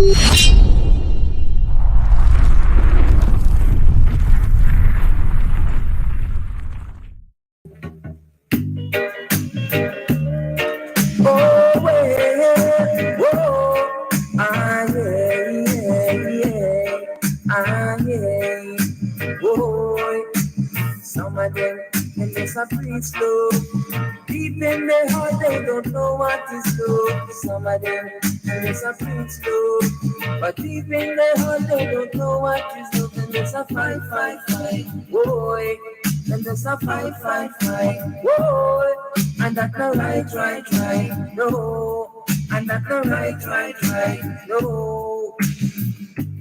Some of them, when they preach slow, deep in their heart they don't know what is love. Some of them, when they preach slow, but deep in their heart they don't know what is love. And there's a fight, fight, fight, boy. And there's a fight, fight, fight, boy. And that's no right, no. And that's no right, no.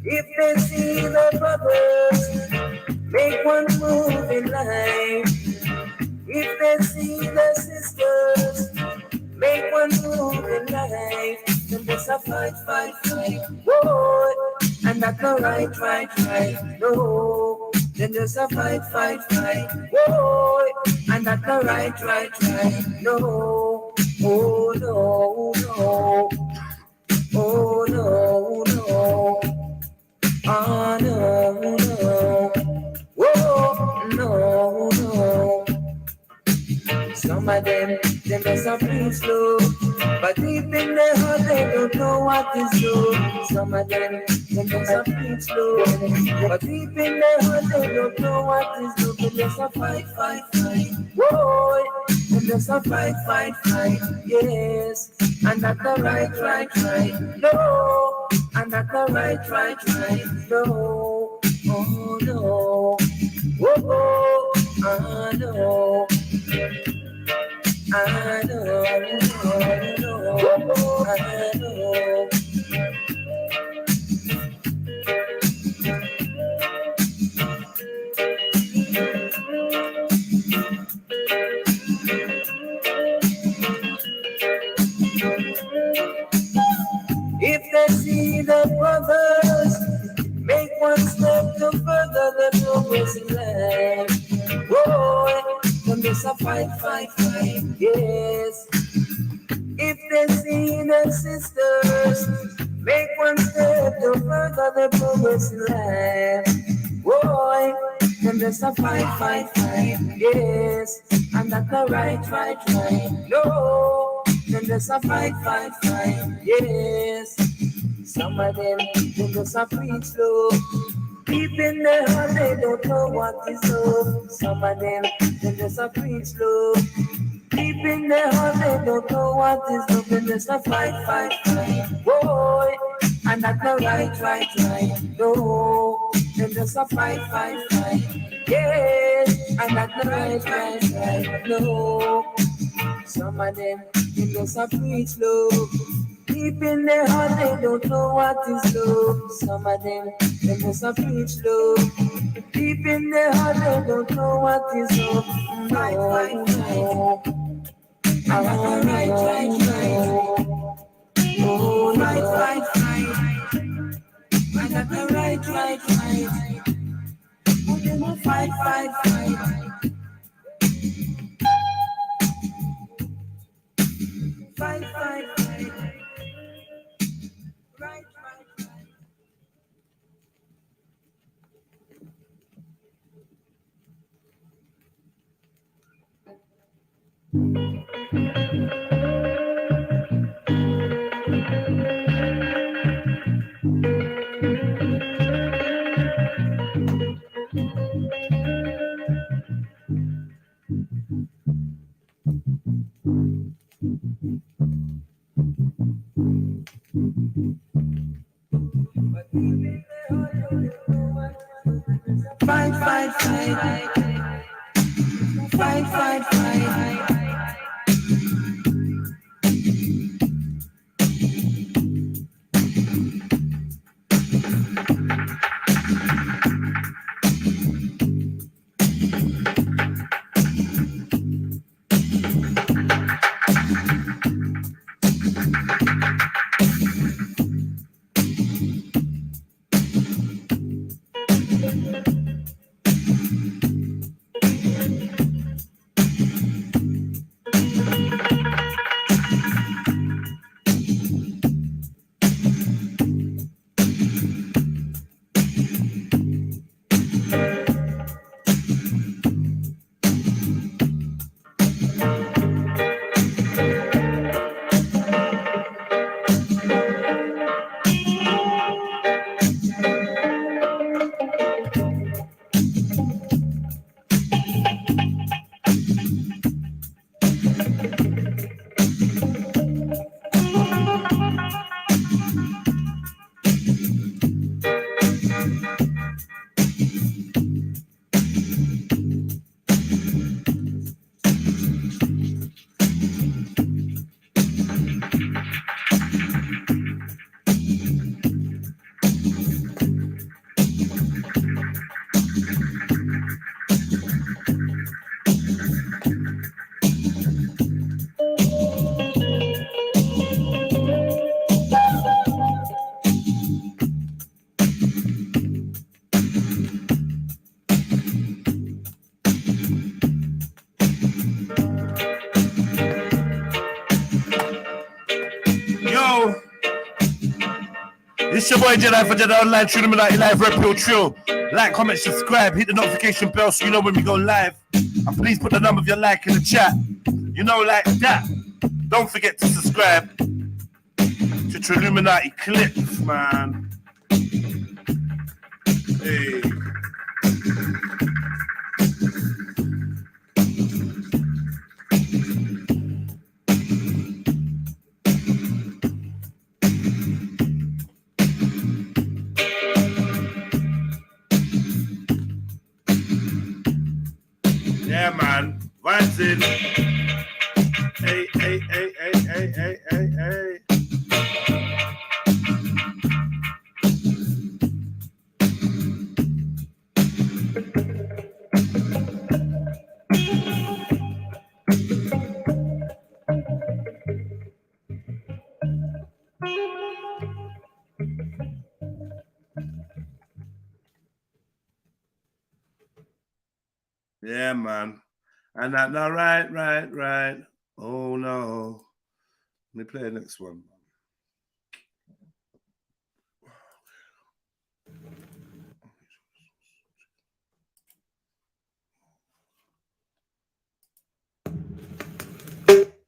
If they see the brothers make one move in life, if they see the sisters make one move in life, then there's a fight, fight, fight, whoa. And that's no right, no. Then there's a fight, fight, fight, whoa. And that's no right, no. Oh no, no. Oh no, no. Oh no, no. Oh no, no. Some of them just a preach slow, but deep in their heart they don't know what is love. Some of them just a preach slow, but deep in their heart they don't know what is love. They just a fight, fight, fight. Whoa, they just a fight, fight, fight. Yes, and that's the right. No, and that's the right. No, oh no. Whoa, I know. I know. If they see the brothers make one step to further the progress in life, whoa, then there's a fight, yes. If they see the sisters make one step to further the progress in life, whoa, then there's a fight, yes. And that's the right, no. Then there's a fight, yes. Some of them, they just a preach slow. Deep in their heart, they don't know what is love. Some of them, they just a preach slow. Deep in their heart, they don't know what is love. They just a fight, boy. And that's the right, no. They just a fight, yes. And that's the right, no. Some of them, they just a preach love. Deep in their heart, they don't know what is love. Some of them, they just a preach love. Deep in their heart, they don't know what is love. No. I want right. Oh, right. I got the right. Oh, fight. Fight. Right. Fight. It's your boy Jedi for Jedi Online, Trilluminati Live, REDPILLTRILL. Like, comment, subscribe, hit the notification bell so you know when we go live. And please put the number of your like in the chat. You know, like that. Don't forget to subscribe to Trilluminati Clips, man. Hey. Yeah, man. Vibes in. Hey, hey, hey, hey, hey, hey, hey, hey. Yeah, man. And that, no, right. Oh, no. Let me play the next one. Wait.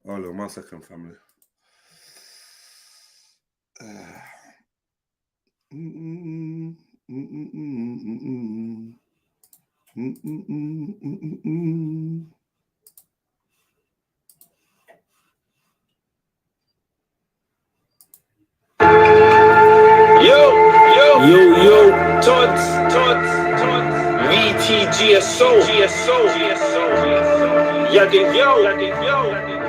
Hold on, 1 second, family. Yo, Tods, VTGSO,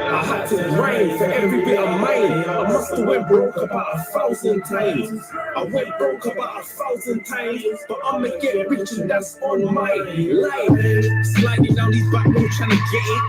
I had to grind for every bit of mine. I must have went broke about 1,000 times. I went broke about 1,000 times, but I'ma get rich and that's on my life. Sliding down these back roads trying to get it.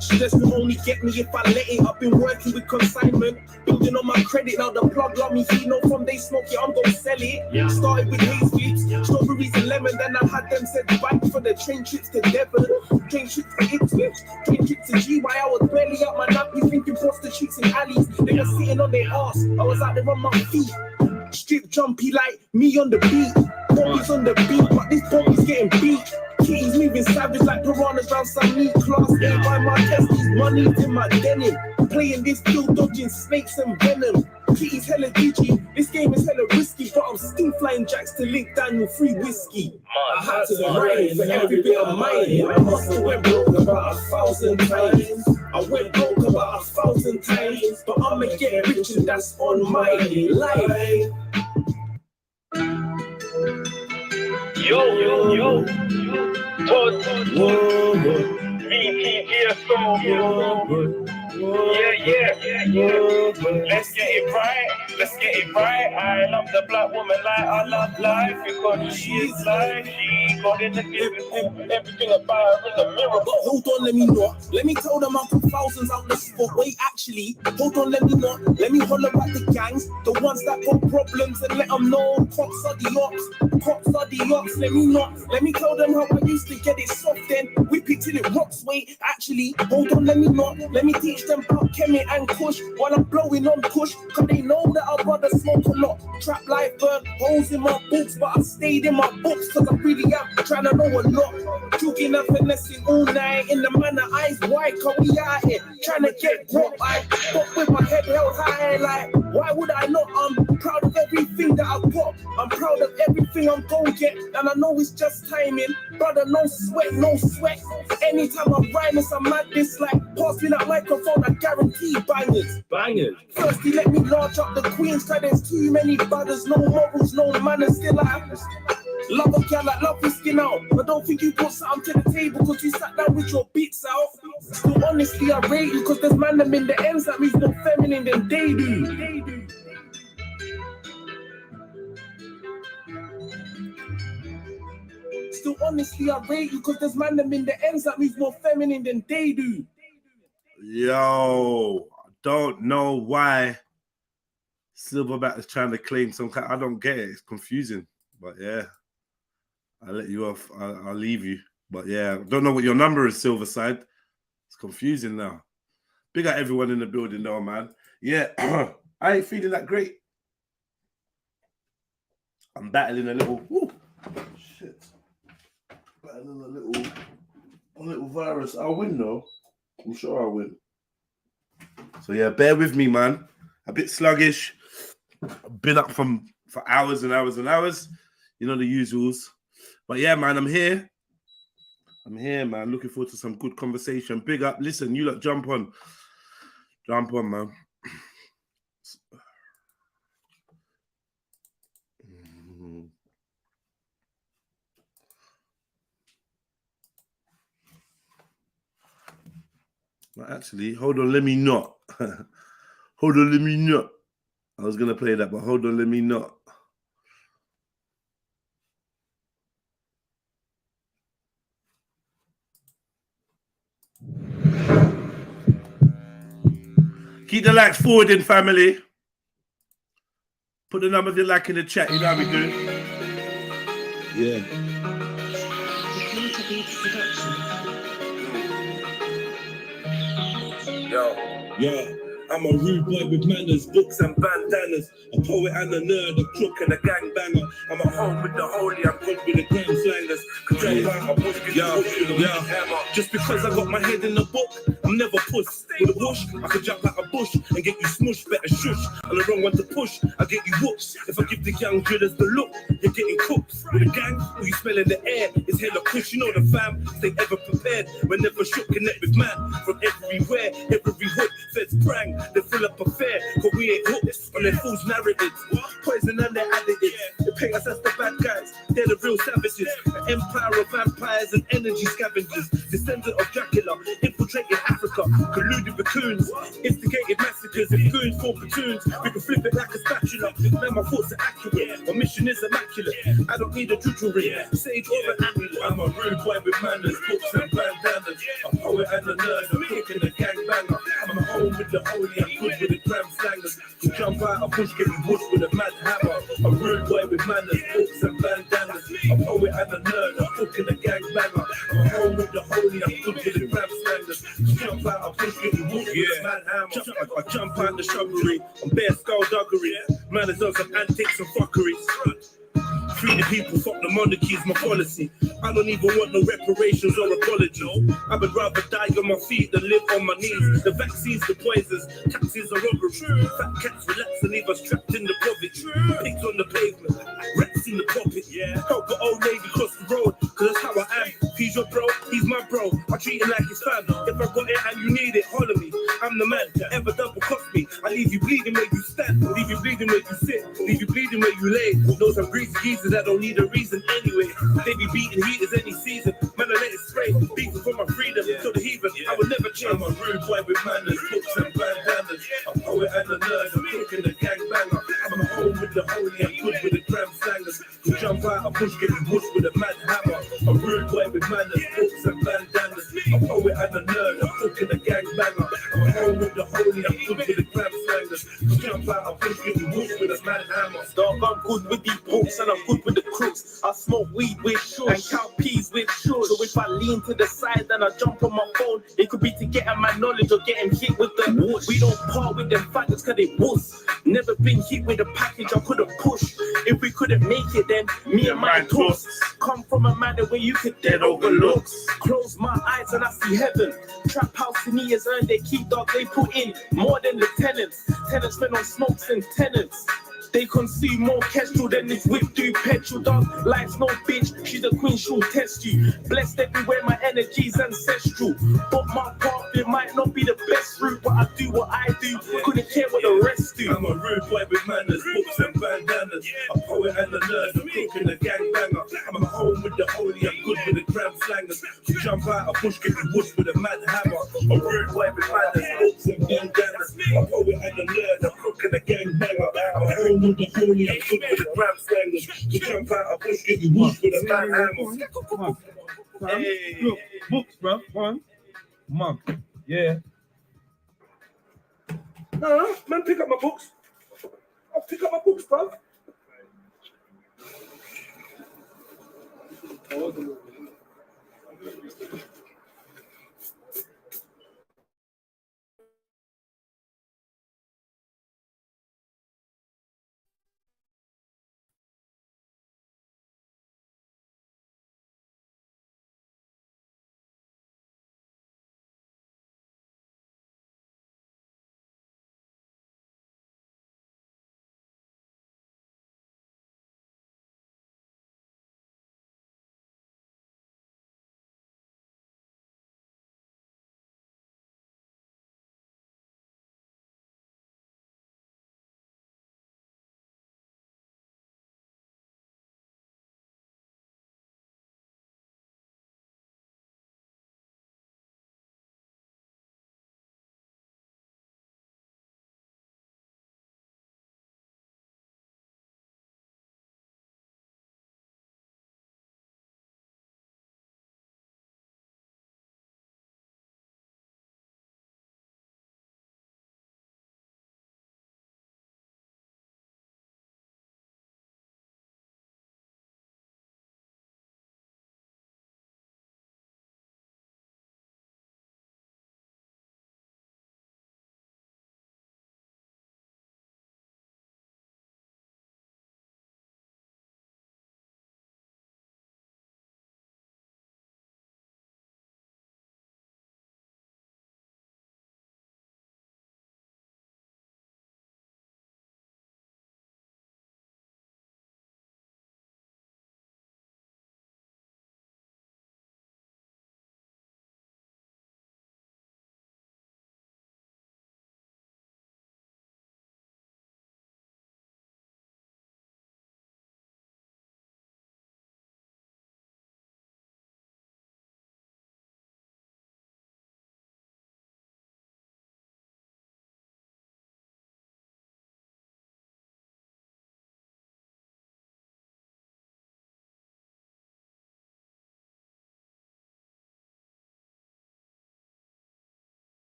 Stress will only get me if I let it. I've been working with consignment, building on my credit. Now the plug love me, he know from they smoke it, I'm gonna sell it. Started with haze flips, strawberries and lemon. Then I had them said back for the train trips to Devon, train trips to Ipswich, train trips to GY. I was barely up my nappy thinking prostitutes in alleys. They were sitting on their ass, I was out there on my feet. Strip jumpy like me on the beat. Bobby's on the beat, but this Bobby's getting beat. Kitty's moving savage like piranhas round some neat class. Ain't by my testes, money's in my denim. Playing this field, dodging snakes and venom. Kitty's hella digi, this game is hella risky, but I'm still flying jacks to link Daniel free whiskey. I had to grind for every bit of mine. I must have went broke about 1,000 times. I went broke about 1,000 times, but I'ma get rich and that's on my life. Yo, Todd, VTGSO, let's get it right, I love the black woman like I love life, because she is life, she got in the different, everything about her in the mirror. But hold on, let me tell them I put thousands out the spot. Wait, actually, hold on, let me holler at the gangs, the ones that got problems, and let them know cops are the ops. Let me tell them how I used to get it soft, then whip it till it rocks. Wait, actually, hold on, let me teach them about Kemet and Kush while I'm blowing on Kush, cause they know that I'd rather smoke a lot. Trap life burn holes in my books, but I stayed in my books cause I really am trying to know a lot. Juking and finessing all night in the manner eyes wide, cause we out here trying to get broke. I fuck with my head held high, like why would I not? I'm proud of everything that I've got, I'm proud of everything I'm gonna get, and I know it's just timing, brother, no sweat. Anytime I rhyme, it's a madness, like pass me that microphone, I guarantee bangers. Firstly, let me large up the queens, cause there's too many brothers, no morals, no manners, still I love a gal, I love your skin out. I don't think you brought something to the table cause you sat down with your beats out. Still honestly, I rate you cause there's man them in the ends that means more feminine than they do. Still, honestly, I rate you, cause there's man them in the ends that moves more feminine than they do. Yo, I don't know why Silverback is trying to claim some kind. I don't get it. It's confusing. But yeah, I'll let you off. I'll leave you. But yeah, I don't know what your number is, Silverside. It's confusing now. Big up everyone in the building though, man. Yeah, I ain't feeling that great. I'm battling a little. Woo, shit. Battling a little virus. I'll win though. I'm sure I'll win. So yeah, bear with me, man. A bit sluggish. I've been up for hours and hours and hours. You know the usuals. But yeah, man, I'm here. I'm here, man. Looking forward to some good conversation. Big up. Listen, you lot, jump on. Jump on, man. Well, actually, hold on, let me not. Hold on, let me not. I was going to play that, but hold on, let me not. Keep the likes forwarding, family. Put the number of your like in the chat, you know how we do. Yeah. Yo, I'm a rude boy with manners, books and bandanas, a poet and a nerd, a crook and a gangbanger. I'm at home with the holy, I'm good with the grand slangers. Just because I got my head in the book, I'm never puss. With a bush, I could jump out a bush and get you smushed, better shush. I'm the wrong one to push, I get you whoops. If I give the young drillers the look, you're getting cooked. With a gang, who you smell in the air, it's hella push. You know the fam, stay ever prepared. We're never shook, connect with man. From everywhere, every hood, feds prang. They fill up a fair, cause we ain't hooked on their fool's narratives. Poison and their additives. They pay us as the bad guys, they're the real savages. An empire of vampires and energy scavengers. Descendant of Dracula, infiltrated Africa. Colluded with coons, instigated massacres. If goons form platoons, we can flip it like a spatula. Now my thoughts are accurate, my mission is immaculate. I don't need a juju ring, sage or an amulet. I'm a rude boy with manners, books and bandanas. A poet and a nerd, a cook and a gangbanger. I'm at home with the holy, I'm good with the gram slangers. To jump out a bush, get me bush with a mad hammer. A rude boy with manners, books and bandanas. A poet and a nerd, a cook and a gangbanger. I'm at home with the holy, I'm good with the gram slangers. To jump out a bush, get me bush with a mad hammer. I jump out the shrubbery, I'm bare skullduggery. Manners on some antics and fuckeries. Free the people, fuck the monarchy is my policy. I don't even want no reparations or apologies. I would rather die on my feet than live on my knees. The vaccines, the poisons, taxes are robbery. Fat cats relax and leave us trapped in the poverty. Pigs on the pavement, rats in the pocket. Help the old lady cross the road, cause that's how I am. He's your bro, he's my bro. I treat him like his fam. If I got it and you need it, holler me. I'm the man, ever double cost me. I leave you bleeding where you stand, leave you bleeding where you sit, leave you bleeding where you lay. Know some greasy geezers that don't need a reason anyway. They be beating heaters any season. Man, I let it spray. Beating for my freedom, to the heathen. I will never change. I'm a rude boy with manners, books and bandanas. A poet and a nerd, a cook and a gangbanger. I'm at home with the holy, I'm good with the gram slangers. To jump out a bush, get me bush with a mad hammer. A rude boy with manners, books and bandanas. A poet and a nerd, a cook and a gangbanger. I'm at home with the holy, I'm good with the gram slangers. To jump out a bush, get me bush with a mad hammer. Dog, I'm good with these books and I'm good with the crooks. I smoke weed with shush and cow peas with shush. So if I lean to the side and I jump on my phone, it could be to get at my knowledge or getting hit with the whoosh. We don't part with them faggots cause they wuss. Never been hit with a package I couldn't push. If we couldn't make it then me and my toss. Come from a manner where you could dead overlook. Close my eyes and I see heaven. Trap house in years earned their key, dog. They put in more than the tenants. Tenants spend on smokes and tenants. They consume more kestrel than this whip do petrol, dog. Life's no bitch, she's a queen, she'll test you. Blessed everywhere, my energy's ancestral. But my path, it might not be the best route, but I do what I do, couldn't care what the rest do. I'm a rude boy with manners, books and bandanas. A poet and a nerd, a cook and a gangbanger. I'm at home with the holy, I'm good with the gram slangers. To jump out a bush, get me bush with a mad hammer. A rude boy with manners, books and bandanas. A poet and a nerd, a cook and and a gangbanger. I'm home with the homie, I'm good with the gram slangers. You jump out a bush, get you whoosh with a man hammer. Hey. Look, books, bro. One. Mug. Yeah. No, man, pick up my books. I'll pick up my books, bro.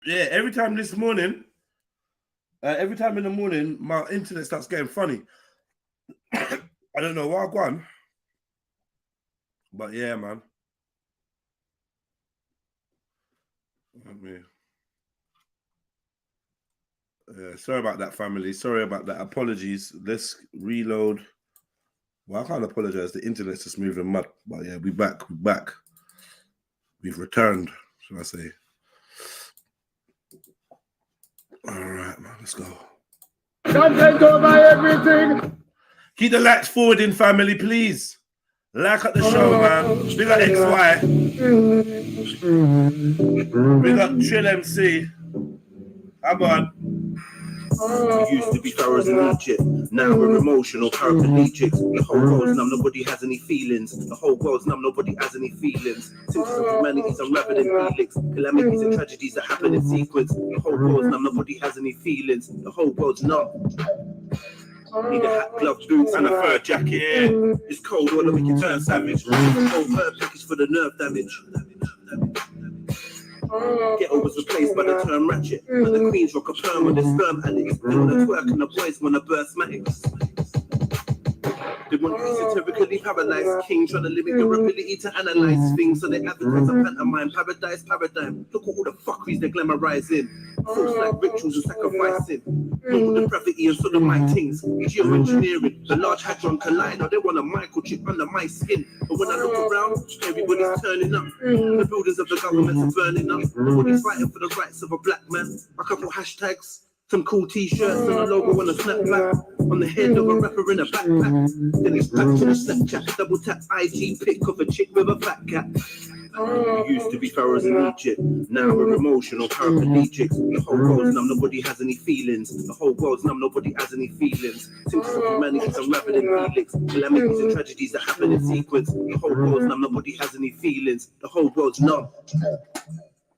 Yeah, every time this morning, every time in the morning, my internet starts getting funny. I don't know why, go on. But yeah, man. Sorry about that, family. Sorry about that. Apologies. Let's reload. Well, I can't apologize. The internet's just moving mad. But yeah, we're back. We're back. We've returned, shall I say. All right, man. Let's go. Content over everything. Keep the lights forward in, family, please. Like up the show, man. We got XY. We got Trill MC. Come on. We used to be pharaohs in Egypt, now we're emotional paraplegics. The whole world's numb, nobody has any feelings. The whole world's numb, nobody has any feelings. Symptoms of humanity's unraveled in helix. Calamities and tragedies that happen in sequence. The whole world's numb, nobody has any feelings. The whole world's numb. Need a hat, gloves, boots, and a fur jacket. It's cold, all of we can turn savage. Whole fur package for the nerve damage. Ghetto was replaced by the term ratchet. And the queens rock a perm with the sperm addicts. They wanna twerk and the boys wanna burst matics. They want you esoterically paralyzed king, trying to limit your ability to analyze things. So they advertise a pantomime, paradise, paradigm. Look at all the fuckeries they're glamorizing. False like rituals and sacrificing. Normal depravity and sodomite things. Geoengineering, the large hadron collider. They want a microchip under my skin. But when I look around, everybody's turning up. The buildings of the government are burning up. Nobody's fighting for the rights of a black man. A couple hashtags. Some cool t-shirts and a logo on a snapback. On the head of a rapper in a backpack. Then it's back to the Snapchat. Double tap IG pic of a chick with a fat cat. We used to be pharaohs in Egypt. Now we're emotional paraplegics. The whole world's numb, nobody has any feelings. The whole world's numb, nobody has any feelings. Symptoms of humanity unraveled in helix. Calamities and tragedies that happen in sequence. The whole world's numb, nobody has any feelings. The whole world's numb.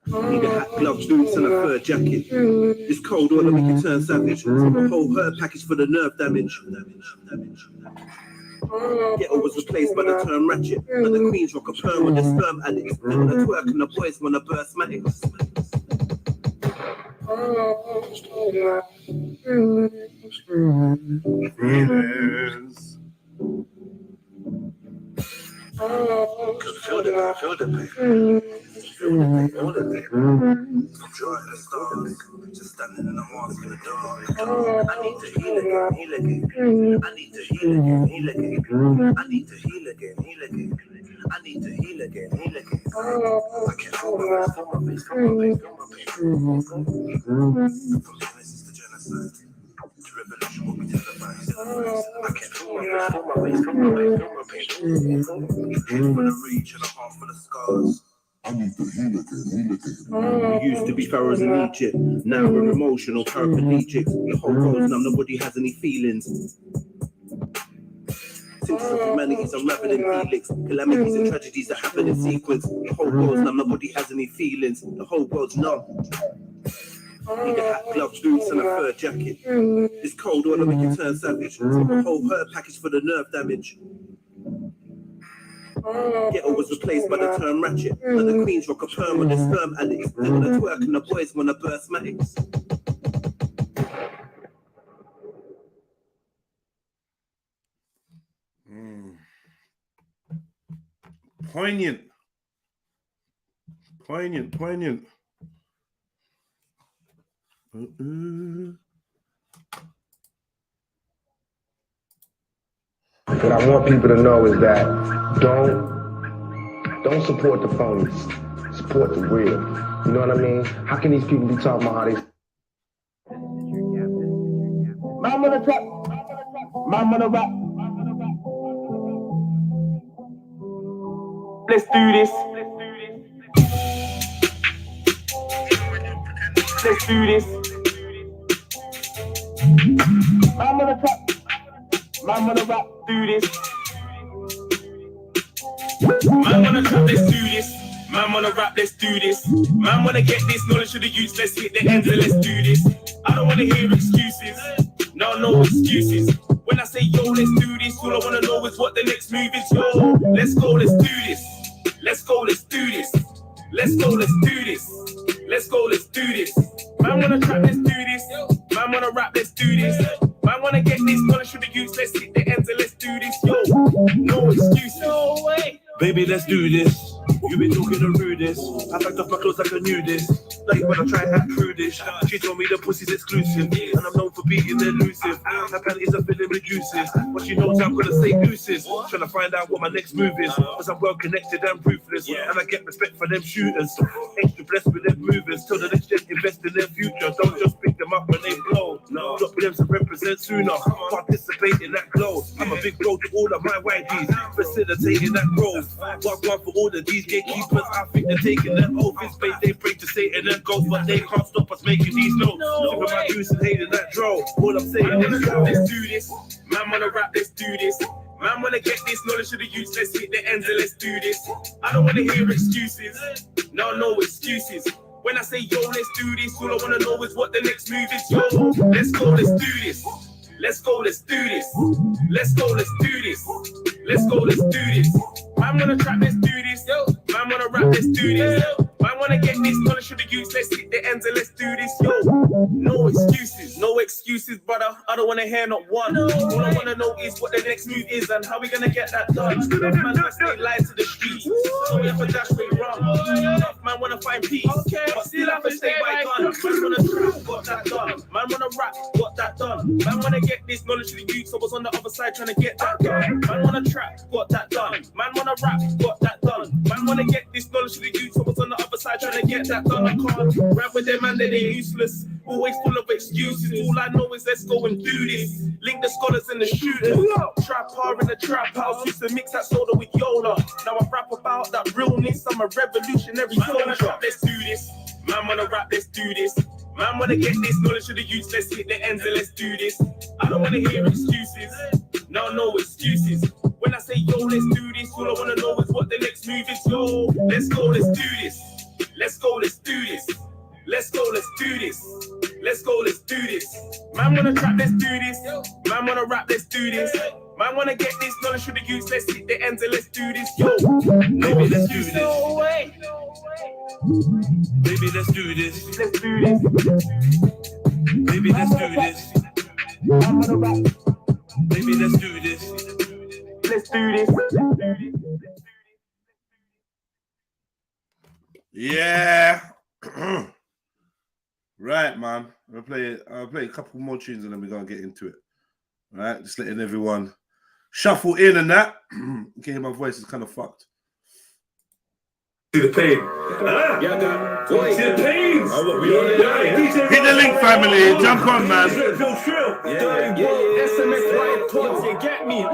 Need a hat, gloves, boots, and a fur jacket. It's cold weather make you turn savage. A whole hurt package for the nerve damage. Ghetto was replaced by the term ratchet. And the queens rock a perm with the sperm addicts. They wanna twerk and the boys wanna burst matics. Feel the pain. All the day. I'm drawing the stars. Just standing in the mask in the dark. I need to heal again, heal again. I need to heal again, heal again. I need to heal again, heal again. I need to heal again, heal again. I can't feel my face, feel my face, feel my face. From Genesis to genocide. The revolution will be televised. I can't feel my face, feel my face, feel my face, feel my face. Head full of reach and a heart full of scars. I need to heal again. We used to be pharaohs in Egypt. Now we're emotional paraplegics. The whole world's numb, nobody has any feelings. Symptoms of humanity's unraveling helix. Calamities and tragedies that happen in sequence. The whole world's numb, nobody has any feelings. The whole world's numb. Need a hat, gloves, boots, and a fur jacket. It's cold weather make you turn savage. A whole hurt package for the nerve damage. Ghetto was replaced by the term ratchet. And the queens rock a perm with the sperm addicts. They wanna twerk and the boys wanna burst matics. Poignant. What I want people to know is that don't support the phonies, support the real. You know what I mean? How can these people be talking about how they... Man wanna trap, man wanna rap. Let's do this. Let's do this. Man wanna trap, man wanna rap. Do this. Man wanna trap, let's do this. Man wanna rap, let's do this. Man wanna get this knowledge to the youth, let's hit the ends and let's do this. I don't wanna hear excuses. No excuses. When I say yo, let's do this, all I wanna know is what the next move is. Yo, let's go, let's do this. Let's go, let's do this. Let's go, let's do this. Let's go, let's do this. Man wanna trap, let's do this. Man wanna rap, let's do this. Man wanna get this knowledge to the youth, let's hit the ends and let's do this. Yo, no excuses. No way. Baby, let's do this. You been talking the rudest. I packed off my clothes like I knew this. Like when I try and act prudish. She told me the pussy's exclusive, and I'm known for being elusive. Her panties are filling with juices, but she knows I'm gonna say gooses. Trying to find out what my next move is, cause I'm well connected and ruthless, and I get respect for them shooters. Extra blessed with them movers. Tell the next gen invest in their future. Don't just pick them up when they blow. Drop with them to represent sooner. Participate in that glow. I'm a big bro to all of my YGs, facilitating that growth. One for all of these gatekeepers. I think they're taking their oath. In space they pray to Satan and ghosts, but they can't stop us making these notes. Sipping my juice and hating that draw. All I'm saying is let's do this. Man wanna rap, let's do this. Man wanna get this knowledge to the youth, let's hit the ends and let's do this. I don't wanna hear excuses. No excuses. When I say yo, let's do this, all I wanna know is what the next move is. Yo, let's go, let's do this. Let's go, let's do this. Let's go, let's do this. Let's go, let's do this. Man wanna trap, let's do this. Yo, man wanna rap, let's do this. Man wanna get this knowledge to the youth, let's hit the ends and let's do this. Yo, no excuses, brother. I don't wanna hear not one. All I wanna know is what the next move is and how we gonna get that done. Man, let's stay live to the streets, so we have a dash way wrong. Man wanna find peace, but still have to stay by gun. Man wanna trap, got that done. Man wanna rap, got that done. Man wanna get this knowledge to the youth, so I was on the other side trying to get that done. Man wanna trap, got that done. Man wanna rap, got that done. on. Man wanna get this knowledge to the youth, I was on the other side trying to get that done. I can't rap with them and they're useless. Always full of excuses. All I know is let's go and do this. Link the scholars and the shooters. Trap hard in the trap house. Used to mix that soda with Yola. Now I rap about that realness. I'm a revolutionary soldier. Let's do this. Man wanna rap, let's do this. Man wanna get this knowledge to the youth. Let's hit the ends and let's do this. I don't wanna hear excuses. No excuses. When I say yo, let's do this, all I wanna know is what the next move is. Yo, let's go, let's do this. Let's go, let's do this. Let's go, let's do this. Let's go, let's do this. Man wanna trap, let's do this. Man wanna rap, let's do this. Man wanna get this knowledge for the youth. Let's hit the ends and let's do this. Yo, Baby, let's do this. no way. Baby, let's do this. Let's do this. Baby, let's do this. Man wanna rap, Baby, let's do this. let's do this. Yeah. Right, man. I'll play a couple more tunes and then we're gonna get into it. All right, just letting everyone shuffle in and that. You can hear my voice is kind of fucked. See the pain. See the pain. Hit the link, family. Jump on, man. SMS white thoughts, you get me.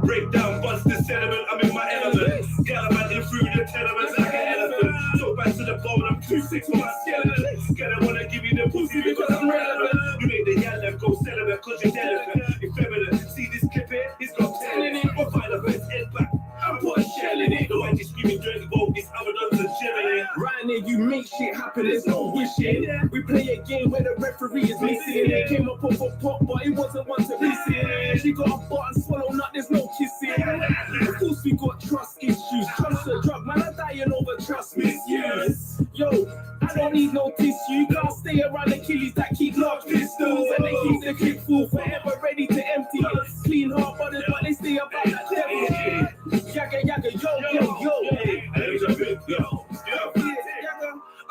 Break down, bust the sediment. I'm in my element. Gallivanting through the tenements like an elephant. So back to the bone, I'm 2'6" for my skeleton. Gotta wanna give you the pussy because I'm relevant. You make the yellow go celibate cause you're delicate. Effeminate. See this clip here? He's got telling it. We'll find a best head back. I'm putting shell in it. The way you screaming dirty boat, this other does a chilling. Right now, you make shit happen, there's no wishing. We play a game where the referee is missing. It came up off a pop, but it wasn't one to listen. She got a butt and swallow nut, there's no kissing. Of course, we got trust issues. Trust a drug, man, I'm dying over trust misuse. Yo, I don't need no tissue. Can't stay around the killies that keep large pistols. And they keep the clip full, forever ready to empty it. Clean heart brothers, but they stay about that devil. Yaga, yaga, yo.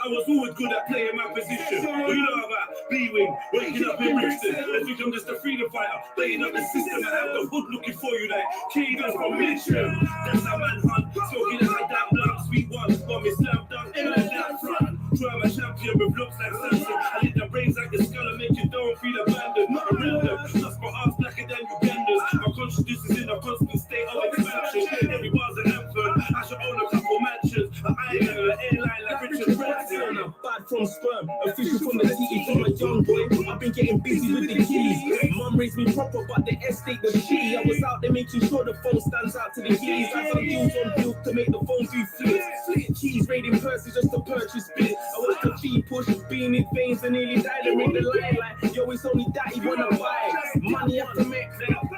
I was always good at playing my position. What you know about B-Wing, waking up in Brixton. I think I'm just a freedom fighter, playing up the system. I have the hood looking for you like cadence from Mitchell. That's how man hunt, smoking like that blunt. Sweet one, got me slam dunk in like that front. Try my champion with looks like Samson. I hit the brains like a skull and make you don't feel abandoned. Not a random, just my arms blacker than Ugandans. My consciousness is in a constant state of expansion. Every bar's an anthem, I should own a couple mansions. An island, an airline like Richard Branson. I'm bad from sperm, official from the city, from a young boy. I've been getting busy with the keys. Mum raised me proper, but the estate was shitty. I was out there making sure the phone stands out to the keys. I had deals on deals to make the phone do flips. Keys raiding purses just to purchase bits. I was the fee push, being in veins and nearly died and make the line like, yo, it's only that you wanna buy. Money have to make,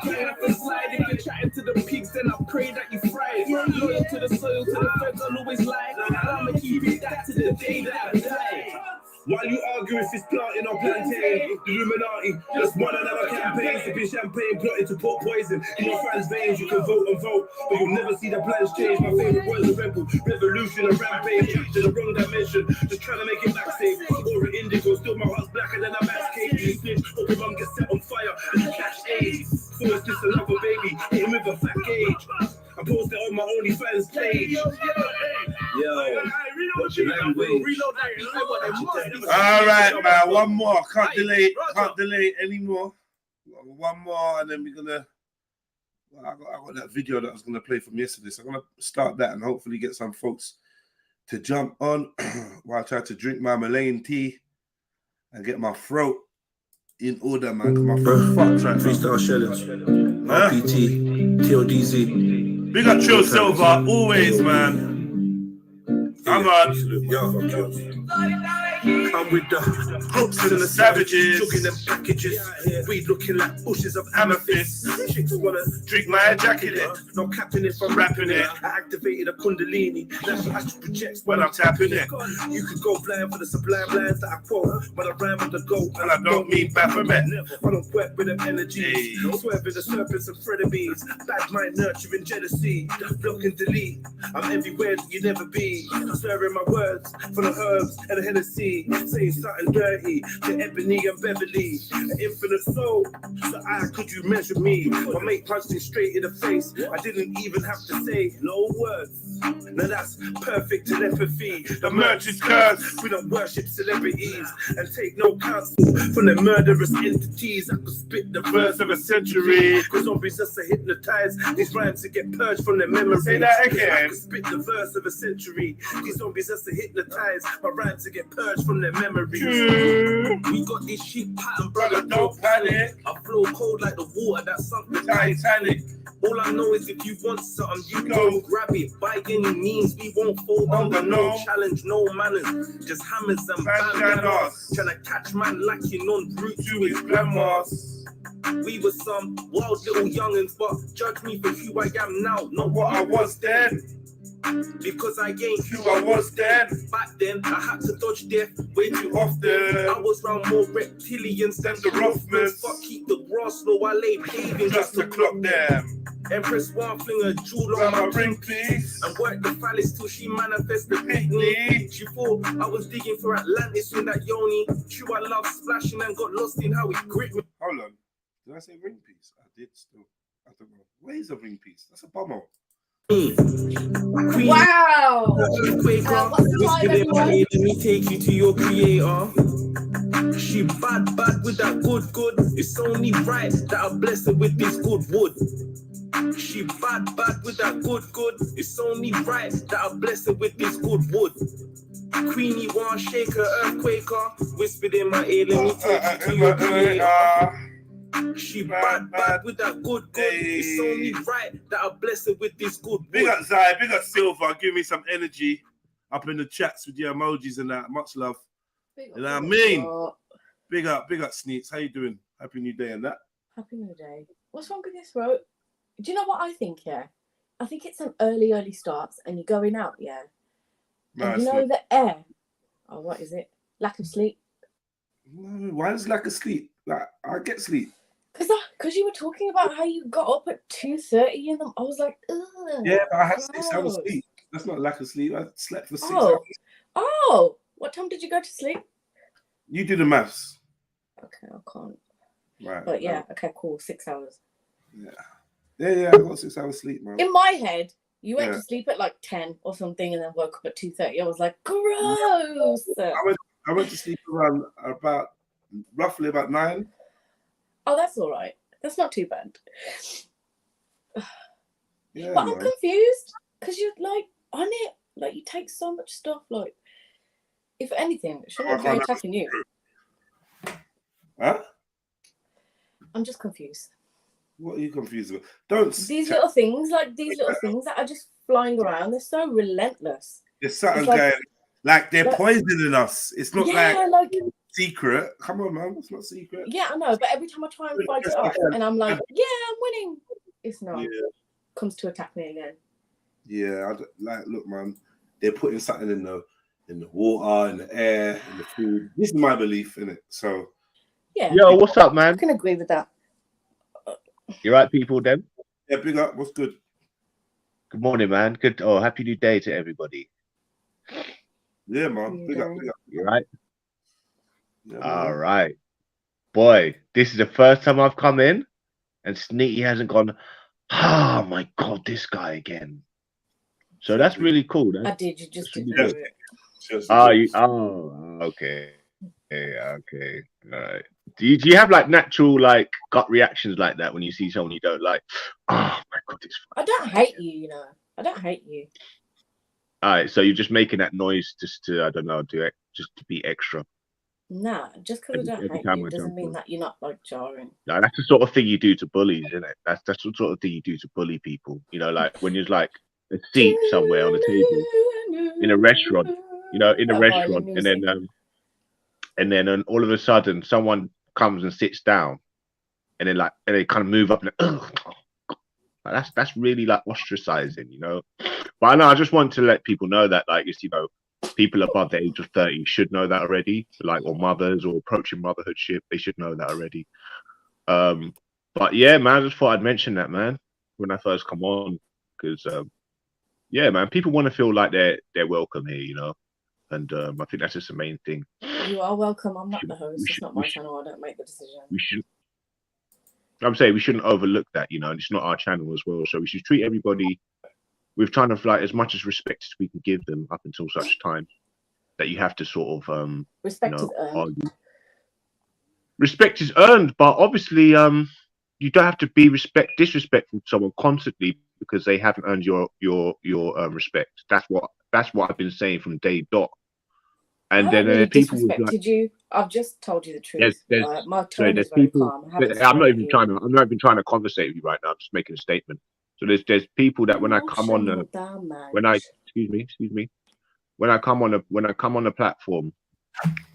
can't have to slide. If you're chatting to the pigs, then I pray that you fry. Loyal to the soil, to the feds, I'll always lie. I'ma keep it that to the day that I die. While you argue if it's planting or plantain, the Illuminati, just one another campaign, sipping champagne, plotting to put poison in your fans' veins. You can vote and vote, but you'll never see the plans change. My favorite word's a rebel, revolution, a rampage, to the wrong dimension, just trying to make it back safe. Or an indigo, still my heart's blacker than a match cake. You snitch, hope your mum gets set on fire and you catch AIDS. So it's just another baby, hit him with a fat gauge. I posted on my OnlyFans page. Yo, what's your language? All right, man. One more. Can't delay anymore. One more, and then we're gonna. Well, I got that video that I was gonna play from yesterday, so I'm gonna start that and hopefully get some folks to jump on while I try to drink my Malayan tea and get my throat in order, man. Cause my throat fucked right now. Freestyle shelling, RPT, TODZ. Big up Trill Silver, always, man. I'm on. I'm with the hooks and the savages, looking them packages. We looking like bushes of amethyst. Chicks wanna Drink my jacket in. no capping it from rapping it. I activated a kundalini. That's what astral projects When I'm tapping it. You could go blind for the sublime lines that I quote, but I rhyme with the goat And I don't mean Baphomet. I don't work with them energies. Hey. Swerving the serpents and frenemies. Bad mind nurturing jealousy. Block and delete. I'm everywhere that you never be. Swearing my words for the herbs and the Hennessy. me, saying something dirty to Ebony and Beverly. An infinite soul, so I could you measure me? My mate punched him straight in the face. I didn't even have to say no words. Now that's perfect telepathy. The merch is cursed. We don't worship celebrities and take no counsel from the murderous entities. I could spit the verse of a century. Cause zombies just to hypnotize these rhymes to get purged from their memories. Say that again. I could spit the verse of a century. These zombies just to hypnotize my rhymes to get purged from their memories. We got this shit pattern, brother. Don't panic. I flow cold like the water that sunk the Titanic. All I know is if you want something, you go grab it. By any means, we won't fall under no challenge, no manners. Just hammers and bandanas. Tryna catch man lacking on route to his grandma's. We were some wild little youngins, but judge me for who I am now, not what I was then. Because I ain't who I was then. Back then, I had to dodge death way too often. I was round more reptilians than the Rothmans. Fuck, keep the grass low, I lay paving just to clock them. Empress one fling a jewel on my ring piece and work the phallus till she manifests the picnic. She thought I was digging for Atlantis in that yoni. True, I love splashing and got lost in how it gripped me. Hold on. Did I say ring piece? I did still. I don't know. Where is a ring piece? That's a bummer. Wow. Let me take you to your creator. She bad with that good. It's only right that I bless her with this good wood. She bad with that good. It's only right that I bless her with this good wood. Queenie one shaker, earthquaker, whispered in my ear, let me take you to your creator. She bad with that good. It's only right that I bless her with this good. Big up Zai, big up Silver, give me some energy up in the chats with your emojis and that. Much love. You know what I mean? Big up Sneaks. How you doing? Happy New Day and that. Happy New Day. What's wrong with this, bro? Do you know what I think? Yeah, I think it's some early starts, and you're going out. Yeah, No, and you know the air. Oh, what is it? Lack of sleep. No, why is lack of sleep? Like I get sleep. Because you were talking about how you got up at 2:30 in the. I was like, ugh. Yeah, but I had 6 hours sleep. That's not lack of sleep. I slept for 6 hours. Oh, what time did you go to sleep? You do the maths. Okay, I can't. Right. But yeah, okay, cool. 6 hours. Yeah. I got 6 hours sleep, man. In my head, you went to sleep at like 10 or something, and then woke up at 2:30. I was like, gross. I went to sleep around roughly about 9. Oh, that's all right. That's not too bad. Yeah, but I'm confused because you're like on it. Like you take so much stuff. Like, if anything, shouldn't I be attacking you? Huh? I'm just confused. What are you confused about? These little things that are just flying around. They're so relentless. There's something going. Like they're poisoning us. It's not like secret. Come on, man. It's not secret. Yeah, I know. But every time I try and fight it off, and I'm like, yeah, I'm winning. It's not. Yeah. Comes to attack me again. Yeah, look, man. They're putting something in the water, in the air, in the food. This is my belief in it. So. Yeah. Yo, what's up, man? I can agree with that. You right, people, then? Yeah, big up. What's good? Good morning, man. Good. Oh, happy new day to everybody. Yeah, man. Big up. You right? Yeah, all right. Boy, this is the first time I've come in and Sneaky hasn't gone, oh my God, this guy again. So that's really cool. I did. You just didn't really do it. Okay. Okay. All right. Do you have like natural like gut reactions like that when you see someone you don't like? Oh my God, this. I don't hate you, you know. I don't hate you. All right, so you're just making that noise just to, I don't know, just to be extra. Nah, just because I don't hate you doesn't mean that you're not like jarring. No, that's the sort of thing you do to bullies, isn't it? That's the sort of thing you do to bully people. You know, like when there's like a seat somewhere on the table in a restaurant, and then all of a sudden someone comes and sits down, and then they kind of move up and that's really like ostracizing, you know. But I know I just want to let people know that, like, it's, you know, people above the age of 30 should know that already, like, or mothers or approaching motherhood shit, they should know that already. But yeah, man, I just thought I'd mention that, man, when I first come on, because yeah, man, people want to feel like they're welcome here, you know. And I think that's just the main thing. You are welcome. I'm not the host. It's not my channel. I don't make the decision. We should. I'm saying we shouldn't overlook that, you know, and it's not our channel as well. So we should treat everybody with kind of like as much as respect as we can give them up until such time that you have to sort of respect is earned. argue. Respect is earned, but obviously you don't have to be disrespectful to someone constantly because they haven't earned your respect. That's what I've been saying from day dot. And then really people disrespected you. I've just told you the truth. My tone is very calm. I'm not even trying to conversate with you right now. I'm just making a statement. So there's people that when I come on the when I come on the platform,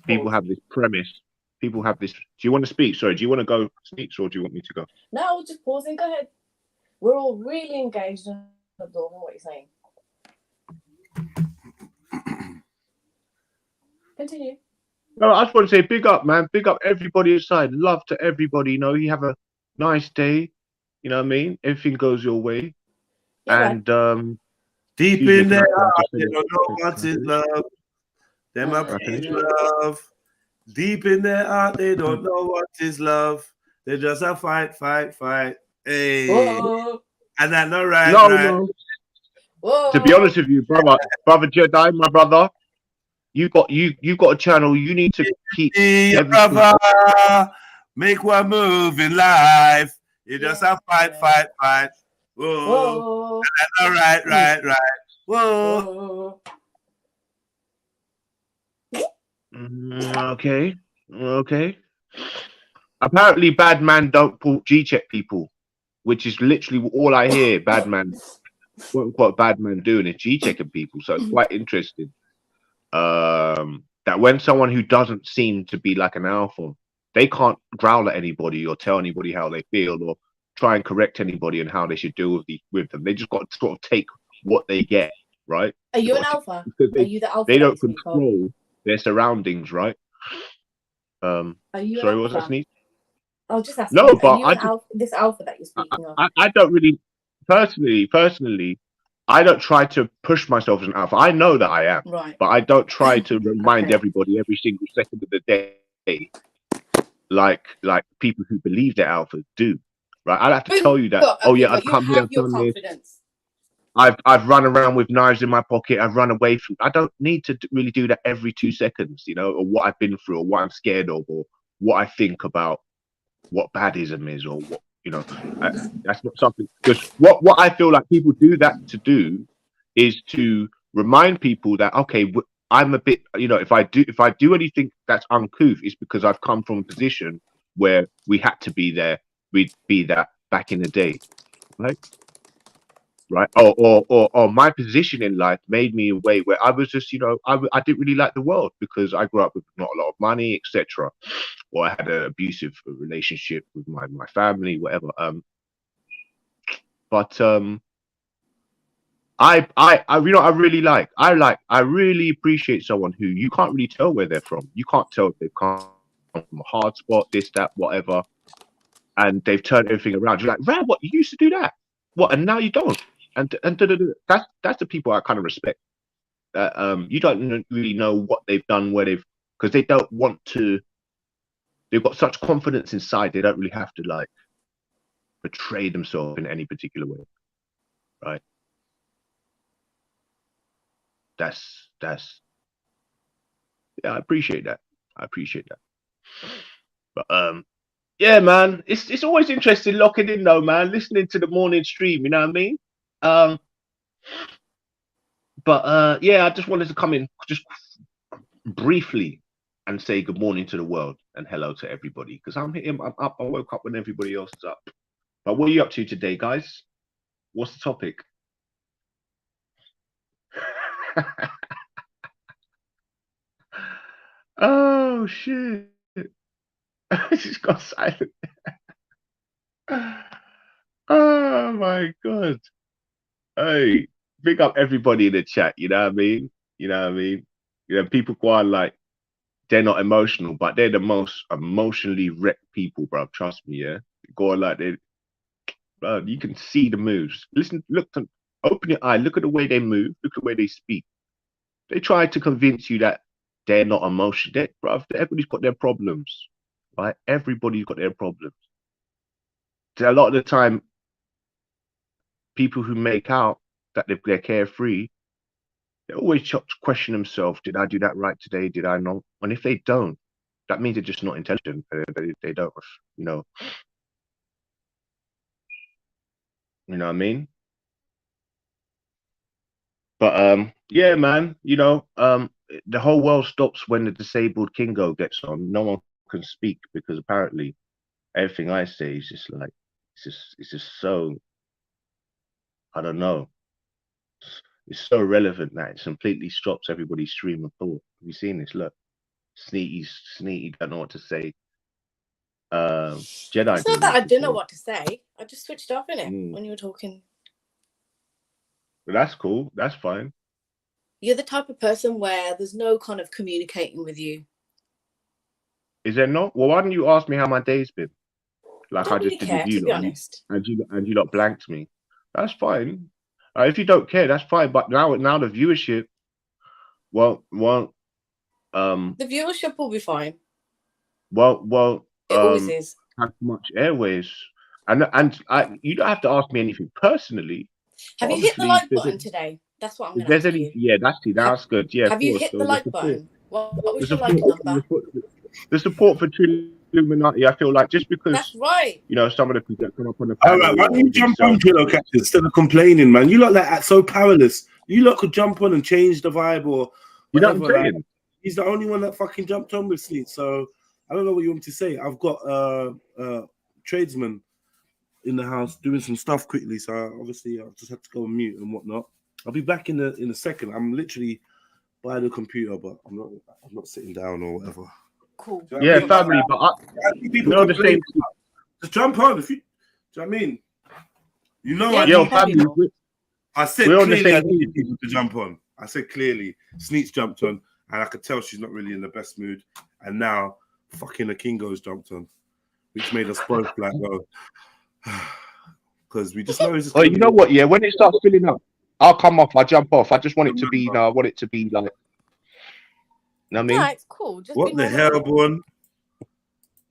people have this premise. People have this. Do you want to speak? Sorry, do you want to go speak, or do you want me to go? No, I was just pausing. Go ahead. We're all really engaged in absorbing what you're saying. Continue. No, I just want to say big up, man. Big up everybody inside. Love to everybody. You know, you have a nice day. You know what I mean? Everything goes your way. Yeah, and deep in their heart, they don't know what is love. Them a preach love. Deep in their heart, they don't know what is love. They just a fight. Hey. Whoa. And that's not right. No. Whoa. To be honest with you, brother JEDI, my brother, you got a channel. You need to keep your brother. Make one move in life. You just a fight. Whoa. And that's not right. Whoa. Okay. Apparently, bad man don't pull G-check people, which is literally all I hear. Bad man, quote unquote, bad man doing is G-checking people. So it's quite interesting. That when someone who doesn't seem to be like an alpha, they can't growl at anybody or tell anybody how they feel or try and correct anybody and how they should deal with them. They just got to sort of take what they get, right? Are you an alpha? Are you the alpha? They don't control their surroundings, right? Are you sorry, what was that, Sneeze? I'll just ask. No, but this alpha that you're speaking of. I don't really personally. I don't try to push myself as an alpha. I know that I am, right? But I don't try to remind everybody every single second of the day, like people who believe they're alphas do, right? I'd have to tell you that. I've come here, I've done this. I've run around with knives in my pocket. I've run away from. I don't need to really do that every 2 seconds, you know, or what I've been through, or what I'm scared of, or what I think about what Badism is, or what, you know. That's not something. Because what I feel like people do that to do is to remind people that, okay, I'm a bit, you know, if I do anything that's uncouth, it's because I've come from a position where we had to be there. We'd be that back in the day, right? Right, or my position in life made me a way where I was just, you know, I didn't really like the world because I grew up with not a lot of money, etc., or I had an abusive relationship with my family, whatever. I really appreciate someone who you can't really tell where they're from. You can't tell if they've come from a hard spot, this, that, whatever, and they've turned everything around. You're like, Rad, what, you used to do that? What, and now you don't? And that's the people I kind of respect. You don't really know what they've done, because they don't want to. They've got such confidence inside, they don't really have to like portray themselves in any particular way, right? That's yeah, I appreciate that. But yeah, man, it's always interesting locking in though, man, listening to the morning stream, you know what I mean? But yeah, I just wanted to come in just briefly and say good morning to the world and hello to everybody, because I'm up. I woke up when everybody else is up. But what are you up to today, guys? What's the topic? Oh shit. It's just got silent. Oh my god. Hey, big up everybody in the chat, you know what I mean? You know, people go on like they're not emotional, but they're the most emotionally wrecked people, bro. Trust me, yeah. Go on like bro, you can see the moves. Listen, open your eye, look at the way they move, look at the way they speak. They try to convince you that they're not emotional. Bruv, everybody's got their problems, right? Everybody's got their problems. So a lot of the time, people who make out that they're carefree, they always question themselves. Did I do that right today? Did I not? And if they don't, that means they're just not intelligent. They don't, you know. You know what I mean? But yeah, man, you know, the whole world stops when the disabled Kingo gets on. No one can speak because apparently everything I say is just like it's just so, I don't know. It's so relevant that it completely stops everybody's stream of thought. Have you seen this? Look, Sneaky don't know what to say. Jedi. It's not that I didn't know what to say. I just switched off in it when you were talking. But that's cool. That's fine. You're the type of person where there's no kind of communicating with you. Is there not? Well, why didn't you ask me how my day's been? Like I just did with you, to be honest. And you lot blanked me. That's fine. If you don't care, that's fine. But now the viewership, well, the viewership will be fine. Well, it always is. Have much airways, and you don't have to ask me anything personally. Have you hit the like button today? That's what I'm going to ask you. Yeah, that's good. Yeah. Have you hit the like button? What was your like number? The support for Trilluminati, I feel like just because that's right. You know, some of the people that come up on the all right, why don't you jump on Trillo Catcher instead of complaining, man? You lot like so powerless. You lot could jump on and change the vibe or you know what I'm saying? Like, he's the only one that fucking jumped on with Sleep. So I don't know what you want me to say. I've got tradesmen in the house doing some stuff quickly, so obviously I just had to go on mute and whatnot. I'll be back in a second. I'm literally by the computer, but I'm not sitting down or whatever. Cool. Yeah, family, but people know the same. Just jump on if you. Do you know what I mean? You know, yeah, family. I said clearly I needed people to jump on. I said clearly. Sneaks jumped on, and I could tell she's not really in the best mood. And now, fucking the Kingo's jumped on, which made us both like, well, because we just know. Oh, you know what? Yeah, when it starts filling up, I'll come off. I jump off. I just want it to be. I want it to be like. You know what I mean? Yeah, it's cool. Just what the hell, Born?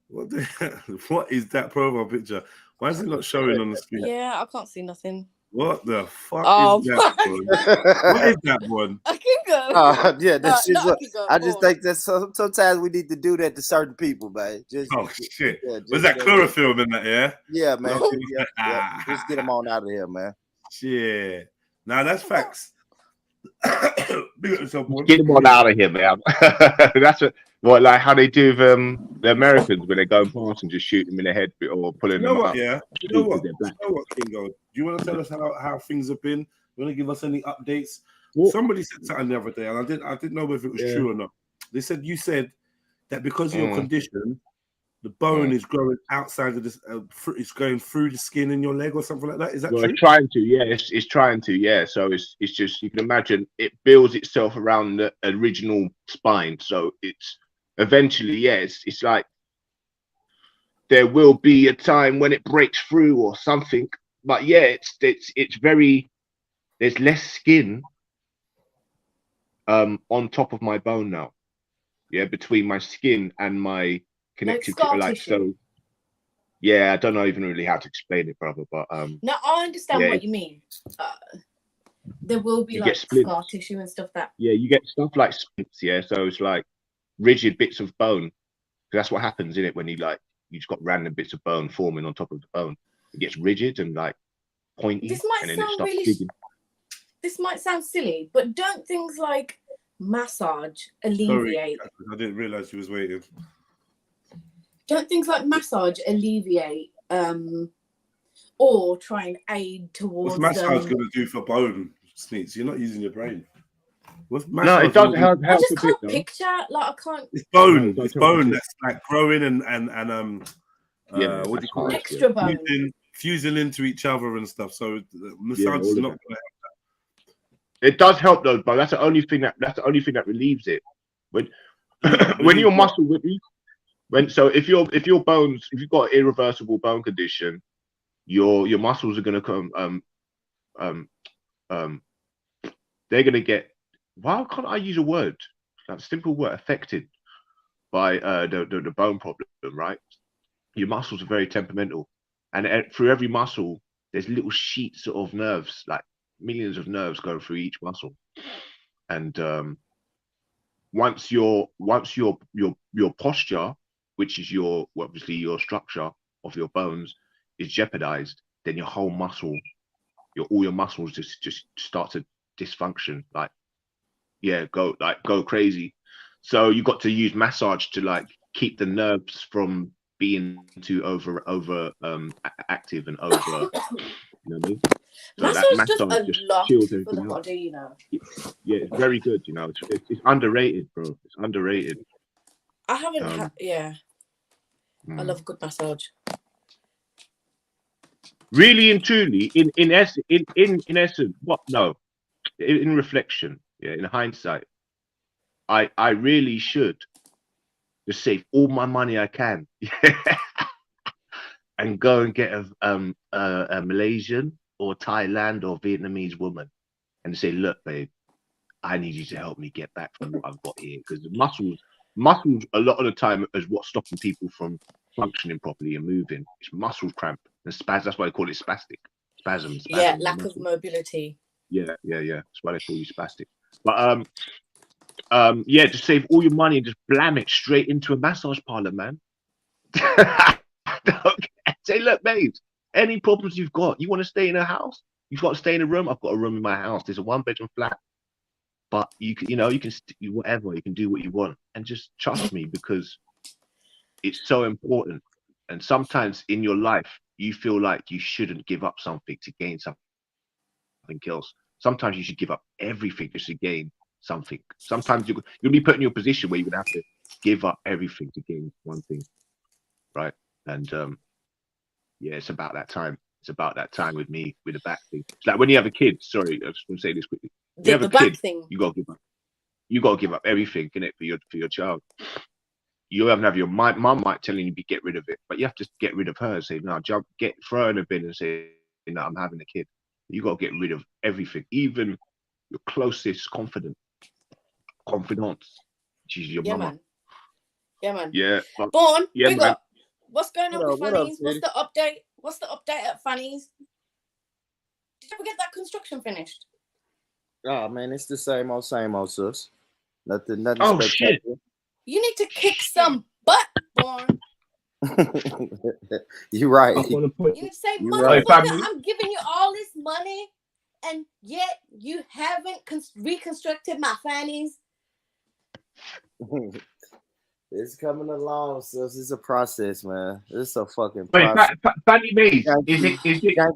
What the hell? What is that profile picture? Why is it not showing on the screen? Yeah, I can't see nothing. What the fuck is that? What is that one? I can go. Yeah, that's I just think that sometimes we need to do that to certain people, man. Just shit. Yeah, was that chlorophyll in that? Yeah, man. Yeah. Just get them on out of here, man. Shit. Now that's facts. Get them on out of here, man. That's what like how they do with the Americans when they go past and just shoot them in the head or pulling them out. Yeah. You know what, Kingo? Do you want to tell us how things have been? You want to give us any updates? What? Somebody said something the other day, and I didn't know whether it was true or not. They said you said that because of your condition, the bone is growing outside of this. It's going through the skin in your leg or something like that. Is that true? It's trying to. Yeah, it's trying to. Yeah. So it's just you can imagine it builds itself around the original spine. So it's eventually, yeah. It's like there will be a time when it breaks through or something. But yeah, it's very. There's less skin on top of my bone now. Yeah, between my skin and my connected like so. Yeah, I don't know even really how to explain it, brother. But no, I understand what you mean. There will be like scar tissue and stuff that. Yeah, you get stuff like splints. Yeah, so it's like rigid bits of bone. That's what happens in it when you just got random bits of bone forming on top of the bone. It gets rigid and like pointy. This might sound really. This might sound silly, but don't things like massage alleviate? Sorry, I didn't realize you was waiting. Don't things like massage alleviate or try and aid towards? What's massage going to do for bone, Sneaks? You're not using your brain. No, it doesn't help. I just can't picture. Like I can't. It's bone. It's bone that's like growing and what do you call it? Extra bone. Fusing into each other and stuff. So massage is not going to help. It does help though, but that's the only thing that relieves it. When when your muscle if your bones, if you've got irreversible bone condition, your muscles are gonna come they're gonna get why can't I use a word? That simple word, affected by the bone problem, right? Your muscles are very temperamental, and through every muscle, there's little sheets of nerves, like millions of nerves going through each muscle, and once your posture, which is obviously your structure of your bones, is jeopardized, then your whole muscle, all your muscles just start to dysfunction, like go crazy. So you got to use massage to like keep the nerves from being too over active and over. You know what I mean? So massage does a lot chills for the everything out. body, you know. Yeah, it's very good. You know, it's underrated, bro. It's underrated. I haven't had. Yeah, I love a good massage. Really and truly, in essence, what? No, in reflection, yeah, in hindsight, I really should just save all my money I can, and go and get a Malaysian or Thailand or Vietnamese woman, and say, look, babe, I need you to help me get back from what I've got here, because the muscles a lot of the time is what's stopping people from functioning properly and moving. It's muscle cramp and spasm. That's why they call it spastic. Spasm. Yeah, lack of mobility. Yeah. That's why they call you spastic. But yeah, just save all your money and just blam it straight into a massage parlor, man. Say, look, babes, any problems you've got, you want to stay in a house? You've got to stay in a room. I've got a room in my house. There's a 1-bedroom flat. But you can whatever, you can do what you want, and just trust me, because it's so important. And sometimes in your life, you feel like you shouldn't give up something to gain something else. Sometimes you should give up everything just to gain something. Sometimes you'll be put in your position where you're gonna have to give up everything to gain one thing, right? And yeah, it's about that time. It's about that time with me with the back thing. It's like when you have a kid. Sorry, I just want to say this quickly. You have a kid, you gotta give up. You gotta give up everything, innit, for your child. You haven't have your mum might telling you to get rid of it, but you have to get rid of her and say, no, throw her in a bin and say, no, I'm having a kid. You gotta get rid of everything, even your closest confidants, which is your mama. Man. Yeah, man. Yeah. Born, yeah, big man. up. What's going on with Fanny's? What's the update? What's the update at Fanny's? Did you ever get that construction finished? Oh man, it's the same old, sis. Nothing. Oh shit! You need to kick some butt, Born. You're right. You need to say, motherfucker, I'm giving you all this money, and yet you haven't reconstructed my fannies. It's coming along, sis. It's a process, man. It's a fucking process. Wait, Fanny Mays, is it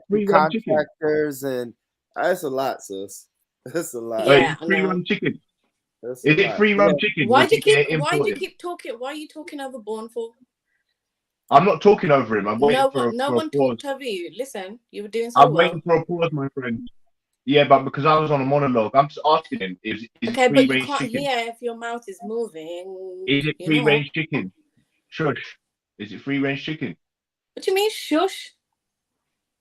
free contractors and it's a lot, sis. It's a lot. Yeah, free run chicken. Is it free run chicken? Why do you keep talking? Why are you talking over Born for? I'm not talking over him. I'm waiting for no for one a pause. talked over you. Listen, you were doing so I'm well. waiting for a pause, my friend. Yeah, but because I was on a monologue, I'm just asking him, is okay, it free but you range can't chicken? hear if your mouth is moving. Is it free range chicken? Shush. Is it free range chicken? What do you mean, shush?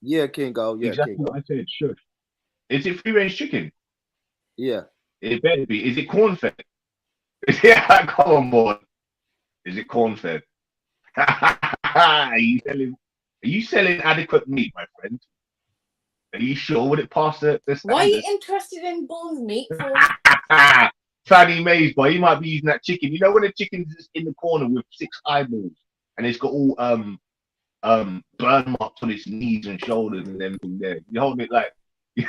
Yeah, Kingo. Yeah, exactly Kingo. what I said. Shush. Is it free range chicken? Yeah. It better be. Is it corn fed? Yeah, come on, boy. Is it corn fed? Are you selling adequate meat, my friend? Are you sure? Would it pass the standards? Why are you interested in Born's meat for? Fanny Mays, boy, you might be using that chicken. You know when the chicken's in the corner with 6 eyeballs and it's got all burn marks on its knees and shoulders and everything there. You hold it like you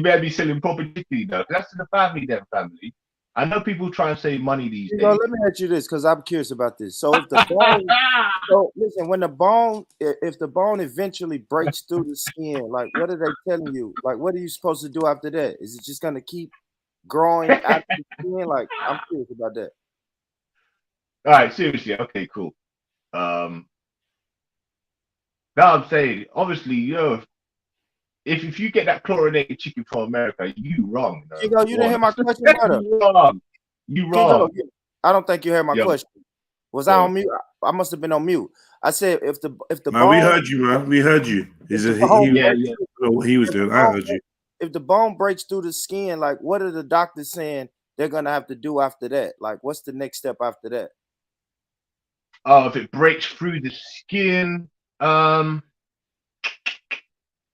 better be selling proper chicken, though. That's in the family, then family. I know people try and save money these days. Let me ask you this, because I'm curious about this. So if the bone, so listen, when the bone, if the bone eventually breaks through the skin, like what are they telling you? Like what are you supposed to do after that? Is it just gonna keep growing after the skin? Like I'm curious about that. All right, seriously, okay, cool. Now I'm saying, obviously, if you get that chlorinated chicken from America, you wrong. You didn't hear my question, brother. You wrong. I don't think you heard my question. Was I on mute? I must have been on mute. I said if the man, bone, we heard you, man. We heard you. He was doing. I heard you. if the bone breaks through the skin, like what are the doctors saying they're gonna have to do after that? Like, what's the next step after that? Oh, if it breaks through the skin,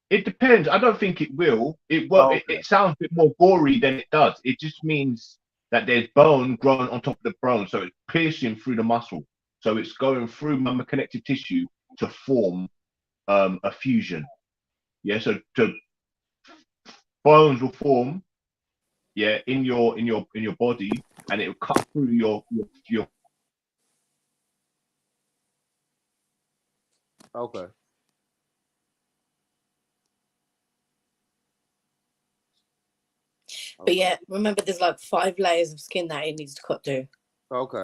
it depends. I don't think it will. It sounds a bit more gory than it does. It just means that there's bone growing on top of the bone, so it's piercing through the muscle. So it's going through connective tissue to form a fusion. Yeah, so bones will form, yeah, in your body, and it will cut through your. Okay. But yeah, remember there's like 5 layers of skin that it needs to cut through. Okay,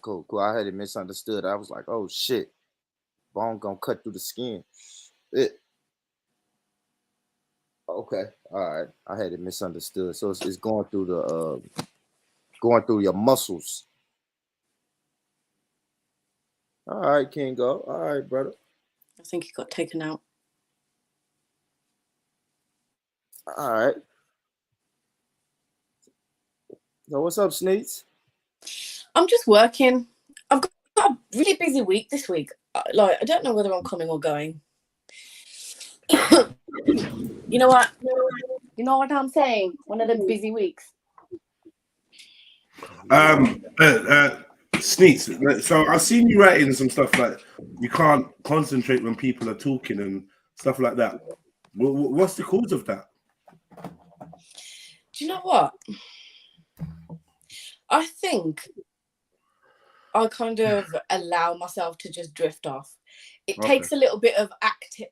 cool. I had it misunderstood. I was like, oh shit, bone gonna cut through the skin. Okay, all right. I had it misunderstood. So it's going through the going through your muscles. All right, Kingo. All right, brother. I think he got taken out. All right. So what's up, Sneaks? I'm just working. I've got a really busy week this week. Like, I don't know whether I'm coming or going. You know what? You know what I'm saying? One of them busy weeks. Sneaks. So I've seen you writing some stuff like you can't concentrate when people are talking and stuff like that. What's the cause of that? Do you know what? I think I kind of allow myself to just drift off. It takes a little bit of active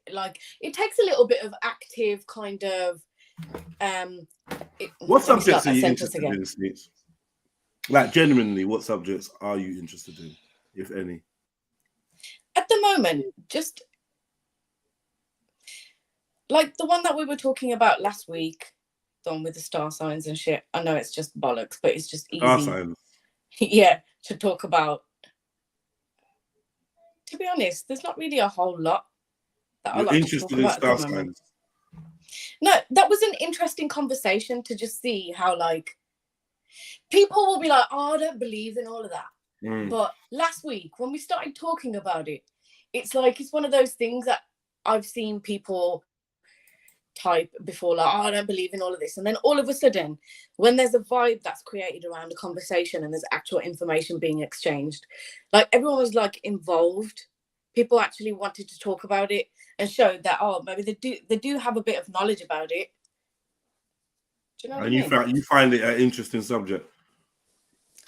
kind of what subjects are you interested in, Sneaks? Like genuinely, what subjects are you interested in, if any? At the moment, just like the one that we were talking about last week, the one with the star signs and shit. I know it's just bollocks, but it's just easy. Star signs. Yeah, to talk about. To be honest, there's not really a whole lot that I like to talk about at the moment. No, that was an interesting conversation to just see how, like, people will be like, oh, I don't believe in all of that. But last week, when we started talking about it, it's like, it's one of those things that I've seen people type before, like, oh, I don't believe in all of this. And then all of a sudden, when there's a vibe that's created around a conversation and there's actual information being exchanged, like everyone was like involved. People actually wanted to talk about it and show that, oh, maybe they do have a bit of knowledge about it. Do you know what I mean? You find it an interesting subject.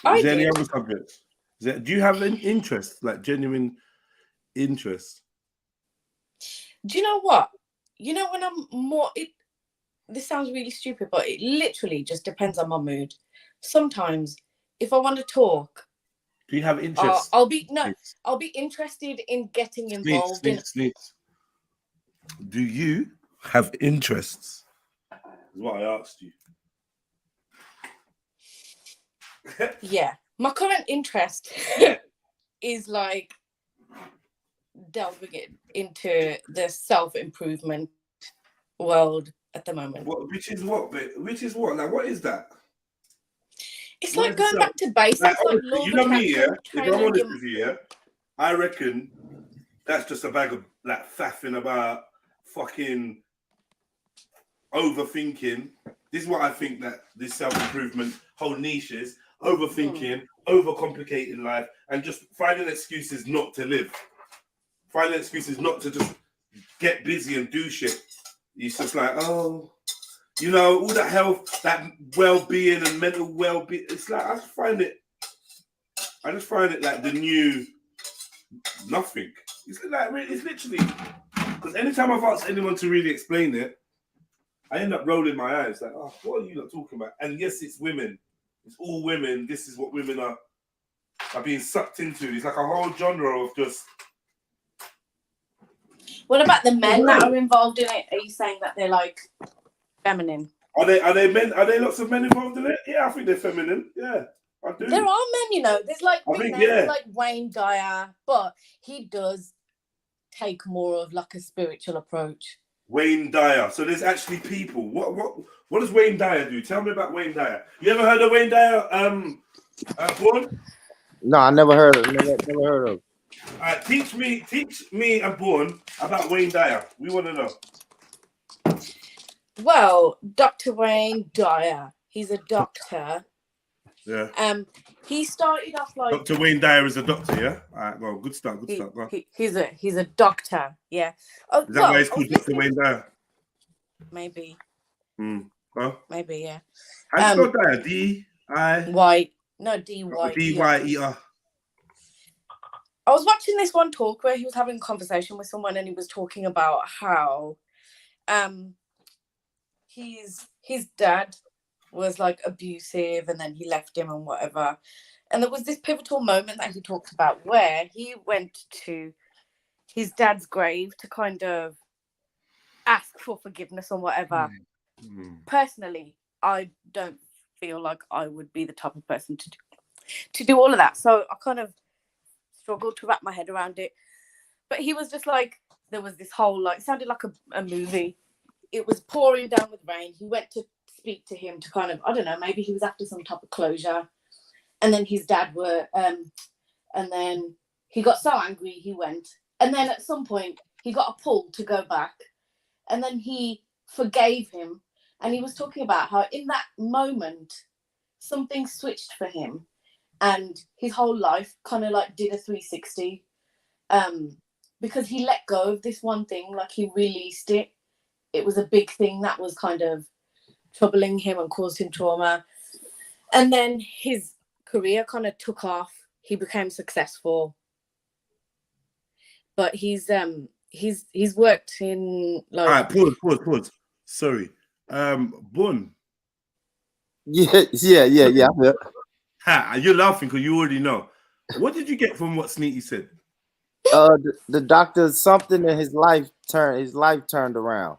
Is there any other subjects? Do you have an interest, like genuine interest? Do you know what? You know, when I'm more, this sounds really stupid, but it literally just depends on my mood. Sometimes, if I want to talk, do you have interest? I'll be interested in getting involved. Sneaks. Do you have interests? Is what I asked you. Yeah, my current interest is like delving into the self-improvement world at the moment. Which is what? Like, what is that? It's like going back to basics. Like you know me, yeah? If I'm honest with you, yeah? I reckon that's just a bag of like faffing about fucking overthinking. This is what I think that this self-improvement whole niche is. Overthinking, overcomplicating life, and just finding excuses not to live. Finding excuses not to just get busy and do shit. It's just like, oh, you know, all that health, that well-being and mental well-being. It's like, I just find it like the new nothing. It's like, it's literally, because anytime I've asked anyone to really explain it, I end up rolling my eyes like, oh, what are you not talking about? And yes, it's women. It's all women. This is what women are being sucked into. It's like a whole genre of just. What about the men that are involved in it? Are you saying that they're like feminine? Are they men? Are there lots of men involved in it? Yeah, I think they're feminine. Yeah, I do. There are men, you know. There's like like Wayne Dyer, but he does take more of like a spiritual approach. Wayne Dyer. So there's actually people. What does Wayne Dyer do? Tell me about Wayne Dyer. You ever heard of Wayne Dyer? Born? No, I never heard of. Never heard of. All right, teach me and Born about Wayne Dyer. We want to know. Well, Dr. Wayne Dyer. He's a doctor. Yeah. He started off like Dr. Wayne Dyer is a doctor, yeah? All right, well, good start. Go. He's a doctor, yeah. Oh, is that why it's called Dr. Wayne Dyer? Maybe. Huh? Maybe, yeah. How do you spell Dyer? D-I... No, D-Y. D-Y-E-R. I was watching this one talk where he was having a conversation with someone and he was talking about how his dad was like abusive and then he left him and whatever. And there was this pivotal moment that he talked about where he went to his dad's grave to kind of ask for forgiveness or whatever. Personally, I don't feel like I would be the type of person to do all of that. So I kind of struggled to wrap my head around it. But he was just like, there was this whole, like, it sounded like a movie. It was pouring down with rain. He went to speak to him to kind of, I don't know, maybe he was after some type of closure. And then his dad and then he got so angry he went. And then at some point he got a pull to go back. And then he forgave him. And he was talking about how in that moment, something switched for him. And his whole life kind of like did a 360. Because he let go of this one thing, like he released it. It was a big thing that was kind of troubling him and caused him trauma. And then his career kind of took off. He became successful. But he's worked in like... All right, pause. Sorry. Bun. Yeah. Ha, you're laughing because you already know. What did you get from what Sneaky said? The doctor, something in his life turned around.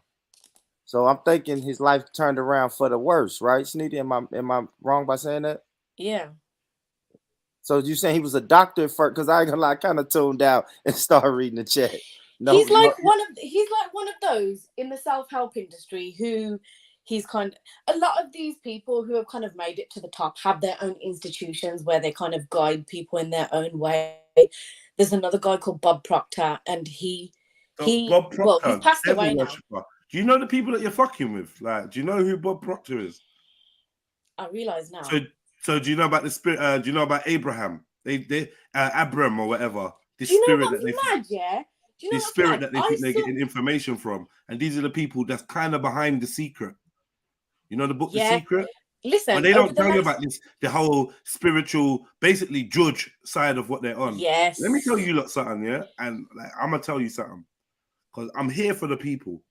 So I'm thinking his life turned around for the worse, right, Sneaky? Am I wrong by saying that? Yeah. So you saying he was a doctor first? Because I ain't gonna lie, I kind of tuned out and started reading the chat. He's like one of those in the self-help industry who he's kind of, a lot of these people who have kind of made it to the top have their own institutions where they kind of guide people in their own way. There's another guy called Bob Proctor, and Bob Proctor, well, he's passed away now. Do you know the people that you're fucking with? Like, do you know who Bob Proctor is? I realize now. So do you know about the spirit? Do you know about Abraham? Abram or whatever. This do you know spirit what's mad? Yeah. Do you know this spirit that they think they're getting information from, and these are the people that's kind of behind The Secret. You know the book, The Secret. Listen, but they don't tell you about this, the whole spiritual, basically judge side of what they're on. Yes. Let me tell you lot something, yeah, and like, I'm gonna tell you something, because I'm here for the people.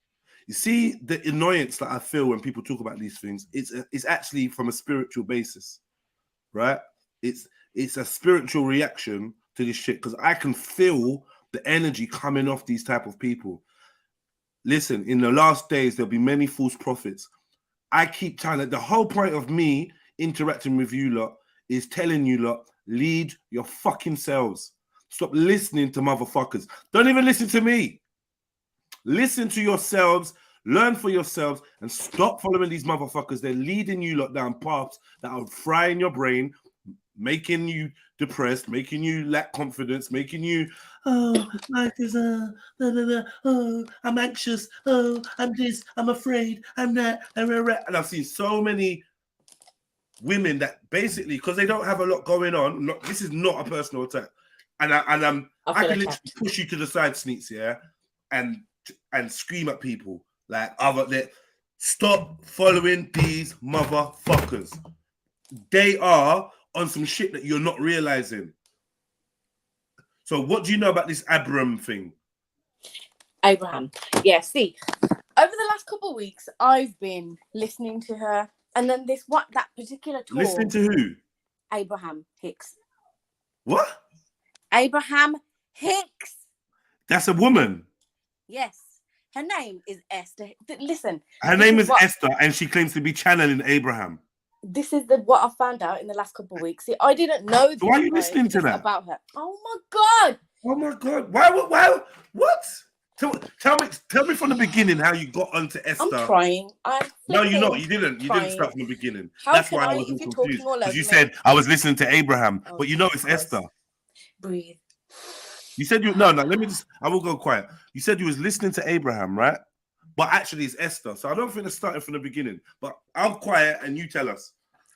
You see the annoyance that I feel when people talk about these things. It's actually from a spiritual basis, right? It's a spiritual reaction to this shit because I can feel the energy coming off these type of people. Listen, in the last days there'll be many false prophets. I keep telling that the whole point of me interacting with you lot is telling you lot, lead your fucking selves. Stop listening to motherfuckers. Don't even listen to me. Listen to yourselves, learn for yourselves, and stop following these motherfuckers. They're leading you lot down paths that are frying your brain, making you depressed, making you lack confidence, making you, life is I'm anxious, I'm this, I'm afraid, I'm that, and I've seen so many women that basically, because they don't have a lot going on, this is not a personal attack, and I can literally push you to the side, Sneaks, yeah, and scream at people like stop following these motherfuckers. They are on some shit that you're not realizing. So what do you know about this Abraham thing? Abraham. Yeah, see, over the last couple of weeks, I've been listening to her. And then that particular talk. Listening to who? Abraham Hicks. What? Abraham Hicks. That's a woman. Yes. Her name is Esther. Listen. Her name is Esther, and she claims to be channeling Abraham. This is what I found out in the last couple of weeks. See, I didn't know this. So why are you listening to that? About her. Oh my God. Oh my God. Why? What? Tell me from the beginning how you got onto Esther. I'm trying. No, you're not. You didn't. You didn't start from the beginning. How That's can why I I, was all if you're confused. talking all Because over you me? said I was listening to Abraham, Oh, but you know it's Christ. Esther. Breathe. You said you no. Let me just. I will go quiet. You said you was listening to Abraham, right? But actually, it's Esther. So I don't think it's starting from the beginning. But I'm quiet, and you tell us.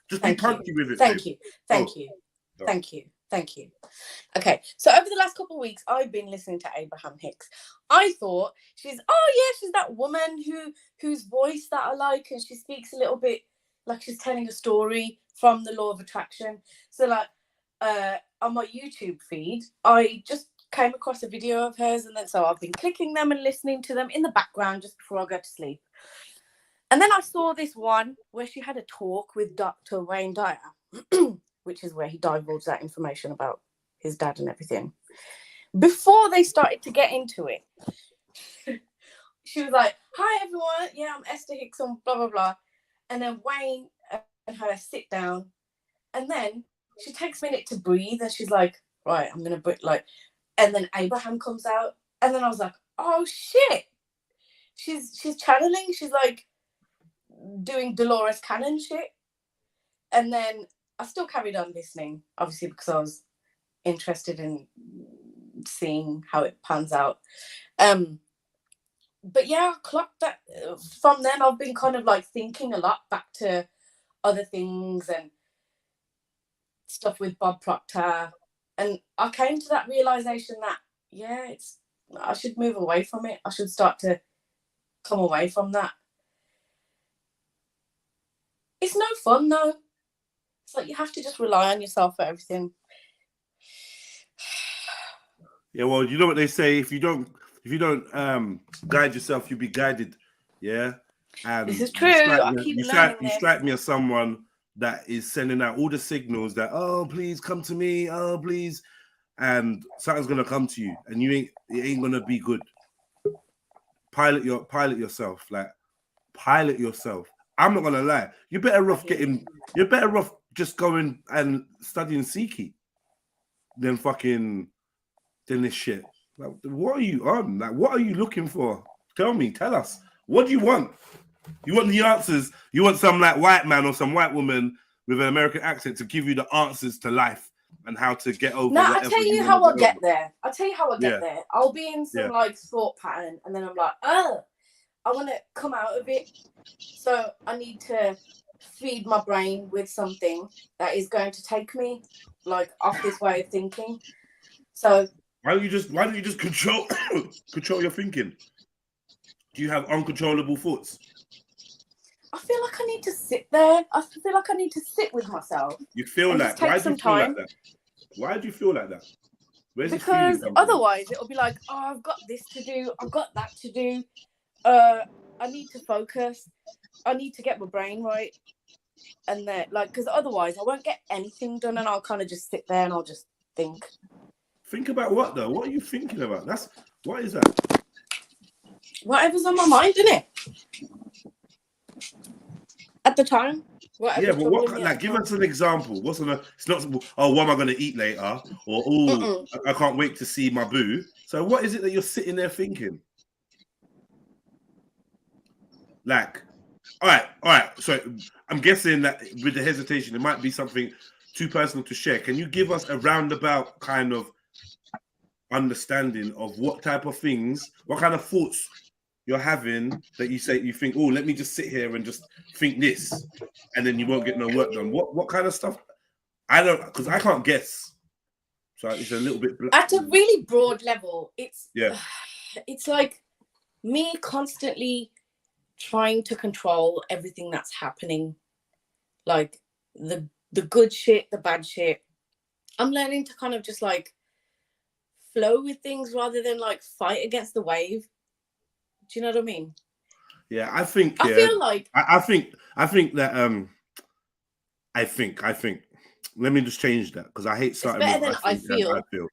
Just be punchy with it. Thank you. Thank you. Thank you. Thank you. Okay, so over the last couple of weeks, I've been listening to Abraham Hicks. I thought she's that woman whose voice that I like, and she speaks a little bit like she's telling a story from the law of attraction. So like on my YouTube feed, I just came across a video of hers, and then so I've been clicking them and listening to them in the background just before I go to sleep. And then I saw this one where she had a talk with Dr. Wayne Dyer, which is where he divulged that information about his dad and everything. Before they started to get into it, she was like, "Hi everyone, yeah, I'm Esther Hicks on blah blah blah," and then Wayne and her sit down, and then she takes a minute to breathe, and she's like, "Right, I'm gonna breathe," like, and then Abraham comes out, and then I was like, "Oh shit!" She's channeling. She's like doing Dolores Cannon shit, and then I still carried on listening, obviously because I was interested in seeing how it pans out. But yeah, I clocked that. From then, I've been kind of like thinking a lot back to other things and stuff with Bob Proctor, and I came to that realization that I should move away from it. I should start to come away from that. It's no fun though. It's like you have to just rely on yourself for everything. Yeah, well, you know what they say: if you don't guide yourself, you'll be guided. Yeah, and this is true. You strike me as someone that is sending out all the signals that, oh, please come to me, oh, please, and something's gonna come to you, and it ain't gonna be good. Pilot yourself. I'm not gonna lie. You're better off just going and studying Sikhi than this shit. Like, what are you on? Like, what are you looking for? Tell us. What do you want? You want the answers? You want some like white man or some white woman with an American accent to give you the answers to life and how to get over. No, I'll tell you how I get there. I'll be in some like thought pattern, and then I'm like, oh, I want to come out of it. So I need to feed my brain with something that is going to take me like off this way of thinking. So why don't you just control your thinking? Do you have uncontrollable thoughts? I feel like I need to sit there. I feel like I need to sit with myself. You feel like why do you feel like that? Why do you feel like that? Because otherwise it'll be like, oh, I've got this to do, I've got that to do. I need to focus. I need to get my brain right. And then because otherwise I won't get anything done, and I'll kind of just sit there and I'll just think. Think about what though? What are you thinking about? What is that? Whatever's on my mind, isn't it? At the time. Yeah, but what? Give us an example. What's on it's not. Oh, what am I going to eat later? Or oh, I can't wait to see my boo. So what is it that you're sitting there thinking? Like, all right. So I'm guessing that with the hesitation, it might be something too personal to share. Can you give us a roundabout kind of understanding of what type of things, what kind of thoughts you're having that you think, oh, let me just sit here and just think this, and then you won't get no work done. What kind of stuff? I don't, because I can't guess. So it's a little bit at a really broad level. It's like me constantly trying to control everything that's happening, like the good shit, the bad shit. I'm learning to kind of just like flow with things rather than like fight against the wave. Do you know what I mean? Yeah, I think. I feel like I think that I think. Let me just change that because I hate starting. It's better than I feel.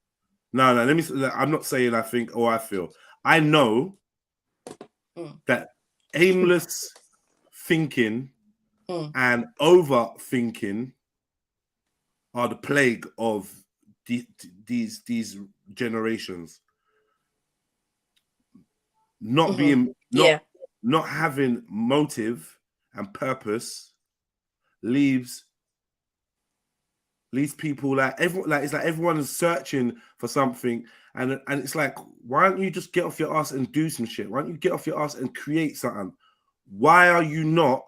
No. Let me. I'm not saying I think or I feel. I know that aimless thinking and overthinking are the plague of these generations. not being not having motive and purpose leaves people like everyone, like it's like everyone is searching for something, and it's like, why don't you just get off your ass and do some shit? Why don't you get off your ass and create something? Why are you not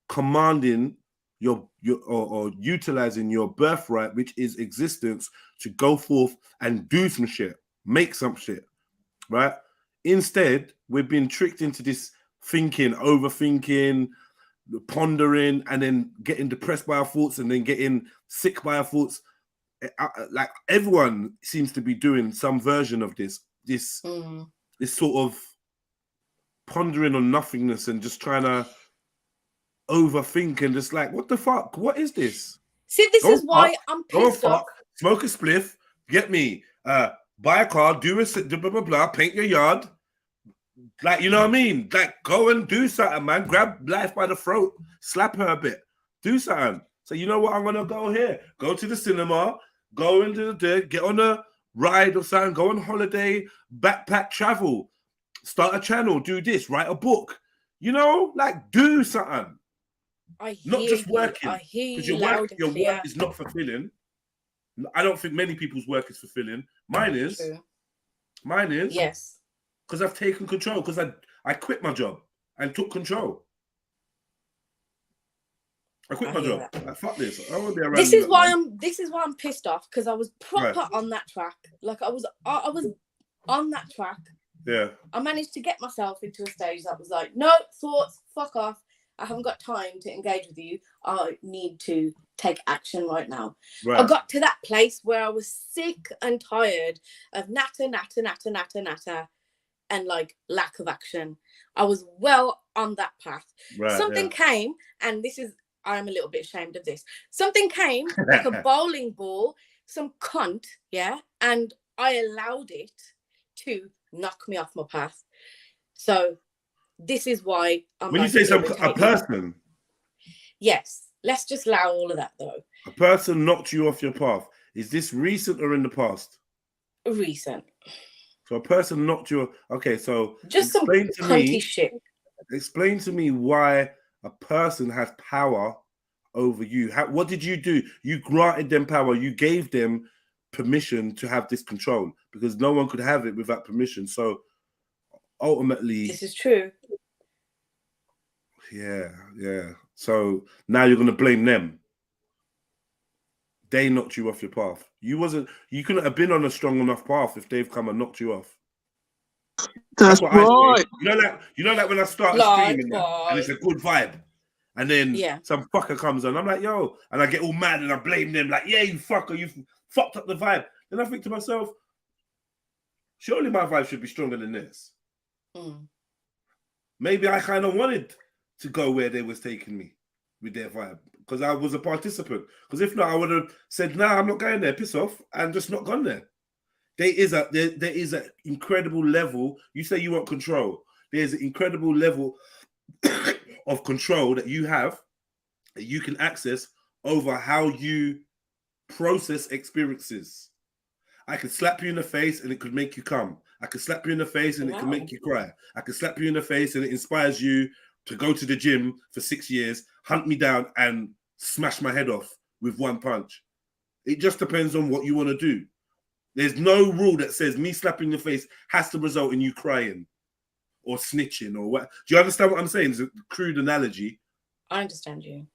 commanding your or utilizing your birthright, which is existence, to go forth and do some shit, make some shit, right? Instead, we've been tricked into this thinking, overthinking, pondering, and then getting depressed by our thoughts, and then getting sick by our thoughts. Like everyone seems to be doing some version of this sort of pondering on nothingness and just trying to overthink and just like, what the fuck? What is this? See, this is why I'm pissed off. Smoke a spliff, get me, buy a car, do a blah blah blah, paint your yard. Like, you know what I mean? Like, go and do something, man. Grab life by the throat, slap her a bit, do something. So, you know what? I'm gonna go here, go to the cinema, go into the get on a ride or something, go on holiday, backpack, travel, start a channel, do this, write a book. You know, like, do something. Not just working. I hear because you your work is not fulfilling. I don't think many people's work is fulfilling. Mine is. True. Mine is. Yes. Because I've taken control. Because I quit my job and took control. I quit my job. Like, fuck this. I want to be around. This is why I'm pissed off, because I was proper on that track. Like I was on that track. Yeah. I managed to get myself into a stage that was like, no thoughts, fuck off. I haven't got time to engage with you. I need to take action right now. Right. I got to that place where I was sick and tired of natter, and like lack of action. I was well on that path. Right, something came, and I'm a little bit ashamed of this. Something came like a bowling ball, some cunt, and I allowed it to knock me off my path. So this is why I'm. When you say a person, yes, let's just allow all of that though. A person knocked you off your path. Is this recent or in the past? Recent. So a person knocked you. Okay, so just some cunty shit. Explain to me why a person has power over you. What did you do? You granted them power. You gave them permission to have this control, because no one could have it without permission. So ultimately, this is true. Yeah. So now you're gonna blame them. They knocked you off your path. You couldn't have been on a strong enough path if they've come and knocked you off. That's right. You know, like when I start streaming and it's a good vibe, and then some fucker comes on, I'm like, yo, and I get all mad and I blame them, like, yeah, you fucker, you fucked up the vibe. Then I think to myself, surely my vibe should be stronger than this. Maybe I kind of wanted to go where they was taking me with their vibe, because I was a participant. Because if not, I would have said, nah, I'm not going there, piss off, and just not gone there. There is an incredible level. You say you want control. There's an incredible level of control that you have, that you can access over how you process experiences. I could slap you in the face and it could make you come. I could slap you in the face and it can make you cry. I could slap you in the face and it inspires you to go to the gym for 6 years, hunt me down and smash my head off with one punch. It just depends on what you want to do. There's no rule that says me slapping your face has to result in you crying or snitching or what. Do you understand what I'm saying? It's a crude analogy. I understand you.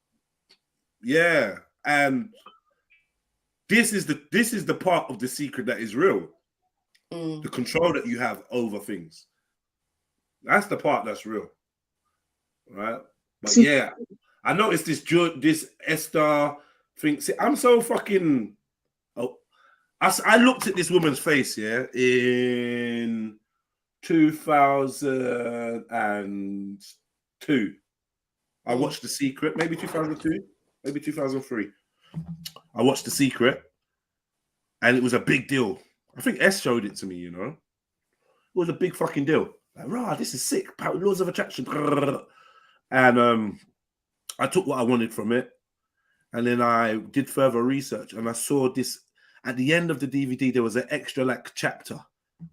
Yeah. And this is the part of the secret that is real. The control that you have over things. That's the part that's real. Right? But yeah, I noticed this Esther thing. See, I'm so fucking... I looked at this woman's face, in 2002. I watched The Secret, maybe 2002, maybe 2003. I watched The Secret, and it was a big deal. I think S showed it to me, you know. It was a big fucking deal. Like, rah, this is sick. Laws of attraction. And I took what I wanted from it, and then I did further research, and I saw this. At the end of the DVD, there was an extra like chapter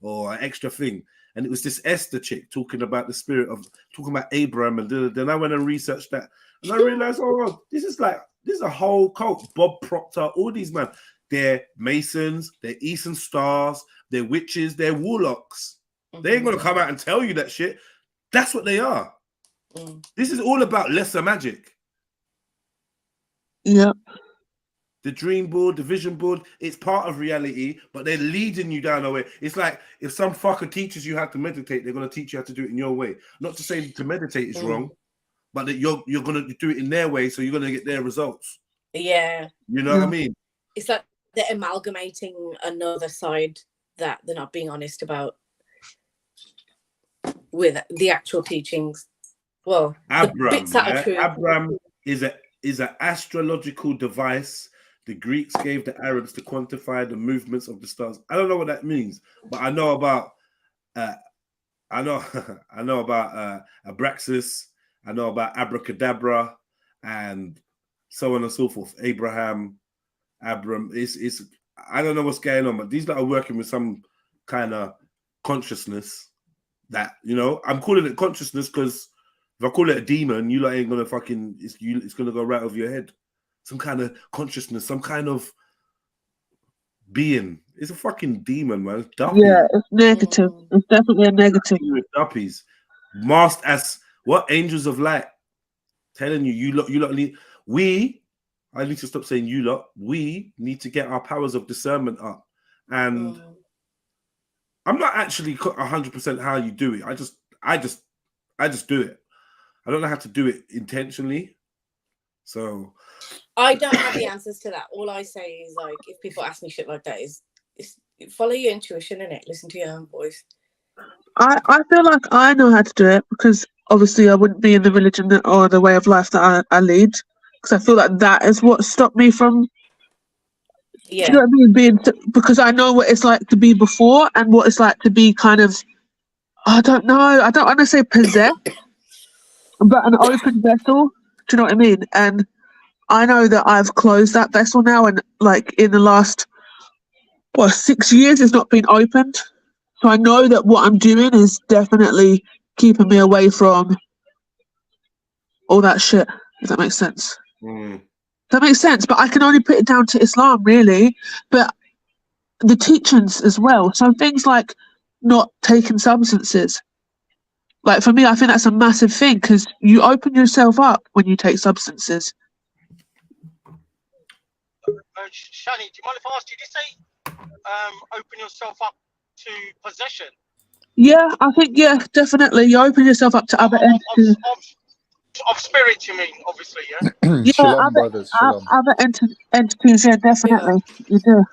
or an extra thing, and it was this Esther chick talking about the spirit of talking about Abraham, and then I went and researched that, and I realized, oh, this is a whole cult. Bob Proctor, all these men, they're Masons, they're Eastern Stars, they're witches, they're warlocks. They ain't gonna come out and tell you that shit. That's what they are. This is all about lesser magic. Yeah. The dream board, the vision board, it's part of reality, but they're leading you down a way. It's like if some fucker teaches you how to meditate, they're going to teach you how to do it in your way. Not to say to meditate is wrong, but that you're going to do it in their way, so you're going to get their results. Yeah. You know what I mean? It's like they're amalgamating another side that they're not being honest about with the actual teachings. Well, Abram, the bits that are true. Abram is an astrological device the Greeks gave the Arabs to quantify the movements of the stars. I don't know what that means, but I know about Abraxas, I know about abracadabra, and so on and so forth. Abram, it's I don't know what's going on, but these that are working with some kind of consciousness that, you know, I'm calling it consciousness because if I call it a demon, you like ain't gonna fucking it's gonna go right over your head. Some kind of consciousness, some kind of being. It's a fucking demon, man. It's duppy. Yeah, it's negative. It's definitely a negative. Duppies. Masked as what? Angels of light. Telling you, you lot need. I need to stop saying you lot. We need to get our powers of discernment up. And I'm not actually 100% how you do it. I just do it. I don't know how to do it intentionally. So I don't have the answers to that. All I say is, like, if people ask me shit like that, is follow your intuition, innit? Listen to your own voice. I feel like I know how to do it because obviously I wouldn't be in the religion or the way of life that I lead, because I feel like that is what stopped me from. Yeah. Do you know what I mean? Because I know what it's like to be before and what it's like to be kind of, I don't know, I don't want to say possessed, but an open vessel. Do you know what I mean? And I know that I've closed that vessel now, and like in the last 6 years, it's not been opened. So I know that what I'm doing is definitely keeping me away from all that shit. If that makes sense. That makes sense, but I can only put it down to Islam, really. But the teachings as well. So things like not taking substances. Like for me, I think that's a massive thing because you open yourself up when you take substances. Shani, do you mind if I ask, did you say open yourself up to possession? Yeah, I think, yeah, definitely. You open yourself up to other entities. Of spirit, you mean, obviously, yeah? Yeah, Shalom, brothers. Shalom. Other entities, yeah, definitely. You do.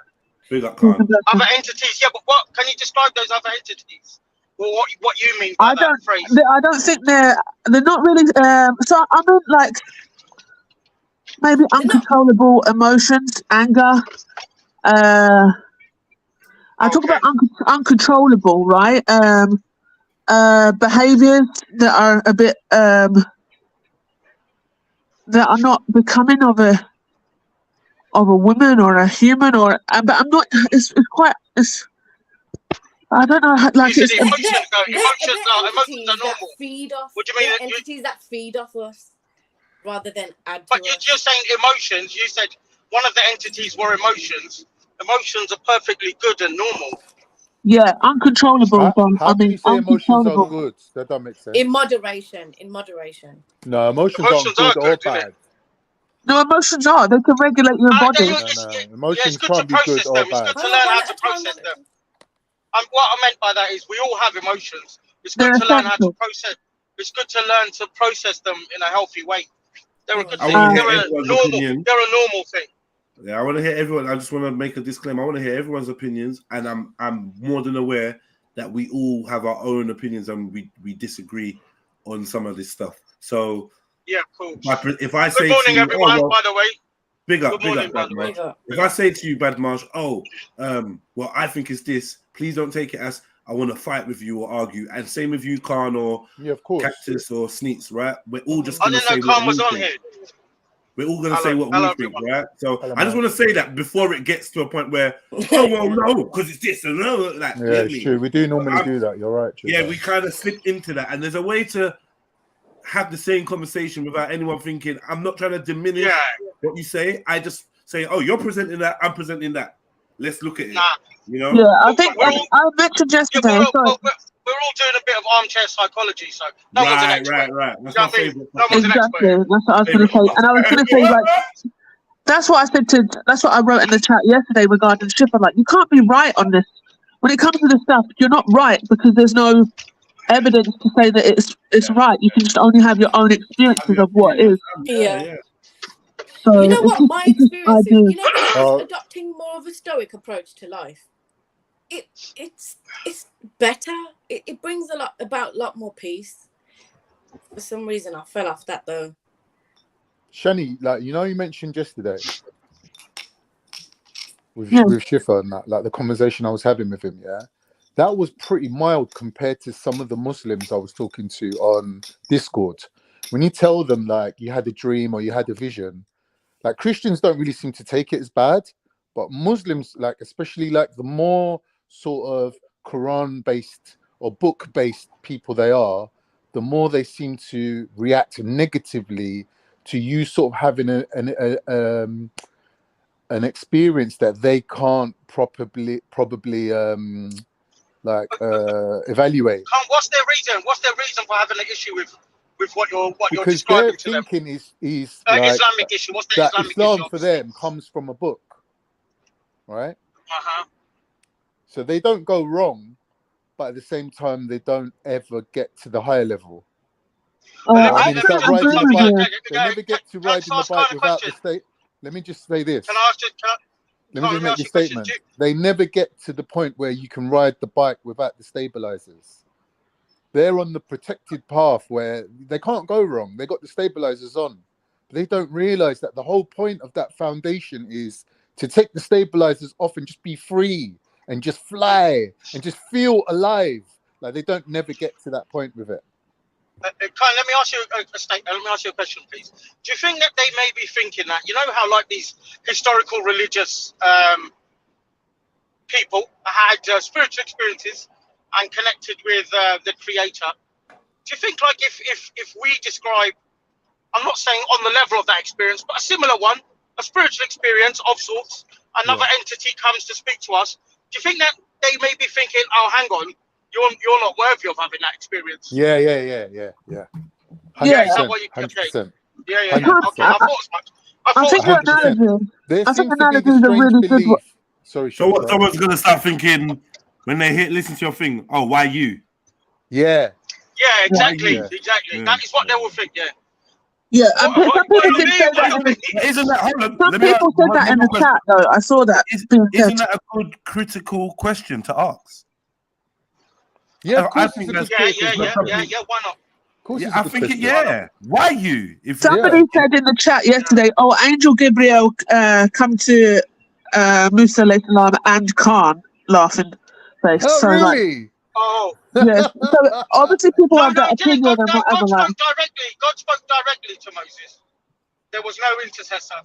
Big up, Khan. Other entities, yeah, but what can you describe those other entities? Well, what you mean by that phrase? I don't think they're not really. So I mean, like maybe uncontrollable emotions, anger. I talk about uncontrollable, right? Behaviors that are a bit that are not becoming of a woman or a human, or but I'm not. It's quite. I don't know. Like it's emotions are normal. Feed off. What do you mean? Entities that feed off us rather than add to but us. You're saying emotions. You said one of the entities were emotions. Emotions are perfectly good and normal. Yeah, uncontrollable. How can you say emotions are good? That don't make sense. In moderation. No, emotions aren't good or bad. No, emotions are. They can regulate your body. No. Emotions can't be good or bad. It's good to learn how to process them. What I meant by that is we all have emotions. It's good to learn how to process. It's good to learn to process them in a healthy way. They're a good thing. They're a normal thing. Yeah, I want to hear everyone. I just want to make a disclaimer. I want to hear everyone's opinions, and I'm more than aware that we all have our own opinions and we disagree on some of this stuff. So yeah, cool. If I say good morning, to you, everyone. By the way, big up, by the way. If I say to you, Badmarsh, well, I think it's this. Please don't take it as I want to fight with you or argue. And same with you, Khan, or of course. Cactus or Sneaks, right? We're all just I going to didn't say know Khan was on here. We're all going to say what we think, everyone. right? So Hello, I just man. want to say that before it gets to a point where, oh, well, no, because it's this and no, like, Yeah, get it's me? true. We do normally do that. You're right. Yeah, we kind of slip into that. And there's a way to have the same conversation without anyone thinking, I'm not trying to diminish what you say. I just say, oh, you're presenting that, I'm presenting that. Let's look at it. You know? Yeah, I think I mentioned yesterday. We're all doing a bit of armchair psychology, so no one's an expert. Right. That's my favorite. No one's an Exactly. expert. That's what I was going to say. And I was going to say, like, that's what I said to. That's what I wrote in the chat yesterday regarding Schiffer. Like, you can't be right on this. When it comes to this stuff, you're not right because there's no evidence to say that it's right. You can just only have your own experiences of what is. Yeah. So You know what my experience is? You know, when I was adopting more of a stoic approach to life, it's better. It brings about a lot more peace. For some reason, I fell off that though. Shani, like, you know, you mentioned yesterday with Schiffer and that, like the conversation I was having with him, yeah, that was pretty mild compared to some of the Muslims I was talking to on Discord. When you tell them like you had a dream or you had a vision, like Christians don't really seem to take it as bad, but Muslims, like especially like the more sort of Quran based or book based people they are, the more they seem to react negatively to you sort of having an experience that they can't probably evaluate. What's their reason? What's their reason for having an issue with what you're Because describing to their them? thinking is like, Islamic issue. What's the that Islamic Islam issue? for them comes from a book, right? Uh-huh. So they don't go wrong, but at the same time they don't ever get to the higher level. I mean, it's like riding the bike. They never get to riding the bike without the state. Let me just say this. Can I ask you? Let me just make this statement. They never get to the point where you can ride the bike without the stabilizers. They're on the protected path where they can't go wrong. They got the stabilizers on. But they don't realize that the whole point of that foundation is to take the stabilizers off and just be free and just fly and just feel alive. Like they don't never get to that point with it. Let me ask you a statement. Let me ask you a question, please. Do you think that they may be thinking that, you know how like these historical religious people had spiritual experiences and connected with the Creator? Do you think like if we describe, I'm not saying on the level of that experience, but a similar one, a spiritual experience of sorts, another entity comes to speak to us, do you think that they may be thinking, oh, hang on, you're not worthy of having that experience? Yeah. 100%. Yeah. Is that what you okay. Yeah. 100%. Okay, I thought as much. I think your analogy. There I think seems to be analogy this is a strange really good one. belief. Sorry, so what? Someone's gonna start thinking when they listen to your thing. Oh, why you? Yeah. Yeah, exactly. Yeah. Exactly. That is what they will think. Yeah. Yeah, some people did say that. Isn't that? Hold on. Some people said that in the chat, though. I saw that. Isn't that a good critical question to ask? Yeah, I think that's yeah. Why not? I think Why you? If somebody said in the chat yesterday, "Oh, Angel Gabriel come to Musa alayhi salam and Khan," laughing face. Oh, so really? like, yes. So obviously people have that opinion and whatever. God spoke directly to Moses. There was no intercessor.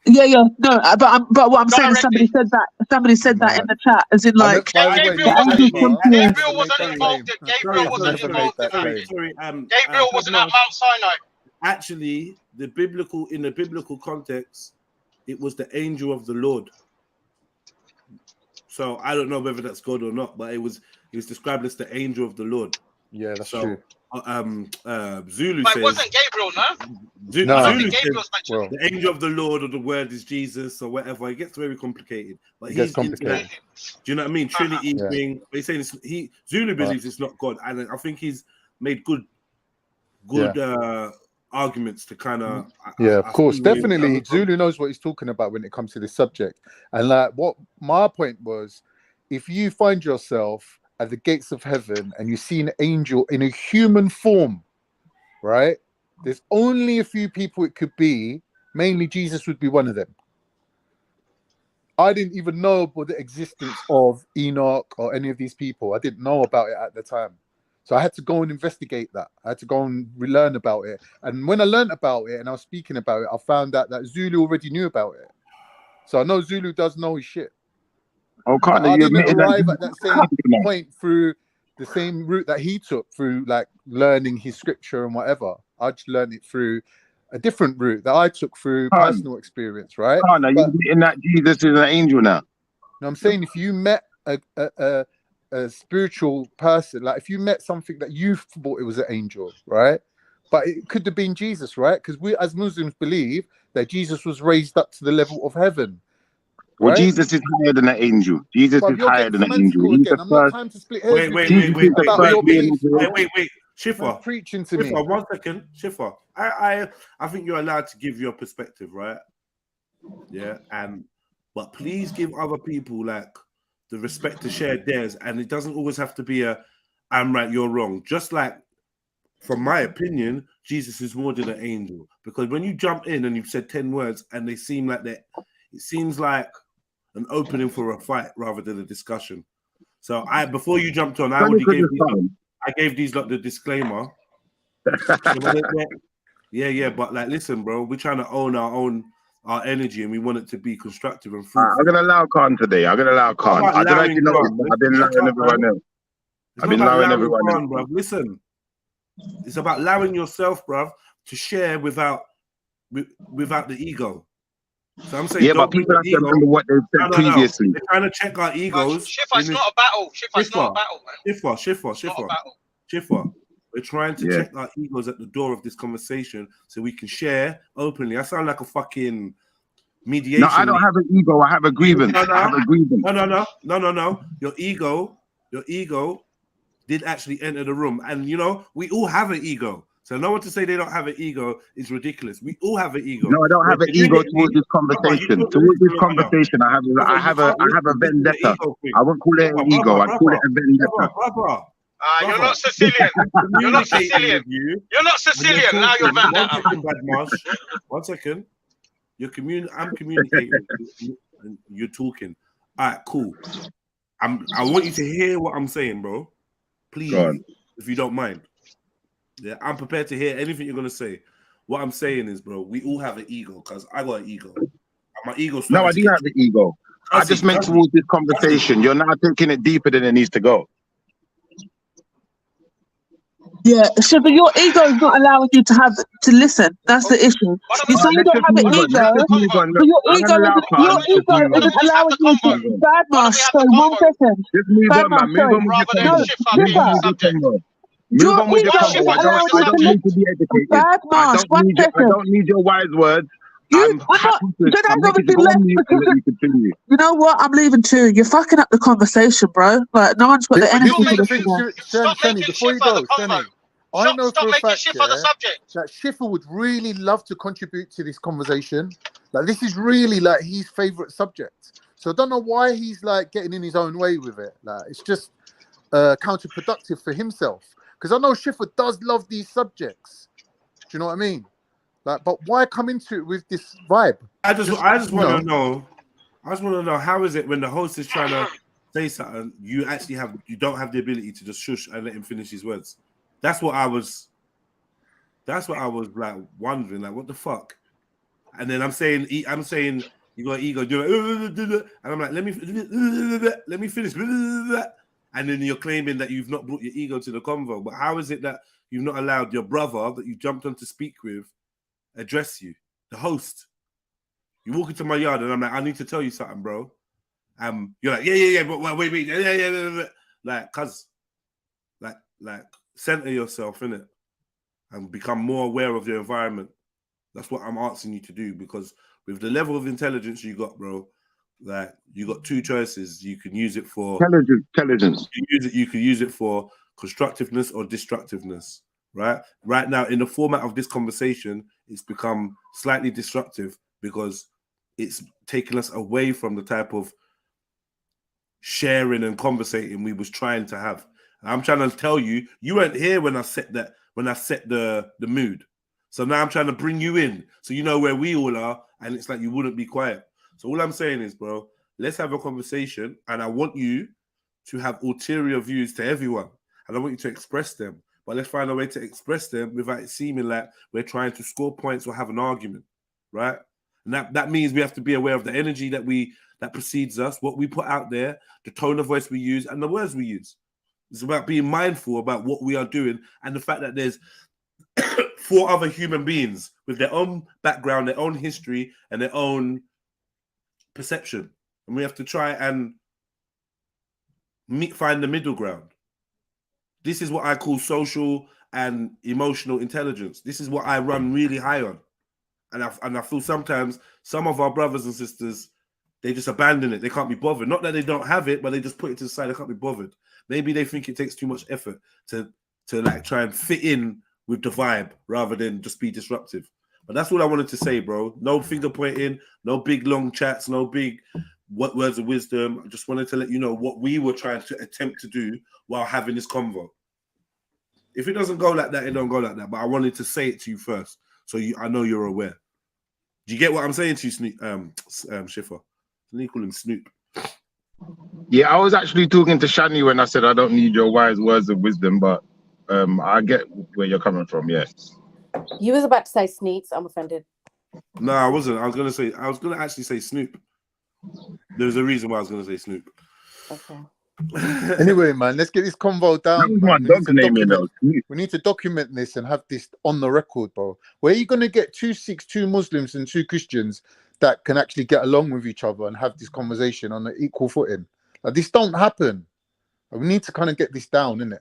Yeah. No, but what I'm saying is somebody said that. Somebody said that in the chat, as in like Gabriel wasn't involved. Gabriel wasn't involved. Gabriel wasn't at Mount Sinai. Actually, in the biblical context, it was the angel of the Lord. So I don't know whether that's God or not, but it was described as the angel of the Lord. Yeah, that's true. Zulu but says. It wasn't Gabriel, no? Zulu says the angel of the Lord or the word is Jesus or whatever. It gets very complicated. But he's complicated. Do you know what I mean? Trinity being. He's saying Zulu believes it's not God, and I think he's made good arguments to kind of. Yeah, of course, definitely. Zulu knows what he's talking about when it comes to this subject, and like what my point was, if you find yourself at the gates of heaven and you see an angel in a human form, right? There's only a few people it could be. Mainly Jesus would be one of them. I didn't even know about the existence of Enoch or any of these people. I didn't know about it at the time. So I had to go and investigate that. I had to go and relearn about it. And when I learned about it and I was speaking about it, I found out that Zulu already knew about it. So I know Zulu does know his shit. Oh, But I you didn't admitted arrive that? at that same point through the same route that he took, through like learning his scripture and whatever. I just learned it through a different route that I took through personal experience, right? Are you admitting that Jesus is an angel now? No, I'm saying if you met a spiritual person, like if you met something that you thought it was an angel, right? But it could have been Jesus, right? Because we as Muslims believe that Jesus was raised up to the level of heaven. Well, right? Jesus is higher than an angel. Jesus is You're higher getting than an angel. semantical He's again. the I'm not first. trying to split hairs Wait, with you about your beliefs, bro. wait. Shifa, preaching to me. Shifa, 1 second. Shifa, I think you're allowed to give your perspective, right? Yeah, but please give other people like the respect to share theirs, and it doesn't always have to be a I'm right, you're wrong. Just like, from my opinion, Jesus is more than an angel, because when you jump in and you've said 10 words and they seem like it seems like an opening for a fight rather than a discussion. So before you jumped on, I gave these lot the disclaimer. Yeah, but like, listen, bro, we're trying to own our energy and we want it to be constructive and fruitful. I'm gonna allow Khan today. I'm gonna allow Khan. I don't know if you know, I've been allowing everyone else. I've been allowing everyone else. Bruv. Listen, it's about allowing yourself, bruv, to share without the ego. So I'm saying, but people have to remember what they've said previously. They're trying to check our egos. Shifa's not a battle. Shifa's not a battle, man. Shifa. We're trying to check our egos at the door of this conversation so we can share openly. I sound like a fucking mediation. No, I don't have an ego. I have a grievance. I have a grievance. No. Your ego did actually enter the room. And, we all have an ego. So no one to say they don't have an ego is ridiculous. We all have an ego. No, I don't have an ego towards this conversation. Towards this conversation, I have a vendetta. I won't call it an ego. I call it a vendetta. You're not Sicilian. You're not Sicilian. You're not Sicilian. Now you're vendetta. 1 second. I'm communicating with you and you're talking. All right, cool. I want you to hear what I'm saying, bro. Please, if you don't mind. Yeah, I'm prepared to hear anything you're gonna say. What I'm saying is, bro, we all have an ego, because I got an ego. And my ego's no, I do have an ego. I just meant towards this conversation. You're now taking it deeper than it needs to go. Yeah, so but your ego is not allowing you to listen. That's the issue. You say you don't have an ego, but your ego isn't allowing you to badmash. So 1 second. Just move on, man. Move on with your convo. Move on with your convo. I don't need to be educated. Badmash. 1 second. I don't need your wise words. I'm happy to go on mute and let you continue. You know what? I'm leaving too. You're fucking up the conversation, bro. Like, no one's got the energy for this. Shani, before you go, Shani, I know for a fact that Schiffer would really love to contribute to this conversation. Like, this is really like his favorite subject. So I don't know why he's like getting in his own way with it. Like, it's just counterproductive for himself. Because I know Schiffer does love these subjects. Do you know what I mean? Like, but why come into it with this vibe? I just want to know. I just want to know, how is it when the host is trying to say something, you don't have the ability to just shush and let him finish his words? That's what I was like wondering, like, what the fuck? And then I'm saying you got ego, do it, and I'm like, let me finish. And then you're claiming that you've not brought your ego to the convo. But how is it that you've not allowed your brother that you jumped on to speak with address you, the host? You walk into my yard and I'm like, I need to tell you something, bro. You're like, yeah, but wait, yeah. Like, cuz, like, center yourself in it and become more aware of your environment. That's what I'm asking you to do, because with the level of intelligence you got, bro, like, you got two choices. You can use it for intelligence. You can use it for constructiveness or destructiveness. Right now, in the format of this conversation, it's become slightly disruptive because it's taken us away from the type of sharing and conversating we was trying to have. And I'm trying to tell you, you weren't here when I set the mood. So now I'm trying to bring you in so you know where we all are, and it's like you wouldn't be quiet. So all I'm saying is, bro, let's have a conversation, and I want you to have ulterior views to everyone. and I want you to express them. But let's find a way to express them without it seeming like we're trying to score points or have an argument, right? And that means we have to be aware of the energy that precedes us, what we put out there, the tone of voice we use, and the words we use. It's about being mindful about what we are doing and the fact that there's 4 other human beings with their own background, their own history, and their own perception. And we have to try and find the middle ground. This is what I call social and emotional intelligence. This is what I run really high on. And I feel sometimes some of our brothers and sisters, they just abandon it. They can't be bothered. Not that they don't have it, but they just put it to the side. They can't be bothered. Maybe they think it takes too much effort to like try and fit in with the vibe rather than just be disruptive. But that's all I wanted to say, bro. No finger pointing, no big long chats, no big words of wisdom. I just wanted to let you know what we were trying to attempt to do while having this convo. If it doesn't go like that, it don't go like that. But I wanted to say it to you first, so I know you're aware. Do you get what I'm saying to you, Schiffer? They call him Snoop. Yeah, I was actually talking to Shani when I said I don't need your wise words of wisdom, but I get where you're coming from. Yes. You was about to say Sneets. I'm offended. No, I wasn't. I was gonna actually say Snoop. There's a reason why I was gonna say Snoop. Okay. Anyway, man, let's get this convo down. We need to document this and have this on the record, bro. Where are you gonna get 2 Muslims and 2 Christians that can actually get along with each other and have this conversation on an equal footing? Like, this don't happen. We need to kind of get this down, innit?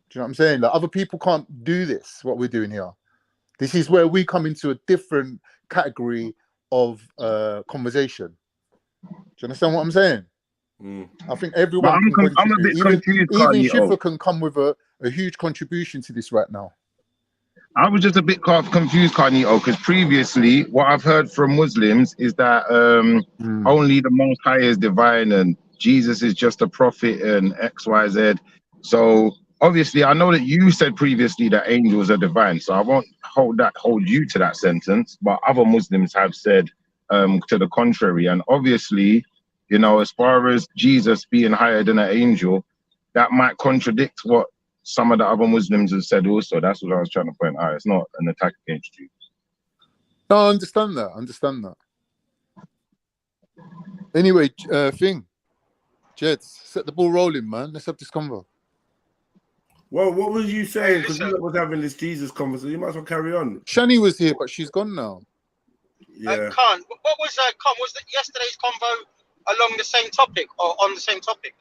Do you know what I'm saying? Like, other people can't do this, what we're doing here. This is where we come into a different category of conversation. Do you understand what I'm saying? I think everyone I'm a bit confused. Even Schiffer can come with a huge contribution to this right now. I was just a bit confused, Kanye, because previously what I've heard from Muslims is that only the Most High is divine and Jesus is just a prophet and X, Y, Z. So obviously, I know that you said previously that angels are divine, so I won't hold you to that sentence. But other Muslims have said to the contrary, and obviously, you know, as far as Jesus being higher than an angel, that might contradict what some of the other Muslims have said also. That's what I was trying to point out. It's not an attack against you. No, I understand that. I understand that. Anyway, Jeds, set the ball rolling, man. Let's have this convo. Well, what was you saying? Because you was having this Jesus conversation. You might as well carry on. Shani was here, but she's gone now. Yeah. Khan, what was Khan? Was yesterday's convo along the same topic or on the same topic?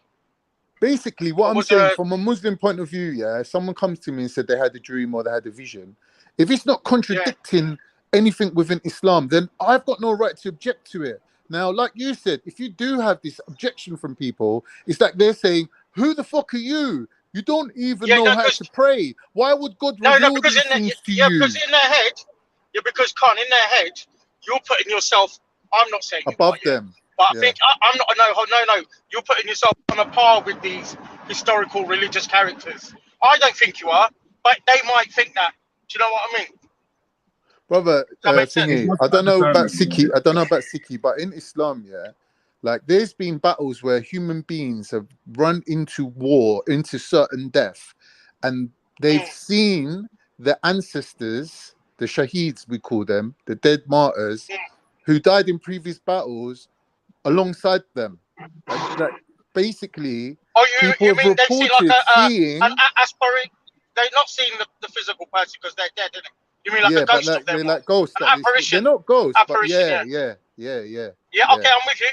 Basically, what I'm saying from a Muslim point of view, yeah, if someone comes to me and said they had a dream or they had a vision, if it's not contradicting anything within Islam, then I've got no right to object to it. Now, like you said, if you do have this objection from people, it's like they're saying, who the fuck are you? You don't even know how to pray. Why would God reveal these things to you? Because in their head, because Khan, in their head, you're putting yourself, I'm not saying above them. But I think I'm not. No. You're putting yourself on a par with these historical religious characters. I don't think you are, but they might think that. Do you know what I mean, brother? Thingy, I don't know about Sikhi, but in Islam, yeah, like there's been battles where human beings have run into war, into certain death, and they've seen the ancestors, the shaheeds we call them, the dead martyrs, who died in previous battles, alongside them. Like basically, people have reported seeing an aspirate. They're not seeing the physical person because they're dead, isn't it? You mean like a ghost of them? They're like ghosts. Apparition. They're not ghosts, apparition, but yeah. Yeah, okay, I'm with you.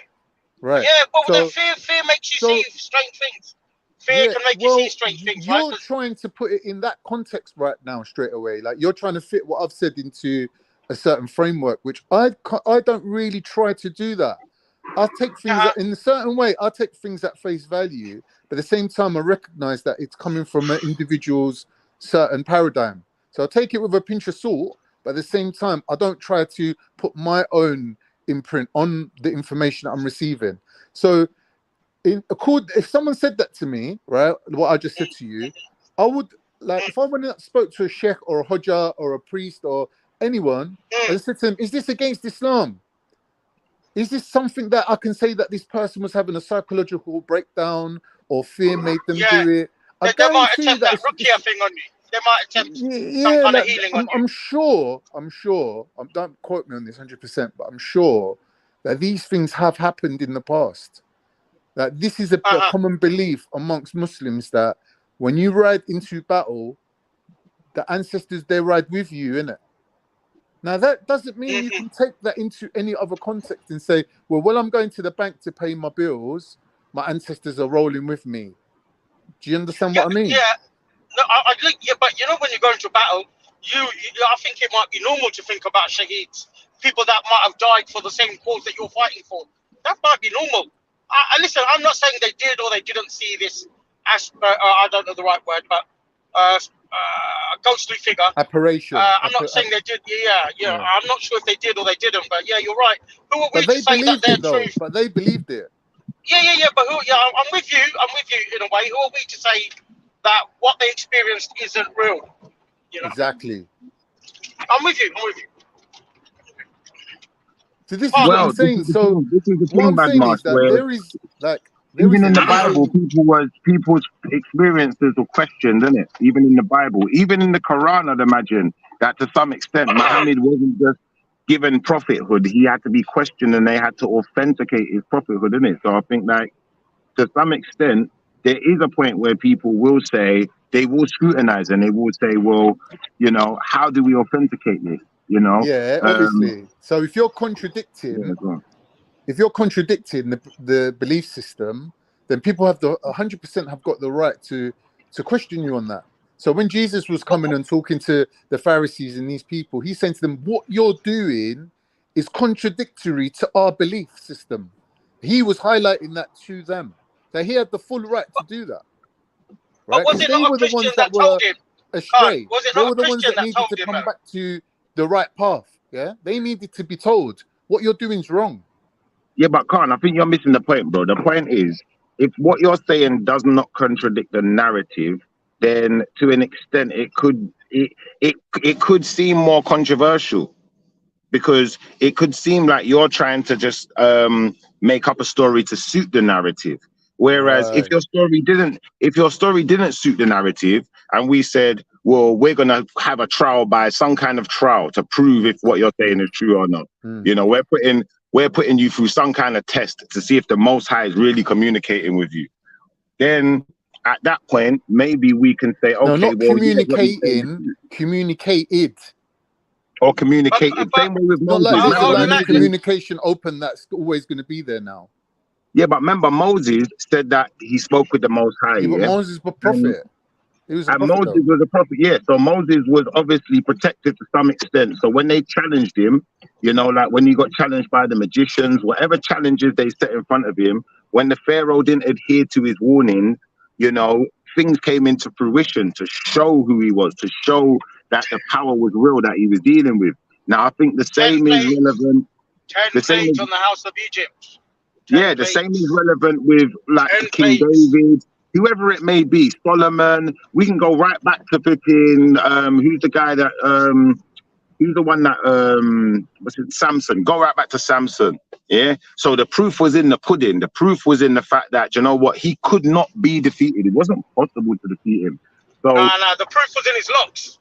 Right. Yeah, but so, fear makes you see strange things. Fear can make you see strange things, right? You're trying to put it in that context right now, straight away. Like you're trying to fit what I've said into a certain framework, which I don't really try to do that. I take things in a certain way. I take things at face value, but at the same time, I recognize that it's coming from an individual's certain paradigm. So I take it with a pinch of salt, but at the same time, I don't try to put my own imprint on the information I'm receiving. So, if someone said that to me, right, what I just said to you, I would like if I went and spoke to a sheikh or a hodja or a priest or anyone, and said to them, "Is this against Islam? Is this something that I can say that this person was having a psychological breakdown or fear made them Yeah. do it. I They might guarantee attempt that that Rukia thing on you. They might attempt some yeah, kind like, of healing on you. I'm sure, don't quote me on this 100%, but I'm sure that these things have happened in the past. That this is a common belief amongst Muslims that when you ride into battle, the ancestors, they ride with you, innit? Now, that doesn't mean you can take that into any other context and say, well, when I'm going to the bank to pay my bills, my ancestors are rolling with me. Do you understand what I mean? Yeah. No, I think, yeah, but you know, when you go into battle, I think it might be normal to think about shaheeds, people that might have died for the same cause that you're fighting for. That might be normal. Listen, I'm not saying they did or they didn't see this as, I don't know the right word, but a ghostly figure. Apparition. I'm not saying they did. Yeah. I'm not sure if they did or they didn't, but yeah, you're right. Who are we But they to say that believed their it, though. truth? But they believed it. Yeah. But I'm with you. I'm with you in a way. Who are we to say that what they experienced isn't real? You know? Exactly. I'm with you. So this is what I'm saying. So this is the what thing, I'm Bad saying Mark, is that where there is even in the a Bible, people's experiences were questioned, isn't it? Even in the Bible, even in the Quran, I'd imagine that to some extent, Muhammad wasn't just given prophethood; he had to be questioned, and they had to authenticate his prophethood, isn't it? So I think that to some extent, there is a point where people will say, they will scrutinize, and they will say, well, you know, how do we authenticate this? You know? Yeah, obviously. So if you're contradicting, the belief system, then people have 100% have got the right to question you on that. So when Jesus was coming and talking to the Pharisees and these people, he's saying to them, what you're doing is contradictory to our belief system. He was highlighting that to them. That he had the full right to do that. Right? Was it they not were a Christian the ones that that were told him? astray. Was it They not were a the ones Christian that that needed told to him come that? back to the right path. Yeah, they needed to be told what you're doing is wrong. Yeah, but Khan, I think you're missing the point, bro. The point is, if what you're saying does not contradict the narrative, then to an extent it could seem more controversial, because it could seem like you're trying to just make up a story to suit the narrative. Whereas if your story didn't suit the narrative, and we said, well, we're gonna have a trial by some kind of trial to prove if what you're saying is true or not. You know, we're putting you through some kind of test to see if the Most High is really communicating with you. Then at that point, maybe we can say, okay, no, not well, communicating, communicated. Or communicated. Same way with not Moses. like there's a line of Moses, communication open that's always going to be there now. Yeah, but remember, Moses said that he spoke with the Most High. Yeah, but Moses was a prophet. He was a prophet, Moses was a prophet, yeah. So Moses was obviously protected to some extent. So when they challenged him, you know, like when he got challenged by the magicians, whatever challenges they set in front of him, when the Pharaoh didn't adhere to his warning, you know, things came into fruition to show who he was, to show that the power was real that he was dealing with. Now, I think the same is relevant. 10 plagues on the house of Egypt. Yeah, the same is relevant with like King David, whoever it may be, Solomon. We can go right back to flipping. Who's the guy that? Who's the one that? Was it Samson? Go right back to Samson. Yeah. So the proof was in the pudding. The proof was in the fact that, you know what, he could not be defeated. It wasn't possible to defeat him. So the proof was in his locks.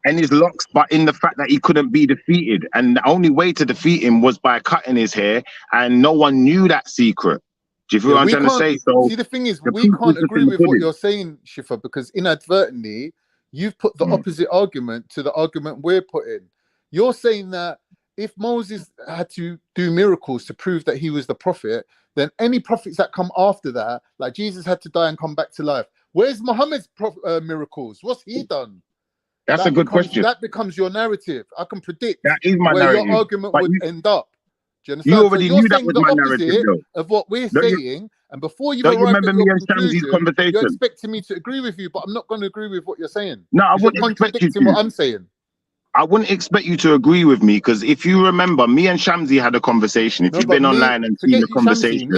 And his locks, but in the fact that he couldn't be defeated, and the only way to defeat him was by cutting his hair, and no one knew that secret. Do you feel what I'm trying to say? So see, the thing is, we can't agree with what you're saying, Shifa, because inadvertently you've put the opposite argument to the argument we're putting. You're saying that if Moses had to do miracles to prove that he was the prophet, then any prophets that come after that, like Jesus had to die and come back to life. Where's Muhammad's miracles? What's he done? That's a good question. That becomes your narrative. I can predict that is my where narrative, your argument would end up. Do you understand? You already knew that was my narrative, though. Of what we're saying, and before you've don't you arrived remember at me your and Shamsi's conclusion, conversation? you're expecting me to agree with you, but I'm not going to agree with what you're saying. No, I wouldn't expect you to. What I'm saying. I wouldn't expect you to agree with me, because if you remember, me and Shamsi had a conversation. If you've been online and seen the conversation,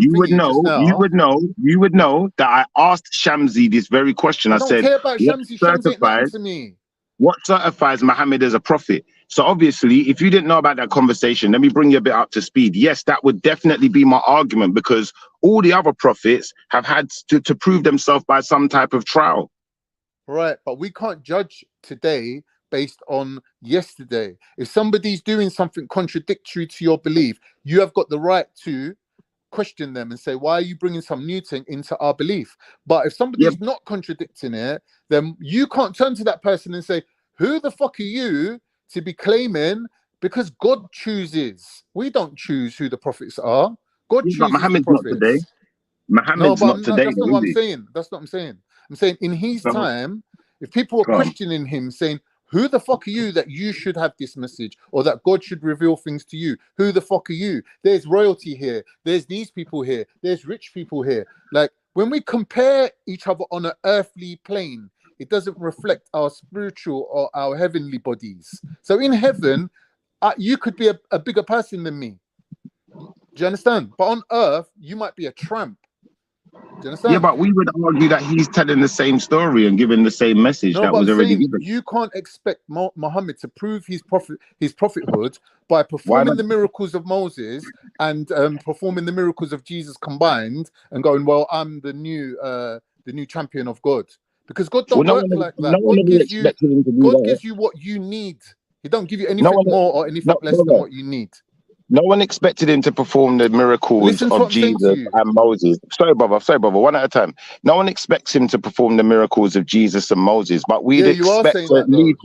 you would know that I asked Shamsi this very question. I said, care about Shamsi. Shamsi ain't nothing to me. What certifies Muhammad as a prophet? So obviously, if you didn't know about that conversation, let me bring you a bit up to speed. Yes, that would definitely be my argument, because all the other prophets have had to prove themselves by some type of trial. Right, but we can't judge today based on yesterday. If somebody's doing something contradictory to your belief, you have got the right to question them and say, why are you bringing some new thing into our belief? But if somebody's not contradicting it, then you can't turn to that person and say, who the fuck are you to be claiming? Because God chooses. We don't choose who the prophets are. God chooses Muhammad's the prophets. not today. Muhammad's No, not today. that's not what I'm saying. That's not what I'm saying. I'm saying in his time, if people were questioning him, saying, who the fuck are you that you should have this message, or that God should reveal things to you? Who the fuck are you? There's royalty here. There's these people here. There's rich people here. Like, when we compare each other on an earthly plane, it doesn't reflect our spiritual or our heavenly bodies. So in heaven, you could be a bigger person than me. Do you understand? But on earth, you might be a tramp. Do you understand? Yeah, but we would argue that he's telling the same story and giving the same message that was already given. You can't expect Muhammad to prove his prophethood by performing the miracles of Moses and performing the miracles of Jesus combined and going, well, I'm the new champion of God. Because God don't work like that. God gives you what you need. He don't give you anything more or anything less than what you need. No one expected him to perform the miracles of Jesus and Moses. Sorry, brother, one at a time. No one expects him to perform the miracles of Jesus and Moses, but we'd expect at least.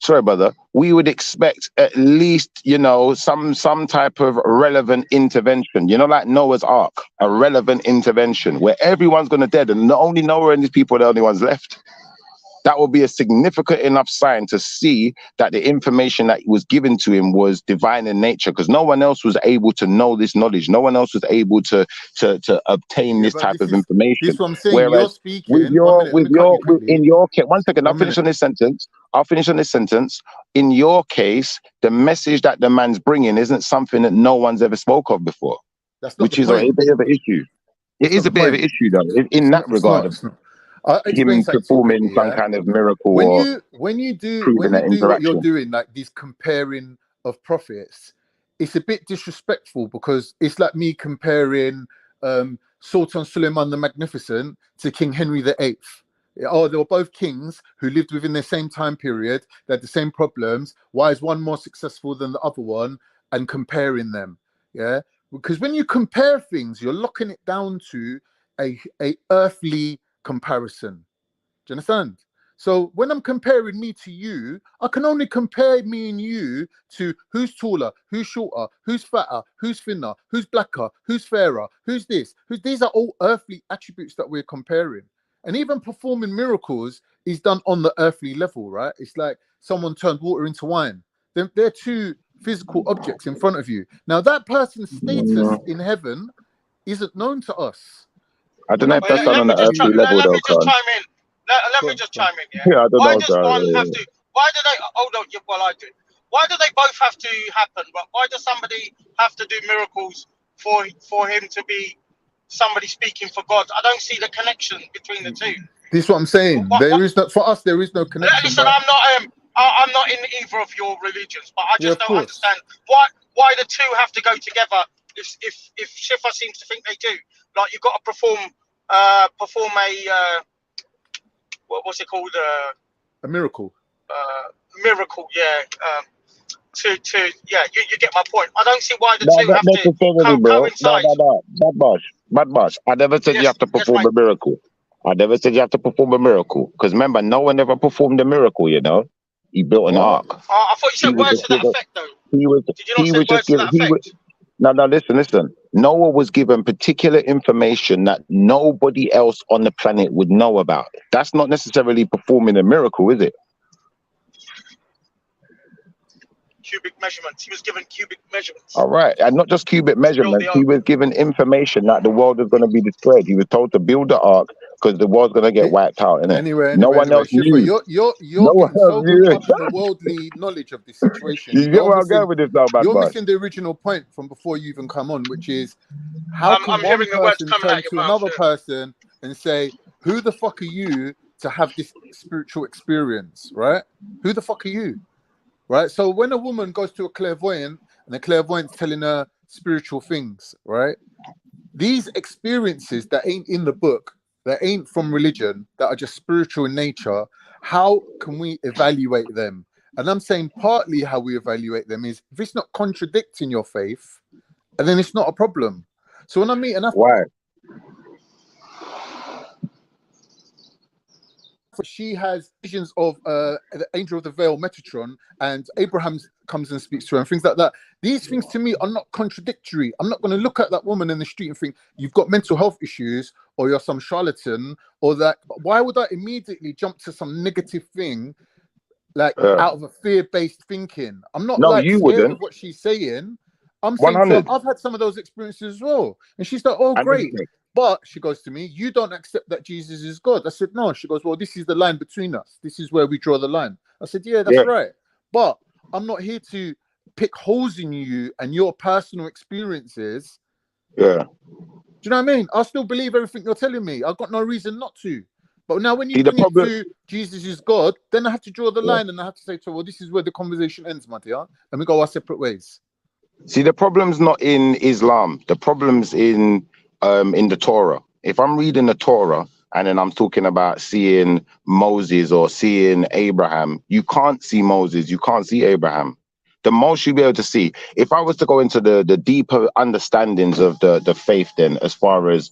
Sorry, brother. We would expect at least, some type of relevant intervention. Like Noah's Ark, a relevant intervention where everyone's gonna dead, and not only Noah and his people are the only ones left. That will be a significant enough sign to see that the information that was given to him was divine in nature, because no one else was able to know this knowledge. No one else was able to obtain this type of information. This is what I'm saying. Whereas you're speaking. In your case, one second, I'll finish on this sentence. In your case, the message that the man's bringing isn't something that no one's ever spoke of before, which is a bit of an issue. It is a bit of an issue, though, in that regard. Him performing some kind of miracle. When you do what you're doing, like these comparing of prophets, it's a bit disrespectful, because it's like me comparing Sultan Suleiman the Magnificent to King Henry VIII. Oh, they were both kings who lived within the same time period. They had the same problems. Why is one more successful than the other one? And comparing them, yeah. Because when you compare things, you're locking it down to a earthly comparison. Do you understand? So when I'm comparing me to you, I can only compare me and you to who's taller, who's shorter, who's fatter, who's thinner, who's blacker, who's fairer, who's this. These are all earthly attributes that we're comparing. And even performing miracles is done on the earthly level, right? It's like someone turned water into wine. They're two physical objects in front of you. Now that person's status in heaven isn't known to us. I don't know if that's done on the earthly level, though. Let me just chime in. Yeah. Why does one have to? Why do they? Hold on. Well, I do. Why do they both have to happen? But why does somebody have to do miracles for him to be somebody speaking for God? I don't see the connection between the two. This is what I'm saying. For us, there is no connection. Listen, I'm not in either of your religions, but I just don't understand why the two have to go together. If Shifa seems to think they do, like you've got to perform a what's it called? A miracle. Miracle, yeah. You get my point. I don't see why the two have to coincide. Bad boss. I never said you have to perform a miracle. I never said you have to perform a miracle. Because remember, no one ever performed a miracle, He built an ark. I thought you said words to that effect, though. Did you not say words to that effect? No, listen. Noah was given particular information that nobody else on the planet would know about. That's not necessarily performing a miracle, is it? Cubic measurements. He was given cubic measurements. All right. And not just cubic measurements. He was given information that the world was going to be destroyed. He was told to build the ark because the world's going to get wiped out, innit? Anyway, no one else knew. You're getting so caught up in the worldly knowledge of this situation. You get where I'm going with this now, man. You're missing the original point from before you even come on, which is how can one person turn to another person and say, who the fuck are you to have this spiritual experience, right? Who the fuck are you, right? So when a woman goes to a clairvoyant and the clairvoyant's telling her spiritual things, right? These experiences that ain't in the book, that ain't from religion, that are just spiritual in nature, how can we evaluate them? And I'm saying partly how we evaluate them is if it's not contradicting your faith, and then it's not a problem. So when I meet enough, Why? She has visions of the angel of the veil, Metatron, and Abraham comes and speaks to her and things like that. These things to me are not contradictory. I'm not going to look at that woman in the street and think you've got mental health issues or you're some charlatan or that. Why would I immediately jump to some negative thing like out of a fear-based thinking? I'm not No, like you scared wouldn't. of what she's saying. I'm saying 100. I've had some of those experiences as well. And she's like, oh, great. But she goes to me, you don't accept that Jesus is God. I said, no. She goes, well, this is the line between us. This is where we draw the line. I said, yeah, that's right. But I'm not here to pick holes in you and your personal experiences. Yeah. Do you know what I mean? I still believe everything you're telling me. I've got no reason not to. But now when you bring it to Jesus is God, then I have to draw the line and I have to say to her, well, this is where the conversation ends, my dear. And we go our separate ways. See, the problem's not in Islam. The problem's in the Torah. If I'm reading the Torah and then I'm talking about seeing Moses or seeing Abraham, you can't see Moses, you can't see Abraham. The most you'll be able to see, if I was to go into the deeper understandings of the faith, then as far as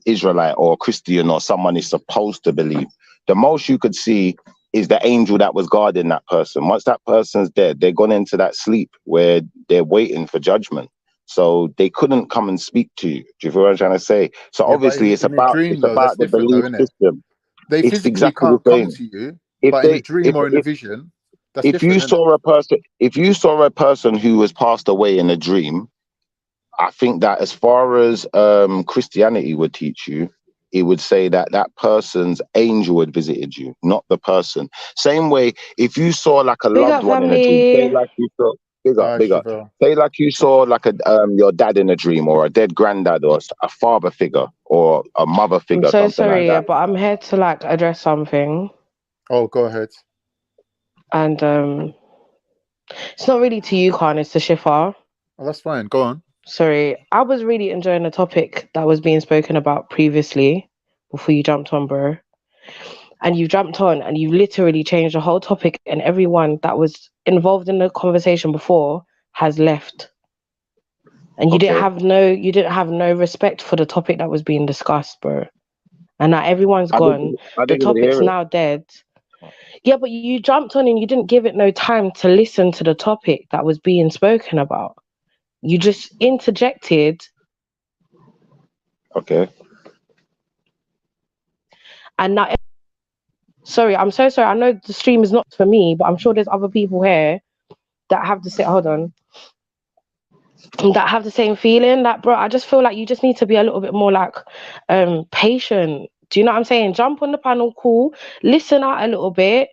Israelite or Christian or someone is supposed to believe, the most you could see is the angel that was guarding that person. Once that person's dead, they're gone into that sleep where they're waiting for judgment. So they couldn't come and speak to you. Do you feel what I'm trying to say? So obviously it's about the belief system. They physically exactly can't the come same. to you, If but in a dream or in a vision, that's if you saw a person who was passed away in a dream, I think that as far as Christianity would teach you, it would say that that person's angel had visited you, not the person. Same way, if you saw like a loved one in a dream, say like you saw, big up. Say like you saw like your dad in a dream, or a dead granddad, or a father figure, or a mother figure. I'm so something sorry, like that. but I'm here to like address something. Oh, go ahead. And it's not really to you, Khan, it's to Shifa. Oh, that's fine. Go on. Sorry, I was really enjoying the topic that was being spoken about previously before you jumped on, bro. And you jumped on and you literally changed the whole topic, and everyone that was involved in the conversation before has left. And you didn't have no respect for the topic that was being discussed, bro. And now everyone's gone. The topic's now dead. Yeah, but you jumped on and you didn't give it no time to listen to the topic that was being spoken about. You just interjected. Okay. And now, sorry, I'm so sorry. I know the stream is not for me, but I'm sure there's other people here that have the same, that have the same feeling. Like, bro, I just feel like you just need to be a little bit more like patient. Do you know what I'm saying? Jump on the panel, cool, listen out a little bit,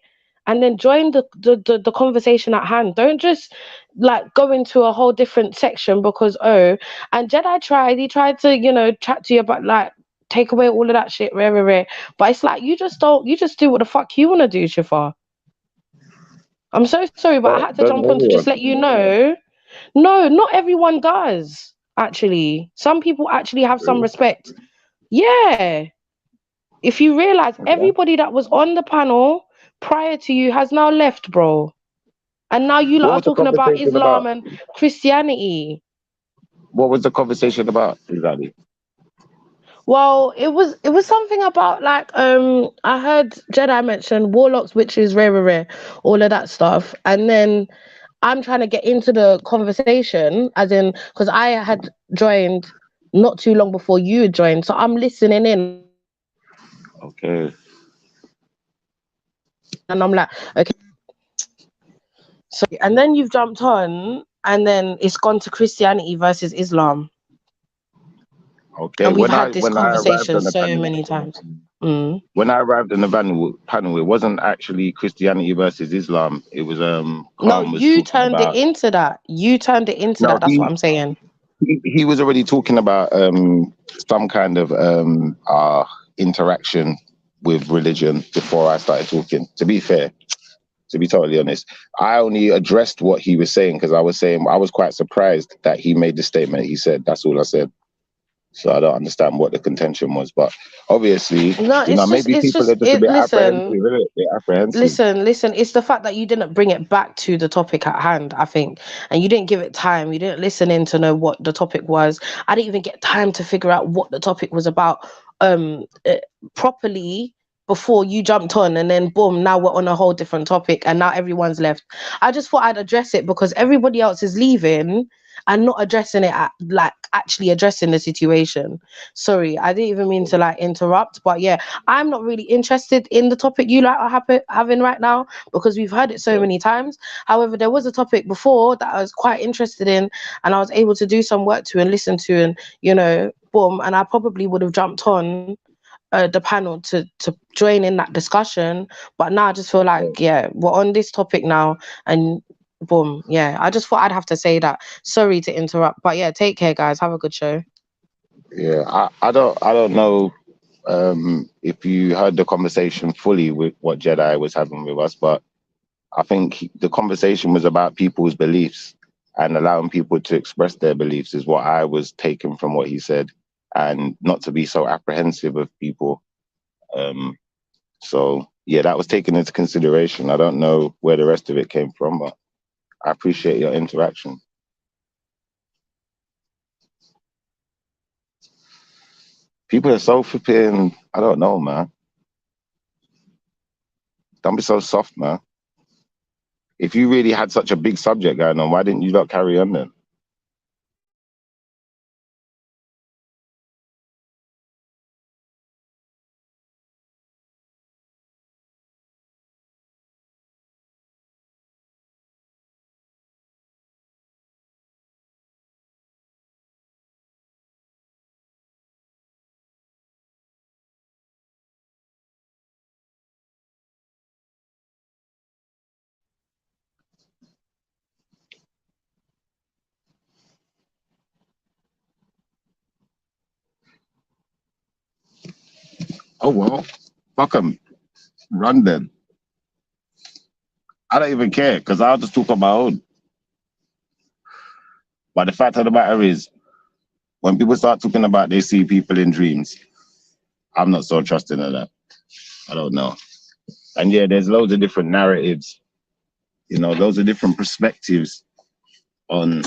and then join the conversation at hand. Don't just like go into a whole different section because and JEDI he tried to, chat to you about like take away all of that shit, rare. But it's like you just do what the fuck you want to do, Shifa. I'm so sorry, but I had to jump on to just let you know. No, not everyone does, actually. Some people actually have some respect. Yeah. If you realize everybody that was on the panel prior to you has now left, bro. And now you lot are talking about Islam and Christianity. What was the conversation about exactly? Well, it was something about like I heard JEDI mention warlocks, witches, rare, all of that stuff. And then I'm trying to get into the conversation, as in, because I had joined not too long before you joined, so I'm listening in. Okay. And I'm like, okay. So, and then you've jumped on, and then it's gone to Christianity versus Islam. Okay. And we've had this conversation so many times. When I arrived on the panel, it wasn't actually Christianity versus Islam. It was no, you turned it into that. You turned it into that. That's what I'm saying. He was already talking about some kind of interaction with religion before I started talking. To be fair, to be totally honest, I only addressed what he was saying because I was quite surprised that he made the statement he said. That's all I said. So I don't understand what the contention was, but obviously, No, you know, maybe people are just a bit apprehensive, isn't it? They're apprehensive. Listen, it's the fact that you didn't bring it back to the topic at hand, I think, and you didn't give it time. You didn't listen in to know what the topic was. I didn't even get time to figure out what the topic was about properly before you jumped on, and then boom, now we're on a whole different topic and now everyone's left. I just thought I'd address it because everybody else is leaving and not addressing it like actually addressing the situation. Sorry, I didn't even mean to like interrupt, but yeah, I'm not really interested in the topic you like are having right now because we've heard it so many times. However, there was a topic before that I was quite interested in and I was able to do some work to and listen to, and you know, boom, and I probably would have jumped on the panel to join in that discussion, but now I just feel like, yeah, we're on this topic now and boom, yeah, I just thought I'd have to say that. Sorry to interrupt, but yeah, take care guys, have a good show. Yeah, I don't know if you heard the conversation fully with what JEDI was having with us, but I think the conversation was about people's beliefs and allowing people to express their beliefs is what I was taking from what he said, and not to be so apprehensive of people. So yeah, that was taken into consideration. I don't know where the rest of it came from, but I appreciate your interaction. People are so flipping, I don't know, man. Don't be so soft, man. If you really had such a big subject going on, why didn't you not carry on then? Oh, well, fuck 'em. Run then. I don't even care because I'll just talk on my own. But the fact of the matter is, when people start talking about they see people in dreams, I'm not so trusting of that. I don't know. And yeah, there's loads of different narratives, you know, loads of different perspectives on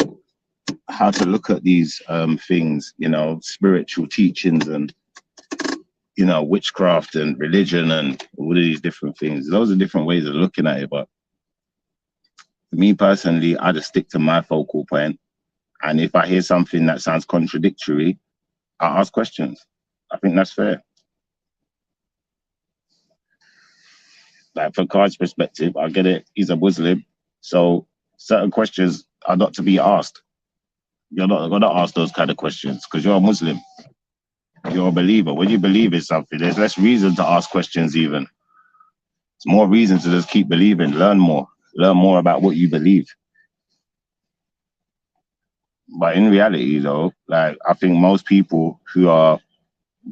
how to look at these things, you know, spiritual teachings and, you know, witchcraft and religion and all of these different things. Those are different ways of looking at it. But for me personally, I just stick to my focal point. And if I hear something that sounds contradictory, I ask questions. I think that's fair. Like from Kard's perspective, I get it, he's a Muslim. So certain questions are not to be asked. You're not going to ask those kind of questions because you're a Muslim. You're a believer. When you believe in something, there's less reason to ask questions even. It's more reason to just keep believing, learn more about what you believe. But in reality, though, like I think most people who are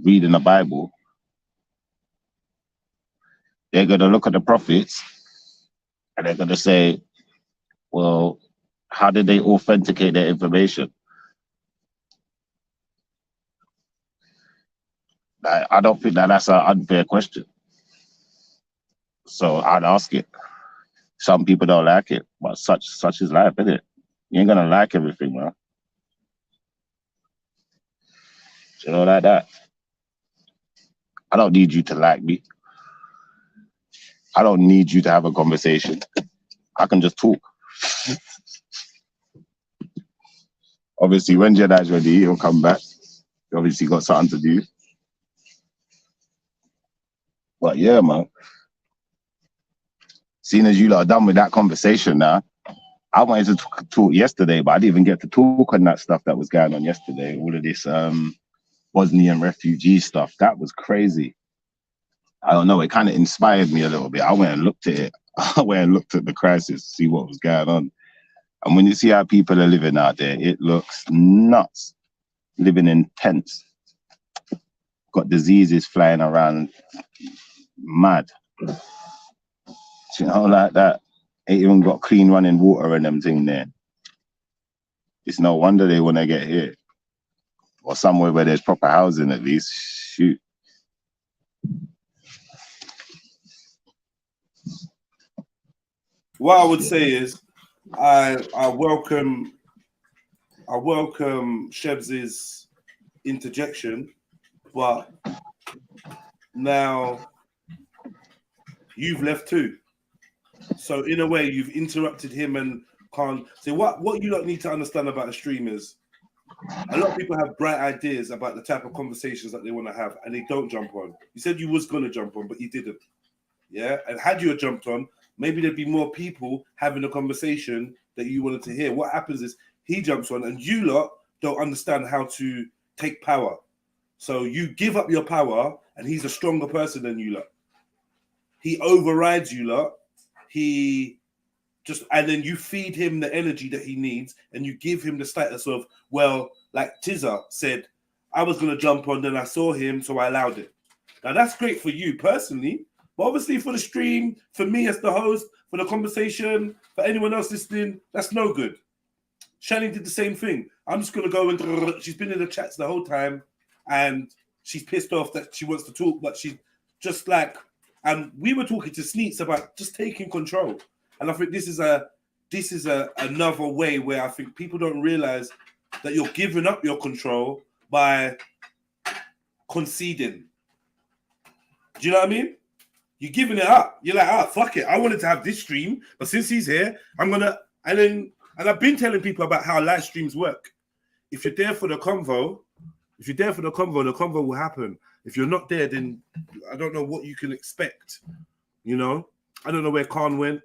reading the Bible, they're going to look at the prophets and they're going to say, well, how did they authenticate their information? I don't think that that's an unfair question. So I'd ask it. Some people don't like it, but such is life, isn't it? You ain't gonna like everything, man. You know, like that. I don't need you to like me. I don't need you to have a conversation. I can just talk. Obviously, when Jedi's ready, he'll come back. He obviously got something to do. But yeah, man. Seeing as you lot are done with that conversation now, I wanted to talk yesterday, but I didn't even get to talk on that stuff that was going on yesterday. All of this Bosnian refugee stuff. That was crazy. I don't know. It kind of inspired me a little bit. I went and looked at it. I went and looked at the crisis, see what was going on. And when you see how people are living out there, it looks nuts. Living in tents. Got diseases flying around mad. You know, like that. Ain't even got clean running water and them thing there. It's no wonder they want to get here. Or somewhere where there's proper housing at least. Shoot. What I would say is I welcome Shebs's interjection, but now you've left too. So in a way, you've interrupted him and can't say what you don't need to understand about a stream is a lot of people have bright ideas about the type of conversations that they want to have, and they don't jump on. You said you was going to jump on, but you didn't. Yeah, and had you jumped on, maybe there'd be more people having a conversation that you wanted to hear. What happens is he jumps on, and you lot don't understand how to take power. So you give up your power, and he's a stronger person than you lot. He overrides you lot. And then you feed him the energy that he needs, and you give him the status of, well, like Tizza said, I was going to jump on, then I saw him, so I allowed it. Now, that's great for you personally, but obviously for the stream, for me as the host, for the conversation, for anyone else listening, that's no good. Shani did the same thing. I'm just going to go and she's been in the chats the whole time, and she's pissed off that she wants to talk, but she's just like, and we were talking to Sneaks about just taking control. And I think this is another way where I think people don't realize that you're giving up your control by conceding. Do you know what I mean? You're giving it up. You're like, fuck it. I wanted to have this stream, but since he's here, I'm gonna. And I've been telling people about how live streams work. If you're there for the convo, the convo will happen. If you're not there, then I don't know what you can expect. You know, I don't know where Khan went.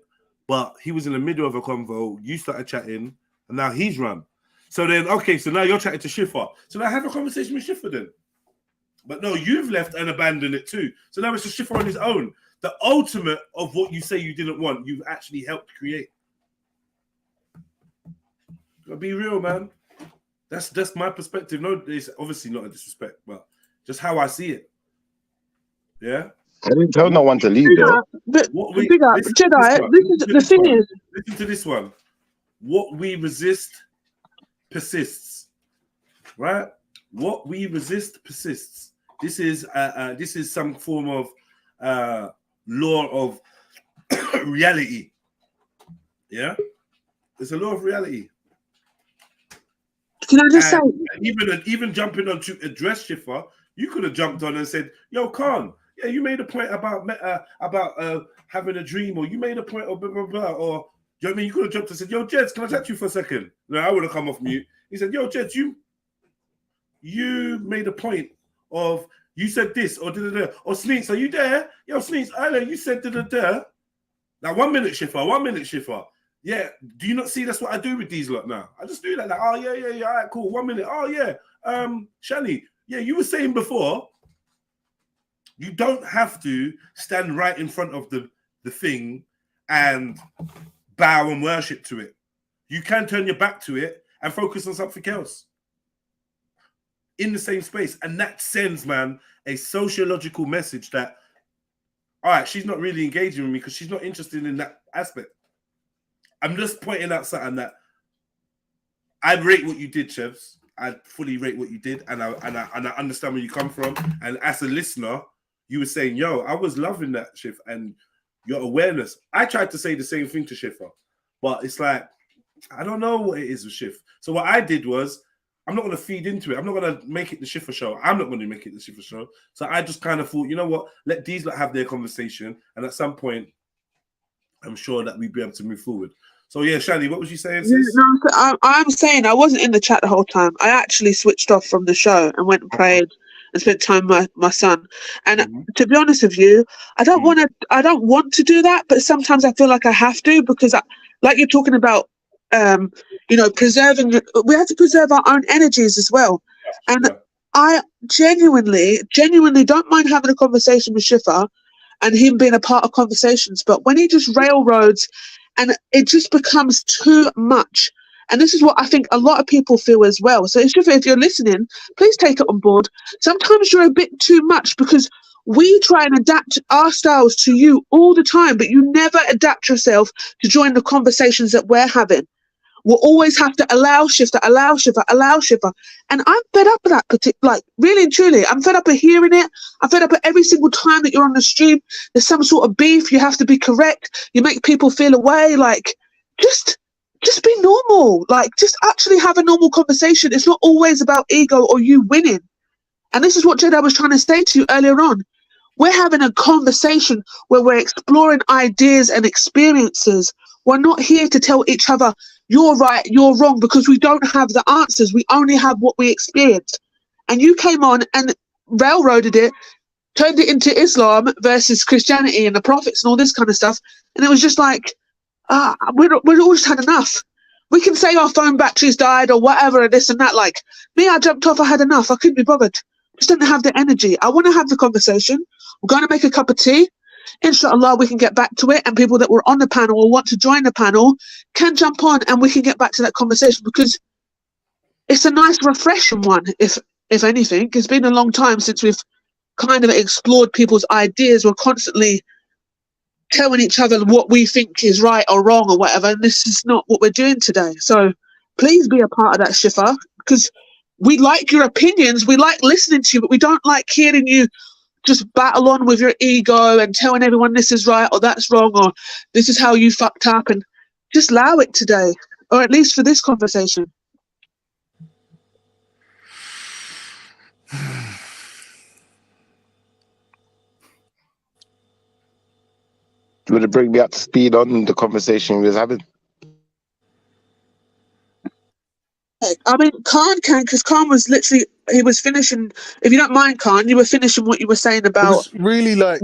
But he was in the middle of a convo. You started chatting, and now he's run. So then, okay, so now you're chatting to Schiffer. So now have a conversation with Schiffer then. But no, you've left and abandoned it too. So now it's just Schiffer on his own. The ultimate of what you say you didn't want, you've actually helped create. Gotta be real, man. That's my perspective. No, it's obviously not a disrespect, but just how I see it. Yeah. I didn't tell no one to leave though. JEDI, the thing is, listen to this one. What we resist persists, right? What we resist persists. This is some form of law of reality. Yeah, it's a law of reality. Can I just say, even jumping on to address Schiffer, you could have jumped on and said, "Yo, Khan, yeah, you made a point about having a dream, or you made a point of blah blah blah," or you know what I mean? You could have jumped and said, "Yo, Jeds, can I chat to you for a second?" No, I would have come off mute. He said, "Yo, Jeds, you made a point of you said this or da da da." Or Sneaks, are you there? Yo, Sneaks, earlier you said da da da. Now 1 minute, Schiffer. Yeah, do you not see that's what I do with these lot now? I just do that. Like, oh yeah, all right, cool. 1 minute. Oh yeah, Shani, yeah, you were saying before. You don't have to stand right in front of the thing and bow and worship to it. You can turn your back to it and focus on something else in the same space. And that sends, man, a sociological message that, all right, she's not really engaging with me because she's not interested in that aspect. I'm just pointing out something that I rate what you did, Chevs. I fully rate what you did, and I understand where you come from. And as a listener, you were saying, yo, I was loving that shift and your awareness. I tried to say the same thing to Schiffer, but it's like, I don't know what it is with Schiff. So what I did was, I'm not going to feed into it. I'm not going to make it the Schiffer show. I'm not going to make it the Schiffer show. So I just kind of thought, you know what? Let these lot have their conversation. And at some point, I'm sure that we'd be able to move forward. So yeah, Shani, what was you saying, sis? No, I'm saying I wasn't in the chat the whole time. I actually switched off from the show and went and prayed and spent time with my son. And to be honest with you, I don't want to do that, but sometimes I feel like I have to, because like you're talking about, preserving. We have to preserve our own energies as well. And I genuinely don't mind having a conversation with Schiffer and him being a part of conversations, but when he just railroads and it just becomes too much. And this is what I think a lot of people feel as well. So if you're listening, please take it on board. Sometimes you're a bit too much, because We try and adapt our styles to you all the time, but you never adapt yourself to join the conversations that we're having. We'll always have to allow shifter. And I'm fed up of that, like, really and truly. I'm fed up of hearing it. I'm fed up of every single time that you're on the stream, there's some sort of beef. You have to be correct. You make people feel away. Like, just be normal. Like, just actually have a normal conversation. It's not always about ego or you winning. And this is what JEDI was trying to say to you earlier on. We're having a conversation where we're exploring ideas and experiences. We're not here to tell each other, you're right, you're wrong, because we don't have the answers. We only have what we experienced. And you came on and railroaded it, turned it into Islam versus Christianity and the prophets and all this kind of stuff. And it was just like, we'd all just had enough. We can say our phone batteries died or whatever and this and that. Like, me, I jumped off, I had enough. I couldn't be bothered. Just didn't have the energy. I want to have the conversation. We're going to make a cup of tea. Inshallah, we can get back to it, and people that were on the panel or want to join the panel can jump on and we can get back to that conversation, because it's a nice, refreshing one, if anything. It's been a long time since we've kind of explored people's ideas. We're constantly telling each other what we think is right or wrong or whatever, and this is not what we're doing today. So please be a part of that, Shifa, because we like your opinions, we like listening to you, but we don't like hearing you just battle on with your ego and telling everyone this is right or that's wrong or this is how you fucked up. And just allow it today, or at least for this conversation. You want to bring me up to speed on the conversation we was having? I mean, Khan can, because Khan was literally, he was finishing, if you don't mind, Khan, you were finishing what you were saying about... It was really like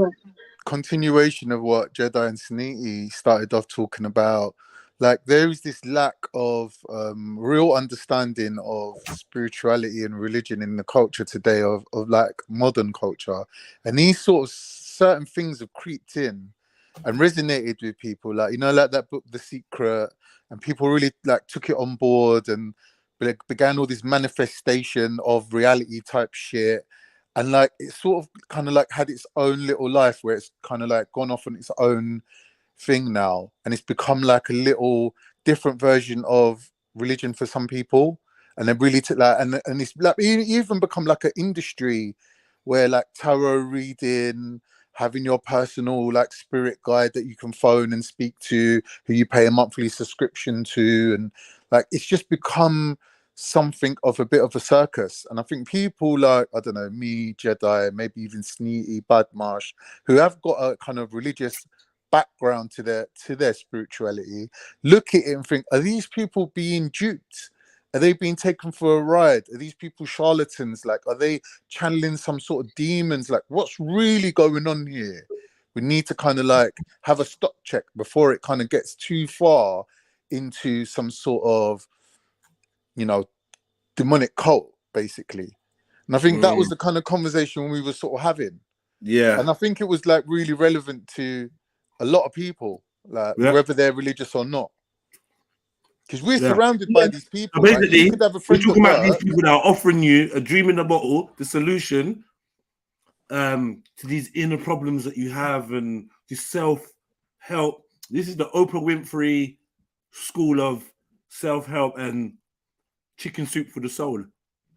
continuation of what JEDI and Suniti started off talking about. Like, there is this lack of real understanding of spirituality and religion in the culture today, of like modern culture. And these sort of certain things have creeped in and resonated with people. Like, you know, like that book, The Secret, and people really like took it on board and began all this manifestation of reality type shit. And like, it sort of kind of like had its own little life where it's kind of like gone off on its own thing now, and it's become like a little different version of religion for some people. And they really took that, and it's like even become like an industry where like tarot reading, having your personal like spirit guide that you can phone and speak to, who you pay a monthly subscription to, and like it's just become something of a bit of a circus. And I think people like, I don't know, me, JEDI, maybe even Suniti, Badmarsh, who have got a kind of religious background to their spirituality, look at it and think, are these people being duped? Are they being taken for a ride? Are these people charlatans? Like, are they channeling some sort of demons? Like, what's really going on here? We need to kind of like have a stock check before it kind of gets too far into some sort of, you know, demonic cult, basically. And I think that was the kind of conversation we were sort of having. Yeah. And I think it was like really relevant to a lot of people, like whether they're religious or not. Because we're surrounded by these people. So basically, you could have a friend we're talking about these people that are offering you a dream in a bottle, the solution to these inner problems that you have, and this self-help. This is the Oprah Winfrey school of self-help and chicken soup for the soul.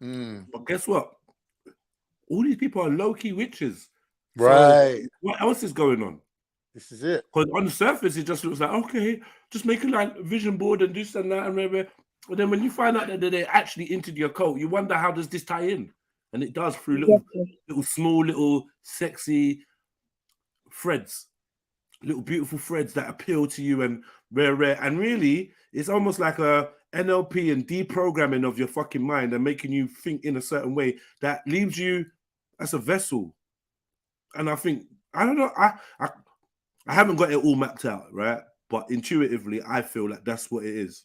But guess what? All these people are low-key witches. Right. So what else is going on? This is it. Because on the surface, it just looks like, okay, just make a like vision board and this and that and whatever. But then when you find out that they're actually into your cult, you wonder, how does this tie in? And it does, through little sexy threads, little beautiful threads that appeal to you and rare. And really, it's almost like a NLP and deprogramming of your fucking mind and making you think in a certain way that leaves you as a vessel. And I think, I don't know, I haven't got it all mapped out, right? But intuitively, I feel like that's what it is.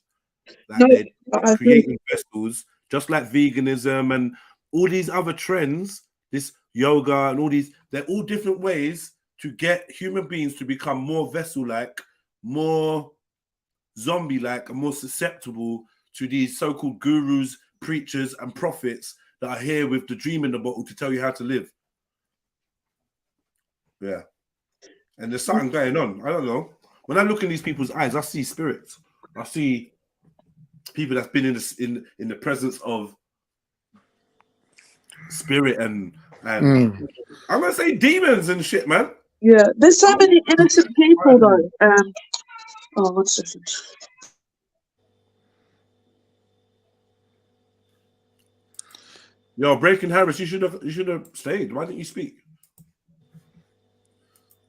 Like they're creating vessels, just like veganism and all these other trends, this yoga and all these, they're all different ways to get human beings to become more vessel-like, more zombie-like, and more susceptible to these so-called gurus, preachers, and prophets that are here with the dream in the bottle to tell you how to live. Yeah. And there's something going on. I don't know. When I look in these people's eyes, I see spirits. I see people that's been in the presence of spirit and I'm gonna say demons and shit, man. Yeah, there's so many innocent people though. Oh, 1 second. Yo, Breaking Harris, you should have stayed. Why didn't you speak?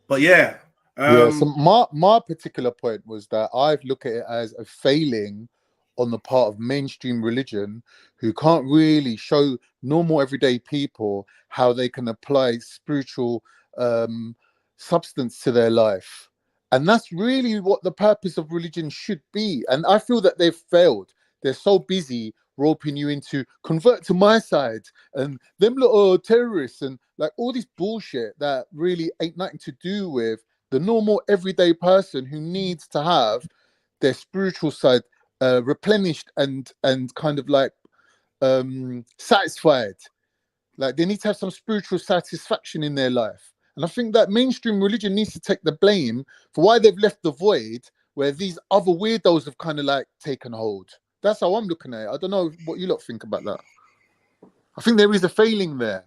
But yeah. So my particular point was that I've looked at it as a failing on the part of mainstream religion, who can't really show normal everyday people how they can apply spiritual substance to their life. And that's really what the purpose of religion should be. And I feel that they've failed. They're so busy roping you into convert to my side and them little terrorists and like all this bullshit that really ain't nothing to do with the normal everyday person who needs to have their spiritual side replenished and kind of like satisfied. Like they need to have some spiritual satisfaction in their life. And I think that mainstream religion needs to take the blame for why they've left the void where these other weirdos have kind of like taken hold. That's how I'm looking at it. I don't know what you lot think about that. I think there is a failing there.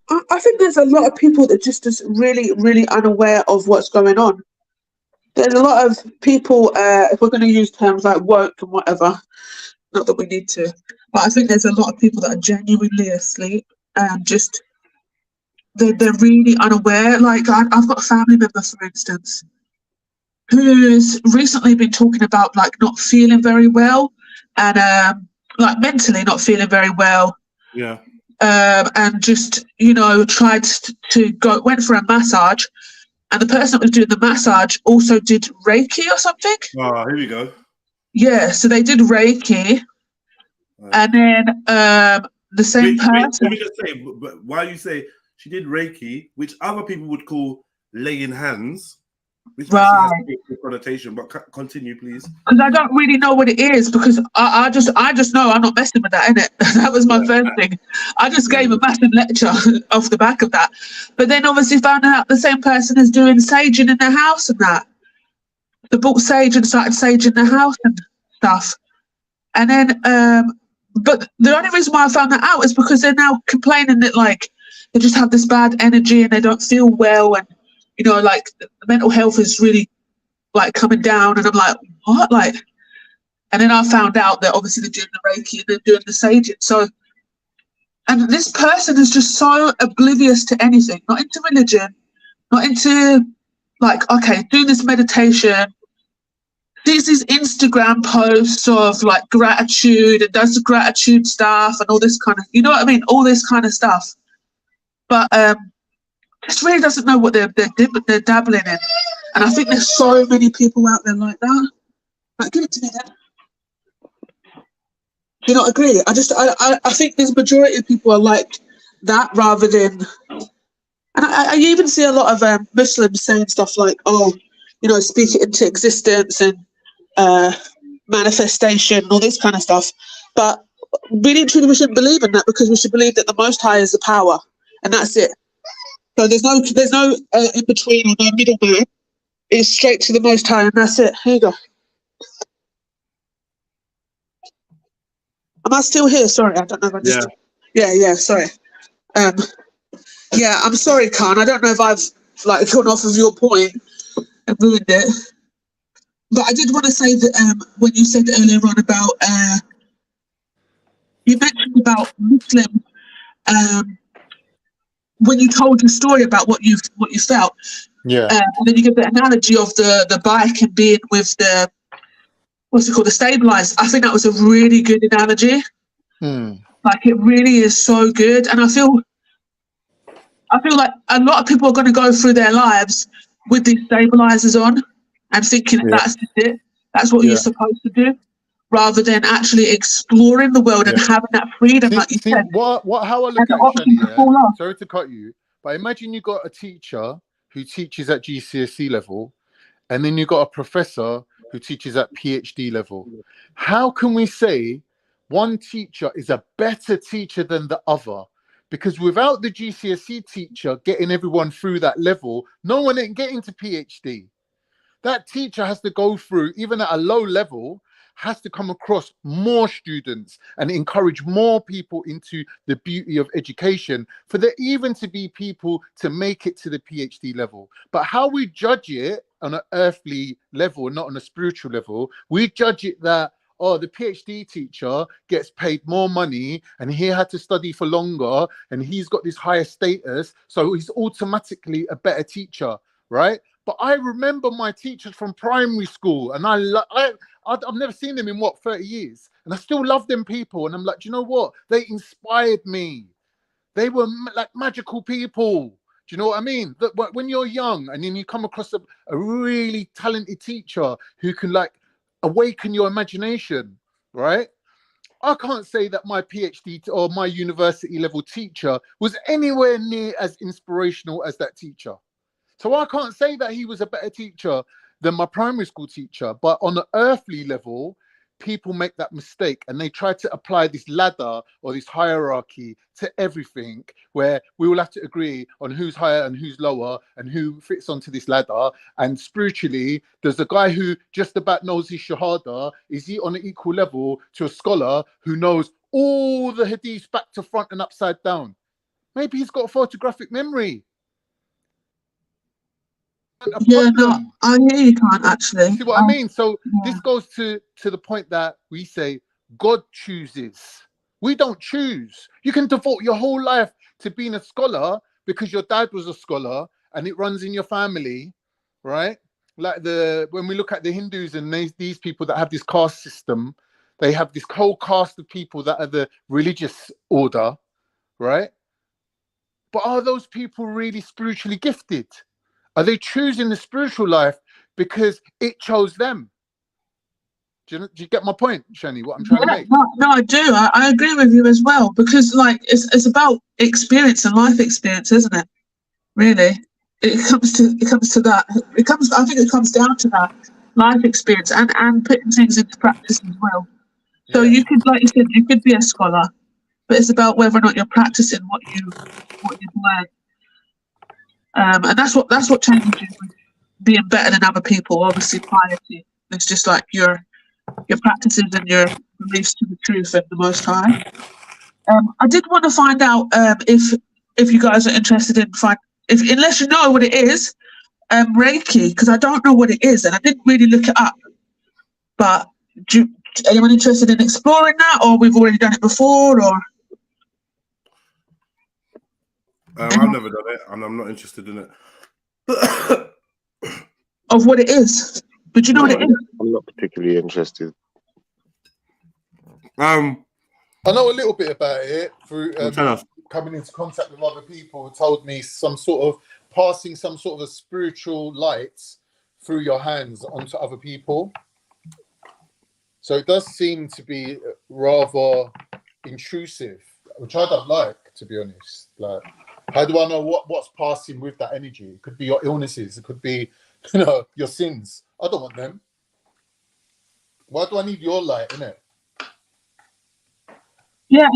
I think there's a lot of people that just is really, really unaware of what's going on. There's a lot of people, if we're going to use terms like woke and whatever, not that we need to, but I think there's a lot of people that are genuinely asleep and just, they're really unaware. Like I've got a family member, for instance, who's recently been talking about like not feeling very well and like mentally not feeling very well. Yeah. And just, tried to went for a massage, and the person that was doing the massage also did Reiki or something. Oh, here we go. Yeah, so they did Reiki, and then the same person. Let me just say, but while you say she did Reiki, which other people would call laying hands, which has a connotation, but continue, please. Because I don't really know what it is, because I just know I'm not messing with that, innit? That was my first thing. I just gave a massive lecture off the back of that. But then obviously found out the same person is doing saging in their house and that. They bought sage and started saging their house and stuff. And then, but the only reason why I found that out is because they're now complaining that like they just have this bad energy and they don't feel well, and like the mental health is really like coming down, and I'm like, what? Like, and then I found out that obviously they're doing the Reiki and they're doing the saging. So, and this person is just so oblivious to anything, not into religion, not into like, okay, doing this meditation, sees these Instagram posts of like gratitude and does the gratitude stuff and all this kind of, all this kind of stuff. But just really doesn't know what they're dabbling in. And I think there's so many people out there like that. Like, give it to me then. Do you not agree? I think there's a majority of people are like that rather than, and I even see a lot of Muslims saying stuff like, oh, speak it into existence and manifestation and all this kind of stuff. But really and truly we shouldn't believe in that, because we should believe that the Most High is the power, and that's it. So there's no in between or no middleman. It's straight to the Most High, and that's it. Here you go. Am I still here? Sorry, I don't know if I just... Yeah, sorry. Yeah, I'm sorry, Khan. I don't know if I've like gone off of your point and ruined it. But I did want to say that when you said earlier on about... you mentioned about Muslim... when you told your story about what you felt, and then you give the analogy of the bike and being with the the stabilizer. I think that was a really good analogy. Like it really is so good, and I feel like a lot of people are going to go through their lives with these stabilizers on and thinking that's it, that's what you're supposed to do, rather than actually exploring the world and having that freedom, like you said. How I look at it, sorry to cut you, but imagine you got a teacher who teaches at GCSE level, and then you got a professor who teaches at PhD level. How can we say one teacher is a better teacher than the other Because without the GCSE teacher getting everyone through that level, no one ain't getting to PhD. That teacher has to go through, even at a low level, has to come across more students and encourage more people into the beauty of education for there even to be people to make it to the PhD level. But how we judge it on an earthly level, not on a spiritual level, we judge it that, oh, the PhD teacher gets paid more money and he had to study for longer and he's got this higher status, so he's automatically a better teacher, right? But I remember my teachers from primary school, and I've never seen them in 30 years, and I still love them people. And I'm like, do you know what? They inspired me. They were like magical people. Do you know what I mean? That when you're young and then you come across a really talented teacher who can like awaken your imagination, right? I can't say that my PhD or my university level teacher was anywhere near as inspirational as that teacher. So I can't say that he was a better teacher than my primary school teacher. But on an earthly level, people make that mistake and they try to apply this ladder or this hierarchy to everything, where we will have to agree on who's higher and who's lower and who fits onto this ladder. And spiritually, there's a guy who just about knows his shahada. Is he on an equal level to a scholar who knows all the hadiths back to front and upside down? Maybe he's got a photographic memory. Yeah, no, I hear you, can't actually. See what I mean? So this goes to the point that we say God chooses. We don't choose. You can devote your whole life to being a scholar because your dad was a scholar and it runs in your family, right? Like when we look at the Hindus and these people that have this caste system, they have this whole caste of people that are the religious order, right? But are those people really spiritually gifted? Are they choosing the spiritual life because it chose them? Do you get my point, Shani, what I'm trying to make? No, I do. I agree with you as well, because like it's about experience and life experience, isn't it? Really, it comes to that. I think it comes down to that life experience and putting things into practice as well. So you could, like you said, you could be a scholar, but it's about whether or not you're practicing what you've learned. And that's what changes you, being better than other people. Obviously, piety. It's just like your practices and your beliefs to the truth of the Most High. I did want to find out if you guys are interested in unless you know what it is, Reiki, because I don't know what it is and I didn't really look it up. But anyone interested in exploring that, or we've already done it before, or? I've never done it, and I'm not interested in it. Of what it is, but you know what it is? I'm not particularly interested. I know a little bit about it through coming into contact with other people who told me some sort of passing some sort of a spiritual light through your hands onto other people. So it does seem to be rather intrusive, which I don't like, to be honest. Like, how do I know what's passing with that energy? It could be your illnesses. It could be, your sins. I don't want them. Why do I need your light, innit? Yeah,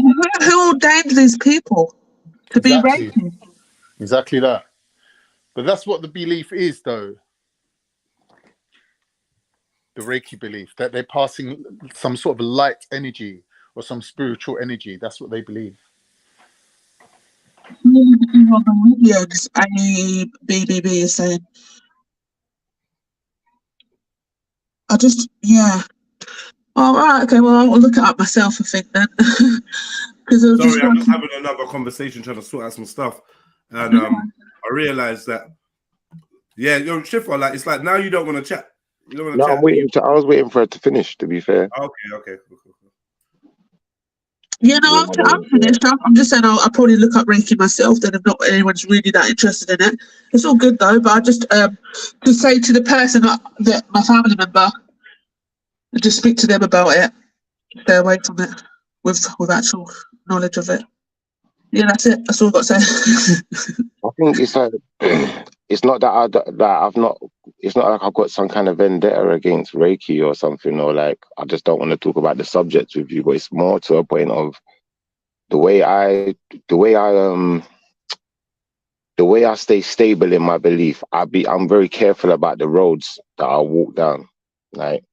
who ordained these people to be Reiki? Exactly that. But that's what the belief is, though. The Reiki belief, that they're passing some sort of light energy or some spiritual energy. That's what they believe. BBB is saying. Oh, right, okay, well, I'll look it up myself, I think, then. Sorry, I'm just having another conversation trying to sort out some stuff. And I realised that, Shifa, like, it's like now you don't want to chat. You don't want to chat. I was waiting for it to finish, to be fair. Okay. Cool. Yeah, no, I'm finished. I'm just saying I'll probably look up Reiki myself then if not anyone's really that interested in it. It's all good though, but I just to say to the person that my family member, just speak to them about it, stay away from it with actual knowledge of it. Yeah, that's it. That's all I've got to say. I think it's like it's not that it's not like I've got some kind of vendetta against Reiki or something, or like I just don't want to talk about the subject with you, but it's more to a point of the way I stay stable in my belief, I'm very careful about the roads that I walk down. Like,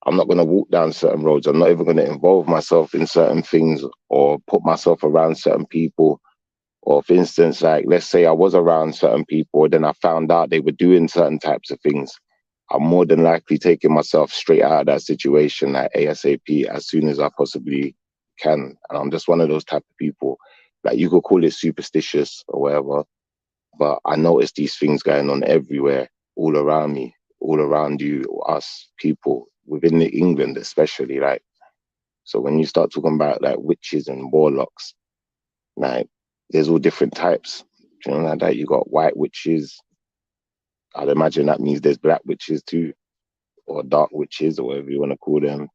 I'm not gonna walk down certain roads. I'm not even gonna involve myself in certain things or put myself around certain people. Or for instance, like, let's say I was around certain people, then I found out they were doing certain types of things. I'm more than likely taking myself straight out of that situation, like ASAP, as soon as I possibly can. And I'm just one of those type of people. Like, you could call it superstitious or whatever, but I notice these things going on everywhere, all around me, all around you, us, people, within England especially. Like, so when you start talking about like witches and warlocks, like, there's all different types. You know, like that. You got white witches. I'd imagine that means there's black witches too, or dark witches, or whatever you want to call them.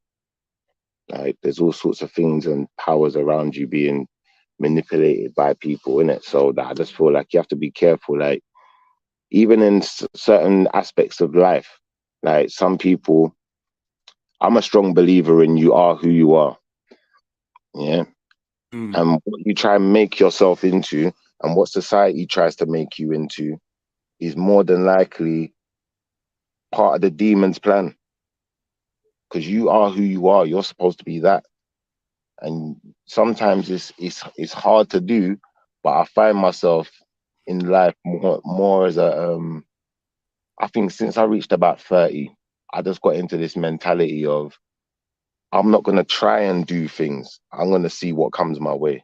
Like, there's all sorts of things and powers around you being manipulated by people, innit? So that I just feel like you have to be careful. Like, even in certain aspects of life, like some people, I'm a strong believer in you are who you are. Yeah. And what you try and make yourself into and what society tries to make you into is more than likely part of the demon's plan. Because you are who you are. You're supposed to be that. And sometimes it's hard to do, but I find myself in life more as a I think since I reached about 30, I just got into this mentality of I'm not gonna try and do things. I'm gonna see what comes my way.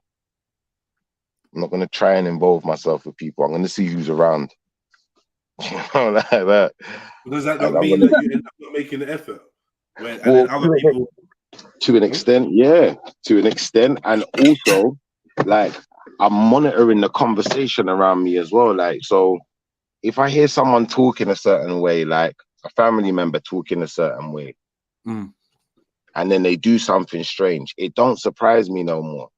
I'm not gonna try and involve myself with people. I'm gonna see who's around. You know, like that. Does that not mean that you end up not making the effort? And then other people, to an extent, yeah, to an extent, and also, like, I'm monitoring the conversation around me as well. Like, so if I hear someone talking a certain way, like a family member talking a certain way, and then they do something strange, it don't surprise me no more.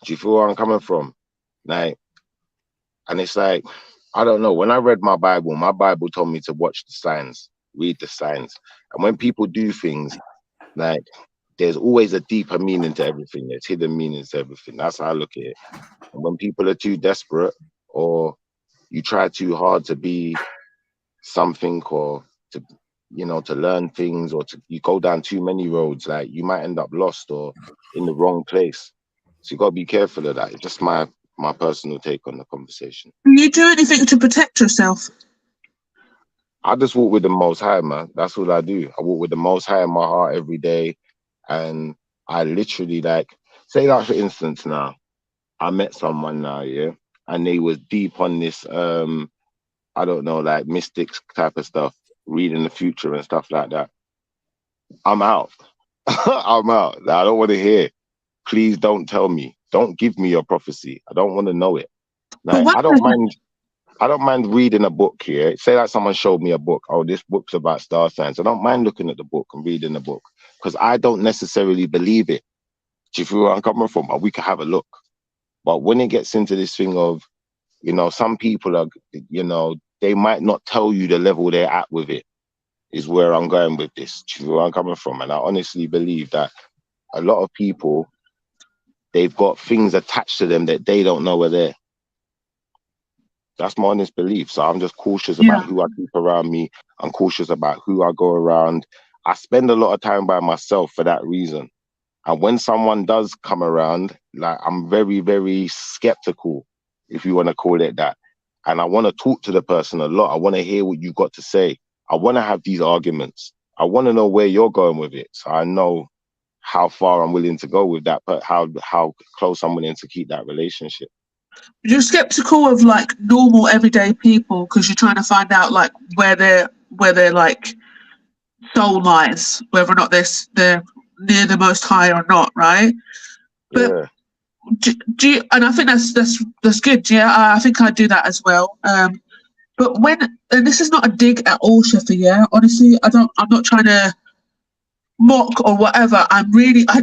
Do you feel where I'm coming from? Like, and it's like, I don't know. When I read my Bible told me to watch the signs, read the signs. And when people do things, like, there's always a deeper meaning to everything. There's hidden meanings to everything. That's how I look at it. And when people are too desperate, or you try too hard to be something, or to, you know, to learn things, or you go down too many roads, like, you might end up lost or in the wrong place. So you got to be careful of that. It's just my personal take on the conversation. Do you do anything to protect yourself? I just walk with the Most High, man. That's what I do. I walk with the Most High in my heart every day. And I literally, like, say that for instance now, I met someone now, yeah, and they was deep on this, I don't know, like mystics type of stuff, reading the future and stuff like that. I'm out. I'm out. I don't want to hear. Please don't tell me. Don't give me your prophecy. I don't want to know it. Like, I don't mind reading a book here. Say that someone showed me a book. Oh, this book's about star signs. I don't mind looking at the book and reading the book because I don't necessarily believe it. Do you feel where I'm coming from? We can have a look. But when it gets into this thing of, you know, some people are, you know, they might not tell you the level they're at with it, is where I'm going with this. Do you feel where I'm coming from? And I honestly believe that a lot of people, they've got things attached to them that they don't know are there. That's my honest belief. So I'm just cautious about who I keep around me. I'm cautious about who I go around. I spend a lot of time by myself for that reason. And when someone does come around, like, I'm very, very skeptical, if you want to call it that. And I want to talk to the person a lot. I want to hear what you've got to say. I want to have these arguments. I want to know where you're going with it. So I know how far I'm willing to go with that, but how close I'm willing to keep that relationship. You're skeptical of like normal everyday people because you're trying to find out like where their like soul lies, whether or not they're near the Most High or not, right? But do you, and I think that's good. Yeah, I think I do that as well. But and this is not a dig at all, Sheffer. Yeah, honestly, I'm not trying to mock or whatever. I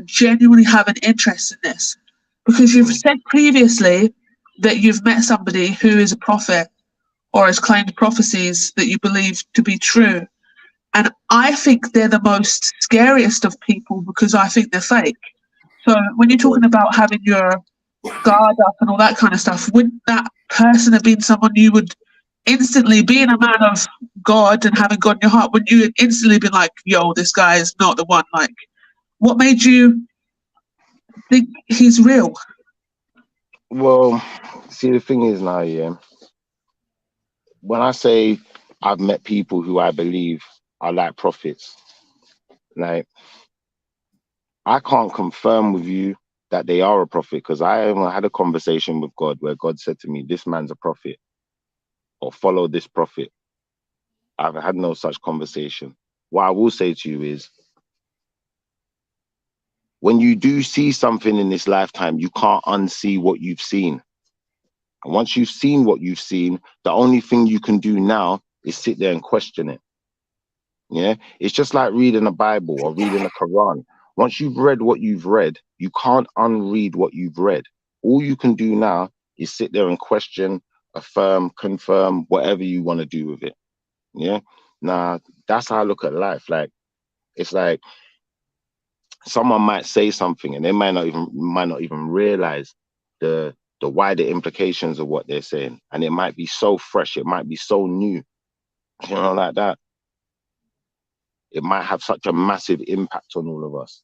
genuinely have an interest in this because you've said previously that you've met somebody who is a prophet or has claimed prophecies that you believe to be true. And I think they're the most scariest of people because I think they're fake. So when you're talking about having your guard up and all that kind of stuff, wouldn't that person have been someone you would instantly, being a man of God and having God in your heart, wouldn't you instantly be like, yo, this guy is not the one? Like, what made you think he's real? Well, see, the thing is now, yeah, when I say I've met people who I believe are like prophets, like, I can't confirm with you that they are a prophet, because I haven't had a conversation with God where God said to me, this man's a prophet, or follow this prophet. I've had no such conversation. What I will say to you is, when you do see something in this lifetime, you can't unsee what you've seen. And once you've seen what you've seen, the only thing you can do now is sit there and question it. Yeah, it's just like reading a Bible or reading the Quran. Once you've read what you've read, you can't unread what you've read. All you can do now is sit there and question, affirm, confirm, whatever you want to do with it. Yeah. Now, that's how I look at life. Like, it's like someone might say something and they might not even realize the wider implications of what they're saying. And it might be so fresh, it might be so new, you know, like that. It might have such a massive impact on all of us.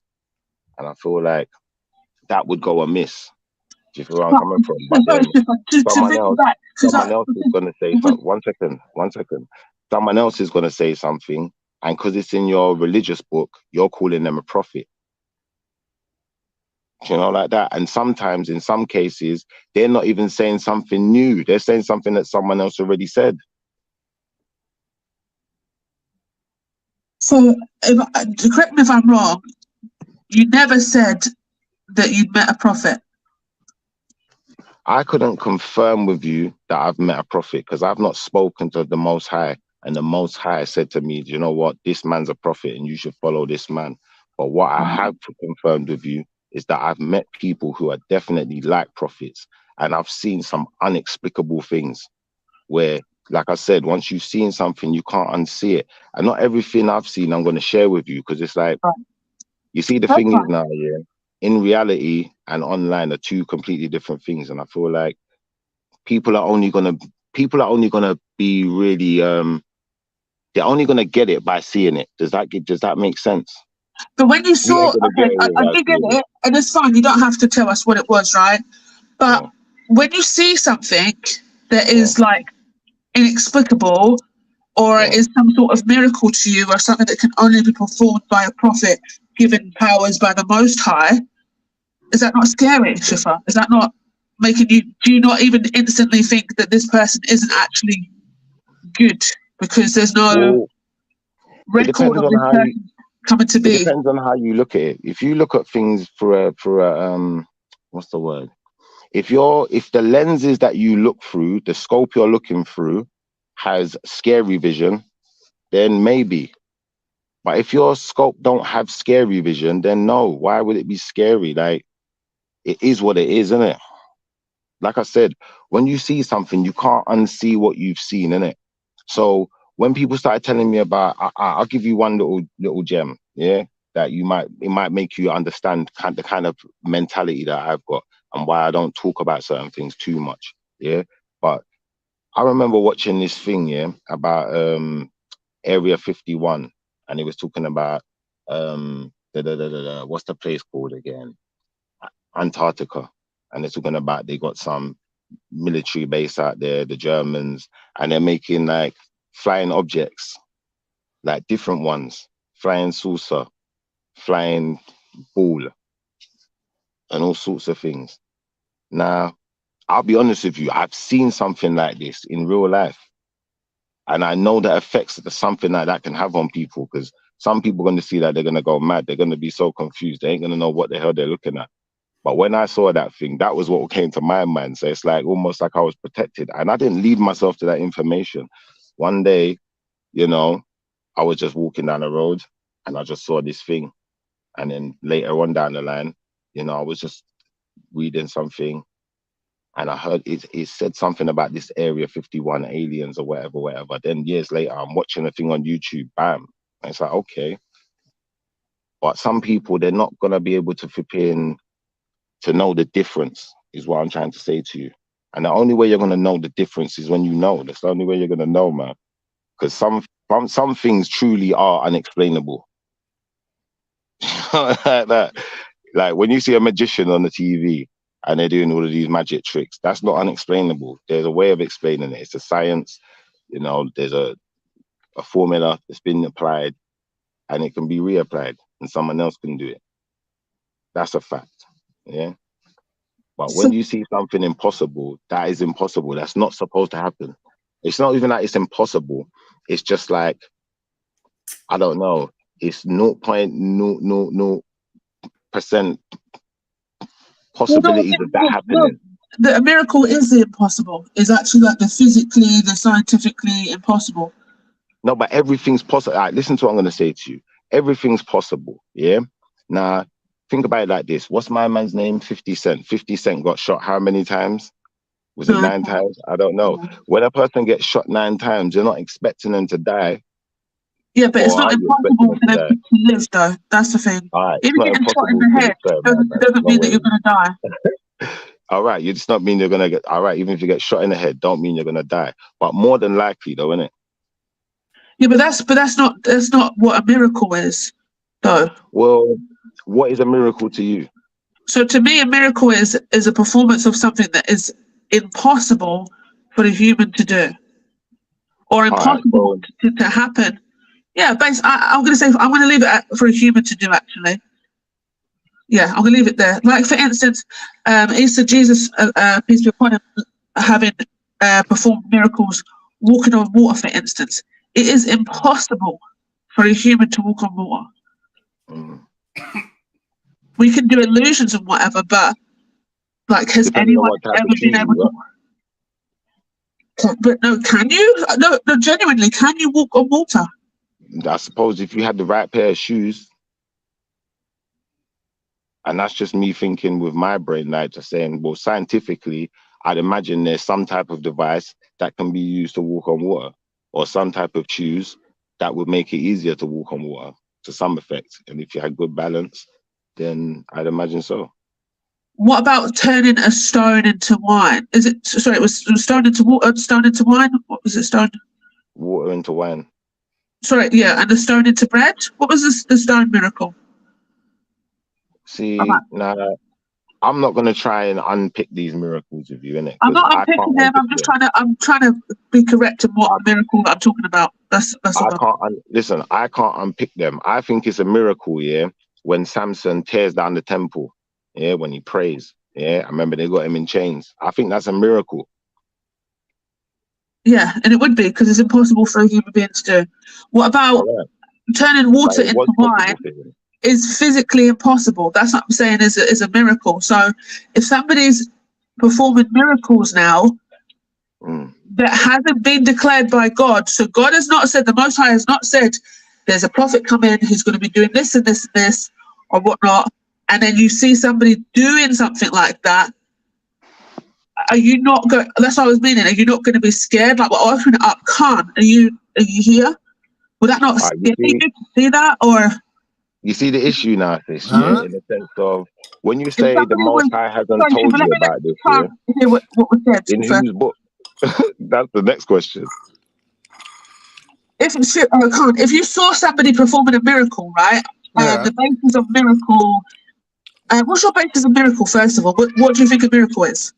And I feel like that would go amiss. Do you feel where I'm coming from? But then someone else is going to say something. One second. Someone else is going to say something. And because it's in your religious book, you're calling them a prophet. You know, like that. And sometimes, in some cases, they're not even saying something new. They're saying something that someone else already said. So, correct me if I'm wrong, you never said that you'd met a prophet. I couldn't confirm with you that I've met a prophet because I've not spoken to the Most High, and the Most High said to me, you know what, this man's a prophet and you should follow this man. But what I have confirmed with you is that I've met people who are definitely like prophets, and I've seen some inexplicable things where, like I said, once you've seen something, you can't unsee it. And not everything I've seen I'm going to share with you, because it's like, you see, the thing is now, yeah, in reality and online are two completely different things. And I feel like people are only gonna be really they're only gonna get it by seeing it. Does that make sense? But when you saw, okay, I did get it, and it's fine, you don't have to tell us what it was, right? But when you see something that is like inexplicable, or is some sort of miracle to you, or something that can only be performed by a prophet given powers by the Most High, is that not scary, Shifa? Is that not making you, do you not even instantly think that this person isn't actually good because there's no record of this person coming to be? It depends on how you look at it. If you look at things for a what's the word? If the lenses that you look through, the scope you're looking through has scary vision, then maybe. But if your scope don't have scary vision, then no. Why would it be scary? Like, it is what it is, isn't it? Like I said, when you see something, you can't unsee what you've seen, innit? So when people started telling me about, I'll give you one little gem, yeah, that it might make you understand the kind of mentality that I've got and why I don't talk about certain things too much, yeah. But I remember watching this thing, yeah, about Area 51, and it was talking about what's the place called again? Antarctica. And they're talking about they got some military base out there, the Germans, and they're making like flying objects, like different ones, flying saucer, flying ball, and all sorts of things. Now, I'll be honest with you, I've seen something like this in real life. And I know the effects that something like that can have on people, because some people are going to see that, they're going to go mad. They're going to be so confused. They ain't going to know what the hell they're looking at. But when I saw that thing, that was what came to my mind. So it's like almost like I was protected. And I didn't lead myself to that information. One day, you know, I was just walking down the road and I just saw this thing. And then later on down the line, you know, I was just reading something and I heard it said something about this Area 51 aliens or whatever. Then years later, I'm watching a thing on YouTube, bam. And it's like, okay. But some people, they're not going to be able to flip in to know the difference, is what I'm trying to say to you. And the only way you're going to know the difference is when you know. That's the only way you're going to know, man. Because some things truly are unexplainable. Like that. Like when you see a magician on the TV and they're doing all of these magic tricks, that's not unexplainable. There's a way of explaining it. It's a science, you know, there's a formula that's been applied and it can be reapplied and someone else can do it. That's a fact. Yeah. But when you see something impossible, that is impossible. That's not supposed to happen. It's not even like it's impossible. It's just like, I don't know. It's 0.000% possibility of that happening. The miracle is the impossible. It's actually like the physically, the scientifically impossible. No, but everything's possible. All right, listen to what I'm going to say to you. Everything's possible. Yeah. Now, think about it like this. What's my man's name? 50 Cent. 50 Cent got shot how many times? Was it 9 times? I don't know. When a person gets shot 9 times, you're not expecting them to die. Yeah, but it's not impossible for them to live, though. That's the thing. All right, even getting shot in the head doesn't mean that you're going to die. All right, you just not mean you're going to get. All right, even if you get shot in the head, don't mean you're going to die. But more than likely, though, isn't it? Yeah, but that's not what a miracle is, though. Well, what is a miracle to you? So to me, a miracle is a performance of something that is impossible for a human to do, or impossible to happen. Yeah, I'm going to say I'm going to leave it for a human to do. Actually, yeah, I'm going to leave it there. Like for instance, Easter Jesus, peace be upon him, having performed miracles, walking on water. For instance, it is impossible for a human to walk on water. We can do illusions and whatever, but like, has anyone ever been able to? But no, can you? No, genuinely, can you walk on water? I suppose if you had the right pair of shoes, and that's just me thinking with my brain, like just saying, well, scientifically, I'd imagine there's some type of device that can be used to walk on water, or some type of shoes that would make it easier to walk on water to some effect. And if you had good balance, then I'd imagine so. What about turning a stone into wine? Is it, sorry, it was stone into water, stone into wine? What was it, stone? Water into wine. Sorry, yeah, and the stone into bread? What was the stone miracle? See, nah, I'm not going to try and unpick these miracles with you, innit? I'm not unpicking them, I'm trying to be correct in what miracle that I'm talking about. Listen, I can't unpick them. I think it's a miracle, yeah, when Samson tears down the temple, yeah, when he prays, yeah. I remember they got him in chains. I think that's a miracle. Yeah, and it would be, because it's impossible for a human being to do. What about turning water into wine? Is physically impossible. That's what I'm saying is a miracle. So if somebody's performing miracles now that hasn't been declared by God, so God has not said, the Most High has not said, there's a prophet coming who's going to be doing this and this and this or whatnot, and then you see somebody doing something like that, are you not going? That's what I was meaning. Are you not going to be scared? Like, well, open it up, Khan. Are you here? Would that not scare you to see that, or? You see the issue now, sis, yeah, in the sense of when you say the Most High hasn't told you about this, yeah, what was said, in whose book? That's the next question. If you saw somebody performing a miracle, right? The basis of miracle. What's your basis of miracle? First of all, what do you think a miracle is?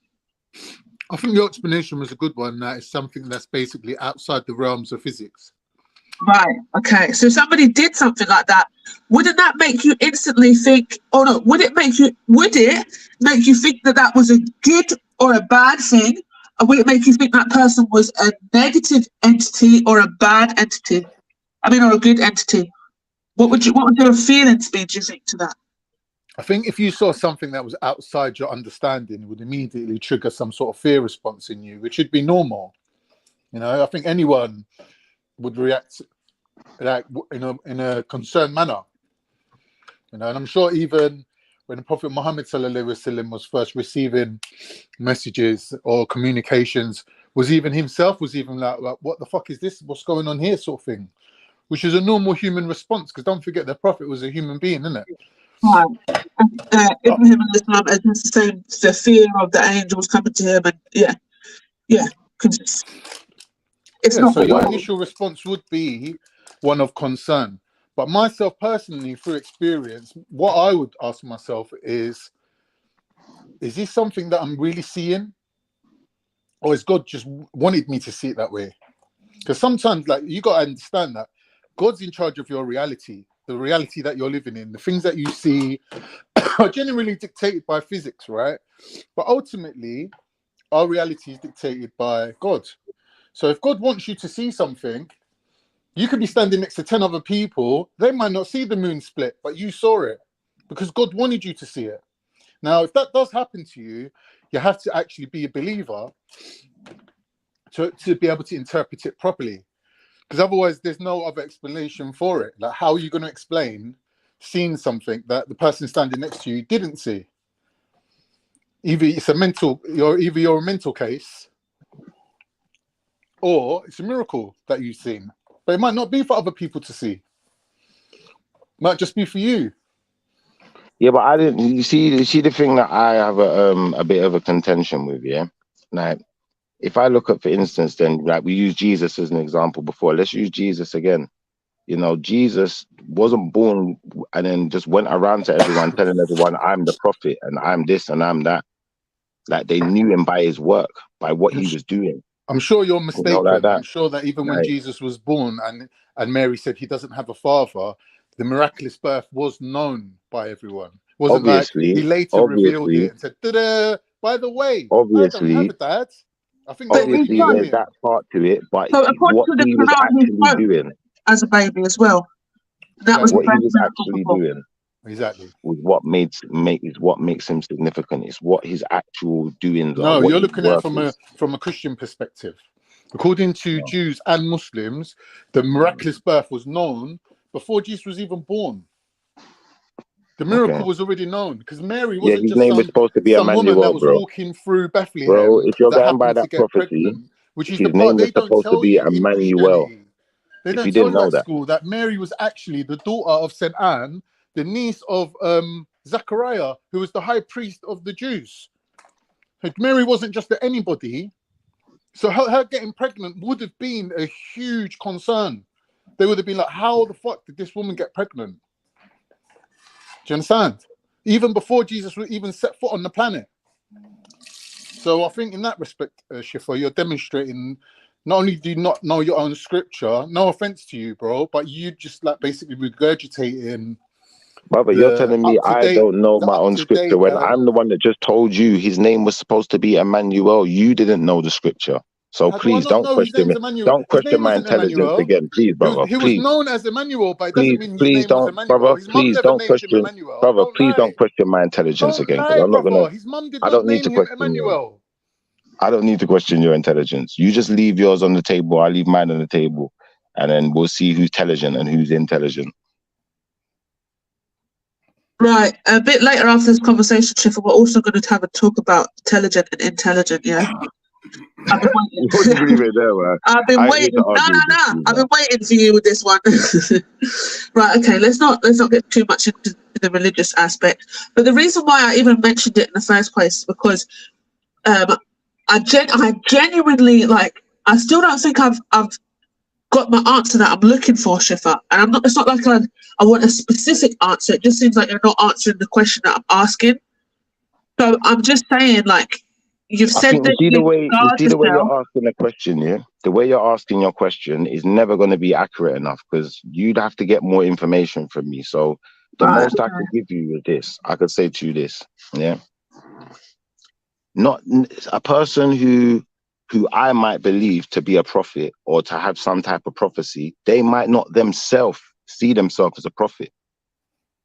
I think your explanation was a good one. That is something that's basically outside the realms of physics. Right. Okay. So somebody did something like that. Wouldn't that make you instantly think? Oh no. Would it make you think that that was a good or a bad thing? Or would it make you think that person was a negative entity or a bad entity? I mean, or a good entity? What would your feelings be, do you think, to that? I think if you saw something that was outside your understanding, it would immediately trigger some sort of fear response in you, which would be normal. You know, I think anyone would react like in a concerned manner. You know, and I'm sure even when the Prophet Muhammad ﷺ was first receiving messages or communications, was even like, what the fuck is this? What's going on here, sort of thing, which is a normal human response, because don't forget the Prophet was a human being, isn't it? Right. Ibrahim and Islam, it's the same, the fear of the angels coming to him, and yeah, it's not. So your initial response would be one of concern. But myself personally, through experience, what I would ask myself is this something that I'm really seeing? Or is God just wanted me to see it that way? Because sometimes, like, you got to understand that God's in charge of your reality, the reality that you're living in. The things that you see are generally dictated by physics, right? But ultimately, our reality is dictated by God. So if God wants you to see something, you could be standing next to 10 other people. They might not see the moon split, but you saw it because God wanted you to see it. Now, if that does happen to you, you have to actually be a believer to be able to interpret it properly. Because otherwise, there's no other explanation for it. Like, how are you going to explain seeing something that the person standing next to you didn't see? Either you're a mental case, or it's a miracle that you've seen. But it might not be for other people to see. It might just be for you. Yeah, but I didn't. You see the thing that I have a bit of a contention with. Yeah, like if I look at, for instance, then like we use Jesus as an example before. Let's use Jesus again. You know, Jesus wasn't born and then just went around to everyone telling everyone, "I'm the prophet and I'm this and I'm that." Like they knew him by his work, by what he was doing. I'm sure you're mistaken. You know, like that. I'm sure that even when Jesus was born and Mary said he doesn't have a father, the miraculous birth was known by everyone. It wasn't Obviously, like he later revealed it and said, "Ta-da! By the way, I don't have a dad." I think obviously there's that part to it, but So according what to the he was Quran, he actually spoke doing as a baby as well. That was what the he first was miracle actually before. doing. Exactly. Was what makes him significant. It's what his actual doings are. No, What you're his looking at work it is. from a Christian perspective. According to Jews and Muslims, the miraculous birth was known before Jesus was even born. The miracle was already known because Mary wasn't his just name was supposed to be some woman that Emmanuel, was bro. walking through Bethlehem Bro, if you're that going by happened to that get prophecy, pregnant, which is his the part name was they don't supposed to tell be you in Emmanuel. Christianity. They If don't you tell didn't you know at that. school that Mary was actually the daughter of St. Anne, the niece of Zachariah, who was the high priest of the Jews. Mary wasn't just anybody. So her getting pregnant would have been a huge concern. They would have been like, how the fuck did this woman get pregnant? Do you understand? Even before Jesus would even set foot on the planet. So I think in that respect, Shifa, you're demonstrating not only do you not know your own scripture, no offense to you, bro, but you just like basically regurgitating. Brother, you're telling me I don't know my own scripture when I'm the one that just told you his name was supposed to be Emmanuel. You didn't know the scripture. So please don't question me. Don't question my intelligence again, please, brother. He was known as Emmanuel, but it doesn't mean his please name was don't, Emmanuel. brother. His mum Please never don't named him question, Emmanuel. brother. Don't Please lie. don't question my intelligence Don't again, because lie, I'm not brother. gonna. His mum did I not don't need name to him question you. Emmanuel. I don't need to question your intelligence. You just leave yours on the table. I leave mine on the table, and then we'll see who's intelligent and who's intelligent. Right, a bit later after this conversation, Shifa, we're also going to have a talk about intelligent and intelligent, yeah? I've been waiting. What do you believe in there, man? I've been waiting. No. I've been waiting for you with this one. Right, okay, let's not get too much into the religious aspect. But the reason why I even mentioned it in the first place is because I genuinely, like, I still don't think I've got my answer that I'm looking for, Shifa. And I'm not. It's not like I want a specific answer. It just seems like you're not answering the question that I'm asking. So I'm just saying, like, you've said that you see the way you're asking the question, yeah? The way you're asking your question is never going to be accurate enough because you'd have to get more information from me. So the most I could give you is this. I could say to you this, yeah? Not a person who I might believe to be a prophet or to have some type of prophecy, they might not themselves see themselves as a prophet.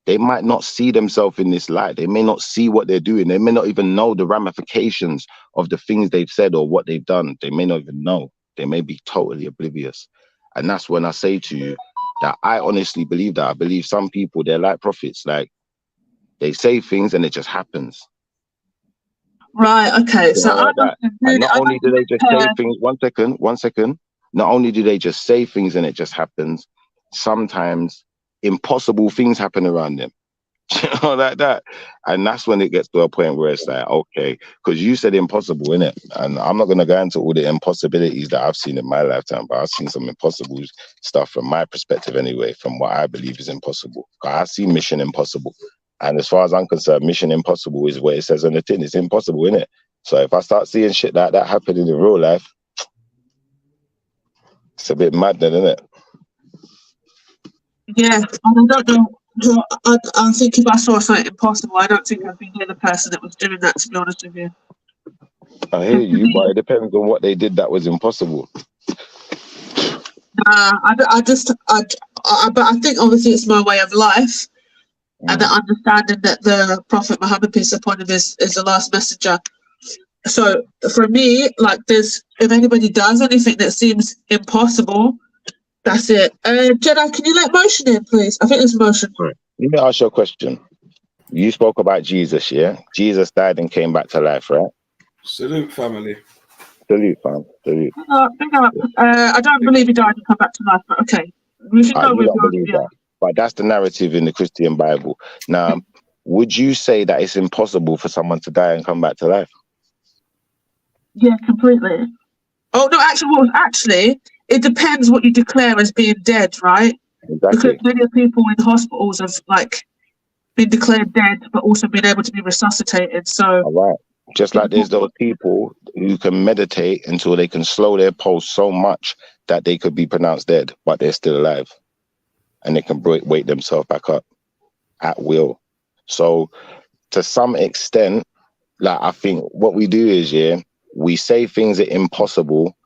They might not see themselves in this light. They may not see what they're doing. They may not even know the ramifications of the things they've said or what they've done. They may not even know. They may be totally oblivious. And that's when I say to you that I honestly believe that. I believe some people, they're like prophets. Like, they say things and it just happens. Right, okay. So like that. And not only do they just say things, one second. Not only do they just say things and it just happens, sometimes impossible things happen around them. You know, like that. And that's when it gets to a point where it's like, okay, because you said impossible, innit? And I'm not going to go into all the impossibilities that I've seen in my lifetime, but I've seen some impossible stuff from my perspective anyway, from what I believe is impossible. I've seen Mission Impossible. And as far as I'm concerned, Mission Impossible is what it says on the tin. It's impossible, innit? So if I start seeing shit like that happening in real life, it's a bit mad then, isn't it? Yeah, and I don't know. I think if I saw something impossible, I don't think I'd be near the person that was doing that, to be honest with you. I hear you, but it depends on what they did that was impossible. But I think obviously it's my way of life, and the understanding that the Prophet Muhammad, peace upon him, is the last messenger. So for me, like, if anybody does anything that seems impossible, that's it. Jedi, can you let motion in, please? I think it's motion. Let me ask you a question. You spoke about Jesus, yeah? Jesus died and came back to life, right? Salute, family. Salute, fam. Salute. I don't believe he died and come back to life, but okay. We should go with that. But that's the narrative in the Christian Bible. Now, would you say that it's impossible for someone to die and come back to life? Yeah, completely. Oh, no, actually, it depends what you declare as being dead, right? Exactly. Because many people in hospitals have, like, been declared dead, but also been able to be resuscitated. So, all right. Just like there's those people who can meditate until they can slow their pulse so much that they could be pronounced dead, but they're still alive. And they can wake themselves back up at will. So to some extent, like, I think what we do is, yeah, we say things are impossible,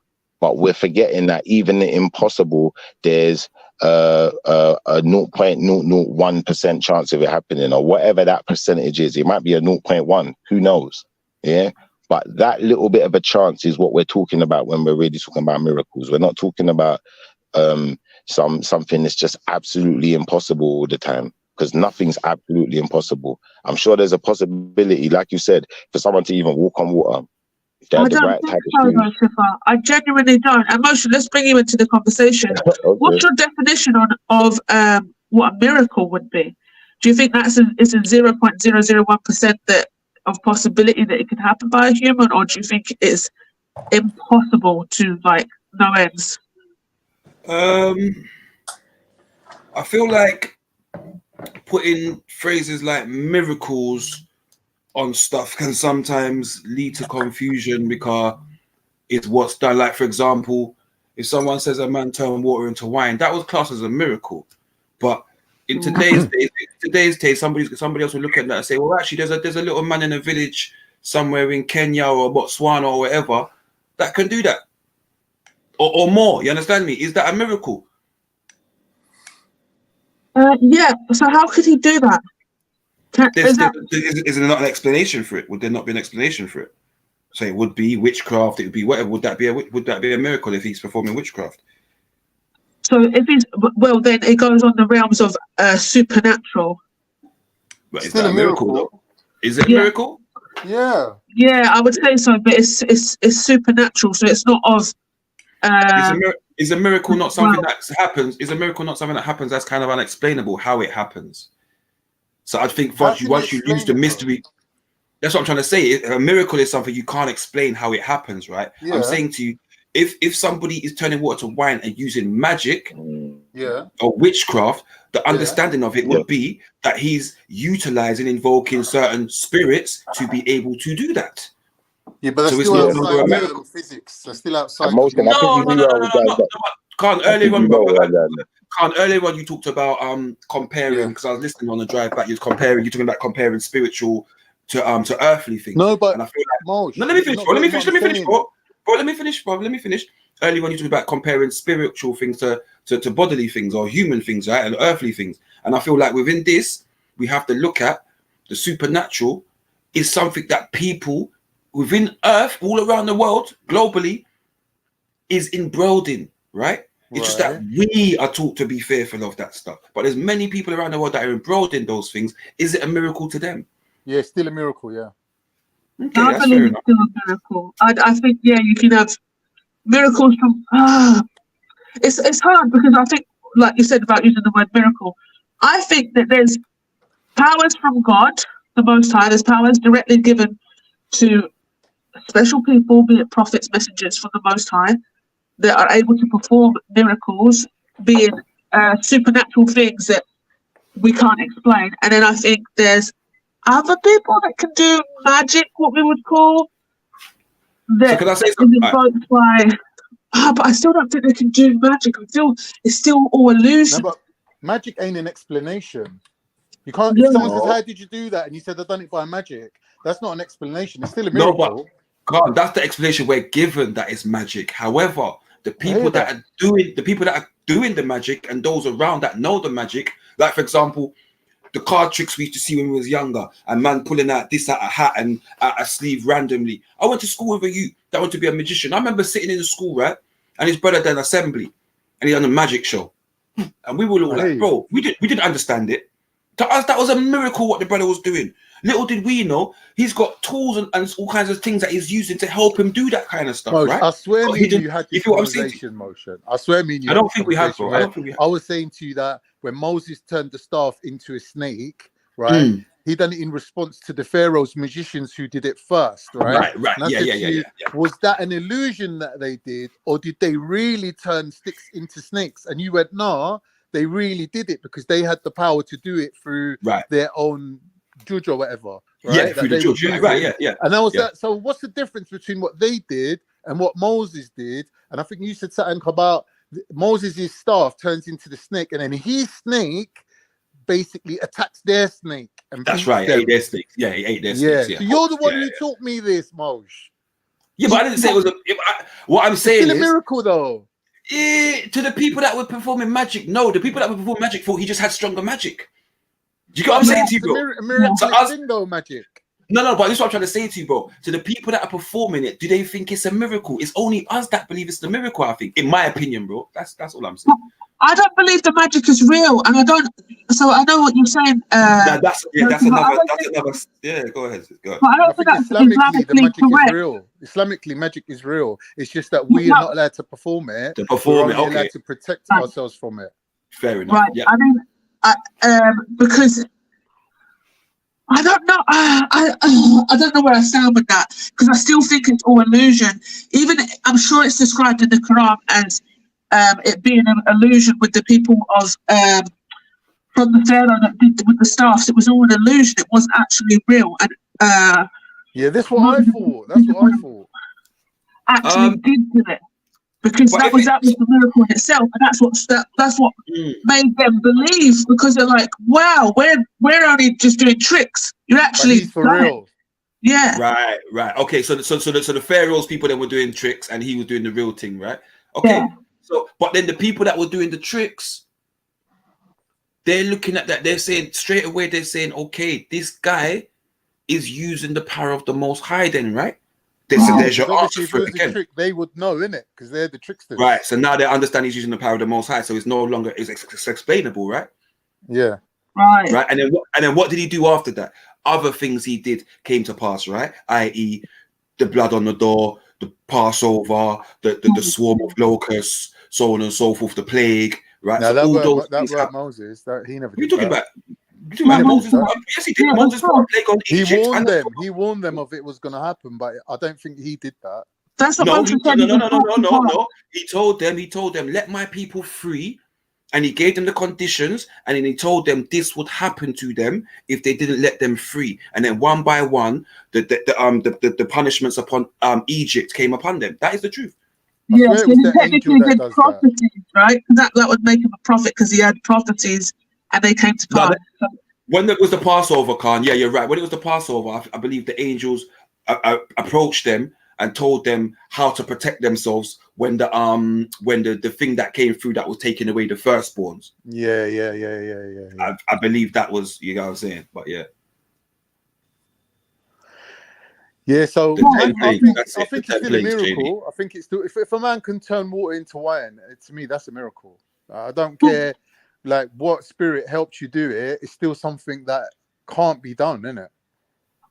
but we're forgetting that even the impossible, there's a 0.001% chance of it happening, or whatever that percentage is. It might be a 0.1, who knows? Yeah. But that little bit of a chance is what we're talking about when we're really talking about miracles. We're not talking about something that's just absolutely impossible all the time, because nothing's absolutely impossible. I'm sure there's a possibility, like you said, for someone to even walk on water. I don't think so, Shifa. I genuinely don't. Emotion, let's bring you into the conversation. Okay. What's your definition of what a miracle would be? Do you think it's a 0.001% of possibility that it could happen by a human, or do you think it's impossible to, like, no ends? I feel like putting phrases like miracles on stuff can sometimes lead to confusion because it's what's done. Like, for example, if someone says a man turned water into wine, that was classed as a miracle. But in today's day, somebody else will look at that and say, well, actually, there's a little man in a village somewhere in Kenya or Botswana or wherever that can do that, or more. You understand me? Is that a miracle? Yeah. So how could he do that? Is there not an explanation for it? Would there not be an explanation for it? So it would be witchcraft. It would be whatever. Would that be a miracle if he's performing witchcraft? So if he's, well, then it goes on the realms of supernatural. But is that a miracle though? Is it a miracle? Yeah. Yeah, I would say so, but it's supernatural, so it's not of. Is a miracle not something that happens? Is a miracle not something that happens that's kind of unexplainable how it happens? So I think once you lose the mystery, that's what I'm trying to say. A miracle is something you can't explain how it happens, right? Yeah. I'm saying to you, if somebody is turning water to wine and using magic, or witchcraft, the understanding of it would be that he's utilizing, invoking certain spirits to be able to do that. Yeah, but that's so still it's no longer a miracle. Physics. They're still outside. No. Earlier on you talked about comparing, because I was listening on the drive back. You're talking about comparing spiritual to earthly things. No, but and I feel like, let me finish, bro. Let me finish. Earlier on you talked about comparing spiritual things to bodily things or human things, right, and earthly things. And I feel like within this, we have to look at the supernatural is something that people within Earth, all around the world, globally, is embroiled in, right? It's just that we are taught to be fearful of that stuff. But there's many people around the world that are embroiled in those things. Is it a miracle to them? Yeah, it's still a miracle, yeah. Okay, I believe it's still a miracle. I think, yeah, you can have miracles from... It's hard because I think, like you said about using the word miracle, I think that there's powers from God, the Most High. There's powers directly given to special people, be it prophets, messengers from the Most High, that are able to perform miracles, being supernatural things that we can't explain. And then I think there's other people that can do magic, what we would call, that So can I say is something? invoked by. But I still don't think they can do magic. It's still all illusion. No, but magic ain't an explanation. You can't. If someone says, "How did you do that?" and you said, "I've done it by magic," that's not an explanation. It's still a miracle. No, but God, that's the explanation we're given, that is magic. However, the people that are doing the magic and those around that know the magic, like for example, the card tricks we used to see when we was younger, and man pulling out this out a hat and out a sleeve randomly. I went to school with a youth that wanted to be a magician. I remember sitting in the school, right, and his brother done assembly, and he done a magic show, and we were all like, bro, we didn't understand it. To us, that was a miracle what the brother was doing. Little did we know, he's got tools and all kinds of things that he's using to help him do that kind of stuff, Mosh, right? I swear me and you had this conversation, Motion. I swear me and you. I don't think we have, bro. I don't think we have. I was saying to you that when Moses turned the staff into a snake, right? He done it in response to the Pharaoh's magicians who did it first, right? Right. Yeah. Was that an illusion that they did, or did they really turn sticks into snakes? And you went, nah, they really did it because they had the power to do it through their own judge or whatever, right? Yeah, through the judge, yeah. And that was that. So what's the difference between what they did and what Moses did? And I think you said something about Moses' staff turns into the snake, and then his snake basically attacks their snake. And that's right, he ate their snakes. Yeah, he ate their snakes. Yeah. So you're the one who taught me this, Mosh. Yeah, but I didn't say it was what I'm saying it's still a miracle though. To the people that were performing magic, no, the people that were performing magic thought he just had stronger magic. Do you get what I'm saying to you, bro? A miracle thing though, magic. No, but this is what I'm trying to say to you, bro. To the people that are performing it, do they think it's a miracle? It's only us that believe it's the miracle, I think, in my opinion, bro. That's all I'm saying. I don't believe the magic is real, and I don't. So I know what you're saying. That's another. Yeah, go ahead. Go ahead. But I don't think that's Islamically, the magic is real. Islamically, magic is real. It's just that we are not allowed to perform it. We're only allowed to protect ourselves from it. Fair enough. Right. Yeah. I mean, because I don't know. I don't know where I stand with that, because I still think it's all illusion. Even I'm sure it's described in the Quran as it being an illusion with the people of from the Pharaoh that did with the staffs. It was all an illusion. It wasn't actually real. And yeah, that's what I thought. That's what I thought. Actually, did do it. Because that was the miracle in itself, and that's what made them believe. Because they're like, "Wow, we're only just doing tricks. You're actually for real." Yeah. Right. Okay, so the Pharaoh's people then were doing tricks, and he was doing the real thing, right? Okay. Yeah. So, but then the people that were doing the tricks, they're looking at that. They're saying straight away, okay, this guy is using the power of the Most High, then, right? There's your answer for it again. Trick, they would know, innit? Because they're the tricksters. Right. So now they understand he's using the power of the Most High. So it's no longer it's explainable, right? Yeah. Right. Right. And then what did he do after that? Other things he did came to pass, right? I.e., the blood on the door, the Passover, the swarm of locusts, so on and so forth, the plague, right? Now so that all word Moses, he never. What are you talking about? Moses? Yes, he did. Moses put a plague on Egypt. He warned them of it was going to happen, but I don't think he did that. That's what no. He told them, let my people free, and he gave them the conditions, and then he told them this would happen to them if they didn't let them free. And then one by one, the punishments upon Egypt came upon them. That is the truth. Yes, he technically did prophecies, right? That would make him a prophet because he had prophecies. And they came to pass. When it was the Passover, Khan, yeah, you're right. When it was the Passover, I believe the angels approached them and told them how to protect themselves when the thing that came through that was taking away the firstborns. Yeah. I believe that was, you know what I'm saying, but yeah. Yeah, so I think it's still a miracle. JD. I think it's still, if a man can turn water into wine, to me that's a miracle. I don't care. Like what spirit helped you do it, it's still something that can't be done, isn't it?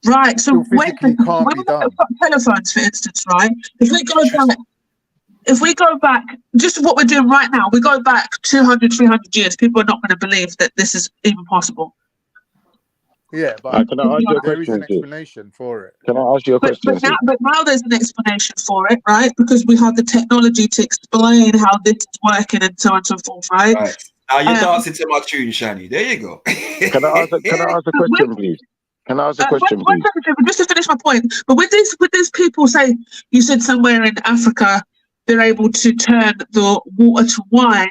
Right. So when we got telephones, for instance, right? If we go back, just what we're doing right now, we go back 200, 300 years, people are not going to believe that this is even possible. Yeah, but Can I ask you a there is an question, sis? explanation for it. Can I ask you a question, sis? But now there's an explanation for it, right? Because we have the technology to explain how this is working and so on and so forth, right? Right. Now you're dancing to my tune, Shani. There you go. Can I ask a question, please? Can I ask a question, One please? second, just to finish my point. But with these people, say you said somewhere in Africa they're able to turn the water to wine.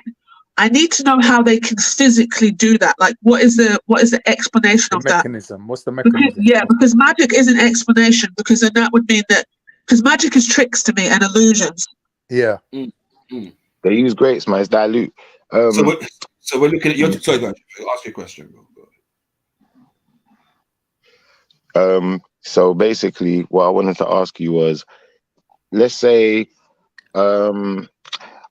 I need to know how they can physically do that. Like, what is the explanation of Mechanism. What's the that? mechanism? Because magic is an explanation. Because then that would mean that because magic is tricks to me and illusions. Yeah. They use grapes, man. It's dilute. So we're looking at your. Sorry, ask your question, bro. So basically, what I wanted to ask you was, let's say, I'm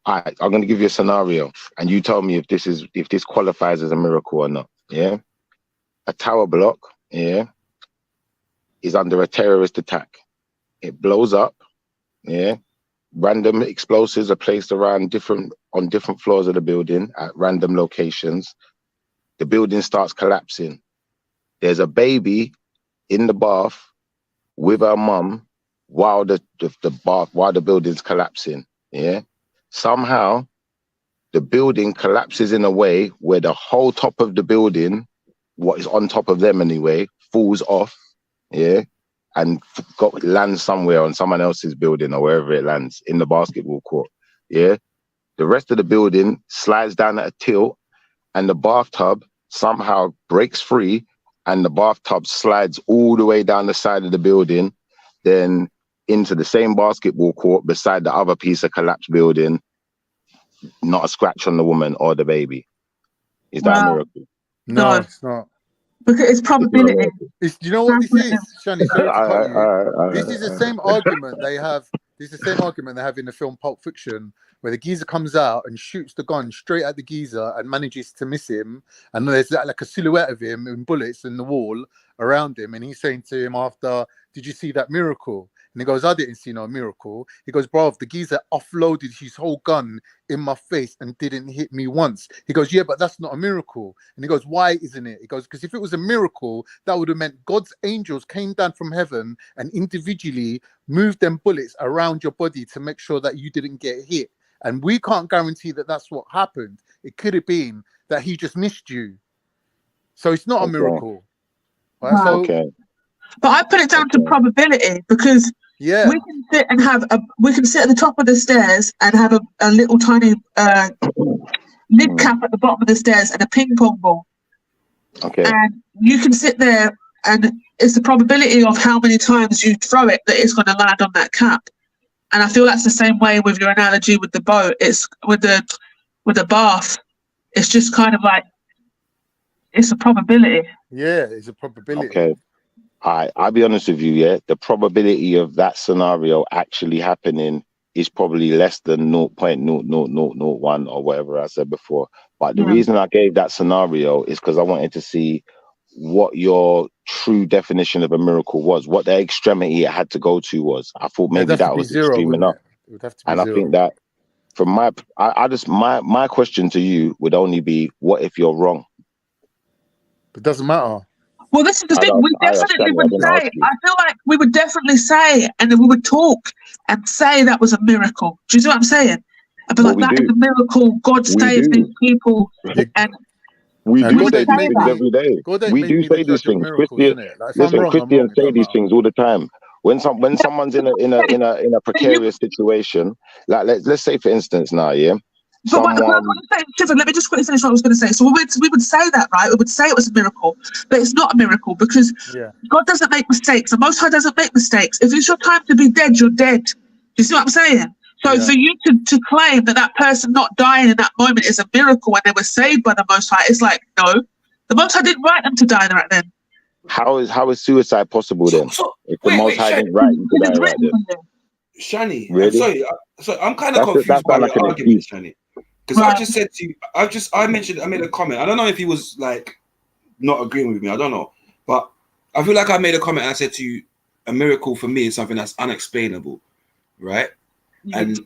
going to give you a scenario, and you tell me if this qualifies as a miracle or not. Yeah, a tower block, yeah, is under a terrorist attack. It blows up. Yeah, random explosives are placed around on different floors of the building at random locations. The building starts collapsing. There's a baby in the bath with her mum while the building's collapsing. Yeah. Somehow the building collapses in a way where the whole top of the building, what is on top of them anyway, falls off. Yeah. And lands somewhere on someone else's building or wherever it lands in the basketball court. Yeah. The rest of the building slides down at a tilt, and the bathtub somehow breaks free, and the bathtub slides all the way down the side of the building, then into the same basketball court beside the other piece of collapsed building. Not a scratch on the woman or the baby. Is that a miracle? No, it's not. Because it's probability. Do you know what this is, Shani? Sorry to cut you. This is the same argument they have. This is the same argument they have in the film Pulp Fiction, where the geezer comes out and shoots the gun straight at the geezer and manages to miss him. And there's like a silhouette of him in bullets in the wall around him. And he's saying to him after, "Did you see that miracle?" And he goes, "I didn't see no miracle." He goes, "Bro, the geezer offloaded his whole gun in my face and didn't hit me once." He goes, "Yeah, but that's not a miracle." And he goes, "Why isn't it?" He goes, "Because if it was a miracle, that would have meant God's angels came down from heaven and individually moved them bullets around your body to make sure that you didn't get hit. And we can't guarantee that that's what happened. It could have been that he just missed you. So it's not a miracle." Right? Wow. So, but I put it down to probability because we can sit and we can sit at the top of the stairs and have a little tiny lid cap at the bottom of the stairs and a ping pong ball. Okay. And you can sit there, and it's the probability of how many times you throw it that it's going to land on that cap. And I feel that's the same way with your analogy with the boat. It's with the bath. It's just kind of like it's a probability. Yeah, it's a probability. Okay. I'll be honest with you, yeah. The probability of that scenario actually happening is probably less than 0.0001 or whatever I said before. But the reason I gave that scenario is because I wanted to see what your true definition of a miracle was, what the extremity it had to go to was. I thought maybe that was extreme enough. It would have to be and zero. I think that from my question to you would only be, what if you're wrong? It doesn't matter. Well, this is the thing. We definitely would say. I feel like we would definitely say, and then we would talk and say that was a miracle. Do you see what I'm saying? I'd be like, that is a miracle. God saved these people, and we do say these things every day. We do say these things. Christians say these things all the time. When someone's in a precarious situation, like let's say for instance now, yeah. But let me just quickly finish what I was going to say. So we would say that, right? We would say it was a miracle, but it's not a miracle because God doesn't make mistakes. The Most High doesn't make mistakes. If it's your time to be dead, you're dead. Do you see what I'm saying? So for you to claim that person not dying in that moment is a miracle when they were saved by the Most High, it's like, no, the Most High didn't write them to die right then. How is suicide possible then? If the Most High didn't write you to die right then? Shani, really? I'm kind of confused by your argument, Shani. Because I just said to you, I made a comment. I don't know if he was like not agreeing with me. I don't know, but I feel like I made a comment. And I said to you, a miracle for me is something that's unexplainable, right? And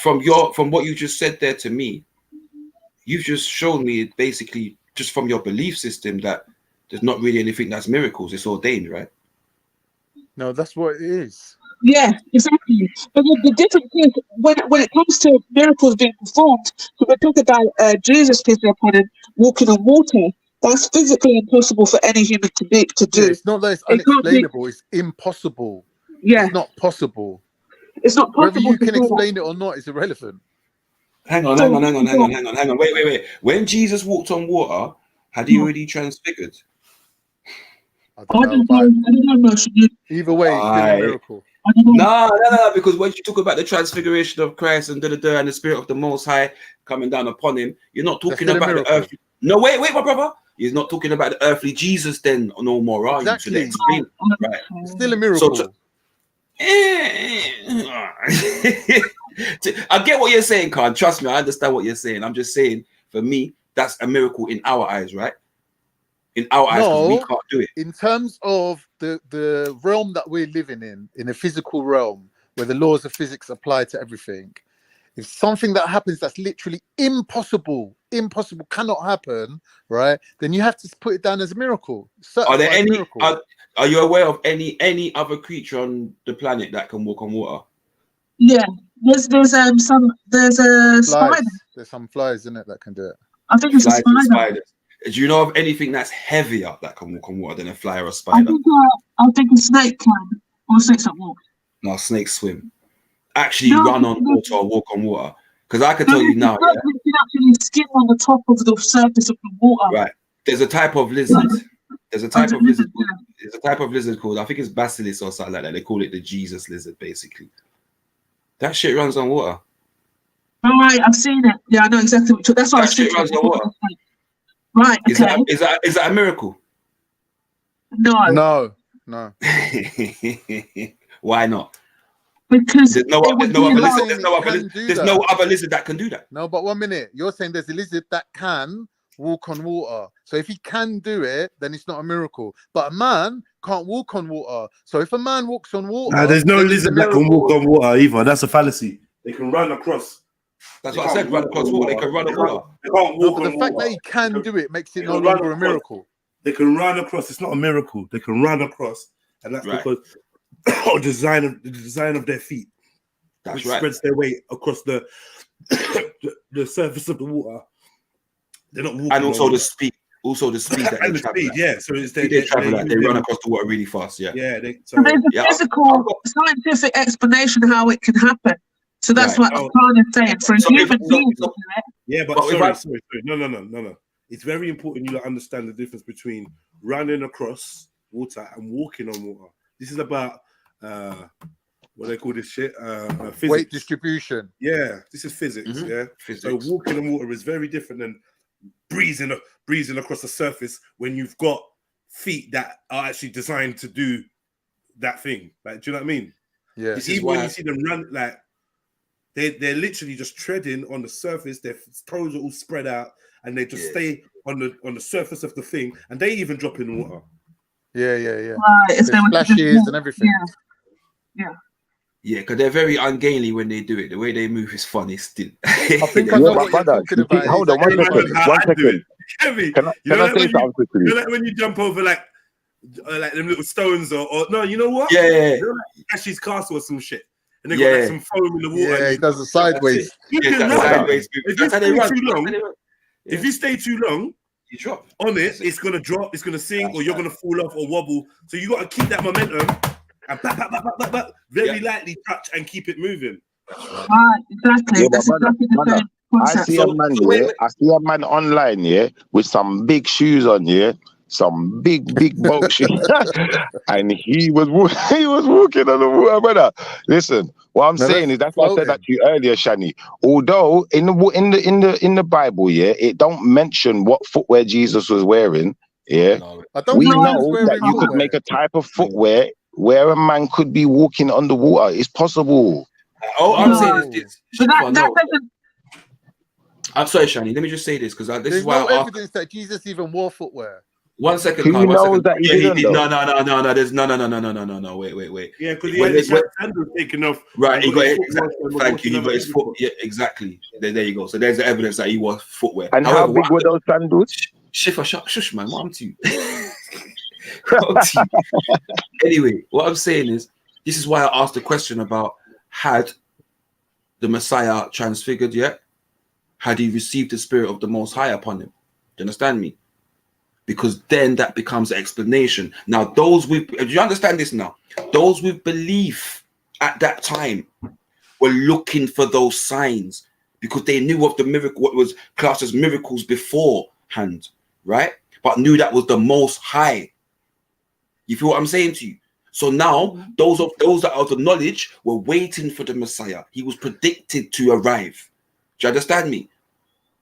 from what you just said there to me, you've just shown me basically just from your belief system that there's not really anything that's miracles. It's ordained, right? No, that's what it is. Yeah, exactly. But the difference is when it comes to miracles being performed, so we talk about Jesus, peace be upon him, walking on water. That's physically impossible for any human to do. Yeah, it's not that it's unexplainable. It's impossible. Yeah, it's not possible. It's not possible. Whether you can explain it or not is irrelevant. Hang on. Wait. When Jesus walked on water, had he already transfigured? I don't know. Either way, it's still a miracle. No, because when you talk about the transfiguration of Christ and and the Spirit of the Most High coming down upon him, you're not talking about the earthly. No, wait, my brother. You're not talking about the earthly Jesus then no more, are you? Exactly. Explain. Right. It's still a miracle. I get what you're saying, Khan. Trust me, I understand what you're saying. I'm just saying, for me, that's a miracle in our eyes, right? In our eyes, because we can't do it. In terms of the realm that we're living in a physical realm where the laws of physics apply to everything, if something that happens that's literally impossible, cannot happen, right? Then you have to put it down as a miracle. Are there any? Are you aware of any other creature on the planet that can walk on water? Yeah, there's a spider. There's some flies in it that can do it. I think it's a spider. Spiders. Do you know of anything that's heavier that can walk on water than a fly or a spider? I think a snake can, or snakes that walk. No, snakes swim. Actually, run on water or walk on water. Because I can tell you now, you can actually skim on the top of the surface of the water. Right. There's a type of lizard. There's a type of lizard. There's a type of lizard called, I think it's basilisk or something like that. They call it the Jesus lizard, basically. That shit runs on water. All right, I've seen it. Yeah, I know exactly what. That's what I was thinking. Runs on water. Right. Okay. Is that a miracle? No. Why not? Because there's no other lizard that can do that. No, but 1 minute. You're saying there's a lizard that can walk on water. So if he can do it, then it's not a miracle. But a man can't walk on water. So if a man walks on water, there's no lizard that can walk on water either. That's a fallacy. They can run across. That's what I said. Run across water. They can run on water. They can't walk but on the fact water. that he can do it makes it no longer a miracle. They can run across. It's not a miracle. They can run across, and that's because the design of their feet, which spreads their weight across the surface of the water. They're not walking. And also the speed. Also the speed that and they the speed, yeah. So it's they run across the water really fast, yeah. Yeah. So there's a physical, scientific explanation how it can happen. So that's what I'm trying to say. For a human being, yeah, but sorry. No. It's very important you understand the difference between running across water and walking on water. This is about what they call this shit, physics. Weight distribution. Yeah, this is physics. Yeah, physics. So walking on water is very different than breezing across the surface when you've got feet that are actually designed to do that thing. Like, do you know what I mean? Yeah. Even when you see them run, like they're literally just treading on the surface. Their toes are all spread out, and they just stay on the surface of the thing, and they even drop in the water. Yeah. If they splashes and everything. Yeah, because they're very ungainly when they do it. The way they move is funny still. I think I know what you're talking about. Hold on, 1 second. 1 second. Can I say something quickly? You know, like when you jump over like them little stones or no, you know what? Yeah. You know, like Ashley's Castle or some shit. And they got like some foam in the water. Yeah, he does the sideways. Sideways. If you stay too long, you drop on it. It's gonna drop. It's gonna sink, or you're gonna fall off or wobble. So you got to keep that momentum and very lightly touch and keep it moving. Right, exactly. Yeah, That's exactly the same concept. I see a man online, with some big shoes on, some big boat shoes, and he was walking on the water, brother. Listen, what I'm saying is that's what I said that to you earlier, Shani. Although in the Bible, it don't mention what footwear Jesus was wearing. Yeah, we know that you could make a type of footwear where a man could be walking underwater. It's possible. I'm saying is I'm sorry, Shani. Let me just say this because this is why there's no evidence that Jesus even wore footwear. 1 second, He Carl, 1 knows second. that he didn't, No. There's no. Wait. Yeah, because he had his sandals taken off. Right, he got it. Thank you. He got his foot. Yeah, exactly. There you go. So there's the evidence that he wore footwear. And how big were those sandals? Shiffer, shush, man. What am to you? Anyway, what I'm saying is, this is why I asked the question about had the Messiah transfigured yet? Had he received the Spirit of the Most High upon him? Do you understand me? Because then that becomes an explanation. Now, do you understand this now? Those with belief at that time were looking for those signs because they knew of the miracle, what was classed as miracles beforehand, right? But knew that was the Most High. You feel what I'm saying to you? So now, those that are of the knowledge were waiting for the Messiah. He was predicted to arrive. Do you understand me?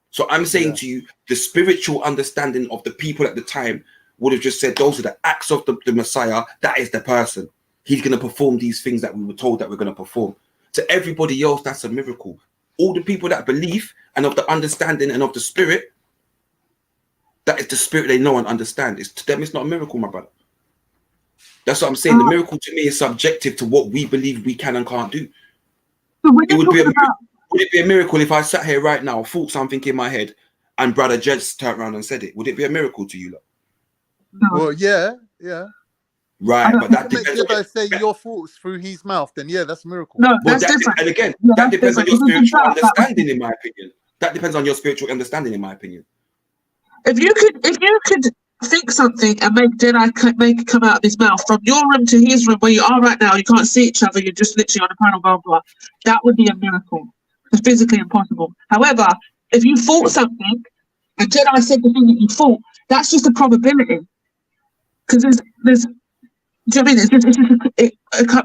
So I'm saying to you, the spiritual understanding of the people at the time would have just said, those are the acts of the Messiah. That is the person. He's going to perform these things that we were told that we're going to perform. To everybody else, that's a miracle. All the people that believe and of the understanding and of the spirit, that is the spirit they know and understand. To them, it's not a miracle, my brother. That's what I'm saying. The miracle to me is subjective to what we believe we can and can't do. Would it be a miracle if I sat here right now, thought something in my head, and Brother Jed turned around and said it? Would it be a miracle to you, lot? No. Well, yeah. Right, but that depends. If I say your thoughts through his mouth, then yeah, that's a miracle. No, that's different. And again, that depends on your spiritual understanding, in my opinion. That depends on your spiritual understanding, in my opinion. If you could think something and make it come out of his mouth from your room to his room where you are right now, you can't see each other, you're just literally on a panel, blah, blah, that would be a miracle. It's physically impossible. However, if you thought something and Jedi said the thing that you thought, that's just a probability. Because there's do you know what I mean? It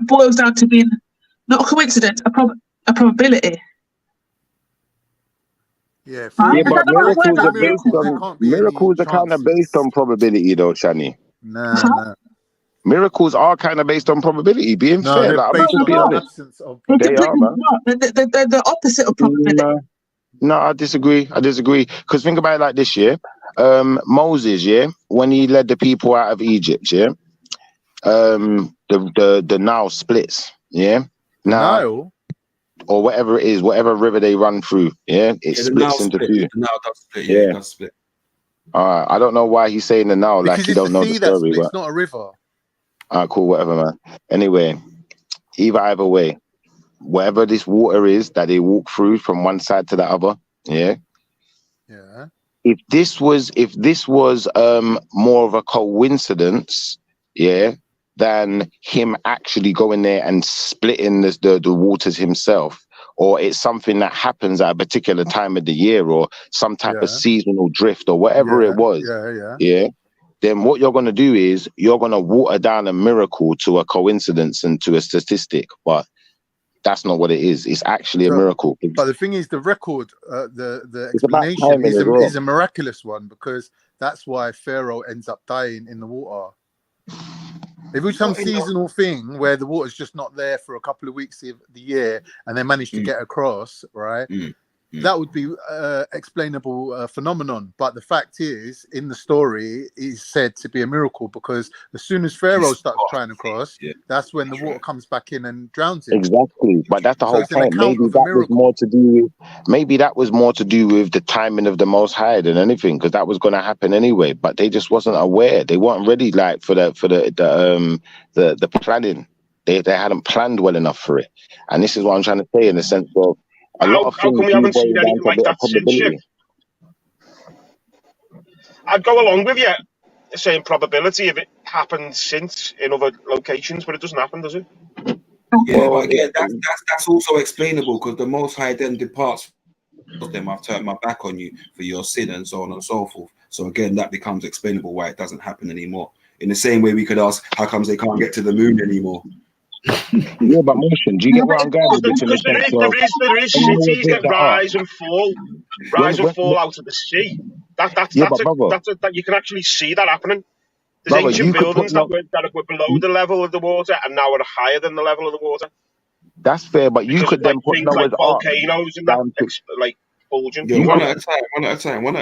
boils down to being not a coincidence, a probability. Yeah, but miracles are kind of based on probability, though, Shani. Nah. Miracles are kind of based on probability. Being fair, like, I'm just being honest. They are, man. They're the opposite of probability. No, I disagree. Because think about it like this, yeah. Moses, yeah, when he led the people out of Egypt, yeah. The Nile splits, yeah. Nile, or whatever it is, whatever river they run through, yeah, it splits into two. The Nile does split, yeah, it does split. I don't know why he's saying the Nile, like he don't know the story, but it's not a river. Cool, whatever, man. Anyway, either way, whatever this water is that they walk through from one side to the other, yeah. If this was more of a coincidence, yeah, than him actually going there and splitting the waters himself, or it's something that happens at a particular time of the year, or some type of seasonal drift, or whatever it was, then what you're going to do is you're going to water down a miracle to a coincidence and to a statistic, but that's not what it is. It's actually a miracle. But the thing is, the record, the explanation is a miraculous one, because that's why Pharaoh ends up dying in the water. If it's some seasonal thing where the water's just not there for a couple of weeks of the year and they manage to get across, right? That would be explainable phenomenon. But the fact is, in the story, is said to be a miracle, because as soon as Pharaoh starts trying to cross, that's when the water comes back in and drowns him. Exactly. But that's the whole point. Maybe that was more to do with the timing of the Most High than anything, because that was going to happen anyway. But they just wasn't aware. They weren't ready, like for the planning. They hadn't planned well enough for it. And this is what I'm trying to say, in the sense of, how come we haven't seen anything like that since you? I'd go along with you saying probability if it happened since in other locations, but it doesn't happen, does it? Yeah, but again, that's also explainable, because the Most High then departs from them. I've turned my back on you for your sin, and so on and so forth. So again, that becomes explainable why it doesn't happen anymore. In the same way, we could ask, how comes they can't get to the moon anymore? Yeah, but motion. Do you get what I'm going with? There is cities that rise and fall out of the sea. That you can actually see that happening. There's ancient buildings that were below the level of the water and now are higher than the level of the water. That's fair, but you could then put things like volcanoes and that, like bulging. Yeah, one at a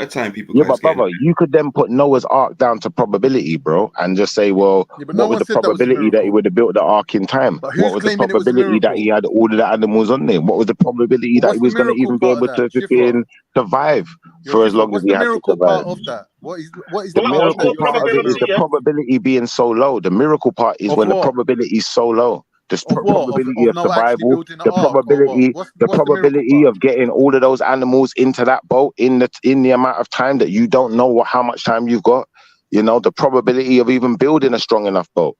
time, people. Yeah, but brother, you could then put Noah's Ark down to probability, bro, and just say, well, but no what was one the said that was a probability that he miracle. would have built the Ark in time? But What who's was the claiming it was a probability that he miracle? had all of the animals on there? What was the probability that What's he the was going to miracle even be part of able that? to Shifra, freaking survive Yo, for as Shifra, long as what's he the had to miracle survive? part of that? What is The the part miracle that you're part saying of is a it is the miracle? probability being so low. The miracle part is Of when the what? probability is so low. The Of what? probability Of of Noah actually survival, building an ark, or what? the What's the miracle probability part? of getting all of those animals into that boat in the amount of time that you don't know how much time you've got. You know, the probability of even building a strong enough boat.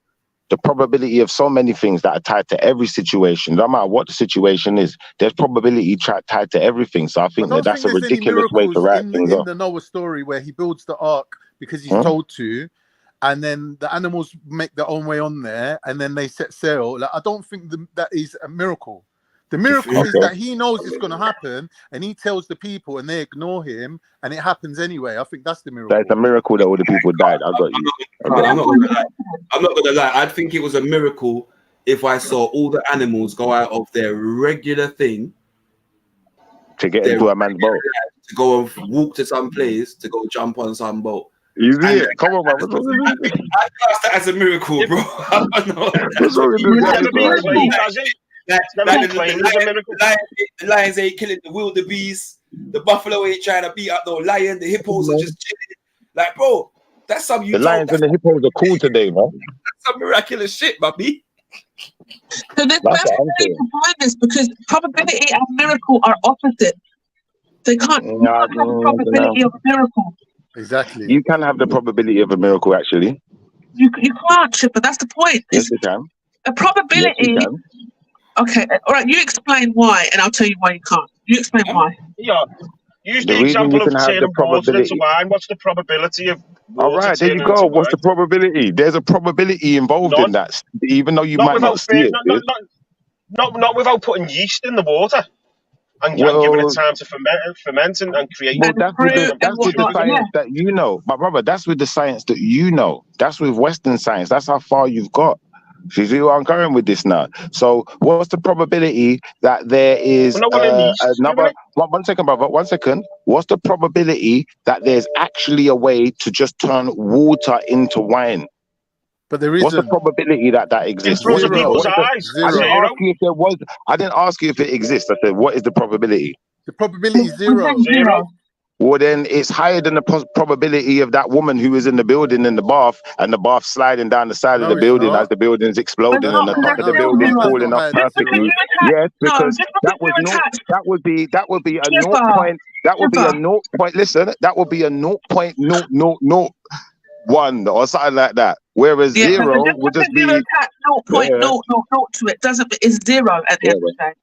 The probability of so many things that are tied to every situation. No matter what the situation is, there's probability tied to everything. So I I think don't that's think a there's any ridiculous way to miracles write things in off. the Noah story where he builds the ark because he's Huh? told to, and then the animals make their own way on there, and then they set sail. Like, I don't think that is a miracle. The miracle is that he knows it's going to happen, and he tells the people, and they ignore him, and it happens anyway. I think that's the miracle. That's a miracle that all the people died. I got you. I'm not gonna lie. I'd think it was a miracle if I saw all the animals go out of their regular thing to get into a man's boat, to go and walk to some place to go jump on some boat. You see it? Come on, man. I class that as a miracle, bro. What's wrong with this guy? Never been claimed, has it? The lions ain't killing the wildebeest. The buffalo ain't trying to beat up no lion. The hippos are just chilling. Like, bro, that's some The lions and the hippos are cool today, man. That's some miraculous shit, baby. So there's no way to find this because probability and miracle are opposite. They can't have the probability of a miracle. Exactly. You can have the probability of a miracle, actually. You can't, Chipper. That's the point. Yes, you can. A probability. Yes, you can. Okay, all right. You explain why, and I'll tell you why you can't. You explain why. Yeah. Use The the reason example you of can have turning the water into probability. wine. What's the probability of All water right, there you turning go. into What's wine? the probability? There's a probability involved in that, even though you Not might without not see it. not without putting yeast in the water and giving it time to ferment and create. Well, that's with the science that you know, my brother. That's with the science that you know. That's with Western science. That's how far you've got. You see where I'm going with this now? So, what's the probability that there is another? One second, brother. 1 second. What's the probability that there's actually a way to just turn water into wine? But there What's the isn't. probability that exists? In front of people's eyes. I didn't ask you if there was. I didn't ask you if it exists. I said, what is the probability? The probability is zero. Well, then it's higher than the probability of that woman who was in the building in the bath and the bath sliding down the side of the building as the building's exploding and the top of the building falling off perfectly. Yes, because that would be a 0. That would be a 0. Listen, that would be a 0.0001 or something like that. Whereas 0 would just be 0.000 to it. It's zero at the end of the day.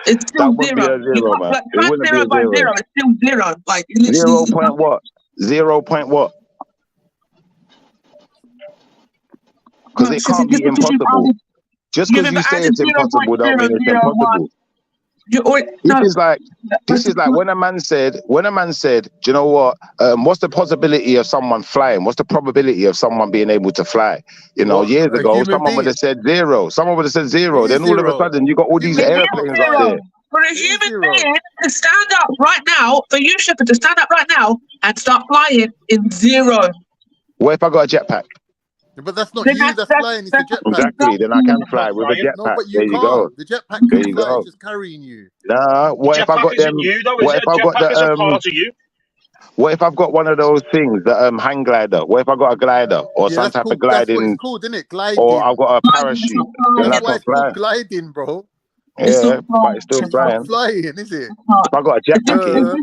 It's still that zero. Would be a zero, man. Like, it wouldn't zero be by a zero. zero, it's still zero. Like 0 point what? 0 point what? Because it can't be impossible. Just because you say it's impossible don't mean it's impossible. This is like when a man said, do you know what? What's the possibility of someone flying? What's the probability of someone being able to fly? You know, years ago, someone would have said 0. Someone would have said 0. Then all of a sudden, you got all these airplanes up there. For a human being to stand up right now, for you, Shepherd, to stand up right now and start flying in 0. What if I got a jetpack? But that's not you that's flying, it's the jetpack. Exactly, then I can fly with a jetpack. No, but you there you can't. go. The jetpack There can you fly, go. it's just carrying you. Nah, what if I got them? What if I got the What if I've got one of those things, the hang glider? What if I got a glider or some type of gliding? That's what it's called, isn't it? Gliding. Or I've got a parachute. Then That's I why can it's fly. called gliding, bro. Yeah, but it's still flying. It's not flying, is it? If I got a jetpack, it is.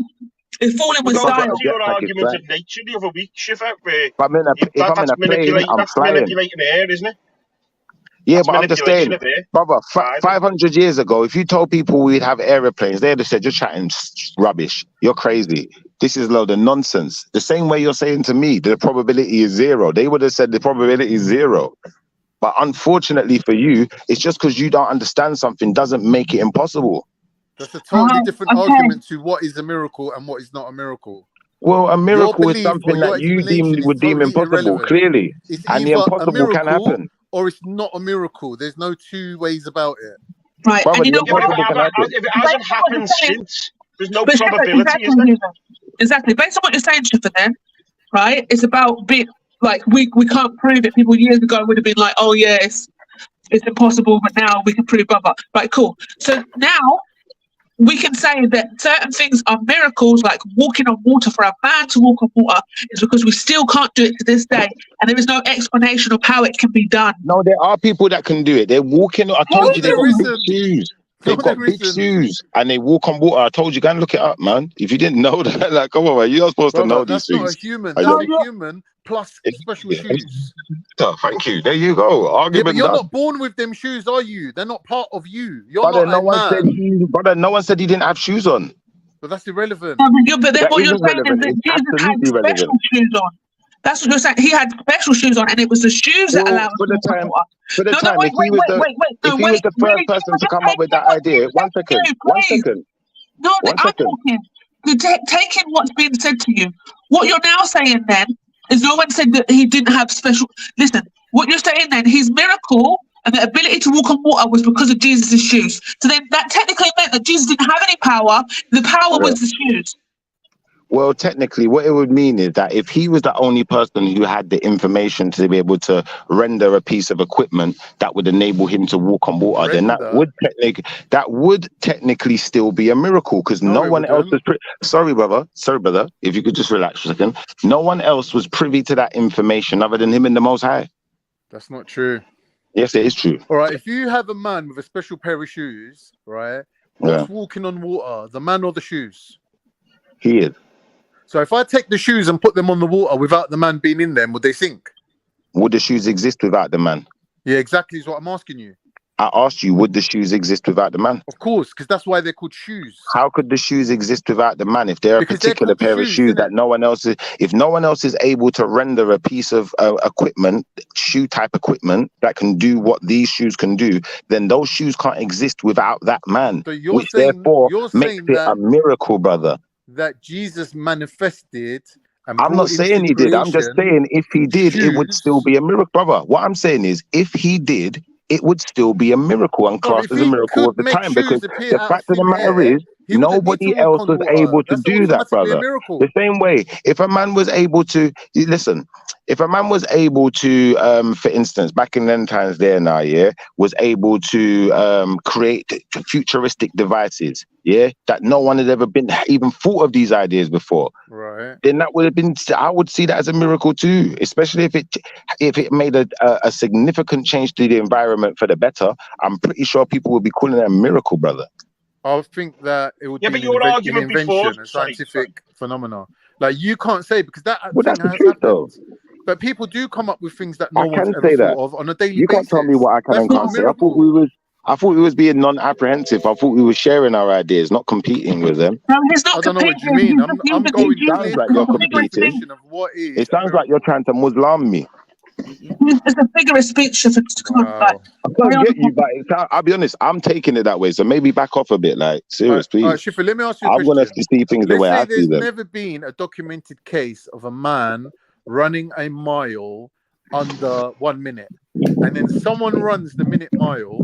It's falling with style. Got a Your jetpack, argument of nature the other week, Shiver, where if I'm in a plane, I'm that's flying. manipulating air, isn't it? Yeah, That's but I'm just saying, brother, 500 years ago, if you told people we'd have aeroplanes, they'd have said, you're chatting rubbish. You're crazy. This is a load of nonsense. The same way you're saying to me, the probability is 0. They would have said the probability is 0. But unfortunately for you, it's just because you don't understand something doesn't make it impossible. That's a totally different argument to what is a miracle and what is not a miracle. Well, a miracle is something that you would deem impossible, clearly. It's and the either impossible can happen. or it's not a miracle. There's no two ways about it. Right, Brother, and you know the Bible what? can happen. If it hasn't happened since, there's no But Shepard, probability, is there? exactly. Based on what you're saying, Shepard, then, right? It's about being like we can't prove it. People years ago would have been like, oh yeah, it's impossible, but now we can prove blah blah. Right, cool. So now we can say that certain things are miracles, like walking on water. For a man to walk on water is because we still can't do it to this day, and there is no explanation of how it can be done. No, there are people that can do it. They're walking. I told you they got big shoes. They've got big shoes and they walk on water. I told you, go and look it up, man. If you didn't know that, like, come on, man, you're supposed to know these things. That's not a human. That's a human plus special shoes. Thank you. There you go. Argument. Yeah, but you're done. not born with them shoes, are you? They're not part of you. You're Brother, not a man. Brother, no one said he didn't have shoes on. But that's irrelevant. But then That what you're isn't saying relevant. is that It's Jesus had absolutely special relevant. shoes on. That's what you're saying. He had special shoes on, and it was the shoes that allowed For the time, wait, if he was the first person to come up with that idea, one second. No, I'm talking. Taking what's being said to you. What you're now saying then is no one said that he didn't have special. Listen, what you're saying then, his miracle and the ability to walk on water was because of Jesus' shoes. So then that technically meant that Jesus didn't have any power. The power was the shoes. Well, technically, what it would mean is that if he was the only person who had the information to be able to render a piece of equipment that would enable him to walk on water, then that would technically still be a miracle, because no one else was. Sorry, brother. If you could just relax for a second. No one else was privy to that information other than him and the Most High. That's not true. Yes, it is true. All right, if you have a man with a special pair of shoes, right, who's walking on water, the man or the shoes? He is. So if I take the shoes and put them on the water without the man being in them, would they sink? Would the shoes exist without the man? Yeah, exactly is what I'm asking you. I asked you, would the shoes exist without the man? Of course, because that's why they're called shoes. How could the shoes exist without the man? If they're a particular pair of shoes that no one else is, if no one else is able to render a piece of equipment, shoe type equipment that can do what these shoes can do, then those shoes can't exist without that man. So you're which saying, therefore makes it a miracle, brother. That Jesus manifested. And I'm not saying he did. I'm just saying if he did, it would still be a miracle, brother. What I'm saying is, if he did, it would still be a miracle and classed as a miracle of the time, because the fact of the matter is, nobody else was able to do that, brother. The same way, if a man was able to listen, if a man was able to, for instance, back in them times there now, was able to create futuristic devices, that no one had ever been even thought of these ideas before, right? Then that would have been, I would see that as a miracle too, especially if it made a significant change to the environment for the better. I'm pretty sure people would be calling it a miracle, brother. I think that it would be an invention, a scientific phenomenon. Like you can't say, because that thing has happened. Though. But people do come up with things that no one's ever thought of on a daily basis. You can't tell me what I can and can't say. I thought we was being non-apprehensive. I thought we were sharing our ideas, not competing with them. No, he's not. I don't know what you mean. I'm going sounds like you're competing. It sounds like you're trying to Muslim me. It's a figure of speech. I don't get you, but I'll be honest, I'm taking it that way. So maybe back off a bit, like serious, please. Shifa, let me ask you a question. I want us to see things the way I see them. There's never been a documented case of a man running a mile under 1 minute, and then someone runs the minute mile.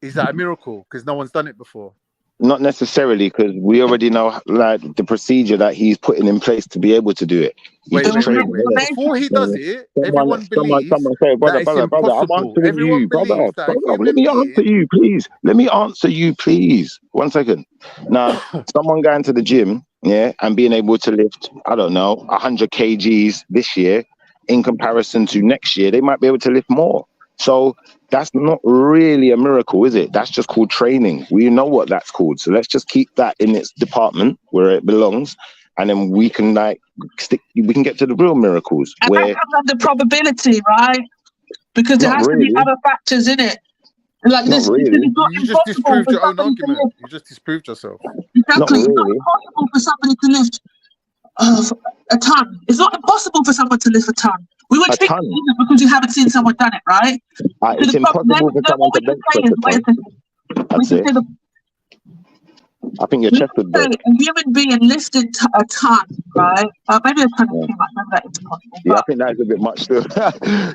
Is that a miracle? Because no one's done it before. Not necessarily, because we already know like the procedure that he's putting in place to be able to do it. Before he does it, everyone believes that it's impossible. Everyone believes that. Let me answer you, please. Let me answer you, please. 1 second. Now, someone going to the gym, and being able to lift, I don't know, 100 kgs this year, in comparison to next year, they might be able to lift more. So that's not really a miracle, is it? That's just called training. We know what that's called. So let's just keep that in its department where it belongs, and then we can we can get to the real miracles. And where that's the probability, right? Because there has to be other factors in it. Like this, really. You just disproved your own argument. You just disproved yourself. Exactly. It's not impossible for somebody to lift a ton. It's not impossible for someone to lift a ton. We would think because you haven't seen someone done it, right? It's impossible for someone to bench press. I think your chest would break. A human being lifting a ton, right? Maybe a ton is too much. Maybe that is impossible. Yeah, I think that is a bit much still.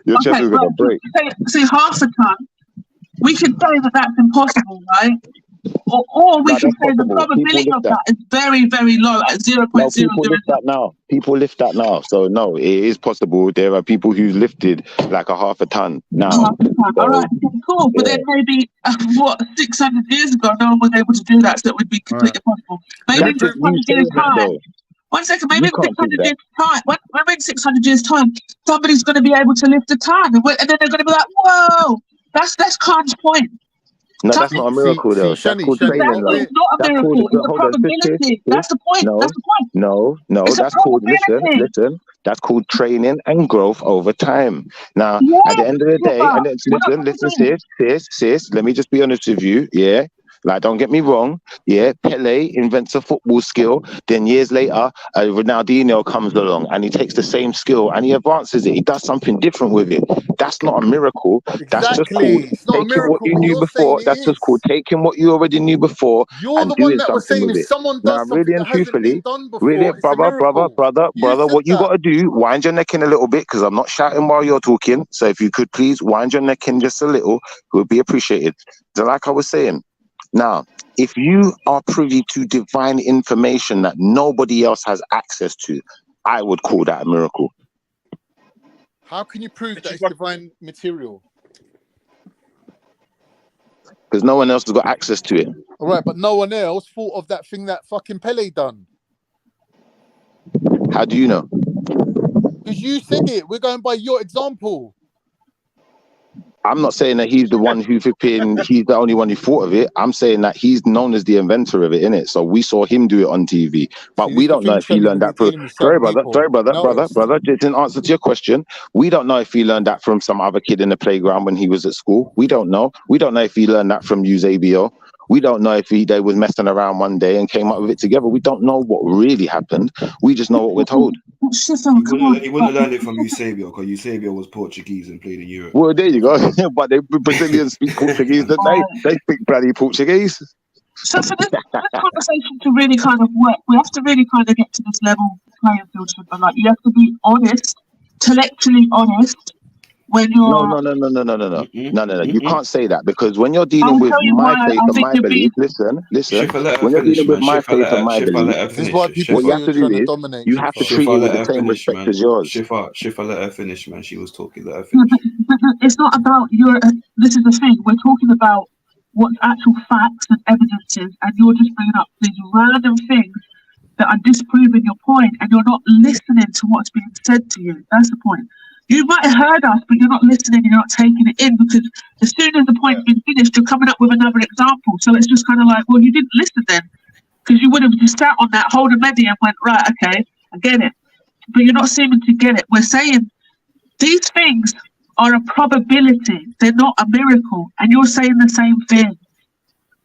Your chest is going to break. Say half a ton. we can say that that's impossible, right? Or we can say the probability of that is very, very low at 0.000. No, people lift that now. People lift that now. So no, it is possible. There are people who lifted like a half a ton now. All right, cool. But then maybe 600 years ago, no one was able to do that, so it would be completely possible. Maybe in 600 years time. 1 second, maybe in 600 years time. Maybe in 600 years time, somebody's going to be able to lift a ton, and then they're going to be like, "Whoa, that's Khan's point." No, that's not a miracle though. That's called training. It's not a miracle. It's a probability. That's the point. That's the point. No, that's called, listen, that's called training and growth over time. Now, at the end of the day, and listen, sis, let me just be honest with you, yeah? Like, don't get me wrong, yeah, Pele invents a football skill, then years later, Ronaldinho comes along and he takes the same skill and he advances it. He does something different with it. That's not a miracle. That's just called taking what you knew before. That's just called taking what you already knew before and doing something with it. Now, really and truthfully, really, brother, what you got to do, wind your neck in a little bit, because I'm not shouting while you're talking. So if you could please wind your neck in just a little, it would be appreciated. So like I was saying, now, if you are privy to divine information that nobody else has access to, I would call that a miracle. How can you prove that it's divine material? Because no one else has got access to it. All right, but no one else thought of that thing that fucking Pele done. How do you know? Because you said it. We're going by your example. I'm not saying that he's the one who he's the only one who thought of it. I'm saying that he's known as the inventor of it, innit? So we saw him do it on TV. But we don't know if he learned that from... Sorry, brother. Just in answer to your question, we don't know if he learned that from some other kid in the playground when he was at school. We don't know. We don't know if he learned that from Eusebio. We don't know if they was messing around one day and came up with it together. We don't know what really happened. We just know what we're told. He wouldn't have learned it from Eusebio, because Eusebio was Portuguese and played in Europe. Well, there you go. But the Brazilians speak Portuguese, don't they? They speak bloody Portuguese. So for this conversation to really kind of work, we have to really kind of get to this level playing field. Like, you have to be honest, intellectually honest. When you're no. You can't say that, because when you're dealing with my faith and my belief, listen. When you're dealing with my faith and my belief, this is what you have to do is you have to treat it with the same respect as yours. Shifa, let her finish, man. She was talking. Let her finish. But it's not about your. This is the thing. We're talking about what's actual facts and evidences, and you're just bringing up these random things that are disproving your point, and you're not listening to what's being said to you. That's the point. You might have heard us, but you're not listening, you're not taking it in, because as soon as the point's been finished, you're coming up with another example. So it's just kind of like, well, you didn't listen then, because you would have just sat on that whole medi and went, right, okay, I get it. But you're not seeming to get it. We're saying these things are a probability. They're not a miracle. And you're saying the same thing.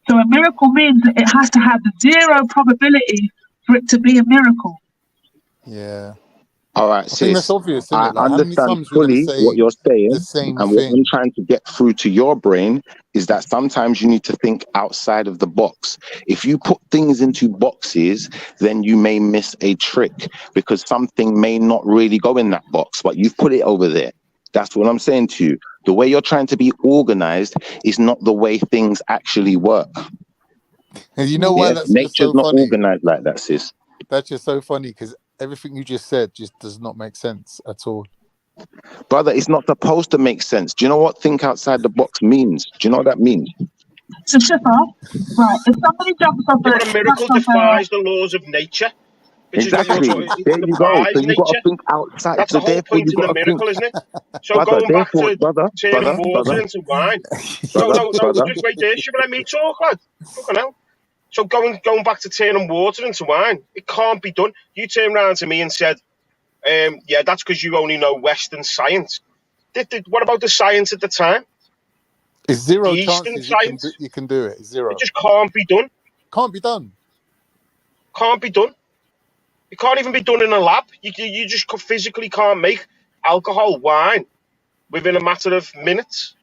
So a miracle means that it has to have 0 probability for it to be a miracle. Yeah. All right, sis, that's obvious, I like, understand fully what you're saying, and what I'm trying to get through to your brain is that sometimes you need to think outside of the box. If you put things into boxes, then you may miss a trick, because something may not really go in that box, but you've put it over there. That's what I'm saying to you. The way you're trying to be organized is not the way things actually work. And you know why that's nature's so not funny? organized like that, sis. That's just so funny, because everything you just said just does not make sense at all. Brother, it's not supposed to make sense. Do you know what think outside the box means? Do you know what that means? So, Shifa, right, if somebody jumps off a miracle defies the laws of nature. Exactly. There you go. So you've got to think outside. That's so the whole point in the miracle, isn't it? So going back to turning water into wine. No, just wait there. Shifa, let me talk, lad. Fucking hell. So going back to turning water into wine, it can't be done. You turned around to me and said, yeah, that's because you only know Western science. What about the science at the time? It's 0 chances you can do it. 0. It just can't be done. Can't be done. Can't be done. It can't even be done in a lab. You just physically can't make alcohol, wine, within a matter of minutes.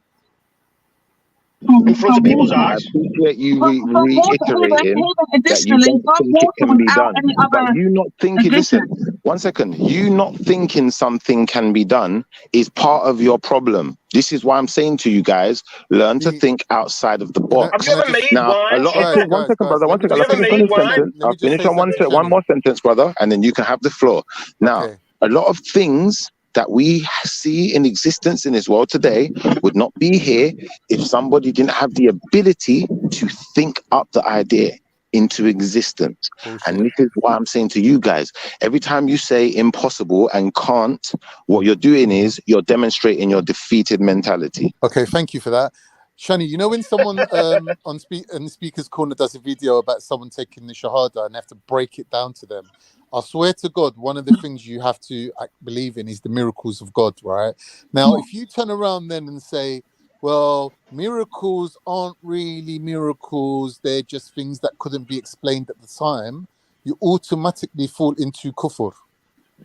in front of people's I eyes. appreciate you From water, reiterating that you additionally, don't from think it water can be without done. any But other you not thinking, listen, addition. 1 second, you not thinking something can be done is part of your problem. This is why I'm saying to you guys, learn to think outside of the Have you box. ever made Now, a wine? lot of things, 1 second, brother, 1 second, Have you I'll ever finish on made this wine? sentence. I'll finish on one more sentence, brother, and then you can have the floor. Now, a lot of things that we see in existence in this world today would not be here if somebody didn't have the ability to think up the idea into existence. And this is why I'm saying to you guys, every time you say impossible and can't, what you're doing is you're demonstrating your defeated mentality. Okay, thank you for that. Shani, you know when someone in the speaker's corner does a video about someone taking the Shahada and they have to break it down to them, I swear to God, one of the things you have to believe in is the miracles of God, right? Now, if you turn around then and say, well, miracles aren't really miracles, they're just things that couldn't be explained at the time, you automatically fall into kufr.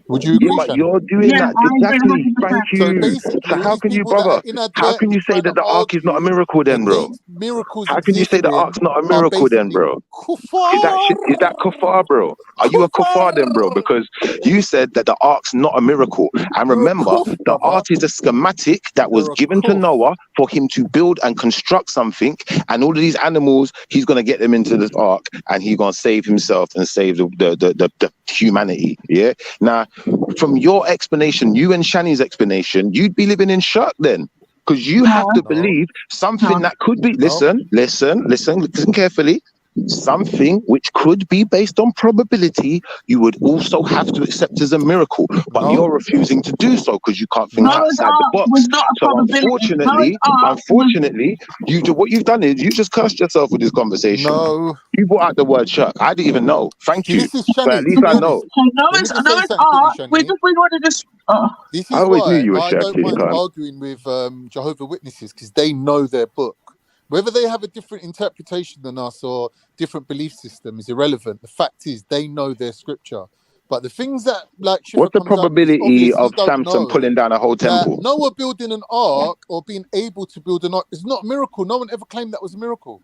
Would you agree, Yeah, but Shani? you're doing that exactly. Thank So you. basically, So how these can you, people that are brother? How can inadvertently you say trying to that the ark is not a argue miracle then, bro? against miracles How can you say the existing ark's not a are miracle then, basically bro? kuffar. Is that kuffar, bro? Are you a kuffar then, bro? Because you said that the ark's not a miracle. And You're a remember, kuff, the brother. ark is a schematic that was You're a given to kuff. Noah for him to build and construct something. And all of these animals, he's going to get them into this ark and he's going to save himself and save the humanity. Yeah. Now, from your explanation, you and Shani's explanation, you'd be living in shock then. Because you have to believe something that could be, listen carefully, something which could be based on probability, you would also have to accept as a miracle. But you're refusing to do so because you can't think outside the box. So unfortunately, you do what you've done is you just cursed yourself with this conversation. No. You brought out the word shuck. I didn't even know. Thank See, you. this is But at Shani, least to be I know. honest. Let me just say something quickly, Shani. We want to just. This I is always knew why you were I don't shirty, mind Khan. arguing with Jehovah Witnesses, because they know their book. Whether they have a different interpretation than us or different belief system is irrelevant. The fact is they know their scripture. But the things that like What's the comes out with is probability obvious you of don't Samson know. pulling down a whole temple? That Noah building an ark or being able to build an ark is not a miracle. No one ever claimed that was a miracle.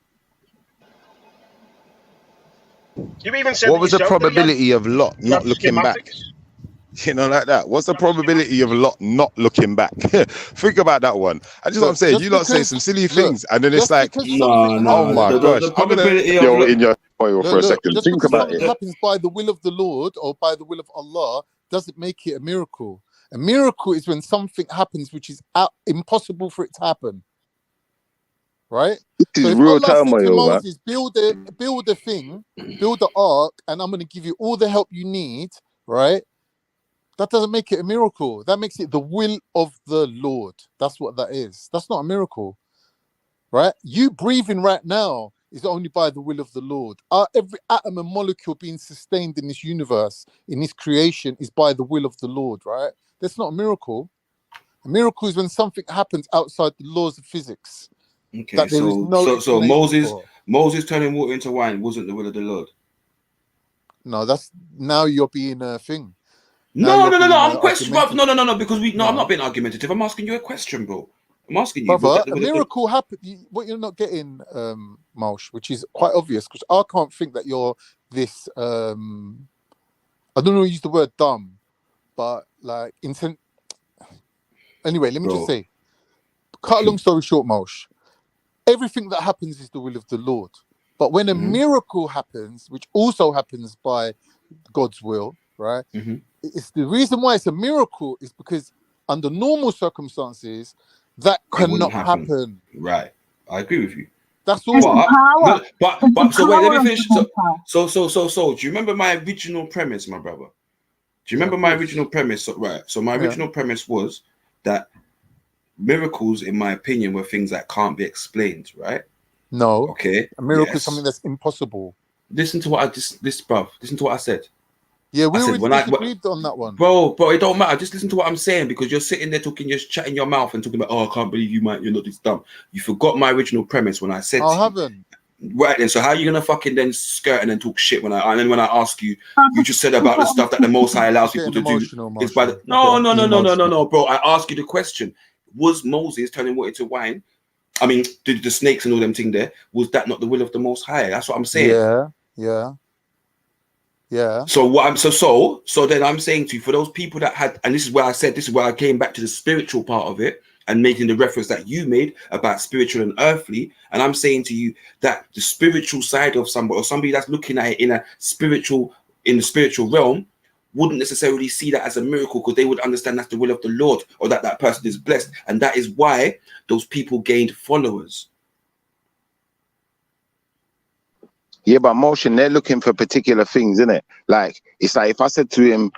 You even said What was the yourself that probability of Lot you not had looking back? schematics. You know, like that. What's the probability of Lot not looking back? Think about that one. I just what I'm saying. Just You lot say because, some silly look, things, and then it's just like, because something oh my happens, gosh, I'm gonna. Yo, in your oil for a second. just Think because about something it. happens by the will of the Lord or by the will of Allah doesn't make it a miracle. A miracle is when something happens which is impossible for it to happen. Right? This So is if real Allah said to turmoil, man. Moses, build a thing, build the ark, and I'm going to give you all the help you need, right? That doesn't make it a miracle. That makes it the will of the Lord. That's what that is. That's not a miracle, right? You breathing right now is only by the will of the Lord. Every atom and molecule being sustained in this universe, in this creation, is by the will of the Lord, right? That's not a miracle. A miracle is when something happens outside the laws of physics. Okay, that there is no so explanation for. Moses turning water into wine wasn't the will of the Lord. No, that's now you're being a thing. No. I'm questioning. No. Because I'm not being argumentative. I'm asking you a question, bro. I'm asking you. Brother, a miracle happened. What you're not getting, Malsh, which is quite obvious, because I can't think that you're this. I don't know. Use the word dumb, but like intent. Anyway, let me just say. Cut a long story short, Malsh. Everything that happens is the will of the Lord. But when a miracle happens, which also happens by God's will, right? It's the reason why it's a miracle is because under normal circumstances, that cannot happen. Right. I agree with you. That's all. But so wait, let me finish. So, do you remember my original premise, my brother? Do you remember my original premise? Right. So my original premise was that miracles, in my opinion, were things that can't be explained, right? No. Okay. A miracle is something that's impossible. Listen to what I listen to what I said. Yeah, we already disagreed on that one. Bro, it don't matter. Just listen to what I'm saying, because you're sitting there talking, just chatting your mouth and talking about, oh, I can't believe you're not this dumb. You forgot my original premise when I said I haven't. Right then, so how are you gonna fucking then skirt and then talk shit when I ask you? You just said about the stuff that the Most High allows people to do. It's by the no, bro. I ask you the question: was Moses turning water into wine I mean, the snakes and all them thing there, was that not the will of the Most High? That's what I'm saying. Yeah. So what I'm so then I'm saying to you, for those people that had, and this is where I said, this is where I came back to the spiritual part of it and making the reference that you made about spiritual and earthly. And I'm saying to you that the spiritual side of somebody, or somebody that's looking at it in the spiritual realm, wouldn't necessarily see that as a miracle, because they would understand that's the will of the Lord, or that that person is blessed. And that is why those people gained followers. Yeah, but motion, they're looking for particular things, isn't it? Like, it's like if I said to him,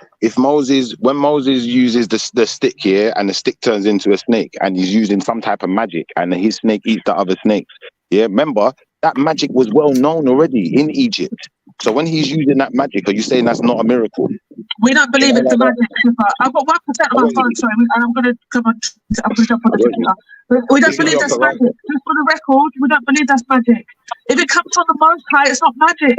when Moses uses the stick here, and the stick turns into a snake, and he's using some type of magic, and his snake eats the other snakes. Yeah, remember, that magic was well known already in Egypt. So when he's using that magic, are you saying that's not a miracle? We don't believe it's a magic. I've got 1% of my phone, sorry, and I'm going to come on. I'm going to jump on the Twitter. We don't believe that's magic. Just for the record, we don't believe that's magic. If it comes from the Most High, it's not magic.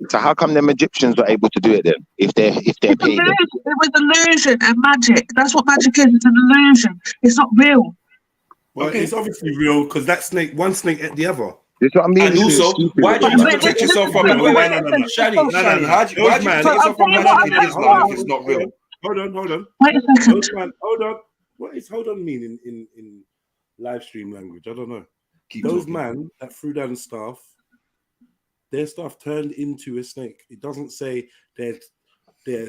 So how come them Egyptians were able to do it then? If they're paid? It was illusion and magic. That's what magic is. It's an illusion. It's not real. Well, it's obviously real, because that snake, one snake ate the other. That's what I mean. And also, why do you protect yourself from it? Shani, why do you protect yourself from magic if it's not real? Hold on. Wait a second. Hold on. What is hold on mean in live stream language? I don't know. Those men that threw down the staff, their staff turned into a snake. It doesn't say their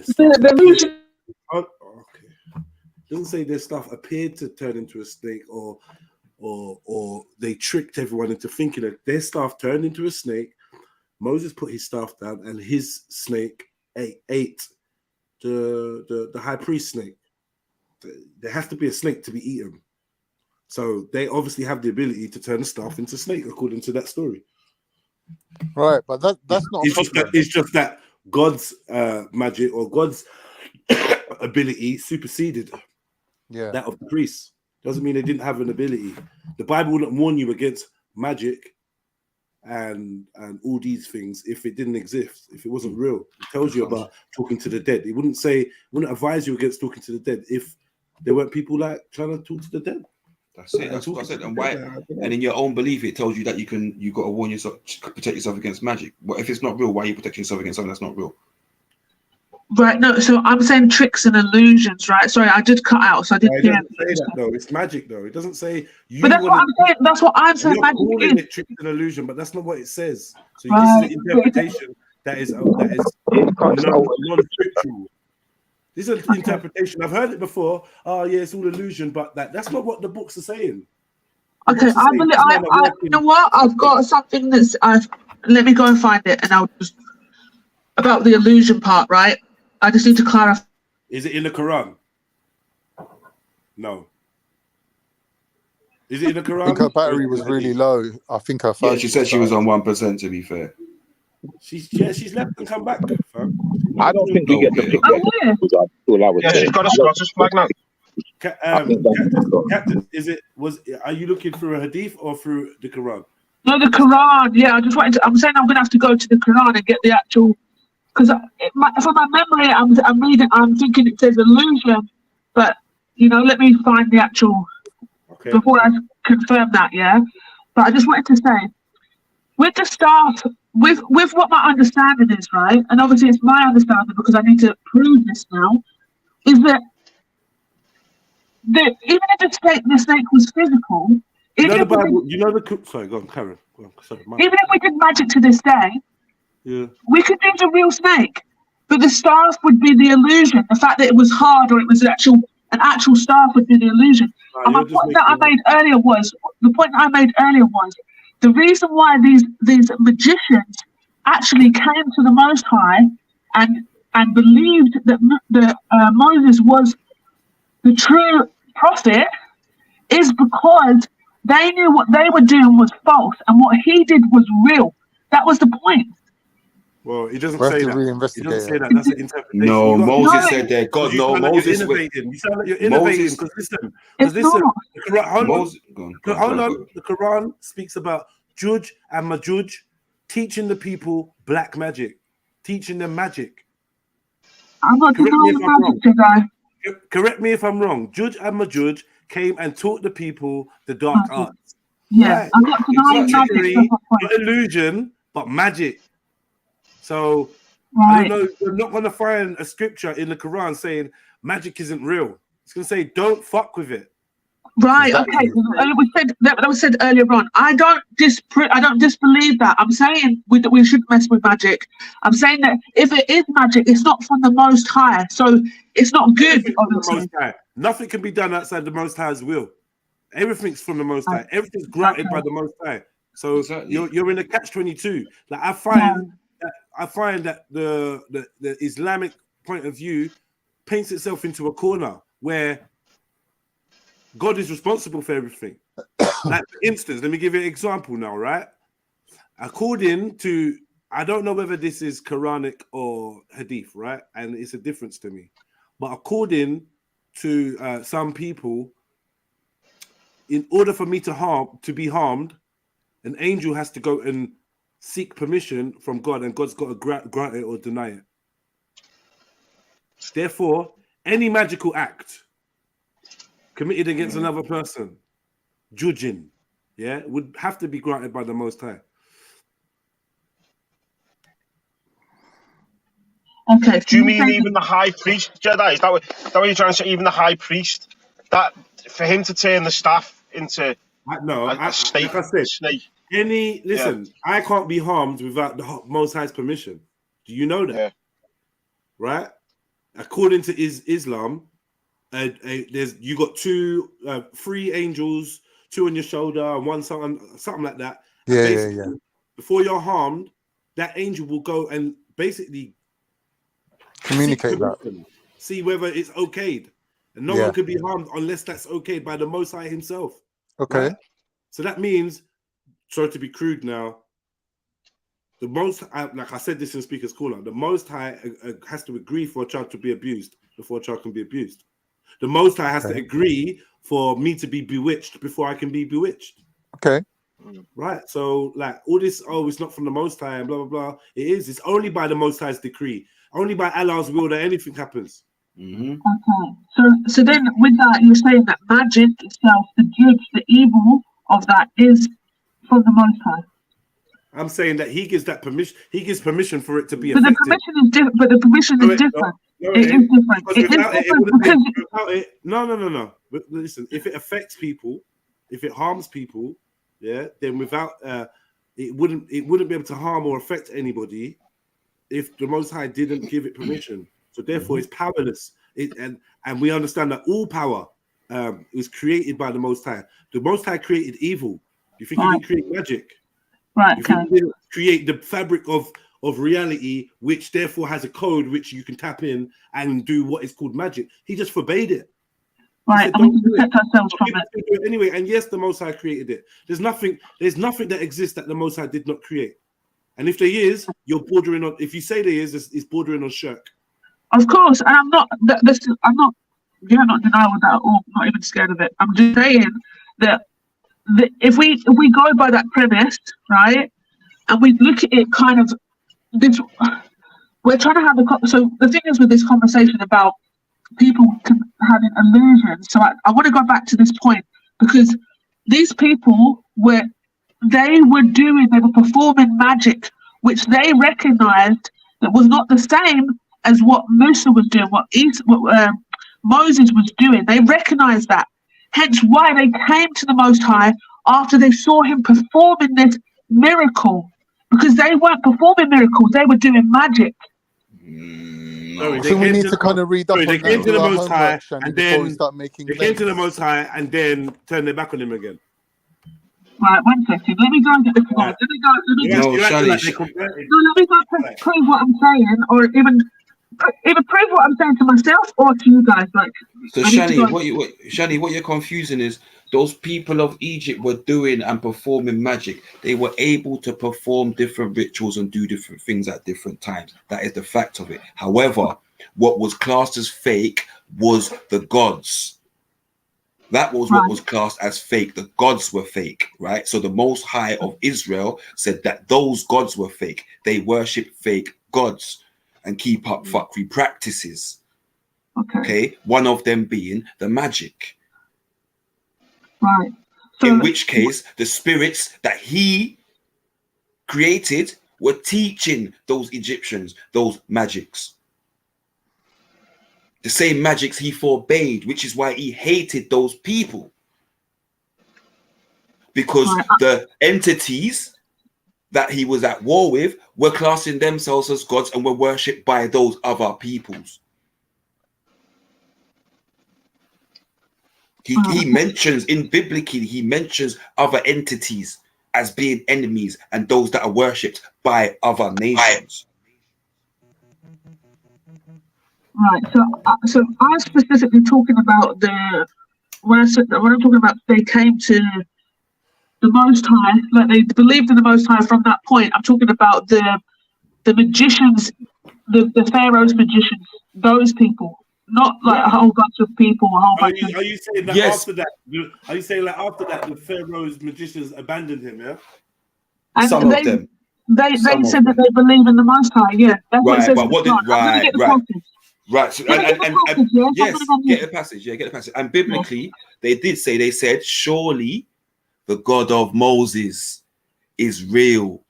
staff. Okay. It doesn't say their staff appeared to turn into a snake, or they tricked everyone into thinking that their staff turned into a snake. Moses put his staff down, and his snake ate the high priest snake. There has to be a snake to be eaten. So they obviously have the ability to turn the staff into snake, according to that story. Right, but that's not. It's just that God's magic, or God's ability superseded that of the priests. Doesn't mean they didn't have an ability. The Bible wouldn't warn you against magic and all these things if it didn't exist, if it wasn't real. It tells you about talking to the dead. It wouldn't advise you against talking to the dead if there weren't people like trying to talk to the dead. That's it. That's what I said. And why? And in your own belief, it tells you that you got to warn yourself, protect yourself against magic. Well, if it's not real, why are you protecting yourself against something that's not real? Right. No. So I'm saying tricks and illusions. Right. Sorry, I did cut out. So I didn't hear. It doesn't say that though. It's magic though. It doesn't say. But that's what I'm saying. That's what I'm saying. Magic is it tricks and illusion, but that's not what it says. So this is an interpretation that is non-scriptural. This is an interpretation. I've heard it before. Oh yeah, it's all illusion, but that's not what the books are saying. Okay, you know what? I've got something that's. Let me go and find it, and I'll just about the illusion part, right? I just need to clarify. Is it in the Quran? No. Is it in the Quran? I think her battery was really low. I think her phone. Yeah, she said she was on 1%. To be fair, she's left and come back. I don't think you get the picture. She's got a Scottish flag now. Captain, are you looking through a hadith or through the Quran? No, the Quran. Yeah, I just wanted to. I'm saying I'm gonna have to go to the Quran and get the actual. Because from my memory, I'm reading. I'm thinking it says illusion, but let me find the actual before I confirm that. Yeah, but I just wanted to say, with the staff, with what my understanding is, right, and obviously it's my understanding because I need to prove this now, is that even if the snake was physical, the Bible. Sorry, go on, Karen. Go on, sorry, even if we did magic to this day. Yeah. We could use a real snake, but the staff would be the illusion. The fact that it was hard or it was an actual staff would be the illusion. And the point that I made earlier was the reason why these magicians actually came to the Most High and believed that Moses was the true prophet is because they knew what they were doing was false and what he did was real. That was the point. Well, it doesn't say that. It doesn't say that. That's an interpretation. No, Moses said that. God, no, Moses. You sound like you're innovating. Because listen. Hold on. The Quran speaks about Juj and Majuj teaching the people black magic, teaching them magic. I'm not Correct me if I'm wrong. Juj and Majuj came and taught the people the dark arts. Yeah, Right. I'm not denying magic. Trickery, That's my point. not illusion, but magic. So I Right. don't know. You're not going to find a scripture in the Quran saying magic isn't real. It's going to say don't fuck with it. Right. Exactly. Okay. It was said that was said earlier on. I don't disbelieve that. I'm saying we shouldn't mess with magic. I'm saying that if it is magic, it's not from the Most High, so it's not good. Everything's from the Obviously. Most High. Nothing can be done outside the Most High's will. Everything's from the Most High. Everything's granted by the Most High. So you're in a catch-22. Like I find that the Islamic point of view paints itself into a corner where God is responsible for everything. Like for instance, let me give you an example now, right? According to, I don't know whether this is Quranic or Hadith, right? And it's a difference to me. But according to some people, in order for me to be harmed, an angel has to go and seek permission from God, and God's got to grant it or deny it. Therefore, any magical act committed against another person, judging, would have to be granted by the Most High. Okay. Do you mean even the high priest, Jedi? Is that what you're trying to say? Even the high priest, that for him to turn the staff into a snake? Like I said, I can't be harmed without the Most High's permission. Do you know that? Yeah. Right? According to Islam, you got three angels, two on your shoulder and one something like that. Yeah. Before you're harmed, that angel will go and basically communicate that. See whether it's okayed. And no one can be harmed unless that's okayed by the Most High himself. Okay. Right? So that means, sorry to be crude now, the Most High, like I said this in Speaker's Corner, the Most High has to agree for a child to be abused before a child can be abused. The Most High has to agree for me to be bewitched before I can be bewitched. Okay. Right. So like all this, it's not from the Most High and blah, blah, blah. It is. It's only by the Most High's decree. Only by Allah's will that anything happens. Okay. So then with that, you're saying that magic itself, the judge, the evil of that is from the Most High. I'm saying that he gives that permission. He gives permission for it to be But effective. the permission is different. But the permission is different. No. But listen, if it affects people, if it harms people, then without it wouldn't be able to harm or affect anybody if the Most High didn't give it permission. So therefore, it's powerless. And we understand that all power is created by the Most High. The Most High created evil. You think he didn't create magic? Right. You think he didn't create the fabric of reality, which therefore has a code which you can tap in and do what is called magic. He just forbade it. Right, and we can protect ourselves from it. Anyway, and yes, the Most High created it. There's nothing that exists that the Most High did not create. And if there is, you're bordering on. If you say there is, it's bordering on shirk. Of course, and I'm not not denying that at all. I'm not even scared of it. I'm just saying that if we go by that premise, right, and we look at it kind of this, we're trying to have so the thing is with this conversation about people having illusions. So I want to go back to this point because these people were performing magic, which they recognized that was not the same as what Musa was doing, what Moses was doing. They recognized that. Hence why they came to the Most High after they saw him performing this miracle, because they weren't performing miracles, they were doing magic. So we need to kind of read up on they came to the Most High, and then we start making they came to the Most High, and then turned their back on him again. Right, 1 second. Let me go and get the card. Let me go prove what I'm saying, or even prove what I'm saying to myself or to you guys. Like, so Shani, what you're confusing is those people of Egypt were doing and performing magic. They were able to perform different rituals and do different things at different times. That is the fact of it. However, what was classed as fake was the gods. That was what was classed as fake. The gods were fake, right? So the Most High of Israel said that those gods were fake. They worship fake gods and keep up fuckery practices. Okay, one of them being the magic. Right. In which case, the spirits that he created were teaching those Egyptians those magics. The same magics he forbade, which is why he hated those people. Because the entities that he was at war with were classing themselves as gods and were worshipped by those other peoples. He mentions biblically, he mentions other entities as being enemies and those that are worshipped by other nations. Right. So I'm specifically talking about when I'm talking about they came to the Most High, like they believed in the Most High from that point. I'm talking about the magicians, the Pharaoh's magicians, those people. Not like a whole bunch of people. Are you saying that after that? Are you saying that after that the Pharaoh's magicians abandoned him? Yeah. And Some of them. They said that they believe in the Most High. Yeah, that's what it says. But what did right? So, yes, get the passage. Yeah, get the passage. And biblically, they said, surely the God of Moses is real.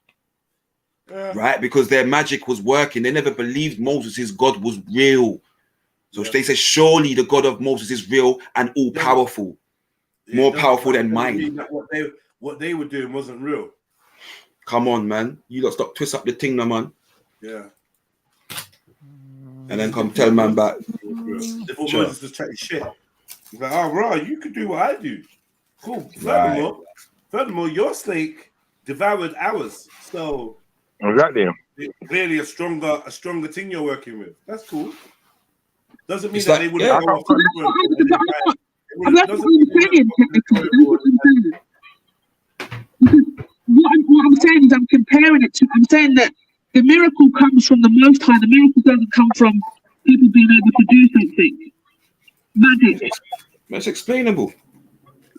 Right? Because their magic was working. They never believed Moses' God was real. So they said, surely the God of Moses is real and all powerful, more powerful than mine. That what they were doing wasn't real. Come on, man. You got to stop twist up the thing now, man. Yeah. And then come tell man back. They thought Moses was chatting shit. He's like, oh, right, you could do what I do. Cool. Furthermore, your snake devoured ours. So exactly. Clearly a stronger thing you're working with. That's cool. Doesn't mean that they wouldn't go off. What I'm saying is I'm comparing it to, I'm saying that the miracle comes from the Most High. The miracle doesn't come from people being able to do something. Magic. That's explainable.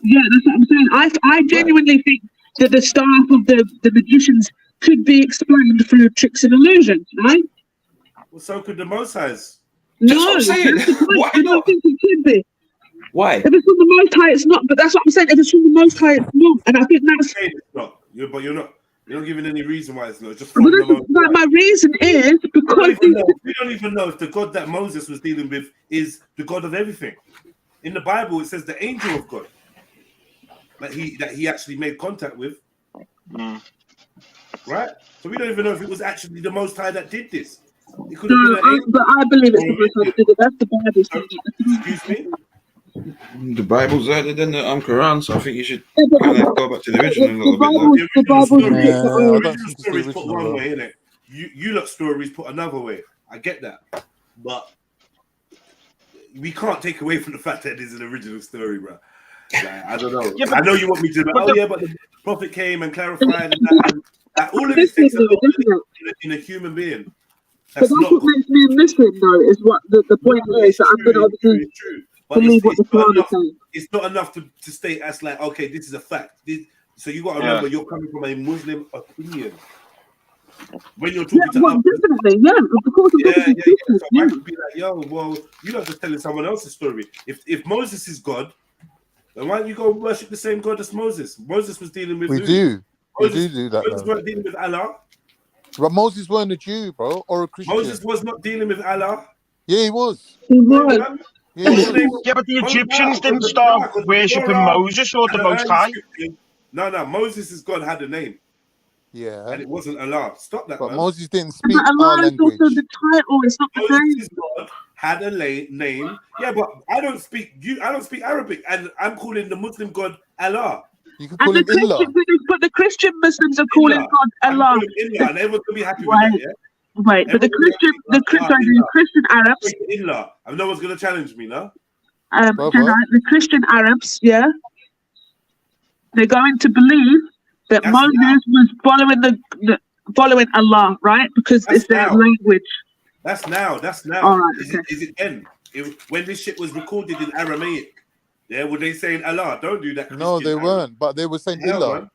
Yeah, that's what I'm saying. I genuinely think that the staff of the magicians could be explained through tricks and illusions, right? Well, so could the Most Highs. No, that's the point. I don't think it could be. Why? If it's from the Most High, it's not. But that's what I'm saying. If it's from the Most High, it's not. And I think that's. It's not. But you're not giving any reason why it's not. It's just from the Most High. My reason is because we don't even know if the God that Moses was dealing with is the God of everything. In the Bible, it says the angel of God that he actually made contact with. Right? So we don't even know if it was actually the Most High that did this. It could have been but I believe it's the Most High that did it. That's the Bible. Excuse me? The Bible's better than the Quran, so I think you should kind of go back to the original a little bit. The original stories put one way, innit? You lot stories put another way. I get that. But we can't take away from the fact that it's an original story, bro. Like, I don't know. I know you want me to, but but the prophet came and clarified and all of this takes a lot in a human being. But that's what makes me a Muslim, though, is what the point is that I'm going to obviously believe what the Quran is saying. It's not enough to state as like, okay, this is a fact. So you got to remember, you're coming from a Muslim opinion. When you're talking to definitely, of course. So I could be like, yo, well, you're not just telling someone else's story. If Moses is God, then why don't you go worship the same God as Moses? Moses was dealing with. We do that. Moses weren't dealing with Allah. But Moses weren't a Jew, bro, or a Christian. Moses was not dealing with Allah. Yeah, he was. Yeah, but the Egyptians didn't start worshipping Moses or the Most High. No, Moses' God had a name. Yeah. And it wasn't Allah. Stop that, But man. Moses didn't speak Allah our is language. also the title, it's not the Moses' God had a name. Yeah, but I don't speak Arabic, and I'm calling the Muslim God Allah. You can call him Allah. But the Christian Muslims are calling God Allah. And everyone can be happy with that, yeah? Right, but the Christian Arabs. Allah. And no one's going to challenge me, no? The Christian Arabs, yeah, they're going to believe that Moses was following Allah, right? Because it's their language. That's now. All right, is it then? When this shit was recorded in Aramaic, yeah, were they saying Allah? Don't do that. No, they weren't, but they were saying Allah.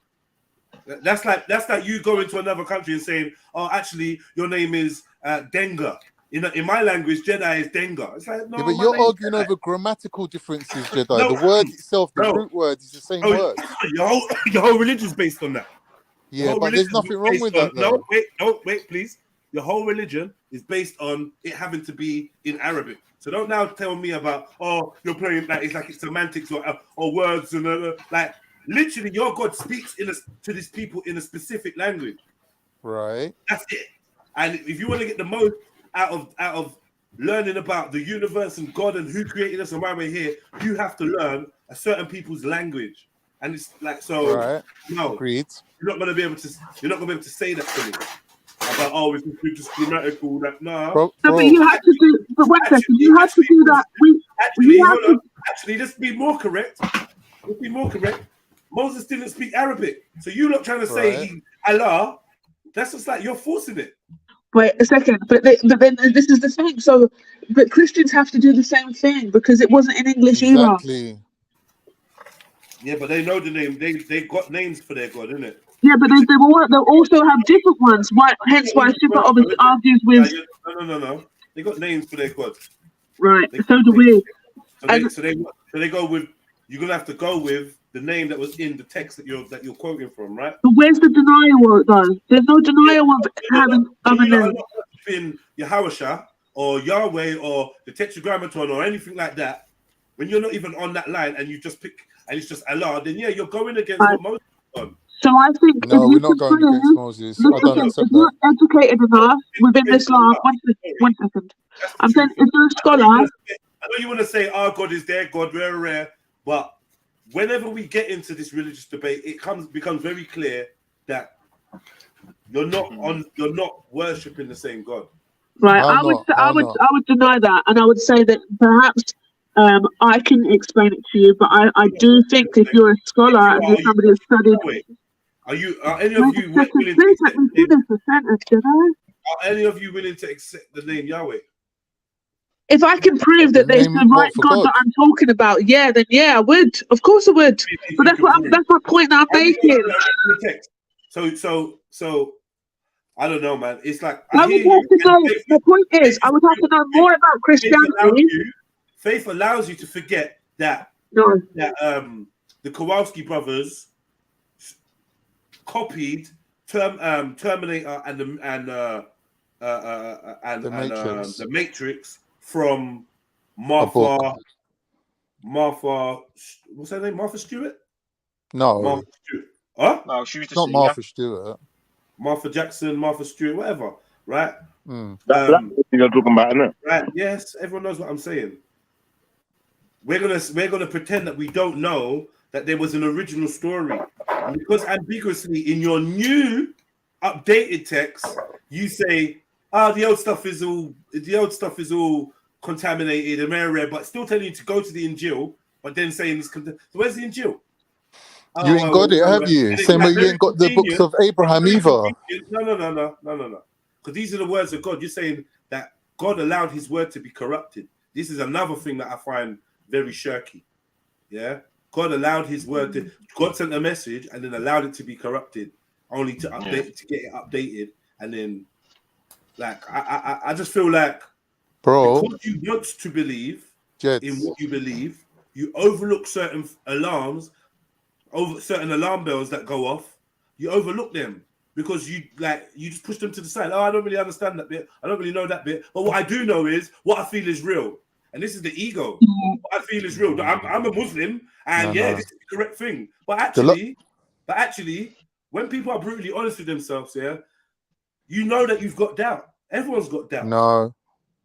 That's like you going to another country and saying, "Oh, actually, your name is Denga." in my language, Jedi is Dengar. It's like, no, Yeah, but my you're name's arguing Jedi. over grammatical differences, Jedi. No, The word itself, the no. root word, is the same Oh, word. your whole religion's based on that. Your Yeah, whole but there's religion nothing is wrong based with that, on, though. no, wait, please. Your whole religion is based on it having to be in Arabic. So don't now tell me about, oh, you're playing that. It's like it's semantics or words and like literally your God speaks to these people in a specific language. Right. That's it. And if you want to get the most out of learning about the universe and God and who created us and why we're here, you have to learn a certain people's language. And it's like, so Right. no, Agreed. you're not gonna be able to say that to me. About, oh, it's just grammatical. That no, Bro, but you have to do. But one second, you have to do that. Actually, let's be more correct. Let's be more correct. Moses didn't speak Arabic, so you not trying to say Right. he Allah. That's just like you're forcing it. Wait a second, but then this is the thing. So, but Christians have to do the same thing because it wasn't in English either. Exactly. Yeah, but they know the name. They got names for their God, innit? Yeah, but they also have different ones. Why? Hence why Shiva obviously argues with. No. They got names for their God. Right. So do we. So they go with. You're gonna have to go with the name that was in the text that you're quoting from, right? But where's the denial though? There's no denial of having other names. In Yahawashah or Yahweh or the Tetragrammaton or anything like that, when you're not even on that line and you just pick and it's just Allah, then yeah, you're going against what Moses done. So I think no, we're not going against Moses. I don't accept if you're educated enough within Islam, one second. I'm saying if you're a scholar. I know you want to say our God is their God, rare, but whenever we get into this religious debate, it becomes very clear that you're not worshipping the same God. Right, I would deny that, and I would say that perhaps I can explain it to you, but I do think if you're a scholar and you're somebody who's studied. Are any of you willing to accept the name Yahweh? If I can prove that there's the right God that I'm talking about, yeah, then yeah, I would. Of course I would. But that's my point that I'm making. So I don't know, man. It's like the point is, I would have to know more about Christianity. Faith allows you to forget that the Kowalski brothers copied Terminator and the Matrix from Martha. What's her name? Martha Stewart? No. Martha Stewart. Huh? No, she was not Martha Stewart. Martha Jackson, Martha Stewart, whatever. Right? That's you're talking about, isn't it? Right. Yes, everyone knows what I'm saying. We're gonna pretend that we don't know that there was an original story, and because ambiguously in your new updated text you say, the old stuff is all contaminated and rare, but still telling you to go to the Injil, but then saying so where's the Injil? You ain't got it, have you? Same way you ain't got the books of Abraham either. No. Because these are the words of God. You're saying that God allowed his word to be corrupted. This is another thing that I find very shirky. Yeah? God allowed his word God sent a message and then allowed it to be corrupted, only to update to get it updated. And then like I just feel like because you want to believe in what you believe, you overlook certain alarm bells that go off. You overlook them because you just push them to the side. I don't really understand that bit. I don't really know that bit. But what I do know is what I feel is real. And this is the ego. What I feel is real. I'm a Muslim, and this is the correct thing. But actually, when people are brutally honest with themselves, you know that you've got doubt. Everyone's got doubt.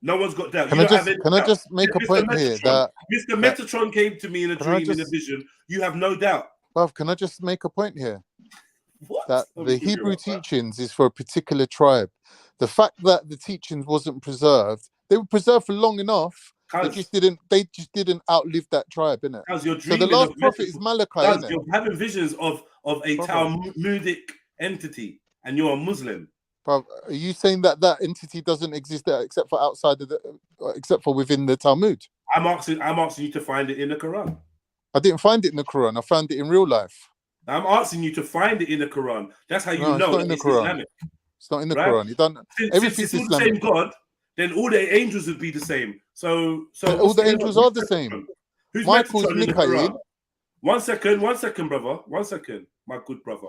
No one's got doubt. Can I just make a point here that Mr. Metatron came to me in a dream, in a vision. You have no doubt. Bruv, can I just make a point here? That the Hebrew teachings is for a particular tribe. The fact that the teachings wasn't preserved, they were preserved for long enough. They just didn't outlive that tribe, innit? So the last prophet is Malachi, innit? You're having visions of a Talmudic entity, and you're a Muslim. Bruv, are you saying that entity doesn't exist there except for within the Talmud? I'm asking you to find it in the Quran. I didn't find it in the Quran. I found it in real life. I'm asking you to find it in the Quran. That's how you know it's not in the Quran. Islamic. It's not in the Quran. You don't. Everything's the same God. then all the angels would be the same. So all the angels are the same. Who's Michael's Metatron in the Mikael. Quran? One second, brother. 1 second, my good brother.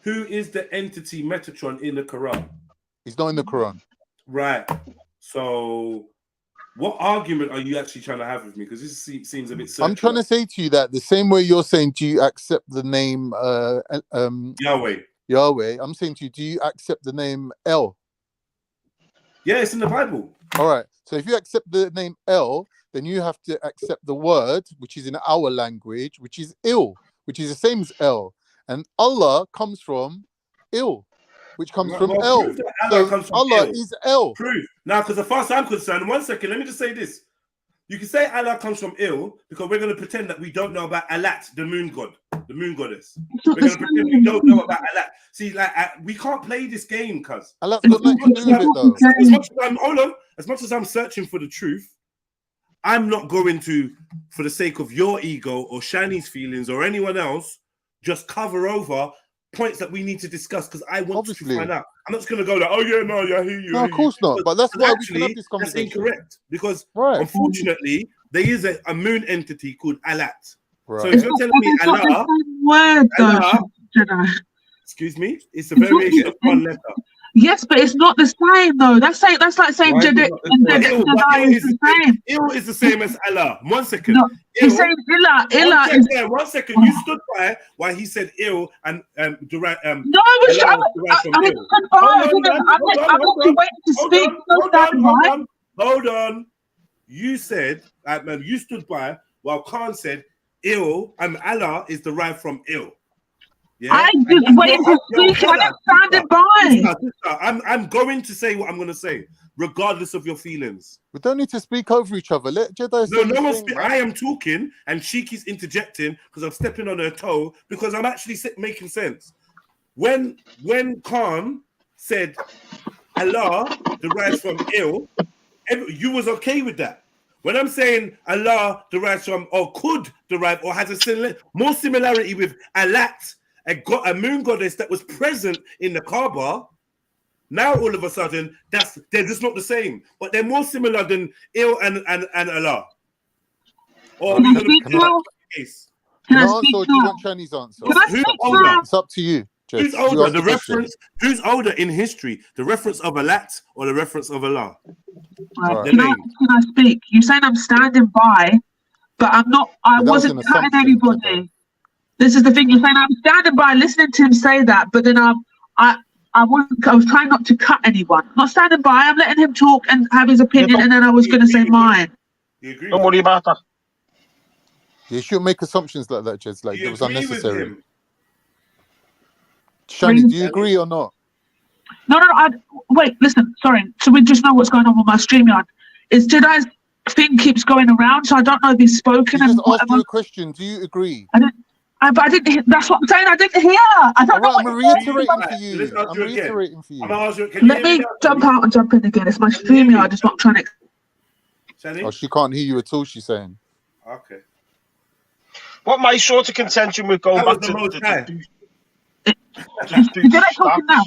Who is the entity Metatron in the Quran? He's not in the Quran. Right. So, what argument are you actually trying to have with me? Because this seems a bit circular. I'm trying to say to you that the same way you're saying, do you accept the name Yahweh? I'm saying to you, do you accept the name El? Yeah, it's in the Bible. All right. So if you accept the name El, then you have to accept the word, which is in our language, which is Il, which is the same as El. And Allah comes from Il, which comes from El. Allah So comes from Allah Il. is El. Proof. Now, because as far as I'm concerned, 1 second, let me just say this. You can say Allah comes from Il because we're going to pretend that we don't know about Alat, the moon god, the moon goddess. We're going to pretend we don't know about Alat. See, like, we can't play this game, cuz. Alat's got nothing to do with it, though. As much as I'm searching for the truth, I'm not going to, for the sake of your ego or Shani's feelings or anyone else, just cover over points that we need to discuss because I want to find out. I'm not just going to go like, oh yeah, no, yeah, I hear you. No, of course not. But that's why we can have this That's conversation. incorrect because unfortunately there is a moon entity called Alat. Right. So if you're telling me Allah, word, Allah, excuse me, it's a variation of one letter. Yes, but it's not the same though. That's like saying Jedi is the same. Il is the same as Allah. 1 second. No, he's saying Ilah is. 1 second. You stood by while he said Il and derived. No, I'm waiting to speak. Hold on. You said, you stood by while Khan said Il and Allah is derived from Il. Yeah? I just waiting to speak. I didn't stand it by. I'm going to say what I'm going to say, regardless of your feelings. We don't need to speak over each other. Let Jedi say No one's. his thing, I am talking, and she keeps interjecting because I'm stepping on her toe because I'm actually making sense. When Khan said Allah derives from Il, you was okay with that. When I'm saying Allah derives from or could derive or has a more similarity with Alat, a moon goddess that was present in the Kaba, now all of a sudden they're just not the same, but they're more similar than Il and Allah. Or Can I answer or do you want Chinese answer? Who's older? It's up to you. Who's older? Who's older in history? The reference of Alat or the reference of Allah? Right. Can I speak? You're saying I'm standing by, but I'm not. I wasn't cutting anybody. This is the thing. You're saying I'm standing by, listening to him say that, but then I was trying not to cut anyone. Not standing by. I'm letting him talk and have his opinion, and then I was going to say mine. You agree? Don't worry about that. You shouldn't make assumptions like that, Jez. Like it was unnecessary. Shani, do you agree or not? No. Wait, listen. Sorry. So we just know what's going on with my StreamYard. Is Jedi's thing keeps going around, so I don't know if he's spoken. He just asked you a question. Do you agree? But I didn't hear. That's what I'm saying. I didn't hear. I don't know. I'm reiterating for you. I'm reiterating for you. Let me jump out and jump in again. It's my StreamYard. It's not trying to. Oh, she can't hear you at all. She's saying. Okay. What my sort of contention with going back to Did I talk now?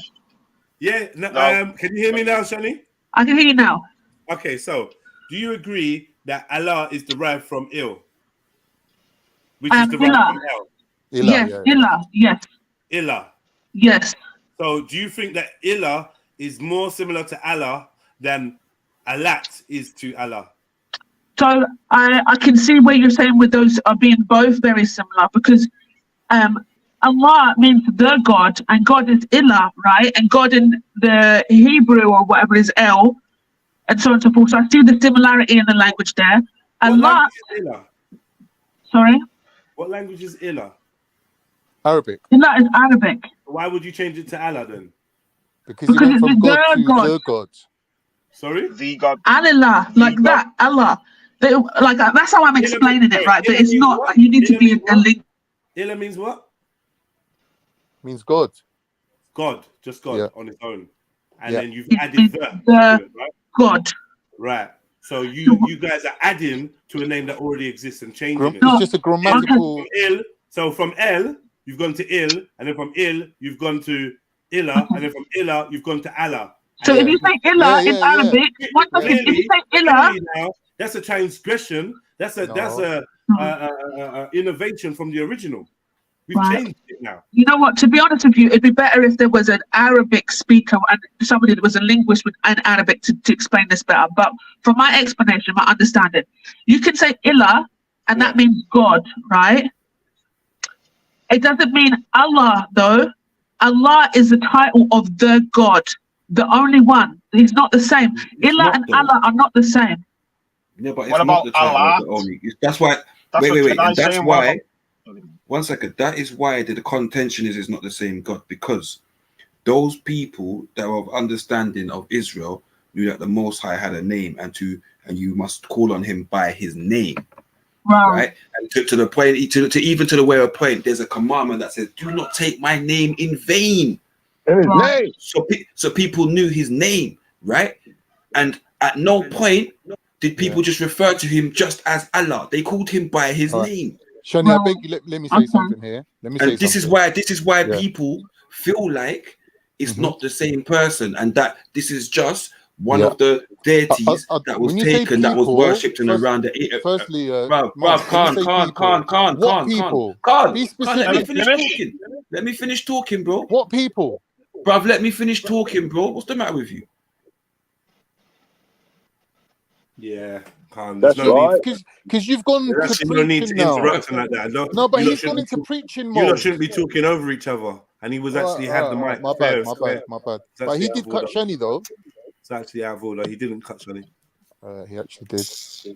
Yeah. No. Can you hear me now, Shani? I can hear you now. Okay. So, do you agree that Allah is derived from Il? Which is derived from El? Yes. Ilah. Yes. Ilah. Yes. So, do you think that Ilah is more similar to Allah than Alat is to Allah? So I can see where you're saying with those are being both very similar because Allah means the God and God is Ilah, right? And God in the Hebrew or whatever is El, and so on and so forth. So I see the similarity in the language there. Allah. Sorry. What language is Ilah? Arabic. Ilah is Arabic. Why would you change it to Allah then? Because it went from God to the God. Sorry? The God. Allah, like that. Allah. Like that's how I'm explaining it, right? But it's not. What? You need to be a link. Ilah means what? Means God. God, just God on its own, and then you've It added vert to it, right? God. Right. So you guys are adding to a name that already exists and changing it. It's just a grammatical. So from El, you've gone to Il, and then from Il, you've gone to Ilah, and then from Ilah, you've gone to Allah. So if you say Ilah in Arabic, one second, if you say Ilah, now, that's a transgression. That's a innovation from the original. We've changed it now. You know what? To be honest with you, it'd be better if there was an Arabic speaker and somebody that was a linguist with an Arabic to explain this better. But from my explanation, my understanding, you can say Ilah, and that means God, right? It doesn't mean Allah, though. Allah is the title of the God, the only one. He's not the same. Ilah and Allah are not the same. Yeah, but it's not the title of the only. That's why. Wait. And that's why. One second. That is why the contention is not the same God, because those people that were of understanding of Israel knew that the Most High had a name, and you must call on Him by His name. Wow. Right, and to the point, even to the way of point, there's a commandment that says, "Do not take my name in vain." Name. So people knew His name, right? And at no point did people just refer to Him just as Allah. They called Him by His name. Shani, I beg you, let me say something here. This is why people feel like it's not the same person, and that this is just one of the deities that was taken, that was worshipped and around the. Firstly, Let me finish talking, bro. What people? Bruv, let me finish talking, bro. What's the matter with you? Yeah, Khan. That's right. Because you've gone to preaching no need to now. interrupt him like that. No, but he's gone into preaching mode. You lot shouldn't be talking over each other. And he was actually had the mic. My bad. But he did cut Shani though. It's actually out of order. He didn't cut Shani. He actually did.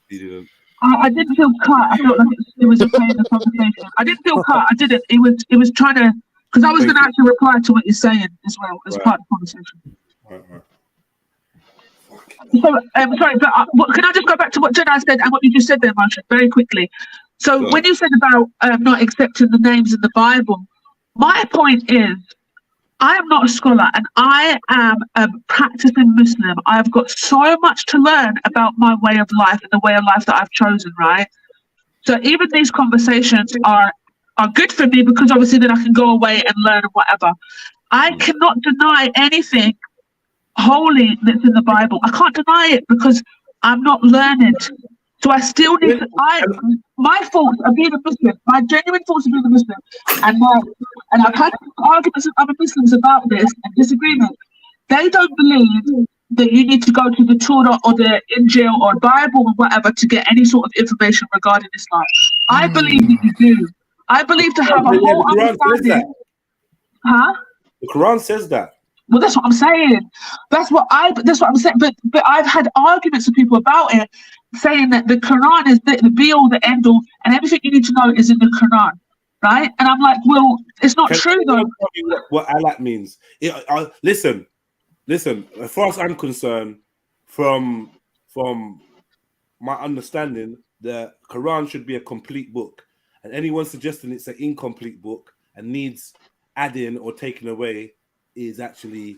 He didn't. I didn't feel cut. I felt like it was a plain conversation. I didn't feel cut. I didn't. It was trying to, because I was going to actually reply to what you're saying as well as part of the conversation. Right. So, sorry, but can I just go back to what Jedi said and what you just said there, Marsha, very quickly? So when you said about not accepting the names in the Bible, my point is, I am not a scholar and I am a practicing Muslim. I've got so much to learn about my way of life and the way of life that I've chosen, right? So even these conversations are good for me, because obviously then I can go away and learn and whatever. I cannot deny anything holy that's in the Bible. I can't deny it because I'm not learned. So I still need to, my faults of being a Muslim, my genuine faults of being a Muslim, and I've had arguments with other Muslims about this and disagreement. They don't believe that you need to go to the Torah or the Injil or Bible or whatever to get any sort of information regarding Islam. I believe that you do. I believe to have a whole understanding. Huh? The Quran says that. Well, that's what I'm saying. That's what I'm saying. But I've had arguments with people about it, saying that the Quran is the be all, the end all, and everything you need to know is in the Quran, right? And I'm like, well, it's not true though. What alak means? Listen. As far as I'm concerned, from my understanding, the Quran should be a complete book, and anyone suggesting it's an incomplete book and needs adding or taken away is actually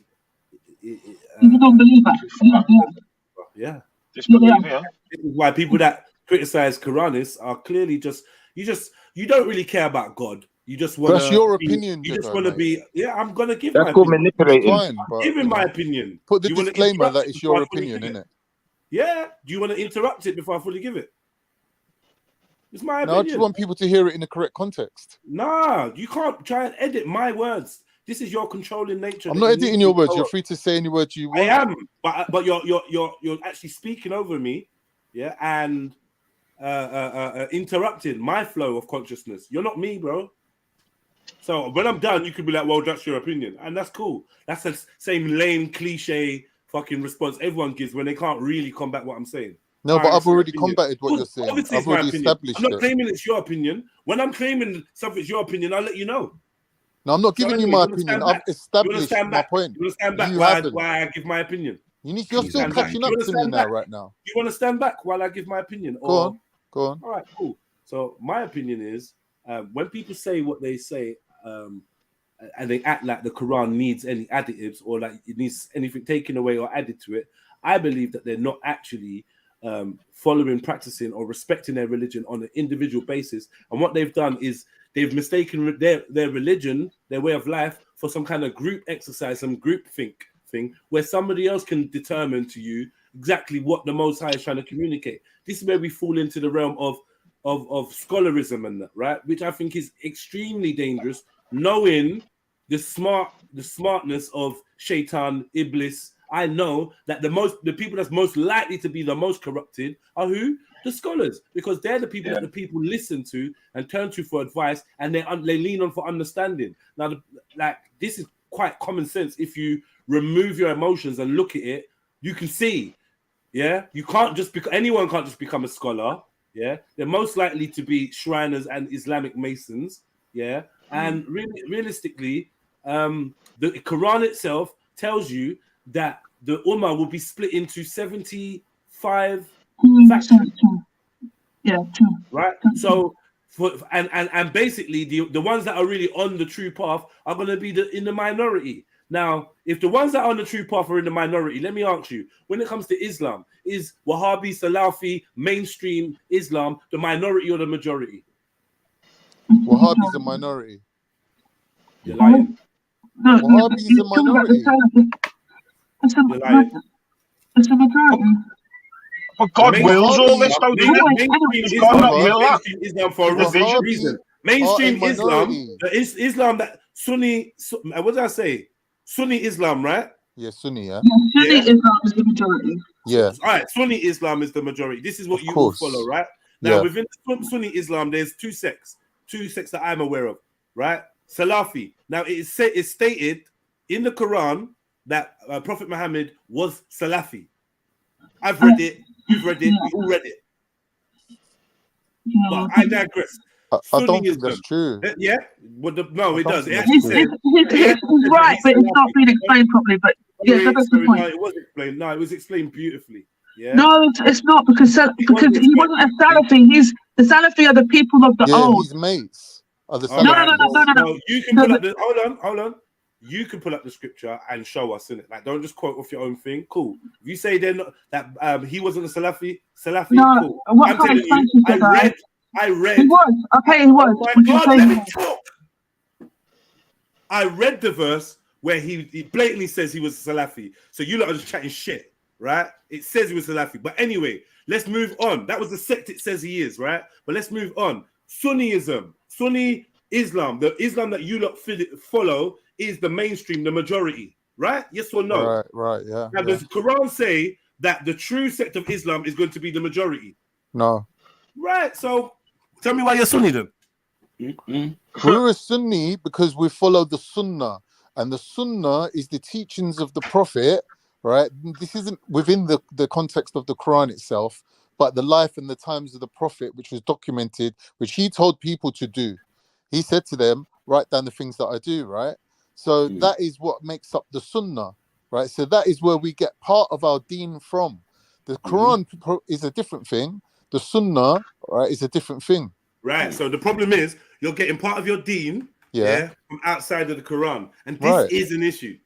you don't believe that. Yeah. Disbelief, yeah. This is why people that criticize Quranists are clearly you don't really care about God. You just want. That's your opinion. You just want to be. Yeah, I'm gonna give. That's called manipulating. Giving my opinion. Put the disclaimer that it's your opinion, innit? Yeah. Do you want to interrupt it before I fully give it? It's my opinion. No, I just want people to hear it in the correct context. Nah, you can't try and edit my words. This is your controlling nature. I'm not editing your words. You're free to say any words you want. I am, but you're actually speaking over me, yeah, and interrupting my flow of consciousness. You're not me, bro. So when I'm done, you could be like, "Well, that's your opinion," and that's cool. That's the same lame cliche fucking response everyone gives when they can't really combat what I'm saying. No, but I've already combated what you're saying. Obviously, I've already established it. I'm not claiming it's your opinion. When I'm claiming something's your opinion, I'll let you know. No, I'm not giving you my opinion. I've established my point. You want to stand back while I give my opinion? You're still catching up to me now, right now. You want to stand back while I give my opinion? Go on. All right, cool. So my opinion is, when people say what they say, and they act like the Quran needs any additives or like it needs anything taken away or added to it, I believe that they're not actually following, practicing, or respecting their religion on an individual basis. And what they've done is they've mistaken their religion, their way of life, for some kind of group exercise, some group think thing where somebody else can determine to you exactly what the Most High is trying to communicate. This is where we fall into the realm of scholarism and that, right? Which I think is extremely dangerous, knowing the smartness of Shaitan, Iblis. I know that the people that's most likely to be the most corrupted are who? The scholars, because they're the people that the people listen to and turn to for advice, and they lean on for understanding. Now, this is quite common sense. If you remove your emotions and look at it, you can see. Yeah, you can't just anyone can't just become a scholar. Yeah, they're most likely to be Shriners and Islamic Masons. Yeah, and realistically, the Quran itself tells you that the Ummah will be split into 75 factions. Yeah, right. So, and basically, the ones that are really on the true path are going to be in the minority. Now, if the ones that are on the true path are in the minority, let me ask you: when it comes to Islam, is Wahhabi, Salafi, mainstream Islam the minority or the majority? Wahhabi's a minority. You're lying. No, Wahhabi's a minority. It's a majority. But God wills all this, though, doesn't it? God not will that. Islam for a reason. Mainstream Islam, Islam that Sunni, what did I say? Sunni Islam, right? Yeah, Sunni, yeah. Sunni Islam is the majority. Yeah. All right, Sunni Islam is the majority. This is what you all follow, right? Now, within Sunni Islam, there's two sects that I'm aware of, right? Salafi. Now, it's stated in the Quran that Prophet Muhammad was Salafi. I've read it. You've read it. We all read it. But I digress. I don't think that's true. Yeah? Well, no, it does. It He's right, but it's not being explained properly. But yeah, that's the point. No, it was explained. No, it was explained beautifully. Yeah. No, it's not because he wasn't a Salafi. The Salafi are the people of the old. His mates are the Salafi. No. You can pull up the hold on. You can pull up the scripture and show us in it. Like, don't just quote off your own thing. Cool. If you say they're not that he wasn't a Salafi. No, cool. what I'm kind of telling you, I read. He was. Okay, he was. Oh my God, let me talk. I read the verse where he blatantly says he was a Salafi. So you lot are just chatting shit, right? It says he was Salafi. But anyway, let's move on. That was the sect it says he is, right? But let's move on. Sunniism, Sunni Islam, the Islam that you lot follow is the mainstream, the majority, right? Yes or no? Right, yeah. Now, does the Quran say that the true sect of Islam is going to be the majority? No. Right, so tell me why you're Sunni then. We're a Sunni because we follow the Sunnah, and the Sunnah is the teachings of the Prophet, right? This isn't within the context of the Quran itself, but the life and the times of the Prophet, which was documented, which he told people to do. He said to them, write down the things that I do, right? So that is what makes up the Sunnah, right? So that is where we get part of our deen from. The Quran is a different thing. The Sunnah, right, is a different thing. Right. So the problem is you're getting part of your deen, from outside of the Quran, and this is an issue.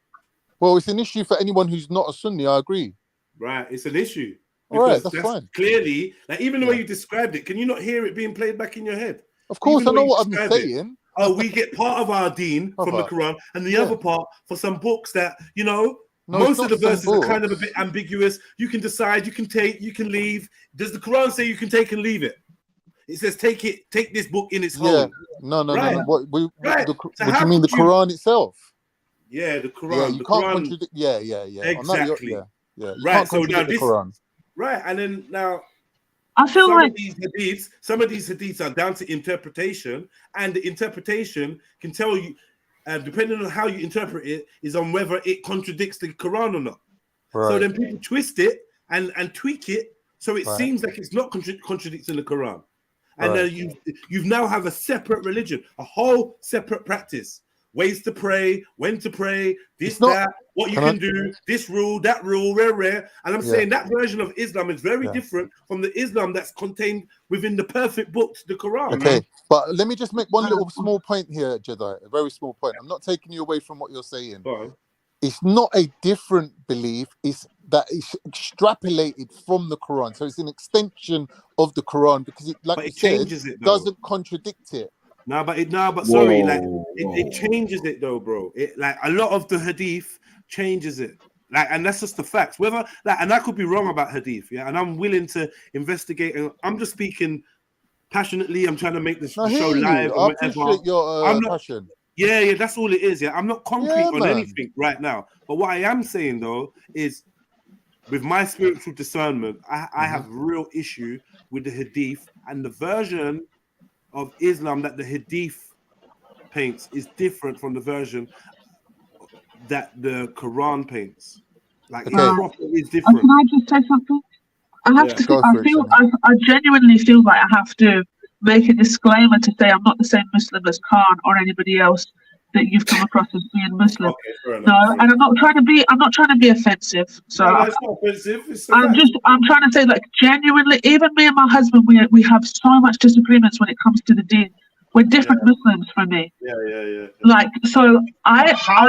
Well, it's an issue for anyone who's not a Sunni. I agree. Right. It's an issue. Right. That's fine. Clearly, like even the way you described it, can you not hear it being played back in your head? Of course, I know what I'm saying. Oh, we get part of our deen from the Quran, and the other part for some books that most of the verses are kind of a bit ambiguous. You can decide, you can take, you can leave. Does the Quran say you can take and leave it? It says take this book in its whole. No. What do you mean, the Quran itself? Yeah, the Quran. Yeah, you can't contradict. Yeah. Exactly. You right. Can't So now the Quran. Right, and then now. I feel some of these hadiths are down to interpretation, and the interpretation can tell you, depending on how you interpret it, is on whether it contradicts the Quran or not. Right. So then people twist it and tweak it so it seems like it's not contradicting the Quran, and then you now have a separate religion, a whole separate practice. Ways to pray, when to pray, that, what you can do, this rule, that rule, rare. And I'm saying that version of Islam is very different from the Islam that's contained within the perfect book, the Quran. Okay, but let me just make one little small point here, Jedi, a very small point. I'm not taking you away from what you're saying. It's not a different belief, it's that it's extrapolated from the Quran. So it's an extension of the Quran because it, like it changes it, doesn't contradict it. Sorry, like it changes it though, bro. It like a lot of the hadith changes it. Like, and that's just the facts. Whether that, and I could be wrong about Hadith, yeah. And I'm willing to investigate. And I'm just speaking passionately. I'm trying to make this show live or I whatever. appreciate your not, passion. Yeah, that's all it is. Yeah, I'm not concrete on man. anything right now. But what I am saying though is, with my spiritual discernment, I have real issue with the Hadith, and the version of Islam that the Hadith paints is different from the version that the Quran paints. Like, Okay. is different. Can I just say something? I have to. Go for it, I genuinely feel like I have to make a disclaimer to say I'm not the same Muslim as Khan or anybody else that you've come across as being Muslim. Okay, no, and I'm not trying to be offensive. So no, it's not offensive. It's I'm trying to say, like, genuinely, even me and my husband, we have so much disagreements when it comes to the deen. We're different Muslims for me. Yeah. Like, so How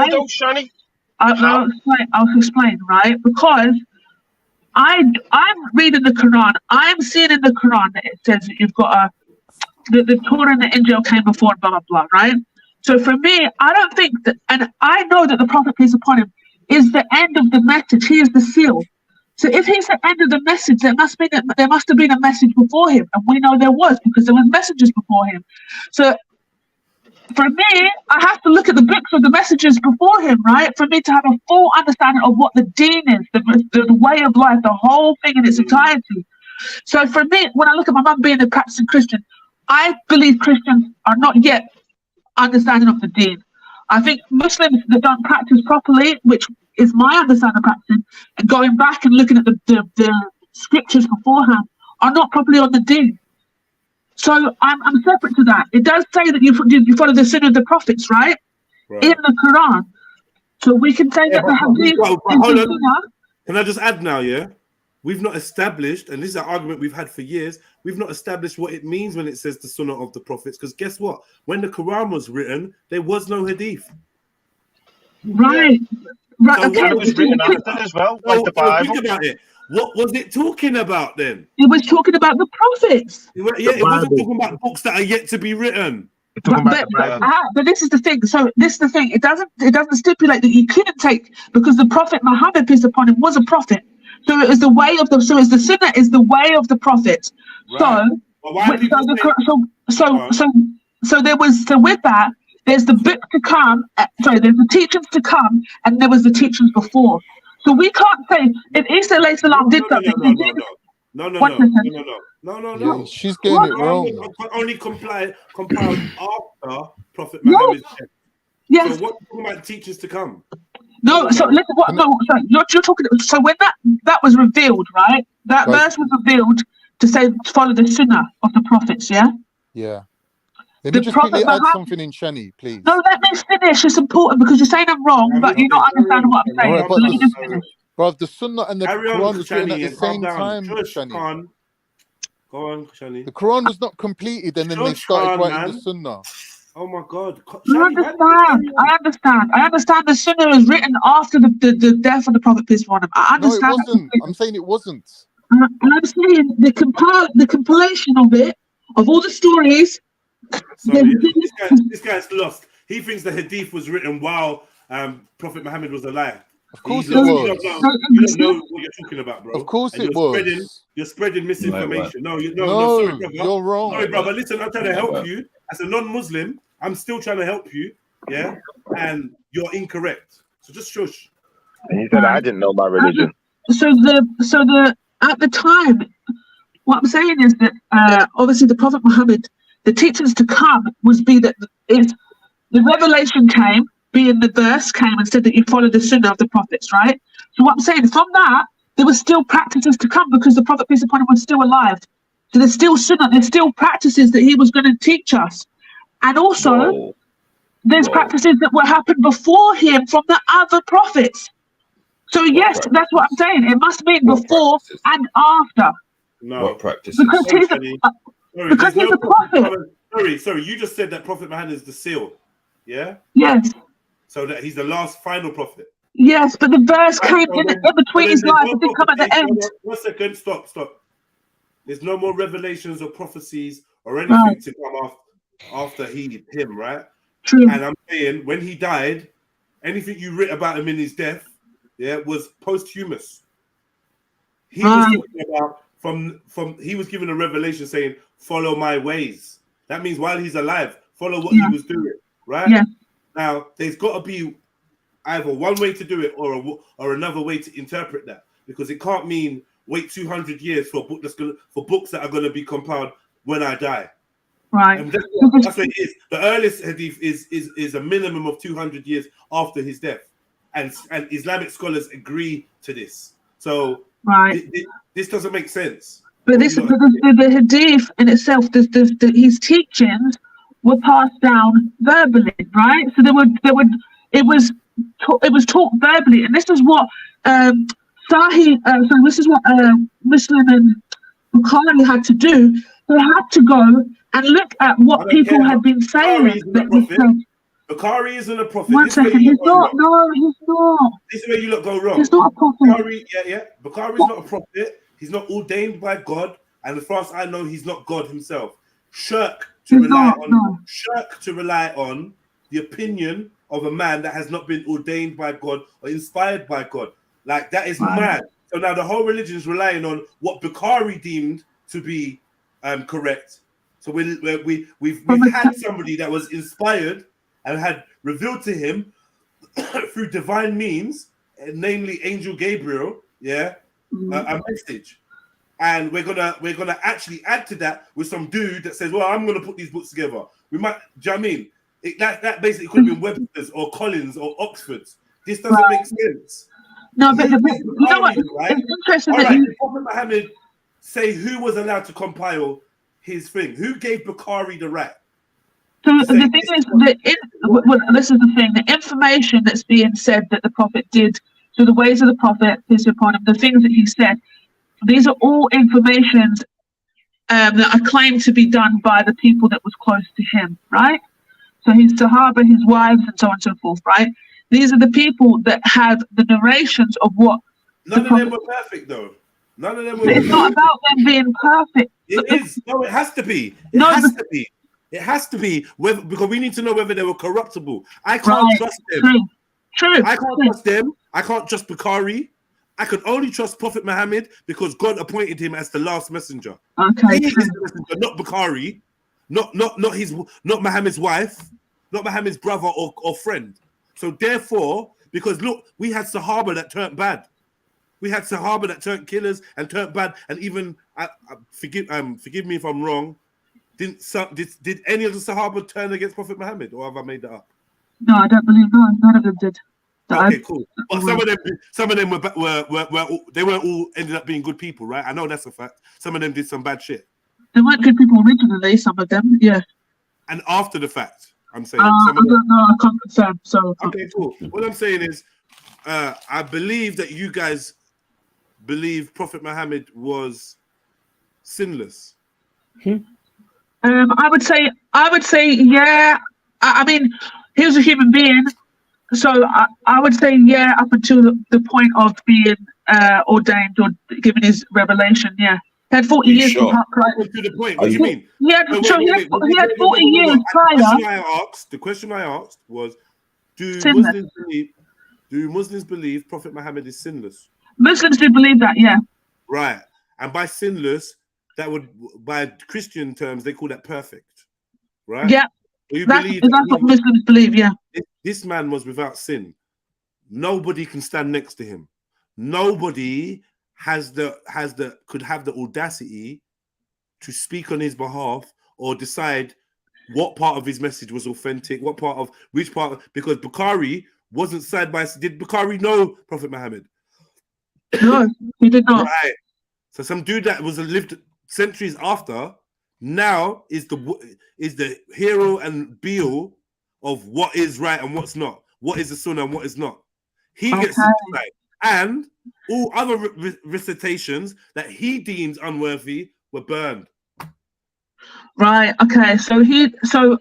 though, Shani? I'll explain, right? Because I'm reading the Quran. I'm seeing in the Quran that it says that you've got the Torah and the Injil came before, blah blah blah, right? So for me, I don't think that, and I know that the Prophet, peace upon him, is the end of the message. He is the seal. So if he's the end of the message, there must have been a message before him, and we know there was, because there was messages before him. So for me, I have to look at the books of the messages before him, right? For me to have a full understanding of what the deen is, the way of life, the whole thing in its entirety. So for me, when I look at my mum being a practicing Christian, I believe Christians are not yet understanding of the deen. I think Muslims that don't practice properly, which is my understanding of practicing, and going back and looking at the scriptures beforehand, are not properly on the deen. So I'm separate to that. It does say that you follow the Sunnah of the prophets, right? In the Quran. So we can say that the Hadith is the Sunnah. Can I just add now, yeah? We've not established, and this is an argument we've had for years, we've not established what it means when it says the Sunnah of the prophets, because guess what? When the Quran was written, there was no Hadith. Right. Right. So Okay. It was written after as well, like the Bible. Think about it. What was it talking about then? It was talking about the prophets. It wasn't talking about books that are yet to be written. But this is the thing. So this is the thing. It doesn't stipulate that you couldn't take, because the Prophet Muhammad, peace upon him, was a prophet. So it is the way of the. So it's the Sunnah is the way of the prophets. Right. So there was. So with that, there's the book to come. There's the teachings to come, and there was the teachings before. So we can't say if Isa alayhi salam did something. No. She's getting it wrong. Only compiled after Prophet Muhammad's death. Yes. So what about teachers to come? No. So listen. What? No. So you're talking. So when that was revealed, right? That verse was revealed to say follow the Sunnah of the prophets. Yeah. Yeah. Let me just quickly add something in, Shani, please. No, let me finish. It's important because you're saying I'm wrong, but you're not understanding what I'm saying. Right, So let me just finish. Bro, the Sunnah and the Quran was written at the same time, Shani. Go on, Shani. The Quran was not completed, and then they started writing the Sunnah. Oh my God! I understand. The Sunnah was written after the death of the Prophet, peace be upon him. I understand. No, it wasn't. I'm saying it wasn't. And I'm saying the compilation of it, of all the stories. Sorry, this guy's lost. He thinks the Hadith was written while Prophet Muhammad was alive. Of course it was. You don't know what you're talking about, bro. Of course it was. You're spreading misinformation. No, sorry, brother. You're wrong. Sorry, brother. Listen, I'm trying to help you. As a non-Muslim, I'm still trying to help you. Yeah, and you're incorrect. So just shush. And he said, I didn't know my religion. So at the time, what I'm saying is that obviously the Prophet Muhammad, the teachings to come the revelation came, being the verse came and said that you follow the Sunnah of the prophets, right? So what I'm saying, from that, there were still practices to come because the Prophet, peace upon him, was still alive. So there's still Sunnah, there's still practices that he was going to teach us. And also, there's practices that will happen before him from the other prophets. So yes, that's what I'm saying. It must mean before and after. No. What practices? Because he's a prophet. Sorry, you just said that Prophet Muhammad is the seal. Yeah? Yes. So that he's the last final prophet. Yes, but the verse came in between his life. It didn't come at the end. 1 second, stop. There's no more revelations or prophecies or anything to come after him, right? True. And I'm saying when he died, anything you read about him in his death was posthumous. He was talking about he was given a revelation saying, "Follow my ways." That means while he's alive, follow what he was doing, right? Yeah. Now, there's got to be either one way to do it or another way to interpret that, because it can't mean wait 200 years for a book for books that are going to be compiled when I die. Right. And that's what it is. The earliest hadith is a minimum of 200 years after his death, and Islamic scholars agree to this. So this doesn't make sense. But the hadith in itself, his teachings were passed down verbally, right? So it was taught verbally, and this is what Muslim and Bukhari had to do. They had to go and look at what people had been saying. Bukhari isn't a prophet. One second, he's not. No, he's not. This is where you lot go wrong. He's not a prophet. Bukhari's not a prophet. He's not ordained by God, and as far as I know, he's not God himself. Shirk to rely on the opinion of a man that has not been ordained by God or inspired by God. Like, that is mad. So now the whole religion is relying on what Bukhari deemed to be correct. So we've had somebody that was inspired and had revealed to him through divine means, namely Angel Gabriel, a message. And we're gonna actually add to that with some dude that says, "Well, I'm gonna put these books together." We might, do you know what I mean? That basically could have been Webster's or Collins or Oxford's. This doesn't make sense. No, but you know what? It's interesting that did Prophet Muhammad say who was allowed to compile his thing? Who gave Bukhari the right? So the thing is, this is the thing: the information that's being said that the Prophet did, so the ways of the Prophet, peace be upon him, the things that he said, these are all informations that are claimed to be done by the people that was close to him, right? So his Sahaba, his wives, and so on and so forth, right? These are the people that have the narrations of what. None of them were perfect, though. None of them were. It's not about them being perfect. It is. No, it has to be. It has to be. It has to be, because we need to know whether they were corruptible. I can't trust them. True. I can't trust them. I can't trust Bukhari. I can only trust Prophet Muhammad because God appointed him as the last messenger. Okay. He is the messenger, not Bukhari, not Muhammad's wife, not Muhammad's brother or friend. So therefore, because look, we had Sahaba that turned bad. We had Sahaba that turned killers and turned bad, and even forgive me if I'm wrong. Did any of the Sahaba turn against Prophet Muhammad, or have I made that up? No, I don't believe none of them did. Okay, cool. But some of them were they weren't all ended up being good people, right? I know that's a fact. Some of them did some bad shit. They weren't good people originally. Some of them, yeah. And after the fact, I'm saying. I don't know. I can't confirm. So okay, cool. What I'm saying is, I believe that you guys believe Prophet Muhammad was sinless. I would say, yeah. I mean, he was a human being, so I would say, yeah, up until the point of being ordained or given his revelation, yeah. He had 40 years to the point. What do you mean? He had 40 years prior. The question I asked was, do Muslims believe Prophet Muhammad is sinless? Muslims do believe that, yeah. Right. And by sinless, that would, by Christian terms, they call that perfect. Right? Yeah. That's what Muslims believe, yeah. This man was without sin. Nobody can stand next to him. Nobody could have the audacity to speak on his behalf or decide what part of his message was authentic, because Bukhari wasn't side by side. Did Bukhari know Prophet Muhammad? No, he did not. Right. So some dude that was lived centuries after now is the hero and be-all of what is right and what's not, what is the sunnah and what is not. He gets to decide. And all other recitations that he deems unworthy were burned. Right. Okay. So it goes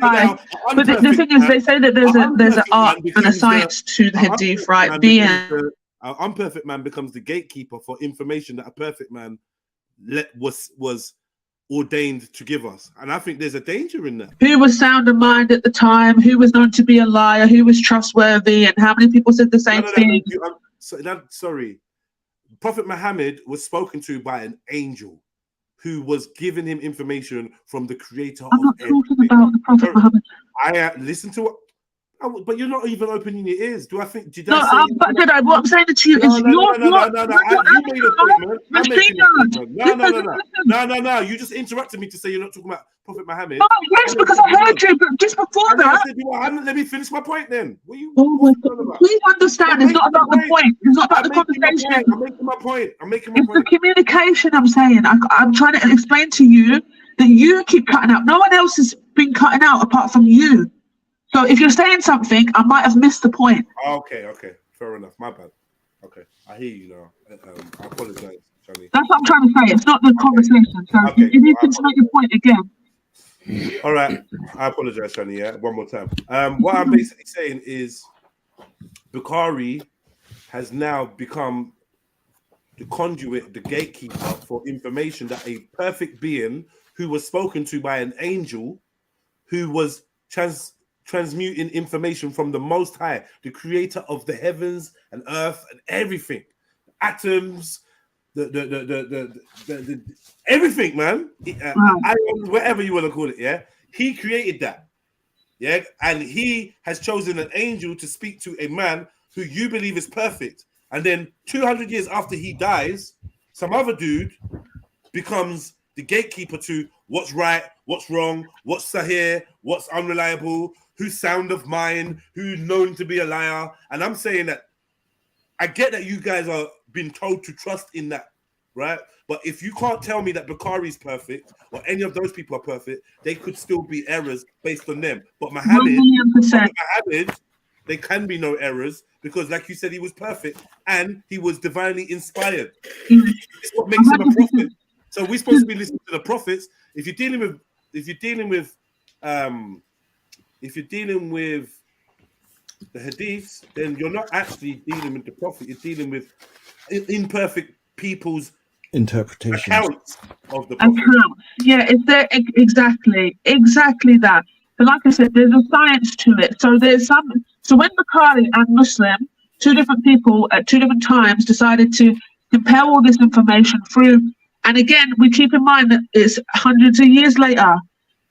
by. But the thing is, they say that there's an art and a science to the hadith, right? Being an unperfect man becomes the gatekeeper for information that a perfect man was ordained to give us. And I think there's a danger in that. Who was sound of mind at the time? Who was known to be a liar? Who was trustworthy? And how many people said the same thing? Sorry. Prophet Muhammad was spoken to by an angel who was giving him information from the creator I'm not talking about the Prophet Muhammad. I listen to what, but you're not even opening your ears. Did I say? What I'm saying to you is You made a statement. No. You just interrupted me to say you're not talking about Prophet Muhammad. Oh, yes, because I heard you, but just before that. Let me finish my point then. Please understand, it's not about the point. It's not about the conversation. I'm making my point. It's the communication I'm saying. I'm trying to explain to you that you keep cutting out. No one else has been cutting out apart from you. So if you're saying something, I might have missed the point. Okay. Fair enough. My bad. Okay. I hear you now. I apologize, Johnny. That's what I'm trying to say. It's not the conversation. So if you can make your point again. All right. I apologize, Johnny. Yeah. One more time. What I'm basically saying is Bukhari has now become the conduit, the gatekeeper for information that a perfect being who was spoken to by an angel who was transmuting information from the Most High, the creator of the heavens and earth and everything, atoms, the everything, man. Ions, whatever you want to call it, yeah. He created that, yeah, and he has chosen an angel to speak to a man who you believe is perfect, and then 200 years after he dies, some other dude becomes the gatekeeper to what's right, what's wrong, what's sahih, what's unreliable, who's sound of mind, who's known to be a liar. And I'm saying that I get that you guys are being told to trust in that, right? But if you can't tell me that Bukhari is perfect or any of those people are perfect, they could still be errors based on them. But Muhammad, there can be no errors because, like you said, he was perfect and he was divinely inspired. It's what makes him a prophet. So we're supposed to be listening to the prophets. If you're dealing with the hadiths, then you're not actually dealing with the prophet. You're dealing with imperfect people's interpretations accounts of the prophet. Yeah, it's there exactly that. But like I said, there's a science to it. So there's some. So when Bukhari and Muslim, two different people at two different times decided to compare all this information through. And again, we keep in mind that it's hundreds of years later,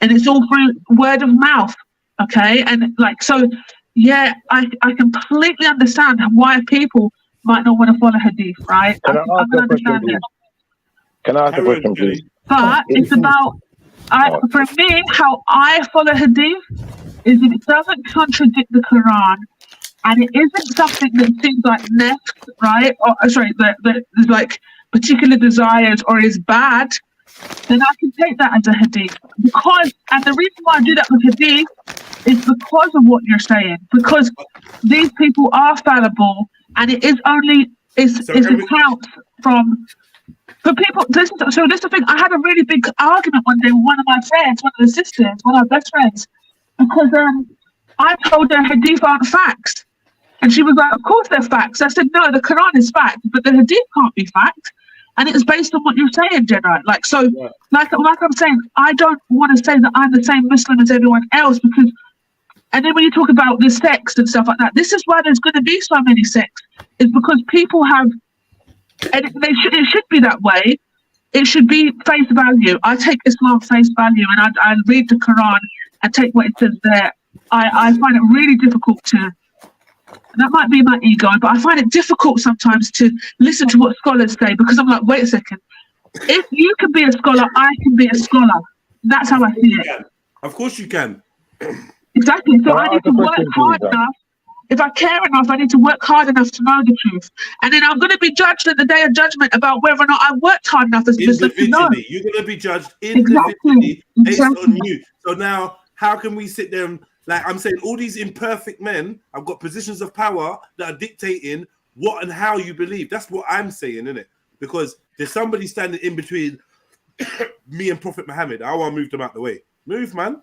and it's all through word of mouth, okay? And like, so, yeah, I completely understand why people might not want to follow hadith, right? Can I ask a question, please? But it's about, for me, how I follow hadith is that it doesn't contradict the Quran, and it isn't something that seems like neft, right? Or sorry, that there's like particular desires or is bad, then I can take that as a hadith. And the reason why I do that with hadith is because of what you're saying. Because these people are fallible, and it is only it's accounts from for people. So this is the thing. I had a really big argument one day with one of my friends, one of the sisters, one of my best friends, because I told her hadith aren't facts. And she was like, of course they're facts. I said, no, the Quran is fact, but the hadith can't be fact. And it's based on what you're saying, Jedi. Like, so, like I'm saying, I don't want to say that I'm the same Muslim as everyone else because, and then when you talk about the sects and stuff like that, this is why there's going to be so many sects. It's because people have, and it should be that way. It should be face value. I take Islam face value, and I read the Quran and take what it says there. I find it really difficult to. That might be my ego, but I find it difficult sometimes to listen to what scholars say because I'm like, wait a second. If you can be a scholar, I can be a scholar. That's how I see it. Of course you can. Exactly. So I need to work hard enough. If I care enough, I need to work hard enough to know the truth. And then I'm going to be judged at the day of judgment about whether or not I worked hard enough as a Muslim to know. You're going to be judged individually based on you. So now, how can we sit there and, like I'm saying, all these imperfect men have got positions of power that are dictating what and how you believe. That's what I'm saying, isn't it? Because there's somebody standing in between me and Prophet Muhammad. I want to move them out the way. Move, man.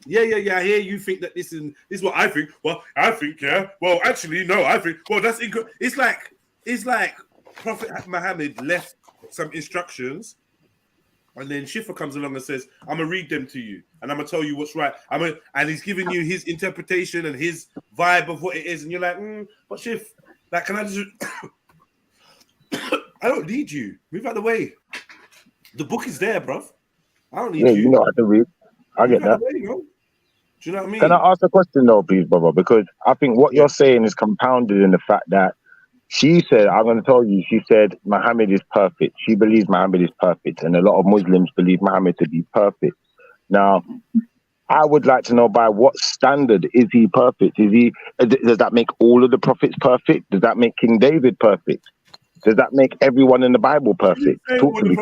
Yeah. I hear you think that this is what I think. Well, I think, yeah. Well, actually, no, I think. Well, that's it's like Prophet Muhammad left some instructions And then Schiffer comes along and says, I'm going to read them to you. And I'm going to tell you what's right. And he's giving you his interpretation and his vibe of what it is. And you're like, but Schiff, like, can I just... I don't need you. Move out of the way. The book is there, bruv. I don't need you. You know how to read. I get that. Way, do you know what I mean? Can I ask a question though, please, brother? Because I think what you're saying is compounded in the fact that she said, I'm going to tell you, she said Muhammad is perfect. She believes Muhammad is perfect. And a lot of Muslims believe Muhammad to be perfect. Now, I would like to know by what standard is he perfect? Does that make all of the prophets perfect? Does that make King David perfect? Does that make everyone in the Bible perfect? Talk to me.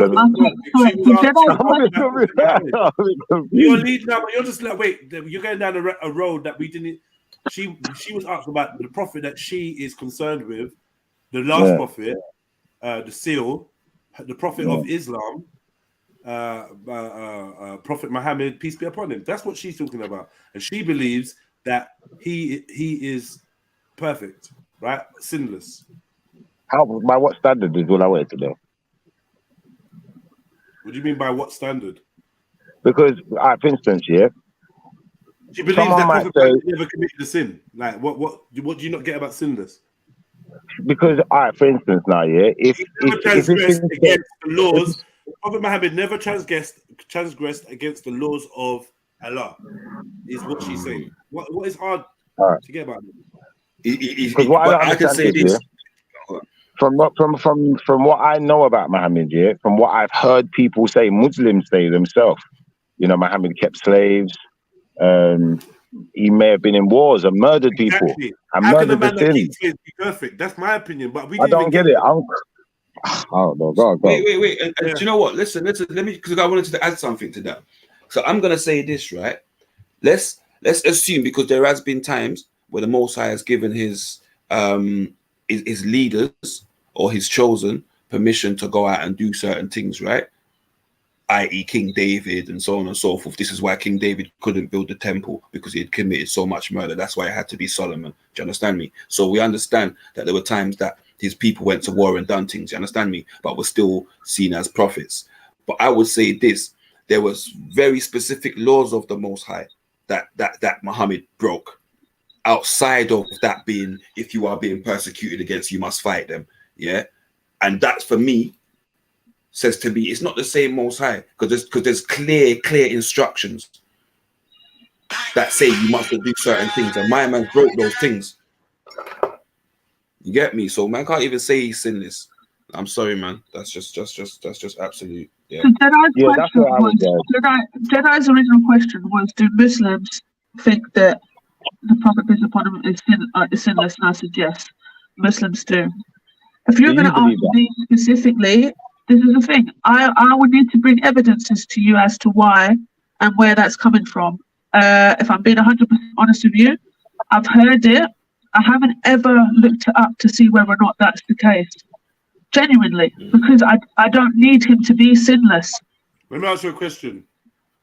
You're leading now, but you're just like, wait, you're going down a road that we didn't. She was asked about the prophet that she is concerned with, the last prophet, the seal, the prophet of Islam, Prophet Muhammad, peace be upon him. That's what she's talking about, and she believes that he is perfect, right, sinless. By what standard is what I wanted to know? What do you mean by what standard? Because, for instance, she believes that Prophet Muhammad never committed a sin. Like, what do you not get about sinless? Because, for instance, now, if transgressed against the laws, Prophet Muhammad never transgressed against the laws of Allah, is what she's saying. What is hard to get about it? Because what I can say this. From what I know about Muhammad, from what I've heard people say, Muslims say themselves, Muhammad kept slaves. He may have been in wars and murdered people. And How murdered can a man the that sin. keeps slaves be perfect? That's my opinion. But I don't get it. I don't know. Go. Wait. And do you know what? Listen. Let me, because I wanted to add something to that. So I'm gonna say this, right? Let's assume, because there has been times where the Most High has given his leaders or his chosen permission to go out and do certain things, right? I.e. King David and so on and so forth. This is why King David couldn't build the temple, because he had committed so much murder. That's why it had to be Solomon. Do you understand me? So we understand that there were times that his people went to war and done things, you understand me? But were still seen as prophets. But I would say this, there was very specific laws of the Most High that Muhammad broke. Outside of that being, if you are being persecuted against, you must fight them. Yeah, and that for me says to me, it's not the same Most High, because there's clear instructions that say you must do certain things, and my man broke those things. You get me? So man can't even say he's sinless. I'm sorry, man. That's just absolute. Yeah. Jedi's original question was: do Muslims think that the Prophet peace upon him is sinless? And I said yes, Muslims do. If you're going to ask me specifically, this is the thing. I would need to bring evidences to you as to why and where that's coming from. If I'm being 100% honest with you, I've heard it. I haven't ever looked it up to see whether or not that's the case. Genuinely, because I don't need him to be sinless. Let me ask you a question.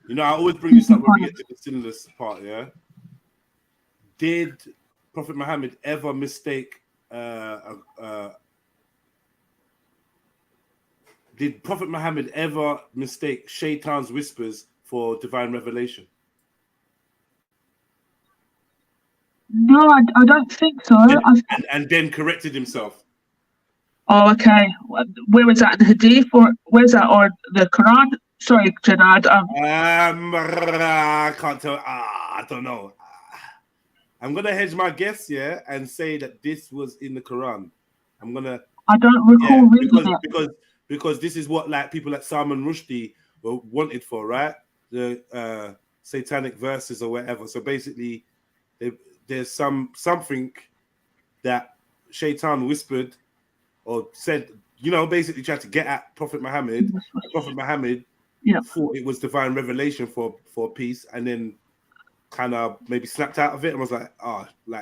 I always bring this up when we get to the sinless part, yeah? Did Prophet Muhammad ever mistake Did Prophet Muhammad ever mistake Shaitan's whispers for divine revelation? No, I don't think so. And then corrected himself. Oh, okay. Where is that in the Hadith, or where's that, or the Quran? Sorry, Jedi. I can't tell. I don't know. I'm gonna hedge my guess, and say that this was in the Quran. I don't recall reading it. Because this is what like people like Salman Rushdie were wanted for, right? The satanic verses or whatever. So basically, there's something that Shaitan whispered or said, basically tried to get at Prophet Muhammad. Prophet Muhammad thought it was divine revelation for peace, and then kind of maybe snapped out of it and was like,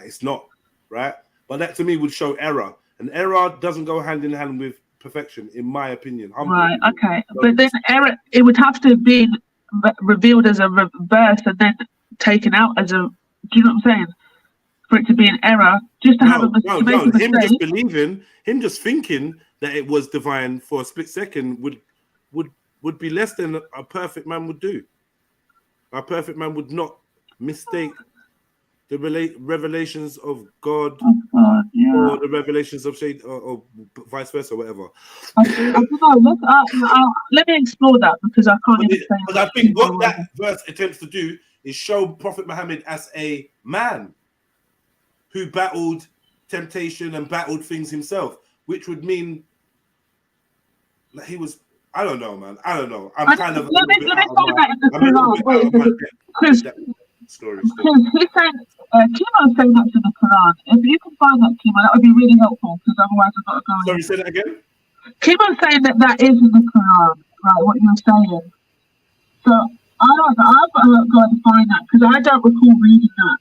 it's not, right? But that to me would show error. And error doesn't go hand in hand with perfection, in my opinion. Right, okay. But then error, it would have to be revealed as a verse and then taken out as a, do you know what I'm saying? For it to be an error, just to have a mistake. Him just believing, him just thinking that it was divine for a split second would would be less than a perfect man would do. A perfect man would not mistake the revelations of God or the revelations of shade or vice versa, whatever. I don't know. Let me explore that because I can't even say. But I think what that verse attempts to do is show Prophet Muhammad as a man who battled temptation and battled things himself, which would mean that he was. I don't know, man. I don't know. I'm kind of. Let me find that in the Quran. Because he's saying, Kimo's saying that's in the Quran. If you can find that, Kimo, that would be really helpful because otherwise I've got to go. Sorry, say that again. Kimo's saying that is in the Quran, right? What you're saying. So I've got to find that because I don't recall reading that.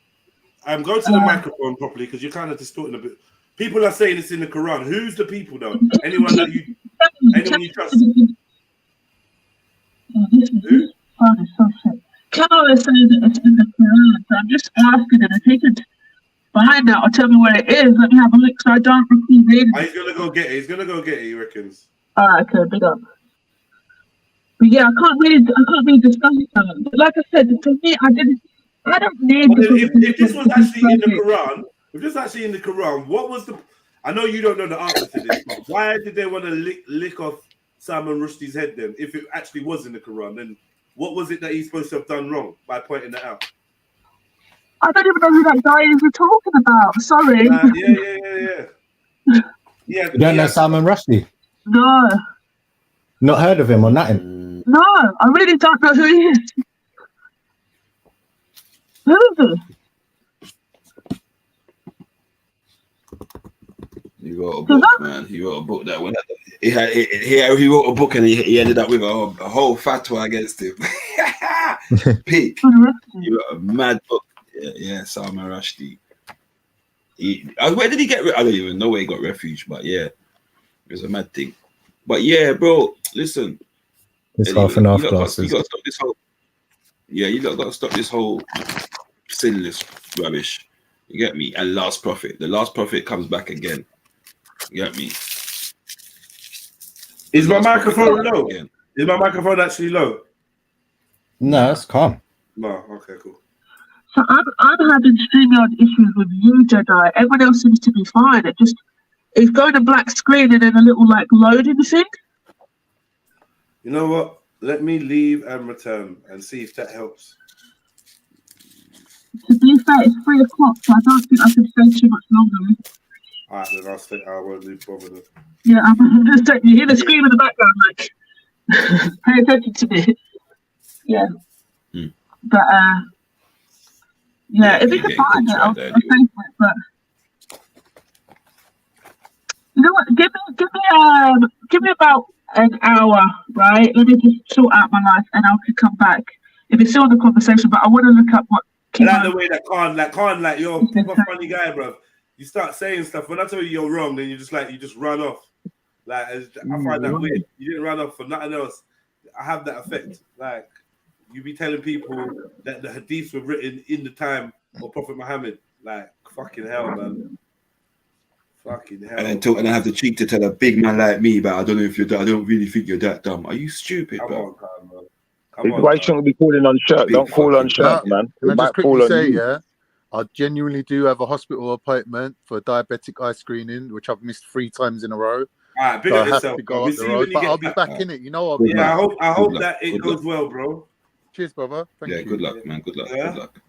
I'm going to the microphone properly because you're kind of distorting a bit. People are saying it's in the Quran. Who's the people though? Anyone you trust? Who? Oh, it's so shit. Kimo is saying that it's in the Quran, so I'm just asking him if he could find that or tell me where it is. Let me have a look. So I don't recall reading. He's gonna go get it. He's gonna go get it. He reckons. All right, okay, big up. But yeah, I can't really discuss it. Like I said, to me, I don't need. If this was actually in the Quran, if this was actually in the Quran, what was the? I know you don't know the answer to this, but why did they want to lick off Salman Rushdie's head then? If it actually was in the Quran, then what was it that he's supposed to have done wrong by pointing that out? I don't even know who that guy is you're talking about. Sorry. Yeah. You don't know Salman Rushdie? No. Not heard of him or nothing? No, I really don't know who he is. Who is it? He wrote a book, man. He wrote a book that went. He wrote a book and he ended up with a whole fatwa against him. Peak. He wrote a mad book. Yeah, Salman Rushdie. Where did he get? I don't even know where he got refuge, but yeah, it was a mad thing. But yeah, bro, listen. It's half and half classes. You got to stop this whole. Yeah, you got to stop this whole sinless rubbish. You get me? And last prophet. The last prophet comes back again. You get me? Is my microphone low? Is my microphone actually low? No, it's calm. No, okay, cool. So I'm having StreamYard issues with you, Jedi. Everyone else seems to be fine. It's going to black screen and then a little like loading thing. You know what? Let me leave and return and see if that helps. To be fair, it's 3 o'clock, so I don't think I can stay too much longer. Alright, then I'll stay. I won't leave bothered. Yeah, I'm just saying, you hear the scream in the background, like, pay attention to me. Yeah. But, yeah, if you can find it, I'll pay for it, but. You know what? Give me about an hour, right? Let me just sort out my life, and I can come back. If it's still in the conversation, but I want to look up what. I like the way that Khan, you're a proper funny guy, bro. You start saying stuff when I tell you you're wrong, then you just run off. Like I find that weird. You didn't run off for nothing else. I have that effect. Like you be telling people that the hadiths were written in the time of Prophet Muhammad. Like fucking hell, man. Fucking hell. And I have the cheek to tell a big man like me, but I don't know if you're. I don't really think you're that dumb. Are you stupid, bro? Why shouldn't we calling on shirt? Don't call on shirt, man. Can I just quickly say, yeah, I genuinely do have a hospital appointment for diabetic eye screening, which I've missed 3 times in a row. Alright, big up yourself, bro. But I'll be back in it. You know, I'll be back. I hope that that it goes well, bro. Cheers, brother. Thank you. Good luck, man. Good luck. Yeah? Good luck.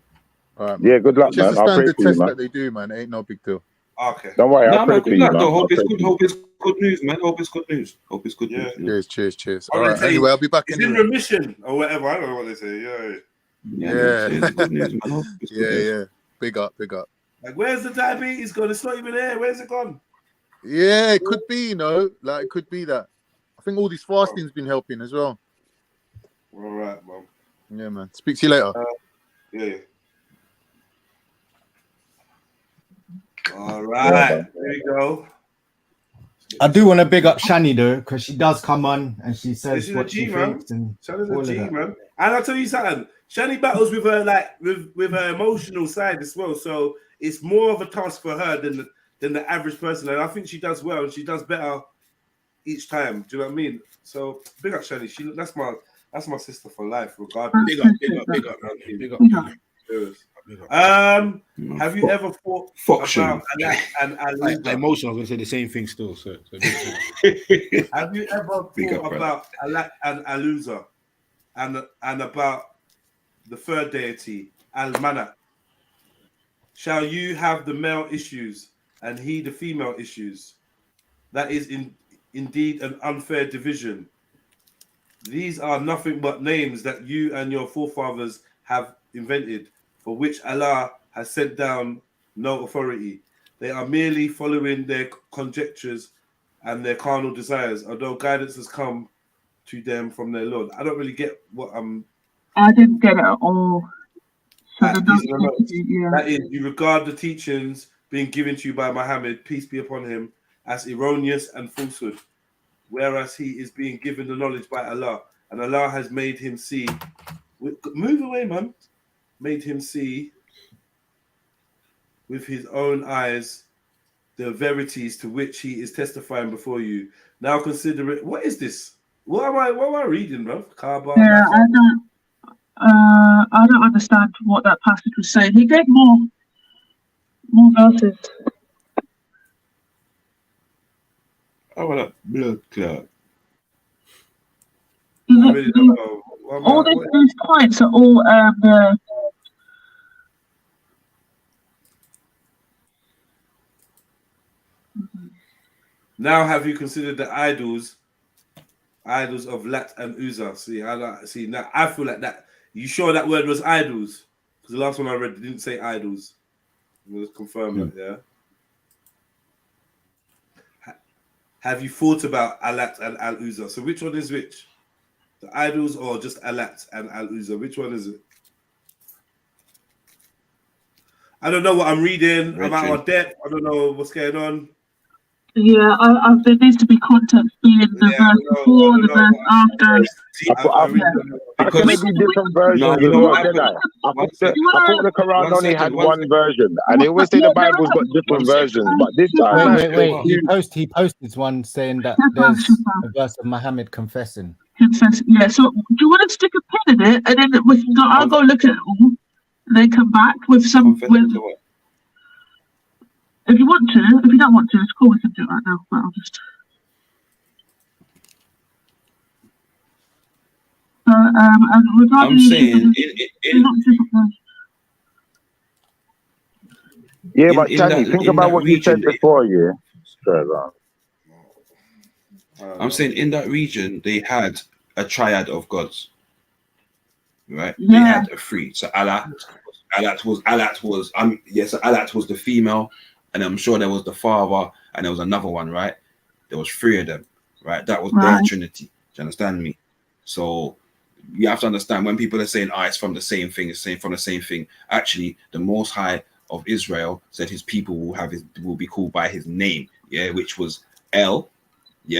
All right, yeah, good luck, just man. a standard test that they do, man. It ain't no big deal. Okay. Don't worry, I'll pray for you, man. Hope it's good news, man. Hope it's good news. Hope it's good news. Cheers. All right. Anyway, I'll be back in remission or whatever. I don't know what they say. Yeah. Good news, man. Yeah. Big up. Like, where's the diabetes gone? It's not even there. Where's it gone? Yeah, it could be, like it could be that. I think all this fasting's been helping as well. All right, man. Yeah, man. Speak to you later. Yeah. All right, there you go. I do want to big up Shani though, because she does come on and she says what she thinks and all of that. Man. And I'll tell you something. Shani battles with her with her emotional side as well. So it's more of a task for her than the average person. And I think she does well and she does better each time. Do you know what I mean? So big up Shani. That's my sister for life, regardless. Big up, man. Big up. Have you ever thought about Alat and Aluza? I'm emotional. I'm gonna say the same thing still. So have you ever thought about Alat and Aluza and about the third deity, Al-Manak? Shall you have the male issues and he the female issues? That is indeed an unfair division. These are nothing but names that you and your forefathers have invented, for which Allah has sent down no authority. They are merely following their conjectures and their carnal desires, although guidance has come to them from their Lord. I don't really get what I didn't get it at all. So that is, you regard the teachings being given to you by Muhammad, peace be upon him, as erroneous and falsehood, whereas he is being given the knowledge by Allah, and Allah has made him see. Move away, man. Made him see with his own eyes the verities to which he is testifying before you. Now consider it. What is this? What am I reading, bro? Kaba. Yeah, I don't understand what that passage was saying. He gave more verses. I want a blood clot. All these points are all Now have you considered the idols of Lat and Uzza? See, now I feel like that. You sure that word was idols? Because the last one I read didn't say idols. Let's confirm it, yeah? Have you thought about Alat and Al-Uzza? So which one is which? The idols or just Alat and Al-Uzza? Which one is it? I don't know what I'm reading. I'm out of depth. I don't know what's going on. Yeah, there needs to be context being the verse before, the verse after. I can be different versions. I thought the Quran only had one version, and they always say the Bible's got different versions. But this time, wait. He posted one saying that there's a verse of Muhammad confessing. Yeah. So do you want to stick a pin in it, and then we can go? I'll go look at it all, and then come back with some. If you want to, if you don't want to, it's cool. We can do it right now. But I'll just. I'm saying but Chani, think about what you said before, yeah. I'm saying in that region they had a triad of gods, right? Yeah. They had a three. So Alat was the female, and I'm sure there was the father, and there was another one, right? There was three of them, right? That was their trinity. Do you understand me? So you have to understand when people are saying, it's from the same thing, Actually, the Most High of Israel said his people will be called by his name, which was El,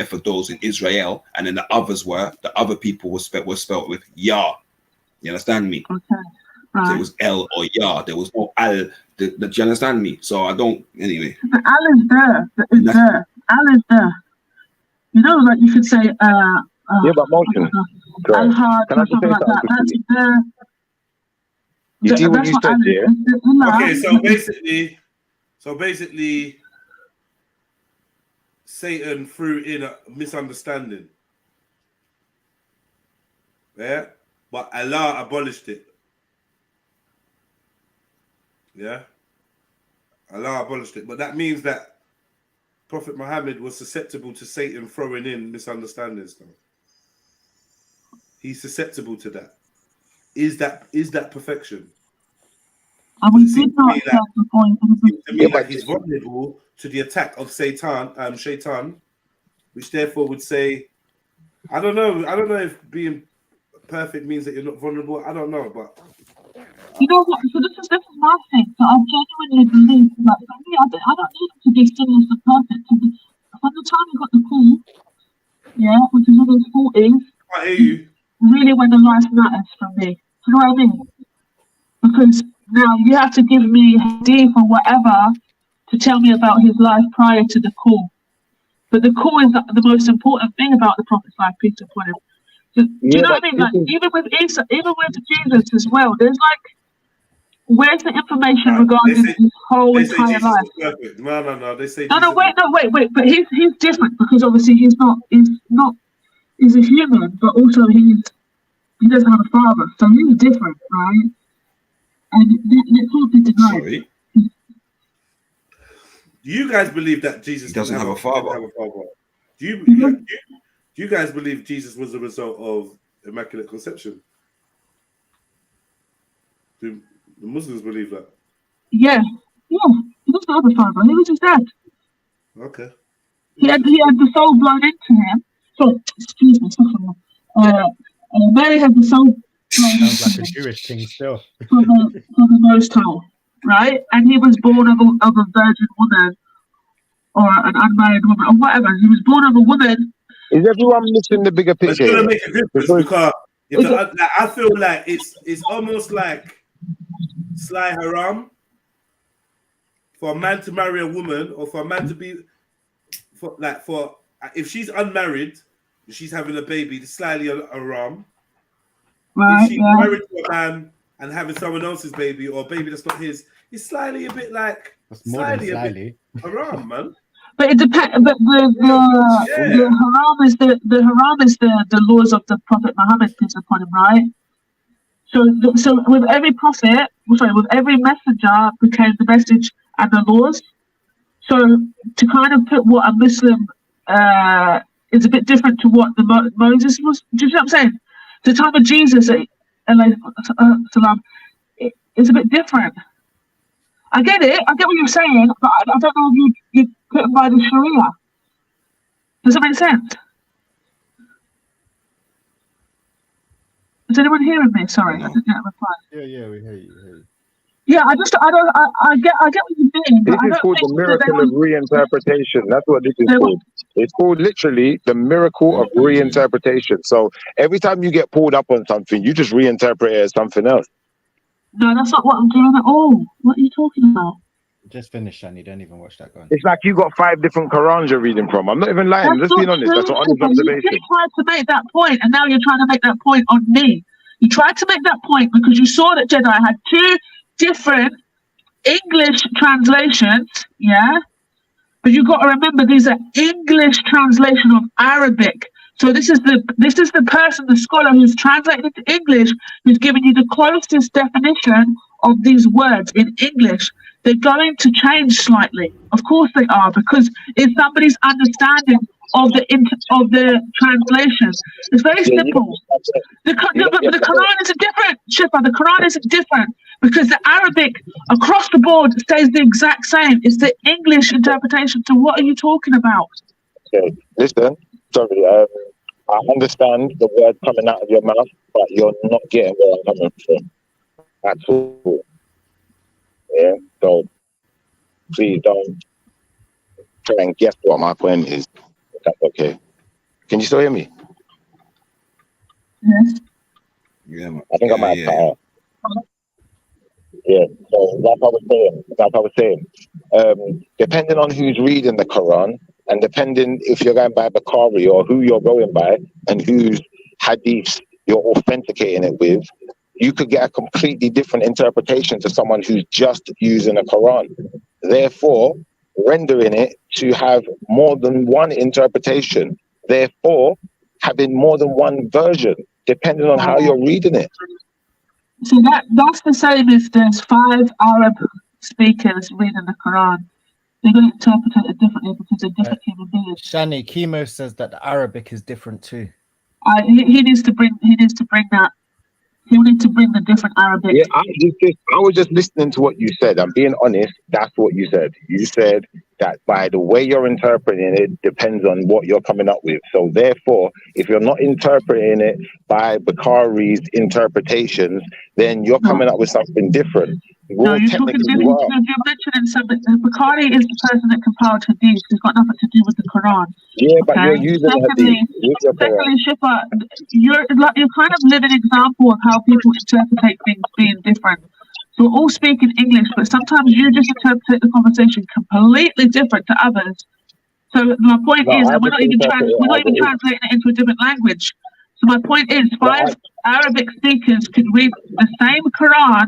for those in Israel, and then the other people were spelled with Yah. You understand me? Okay. So it was El or Yah. There was no Al. Do you understand me? So I don't. Anyway. The Al is there. It's there. Al is there. You know, like you could say. But motion. Al hard or something like that. That's there. You see what you said there? Okay, so basically, Satan threw in a misunderstanding. Yeah, but Allah abolished it. Yeah, Allah abolished it, but that means that Prophet Muhammad was susceptible to Satan throwing in misunderstandings. He's susceptible to that. Is that perfection? And we did not have the point. Like he's vulnerable to the attack of Shaitan, which therefore would say, I don't know if being perfect means that you're not vulnerable. I don't know, but. You know what? So this is my thing. So I genuinely believe that for me, I don't need to be sinless and perfect. From the time you got the call, which is in his 40s, I hear you. Really when the life matters for me. Do you know what I mean? Because now you have to give me hadith or whatever to tell me about his life prior to the call. But the core is the most important thing about the Prophet's life, peace upon him. Do you know what I mean? Like even with Isa, even with Jesus as well, there's like, where's the information regarding his whole entire life? No. They say no, wait. But he's different because obviously he's a human, but also he doesn't have a father, so he's different, right? And that can't be denied. Sorry. Do you guys believe that Jesus doesn't have a father? Do you guys believe Jesus was a result of Immaculate Conception? Do the Muslims believe that? Yeah. He doesn't have a father. He was his dad. Okay. He had the soul blown into him. So, excuse me, Mary had the soul blown Sounds like a Jewish thing still. from the Most High, right? And he was born of a virgin woman or an unmarried woman or whatever. He was born of a woman. Is everyone missing the bigger picture? It's gonna make a difference because I feel like it's almost like Sly Haram for a man to marry a woman, or for a man to be for if she's unmarried, she's having a baby, it's slightly haram. If she's married to a man and having someone else's baby or a baby that's not his, it's slightly a bit like slightly haram, man. But it depends. But the haram is the laws of the Prophet Muhammad, peace upon him, right? So with every prophet, with every messenger became the message and the laws. So to kind of put what a Muslim is a bit different to what the Moses was. Do you know what I'm saying? The time of Jesus, salam, it's a bit different. I get it. I get what you're saying, but I don't know if you put it by the Sharia. Does that make sense? Is anyone hearing me? Sorry, I didn't get a reply. Yeah, we hear you. Yeah, I get what you mean. This is called the miracle of reinterpretation. That's what this is called. It's called literally the miracle of reinterpretation. So every time you get pulled up on something, you just reinterpret it as something else. No, that's not what I'm doing at all. What are you talking about? Just finish, Shani. Don't even watch that going. It's like you got 5 different Qurans you're reading from. I'm not even lying. I'm just being honest. That's an honest observation. You tried to make that point, and now you're trying to make that point on me. You tried to make that point because you saw that JEDI had 2 different English translations, yeah? But you got to remember these are English translation of Arabic. So this is the person, the scholar who's translated into English, who's giving you the closest definition of these words in English. They're going to change slightly. Of course they are, because it's somebody's understanding of the translation. It's very simple. The Quran isn't different, Shifa. The Quran isn't different because the Arabic across the board stays the exact same. It's the English interpretation. So what are you talking about? Okay, listen. Sorry, I understand the word coming out of your mouth, but you're not getting where I'm coming from at all. Yeah, so please don't try and guess what my point is. If that's okay. Can you still hear me? Yes. Yeah, man. I think I might have cut out. Yeah, so that's what I was saying. Depending on who's reading the Quran, and depending if you're going by Bukhari or who you're going by and whose hadiths you're authenticating it with, you could get a completely different interpretation to someone who's just using a Quran. Therefore, rendering it to have more than one interpretation, therefore having more than one version, depending on how you're reading it. So that's the same if there's 5 Arab speakers reading the Quran. They're going to interpret it differently because they're different human beings. Shani, Chemo says that the Arabic is different too. He needs to bring that. He will need to bring the different Arabic. Yeah, I was just listening to what you said. I'm being honest. That's what you said. You said that by the way you're interpreting it depends on what you're coming up with. So therefore, if you're not interpreting it by Bukhari's interpretations, then you're coming up with something different. No, you're mentioning something. Bukhari is the person that compiled Hadith. It's got nothing to do with the Quran. Yeah, but you're using Hadith with your Quran. Secondly, Shifa, you're kind of living an example of how people interpret things being different. So we're all speaking English, but sometimes you just interpret the conversation completely different to others. So my point is, and we're not even interpret it translating it into a different language. So my point is, 5 Arabic speakers could read the same Quran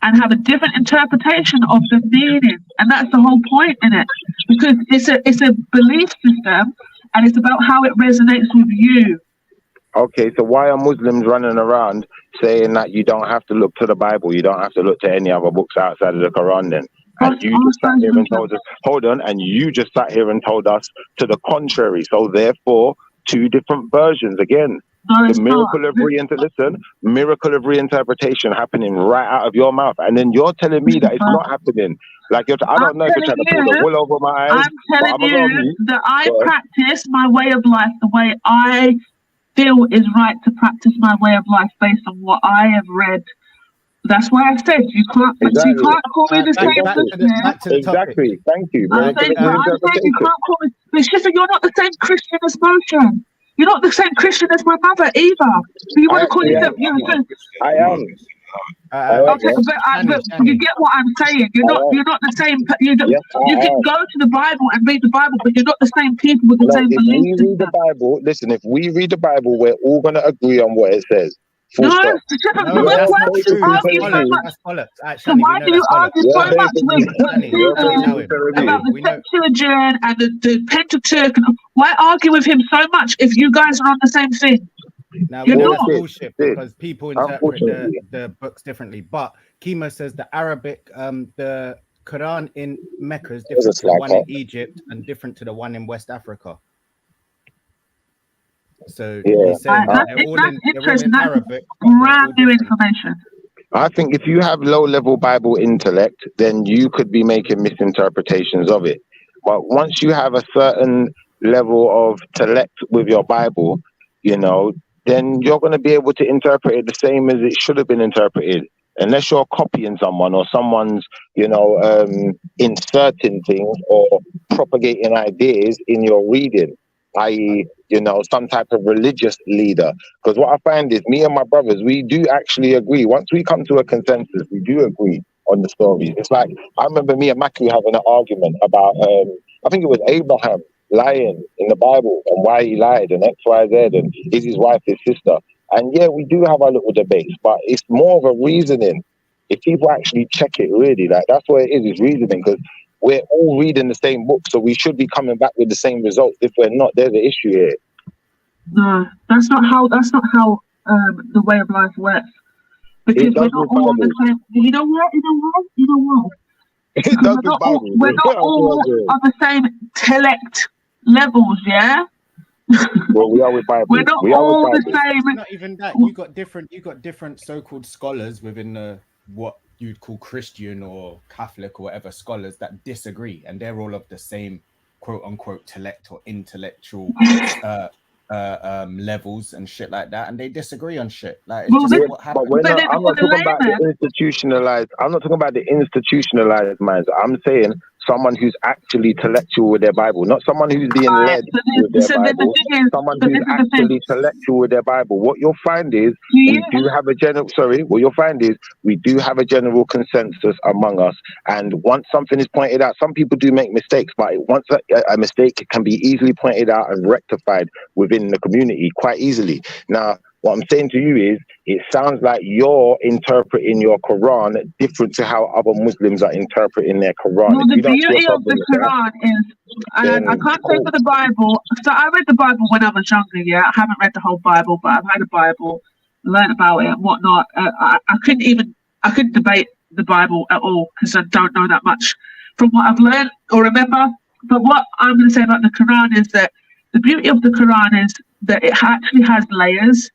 and have a different interpretation of the meaning, and that's the whole point in it, because it's a belief system, and it's about how it resonates with you. Okay, so why are Muslims running around saying that you don't have to look to the Bible, you don't have to look to any other books outside of the Quran then? And you just sat here and told us, hold on, and you just sat here and told us to the contrary. So therefore, 2 different versions again. The miracle of miracle of reinterpretation happening right out of your mouth, and then you're telling me that it's not happening. Like I don't know if you're trying to pull the wool over my eyes. I'm telling you that I practice my way of life the way I feel is right to practice my way of life based on what I have read. That's why I said you can't. Exactly. You can't call me the same. Exactly. Thank you. I'm saying you can't call me. But Shifa, you're not the same Christian as Motion. You're not the same Christian as my mother either. So you want to call yourself? I am. Okay, but you get what I'm saying. You're not the same. You can go to the Bible and read the Bible, but you're not the same people with the same beliefs. If we read the Bible, listen. If we read the Bible, we're all going to agree on what it says. So why do you argue so much about the Septuagint and the Pentateuch? Why argue with him so much if you guys are on the same thing? Now, that's bullshit because people interpret the books differently. But Kimo says the Arabic, the Quran in Mecca is different to the one in Egypt and different to the one in West Africa. So he's saying they're all in Arabic. Brand new information. I think if you have low-level Bible intellect, then you could be making misinterpretations of it. But once you have a certain level of intellect with your Bible, then you're going to be able to interpret it the same as it should have been interpreted. Unless you're copying someone or someone's, inserting things or propagating ideas in your reading, i.e., some type of religious leader. Because what I find is me and my brothers, we do actually agree. Once we come to a consensus, we do agree on the stories. It's like, I remember me and Mackie having an argument about, I think it was Abraham lying in the Bible and why he lied and X, Y, Z, and is his wife his sister? And yeah, we do have our little debates, but it's more of a reasoning. If people actually check it really, like that's what it is reasoning, because we're all reading the same book, so we should be coming back with the same results. If we're not, there's an issue here. No, that's not how the way of life works. Because we're not all on the same. You know what? We're not all on the same intellect levels, yeah. Well, we are with Bible. We're not all the same. Not even that. You got different so-called scholars within what you'd call Christian or Catholic or whatever scholars that disagree, and they're all of the same quote-unquote intellect or intellectual levels and shit like that, and they disagree on shit. Like, it's just what happens. But I'm not talking about the institutionalized. I'm not talking about the institutionalized minds. I'm saying someone who's actually intellectual with their Bible, not someone who's being led with their Bible. Someone who's actually intellectual with their Bible. What you'll find is we do have a general. What you'll find is we do have a general consensus among us. And once something is pointed out, some people do make mistakes, but once a mistake can be easily pointed out and rectified within the community quite easily. Now, what I'm saying to you is, it sounds like you're interpreting your Quran different to how other Muslims are interpreting their Quran. Well, the beauty of the Quran is, and I can't say for the Bible, so I read the Bible when I was younger, yeah? I haven't read the whole Bible, but I've had a Bible, learned about it and whatnot. I couldn't debate the Bible at all, because I don't know that much from what I've learned or remember. But what I'm going to say about the Quran is that the beauty of the Quran is that it actually has layers.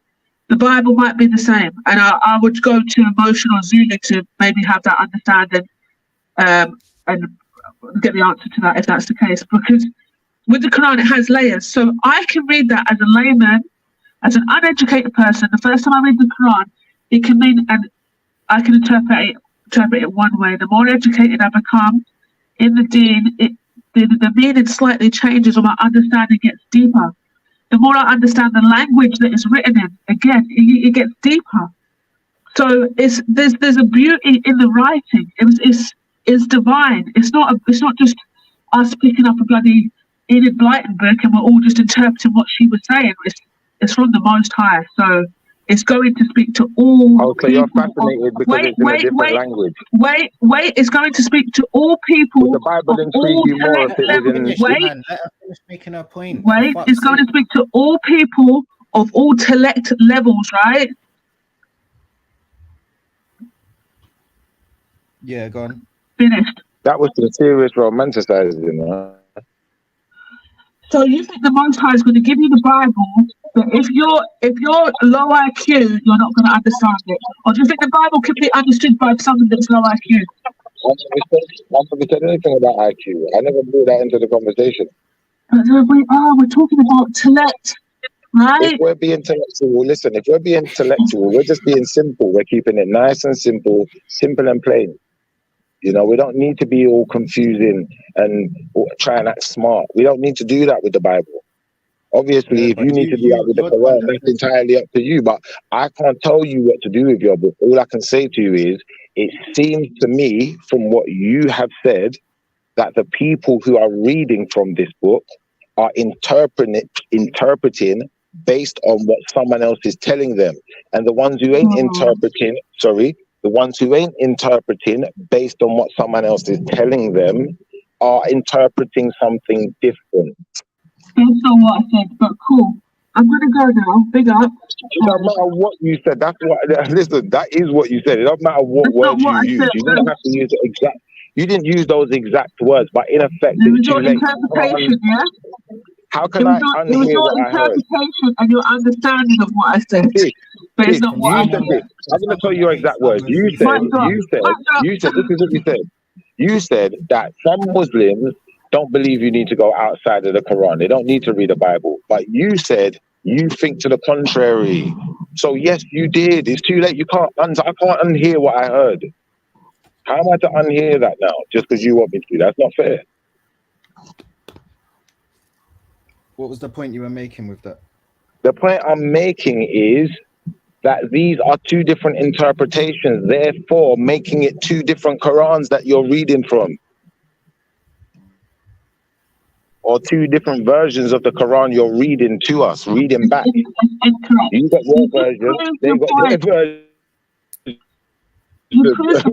The Bible might be the same, and I would go to emotional Zulu to maybe have that understanding and get the answer to that if that's the case. Because with the Quran, it has layers, so I can read that as a layman, as an uneducated person. The first time I read the Quran, it can mean, and I can interpret it one way. The more educated I become in the deen, the meaning slightly changes, or my understanding gets deeper. The more I understand the language that is written in, again, it gets deeper. So there's a beauty in the writing. It's divine. It's not just us picking up a bloody enlightened book and we're all just interpreting what she was saying. It's from the Most High, so it's going to speak to all. Oh, so you're fascinated because it's in a different language. Wait, it's going to speak to all people. Would the Bible intrigue you more if it was in... Let her finish making her point. Wait, it's going to speak to all people of all intellect levels, right? Yeah, go on. Finished. That was the serious romanticizing, huh? So you think the Most High is going to give you the Bible, but if you're low IQ, you're not going to understand it? Or do you think the Bible can be understood by someone that's low IQ? I never said anything about IQ. I never brought that into the conversation. We're talking about intellect, right? If we're being intellectual, listen, if we're being intellectual, we're just being simple. We're keeping it nice and simple and plain. You know, we don't need to be all confusing and try and act smart. We don't need to do that with the Bible. Obviously, if you need to do that with the Quran, that's entirely up to you. But I can't tell you what to do with your book. All I can say to you is, it seems to me, from what you have said, that the people who are reading from this book are interpreting based on what someone else is telling them. And the ones who ain't interpreting based on what someone else is telling them are interpreting something different. That's not what I said, but cool. I'm gonna go now. Big up. It doesn't matter what you said. That's what. Listen, that is what you said. It doesn't matter what words you use. You don't have to use the exact. You didn't use those exact words, but in effect, it's too late. Interpretation, yeah. How can I unhear what I heard? It was your interpretation and your understanding of what I said. But it's not what I said. I'm going to tell you your exact words. You said. This is what you said. You said that some Muslims don't believe you need to go outside of the Quran. They don't need to read the Bible. But you said you think to the contrary. So yes, you did. It's too late. I can't unhear what I heard. How am I to unhear that now? Just because you want me to? That's not fair. What was the point you were making with that? The point I'm making is that these are two different interpretations, therefore making it two different Qurans that you're reading from. Or two different versions of the Quran you're reading to us, reading back. You got your version, they got their version.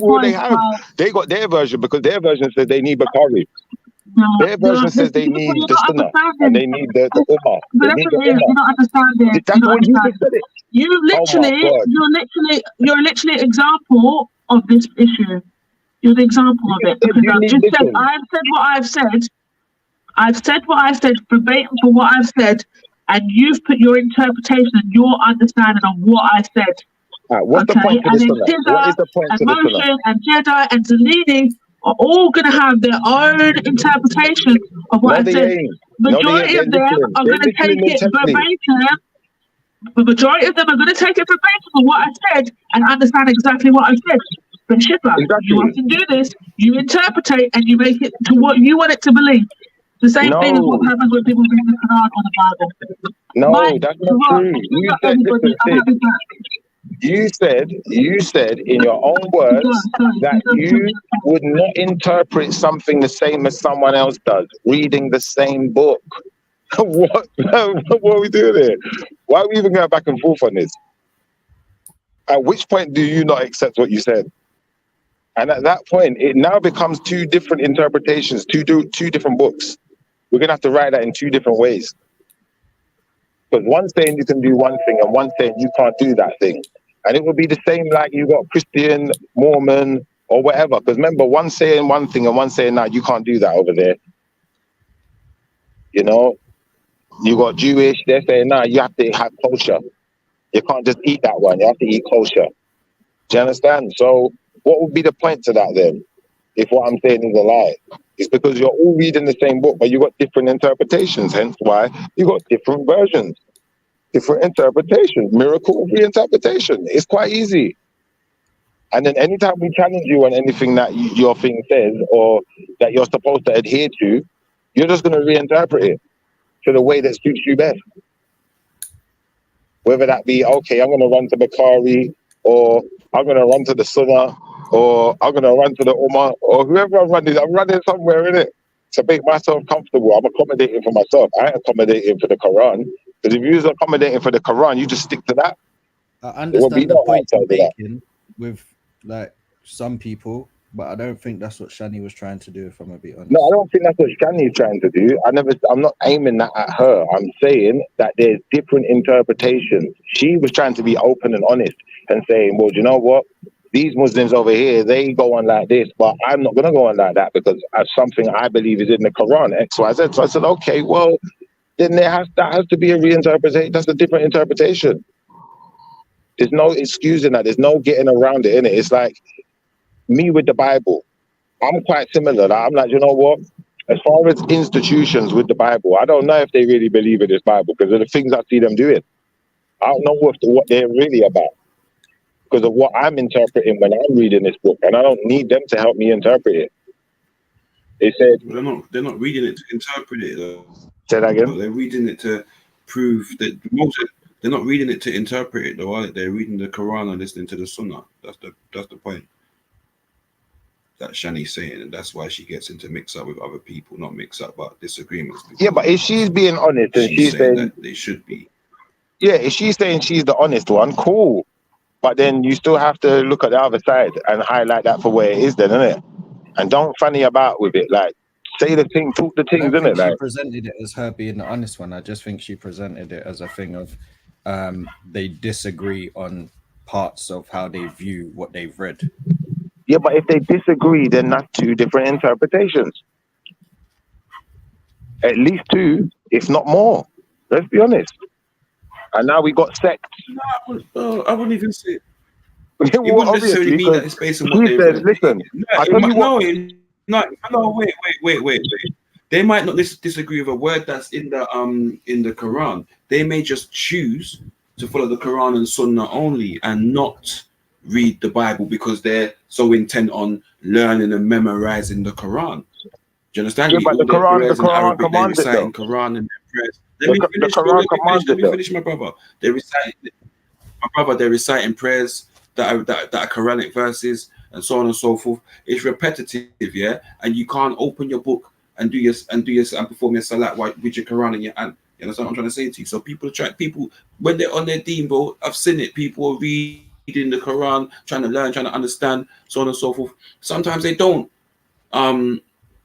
Well, they got their version because their version says they need Bukhari. Their version says they need the Sunnah and they need the Ummah. But you're not understanding. That's what you just said it. You're literally an example of this issue. You're the example of it. Because I've said what I've said. I've said what I've said verbatim for what I've said, and you've put your interpretation and your understanding of what I said. What's the point to the Sunnah? What is the point to the Sunnah? And JEDI and Zalini are all going to have their own interpretation of what I said. Majority of them are going to take it verbatim. The majority of them are going to take it verbatim of what I said and understand exactly what I said. But Shipper, you often do this. You interpretate and you make it to what you want it to believe. The same thing as what happens when people read the Quran or the Bible. No, that's not true. You said in your own words that you would not interpret something the same as someone else does, reading the same book. What are we doing here? Why are we even going back and forth on this? At which point do you not accept what you said? And at that point, it now becomes two different interpretations, two different books. We're going to have to write that in two different ways. Because one saying you can do one thing and one saying you can't do that thing. And it will be the same like you got Christian, Mormon, or whatever. Because remember, one saying one thing and one saying, no, you can't do that over there. You know, you got Jewish, they're saying, no, you have to have kosher. You can't just eat that one. You have to eat kosher. Do you understand? So what would be the point to that then? If what I'm saying is a lie? It's because you're all reading the same book, but you got different interpretations. Hence why you got different versions, different interpretations, miracle reinterpretation. It's quite easy. And then anytime we challenge you on anything that your thing says or that you're supposed to adhere to, you're just going to reinterpret it to the way that suits you best. Whether that be, okay, I'm going to run to Bukhari, or I'm going to run to the Sunnah, or I'm going to run to the Ummah, or whoever I'm running somewhere in it. to make myself comfortable. I'm accommodating for myself. I ain't accommodating for the Quran. Because if you was accommodating for the Quran, you just stick to that. I There won't be understand the no point you're outside of that. making with like some people, but I don't think that's what Shani was trying to do, if I'm gonna be honest. No, I don't think that's what Shani's trying to do. I'm not aiming that at her. I'm saying that there's different interpretations. She was trying to be open and honest and saying, well, do you know what? These Muslims over here, they go on like this, but I'm not going to go on like that because something I believe is in the Quran, X, Y, Z. So I said, okay, well, then that has to be a reinterpretation. That's a different interpretation. There's no excusing that. There's no getting around it, innit? It's like me with the Bible. I'm quite similar. Like, I'm like, you know what? As far as institutions with the Bible, I don't know if they really believe in this Bible because of the things I see them doing. I don't know what they're really about because of what I'm interpreting when I'm reading this book, and I don't need them to help me interpret it. They said they're not reading it to interpret it though. Say that again. They're reading it to prove that they're not reading it to interpret it though. They're reading the Quran and listening to the Sunnah. That's the point that Shani's saying, and that's why she gets into mix up with other people, not mix up but disagreements. Yeah, but if she's being honest and she's saying that they should be. Yeah, if she's saying she's the honest one, cool. But then you still have to look at the other side and highlight that for where it is then, innit? And don't funny about with it. Like, say the thing, talk the things, innit? She Like, presented it as her being the honest one. I just think she presented it as a thing of they disagree on parts of how they view what they've read. yeah, but if they disagree, then that's two different interpretations. At least two, if not more. Let's be honest. And now we got sects. No, I wouldn't even say it. It It wouldn't necessarily mean that it's based on what he they says, listen, wait. They might not disagree with a word that's in the Quran. They may just choose to follow the Quran and Sunnah only and not read the Bible because they're so intent on learning and memorizing the Quran. Do you understand? Yeah, but the Quran commands it though. Quran and prayers. The Quran commands it Let me finish, my brother. They're reciting prayers that are Quranic verses and so on and so forth. It's repetitive, yeah, and you can't open your book and perform your salat with your Quran in your hand. You understand what I'm trying to say to you? So people when they're on their deen, bro, I've seen it. People are reading the Quran, trying to learn, trying to understand, so on and so forth. Sometimes they don't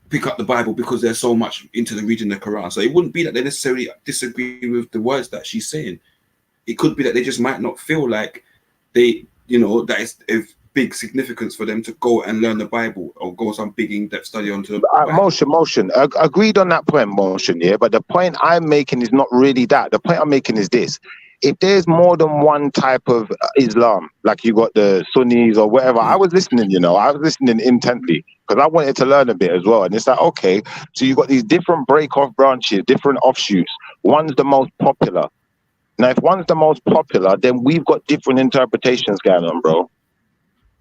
pick up the Bible because they're so much into the reading the Quran. So it wouldn't be that they necessarily disagree with the words that she's saying. It could be that they just might not feel like that it's of big significance for them to go and learn the Bible or go some big in-depth study onto the Motion. Agreed on that point, Motion, yeah. But the point I'm making is not really that. The point I'm making is this. If there's more than one type of Islam, like you got the Sunnis or whatever, I was listening, I was listening intently because I wanted to learn a bit as well. And it's like, okay, so you got these different break-off branches, different offshoots. One's the most popular. Now, if one's the most popular, then we've got different interpretations going on, bro.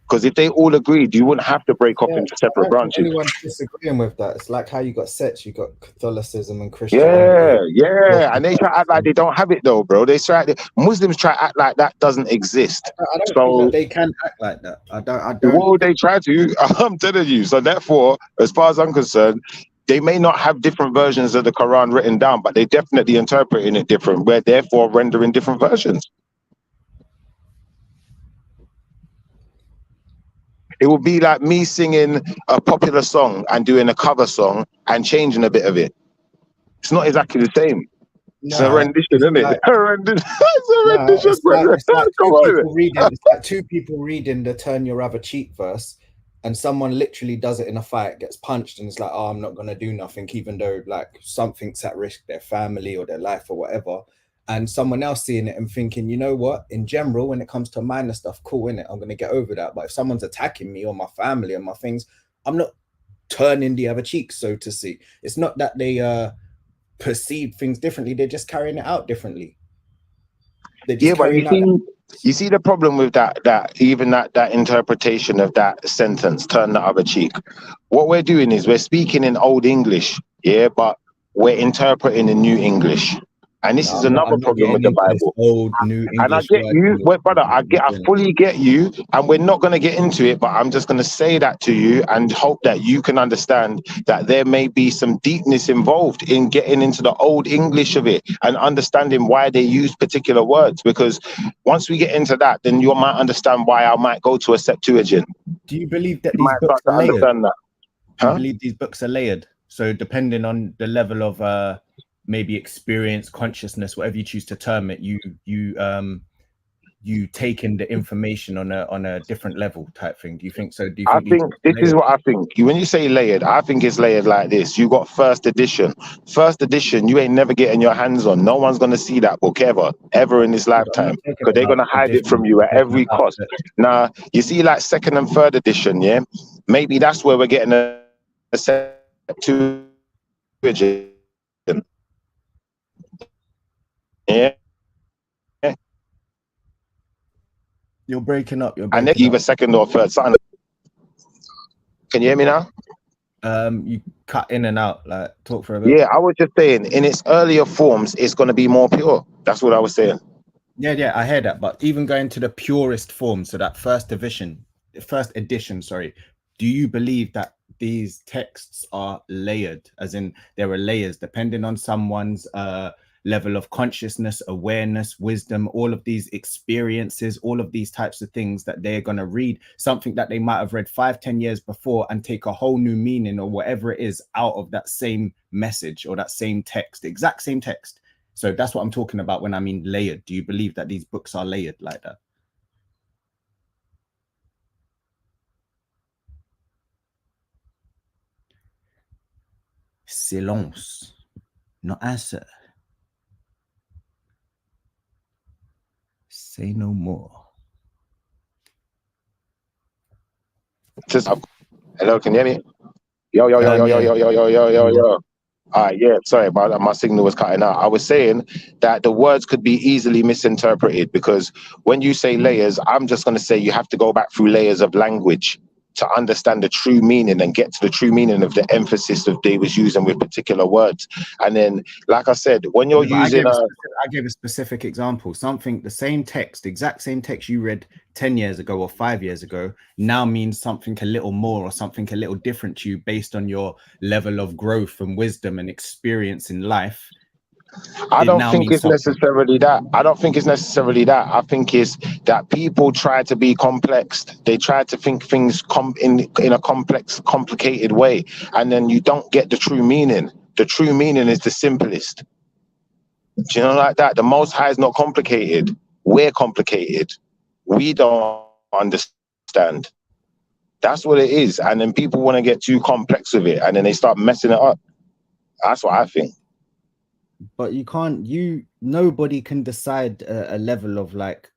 Because if they all agreed, you wouldn't have to break off into separate branches. Anyone's disagreeing with that. It's like how you got sects, you got Catholicism and Christianity. Yeah. And they try to act like they don't have it though, bro. Muslims try to act like that doesn't exist. I don't think that they can act like that. I don't. Well, they try to. I'm telling you. So therefore, as far as I'm concerned, they may not have different versions of the Quran written down, but they definitely interpreting it different. We're therefore rendering different versions. It would be like me singing a popular song and doing a cover song and changing a bit of it. It's not exactly the same. It's a rendition, isn't it? It's like two people reading the turn your other cheek verse, and someone literally does it in a fight, gets punched, and it's like, oh, I'm not going to do nothing, even though like something's at risk, their family or their life or whatever. And someone else seeing it and thinking, you know what, in general, when it comes to minor stuff, cool, innit? I'm going to get over that. But if someone's attacking me or my family or my things, I'm not turning the other cheek, so to see. It's not that they perceive things differently. They're just carrying it out differently. Yeah, but you see the problem with that interpretation of that sentence, turn the other cheek. What we're doing is we're speaking in Old English, yeah, but we're interpreting in New English. And this No, is I'm not. another I'm not problem with getting the into this Bible. old new And I English get word. you, wait, brother. I fully get you, and we're not going to get into it. But I'm just going to say that to you, and hope that you can understand that there may be some deepness involved in getting into the old English of it and understanding why they use particular words. Because once we get into that, then you might understand why I might go to a Septuagint. Do you believe that You these might books start are to layered? understand that. Do you Huh? believe these books are layered? So depending on the level of maybe experience, consciousness, whatever you choose to term it, you take in the information on a different level type thing. Do you think so? Do you I think these think books are this is layered? what I think. When you say layered, I think it's layered like this. You got first edition. First edition, you ain't never getting your hands on. No one's gonna see that book ever in this I'm lifetime, not talking because they're about gonna hide it from edition. you I'm at talking every about cost. Now, you see, like second and third edition, yeah, maybe that's where we're getting a Septuagint. Yeah. You're breaking up. And then either second or third. Something. Can you hear me now? You cut in and out. Like, talk for a bit. Yeah, I was just saying, in its earlier forms, it's going to be more pure. That's what I was saying. Yeah, I hear that. But even going to the purest form, so that first edition, sorry, do you believe that these texts are layered, as in there are layers depending on someone's level of consciousness, awareness, wisdom, all of these experiences, all of these types of things that they're going to read, something that they might have read 5-10 years before and take a whole new meaning or whatever it is out of that same message or that same text, the exact same text. So that's what I'm talking about when I mean layered. Do you believe that these books are layered like that? Silence. No answer. Say no more. Hello, can you hear me? Yo. All right, yeah, sorry, my signal was cutting out. I was saying that the words could be easily misinterpreted, because when you say layers, I'm just going to say you have to go back through layers of language to understand the true meaning and get to the true meaning of the emphasis that they was using with particular words. And then, like I said, when you're using I gave a specific example, something, the same text, exact same text you read 10 years ago or 5 years ago now means something a little more or something a little different to you based on your level of growth and wisdom and experience in life. I don't think it's necessarily that. I think it's that people try to be complex. They try to think things in a complex, complicated way, and then you don't get the true meaning. The true meaning is the simplest. Do you know, like that? The Most High is not complicated. We're complicated. We don't understand. That's what it is. And then people want to get too complex with it, and then they start messing it up. That's what I think. But you can't, nobody can decide a level of like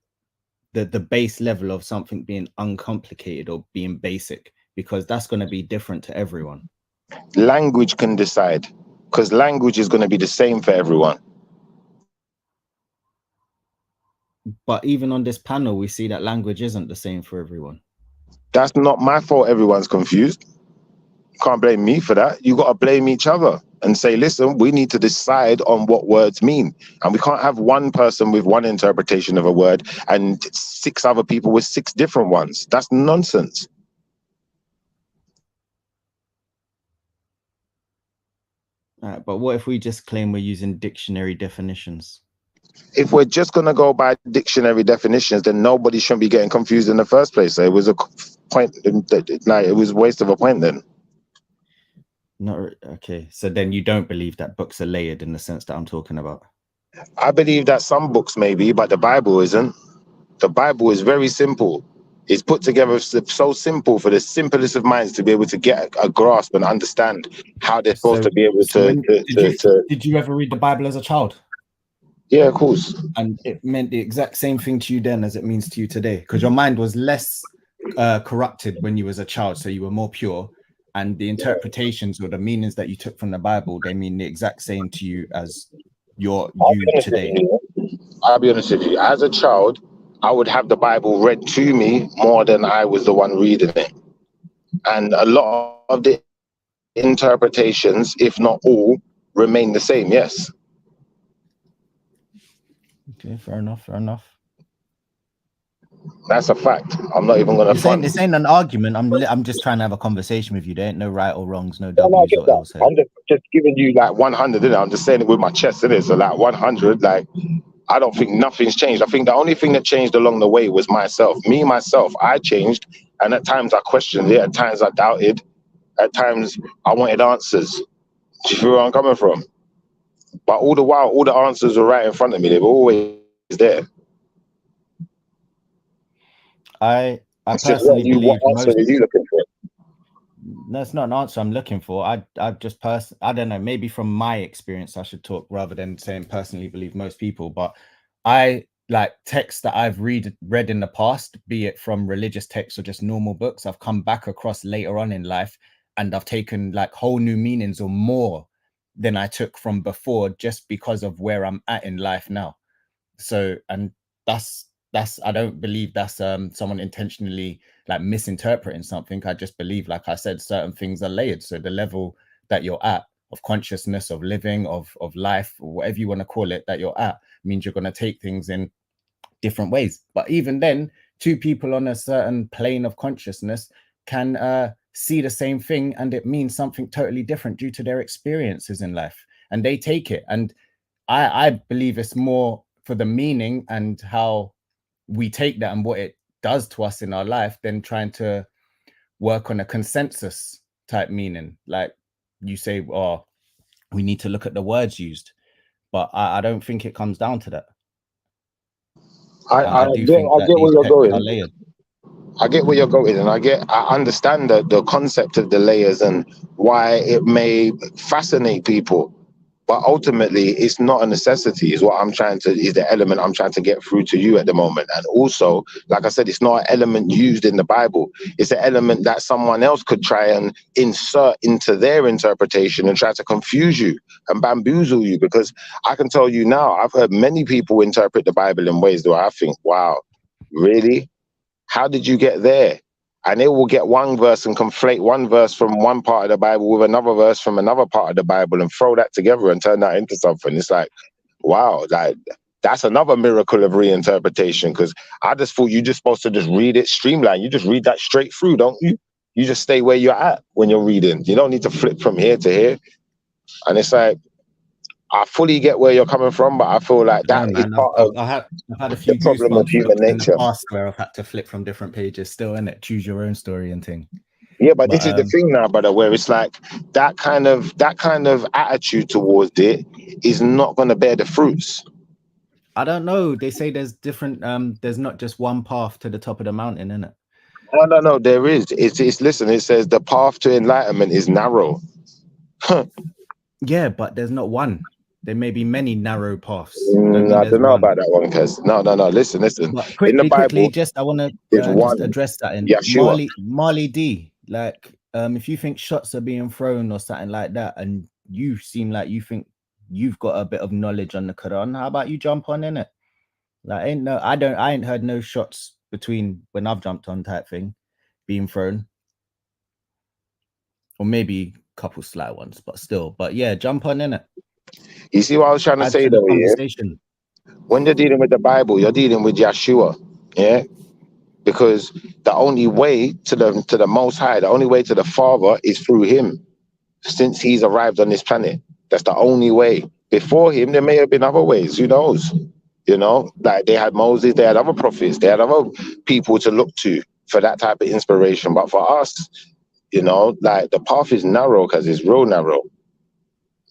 the base level of something being uncomplicated or being basic, because that's going to be different to everyone. Language can decide, because language is going to be the same for everyone. But even on this panel, we see that language isn't the same for everyone. That's not my fault. Everyone's confused. You can't blame me for that. You got to blame each other and say, listen, we need to decide on what words mean. And we can't have one person with one interpretation of a word and 6 other people with 6 different ones. That's nonsense. All right, but what if we just claim we're using dictionary definitions? If we're just going to go by dictionary definitions, then nobody shouldn't be getting confused in the first place. So it was a point, it was a waste of a point then. No, okay. So then you don't believe that books are layered in the sense that I'm talking about? I believe that some books maybe, but the Bible isn't. The Bible is very simple. It's put together so simple for the simplest of minds to be able to get a grasp and understand how they're supposed to be able Did you ever read the Bible as a child? Yeah, of course. And it meant the exact same thing to you then as it means to you today, because your mind was less corrupted when you was a child, so you were more pure, and the interpretations or the meanings that you took from the Bible, they mean the exact same to you as you today. I'll be honest with you. As a child, I would have the Bible read to me more than I was the one reading it. And a lot of the interpretations, if not all, remain the same, yes. Okay, fair enough. Fair enough. That's a fact. I'm not even gonna front. This ain't an argument. I'm just trying to have a conversation with you. There ain't no right or wrongs, no No, I W's get or that. L's here. I'm just giving you like 100, innit? I'm just saying it with my chest, innit? So like 100, like I don't think nothing's changed. I think the only thing that changed along the way was myself. Myself, I changed, and at times I questioned it, at times I doubted, at times I wanted answers. Do you feel where I'm coming from? But all the while, all the answers were right in front of me. They were always there. I personally believe what answer are you looking for? That's not an answer I'm looking for. I just I don't know, maybe from my experience I should talk rather than saying personally believe most people, but I like texts that I've read in the past, be it from religious texts or just normal books, I've come back across later on in life and I've taken like whole new meanings or more than I took from before just because of where I'm at in life now. So, and that's I don't believe that's someone intentionally like misinterpreting something. I just believe, like I said, certain things are layered. So the level that you're at of consciousness, of living, of life, or whatever you want to call it, that you're at means you're going to take things in different ways. But even then, two people on a certain plane of consciousness can see the same thing and it means something totally different due to their experiences in life, and they take it. And I believe it's more for the meaning and how we take that and what it does to us in our life than trying to work on a consensus type meaning. Like you say, oh, we need to look at the words used, but I don't think it comes down to that. I get where you're going. I get where you're going, and I understand the concept of the layers and why it may fascinate people. But ultimately, it's not a necessity, is the element I'm trying to get through to you at the moment. And also, like I said, it's not an element used in the Bible. It's an element that someone else could try and insert into their interpretation and try to confuse you and bamboozle you. Because I can tell you now, I've heard many people interpret the Bible in ways where I think, wow, really? How did you get there? And they will get one verse and conflate one verse from one part of the Bible with another verse from another part of the Bible and throw that together and turn that into something. It's like, wow, like that's another miracle of reinterpretation. Because I just thought you just supposed to just read it streamlined. You just read that straight through, don't you? You just stay where you're at when you're reading. You don't need to flip from here to here. And it's like, I fully get where you're coming from, but I feel like that is part of I've had a few the problem of human nature. In the past where I've had to flip from different pages still, innit? Choose your own story and thing. Yeah, but this is the thing now, brother, where it's like that kind of attitude towards it is not going to bear the fruits. I don't know. They say there's different, there's not just one path to the top of the mountain, innit? No, there is. It's listen, it says the path to enlightenment is narrow. Yeah, but there's not one. There may be many narrow paths. I don't know about that one, cuz. No. Listen. Quickly, in the Bible, just I want to just address that in Marley D. Like, if you think shots are being thrown or something like that, and you seem like you think you've got a bit of knowledge on the Quran, how about you jump on in it? Like, I ain't heard no shots between when I've jumped on type thing being thrown, or maybe a couple slight ones, but still. But yeah, jump on in it. You see what I was trying to say though, yeah? When you're dealing with the Bible, you're dealing with Yeshua, yeah? Because the only way to the Most High, the only way to the Father is through him, since he's arrived on this planet. That's the only way. Before him, there may have been other ways, who knows? You know, like they had Moses, they had other prophets, they had other people to look to for that type of inspiration. But for us, you know, like the path is narrow because it's real narrow.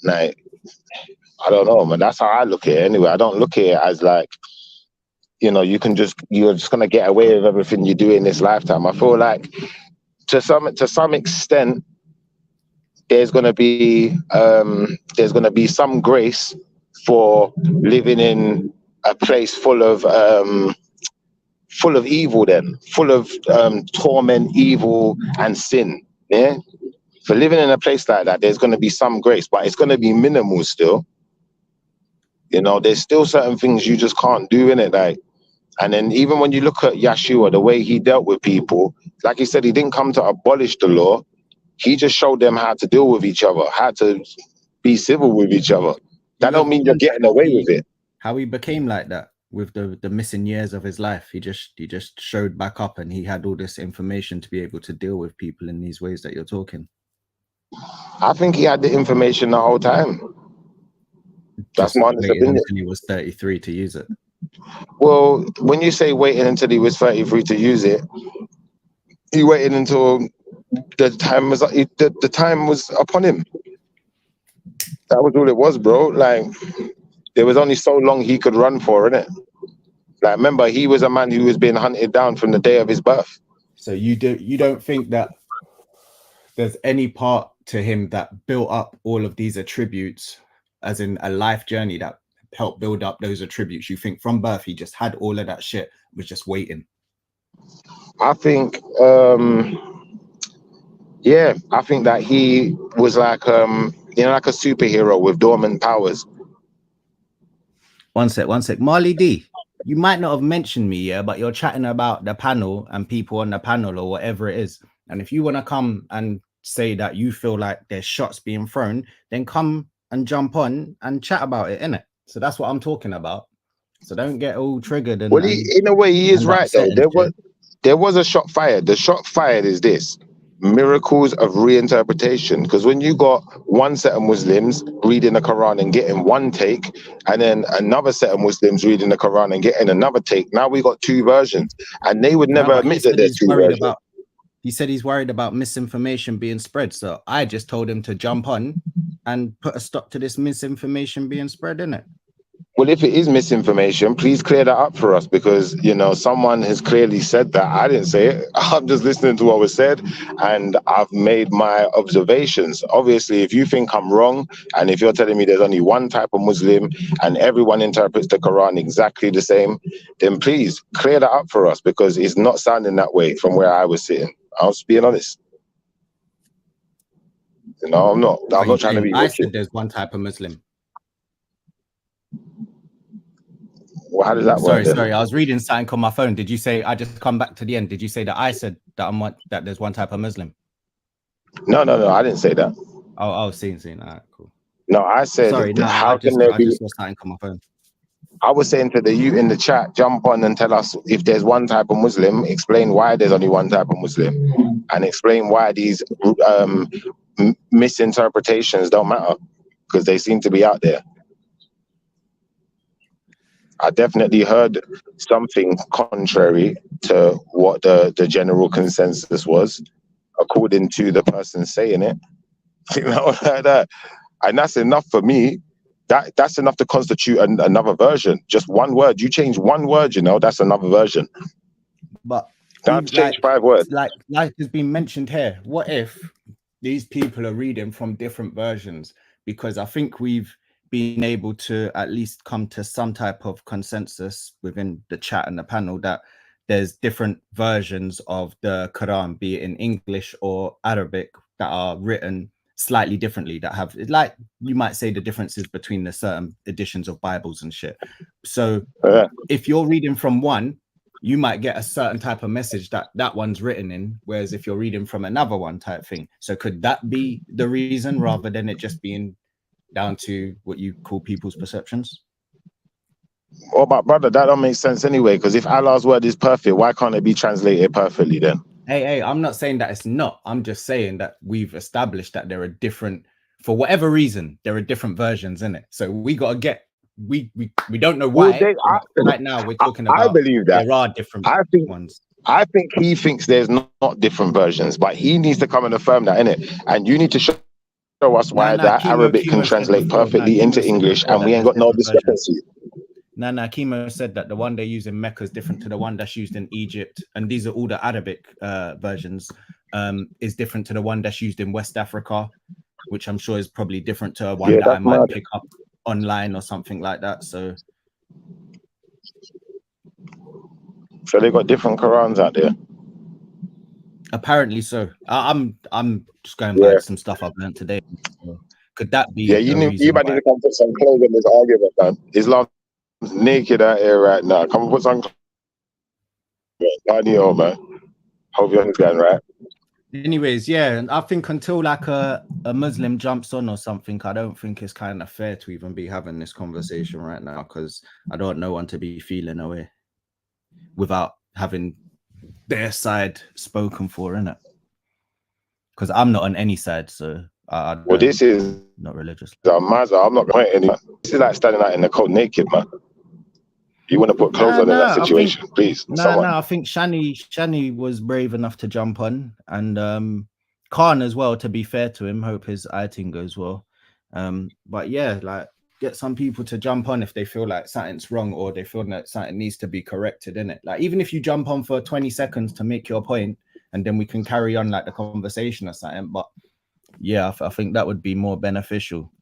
Like, I don't know, man. That's how I look at it anyway. I don't look at it as like, you know, you're just gonna get away with everything you do in this lifetime. I feel like to some extent, there's gonna be some grace for living in a place full of evil, then full of torment, evil, and sin. Yeah, for living in a place like that, there's gonna be some grace, but it's gonna be minimal still. You know, there's still certain things you just can't do in it, like. And then even when you look at Yeshua, the way he dealt with people, like he said, he didn't come to abolish the law. He just showed them how to deal with each other, how to be civil with each other. That don't mean you're getting away with it. How he became like that. with the missing years of his life. He just showed back up, and he had all this information to be able to deal with people in these ways that you're talking. I think he had the information the whole time. That's Just my honest waited opinion. until he was 33 to use it. Well, when you say waiting until he was 33 to use it, he waited until the time was the time was upon him. That was all it was, bro. Like, there was only so long he could run for, innit? Like, remember, he was a man who was being hunted down from the day of his birth. So you don't think that there's any part to him that built up all of these attributes, as in a life journey that helped build up those attributes? You think from birth he just had all of that shit, was just waiting? I think, yeah, I think that he was like, you know, like a superhero with dormant powers. One sec. Marley D, you might not have mentioned me, yeah, but you're chatting about the panel and people on the panel or whatever it is. And if you want to come and say that you feel like there's shots being thrown, then come and jump on and chat about it, innit? So that's what I'm talking about. So don't get all triggered. And, well, in a way, he is right, though. There was a shot fired. The shot fired is this: miracles of reinterpretation. Because when you got one set of Muslims reading the Quran and getting one take, and then another set of Muslims reading the Quran and getting another take, now we got two versions, and they would never admit that there's two versions. He said he's worried about misinformation being spread. So I just told him to jump on and put a stop to this misinformation being spread, innit? Well, if it is misinformation, please clear that up for us, because, you know, someone has clearly said that. I didn't say it. I'm just listening to what was said, and I've made my observations. Obviously, if you think I'm wrong, and if you're telling me there's only one type of Muslim and everyone interprets the Quran exactly the same, then please clear that up for us, because it's not sounding that way from where I was sitting. I was being honest. You know, I'm not trying to be I said there's one type of Muslim. Well, how does that work? Sorry, I was reading something on my phone. Did you say, I just come back to the end, did you say that I said that that there's one type of Muslim? No, I didn't say that. Oh, seen. All right, cool. No, I said, sorry, no, how can there be? I just saw something on my phone. I was saying to the you in the chat, jump on and tell us if there's one type of Muslim, explain why there's only one type of Muslim, and explain why these misinterpretations don't matter, because they seem to be out there. I definitely heard something contrary to what the general consensus was, according to the person saying it. You know, like that. And that's enough for me. That's enough to constitute another version. Just one word. You change one word, you know, that's another version. But don't change 5 words. Like has been mentioned here. What if these people are reading from different versions? Because I think we've been able to at least come to some type of consensus within the chat and the panel that there's different versions of the Quran, be it in English or Arabic, that are written slightly differently, that have, like, you might say, the differences between the certain editions of Bibles and shit. So if you're reading from one, you might get a certain type of message that one's written in, whereas if you're reading from another one type thing. So could that be the reason, rather than it just being down to what you call people's perceptions? Well, but brother, that don't make sense anyway, because if Allah's word is perfect, why can't it be translated perfectly then? Hey, I'm not saying that it's not. I'm just saying that we've established that there are different, for whatever reason, there are different versions in it. So we got to get, we don't know why. Right now we're talking about, I believe that there are different ones. I think he thinks there's not different versions, but he needs to come and affirm that, innit? And you need to show us why that Arabic can translate perfectly into English, and we ain't got no discrepancy. Chemo said that the one they use in Mecca is different to the one that's used in Egypt, and these are all the Arabic versions, is different to the one that's used in West Africa, which I'm sure is probably different to one that I might pick up online or something like that. So they got different Qurans out there. Apparently so. I'm just going back to some stuff I've learned today. So could that be? Yeah, you might need to come put some clothes in this argument, man. Islam's naked out here right now. Come and put some clothes, man. Hope you understand, right? Anyways, yeah, and I think until like a Muslim jumps on or something, I don't think it's kind of fair to even be having this conversation right now, because I don't know one to be feeling away without having their side spoken for, innit? Because I'm not on any side, so well, this is not religious. I'm not going anywhere. This is like standing out in the cold naked, man. You want to put clothes on in that situation, please? I think Shani was brave enough to jump on, and Khan as well, to be fair to him. Hope his outing goes well. But yeah, like, get some people to jump on if they feel like something's wrong or they feel that something needs to be corrected, in it. Like, even if you jump on for 20 seconds to make your point, and then we can carry on like the conversation or something. But yeah, I think that would be more beneficial.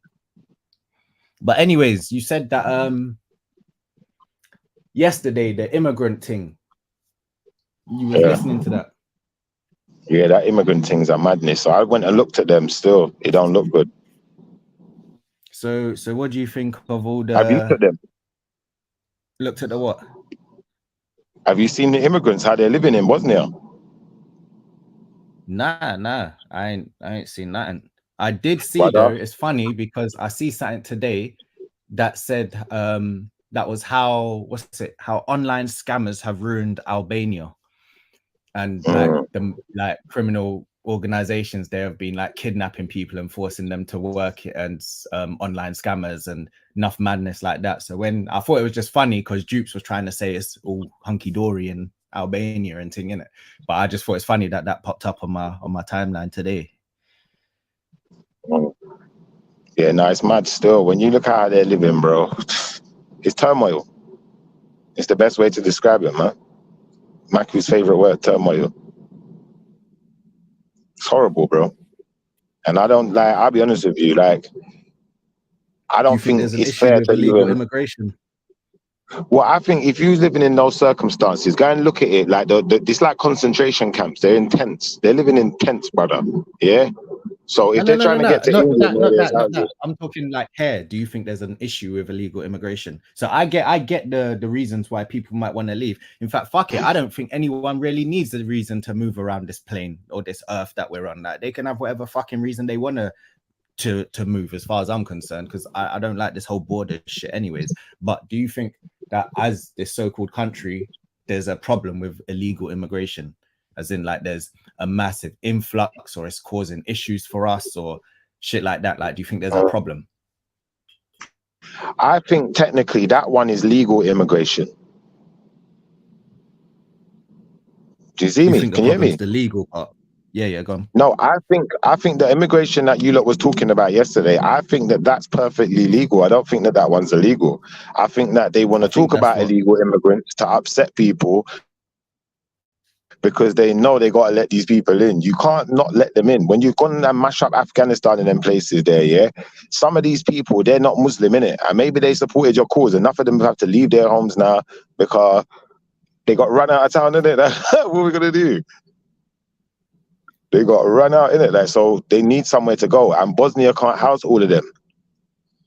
But anyways, you said that yesterday, the immigrant thing, you were listening to that. Yeah, that immigrant thing's a madness. So I went and looked at them. Still, it don't look good. So what do you think of all the... Have you looked at them? Looked at the what? Have you seen the immigrants, how they're living in Bosnia? Nah, I ain't seen nothing. I did see though, it's funny because I see something today that said that was how online scammers have ruined Albania, and like criminal organizations there have been like kidnapping people and forcing them to work, and online scammers and enough madness like that. So when I thought it was just funny because Dupes was trying to say it's all hunky-dory in Albania and thing, in it, but I just thought it's funny that popped up on my timeline today. Yeah, no, it's mad still. When you look at how they're living, bro, it's turmoil. It's the best way to describe it, man. Maku's favorite word, turmoil. It's horrible, bro. And I don't like, I'll be honest with you, like, I don't think it's fair to illegal immigration. Well, I think if you're living in those circumstances, go and look at it like it's like concentration camps. They're in tents. They're living in tents, brother. Yeah. So if they're trying to get to England, not that. I'm talking like here. Do you think there's an issue with illegal immigration? So I get the reasons why people might want to leave. In fact, fuck it. I don't think anyone really needs a reason to move around this plane or this earth that we're on. Like, they can have whatever fucking reason they want to move, as far as I'm concerned, because I don't like this whole border shit anyways. But do you think that as this so-called country, there's a problem with illegal immigration, as in like there's a massive influx, or it's causing issues for us or shit like that? Like, do you think there's a problem? I think technically that one is legal immigration. Do you see me? Can you hear me? The legal part. Yeah, go on. No, I think the immigration that you lot was talking about yesterday, I think that's perfectly legal. I don't think that one's illegal. I think that they want to talk about illegal immigrants to upset people because they know they got to let these people in. You can't not let them in. When you've gone and mash up Afghanistan and them places there, yeah, some of these people, they're not Muslim, innit? And maybe they supported your cause. Enough of them have to leave their homes now because they got run out of town, innit? What are we going to do? They got run out, innit? Like, so they need somewhere to go, and Bosnia can't house all of them.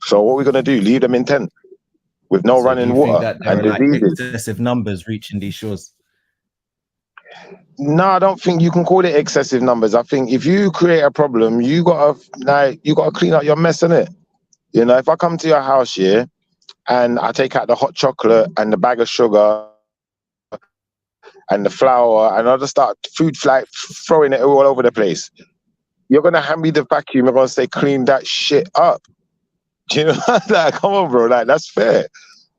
So what are we gonna do? Leave them in tent with no running water and diseases? Excessive numbers reaching these shores. No, I don't think you can call it excessive numbers. I think if you create a problem, you gotta clean up your mess, innit? You know, if I come to your house here and I take out the hot chocolate and the bag of sugar and the flour, and I'll just start throwing it all over the place, you're gonna hand me the vacuum. You're gonna say, clean that shit up. Do you know? Like, come on, bro. Like, that's fair.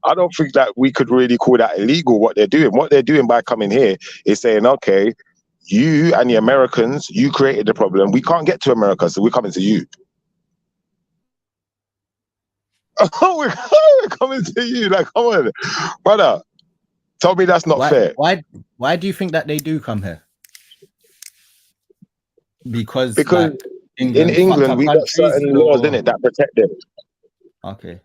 I don't think that we could really call that illegal. What they're doing by coming here is saying, okay, you and the Americans, you created the problem. We can't get to America, so we're coming to you. Oh, we're coming to you. Like, come on, brother. Tell me that's not fair. Why do you think that they do come here? Because like, in England we got certain laws in it that protect them. Okay.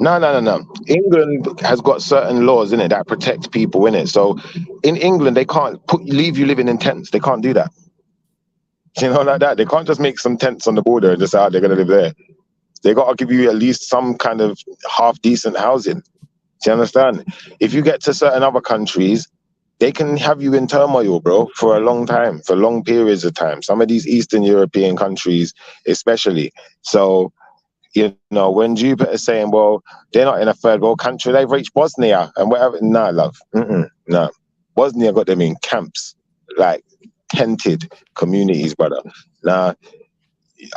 No. England has got certain laws in it that protect people in it. So in England they can't leave you living in tents. They can't do that. You know, like that. They can't just make some tents on the border and just say, they're gonna live there. They got to give you at least some kind of half decent housing. Do you understand? If you get to certain other countries, they can have you in turmoil, bro, for a long time, for long periods of time. Some of these Eastern European countries, especially. So, you know, when Jupiter's saying, well, they're not in a third world country, they've reached Bosnia and whatever. Nah, love. Nah. Bosnia got them in camps, like tented communities, brother. Now,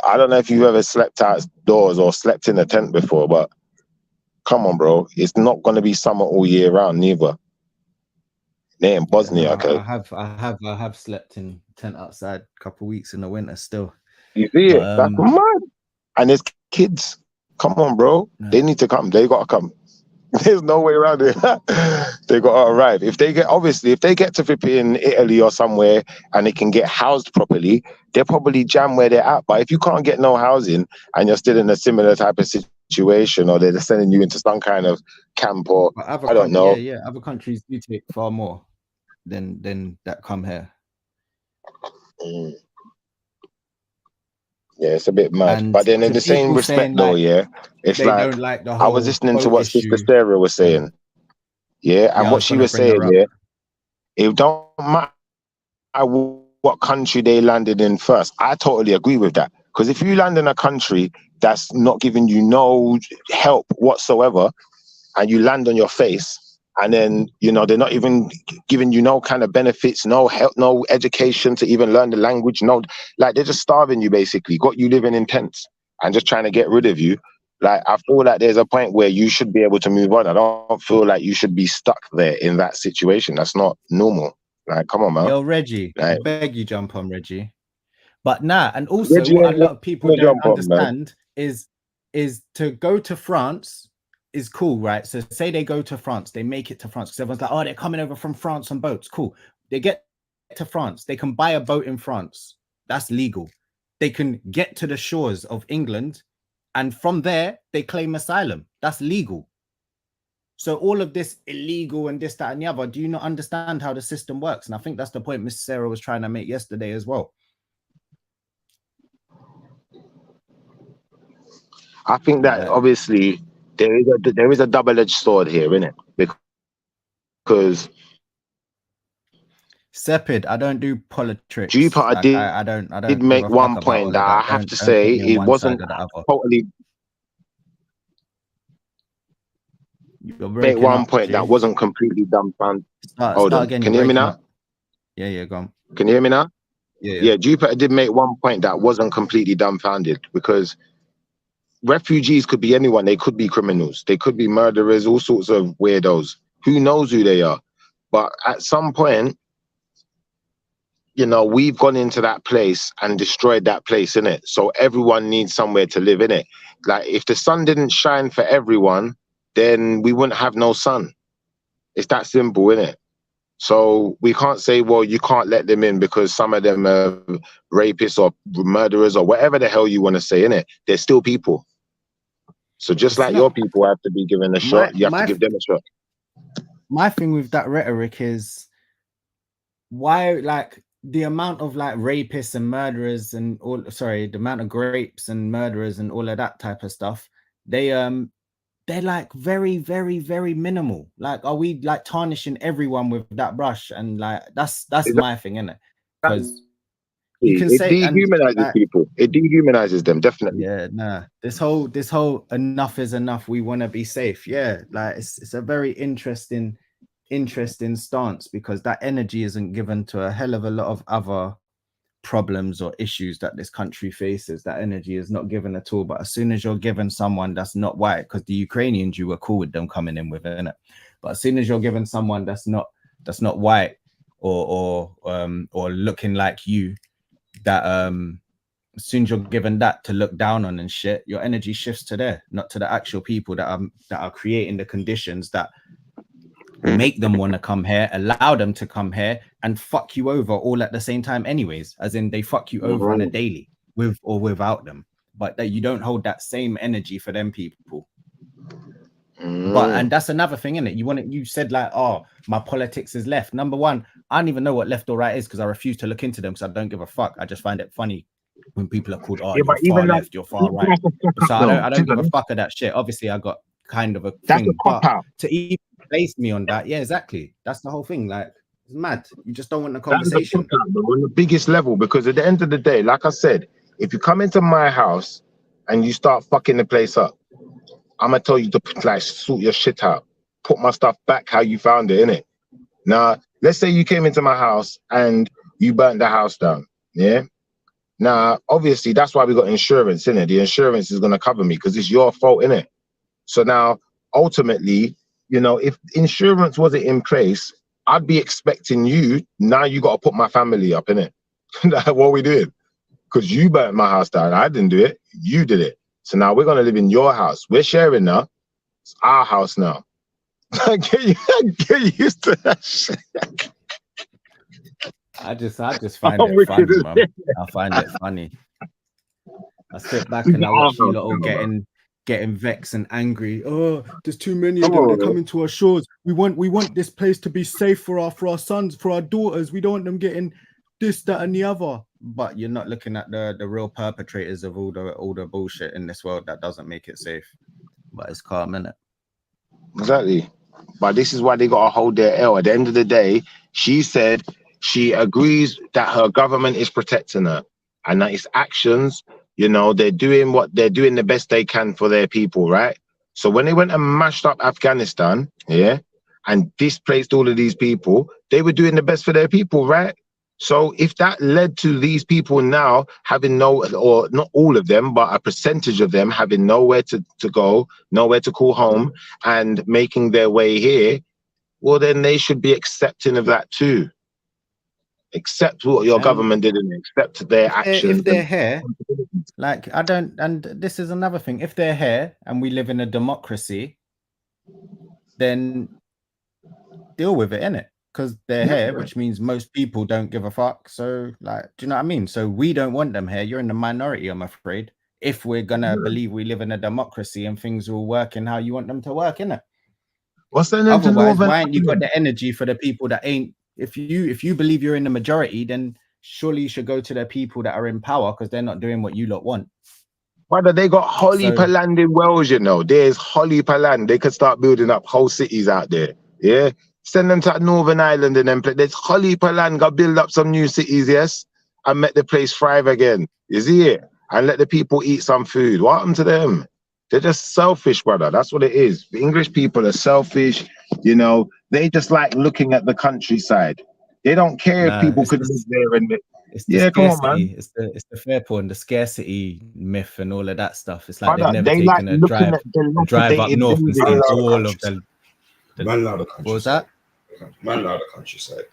I don't know if you've ever slept outdoors or slept in a tent before, but come on, bro. It's not going to be summer all year round, neither. They're in Bosnia, okay? I have slept in tent outside a couple of weeks in the winter still. You see it? That's mad. And there's kids. Come on, bro. Yeah. They need to come. They got to come. There's no way around it. They got to arrive. If they get to flipping Italy or somewhere and they can get housed properly, they're probably jam where they're at. But if you can't get no housing and you're still in a similar type of situation, or they're sending you into some kind of camp, or I don't know. Yeah, other countries do take far more than that come here. Yeah, it's a bit mad. And but then in the same respect though, yeah, it's like I was listening to what Sister Sarah was saying. Yeah, and what she was saying, yeah, it don't matter what country they landed in first. I totally agree with that. Because if you land in a country that's not giving you no help whatsoever, and you land on your face, and then, you know, they're not even giving you no kind of benefits, no help, no education to even learn the language, no, like they're just starving you basically, got you living in tents and just trying to get rid of you. Like, I feel like there's a point where you should be able to move on. I don't feel like you should be stuck there in that situation. That's not normal. Like, come on, man. Yo, Reggie, like, I beg you jump on, Reggie. But nah, and also Reggie, what a lot of people don't understand is to go to France is cool, right? So say they go to France, they make it to France, because everyone's like, oh, they're coming over from France on boats. Cool. They get to France. They can buy a boat in France. That's legal. They can get to the shores of England, and from there, they claim asylum. That's legal. So all of this illegal and this, that, and the other, do you not understand how the system works? And I think that's the point Miss Sarah was trying to make yesterday as well. I think that obviously there is a double-edged sword here, innit? Because Sepid, I don't do politics. Jupiter like, I don't did make one point that I have to say it wasn't totally. Make one point that wasn't completely dumbfounded. Hold on, can you hear me now? Yeah, go on. Can you hear me now? Yeah. Jupiter did make one point that wasn't completely dumbfounded, because refugees could be anyone. They could be criminals. They could be murderers, all sorts of weirdos. Who knows who they are? But at some point, you know, we've gone into that place and destroyed that place, innit? So everyone needs somewhere to live, innit? Like, if the sun didn't shine for everyone, then we wouldn't have no sun. It's that simple, innit? So we can't say, well, you can't let them in because some of them are rapists or murderers or whatever the hell you want to say, innit? They're still people. So just like your people have to be given a shot, you have to give them a shot. My thing with that rhetoric is why, like, the amount of like rapists and murderers and all, sorry, the amount of grapes and murderers and all of that type of stuff, they're like very, very, very minimal. Like, are we like tarnishing everyone with that brush? And like, that's my thing, isn't it? Because you can say it dehumanizes people. It dehumanizes them, definitely. Yeah, nah. This whole enough is enough. We want to be safe. Yeah, like it's a very interesting stance, because that energy isn't given to a hell of a lot of other problems or issues that this country faces. That energy is not given at all. But as soon as you're given someone that's not white, because the Ukrainians, you were cool with them coming in with it, innit? But as soon as you're given someone that's not white or looking like you, that as soon as you're given that to look down on and shit, your energy shifts to there, not to the actual people that are creating the conditions that make them want to come here, allow them to come here and fuck you over all at the same time anyways, as in they fuck you over on a daily, with or without them, but that you don't hold that same energy for them people. But and that's another thing, isn't it? You said like, oh, my politics is left. Number one, I don't even know what left or right is, because I refuse to look into them, because I don't give a fuck. I just find it funny when people are called, oh, you're far left, you're far right. So I don't give a fuck of that shit. Obviously, I got kind of a thing, but to even place me on that, yeah, exactly. That's the whole thing. Like, It's mad. You just don't want the That's the conversation. cookout, bro, on the biggest level, because at the end of the day, like I said, if you come into my house and you start fucking the place up, I'm gonna tell you to like sort your shit out, put my stuff back how you found it, innit? Now, let's say you came into my house and you burnt the house down, yeah? Now, obviously, that's why we got insurance, innit? The insurance is gonna cover me because it's your fault, innit? So now, ultimately, you know, if insurance wasn't in place, I'd be expecting you, now you got to put my family up, innit? What are we doing? Because you burnt my house down. I didn't do it. You did it. So now we're going to live in your house. We're sharing now. It's our house now. Get used to that shit. I just find it funny, man. I find it funny. I sit back and I watch you lot all getting vexed and angry. Oh, there's too many of them. They're coming to our shores. We want this place to be safe for our sons, for our daughters. We don't want them getting this, that, and the other. But you're not looking at the real perpetrators of all the bullshit in this world that doesn't make it safe. But it's calm, innit? Exactly. But this is why they got to hold their L. At the end of the day, she said she agrees that her government is protecting her and that its actions, you know, they're doing the best they can for their people, right? So when they went and mashed up Afghanistan, yeah, and displaced all of these people, they were doing the best for their people, right? So if that led to these people now having or not all of them, but a percentage of them having nowhere to go, nowhere to call home, and making their way here, well, then they should be accepting of that too. Accept what your government did and accept their actions. If they're here, like and this is another thing. If they're here and we live in a democracy, then deal with it, innit? Because they're here, which means most people don't give a fuck. So, like, do you know what I mean? So we don't want them here. You're in the minority, I'm afraid. If we're gonna believe we live in a democracy and things will work in how you want them to work, innit? Otherwise, why ain't you got the energy for the people that ain't? If you believe you're in the majority, then surely you should go to the people that are in power because they're not doing what you lot want. Brother, they got Holly land in Wales, you know. There's Holly land. They could start building up whole cities out there. Yeah. Send them to Northern Ireland and then there's Holly land, go build up some new cities, yes, and make the place thrive again. You see it? And let the people eat some food. What happened to them? They're just selfish, brother. That's what it is. The English people are selfish. You know, they just like looking at the countryside. They don't care if people could live there. And come on, man. It's the fair point, the scarcity myth and all of that stuff. It's like brother, they've never taken a drive up north and seen all of them. What was that? Man out of the countryside.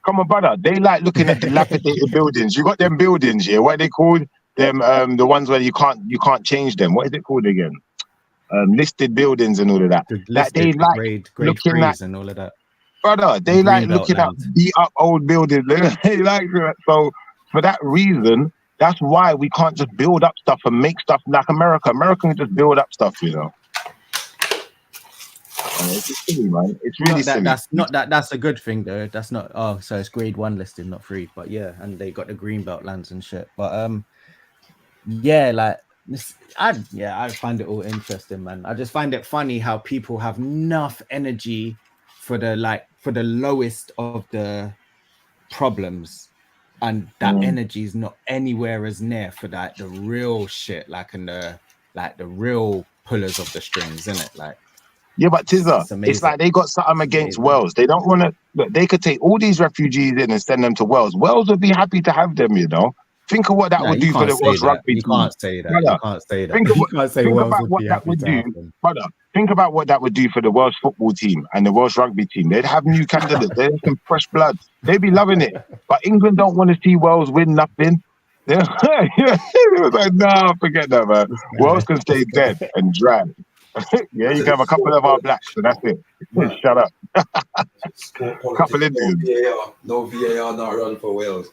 Come on, brother. They like looking at dilapidated buildings. You got them buildings here. What are they called? Them the ones where you can't change them. What is it called again? Listed buildings and all of that. That they like grade looking at and all of that. Brother, they like looking at beat up old buildings. They like that. So for that reason, that's why we can't just build up stuff and make stuff like America. America can just build up stuff, you know. It's just silly, man. It's really silly. That's a good thing though. That's not so it's grade 1 listed, not 3. But yeah, and they got the greenbelt lands and shit. But yeah, like I find it all interesting, man. I just find it funny how people have enough energy for the lowest of the problems, and that energy is not anywhere as near for that the real shit, like the real pullers of the strings, isn't it? Like. Yeah, but Tizza, it's like they got something against Wales. They don't want to. Look, they could take all these refugees in and send them to Wales. Wales would be happy to have them, you know. Think of what that would do for the Welsh rugby team. You can't say that. You can't say that. Think about what that would do, brother. Think about what that would do for the Welsh football team and the Welsh rugby team. They'd have new candidates. They'd have some fresh blood. They'd be loving it. But England don't want to see Wales win nothing. They was like, nah, forget that, man. Wales can stay dead and dry. Yeah, you can have a couple of our blacks, and that's it. Just shut up. Couple Indians. No VAR, not run for Wales.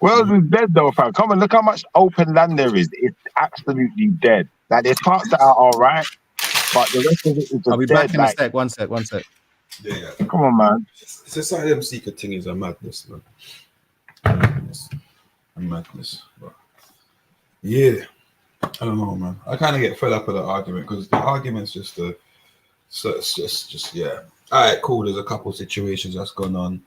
Wales is dead though, fam. Come on, look how much open land there is. It's absolutely dead. Like there's parts that are all right, but the rest of it is just I'll be dead. back in a sec. One sec. Yeah. Come on, man. It's just like them secret thing is a madness, man. Madness. But yeah, I don't know, man. I kind of get fed up with the argument because the argument's just So it's just yeah. All right, cool. There's a couple situations that's gone on.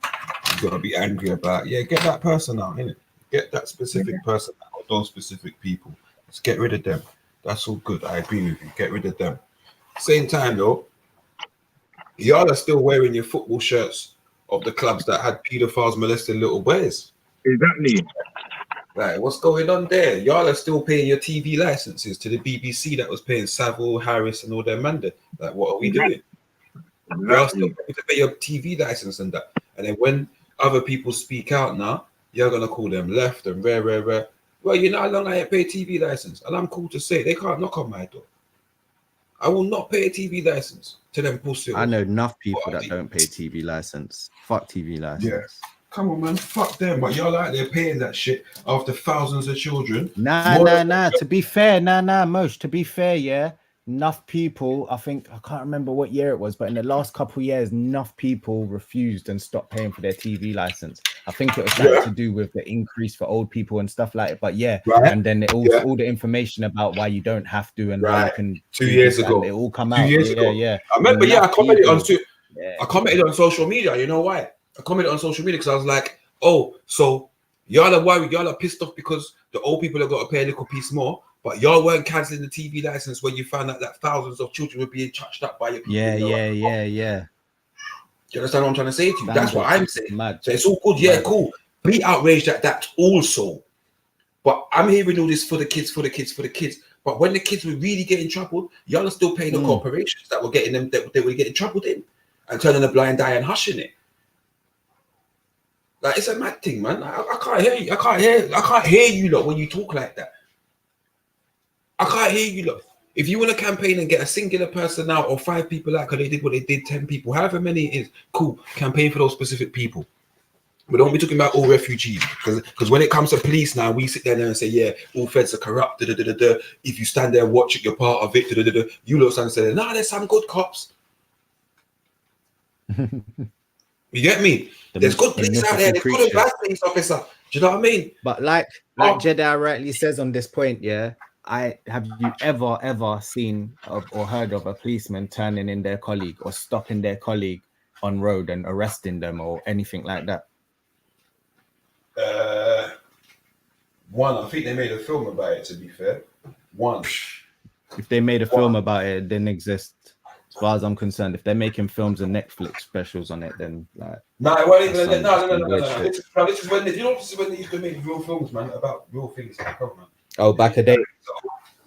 You gotta be angry about. Yeah, get that person out, innit? Get that specific person out, or those specific people. Let's get rid of them. That's all good. I agree with you. Get rid of them. Same time though, y'all are still wearing your football shirts of the clubs that had pedophiles molesting little boys. Exactly. Like, what's going on there? Y'all are still paying your TV licenses to the BBC that was paying Savile, Harris, and all their man. Like, what are we doing? Y'all still paying to pay your TV license and that. And then when other people speak out now, you're gonna call them left and rare. Well, you know how long I ain't pay TV license, and I'm cool to say they can't knock on my door. I will not pay a TV license to them pussy. I know enough people that don't pay TV license. Fuck TV license. Yeah. Come on, man. Fuck them. But y'all out there paying that shit after thousands of children. Nah. To be fair, Mosh. To be fair, yeah. Enough people, I think, I can't remember what year it was, but in the last couple of years, enough people refused and stopped paying for their TV license. I think it was to do with the increase for old people and stuff like it. But yeah, and then it all the information about why you don't have to and why you can. 2 years ago, it all come 2 out. years ago. Yeah. I remember. I commented I commented on social media. You know why? I commented on social media because I was like, oh, so y'all are worried, y'all are pissed off because the old people have got to pay a little piece more. But y'all weren't cancelling the TV license when you found out that thousands of children were being touched up by your people. Yeah. Do you understand what I'm trying to say to you? That's what I'm saying. So it's all good. Yeah, cool. Be outraged at that also. But I'm hearing all this for the kids. But when the kids were really getting troubled, y'all are still paying the corporations that were getting them, that they were getting troubled in, and turning a blind eye and hushing it. Like, it's a mad thing, man. I can't hear you. I can't hear you lot when you talk like that. I can't hear you lot. If you want to campaign and get a singular person out or 5 people out because they did what they did, 10 people, however many it is, cool. Campaign for those specific people. But don't be talking about all refugees, because when it comes to police now, we sit there and say, yeah, all feds are corrupt. If you stand there and watch it, you're part of it. You lot stand and say, nah, there's some good cops. You get me? There's good police out there. There's good and bad police officer. Do you know what I mean? But like JEDI rightly says on this point, yeah, have you ever seen or heard of a policeman turning in their colleague or stopping their colleague on road and arresting them or anything like that? One, I think they made a film about it, to be fair. One. If they made a film about it, it didn't exist. As far as I'm concerned, if they're making films and Netflix specials on it, then like no. This is when they used to make real films, man, about real things. Come on, man. Oh, back a day.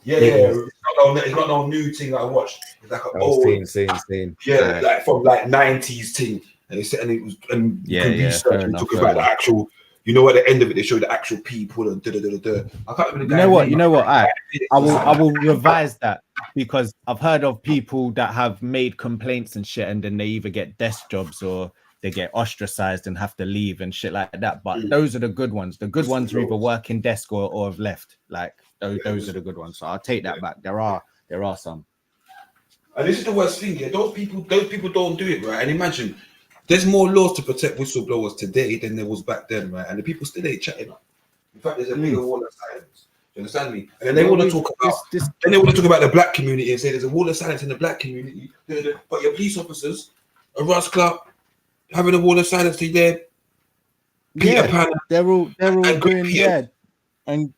Yeah. It's not no new thing that I watched. It's like an old scene. Yeah, like from like 90s thing, and it was research and talk about the actual. You know, at the end of it, they show the actual people and I can't remember. You know what? I will revise that, because I've heard of people that have made complaints and shit, and then they either get desk jobs or they get ostracized and have to leave and shit like that. But those are the good ones. The good ones are either working desk or have left. Like those are the good ones. So I'll take that back. There are some. And this is the worst thing. Yeah, those people don't do it right. And imagine. There's more laws to protect whistleblowers today than there was back then, right? And the people still ain't chatting up. In fact, there's a bigger wall of silence. You understand me? And then they want to talk about the black community and say there's a wall of silence in the black community. But your police officers, a Ross Clark, having a wall of silence to their Peter Pan. They're all doing And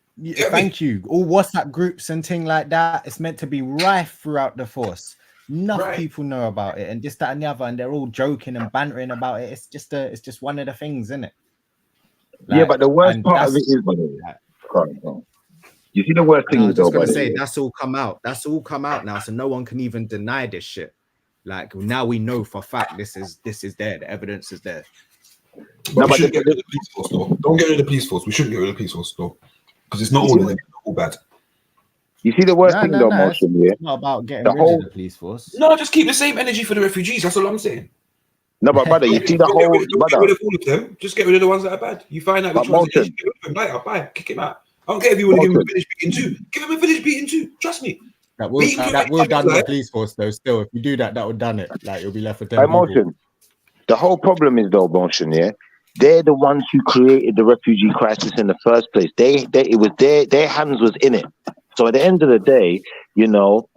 thank you. All WhatsApp groups and thing like that. It's meant to be rife throughout the force. Enough people know about it, and this, that, and the other, and they're all joking and bantering about it. It's just one of the things, isn't it? Like, yeah, but the worst part of it is, you see the worst thing. I was just gonna say that's all come out. That's all come out now, so no one can even deny this shit. Like now we know for a fact this is there. The evidence is there. But we shouldn't get rid of the police force, though. Don't get rid of the police force. We shouldn't get rid of the police force, though, because it's not all of them all bad. You see the worst thing though, Motion, yeah? It's not about getting rid of the police force. No, just keep the same energy for the refugees. That's all I'm saying. No, but brother, you see the whole. Don't get rid of all of them. Just get rid of the ones that are bad. You find out which ones are bad. Kick him out. I don't care if you want to give him a village beating too. Give him a village beating too. Trust me. That will done the police force though. Still, if you do that, that would done it. Like you'll be left with them. Motion. The whole problem is though, Motion, yeah. They're the ones who created the refugee crisis in the first place. It was their hands was in it. So at the end of the day, you know,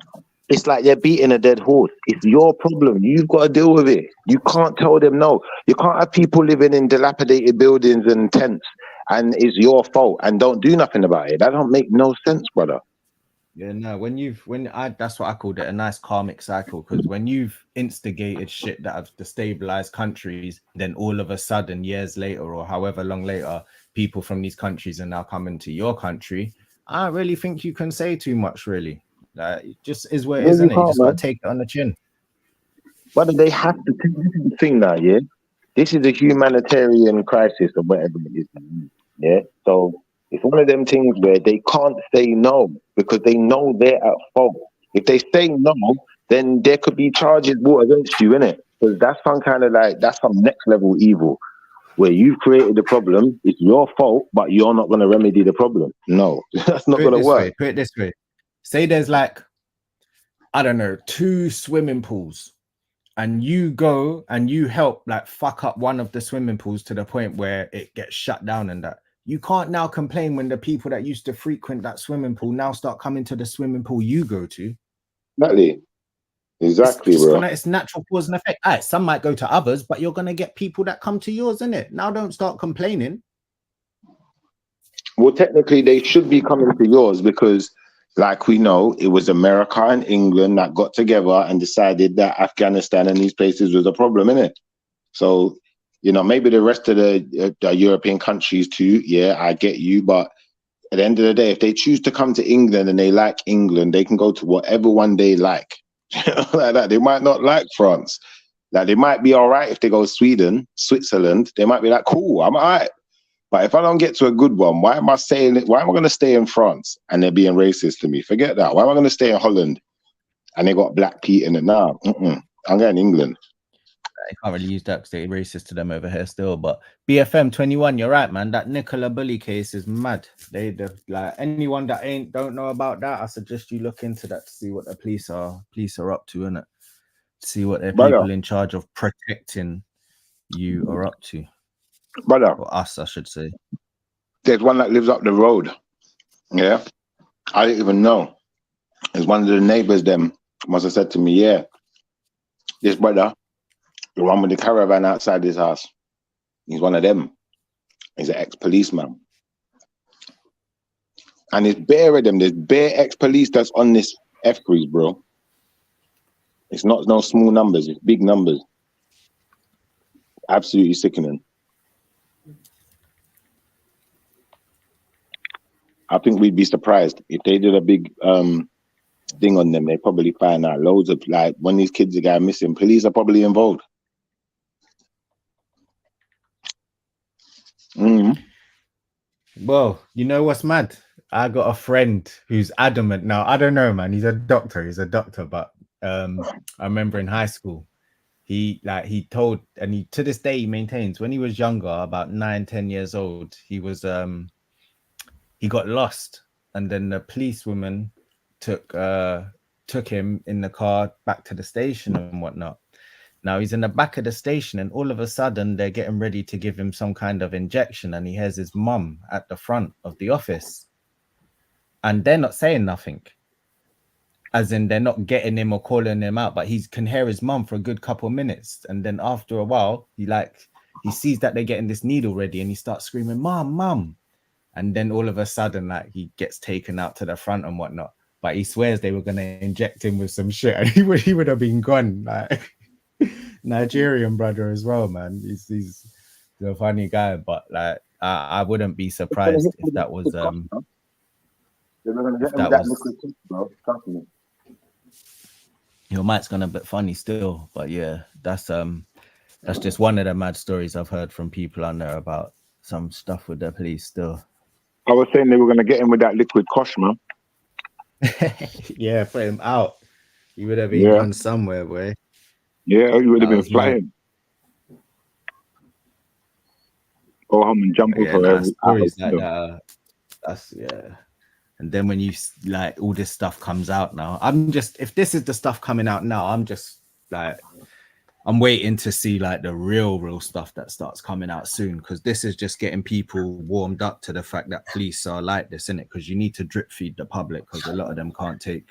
It's like they're beating a dead horse. It's your problem. You've got to deal with it. You can't tell them no. You can't have people living in dilapidated buildings and tents and it's your fault and don't do nothing about it. That don't make no sense, brother. Yeah, no, that's what I called it, a nice karmic cycle, because when you've instigated shit that have destabilized countries, then all of a sudden, years later or however long later, people from these countries are now coming to your country. I don't really think you can say too much, really. It just is what it is, isn't it? You just gotta take it on the chin. But they have to take this is the thing now, yeah. This is a humanitarian crisis or whatever it is, yeah. So it's one of them things where they can't say no because they know they're at fault. If they say no, then there could be charges brought against you, innit? Because that's some kind of like, that's some next level evil where you've created the problem. It's your fault, but you're not going to remedy the problem. No, that's not going to work. Put it this way. Say there's like, I don't know, 2 swimming pools, and you go and you help like fuck up one of the swimming pools to the point where it gets shut down and that. You can't now complain when the people that used to frequent that swimming pool now start coming to the swimming pool you go to. Exactly, bro. It's natural cause and effect. All right, some might go to others, but you're gonna get people that come to yours, innit? Now don't start complaining. Well, technically, they should be coming to yours because, like we know, it was America and England that got together and decided that Afghanistan and these places was a problem, innit? So, you know, maybe the rest of the European countries too, yeah, I get you. But at the end of the day, if they choose to come to England and they like England, they can go to whatever one they like. Like that. They might not like France. Like they might be all right if they go Sweden, Switzerland. They might be like, cool, I'm all right. But if I don't get to a good one, why am I saying it? Why am I going to stay in France and they're being racist to me? Forget that. Why am I going to stay in Holland and they got black Pete in it now? I'm going to England. I can't really use that because they're racist to them over here still. But BFM 21, you're right, man. That NICOLA bully case is mad. They like anyone that don't know about that, I suggest you look into that to see what the police are up to, innit? See what their people in charge of protecting you are up to. Brother, or us, I should say. There's one that lives up the road. Yeah, I didn't even know. It's one of the neighbors. Them must have said to me, "Yeah, this brother, the one with the caravan outside his house, he's one of them. He's an ex-policeman, and there's bare of them. There's bare ex-police that's on this F-Crease, bro. It's not no small numbers. It's big numbers. Absolutely sickening." I think we'd be surprised if they did a big thing on them. They probably find out loads of, like, when these kids are going missing, police are probably involved. Well, you know what's mad? I got a friend who's adamant. Now, I don't know, man. He's a doctor, but I remember in high school, he told, and he to this day he maintains, when he was younger, about 9-10 years old, he was he got lost, and then the policewoman took him in the car back to the station and whatnot. Now he's in the back of the station, and all of a sudden they're getting ready to give him some kind of injection, and he hears his mum at the front of the office, and they're not saying nothing, as in they're not getting him or calling him out, but he can hear his mum for a good couple of minutes, and then after a while he sees that they're getting this needle ready, and he starts screaming, "Mom, mom!" And then all of a sudden, like, he gets taken out to the front and whatnot. But he swears they were gonna inject him with some shit, and he would have been gone. Like, Nigerian brother as well, man. He's a funny guy, but like I wouldn't be surprised if that was your mic's gone a bit funny still, but yeah, that's just one of the mad stories I've heard from people on there about some stuff with the police still. I was saying they were going to get him with that liquid kosh, man. Yeah, put him out. He would have been gone somewhere, boy. Yeah, he would have been flying. Or hum and jumping for every stories like that. That's And then when you like all this stuff comes out now, if this is the stuff coming out now, I'm just like, I'm waiting to see like the real stuff that starts coming out soon, because this is just getting people warmed up to the fact that police are like this, innit? Because you need to drip feed the public, because a lot of them can't take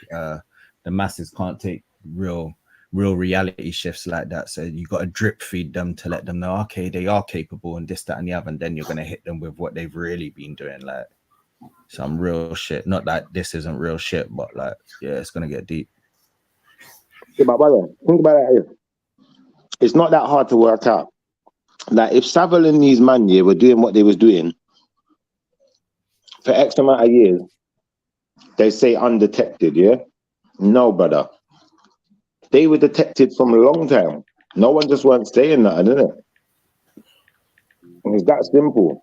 the masses can't take real reality shifts like that. So you got to drip feed them to let them know, okay, they are capable and this, that, and the other. And then you're going to hit them with what they've really been doing, like some real shit. Not that this isn't real shit, but like, yeah, it's going to get deep. Yeah, but brother, think about it here. It's not that hard to work out. Like if Savile and these man here were doing what they was doing for X amount of years, they say undetected, yeah? No, brother. They were detected from a long time. No one just weren't saying that, isn't it? And it's that simple.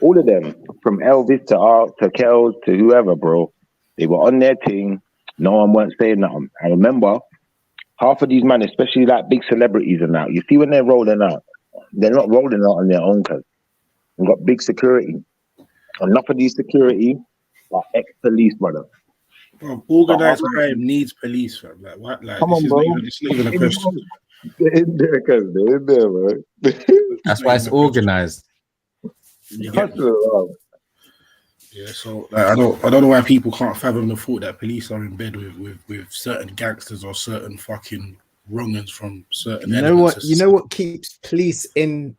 All of them, from Elvis to Art to Kells to whoever, bro, they were on their thing. No one weren't saying nothing. I remember half of these men, especially like big celebrities and that, you see when they're rolling out, they're not rolling out on their own because they've got big security. Enough of these security are ex-police, brother. Bro, organized crime needs police, fam. Like what? Like Come on, bro. It's not even a question. They're in there, cuz they're in there, man. That's why it's organized. Yeah, so like, I don't know why people can't fathom the thought that police are in bed with certain gangsters or certain fucking wrongers from certain. You know what keeps police in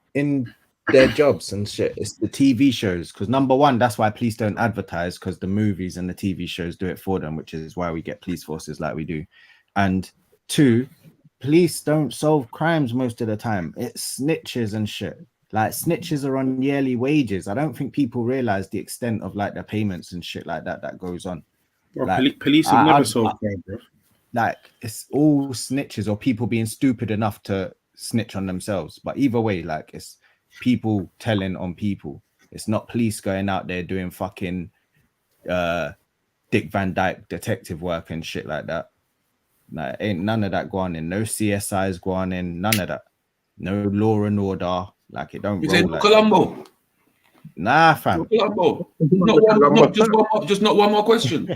their jobs and shit? It's the TV shows. Because number one, that's why police don't advertise, because the movies and the TV shows do it for them, which is why we get police forces like we do. And two, police don't solve crimes most of the time. It's snitches and shit. Like snitches are on yearly wages. I don't think people realize the extent of like the payments and shit like that goes on. Bro, like, police have never solved crime, bro. Like it's all snitches or people being stupid enough to snitch on themselves. But either way, like it's people telling on people. It's not police going out there doing fucking Dick Van Dyke detective work and shit like that. Like ain't none of that going in. No CSIs going in. None of that. No law and order. Like it don't. Is roll it like Colombo? That. Nah, fam. Colombo. Just not one more question.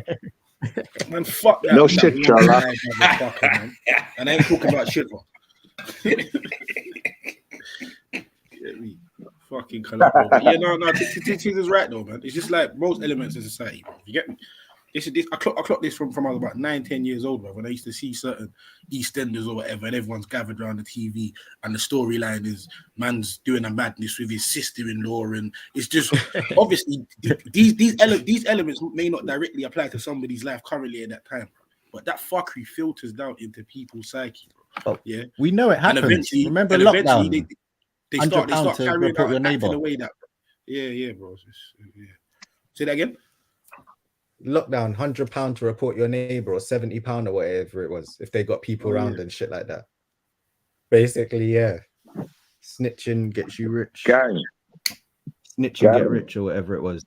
Man, fuck that. No shit, Charlotte. And I ain't talking about shit. Fucking Colombo. But yeah, no, this is right though, man. It's just like most elements in society, bro. You get me? I clocked this from I was about 9-10 years old, bro, when I used to see certain EastEnders or whatever, and everyone's gathered around the TV, and the storyline is man's doing a madness with his sister-in-law, and it's just obviously these elements may not directly apply to somebody's life currently at that time, but that fuckery filters down into people's psyche, bro. Oh, yeah, we know it happens. Remember lockdown? They start carrying report out your and neighbor. acting the way that, yeah, bro. Yeah. Say that again. Lockdown, £100 to report your neighbor or £70 or whatever it was, if they got people around and shit like that. Basically, yeah. Snitching gets you rich. Gang. Snitching get rich or whatever it was.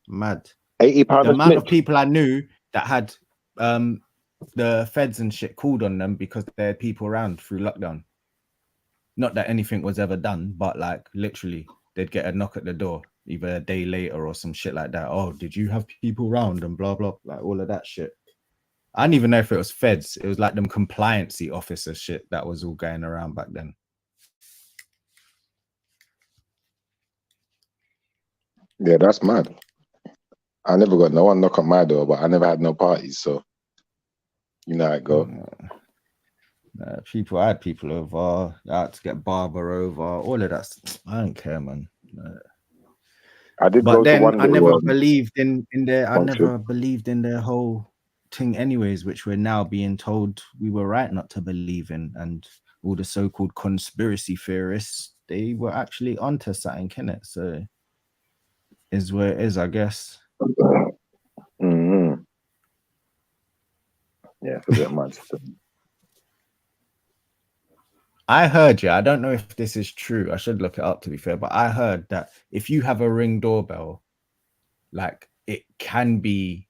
Mad. £80 the amount of people I knew that had the feds and shit called on them because they had people around through lockdown. Not that anything was ever done, but like literally they'd get a knock at the door either a day later or some shit like that. Oh, did you have people around and blah blah, like all of that shit. I didn't even know if it was feds. It was like them compliancy officer shit that was all going around back then. Yeah, that's mad. I never got no one knock on my door, but I never had no parties, so you know how it go. I had people over. I had to get barber over. All of that. I don't care, man. I did, but go then to one I never one. believed in their. I Function. never believed in their whole thing, anyways, which we're now being told we were right not to believe in, and all the so-called conspiracy theorists, they were actually onto something, innit? So is where it is, I guess. Mm-hmm. Yeah, it's a bit much. I heard, I don't know if this is true. I should look it up, to be fair, but I heard that if you have a Ring doorbell, like it can be,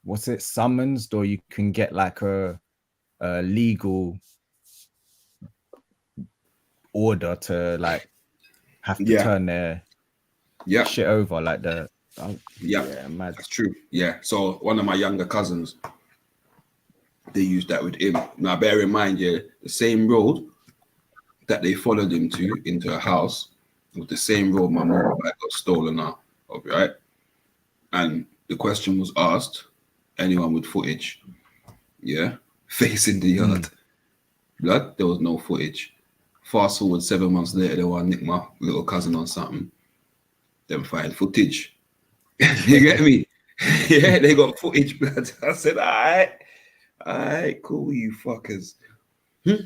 what's it, summoned, or you can get like a legal order to like have to turn their shit over, like the mad. That's true. Yeah. So one of my younger cousins, they used that with him. Now bear in mind, the same road that they followed him into a house was the same road my motorbike got stolen out of, right? And the question was asked, anyone with footage, Yeah, facing the yard. Blood, there was no footage. Fast forward 7 months later, they want to nick my little cousin on something. Them find footage. You get me? Yeah, they got footage, blood. I said, all right, cool, you fuckers. It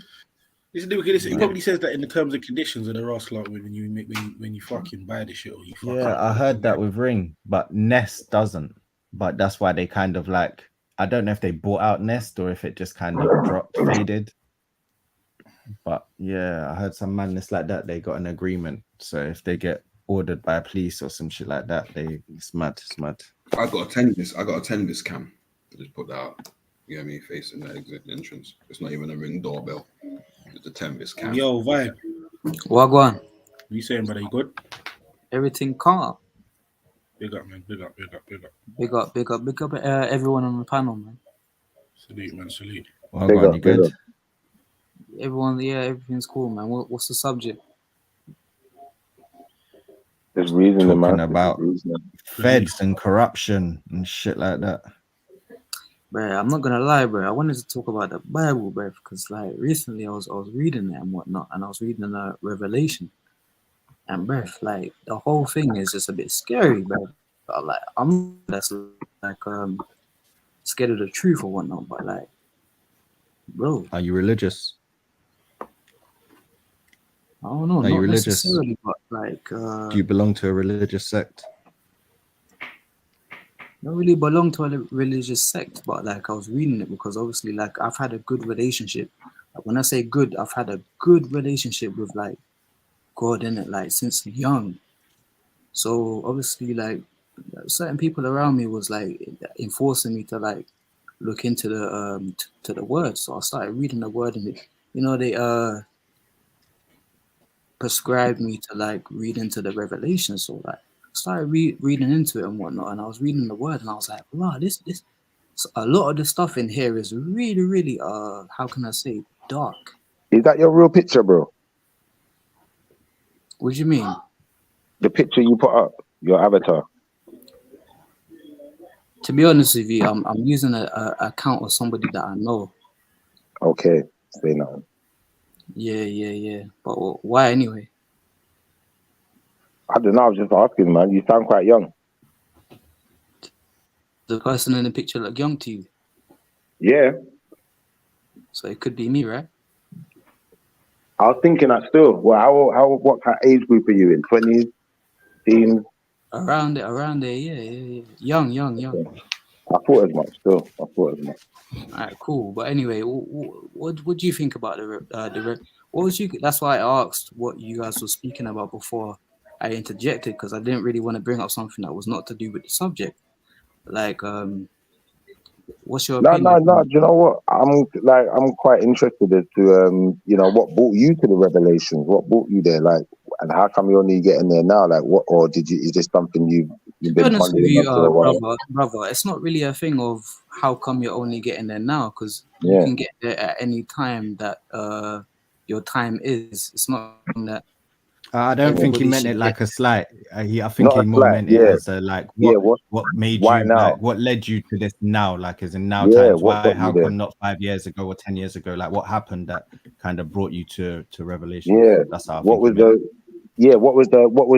probably says that in the terms and conditions of the Ross lot when you fucking buy the shit or you fuck up. I heard that with Ring, but Nest doesn't. But that's why they kind of like, I don't know if they bought out Nest or if it just kind of faded. But yeah, I heard some madness like that. They got an agreement, so if they get ordered by police or some shit like that, it's mad. I got a 10 cam. I just put that out. You get me, facing the exit entrance. It's not even a Ring doorbell. It's a 10 cam. Yo, vibe. Wagwan. What you saying, brother? You good? Everything calm. Big up, man. Big up. Big up everyone on the panel, man. Salute, man. Salute. Wagwan, you good? Everyone, yeah, everything's cool, man. What's the subject? There's reason, man. About feds and corruption and shit like that. Bro, I'm not gonna lie, bro. I wanted to talk about the Bible, bro, because like recently I was reading it and whatnot, and I was reading the Revelation, and bro, like the whole thing is just a bit scary, bro. But like I'm that's like scared of the truth or whatnot, but like, bro, are you religious? I don't know. Are you religious? Necessarily, but like, do you belong to a religious sect? Don't really belong to a religious sect, but like I was reading it because obviously like I've had a good relationship. Like, when I say good, I've had a good relationship with like God in it, like since young. So obviously like certain people around me was like enforcing me to like look into the to the word. So I started reading the word, and they prescribed me to like read into the Revelation. So like I started reading into it and whatnot, and I was reading the word, and I was like, wow, this a lot of the stuff in here is really, really how can I say, dark. Is that your real picture, bro? What do you mean? The picture you put up, your avatar. To be honest with you, I'm using a account of somebody that I know. Okay, say no. Yeah. But why anyway? I don't know. I was just asking, man. You sound quite young. The person in the picture look young to you? Yeah. So it could be me, right? I was thinking that still. Well, what kind of age group are you in? 20s, teens? Around there, yeah. Young. I thought as much still. All right, cool. But anyway, what do you think about the what was you? That's why I asked what you guys were speaking about before I interjected, because I didn't really want to bring up something that was not to do with the subject. Like, what's your opinion? No. Do you know what? I'm quite interested as to what brought you to the Revelations. What brought you there? Like, and how come you're only getting there now? Like, what? Or is this something you've been honest with pondering you, for a while? brother, it's not really a thing of how come you're only getting there now, because Yeah. you can get there at any time that your time is. It's not that. I don't think he meant it like a slight. I think Not he a more slight, meant it yeah. as a like, what made why you now? like, what led you to this now? Like, as in now Yeah, times, what why? got you How there? come not 5 years ago or 10 years ago? Like, what happened that kind of brought you to Revelation? Yeah. That's how I What think was he meant. what was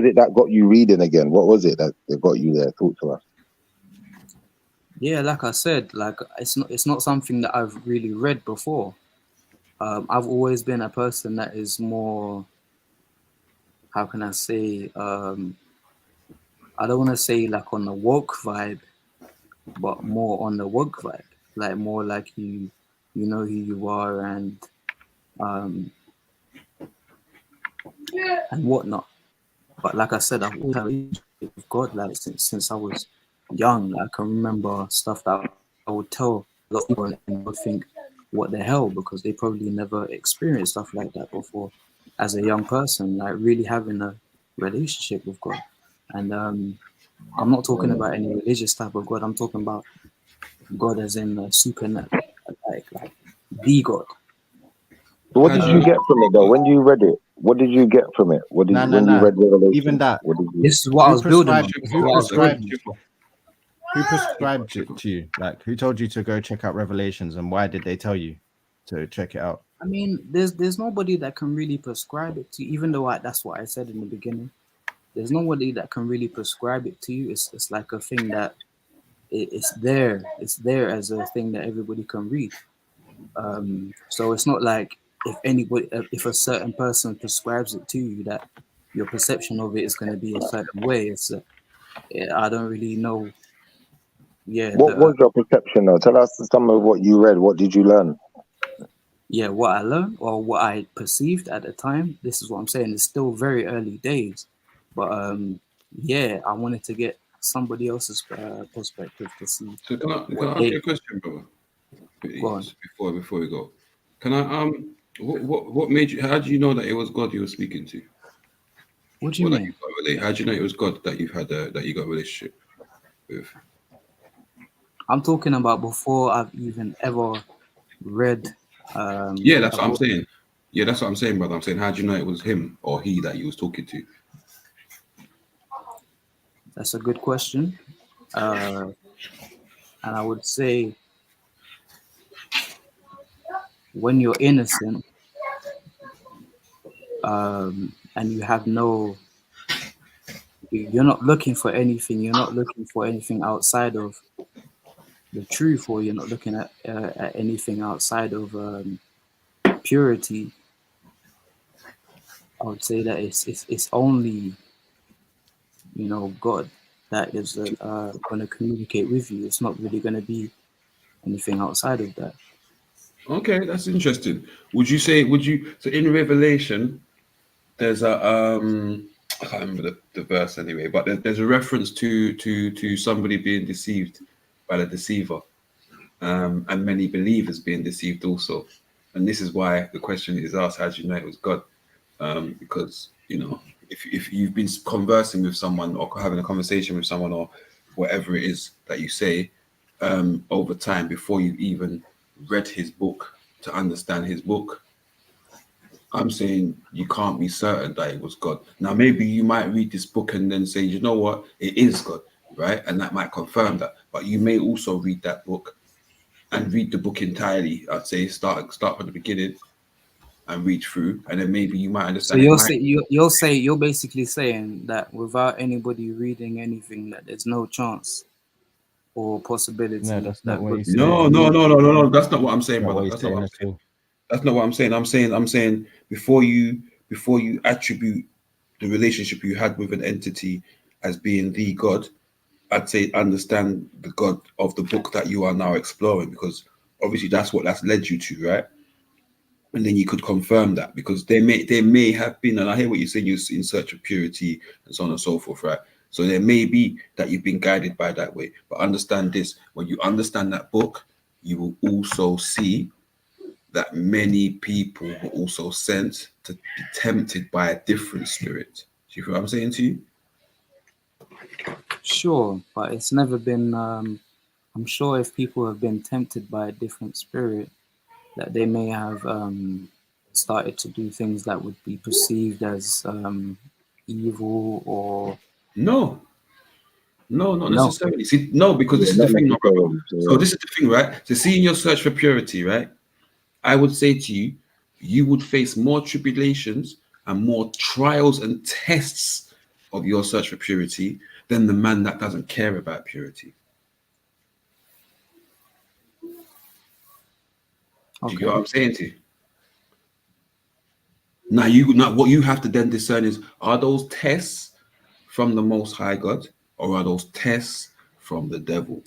it that got you reading again? What was it that got you there? Talk to us. Yeah, like I said, like it's not something that I've really read before. I've always been a person that is more, how can I say, I don't want to say like on the woke vibe, but more on the woke vibe, like more like you know who you are and whatnot. But like I said, I've always had a relationship with God, like since I was young. Like, I can remember stuff that I would tell a lot of people and would think, what the hell, because they probably never experienced stuff like that before as a young person, like really having a relationship with God. And I'm not talking about any religious type of God. I'm talking about God as in a supernatural, like the God. So what did you get from it though? When you read it, what did you get from it? What did you read Revelation? Even that. This is what I was building on. Who prescribed you? Who prescribed it to you? Like, who told you to go check out Revelations, and why did they tell you to check it out? I mean, there's nobody that can really prescribe it to you, even though that's what I said in the beginning. There's nobody that can really prescribe it to you. It's like a thing that it's there. It's there as a thing that everybody can read. So it's not like if a certain person prescribes it to you, that your perception of it is going to be a certain way. I don't really know. Yeah. What was your perception though? Tell us some of what you read. What did you learn? Yeah, what I learned or what I perceived at the time. This is what I'm saying. It's still very early days, but yeah, I wanted to get somebody else's perspective to see. So can I ask you a question, brother? Go on. Before we go, can I what made you? How do you know that it was God you were speaking to? What do you mean? How do you know it was God that you got a relationship with? I'm talking about before I've even ever read. Yeah, that's what I'm saying. Yeah, that's what I'm saying, brother. I'm saying, how do you know it was him or he that you was talking to? That's a good question. And I would say when you're innocent and you have you're not looking for anything. You're not looking for anything outside of the truth, or you're not looking at anything outside of purity. I would say that it's only, God that is going to communicate with you. It's not really going to be anything outside of that. Okay, that's interesting. So in Revelation, there's a I can't remember the verse anyway, but there's a reference to somebody being deceived by the deceiver, and many believers being deceived also. And this is why the question is asked: how do you know it was God? Because if you've been conversing with someone or having a conversation with someone or whatever it is that you say over time, before you even read his book to understand his book, I'm saying you can't be certain that it was God. Now, maybe you might read this book and then say, you know what, it is God, right? And that might confirm that. But you may also read that book and read the book entirely. I'd say start from the beginning and read through, and then maybe you might understand. So you're basically saying that without anybody reading anything, that there's no chance or possibility. No, that's not what you said. No. That's not what I'm saying, brother. That's not what I'm saying. That's not what I'm saying. I'm saying before you attribute the relationship you had with an entity as being the God, I'd say understand the God of the book that you are now exploring, because obviously that's led you to, right? And then you could confirm that, because there may have been, and I hear what you're saying, you're in search of purity and so on and so forth, right? So there may be that you've been guided by that way. But understand this: when you understand that book, you will also see that many people were also sent to be tempted by a different spirit. Do you feel what I'm saying to you? Sure, but it's never been. I'm sure if people have been tempted by a different spirit, that they may have started to do things that would be perceived as evil or not necessarily. See, no, because this is the thing. So this is the thing, right? So see, in your search for purity, right? I would say to you, you would face more tribulations and more trials and tests of your search for purity than the man that doesn't care about purity. Do you get what I'm saying to you? Now, what you have to then discern is, are those tests from the Most High God, or are those tests from the devil?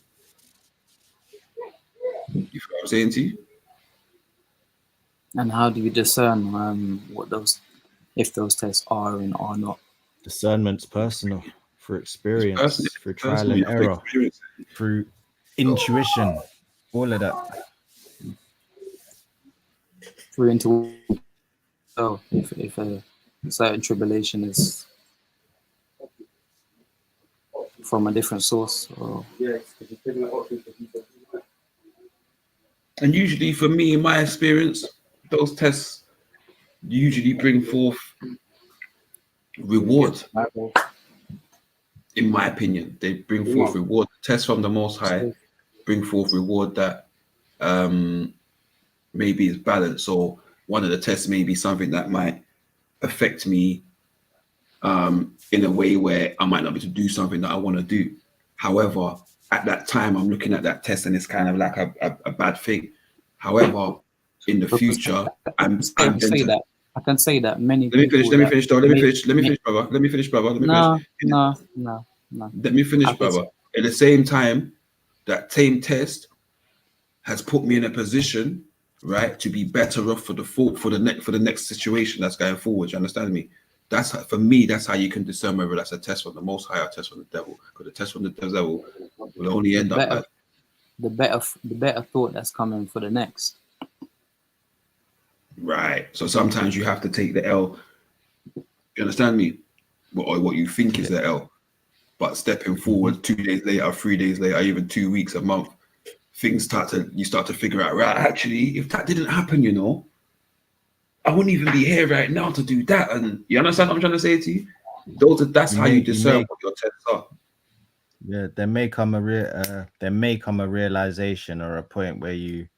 You feel what I'm saying to you? And how do you discern if those tests are and are not? Discernment's personal, through experience, through trial and error, through intuition, all of that. Through intuition. So if a certain tribulation is from a different source, or and usually for me, in my experience, those tests usually bring forth reward. in my opinion, they bring forth reward. Tests from the Most High bring forth reward that maybe is balanced, or one of the tests may be something that might affect me in a way where I might not be able to do something that I want to do. However, at that time, I'm looking at that test and it's kind of like a bad thing. However, in the future, I can say that many. Let me finish, brother. Let me finish. No. Let me finish, brother. At the same time, that same test has put me in a position, right, to be better off for the next situation that's going forward. You understand me? That's for me. That's how you can discern whether that's a test from the Most High or a test from the devil. Because the test from the devil will only end up like the better thought that's coming for the next. Right. So sometimes you have to take the L. You understand me? Or what you think is the L. But stepping forward 2 days later, 3 days later, even 2 weeks, a month, you start to figure out, right, actually, if that didn't happen, you know, I wouldn't even be here right now to do that. And you understand what I'm trying to say to you? That's how you discern what your tests are. Yeah, there may come a realization or a point where you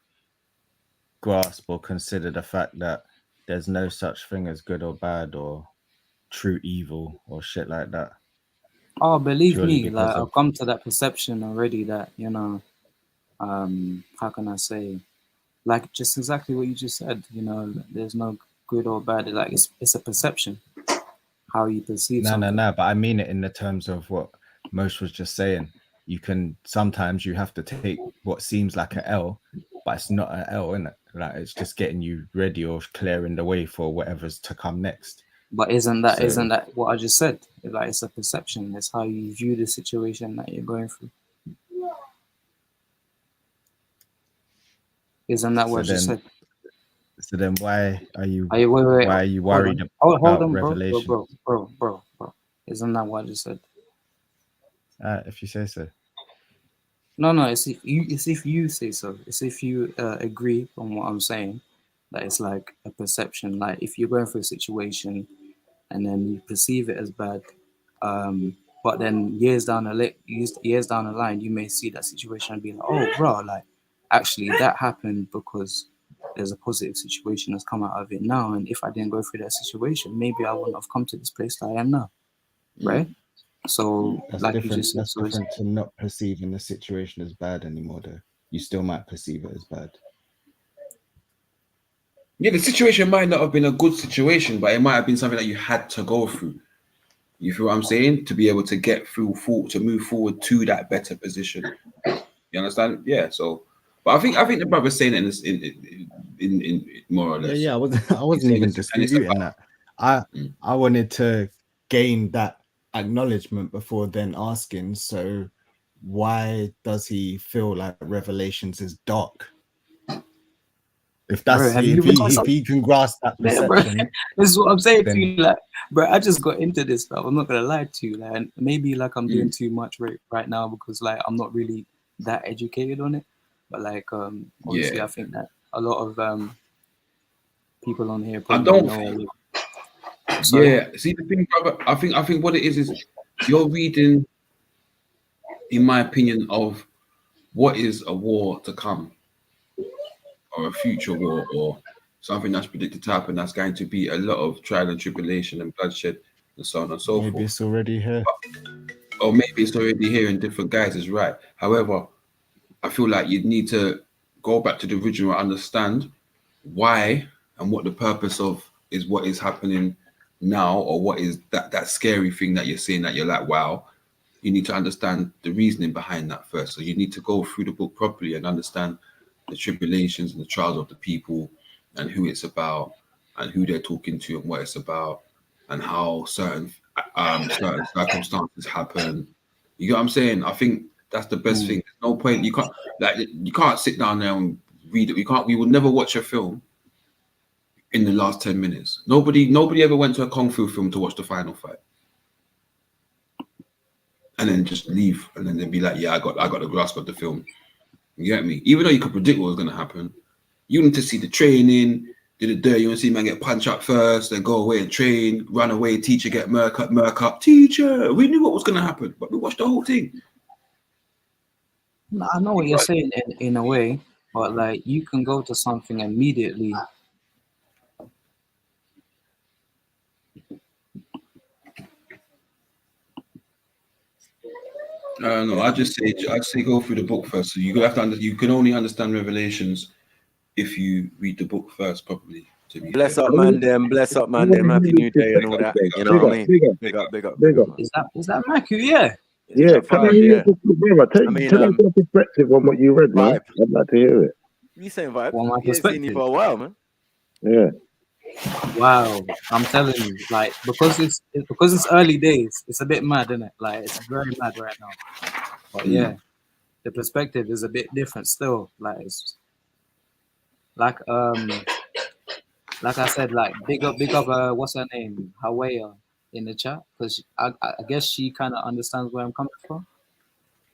grasp or consider the fact that there's no such thing as good or bad or true evil or shit like that. Oh, believe me, like I've come to that perception already that, you know, how can I say, like just exactly what you just said, you know, there's no good or bad. Like it's a perception, how you perceive something. No, but I mean it in the terms of what Moshe was just saying. Sometimes you have to take what seems like an L, but it's not an L, innit? Like it's just getting you ready or clearing the way for whatever's to come next. But isn't that what I just said? Like it's a perception. It's how you view the situation that you're going through. Isn't that what I just said? So then why are you why are you worried about revelation? Bro. Isn't that what I just said? If you say so. No, it's if you say so. It's if you agree on what I'm saying, that it's like a perception. Like if you're going through a situation and then you perceive it as bad, but then years down the line, you may see that situation and be like, oh, bro, like actually that happened because there's a positive situation that's come out of it now. And if I didn't go through that situation, maybe I wouldn't have come to this place that I am now, right? So that's like different. you just said, That's different to not perceiving the situation as bad anymore, though. You still might perceive it as bad. Yeah, the situation might not have been a good situation, but it might have been something that you had to go through. You feel what I'm saying? To be able to get through, to move forward to that better position. You understand? Yeah. So, but I think the brother's saying it in more or less. Yeah. I wasn't even disputing that. I wanted to gain that acknowledgement before then asking. So, why does he feel like Revelations is dark? If that's if he can grasp that perception, this is what I'm saying to you, like, bro. I just got into this stuff. I'm not gonna lie to you, like, and maybe like I'm doing too much right now because like I'm not really that educated on it. But like, obviously, I think that a lot of people on here probably know. Yeah, see the thing, brother. I think what it is you're reading, in my opinion, of what is a war to come. Or a future war, or something that's predicted to happen, that's going to be a lot of trial and tribulation and bloodshed and so on and so forth. Maybe it's already here. Or maybe it's already here in different guises, right? However, I feel like you'd need to go back to the original and understand why and what the purpose of is what is happening now, or what is that scary thing that you're seeing that you're like, wow. You need to understand the reasoning behind that first. So you need to go through the book properly and understand the tribulations and the trials of the people and who it's about and who they're talking to and what it's about and how certain circumstances happen. You get what I'm saying? I think that's the best thing. There's no point. You can't sit down there and read it. We would never watch a film in the last 10 minutes. Nobody ever went to a Kung Fu film to watch the final fight. And then just leave and then they'd be like, yeah, I got the grasp of the film. You get me? Even though you could predict what was going to happen, you need to see the training, Did it there? You want to see man get punched up first, then go away and train, run away, teacher get murk up. Teacher, we knew what was going to happen, but we watched the whole thing. I know what you're saying in a way, but like you can go to something immediately. No, I'd say go through the book first. So you have to you can only understand Revelations if you read the book first properly. Bless up, man. Bless up, man. Happy New Day and all that. You know what I mean? Big up. Is that Macu? Yeah. Yeah, can I hear your tell us your perspective on what you read, man. I'd like to hear it. You saying vibe? Well, my You ain't seen you for a while, man. Yeah. Wow, I'm telling you, like because it's early days, it's a bit mad, isn't it? Like it's very mad right now. But yeah, the perspective is a bit different still. Like it's like I said, like big up what's her name? Hawaii in the chat, because I guess she kind of understands where I'm coming from.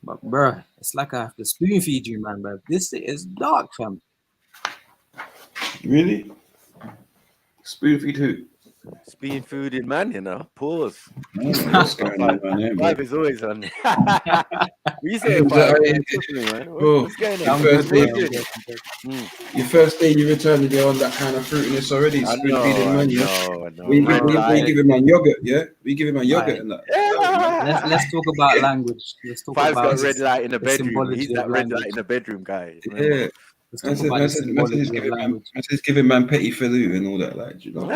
But bruh, it's like I have to spoon feed you, man, bro. This is dark, fam. Really? Spoon feed who? Spoon fooded man, you know. Pause. What's going on, man? Vibe is always on. You say vibe, man. What's going on? Your first day you returned, you're on that kind of fruitiness already. Spoon feeding man, yeah. We give him man yogurt, yeah. We give him man yogurt and that. Let's talk about language. Let's talk Five's about got red light in the bedroom. He's that red light in the bedroom guy. Yeah. I said giving man petty filou and all that, like, you know.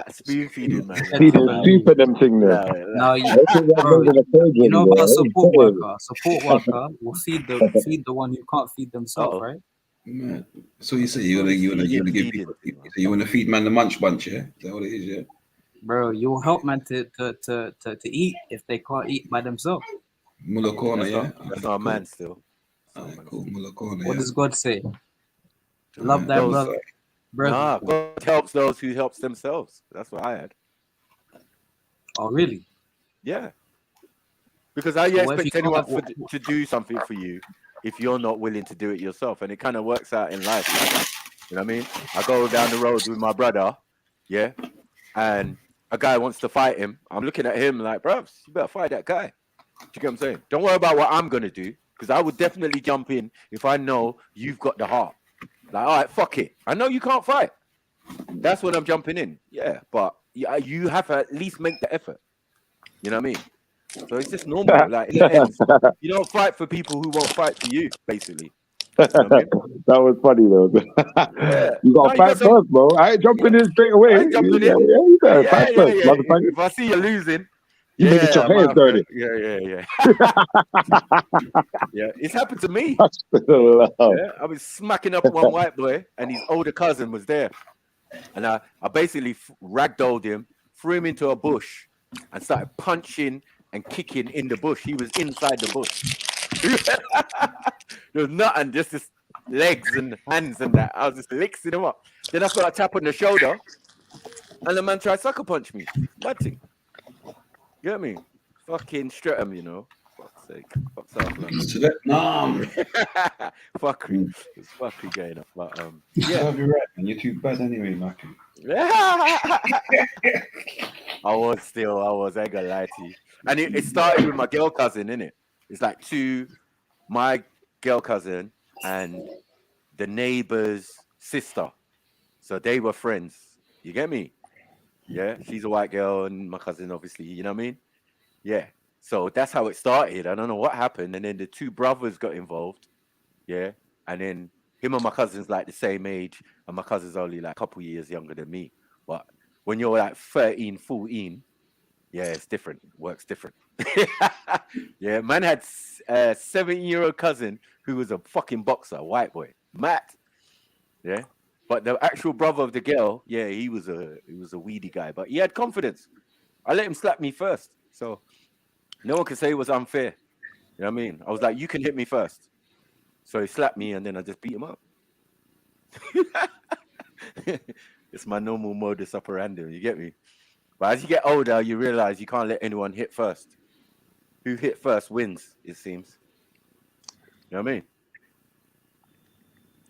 Spoon feeding, man. Feeding them thing there. No, you know about support worker. Support worker will feed the one who can't feed themselves, right? Man. So you say you wanna give people, you wanna feed man the munch bunch, yeah? Is that what it is, yeah? Bro, you'll help man to eat if they can't eat by themselves. Mullah corner, yeah. That's our man still. Cool. Mullah corner. What does God say? Love that brother. Nah, God helps those who helps themselves. That's what I had. Oh, really? Yeah. Because how you expect anyone to do something for you if you're not willing to do it yourself? And it kind of works out in life. You know what I mean? I go down the road with my brother, yeah, and a guy wants to fight him. I'm looking at him like, bro, you better fight that guy. Do you get what I'm saying? Don't worry about what I'm going to do, because I would definitely jump in if I know you've got the heart. Like, all right, fuck it. I know you can't fight. That's when I'm jumping in. Yeah, but you have to at least make the effort. You know what I mean? So it's just normal. Like, in the end, you don't fight for people who won't fight for you, basically. You know what I mean? That was funny though. Yeah. You got to fight first, bro. I ain't jumping in straight away. I ain't jumping in. You gotta fight first. If I see you losing, you make it your hands dirty. Yeah. Yeah, it's happened to me. I was smacking up one white boy, and his older cousin was there, and I basically ragdolled him, threw him into a bush, and started punching and kicking in the bush. He was inside the bush. There was nothing, just his legs and hands and that. I was just licking him up. Then I got a tap on the shoulder, and the man tried sucker punch me. Butting. You get me? Fucking straight him, you know. Fuck's sake. Fuck's off, man. Fuckery. It's fuckery going up. But yeah. You're right, man. You're too bad anyway, Matthew. I was, I ain't gonna lie to you. And it started with my girl cousin, innit? It's like my girl cousin and the neighbor's sister. So they were friends. You get me? Yeah, she's a white girl and my cousin, obviously, you know what I mean? Yeah. So that's how it started. I don't know what happened. And then the two brothers got involved. Yeah. And then him and my cousin's like the same age. And my cousin's only like a couple years younger than me. But when you're like 13, 14, yeah, it's different. It works different. Yeah, man had a 7-year-old cousin who was a fucking boxer, white boy. Matt. Yeah. But the actual brother of the girl, yeah, he was a weedy guy, but he had confidence. I let him slap me first, so no one could say it was unfair. You know what I mean? I was like, you can hit me first. So he slapped me, and then I just beat him up. It's my normal modus operandi. You get me? But as you get older, you realize you can't let anyone hit first. Who hit first wins, it seems. You know what I mean?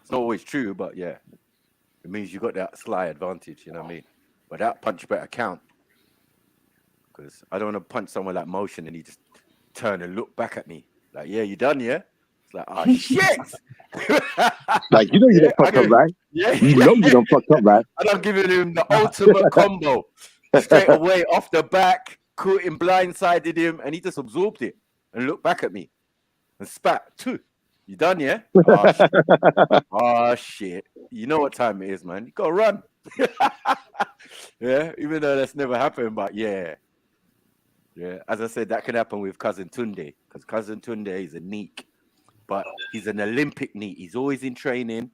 It's not always true, but yeah. it means you got that sly advantage, you know what I mean? But that punch better count. Because I don't want to punch someone like Motion and he just turn and look back at me. Like, yeah, you done, yeah? It's like, oh, shit! Like, you know you done fucked up, right? Yeah. You know you done fucked up, right? And I'm giving him the ultimate combo. Straight away, off the back, caught him, blindsided him, and he just absorbed it and looked back at me and spat, too. You done, yeah? Oh, shit. Oh, shit. You know what time it is, man. You gotta run. Yeah, even though that's never happened, but yeah. Yeah, as I said, that can happen with Cousin Tunde, because Cousin Tunde is a neek, but he's an Olympic neek. He's always in training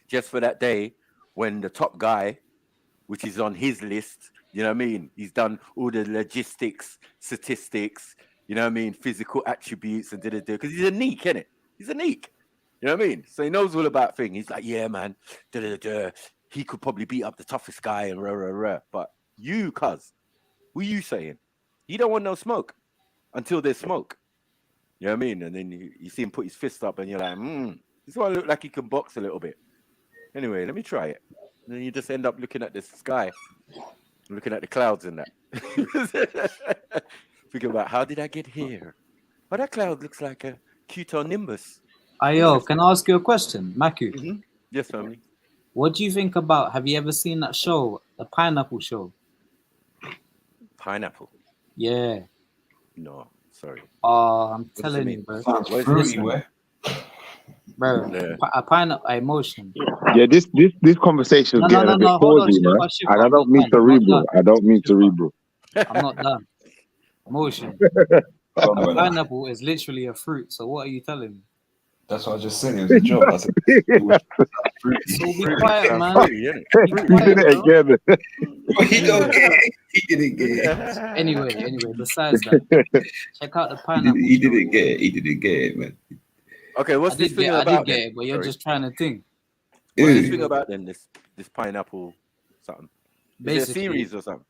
just for that day when the top guy, which is on his list, you know what I mean? He's done all the logistics, statistics, you know what I mean? Physical attributes and because he's a neek, isn't it? He's a neek. You know what I mean? So he knows all about things. He's like, yeah, man, he could probably beat up the toughest guy and rah, rah, rah. But you, cuz, what are you saying? You don't want no smoke until there's smoke. You know what I mean? And then you see him put his fist up and you're like, this one look like he can box a little bit. Anyway, let me try it. And then you just end up looking at the sky, looking at the clouds and that. Thinking about, how did I get here? Oh, that cloud looks like a cumulonimbus. Ayo, can I ask you a question, Maku? Yes, family. What do you think about, have you ever seen that show, the Pineapple Show? Pineapple? Yeah. No, sorry. Oh, I'm telling you, bro. Bro, Yeah. a pineapple emotion. Yeah, this conversation is getting a bit palsy, man. And I don't mean cerebral. I don't mean cerebral. I'm not done. Emotion. Pineapple is literally a fruit. So what are you telling me? That's what I just said. It was a joke. I said, so be quiet, man. He did it again. He don't get it. He didn't get it. Anyway, besides that, check out the Pineapple. He didn't get it. He didn't get it, man. Okay, what's this thing about? I did get it, but you're just trying to think. What's this thing about then? This pineapple something? Is it a series or something?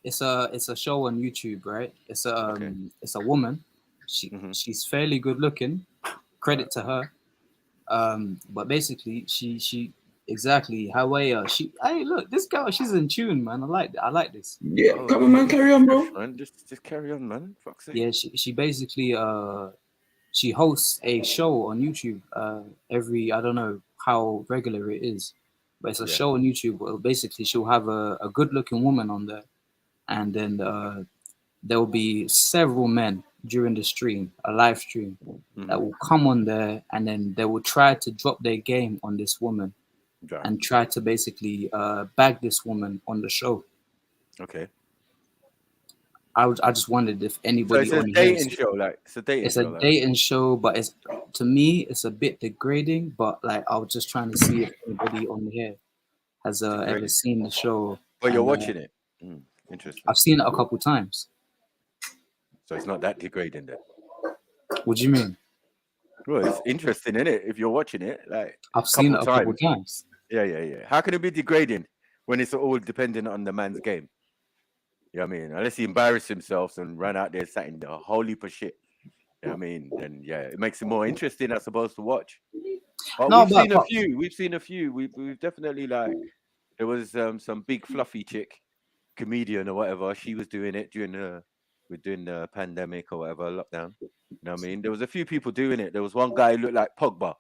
It's a show on YouTube, right? It's a woman. She's fairly good looking. Credit to her. But basically, she exactly her way. Hey, look, this girl, she's in tune, man. I like this. Yeah, come on, man, carry on, bro. Man, just carry on, man. Fuck's sake. Yeah, she basically she hosts a show on YouTube every, I don't know how regular it is, but it's a show on YouTube. Well, basically, she'll have a good-looking woman on there, and then there will be several men during the stream, a live stream, that will come on there, and then they will try to drop their game on this woman and try to basically bag this woman on the show. Okay. I just wondered if anybody. So it's a dating show, like it's a dating show. It's a dating show, but it's, to me, it's a bit degrading. But like, I was just trying to see if anybody on here has ever seen the show. But you're watching it. Interesting. I've seen it a couple times. So it's not that degrading then. What do you mean? Well, it's interesting, isn't it? If you're watching it, like I've seen it a couple times. Yeah. How can it be degrading when it's all dependent on the man's game? You know what I mean? Unless he embarrassed himself and ran out there saying a whole heap of shit. You know what I mean? Then yeah, it makes it more interesting, I suppose, to watch. But we've seen a few. We've definitely, like, there was some big fluffy chick, comedian or whatever. She was doing it during the pandemic or whatever, lockdown. You know what I mean? There was a few people doing it. There was one guy who looked like Pogba,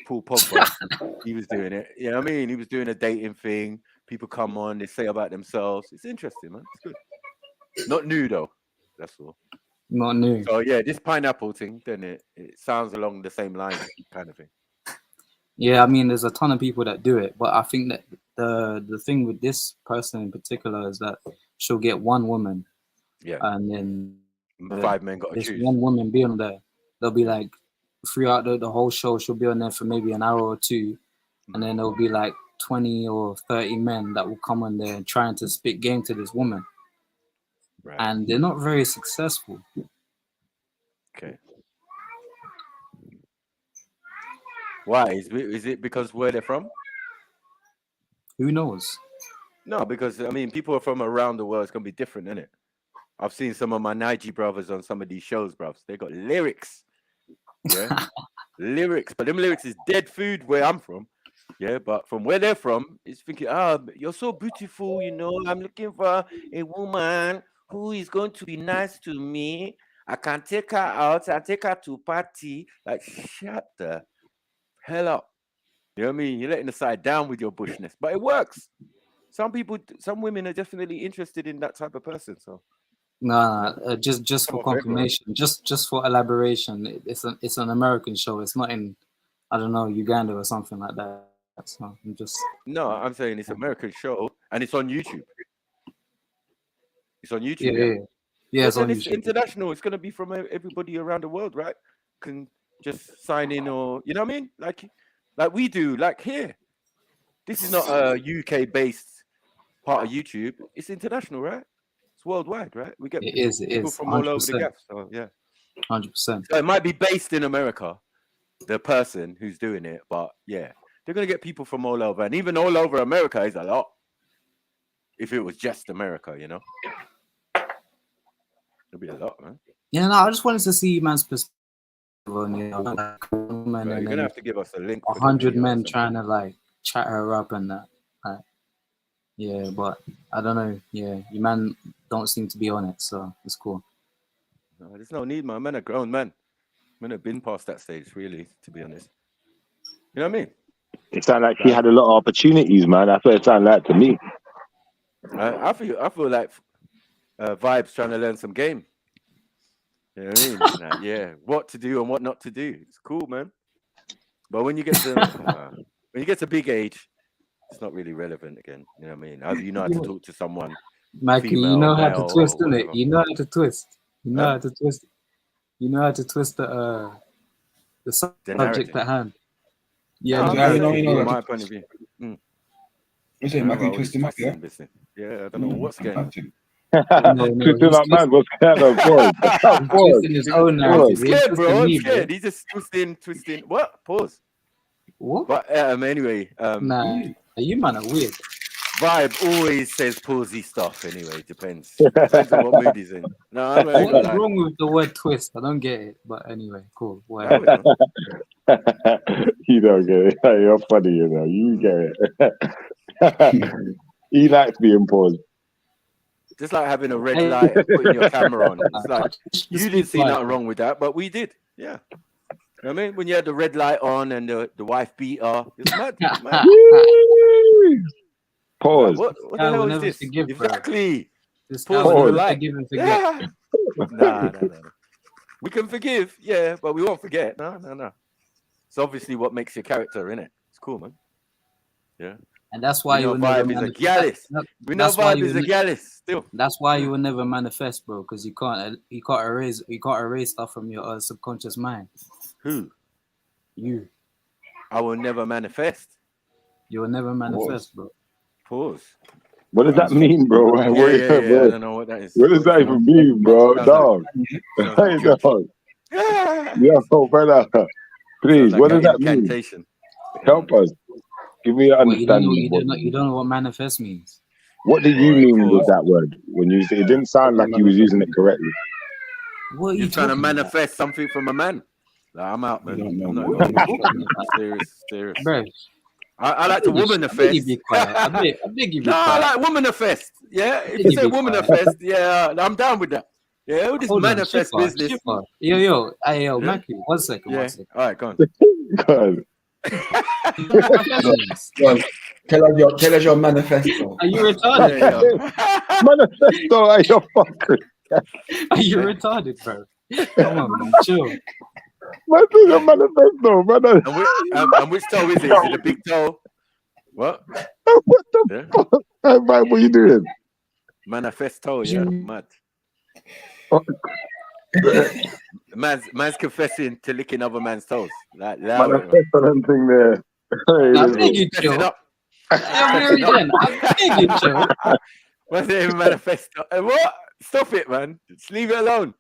Paul Pogba. He was doing it. You know what I mean? He was doing a dating thing. People come on, they say about themselves. It's interesting, man. It's good. Not new though. That's all. Not new. So yeah, this pineapple thing, then it sounds along the same line kind of thing. Yeah, I mean, there's a ton of people that do it, but I think that the thing with this person in particular is that she'll get one woman. Yeah. And then 5 men got to choose. One woman be on there. They'll be like, throughout the whole show, she'll be on there for maybe an hour or two. And then there'll be like 20 or 30 men that will come on there trying to spit game to this woman. Right. And they're not very successful. Okay. Why? Is it because where they're from? Who knows? No, because I mean, people are from around the world. It's gonna be different, isn't it? I've seen some of my Nige brothers on some of these shows, bruv. They got lyrics. Yeah. Lyrics. But them lyrics is dead food where I'm from. Yeah, but from where they're from, it's thinking, you're so beautiful, you know. I'm looking for a woman who is going to be nice to me. I can take her out. I take her to party. Like, shut the hell up. You know what I mean? You're letting the side down with your bushness, but it works. Some women are definitely interested in that type of person. So, just for confirmation, just for elaboration, it's an American show. It's not in, I don't know, Uganda or something like that. So I'm just I'm saying it's an American show and it's on YouTube. It's on YouTube. Yeah, it's on it's YouTube. International. It's gonna be from everybody around the world, right? Can just sign in, or you know what I mean? Like we do, like here. This is not a UK based part of YouTube. It's international, right? It's worldwide, right? We get people from all over the gap. So yeah, 100%. So it might be based in America, the person who's doing it, but yeah, they're gonna get people from all over, and even all over America is a lot. If it was just America, you know, it'd be a lot, man. Yeah, no, I just wanted to see man's perspective on, you know, like, You're gonna have to give us a link. 100 men trying to like chat her up and that. Like, yeah, but I don't know. Yeah, you man don't seem to be on it, so it's cool. No, there's no need, man. Men are grown men. Men have been past that stage, really, to be honest. You know what I mean? It sounded like she had a lot of opportunities, man. That's what it sounded like to me. I feel like Vibes trying to learn some game. You know what I mean? Like, yeah, what to do and what not to do. It's cool, man. But when you get to big age, it's not really relevant again. You know what I mean? How do you know how to talk to someone? Mikey, female, you know how male, to twist, or innit? You know how to twist. You know Huh? how to twist. You know how to twist the subject at hand. Yeah, my point of view. You say Mikey twisting up, yeah? Yeah, I don't know what's going on. Twisting up, man. What's going on? Twisting his own narrative. I'm scared, bro. I'm scared. He's just twisting. What? Pause. What? But anyway, nah, you man are weird. Vibe always says pausey stuff. Anyway, depends on what mood he's in. No, I'm not What's gonna wrong with the word twist? I don't get it. But anyway, cool. Whatever. You don't get it. You're funny, you know. You get it. He likes being paused. Just like having a red light and putting your camera on. It's like you didn't see nothing wrong with that, but we did. Yeah. You know what I mean? When you had the red light on and the wife beat her, it's mad. It's mad. Pause. What the hell is this? Forgive, exactly. This pause guy will the never light. forgive and forget. Yeah. Nah. We can forgive, yeah, but we won't forget. No. It's obviously what makes your character, innit? It's cool, man. Yeah. And that's why you know, will never Vibe is a gallus. We know Vibe is a gallus still. That's why you will never manifest, bro, because you can't erase stuff from your subconscious mind. Who? You. I will never manifest. You will never manifest, bro. Pause. What does that mean, bro? Yeah, I don't know what that is. What does that even mean, bro? Dog. Hey, dog. Yo, brother. Please, what does that mean? Help us. Give me an understanding. You don't know what manifest means. What do you mean with that word? When you say it didn't sound like you was using it correctly. What are You're you trying to talking manifest something from a man. Nah, I'm out, man. I'm not serious. Bro. I like to womanifest. You be quiet. I beg you be No, quiet. I like womanifest. Yeah, if you say womanifest, yeah, I'm down with that. Yeah, all this Hold on, manifest Shifa, business. Shifa. Yo, Yeah. Mikey, one second. All right, go on. Tell us your manifesto. Are you retarded? Manifesto, are you fucking? Are you retarded, bro? Come on, man, chill. What is your manifesto, brother? And which toe is it? Is it the big toe? What? What the fuck? Hey, man, what are you doing? Manifesto, yeah, mad. Man's confessing to licking other man's toes. Like, Manifesto them thing there. I beg you, chill. I beg you, chill. What's it even manifesto? What? Stop it, man. Just leave it alone.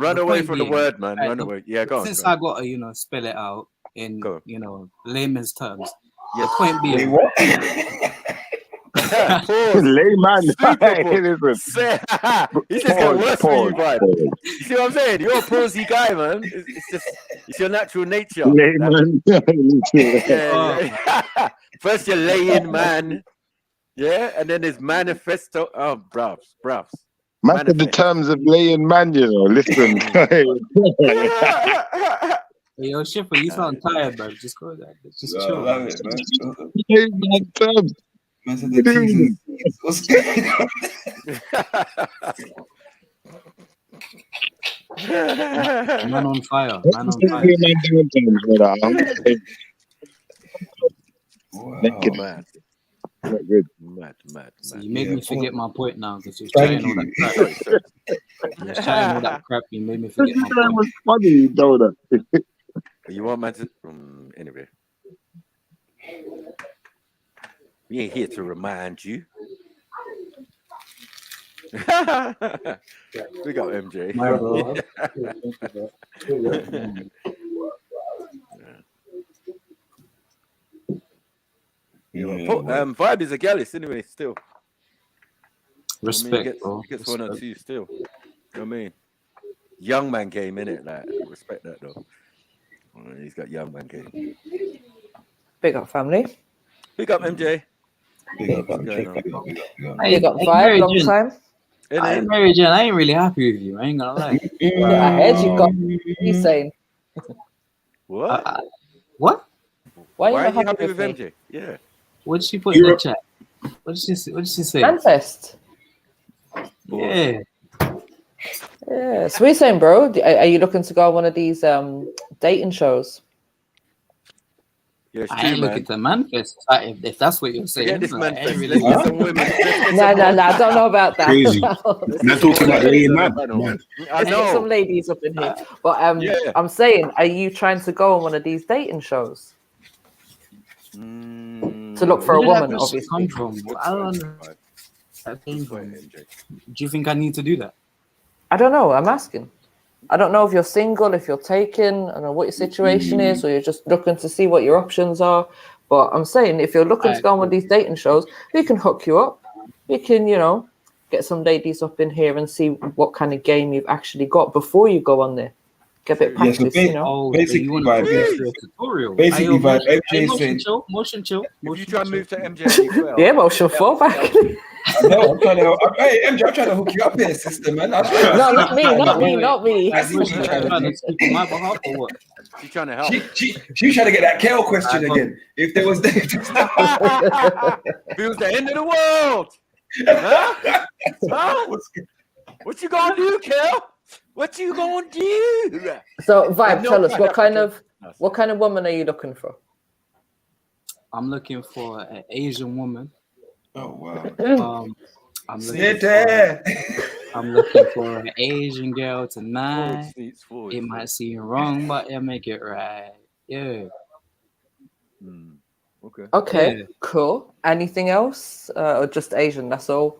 Run away from the word, man. Run away. Yeah, go on. Since I got to, spell it out in, layman's terms. Yeah. The point being, layman. It's just getting worse for you, man. You see what I'm saying? You're a prosy guy, man. It's just It's your natural nature. Layman. Yeah. First you're laying man. Yeah, and then there's manifesto. Oh, bruvs. Man said the terms of laying man, you know. Listen. Hey, yo, Shipper, you sound tired, bro. Just go there. Just chill. Love it, man. Layman terms. Man said the T's and C's. What's going on? Man on fire. Man on fire. Mad. Good. Mad. So you made me forget my point now because you're trying all that crap. You're trying all that crap. You made me forget my That point. was funny, you know that. You want man to anyway. We ain't here to remind you. We got MJ. My bro. Vibe is a gallus anyway, still. Respect, bro. He gets 1 or 2 still. You know what I mean? Young man game, innit? Like, respect that though. He's got young man game. Big up family. Big up MJ. Big up Big up Vibe, long time. Hey, Mary Jane, I ain't really happy with you. I ain't gonna lie. Yeah, I heard you got. He's saying. What? What? Why are you you not happy happy with MJ? Yeah. What did she put in the chat? What did she say? Manifest. Yeah. Yeah. So what are you saying, bro? Are you looking to go on one of these dating shows? Yeah, I ain't looking to manifest. If that's what you're saying. Forget this like, I ain't manifest. really Let's get some women. No, I don't know about that. Crazy. Not talking about laying man. I Let's know. get some ladies up in here. But I'm saying, are you trying to go on one of these dating shows? To look for a Where did that woman, question obviously. come from? I don't know. That came from. Do you think I need to do that? I don't know. I'm asking. I don't know if you're single, if you're taken, I don't know what your situation is, or you're just looking to see what your options are. But I'm saying, if you're looking to go on one of these dating shows, we can hook you up. We can, get some ladies up in here and see what kind of game you've actually got before you go on there. Get a bit of practice, basically, you want to do a tutorial. Basically, MJ saying, motion chill. If you try and move to MJ, yeah, motion fall back. No, I'm trying to. Hey, MJ, I'm trying to hook you up here, sister, man. No, not me. I see what she's trying to do. Speak on my behalf or what? She's trying to help. She was trying to get that Kale question again. If there was, if it was the end of the world, huh? What you gonna do, Kel? What you gonna do? So, Vibe, tell us what kind of woman are you looking for? I'm looking for an Asian woman. Oh wow. I'm looking for an Asian girl tonight. It might seem wrong, but I'll make it right. Yeah. Okay, Yeah. cool. Anything else? Or just Asian, that's all?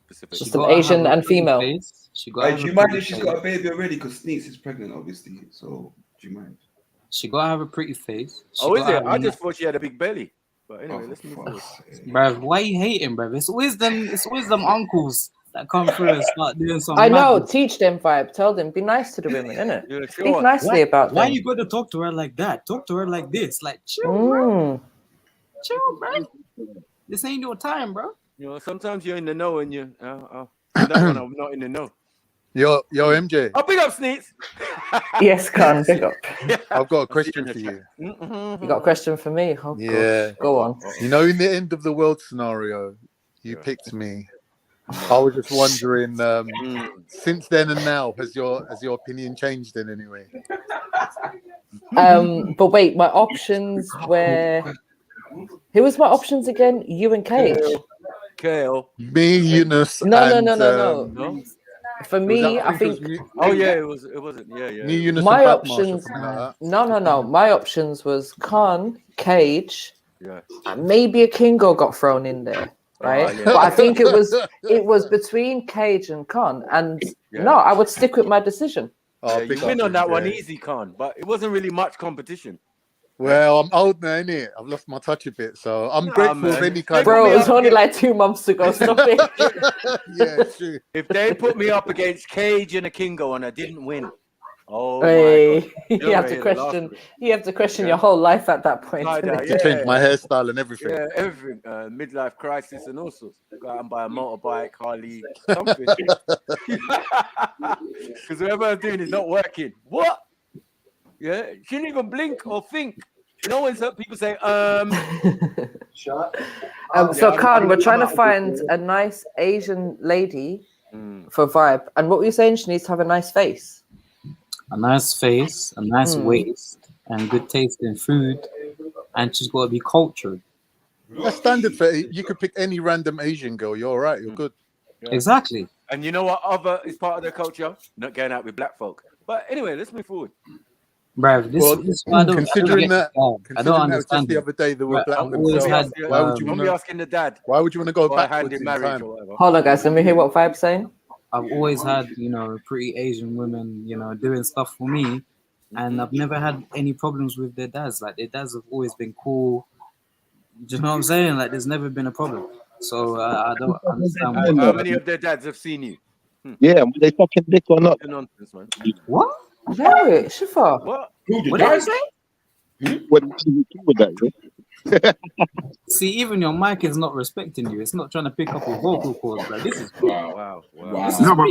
Just an gotta Asian have a and pretty female? face. She Hey, gotta do you have a mind pretty if she's face. got a baby already? Because Sneaks is pregnant, obviously. So, do you mind? She gotta have a pretty face. She Oh, is gotta it? have I a just thought she had a big belly. But anyway, let's move on. Bruv, why you hating, bruv? It's wisdom uncles that come through and start doing some I know, madness. teach them, Vibe. Tell them, be nice to the women, innit? Yeah, Speak nicely about Why them. you gotta talk to her like that? Talk to her like this. Like, chill, Mm. bro. Chill, bro. This ain't your time, bro. Sometimes you're in the know and you. That one I'm not in the know. Yo, MJ. Oh, big up, Sneaks. Yes, Khan, big up. I've got a question for you. You got a question for me? Oh, Yeah. gosh. Go on. You know, in the end of the world scenario, you picked me. I was just wondering, since then and now, has your opinion changed in any way? But wait, my options were. Who was my options again? You and Cage. Kale. Me, Eunice. No. For me, I think. Oh yeah, it wasn't. Yeah. Me, Eunice, My and Bad options. Marshall, like that. No. My options was Khan, Cage, Yeah. and maybe a Kingo got thrown in there, right? yeah. But I think it was between Cage and Khan, and no, I would stick with my decision. Oh, You win on that one easy, Khan, but it wasn't really much competition. Well, I'm old now, innit? I've lost my touch a bit, so I'm grateful of any kind Bro, of... it was only like 2 months ago. Stop it. Yeah, true. If they put me up against Cage and a Kingo and I didn't win, Oh Hey, my God. you have to question. You have to question your whole life at that point. Yeah. Change my hairstyle and everything. Yeah, everything. Midlife crisis and all sorts. Go out and buy a motorbike, Harley, something. Because whatever I'm doing is not working. What? Yeah, shouldn't even blink or think. No one's people say, So Khan, we're trying to find a nice Asian lady for vibe. And what were you saying? She needs to have a nice face. A nice face, a nice waist, and good taste in food. And she's got to be cultured. That's standard for you could pick any random Asian girl. You're all right. You're good. Yeah. Exactly. And you know what other is part of their culture? Not going out with black folk. But anyway, let's move forward. Bruv, considering that understand just the other day there were black themselves. Why would you want to asking the dad? Why would you want to go Or backwards in marriage time? or whatever? Hold on, guys. Let me hear what Vibe's saying. I've always had, pretty Asian women, doing stuff for me, and I've never had any problems with their dads. Like, their dads have always been cool. Do you know what I'm saying? Like, there's never been a problem. So I don't understand. How many of their dads have seen you? Yeah, were they fucking dick or not? Nonsense, man. What? No, Shifa. What? What did I say? What did you do with that? See, even your mic is not respecting you. It's not trying to pick up your vocal cords. Like, this is wow. No, but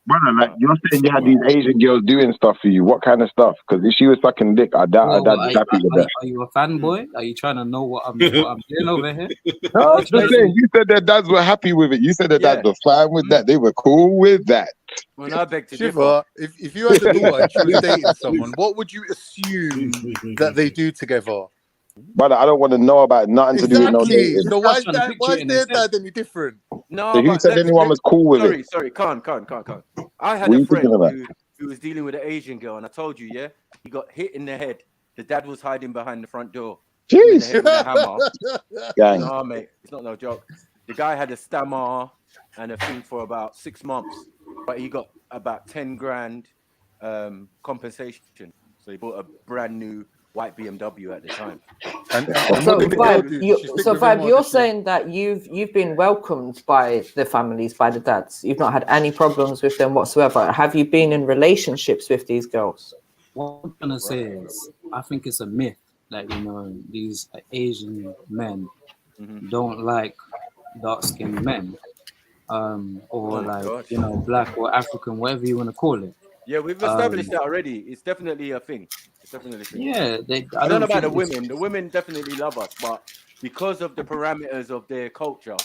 brother, like you're saying, you had these Asian girls doing stuff for you. What kind of stuff? Because if she was sucking dick, I doubt her dad was happy with that. Are you a fanboy? Are you trying to know what I'm doing over here? No, I'm just saying. You said their dads were happy with it. You said their dads were fine with that. They were cool with that. When I beg to Shiva, if you had a daughter and she was dating someone, what would you assume that they do together? Brother, I don't want to know about nothing to do with no dating. So why is their dad any different? No, so who said anyone was cool with it? Sorry, Khan. I had a friend who was dealing with an Asian girl, and I told you, he got hit in the head. The dad was hiding behind the front door. Jeez. With a hammer. Gang. No, mate, it's not no joke. The guy had a stammer and a thing for about 6 months, but he got about 10 grand compensation. So he bought a brand new white BMW at the time. So Vibe, you're saying that you've been welcomed by the families, by the dads. You've not had any problems with them whatsoever. Have you been in relationships with these girls? What I'm gonna say is, I think it's a myth that these Asian men don't like dark-skinned men, or black or African, whatever you want to call it. Yeah, we've established that already. It's definitely a thing. Yeah, I don't know about the women. The women definitely love us, but because of the parameters of their culture,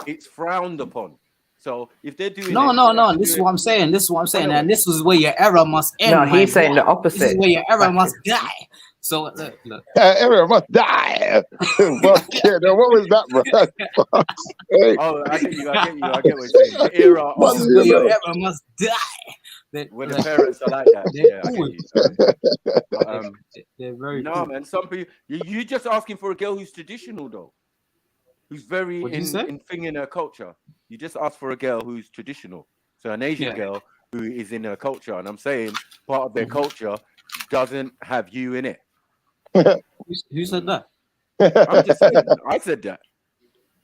it's frowned upon. So if they're doing no, this is what I'm saying. And this is where your error must end. No, he's saying the opposite. This is where your error must die. So look. Error must die. What was that, bro? Oh, I get you. I get what you're saying. The era this is where your error must die. When the parents are like that, they're very no, cool. man. Some people, you just asking for a girl who's traditional though, who's very in thing in her culture. You just ask for a girl who's traditional, so an Asian girl who is in her culture, and I'm saying part of their culture doesn't have you in it. Who said that? I'm just saying. I said that.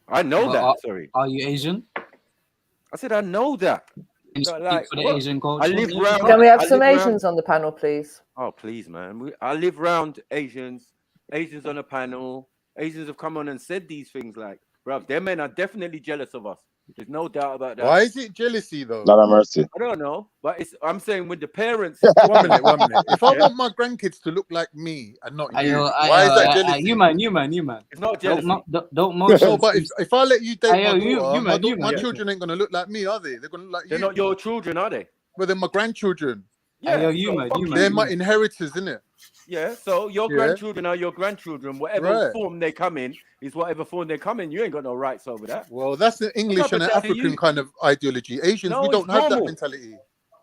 I know that. Sorry. Are you Asian? I said I know that. For the Asian culture. I live round. Can we have some Asians on the panel, please? Oh, please, man. I live round Asians on a panel. Asians have come on and said these things like, bruv, their men are definitely jealous of us. There's no doubt about that. Why is it jealousy though? Not a mercy. I don't know, but I'm saying with the parents. 1 minute. If I want my grandkids to look like me and not you, why is that jealousy? You man. It's not jealousy. Don't motion. No, but if I let you date my daughter, my children ain't gonna look like me, are they? They're gonna look like They're not your children, are they? Well, they're my grandchildren. Yeah, they're my inheritors, isn't it? Yeah, so your grandchildren are your grandchildren. Whatever form they come in is whatever form they come in. You ain't got no rights over that. Well, that's the English and the African kind of ideology. Asians, we don't have that mentality.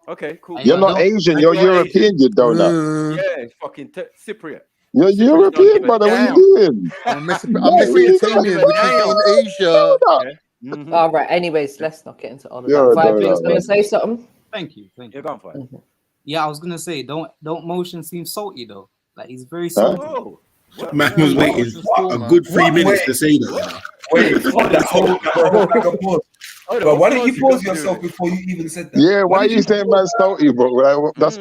Okay, cool. You're not Asian. You're European, you donut. Yeah, fucking Cypriot. You're European, brother. What are you doing? I'm Mesopotamian, which is in Asia. All right. Anyways, let's not get into all of that. Vibe, you was going to say something? Thank you. You're gone for it. Yeah, I was gonna say, don't motion seem salty though. Like he's very salty. Man was waiting a good 3 minutes to say that. Wait, hold that. But why didn't you pause yourself before you even said that? Yeah, why are you saying man salty, bro? Like, that's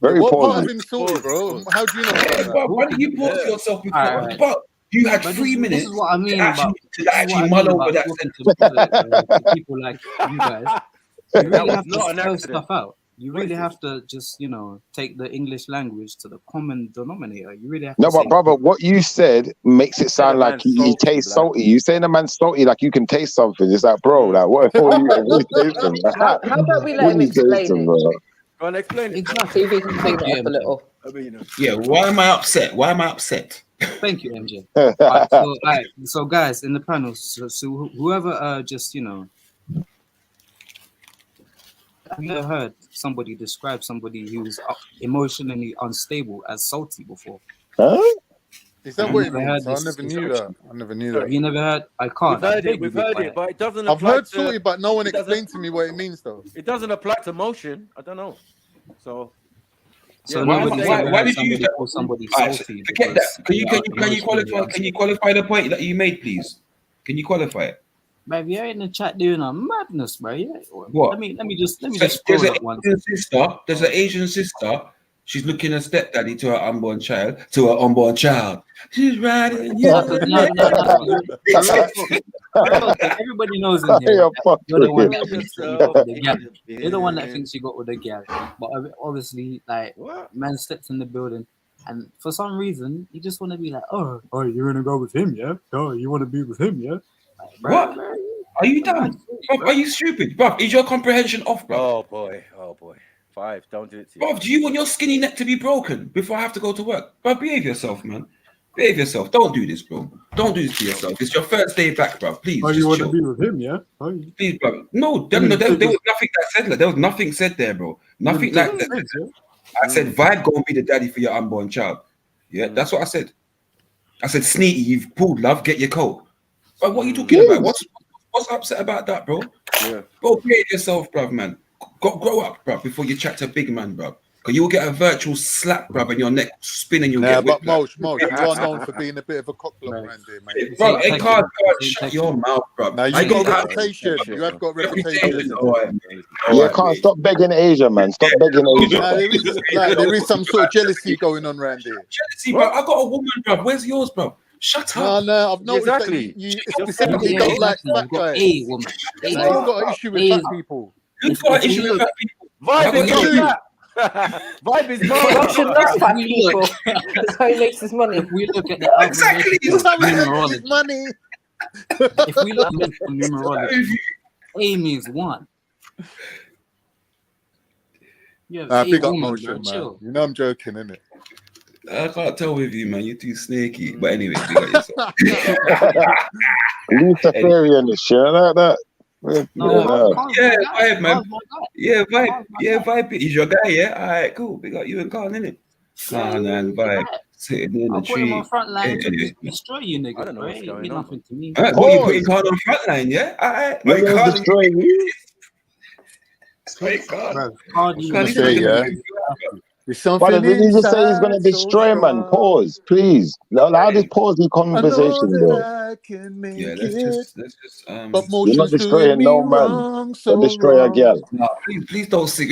very What part of pausey. him salty, bro? How do you know? But why didn't you pause yourself before? But you had 3 minutes. This is what I mean to actually mull over that sentence. To people like you guys. You That really was have not to an spell accident. stuff out. You really have to just, take the English language to the common denominator. You really have No, to but say, brother, what you said makes it sound like he salty, tastes blood. salty. You saying a man's salty like you can taste something. It's like, bro, like what are you tasting? How about we let What him are you explain tasting, it? bro? Go on, explain it. exactly. See if he can clean it up a little. Yeah, why am I upset? Why am I upset? Thank you, MJ. So guys in the panel, so whoever have you ever heard somebody describe somebody who's emotionally unstable as salty before? Huh? Is that what it means? I never knew that. I never knew that. Have you never heard? I can't. We've heard it, but it doesn't I've apply heard to... salty, but no one explained to me what it means, though. It doesn't apply to motion. I don't know. So... So why did you use that? call somebody Alright, salty? forget that. Can you emotionally qualify? Can you qualify the point that you made, please? Can you qualify it? Bruv, you're in the chat doing a madness, bro. Yeah. What? Let me just There's scroll an up one. Asian sister. There's an Asian sister. She's looking a stepdaddy to her unborn child. She's riding. Everybody knows in here. You're the one that thinks you got with the gal. You're the one that thinks you got with the gal. But obviously, like, man steps in the building, and for some reason, you just want to be like, oh, you're gonna go with him, yeah? Oh, you want to be with him, yeah? Like, bro, What? Are you dumb? Are you stupid, bro? Is your comprehension off, bro? Oh boy. 5. Don't do it to you. Bro, do you want your skinny neck to be broken before I have to go to work? Bro, behave yourself, man. Behave yourself. Don't do this, bro. Don't do this to yourself. It's your first day back, bro. Please, oh, just you want chill. to be with him, yeah? Oh, Please, bro. No, there was nothing that said that. There was nothing said there, bro. Nothing like that. I said, Vibe gonna be the daddy for your unborn child. Yeah, that's what I said. I said, Sneaky, you've pulled, love, get your coat. But what are you talking about? What's upset about that, bro? Yeah. Bro, behave yourself, bruv, man. Grow up, bruv, before you chat to big man, bruv. Because you will get a virtual slap, bruv, and your neck spinning. You'll get but whiplash. Mosh, you are known for being a bit of a cockblock around here, mate. Bro, it can't shut your mouth, bruv. Now you got a reputation. You have got a reputation. Yeah, can't stop begging Asia, man. Stop begging Asia. There is some sort of jealousy going on around here. Jealousy, bro. I got a woman, bruv. Where's yours, bruv? Shut up. No, I've noticed that you specifically don't like fat guys. A woman. You've got an issue with fat people. You've got an issue with fat people. Vibe is not that. Vibe is not should not fat people. That's how he makes his money. If we look at the exactly. numerology, money. If we look at the numerology, A means 1. Big up motion, man. You know I'm joking, innit? I can't tell with you, man. You're too snaky. But anyway, big up yourself. Luciferian and shit like that. Yeah, vibe, man. Yeah, vibe. He's your guy, yeah? All right, cool. Big up you and Khan, innit? Khan and vibe. Sitting in the tree. I'll put him on front line to destroy you, nigga. I don't know what's going on. Nothing to me. All right, what you putting Khan on front line, yeah? All right. We're going to destroy you. There's something but did he just say he's going to destroy a man? Pause, please. Allow this pause the conversation, though. Yeah, let's just but you're not destroying no man. So destroy a girl. No, please don't sing.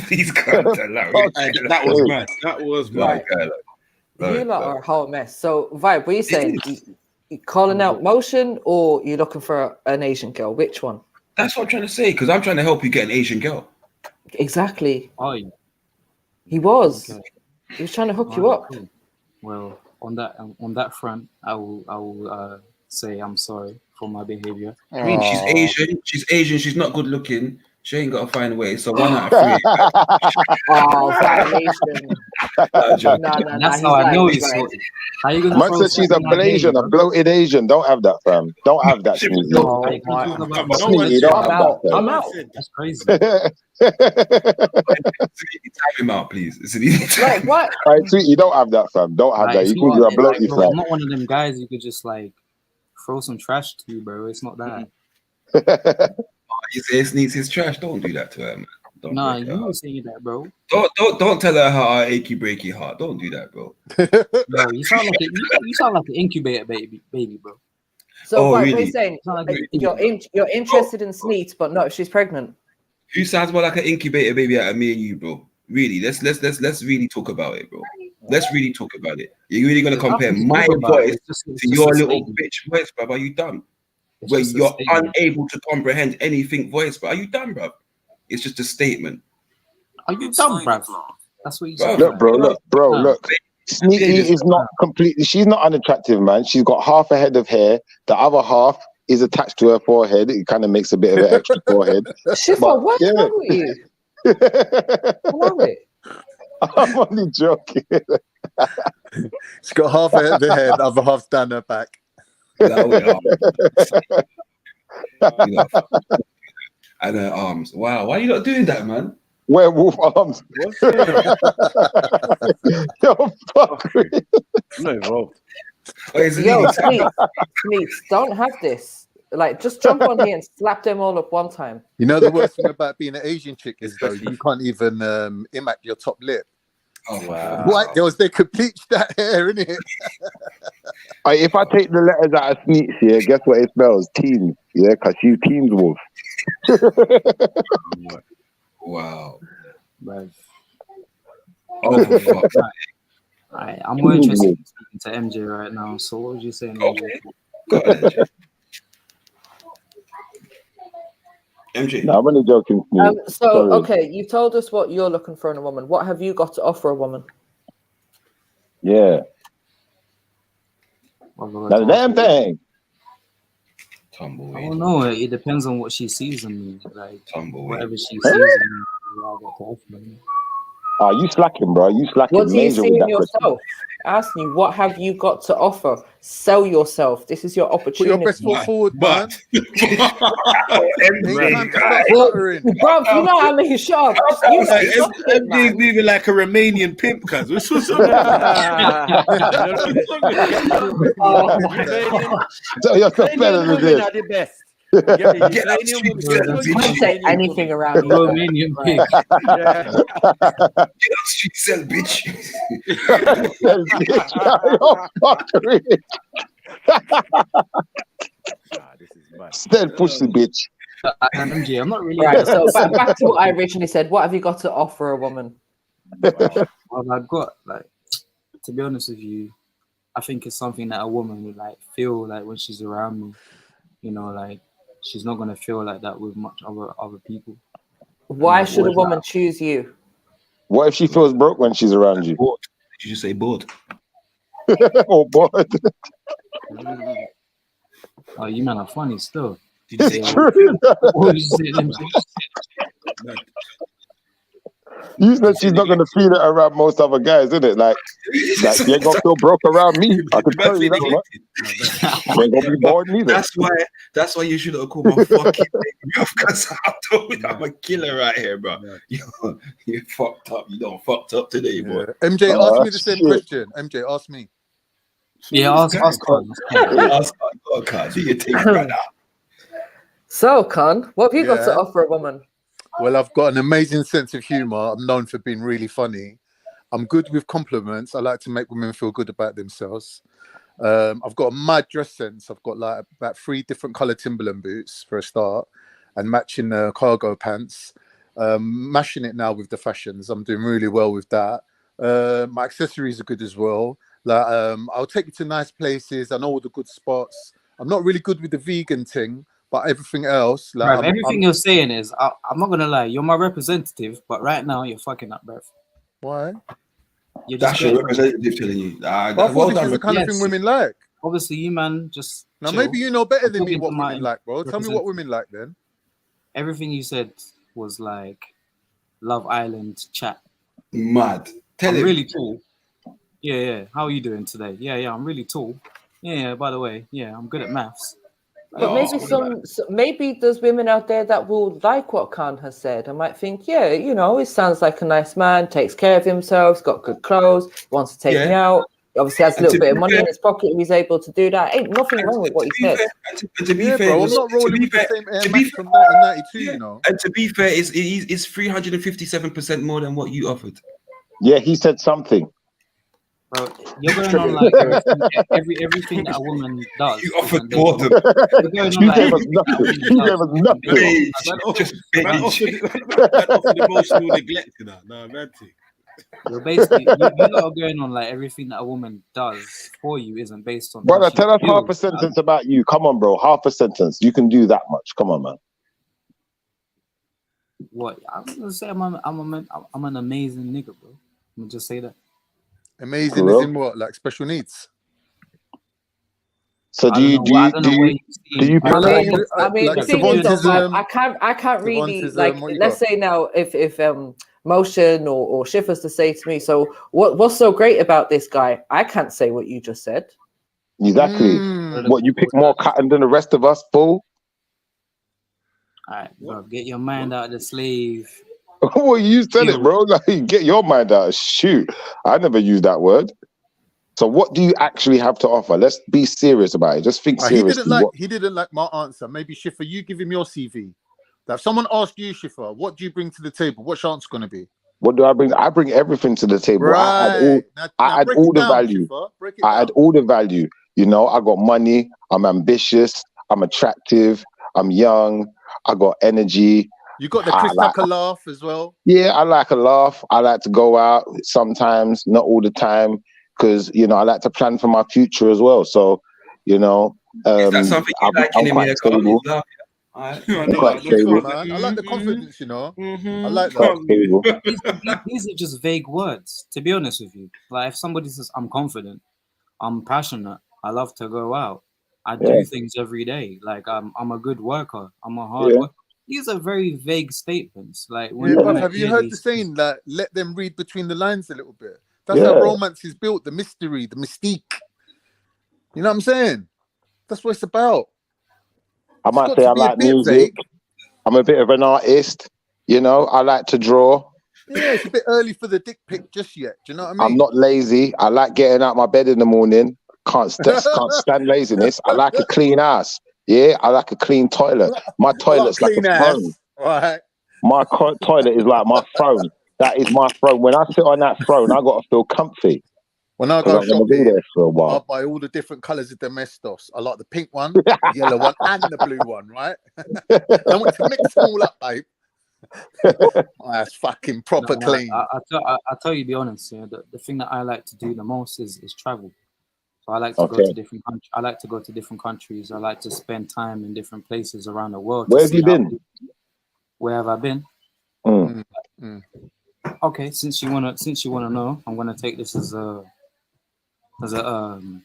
Please can't allow it. That was mad. That was mad. You lot are a whole mess. So, Vibe, what are you saying? You calling out motion, or you looking for an Asian girl? Which one? That's what I'm trying to say, because I'm trying to help you get an Asian girl. Exactly. Oh, yeah. He was. Okay. He was trying to hook you up. Cool. Well, on that front, I will say I'm sorry for my behavior. I mean, she's Asian. She's not good looking. She ain't got to find a way. So 1 out of 3. Oh, violation. No, that's how I know he's sorted. How you gonna? Man said she's a Blasian, a bloated Asian. Don't have that, fam. Don't have that. I'm out. That's crazy. Type him out, please. Like what? All right, sweetie, don't have that, fam. Don't have that. You call you a bloated fam. I'm not one of them guys you could just like throw some trash to, bro. It's not that. You say it needs his trash. Don't do that to her, man. Nah, you know saying that, bro. Don't tell her her achy breaky heart. Don't do that, bro. Bro, you sound like an incubator baby, bro. So what really? we're saying, you're interested in Sneet, but not if she's pregnant. Who sounds more like an incubator baby out of me and you, bro? Really, let's really talk about it, bro. Let's really talk about it. You're really gonna compare my voice to your little bitch voice, bro? Are you dumb? Where you're unable to comprehend anything voice, bro? Are you dumb, bro? It's just a statement. Are you dumb, bruv? That's what you said. Look, bro, look. Sneaky is not completely. She's not unattractive, man. She's got half a head of hair. The other half is attached to her forehead. It kind of makes a bit of an extra forehead. Shifa, what's wrong with you? I'm only joking. She's got half a head of the head, the other half's down her back. And her arms. Wow, why are you not doing that, man? Werewolf arms. Yo, fuck. No, bro. Yo, Sneets, don't have this. Like, just jump on here and slap them all up one time. You know the worst thing about being an Asian chick is though you can't even imac your top lip. Oh wow! White girls, they could bleach that hair, innit? If I take the letters out of Sneaks, yeah, guess what it spells? Teens, yeah, because she's Teens Wolf. Wow. Right. Oh, fuck. Right, I'm more interested in speaking to MJ right now. So what was you saying? Okay. Go ahead, MJ. No, I'm only joking. Okay, you told us what you're looking for in a woman. What have you got to offer a woman? Yeah. That's a damn thing. Tumbleweed. I don't know. It depends on what she sees in me. Like whatever she sees in me, I'll get to offer me. Oh, you slacking, bro. You slacking. What do you see in yourself? Ask me, what have you got to offer? Sell yourself. This is your opportunity. Put your best foot forward, man. Bro, you know how many shots. MD's moving like a Romanian pimp, cuz. Which was you're better than this. Get that street say anything around you. Romanian pig. Get that street sell, bitch. Stand pussy, bitch. MJ, I'm not really. Right, so back to what I originally said. What have you got to offer a woman? Well, I've got, like, to be honest with you, I think it's something that a woman would like feel like when she's around me. You know, like she's not gonna feel like that with much other people. Why should a woman choose you? What if she feels broke when she's around you? Bored. Did you say bored? Oh, bored. Oh, you man are funny still. Did you say what did you say? You said she's not gonna feel it around most other guys, isn't it? Like you ain't gonna feel broke around me. I can tell you that much. You ain't gonna be bored neither. That's why you should have called my fucking name, because I'm a killer right here, bro. You fucked up. You don't fucked up today, boy. MJ, ask me the same question. MJ, ask me. Yeah, ask Khan. Ask Khan. Do your thing, brother. So, Khan, what have you got to offer a woman? Well, I've got an amazing sense of humor. I'm known for being really funny. I'm good with compliments. I like to make women feel good about themselves. I've got a mad dress sense. I've got like about 3 different color Timberland boots for a start, and matching cargo pants. Mashing it now with the fashions. I'm doing really well with that. My accessories are good as well. Like I'll take you to nice places. I know all the good spots. I'm not really good with the vegan thing. But everything else, like bruv, everything you're saying is, I'm not gonna lie, you're my representative, but right now you're fucking up, bruv. Why? That's your representative telling you. I thought this is the kind of thing women like. Obviously, you man just. Now maybe you know better than me what women like, bro. Tell me what women like then. Everything you said was like Love Island chat. Mad. I'm really tall. Yeah. How are you doing today? Yeah. I'm really tall. Yeah. By the way, I'm good at maths. But maybe there's women out there that will like what Khan has said. I might think, you know, it sounds like a nice man, takes care of himself, he's got good clothes, wants to take me out. He obviously has a little bit of money in his pocket, he's able to do that. Ain't nothing wrong with what he said. To be fair, bro, I'm not rolling with the same Air Max from 1992, you know. And to be fair, it's 357% more than what you offered. Yeah, he said something. Bro, you're going on like everything that a woman does. You offered boredom. You're going on like everything that a woman does. Man offered emotional neglect to that. No, man. You're basically you lot are going on like everything that a woman does for you isn't based on. Brother, tell us half a sentence about you. Come on, bro. Half a sentence. You can do that much. Come on, man. What? I'm gonna say I'm an amazing nigga, bro. I'm gonna just say that. Amazing as in what? Like special needs? So do you I mean, the thing is, though, I can't really like. Let's say now, if Motion or Shiffer's to say to me, so what's so great about this guy? I can't say what you just said. Exactly. What, you pick more cotton than the rest of us, fool? All right, bro, get your mind out of the slave. Well, you said it, bro. Like, get your mind out. Shoot, I never used that word. So, what do you actually have to offer? Let's be serious about it. Just think seriously. He didn't like my answer. Maybe Schiffer, you give him your CV. Now, if someone asked you, Schiffer, what do you bring to the table? What's your answer going to be? What do I bring? I bring everything to the table. Right. I add all the value. I add all the value. You know, I got money. I'm ambitious. I'm attractive. I'm young. I got energy. You got the Chris Tucker laugh as well. Yeah, I like a laugh. I like to go out sometimes, not all the time, because you know I like to plan for my future as well. So, you know, is that something you like in quite stable. I like the confidence, you know. I like that. These are just vague words, to be honest with you. Like if somebody says, I'm confident, I'm passionate, I love to go out, I do things every day. Like I'm a good worker, I'm a hard worker. These are very vague statements. Like when have you heard the saying that let them read between the lines a little bit? That's how romance is built, the mystery, the mystique. You know what I'm saying? That's what it's about. I might say I like music. I'm a bit of an artist. You know, I like to draw. Yeah, it's a bit early for the dick pic just yet. Do you know what I mean? I'm not lazy. I like getting out my bed in the morning. Can't stand laziness. I like a clean ass. Yeah, I like a clean toilet. My toilet's like a throne. Right. My toilet is like my throne. That is my throne. When I sit on that throne, I got to feel comfy. When I go shopping, there for a while. I'll buy all the different colours of domestos. I like the pink one, the yellow one, and the blue one, right? I want to mix them all up, babe. That's fucking proper clean. I'll tell you, be honest. Yeah, the thing that I like to do the most is travel. So I like to go to different countries. I like to go to different countries. I like to spend time in different places around the world. Where have you been? Where have I been? Okay, since you wanna know, I'm gonna take this as a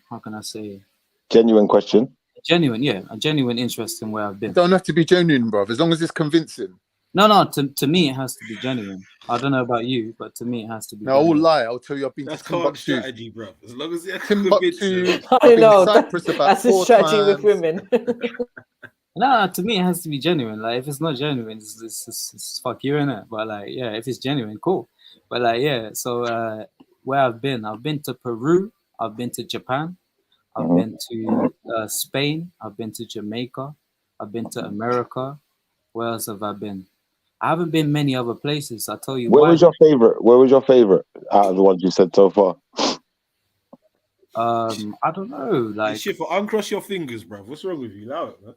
how can I say? Genuine question. Genuine, yeah, a genuine interest in where I've been. It don't have to be genuine, bro. As long as it's convincing. No. To me, it has to be genuine. I don't know about you, but to me, it has to be. No, I will lie. I'll tell you, I've been to Timbuktu. Strategy, bro. As long as it's Timbuktu. I know. Cyprus about That's a strategy with women. No, to me, it has to be genuine. Like, if it's not genuine, it's fuck you, innit? But like, yeah, if it's genuine, cool. But like, yeah. So where I've been to Peru. I've been to Japan. I've been to Spain. I've been to Jamaica. I've been to America. Where else have I been? I haven't been many other places. I'll tell you. Where was your favorite? Where was your favorite out of the ones you said so far? I don't know. Like, shit, uncross your fingers, bro. What's wrong with you? Allow it, man.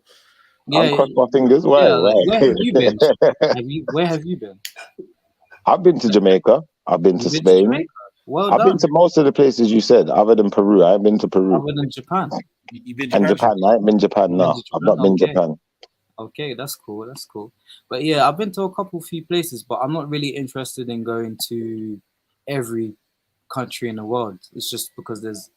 Yeah, uncross my fingers. Why? Yeah, like, where have you been? Where have you been? I've been to Jamaica. I've been to Spain. I've been to most of the places you said, other than Peru. I haven't been to Peru. Other than Japan. You've been and Japan. I haven't been Japan. No, I've not been Japan. Okay, that's cool. That's cool. But yeah, I've been to a few places, but I'm not really interested in going to every country in the world. It's just because there's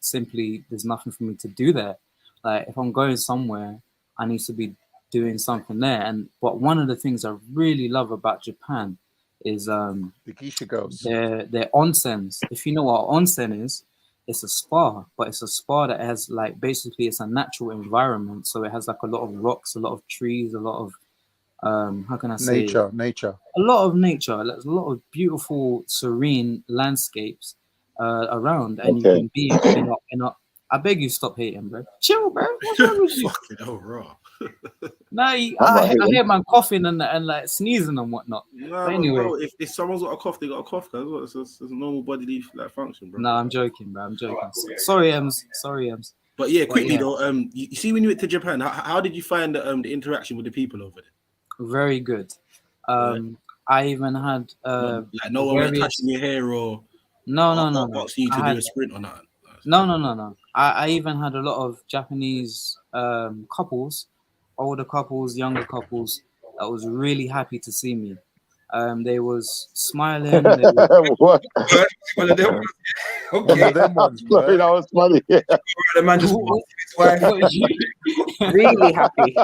nothing for me to do there. Like if I'm going somewhere, I need to be doing something there. But one of the things I really love about Japan is the geisha girls. Their onsens. If you know what onsen is, it's a spa, but it's a spa that has like basically it's a natural environment. So it has like a lot of rocks, a lot of trees, a lot of how can I say nature. A lot of nature. There's a lot of beautiful, serene landscapes around, and you can be in a. I beg you, stop hating, bro. Chill, bro. What's wrong with you? Fucking raw. No, I hear man coughing and like sneezing and whatnot. Nah, But anyway, bro, if someone's got a cough, they got a cough. It's a normal bodily like function, bro. no, I'm joking, bro. I'm joking. Sorry, Ems. Sorry, Ems. But yeah, quickly though, you see when you went to Japan, how did you find the interaction with the people over there? Very good. I even had like no one was touching your hair or no. asking you to do a sprint or nothing. No. I even had a lot of Japanese couples, older couples, younger couples that was really happy to see me. They was smiling. They was, What? One of them. Okay. Sorry, that was funny. The man just really happy.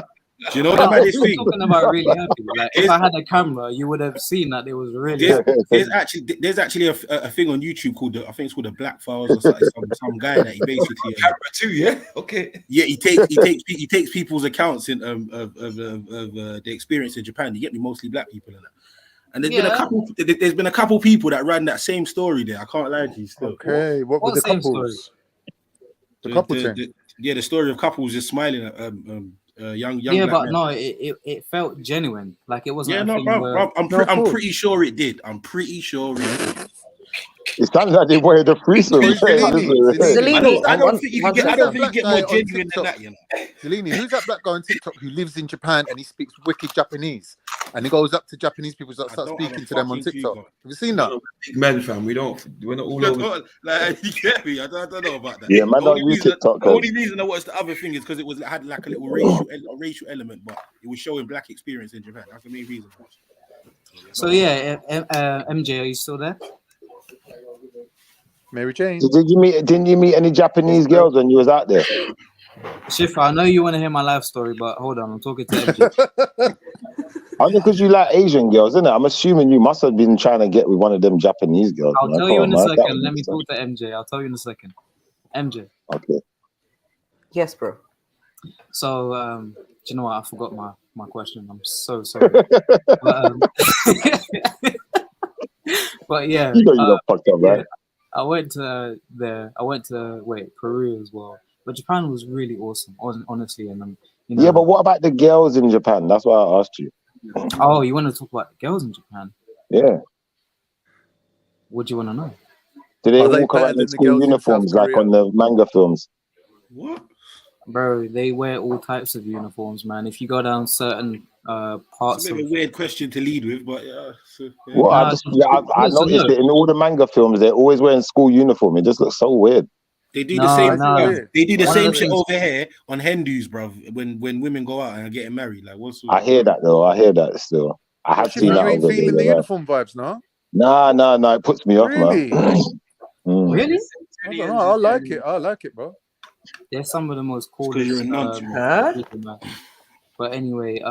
Do you know the maddest thing? Talking about really happy. Like, if I had a camera, you would have seen that they was really. There's actually a thing on YouTube called I think it's called the Black Files or something. Some guy that he basically camera too, yeah. Okay. Yeah, he takes people's accounts of the experience in Japan. You get me, mostly black people in that. And there's been a couple people that ran that same story there. I can't lie to you still. Okay, what were the couples? The couple thing. The story of couples just smiling at young yeah, black but men. no, it felt genuine. Like it wasn't. Yeah, no, bro. I'm pretty sure it did. I'm pretty sure it did. It sounds like they wanted the threesome. I don't think you can get more genuine than that, you know. Zelini, who's that black guy on TikTok who lives in Japan and he speaks wicked Japanese? And he goes up to Japanese people and starts speaking to them on TikTok. Have you seen that? Big man, fam. We're not all over. Like, you get me? I don't know about that. Yeah, man, don't use TikTok. The only reason I watched the other thing is because it had like a little racial element, but it was showing black experience in Japan. That's the main reason. So yeah, MJ, are you still there? Mary Jane. Didn't you meet any Japanese girls when you was out there? Shifa, I know you want to hear my life story, but hold on, I'm talking to MJ. Only because you like Asian girls, isn't it? I'm assuming you must have been trying to get with one of them Japanese girls. I'll tell you in a second. Let me talk to MJ. I'll tell you in a second. MJ. Okay. Yes, bro. So, do you know what? I forgot my question. I'm so sorry. But yeah. You know you got fucked up, right? Yeah. I went to Peru as well. But Japan was really awesome, honestly. And you know, yeah, but what about the girls in Japan? That's why I asked you. Oh, you want to talk about the girls in Japan? Yeah. What do you want to know? Do they walk around in school uniforms like on the manga films? What? Bro, they wear all types of uniforms, man. If you go down certain parts, it's a bit of a weird question to lead with, but yeah. Well, I noticed that in all the manga films, they're always wearing school uniform. It just looks so weird. They do the same. They do the same shit over here on Hindus, bro. When women go out and are getting married, like what's? I hear that though. I hear that still. I have seen that. You ain't feeling the uniform vibes, no? No. It puts me off, man. Really? I don't know. I like it, bro. They're some of the most coolest. But anyway,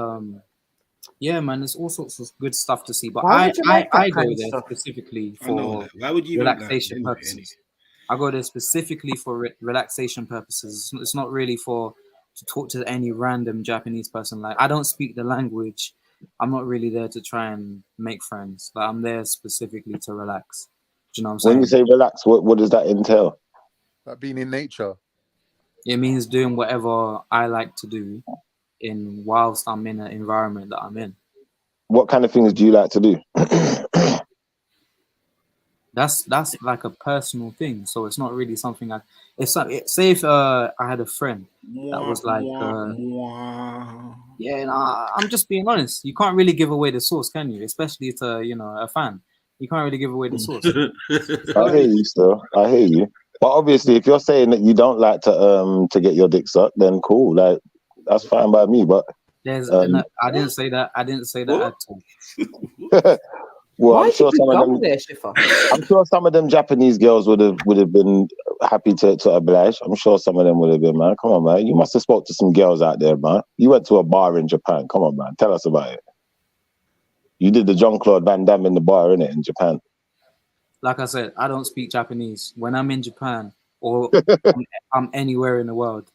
yeah, man, there's all sorts of good stuff to see. But I go there specifically for relaxation purposes. I go there specifically for relaxation purposes. It's not really to talk to any random Japanese person. Like, I don't speak the language. I'm not really there to try and make friends. But I'm there specifically to relax. Do you know what I'm saying? When you say relax, what does that entail? Like being in nature. It means doing whatever I like to do whilst I'm in an environment that I'm in. What kind of things do you like to do? That's like a personal thing, so it's not really something I. Say if I had a friend that was like, yeah, I'm just being honest. You can't really give away the source, can you? Especially to a fan. You can't really give away the source. I hear you, still. I hear you. But obviously, if you're saying that you don't like to get your dick sucked, then cool. Like that's fine by me. But I didn't say that. I didn't say that at all. Well, I'm sure some of them Japanese girls would have been happy to oblige. I'm sure some of them would have been, man. Come on, man. You must have spoke to some girls out there, man. You went to a bar in Japan. Come on, man. Tell us about it. You did the Jean-Claude Van Damme in the bar, innit, in Japan. Like I said, I don't speak Japanese. When I'm in Japan or I'm anywhere in the world,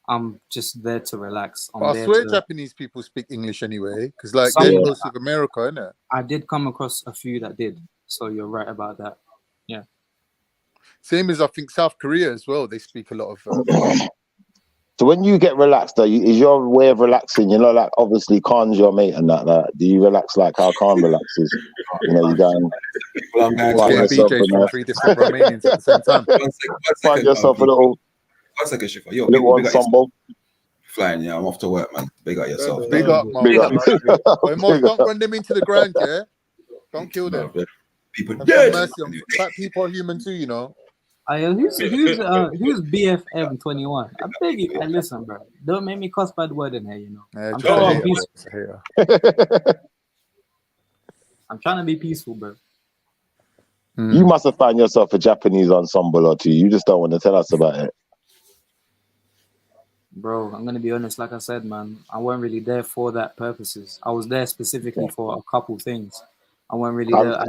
I'm just there to relax. I swear Japanese people speak English anyway, because like they're close with America, innit? I did come across a few that did, so you're right about that. Yeah. Same as I think South Korea as well. They speak a lot of. So when you get relaxed, though, is your way of relaxing, you know, like obviously Khan's your mate and that, do you relax like how Khan relaxes? You know, you go and find yourself BJs from 3 different Romanians at the same time. Find yourself a little Shifa. Yo, little ensemble. Flying, yeah, I'm off to work, man. Big up yourself. Big up, man. Big up. Don't run them into the ground, yeah? Don't kill them. People, have some mercy on fat people are human too, you know. Who's BFM21? I beg you, listen, bro. Don't make me cuss bad word in here, you know. I'm trying to be peaceful. I'm trying to be peaceful, bro. You must have found yourself a Japanese ensemble or two. You just don't want to tell us about it. Bro, I'm gonna be honest. Like I said, man, I wasn't really there for that purposes. I was there specifically for a couple things. I wasn't really there.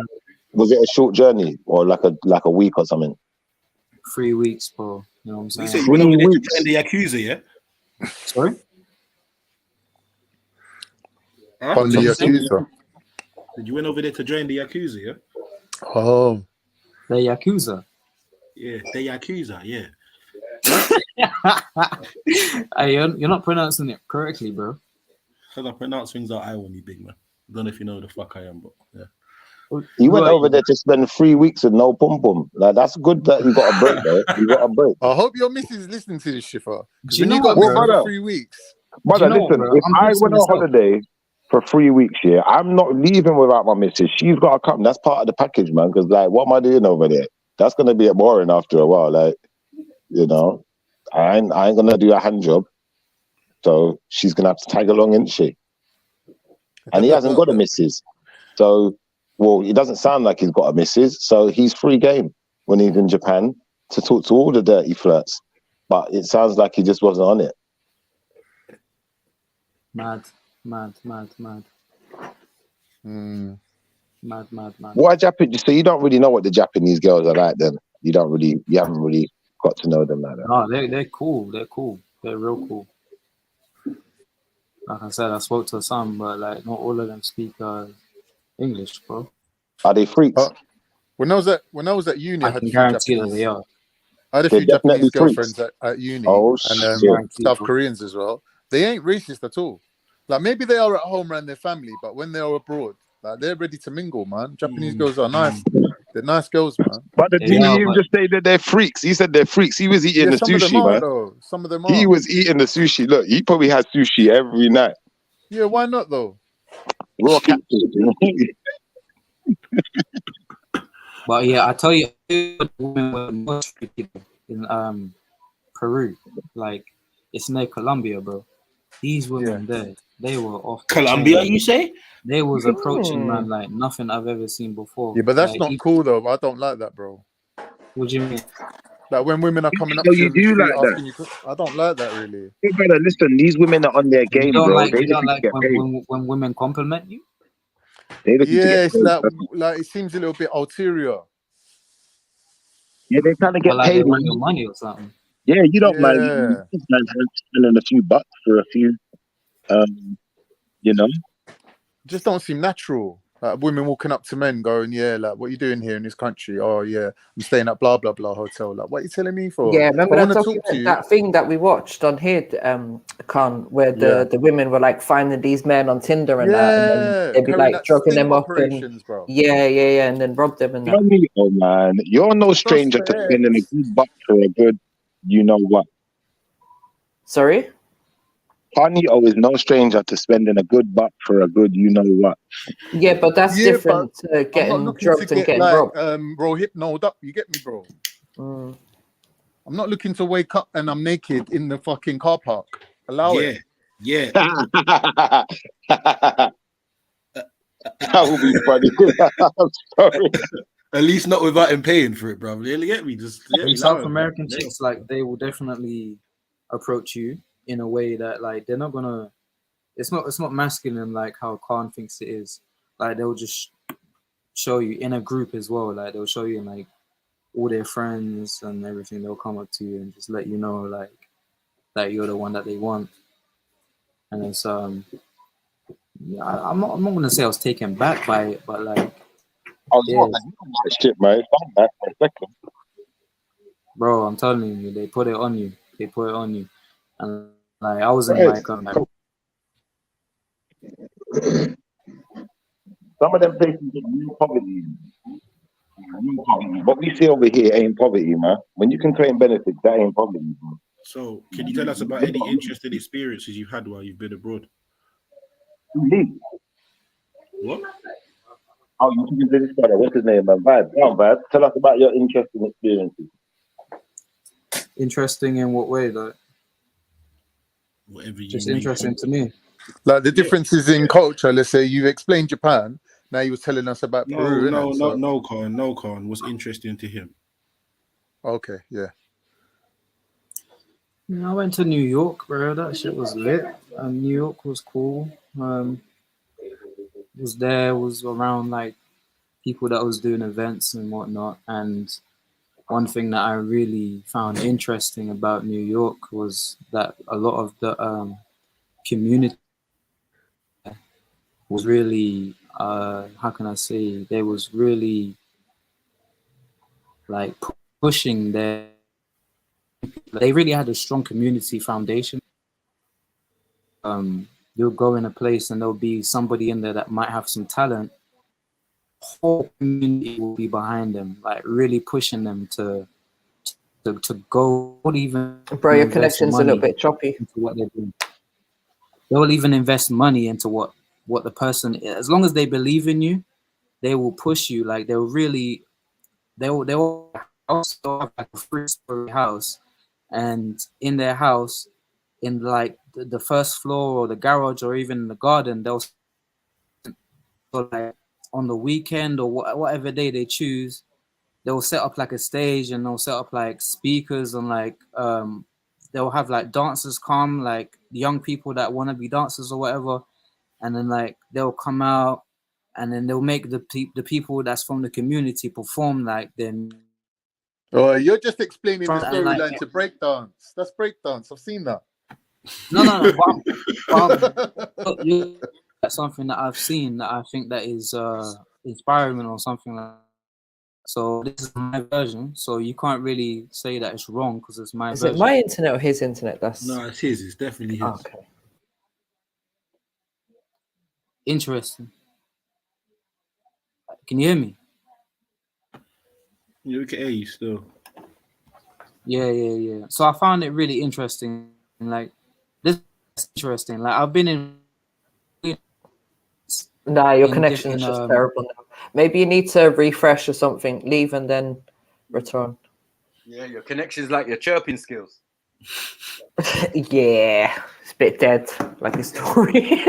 Was it a short journey or like a week or something? 3 weeks, bro. You know what I'm saying? You said you went over there to join the Yakuza, yeah? Sorry? From the Yakuza. You went over there to join the Yakuza, yeah? Oh. The Yakuza? Yeah, the Yakuza, yeah. Hey, you're not pronouncing it correctly, bro. Because I pronounce things like I want you, big man. I don't know if you know who the fuck I am, but yeah. You went over there to spend 3 weeks with no pum pum. Like that's good that you got a break, though. You got a break. I hope your missus is listening to this, Shifa. Do you When you know got what, missus brother? for 3 weeks. Brother, listen, if I went on holiday for 3 weeks, yeah, I'm not leaving without my missus. She's got to come. That's part of the package, man. Because like, what am I doing over there? That's gonna be boring after a while. Like, you know, I ain't gonna do a hand job. So she's gonna have to tag along, isn't she? And he hasn't got a missus. So, well, it doesn't sound like he's got a missus. So he's free game when he's in Japan to talk to all the dirty flirts. But it sounds like he just wasn't on it. Mad. What Japanese? So you don't really know what the Japanese girls are like, then? You haven't really got to know them like that. No, they're cool. They're cool. They're real cool. Like I said, I spoke to some, but like not all of them speak English, bro. Are they freaks? When I was at uni, I can guarantee that they are. I had a They're few Japanese definitely girlfriends at uni, Oh, and shit. South Koreans as well. They ain't racist at all. Like maybe they are at home around their family, but when they are abroad, like they're ready to mingle, man. Japanese girls are nice. They're nice girls, man. But didn't you just say that they're freaks? He said they're freaks. He was eating the some of them sushi, are, man. though. Some of them are. He was eating the sushi. Look, he probably has sushi every night. Yeah, why not though? Raw catfish. But yeah, I tell you, women were more treated in Peru, like it's near Colombia, bro. These women there, they were off the Colombia, chain. you say? They was approaching man like nothing I've ever seen before. Yeah, but that's like, not cool though. I don't like that, bro. What do you mean? Like when women are coming up So to you you in the do street like that? asking you, I don't like that really. Hey, brother, listen, these women are on their game, You don't bro. like, They you just don't need to like get paid. when women compliment you? They just need to Yeah, get it's paid. like it seems a little bit ulterior. Yeah, they're trying to get But like paid. they want your money or something. Yeah, you don't mind Yeah. spending a few bucks for a few, you know. Just don't seem natural. Like women walking up to men going, yeah, like, what are you doing here in this country? Oh, yeah, I'm staying at blah, blah, blah hotel. Like, what are you telling me for? Yeah, remember I that, want to talk to you. that thing that we watched on here, Khan, where the women were like finding these men on Tinder and that, and then they'd be like drugging them up and bro. yeah, and then rob them and that. Oh man, you're no stranger to spending a good buck for a good, you know what? Sorry? Kanye is no stranger to spending a good buck for a good, you know what? Yeah, but that's different to getting drugged and getting robbed. Bro, hypnoed up. You get me, bro? I'm not looking to wake up and I'm naked in the fucking car park. Allow it. Yeah. That would be funny. I'm sorry. At least not without him paying for it, bro. You get me? Just South American chicks, like they will definitely approach you in a way that like they're not gonna. It's not masculine like how Khan thinks it is. Like they'll just show you in a group as well. Like they'll show you like all their friends and everything. They'll come up to you and just let you know like that you're the one that they want. And it's I'm not gonna say I was taken back by it, but like shit, man. Back for a second. Bro, I'm telling you, they put it on you. They put it on you. and like I was in Right. like Some of them places get real poverty. Real poverty. What we see over here ain't poverty, man. When you can claim benefits, that ain't poverty, bro. So, can you tell us about any interesting experiences you've had while you've been abroad? What? Oh, you can do this brother. What's his name, man? Vibe. Come on, Vibe. Tell us about your interesting experiences. interesting in what way? Like whatever you just interesting to me. Like the differences in culture. Let's say you've explained Japan. Now you was telling us about Peru. No, Khan was interesting to him. Okay, yeah. I went to New York, bro. That shit was lit. New York was cool. Was around like people that was doing events and whatnot. And one thing that I really found interesting about New York was that a lot of the community was really, how can I say, they was really like pushing they really had a strong community foundation. You'll go in a place and there'll be somebody in there that might have some talent. The whole community will be behind them, like really pushing them to go. Even bro, your connection's a little bit choppy. Into what they're doing. They will even invest money into what the person, as long as they believe in you, they will push you. Like they'll also have like a 3-story house, and in their house, in like the first floor or the garage or even in the garden, they'll like on the weekend or whatever day they choose, they'll set up like a stage and they'll set up like speakers and like they'll have like dancers come, like young people that want to be dancers or whatever, and then like they'll come out and then they'll make the people that's from the community perform like them. Oh, you're just explaining the storyline to breakdance. That's breakdance. I've seen that. No. That's something that I've seen that I think that is inspiring or something like that. So this is my version. So you can't really say that it's wrong because it's my version. Is it my internet or his internet? No, it's his. It's definitely his. Oh, okay. Interesting. Can you hear me? Yeah, we can hear you still. Yeah. So I found it really interesting. Like this is interesting. Like I've been in. Nah, your connection is just terrible now. Maybe you need to refresh or something. Leave and then return. Yeah, your connection's like your chirping skills. Yeah, it's a bit dead, like a story.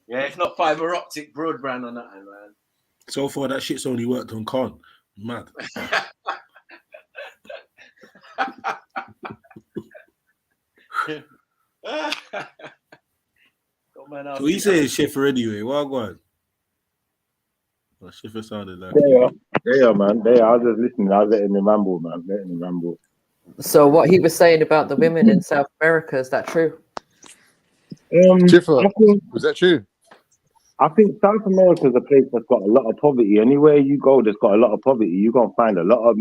Yeah, it's not fiber optic broadband on that, man. So far, that shit's only worked on Khan. Mad. So he says Schiffer anyway. Well, go on. Well, Schiffer sounded like. They are, man. They are. I was just listening. I was letting them ramble, man. Letting them ramble. So what he was saying about the women in South America, is that true? Schiffer, was that true? I think South America is a place that's got a lot of poverty. Anywhere you go, there's got a lot of poverty. You're gonna find a lot of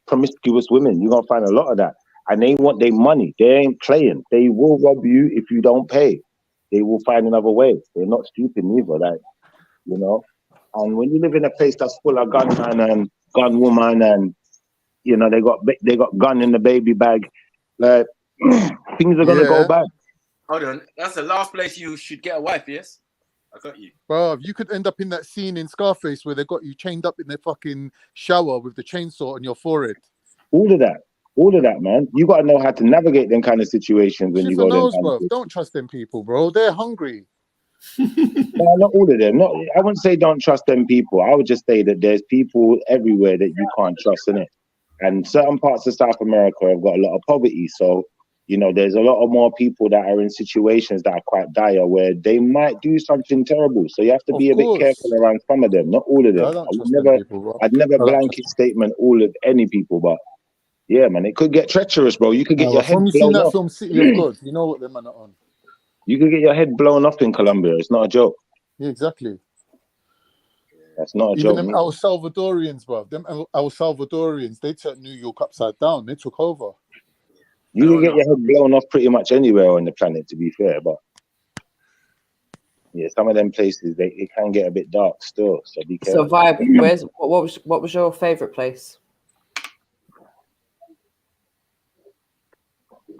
promiscuous women. You're gonna find a lot of that. And they want their money. They ain't playing. They will rob you if you don't pay. They will find another way. They're not stupid neither, like, you know. And when you live in a place that's full of gunman and gun woman, and you know they got gun in the baby bag, like things are gonna go bad. Hold on, that's the last place you should get a wife. Yes, I got you. Well, you could end up in that scene in Scarface where they got you chained up in their fucking shower with the chainsaw on your forehead. All of that, man. You got to know how to navigate them kind of situations when you go there. Don't trust them people, bro. They're hungry. No, not all of them. I wouldn't say don't trust them people. I would just say that there's people everywhere that you can't trust in it. And certain parts of South America have got a lot of poverty. So, you know, there's a lot of more people that are in situations that are quite dire where they might do something terrible. So you have to be a bit careful around some of them, not all of them. I'd never blanket statement all of any people, but yeah, man, it could get treacherous, bro. You could get your head blown off. From that film City of God, you know what them man are on. You could get your head blown off in Colombia. It's not a joke. Yeah, exactly. That's not a Even joke. them El Salvadorians, bro. Them El Salvadorians, they turned New York upside down. They took over. You can get your head blown off pretty much anywhere on the planet, to be fair, but yeah, some of them places it can get a bit dark still. So be careful. So, Vibe, what was your favorite place?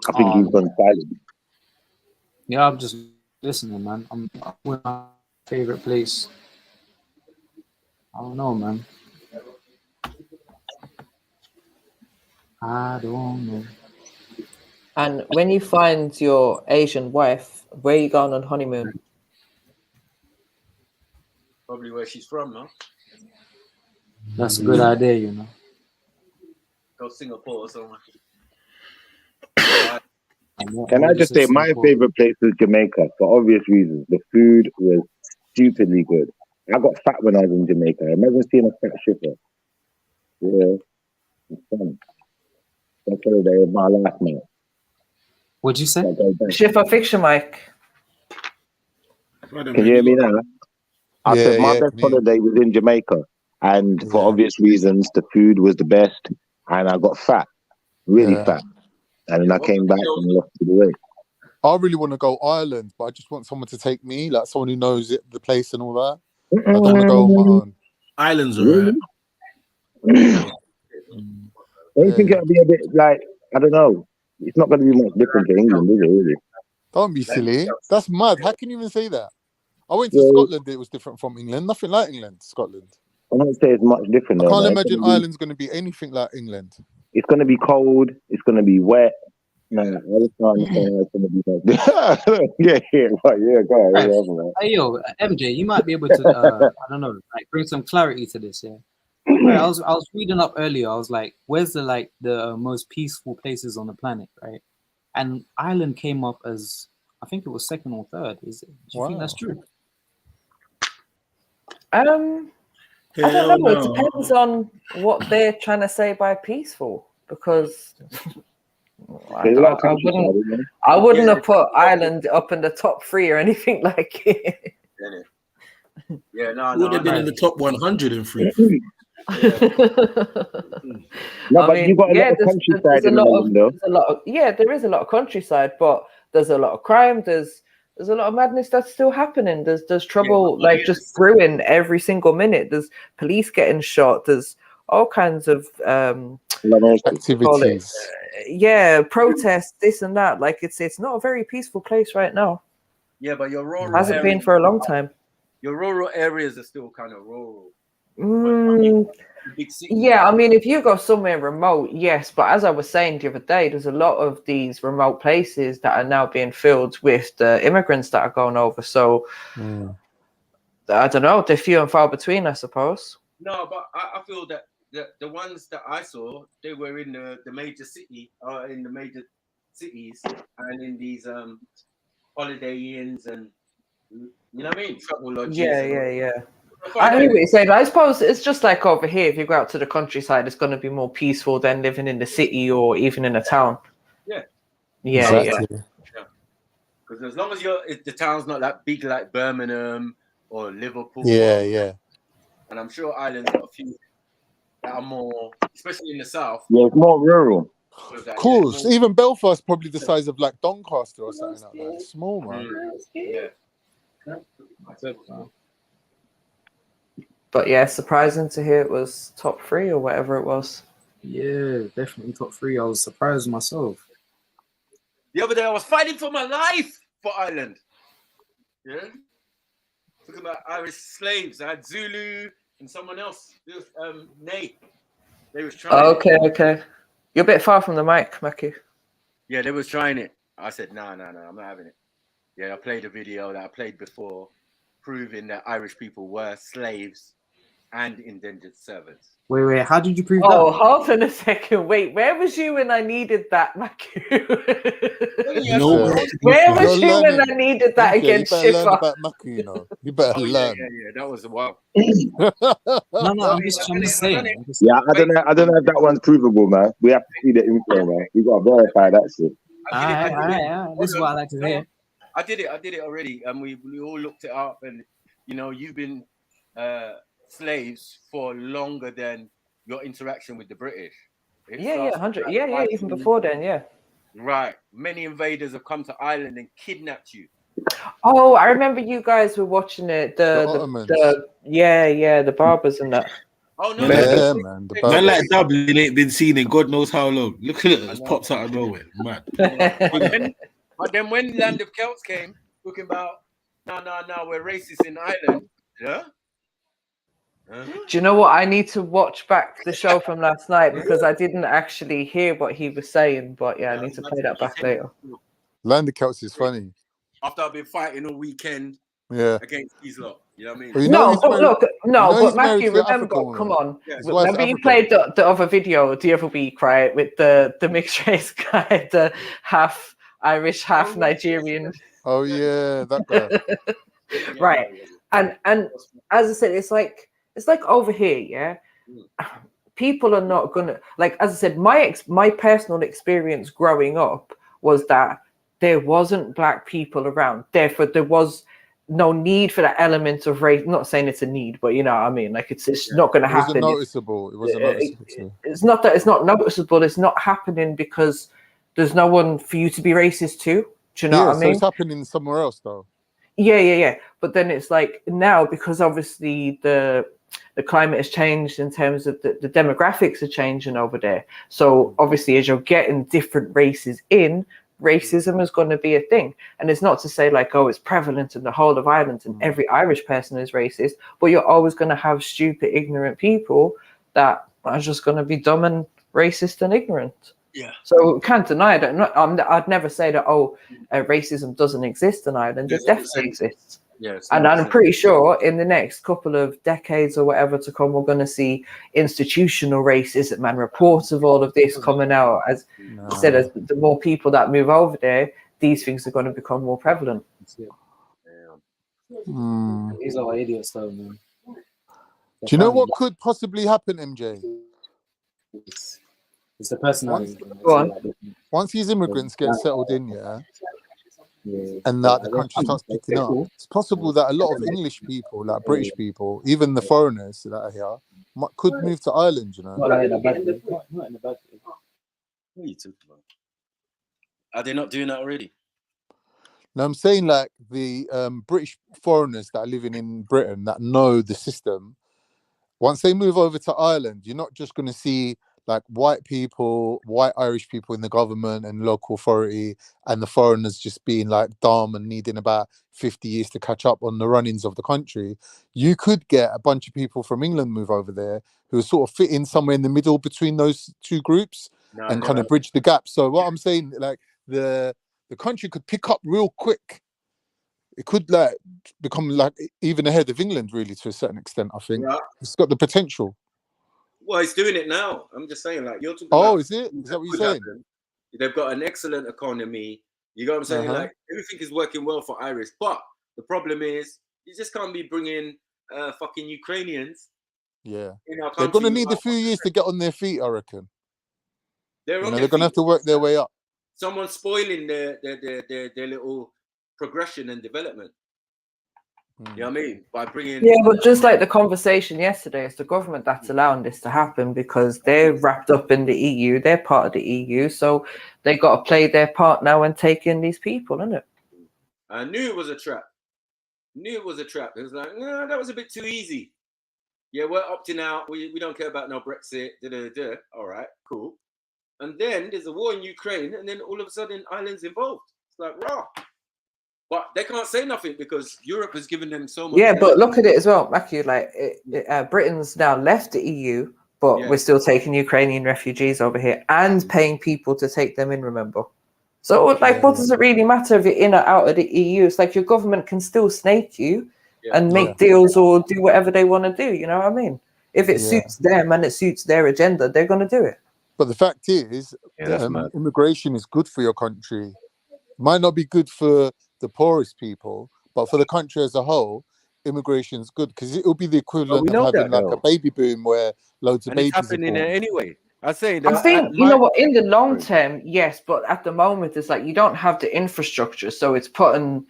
I think he's gone silent. Yeah, I'm just listening, man. I'm with my favorite place. I don't know, man. I don't know. And when you find your Asian wife, where are you going on honeymoon? Probably where she's from, no? That's a good idea, you know. Go Singapore or somewhere. Can I just say my favorite place was Jamaica for obvious reasons. The food was stupidly good. I got fat when I was in Jamaica. Imagine seeing a fat shipper. Yeah, it's fun. That's holiday of my life, mate. What'd you say? Shipper fiction, Mike. Can you hear me now? I said my best holiday was in Jamaica, and for obvious reasons, the food was the best, and I got fat, really fat, and then I came back and lost the weight. I really want to go Ireland, but I just want someone to take me, like someone who knows it, the place and all that. I don't want to go on my own. Islands are right. Don't you think it'll be a bit like, I don't know, it's not going to be much different to England, is it, really? Don't be silly. That's mad. How can you even say that? I went to Scotland, it was different from England. Nothing like England, Scotland. I don't say it's much different. I can't imagine Ireland's going to be anything like England. It's going to be cold, it's going to be wet. No, I just don't understand how it's going to be like go on. Hey, yo, MJ, you might be able to, I don't know, like bring some clarity to this, yeah? Right, I was reading up earlier. I was like, "Where's the most peaceful places on the planet?" Right, and Ireland came up as I think it was second or third. Do you think that's true? I don't know. It depends on what they're trying to say by peaceful, because I wouldn't have put Ireland up in the top 3 or anything like it. Yeah, no, would have been in the top 100 in free. No, but you got a lot of countryside in Ireland, though. There is a lot of countryside, but there's a lot of crime. There's a lot of madness that's still happening. There's trouble just brewing every single minute. There's police getting shot. There's all kinds of activities. Protests, this and that. Like it's not a very peaceful place right now. Yeah, but your rural hasn't been for a long time. Your rural areas are still kind of rural. Yeah, I mean, if you go somewhere remote, yes. But as I was saying the other day, there's a lot of these remote places that are now being filled with the immigrants that are going over. So I don't know. They're few and far between, I suppose. No, but I feel that the ones that I saw, they were in the major city, in the major cities, and in these holiday inns and you know what I mean, travel lodges. Yeah. I hear what you're saying. I suppose it's just like over here. If you go out to the countryside, it's going to be more peaceful than living in the city or even in a town. Yeah. Exactly. Because as long as the town's not that big like Birmingham or Liverpool. Yeah. And I'm sure Ireland's got a few that are more, especially in the south. Yeah, it's more rural. Of course, even Belfast probably the size of like Doncaster or something like that. It's small, man. Yeah. But yeah, surprising to hear it was top 3 or whatever it was. Yeah, definitely top 3. I was surprised myself. The other day I was fighting for my life for Ireland. Yeah. Talking about Irish slaves. I had Zulu and someone else. Nate. They was trying Okay. You're a bit far from the mic, Maki. Yeah, they was trying it. I said, no, I'm not having it. Yeah, I played a video that I played before proving that Irish people were slaves and indentured servants. Wait, how did you prove that? Oh, hold on a second. Wait, where was you when I needed that, Maki? Where was you when I needed that against Shiffer? You better learn about Maki, you know. You better learn. Yeah, that was a while. No, I'm just saying. Yeah, I don't know if that one's provable, man. We have to see the info, man. We got to verify that shit. All right. This is what I like to hear. I did it already, and we all looked it up, and you know, you've been slaves for longer than your interaction with the British. Yeah, 100. Yeah, even before then, yeah. Right. Many invaders have come to Ireland and kidnapped you. Oh, I remember you guys were watching it. The barbers and that. Oh no, man. Man like Dublin ain't been seen in God knows how long. Look at it, it's pops out of nowhere. Mad. But then when Land of Celts came, talking about no, we're racist in Ireland. Yeah. Do you know what? I need to watch back the show from last night because I didn't actually hear what he was saying. But yeah, I need to play that back later. Land of Celts is funny. After I've been fighting all weekend against these lot. You know what I mean? Well, you know but Matthew, remember, come on. Remember you played the other video the other week, right? With the mixed race guy, the half Irish, half Nigerian. Oh yeah, that guy. Right. And as I said, it's like over here, yeah. People are not gonna, like, as I said, my personal experience growing up was that there wasn't black people around. Therefore, there was no need for that element of race. I'm not saying it's a need, but you know what I mean? Like, it's not going to happen. It wasn't noticeable. It wasn't noticeable. It's not that it's not noticeable. It's not happening because there's no one for you to be racist to. Do you know what I mean? So it's happening somewhere else, though. Yeah. But then it's like now, because obviously the climate has changed in terms of the demographics are changing over there. So obviously, as you're getting different races in, racism is going to be a thing. And it's not to say like, oh, it's prevalent in the whole of Ireland and every Irish person is racist, but you're always going to have stupid, ignorant people that are just going to be dumb and racist and ignorant. Yeah. So can't deny that. I'd never say that, racism doesn't exist in Ireland. It definitely exists. Yes. And I'm pretty sure in the next couple of decades or whatever to come, we're going to see institutional racism and reports of all of this coming out. As I said, as the more people that move over there, these things are going to become more prevalent. These are idiots, though, man. Do you know what could possibly happen, MJ? It's the personality. Once these immigrants get settled in, and that the country starts picking up, it's possible that a lot of English people, like British people, even the foreigners that are here, could move to Ireland, you know. Not in a bad way. What are you talking about? Are they not doing that already? No, I'm saying like the British foreigners that are living in Britain that know the system, once they move over to Ireland, you're not just going to see like white people, white Irish people in the government and local authority, and the foreigners just being like dumb and needing about 50 years to catch up on the run-ins of the country. You could get a bunch of people from England move over there who sort of fit in somewhere in the middle between those two groups and kind of bridge the gap. So what I'm saying, like the country could pick up real quick. It could like become like even ahead of England, really, to a certain extent. I think it's got the potential. Well, it's doing it now. I'm just saying, like, you're talking about, is it? Is that what you're saying? They've got an excellent economy. You know what I'm saying? Like, everything is working well for Irish. But the problem is, you just can't be bringing fucking Ukrainians. Yeah. In our they're going to need a few years to get on their feet, I reckon. They're going to have to work their way up. Someone's spoiling their little progression and development. You know what I mean? By bringing... Yeah, but just like the conversation yesterday, it's the government that's allowing this to happen because they're wrapped up in the EU. They're part of the EU, so they got to play their part now and take in these people, innit? I knew it was a trap. It was like, no, that was a bit too easy. Yeah, we're opting out. We don't care about no Brexit. All right, cool. And then there's a war in Ukraine, and then all of a sudden, Ireland's involved. It's like, raw. But they can't say nothing because Europe has given them so much. Yeah, but look at it as well, Matthew. Like Britain's now left the EU, but we're still taking Ukrainian refugees over here and paying people to take them in. Remember, so like, what does it really matter if you're in or out of the EU? It's like your government can still snake you and make deals or do whatever they want to do. You know what I mean? If it suits them and it suits their agenda, they're going to do it. But the fact is, immigration is good for your country. Might not be good for the poorest people, but for the country as a whole, immigration is good because it will be the equivalent of having like a baby boom where loads of babies are happening born. Anyway. I think you know what, in the long term, yes, but at the moment it's like you don't have the infrastructure, so it's putting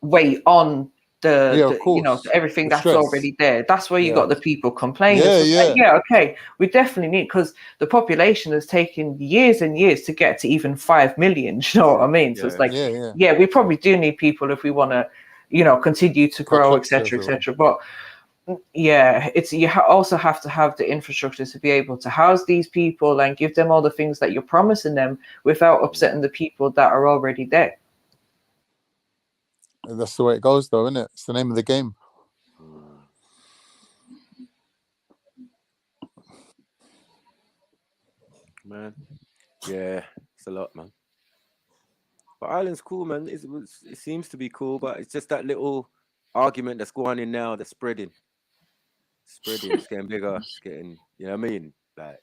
weight on you know, everything the that's stress. already there. That's where you Yeah. got the people complaining. So it's like, yeah, okay, we definitely need, because the population has taken years and years to get to even 5 million. You know what I mean? So it's like, yeah, we probably do need people if we want to, you know, continue to grow, etc., etc. But yeah, it's also have to have the infrastructure to be able to house these people and give them all the things that you're promising them without upsetting the people that are already there. That's the way it goes, though, isn't it? It's the name of the game. Man, yeah, it's a lot, man. But Ireland's cool, man. It seems to be cool, but it's just that little argument that's going in now that's spreading. It's getting bigger. It's getting, you know what I mean? Like,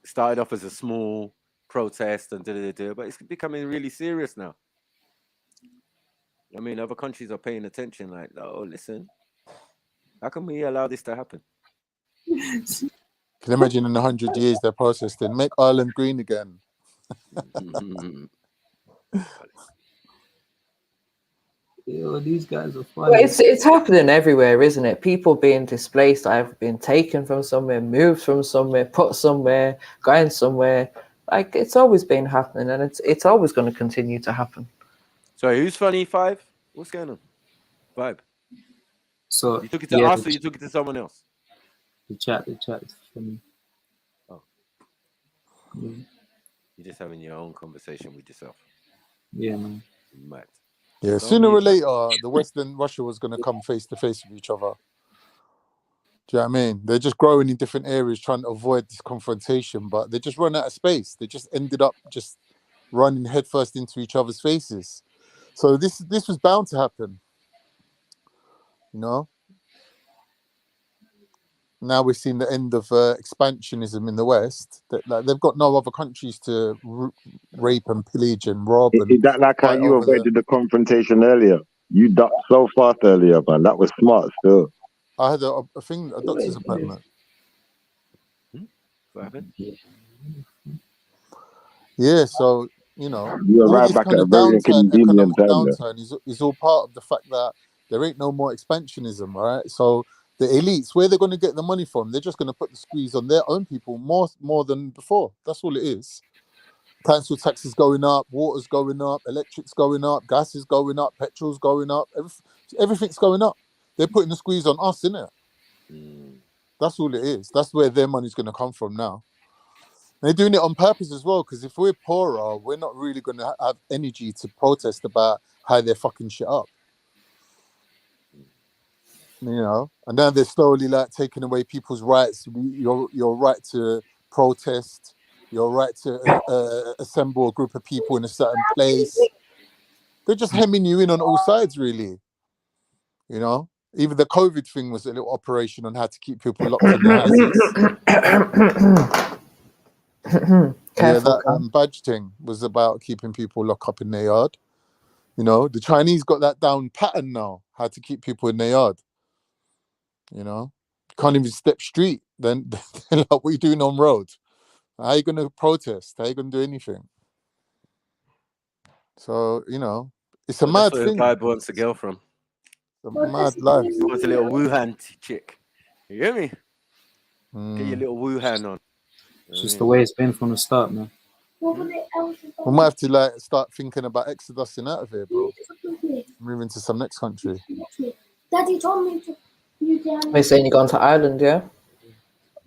it started off as a small protest and but it's becoming really serious now. I mean, other countries are paying attention. Like, oh, listen, how can we allow this to happen? Can you imagine in 100 years they're protesting, make Ireland green again? Yo, these guys are funny. Well, it's happening everywhere, isn't it? People being displaced, either being taken from somewhere, moved from somewhere, put somewhere, going somewhere. Like, it's always been happening, and it's always going to continue to happen. Sorry, who's funny? 5? What's going on? 5. So you took it to us, or you took it to someone else? The chat is funny. Oh, you're just having your own conversation with yourself. Yeah, man. Mad. Yeah, sooner or later, the West and Russia was going to come face to face with each other. Do you know what I mean? They're just growing in different areas, trying to avoid this confrontation, but they just run out of space. They just ended up just running headfirst into each other's faces. So this was bound to happen. You know? Now we're seeing the end of expansionism in the West. That, like, they've got no other countries to rape and pillage and rob. Is that like how you avoided the confrontation earlier? You ducked so fast earlier, man. That was smart still. I had a doctor's appointment. What happened? Yeah, so, you know, You all arrived this back kind at a of very downturn, inconvenient economic time. downturn is all part of the fact that there ain't no more expansionism, right? So the elites, where they're going to get the money from, they're just going to put the squeeze on their own people more than before. That's all it is. Council taxes going up, water's going up, electric's going up, gas is going up, petrol's going up, everything's going up. They're putting the squeeze on us, innit? That's all it is. That's where their money's going to come from now. They're doing it on purpose as well, because if we're poorer, we're not really going to have energy to protest about how they're fucking shit up. You know, and now they're slowly like taking away people's rights. Your right to protest, your right to assemble a group of people in a certain place. They're just hemming you in on all sides, really. You know, even the COVID thing was a little operation on how to keep people locked in their houses. Yeah, that badge thing was about keeping people locked up in their yard. You know, the Chinese got that down pattern now, how to keep people in their yard. You know, you can't even step street. Then like, what are you doing on road? How are you going to protest? How are you going to do anything? So, you know, it's a mad thing. That's where wants a girl from. A mad life. He wants a little Wuhan chick. You hear me? Get your little Wuhan on. It's just the way it's been from the start, man. We might have to like start thinking about exodusing out of here, bro. Moving to some next country. Daddy told me to. They're saying you're going to Ireland, yeah?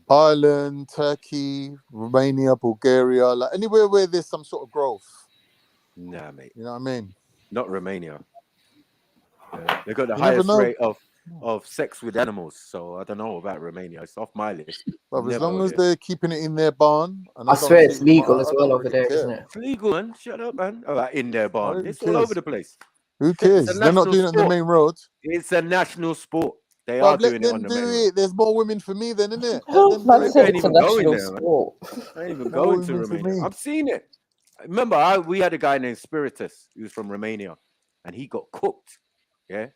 Ireland, Turkey, Romania, Bulgaria, like anywhere where there's some sort of growth. Nah, mate. You know what I mean? Not Romania. They've got the highest rate of sex with animals, so I don't know about Romania. It's off my list. But as long as they're keeping it in their barn, and I swear it's legal as well over there, isn't it? It's legal, man. Shut up, man. All right, in their barn. It's all over the place. Who cares? They're not doing it on the main road. It's a national sport. They are doing it on the main road. There's more women for me than, innit? I ain't even going there, man. I ain't even going to Romania. I've seen it. Remember, we had a guy named Spiritus who was from Romania, and he got cooked. Yeah,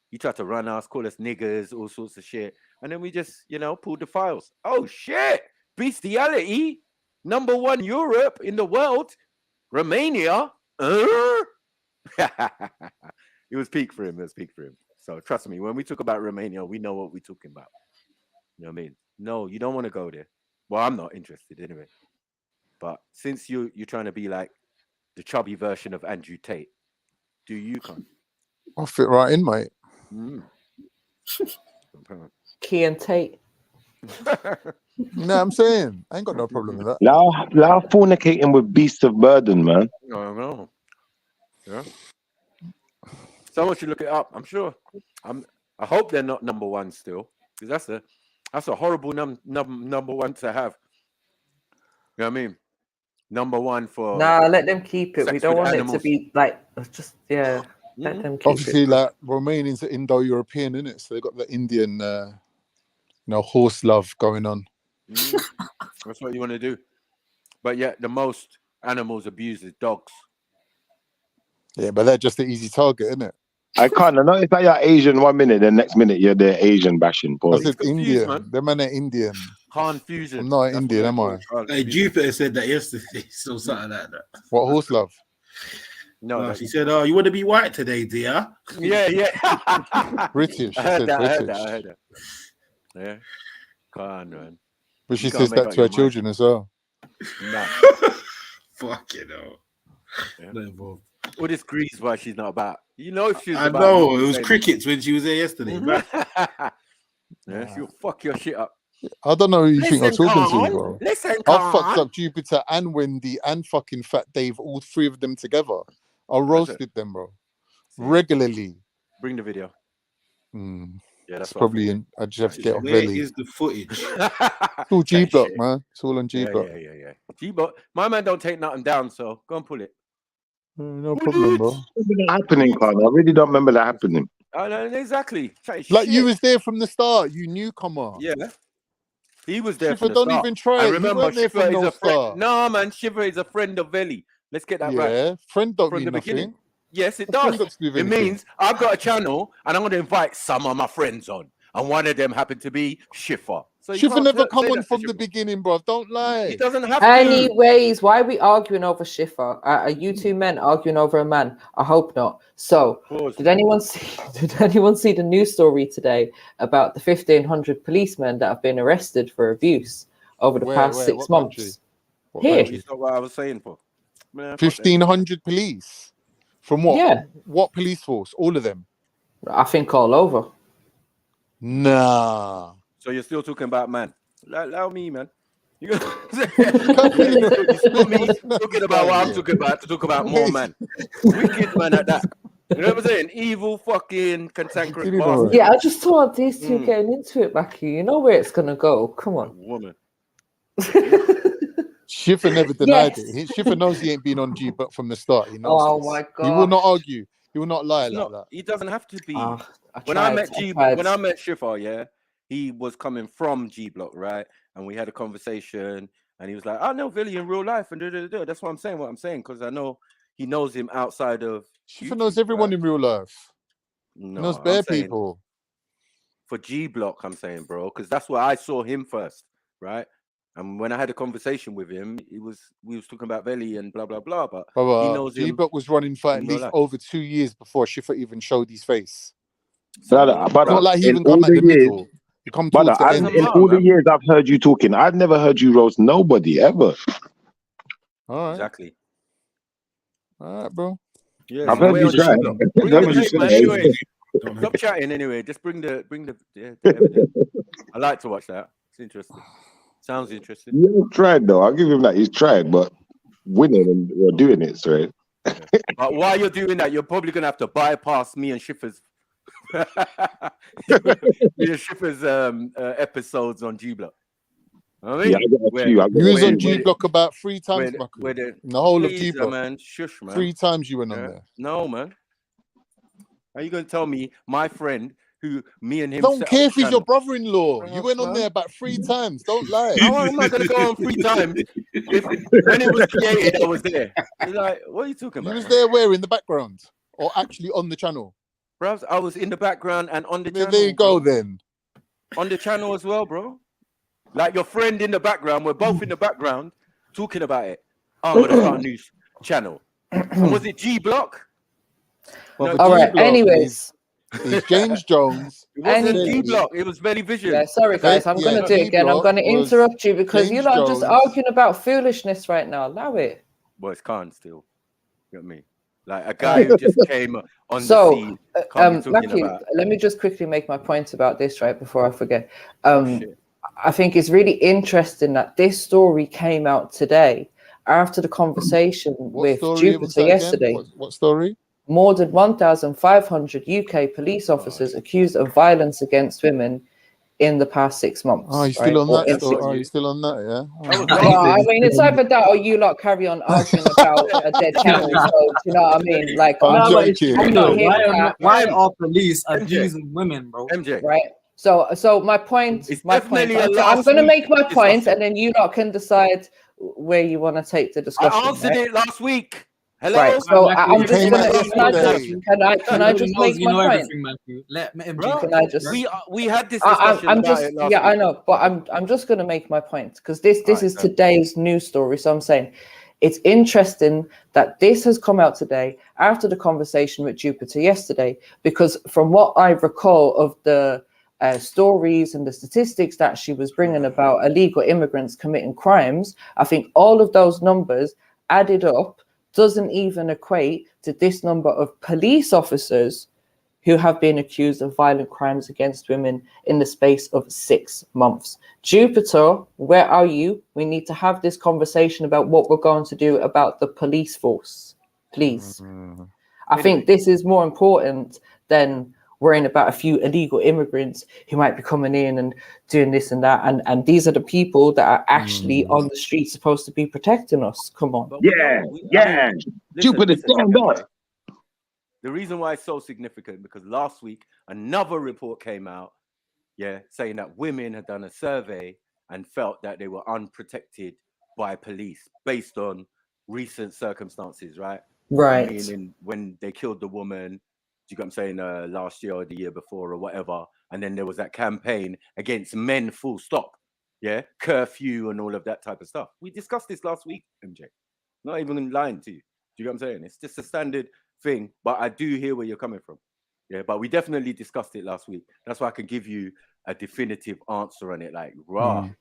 he tried to run us, call us niggers, all sorts of shit, and then we just, you know, pulled the files. Oh shit! Bestiality, #1 Europe in the world, Romania. It was peak for him. So So trust me, when we talk about Romania, we know what we're talking about. You know what I mean? No, you don't want to go there. Well, I'm not interested anyway. But since you're trying to be like the chubby version of Andrew Tate, do you come? I'll fit right in, mate. Key and Tate. No, I'm saying I ain't got no problem with that. Now fornicating with beasts of burden, man. I know. Yeah. Someone should look it up. I'm sure. I hope they're not number one still, because that's a horrible number one to have. You know what I mean? Number one for. Nah, let them keep it. We don't want it to be like just Let them keep Obviously, it. like Romanians are Indo-European, innit? So they got the Indian, horse love going on. That's what you want to do. But yet, the most animals abused is dogs. Yeah, but they're just an easy target, isn't it? I can't. I know it's like you're Asian 1 minute, the next minute you're the Asian bashing. I said Indian. Man. Them man are Indian. Confusion. I'm not Indian, am I? Hey, Jupiter said that yesterday, so something like that. What horse love? No, she said, "Oh, you want to be white today, dear?" Yeah. British. I heard that. British. I heard that. Yeah. Come on, man. But she says that to her children as well. Nah. Fuck you know. Yeah. All this grease why she's not about. You know she's I know it was crickets when she was there yesterday. Yeah, she'll fuck your shit up. I don't know who you think I'm talking to, bro. Listen, I fucked up Jupiter and Wendy and fucking Fat Dave, all three of them together. I roasted them, bro. Regularly. Bring the video. Yeah, that's probably I just have to get a Where belly. is the footage? It's all G Block, man. It's all on G Block. Yeah. G Block. My man don't take nothing down, so go and pull it. No problem, bro. Happening, Carl. I really don't remember that happening. Exactly. Like you was there from the start. You knew, come on. Yeah. He was there Shiver, from the don't start. even try it. Remember, there Shiver from is no a friend. start. No, man. Shiver is a friend of Veli. Let's get that right. Yeah, friend don't From mean the nothing. beginning. Yes, it What's friend does. got to do with It anything? means I've got a channel and I'm going to invite some of my friends on. And one of them happened to be Shiver. So Shiver never come on from the beginning, bro. Don't lie. He doesn't have to. Anyways, why are we arguing over Shiver? Are you two men arguing over a man? I hope not. So, did anyone see the news story today about the 1,500 policemen that have been arrested for abuse over the past 6 months? Here. That's not what I was saying for. 1,500 police. From what? Yeah. What police force? All of them? I think all over. Nah. So you're still talking about man. Allow me, man. You talking about what I'm talking about to talk about more man. Wicked man at that. You know what I'm saying? Evil fucking cantankerous bastard. Yeah, I just thought these two getting into it, Becky. You know where it's gonna go. Come on. Woman. Shiver never denied it. Shiver knows he ain't been on G, but from the start, he knows. Oh this. my god. He will not argue. He will not lie like that. He doesn't have to be. when I met Shiver, yeah, he was coming from G Block, right? And we had a conversation, and he was like, "I know Billy in real life," and that's what I'm saying, because I know he knows him outside of. Shiver knows everyone in real life. No, he knows bare people. For G Block, I'm saying, bro, because that's where I saw him first, right? And when I had a conversation with him, we was talking about Veli and blah blah blah. But he knows G Block was running for at least over 2 years before Shiver even showed his face. Brother, it's not like he even come at the middle. You come towards the end. In all the years I've heard you talking, I've never heard you roast nobody ever. All right. Exactly. All right, bro. Yeah, I've heard you try. Anyway, stop chatting. Anyway, just bring the evidence. I like to watch that. It's interesting. Sounds interesting. He's tried though. I'll give him that. He's tried, but winning and we're doing it, sorry. But while you're doing that, you're probably gonna have to bypass me and Shiver's episodes on G Block. I mean, you was on G Block about 3 times, in the whole of G Block. Man, shush, man. 3 times you went on there. No, man. Are you gonna tell me my friend who me and him? Don't care if he's your brother-in-law. You went on there about 3 times. Don't lie. No, I'm not gonna go on 3 times. When it was created, I was there. He's like, what are you talking about? You was there where in the background or actually on the channel? Bro, I was in the background and on the channel. There you go, then. On the channel as well, bro. Like your friend in the background. We're both in the background talking about it. I'm gonna start a new channel. And was it G Block? All right. Anyways, is James Jones. It wasn't And- D Block. It was Many Vision. Yeah, sorry guys, I'm gonna do it again. I'm gonna interrupt you because you're not just arguing about foolishness right now. Allow it. Well, it's Khan still. You know what I mean? Like a guy who just came on So, the scene. Can't be talking Mackie, about. let me just quickly make my point about this, right, before I forget. I think it's really interesting that this story came out today after the conversation with Jupiter yesterday. What story? More than 1,500 UK police officers accused of violence against women in the past 6 months. Oh, you still on that? Are you still on that? Yeah. Well, I mean, it's either that or you lot carry on arguing about a dead camel. So, you know what I mean? Like, I'm joking. Why are police abusing women, bro? MJ. Right. So my point. I'm going to make my point, and then you lot can decide where you want to take the discussion. I answered it last week. Hello. Right. So I'm just going to. Can I just make my point? Let Bro, Can I just? we had this discussion I'm about just it last yeah, I week. know, but I'm just going to make my point because this is today's news story. So I'm saying it's interesting that this has come out today after the conversation with Jupiter yesterday, because from what I recall of the stories and the statistics that she was bringing about illegal immigrants committing crimes, I think all of those numbers added up doesn't even equate to this number of police officers who have been accused of violent crimes against women in the space of 6 months. Jupiter, where are you? We need to have this conversation about what we're going to do about the police force, please. I think this is more important than worrying about a few illegal immigrants who might be coming in and doing this and that. And these are the people that are actually on the street supposed to be protecting us. Come on. Jupiter, stand up. The reason why it's so significant, because last week another report came out, saying that women had done a survey and felt that they were unprotected by police based on recent circumstances, right? Right. Meaning when they killed the woman, you got what I'm saying, last year or the year before or whatever, and then there was that campaign against men, full stop, curfew and all of that type of stuff. We discussed this last week, MJ. Not even lying to you. Do you get what I'm saying? It's just a standard thing, but I do hear where you're coming from. Yeah, but we definitely discussed it last week. That's why I can give you a definitive answer on it. Like,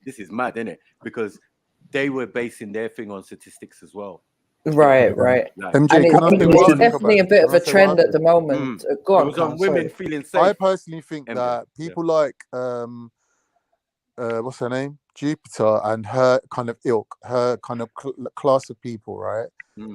this is mad, isn't it? Because they were basing their thing on statistics as well. Right. Like, MJ, it's definitely a bit of a trend at the moment. Go on, it was on women feeling safe. I personally think that people like what's her name, Jupiter, and her kind of ilk, her kind of class of people, right?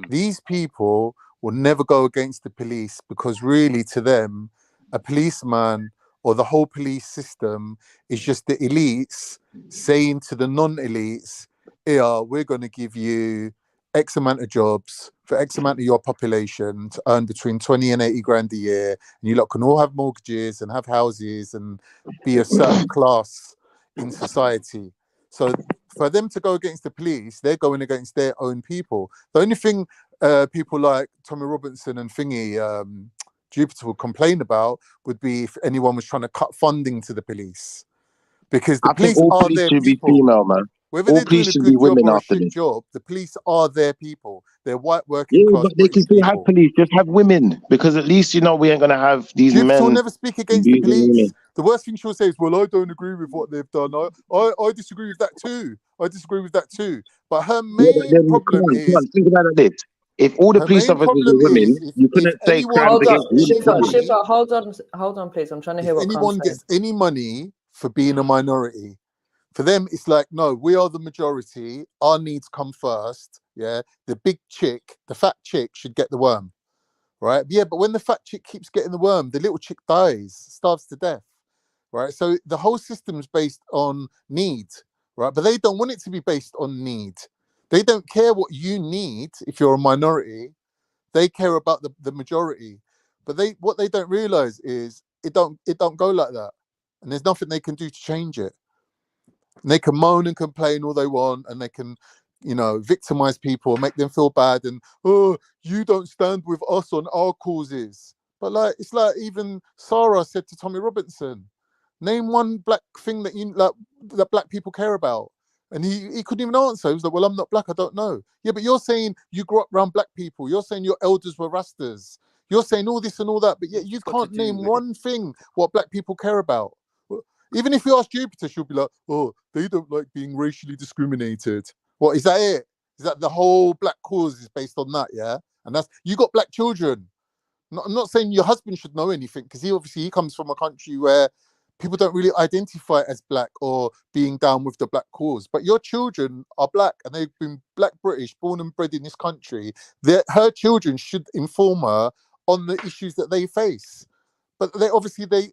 These people will never go against the police, because really to them, a policeman or the whole police system is just the elites saying to the non-elites, we're going to give you X amount of jobs for X amount of your population to earn between 20 and 80 grand a year. And you lot can all have mortgages and have houses and be a certain class in society. So for them to go against the police, they're going against their own people. The only thing people like Tommy Robinson and Jupiter would complain about would be if anyone was trying to cut funding to the police. Because the police are their people. Be female, man. Whether all they're doing a good job or a shit job, the police are their people. They're white working class. But they can still have police. Just have women, because at least we ain't gonna have these men. She'll never speak against the police. Women. The worst thing she'll say is, "Well, I don't agree with what they've done. I disagree with that too. I disagree with that too." But her main problem is. Think about this. If all the police officers were women, you couldn't say crimes against women. Shiva, hold on, please. I'm trying to hear what anyone gets any money for being a minority. For them, it's like, no, we are the majority. Our needs come first. Yeah, the big chick, the fat chick should get the worm, right? Yeah, but when the fat chick keeps getting the worm, the little chick dies, starves to death, right? So the whole system's based on need, right? But they don't want it to be based on need. They don't care what you need if you're a minority. They care about the majority. But what they don't realize is it don't go like that, and there's nothing they can do to change it. And they can moan and complain all they want, and they can, victimize people, make them feel bad, and you don't stand with us on our causes. But it's like even Sarah said to Tommy Robinson, name one black thing that that black people care about, and he couldn't even answer. He was like, well, I'm not black, I don't know. Yeah, but you're saying you grew up around black people. You're saying your elders were Rastas. You're saying all this and all that, but yet you can't name one thing what black people care about. Even if you ask Jupiter, she'll be like, oh, they don't like being racially discriminated. What, is that it? Is that the whole black cause is based on that, yeah? And that's, you got black children. I'm not saying your husband should know anything, because he comes from a country where people don't really identify as black or being down with the black cause. But your children are black, and they've been black British, born and bred in this country. Her children should inform her on the issues that they face. But they obviously they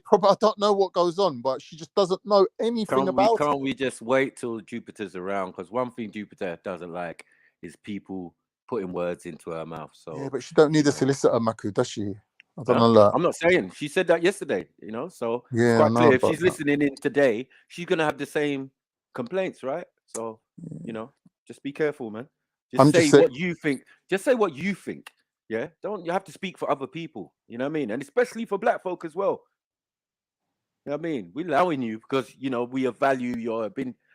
probably, I don't know what goes on, but she just doesn't know anything about it. Can't we just wait till Jupiter's around? Because one thing Jupiter doesn't like is people putting words into her mouth. So yeah, but she don't need a solicitor, Maku, does she? I don't know that. I'm not saying. She said that yesterday, you know, so yeah, it's quite clear. If she's listening in today, she's gonna have the same complaints, right? So you know, just be careful, man. Just say what you think. Just say what you think. Yeah, you have to speak for other people, you know what I mean? And especially for black folk as well. You know what I mean? We're allowing you because, you know, we value your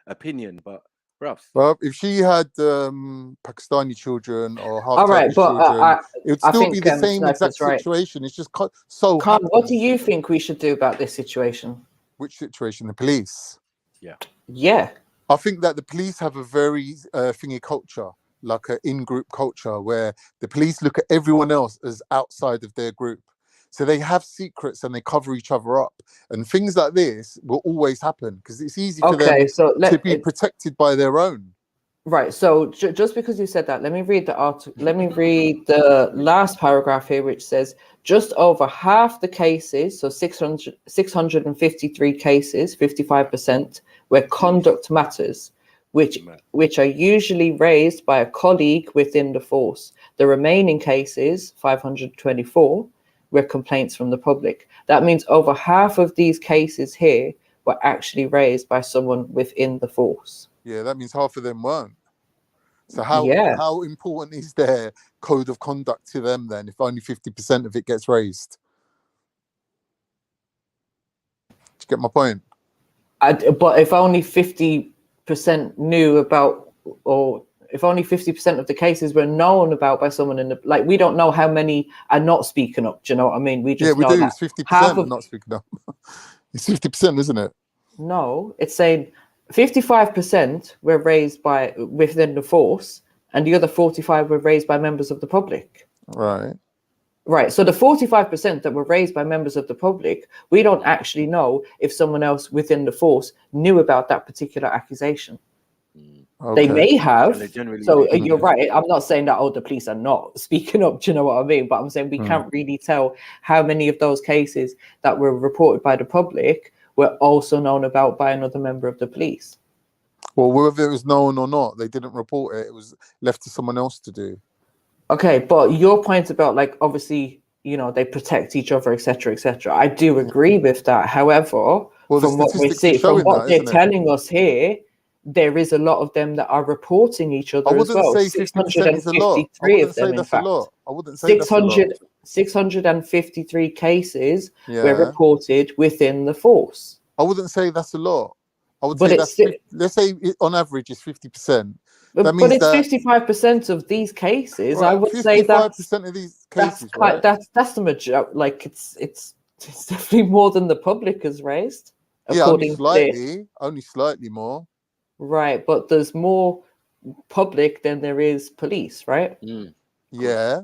opinion, but perhaps. Well, if she had Pakistani children or half Turkish children, it would still be the same exact situation. It's just so. Carl, what do you think we should do about this situation? Which situation? The police? Yeah. Yeah. I think that the police have a very thingy culture, like an in-group culture, where the police look at everyone else as outside of their group. So they have secrets and they cover each other up. And things like this will always happen because it's easy for them to be protected by their own. Right. So just because you said that, let me read the article. Let me read the last paragraph here, which says just over half the cases, so 653 cases, 55%, where conduct matters, which are usually raised by a colleague within the force. The remaining cases, 524, were complaints from the public. That means over half of these cases here were actually raised by someone within the force. Yeah, that means half of them weren't. So how important is their code of conduct to them then, if only 50% of it gets raised? Do you get my point? But if only 50% knew about, or if only 50% of the cases were known about by someone in the, like, we don't know how many are not speaking up. Do you know what I mean? We just we know do. that It's 50% are not speaking up. It's 50%, isn't it? No, it's saying 55% were raised by within the force, and the other 45 were raised by members of the public. Right. Right. So the 45% that were raised by members of the public, we don't actually know if someone else within the force knew about that particular accusation. Okay. They may have. So may. you're right. I'm not saying that, oh, the police are not speaking up. Do you know what I mean? But I'm saying we can't really tell how many of those cases that were reported by the public were also known about by another member of the police. Well, whether it was known or not, they didn't report it. It was left to someone else to do. Okay, but your point about, like, obviously, you know, they protect each other, etc., etc. I do agree with that. However, from what we see, from what they're telling us here, there is a lot of them that are reporting each other as well. I wouldn't say 50% is a lot. I wouldn't say that's a lot. I wouldn't say that's a lot. 653 cases were reported within the force. I wouldn't say that's a lot. I would say that's, let's say on average it's 50%. That means but it's 55% of these cases. Right, I would say that 55% of these cases. That's the majority. Like it's definitely more than the public has raised. Yeah, only slightly more. Right, but there's more public than there is police, right? Yeah.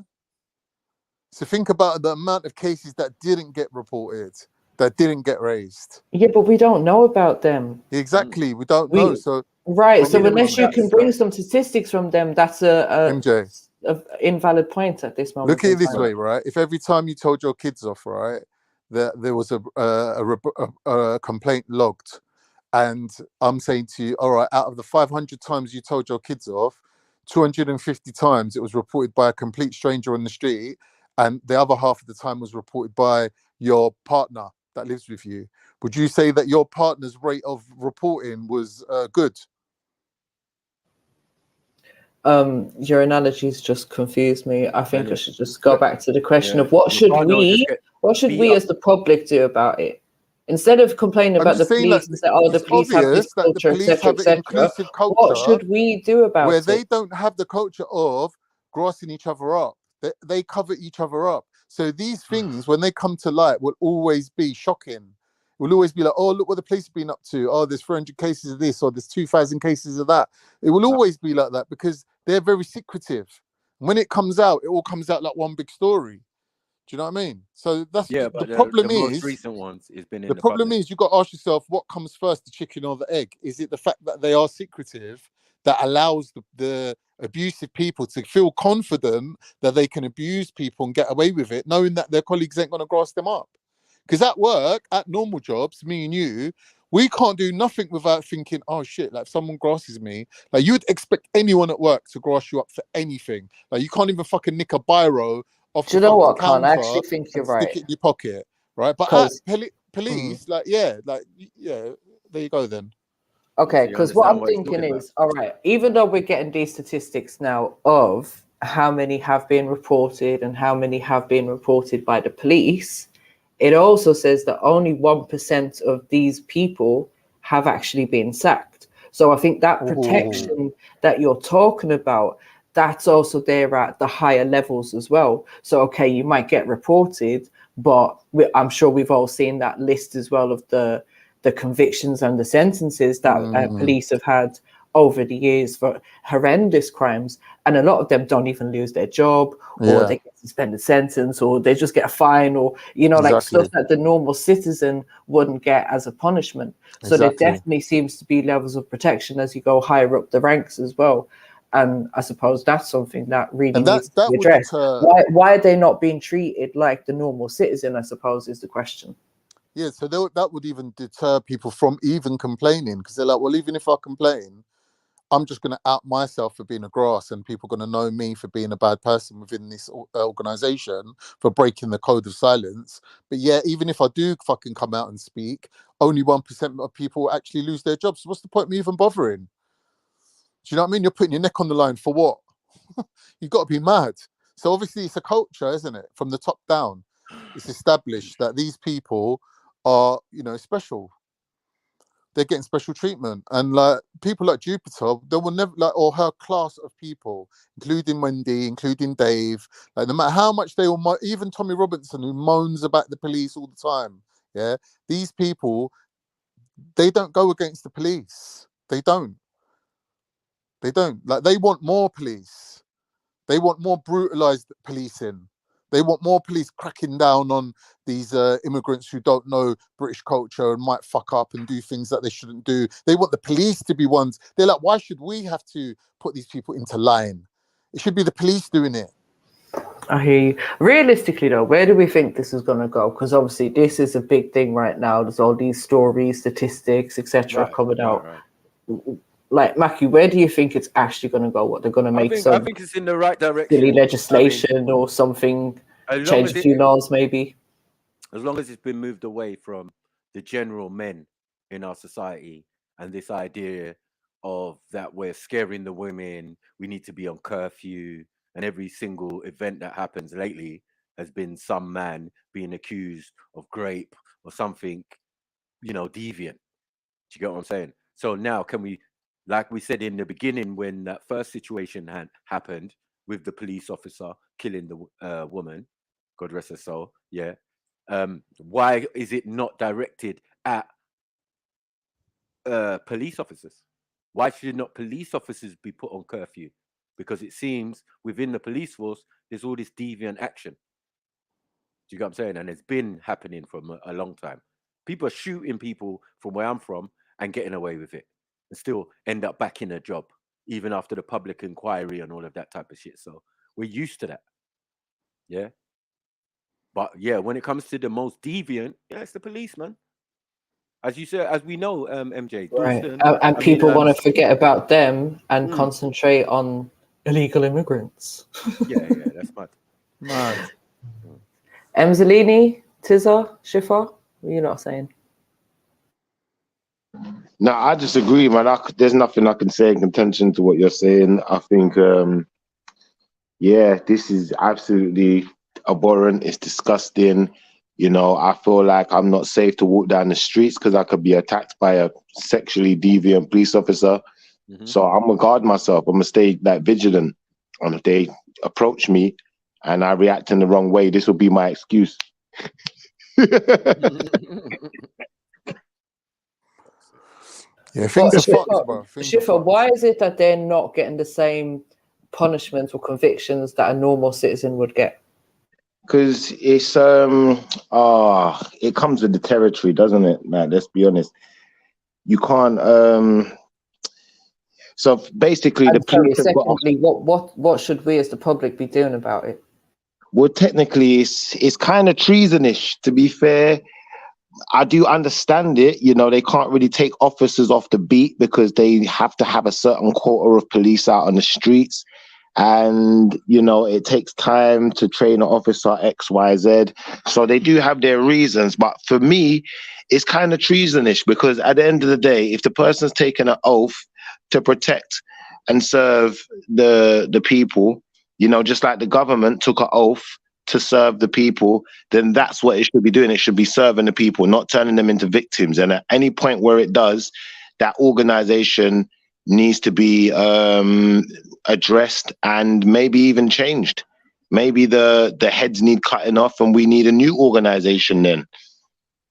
So think about the amount of cases that didn't get reported, that didn't get raised. Yeah, but we don't know about them. Exactly, we don't know. So right, so unless you can bring some statistics from them, that's a invalid point at this moment. Look at it this way, right? If every time you told your kids off, right, that there was a complaint logged, and I'm saying to you, all right, out of the 500 times you told your kids off, 250 times it was reported by a complete stranger on the street, and the other half of the time was reported by your partner that lives with you. Would you say that your partner's rate of reporting was good? Your analogies just confused me. I think I should just go back to the question of what should we as the public do about it? Instead of complaining about the police and say, oh, the police have this culture, etc., what should we do about it? Where they don't have the culture of grassing each other up. They cover each other up. So these things, when they come to light, will always be shocking. It will always be like, oh, look what the police have been up to. Oh, there's 400 cases of this, or there's 2,000 cases of that. It will always be like that because they're very secretive. When it comes out, it all comes out like one big story. Do you know what I mean? So that's but the problem. The most recent ones has been in the problem public. is you've got to ask yourself, what comes first, the chicken or the egg? Is it the fact that they are secretive that allows the abusive people to feel confident that they can abuse people and get away with it, knowing that their colleagues ain't going to grass them up? Because at work, at normal jobs, me and you, we can't do nothing without thinking, oh shit, like if someone grasses me, like you'd expect anyone at work to grass you up for anything. Like you can't even fucking nick a biro off Do you the know what, counter Con? I actually think you're and stick right. it in your pocket, right? But at police, yeah, there you go then. Okay, because what I'm thinking is, all right, even though we're getting these statistics now of how many have been reported and how many have been reported by the police, it also says that only 1% of these people have actually been sacked. So I think that protection that you're talking about, that's also there at the higher levels as well. So, okay, you might get reported, but I'm sure we've all seen that list as well of the convictions and the sentences that police have had over the years for horrendous crimes, and a lot of them don't even lose their job, or they get suspended sentence, or they just get a fine, or like stuff that the normal citizen wouldn't get as a punishment. So there definitely seems to be levels of protection as you go higher up the ranks as well. And I suppose that's something that really needs to be addressed. Why are they not being treated like the normal citizen, I suppose, is the question. Yeah, so that would even deter people from even complaining, because they're like, well, even if I complain, I'm just going to out myself for being a grass, and people are going to know me for being a bad person within this organization, for breaking the code of silence. But yeah, even if I do fucking come out and speak, only 1% of people actually lose their jobs. So what's the point of me even bothering? Do you know what I mean? You're putting your neck on the line for what? You've got to be mad. So obviously it's a culture, isn't it? From the top down, it's established that these people are, special. They're getting special treatment, and like people like Jupiter, they will never or her class of people, including Wendy, including Dave, like no matter how much they all, even Tommy Robinson, who moans about the police all the time, yeah, these people, they don't go against the police. They don't. Like, they want more police. They want more brutalized policing. They want more police cracking down on these immigrants who don't know British culture and might fuck up and do things that they shouldn't do. They want the police to be ones. They're like, why should we have to put these people into line? It should be the police doing it. I hear you. Realistically, though, where do we think this is going to go? Because obviously this is a big thing right now. There's all these stories, statistics, etc. coming out. Like, Mackie, where do you think it's actually going to go? What they're going to make I think it's in the right direction. Silly legislation or something, change a few laws maybe? As long as it's been moved away from the general men in our society and this idea of that we're scaring the women, we need to be on curfew, and every single event that happens lately has been some man being accused of rape or something, deviant. Do you get what I'm saying? So now can we, like we said in the beginning, when that first situation happened with the police officer killing the woman, God rest her soul, why is it not directed at police officers? Why should not police officers be put on curfew? Because it seems within the police force, there's all this deviant action. Do you get what I'm saying? And it's been happening for a long time. People are shooting people from where I'm from and getting away with it, and still end up back in a job, even after the public inquiry and all of that type of shit. So we're used to that. Yeah. But yeah, when it comes to the most deviant, it's the policeman. As you said, as we know, MJ. Right. And people want to forget about them and concentrate on illegal immigrants. Yeah, that's mad. Mad. Emzalini, Tizza, Shifa, what are you not saying? No, I just agree, man. There's nothing I can say in contention to what you're saying. I think, this is absolutely abhorrent. It's disgusting. I feel like I'm not safe to walk down the streets because I could be attacked by a sexually deviant police officer. So I'm gonna guard myself. I'm gonna stay vigilant. And if they approach me and I react in the wrong way, this will be my excuse. Yeah, things are fucked, bro. Shifa, why is it that they're not getting the same punishments or convictions that a normal citizen would get? Because it's it comes with the territory, doesn't it, man? Let's be honest. You can't so basically the police have got secondly, what should we as the public be doing about it? Well, technically it's kind of treasonish, to be fair. I do understand it. You know, they can't really take officers off the beat because they have to have a certain quota of police out on the streets. And, you know, it takes time to train an officer X, Y, Z. So they do have their reasons. But for me, it's kind of treasonish because at the end of the day, if the person's taken an oath to protect and serve the people, you know, just like the government took an oath to serve the people, then that's what it should be doing. It should be serving the people, not turning them into victims. And at any point where it does, that organization needs to be addressed and maybe even changed. Maybe the heads need cutting off and we need a new organization then,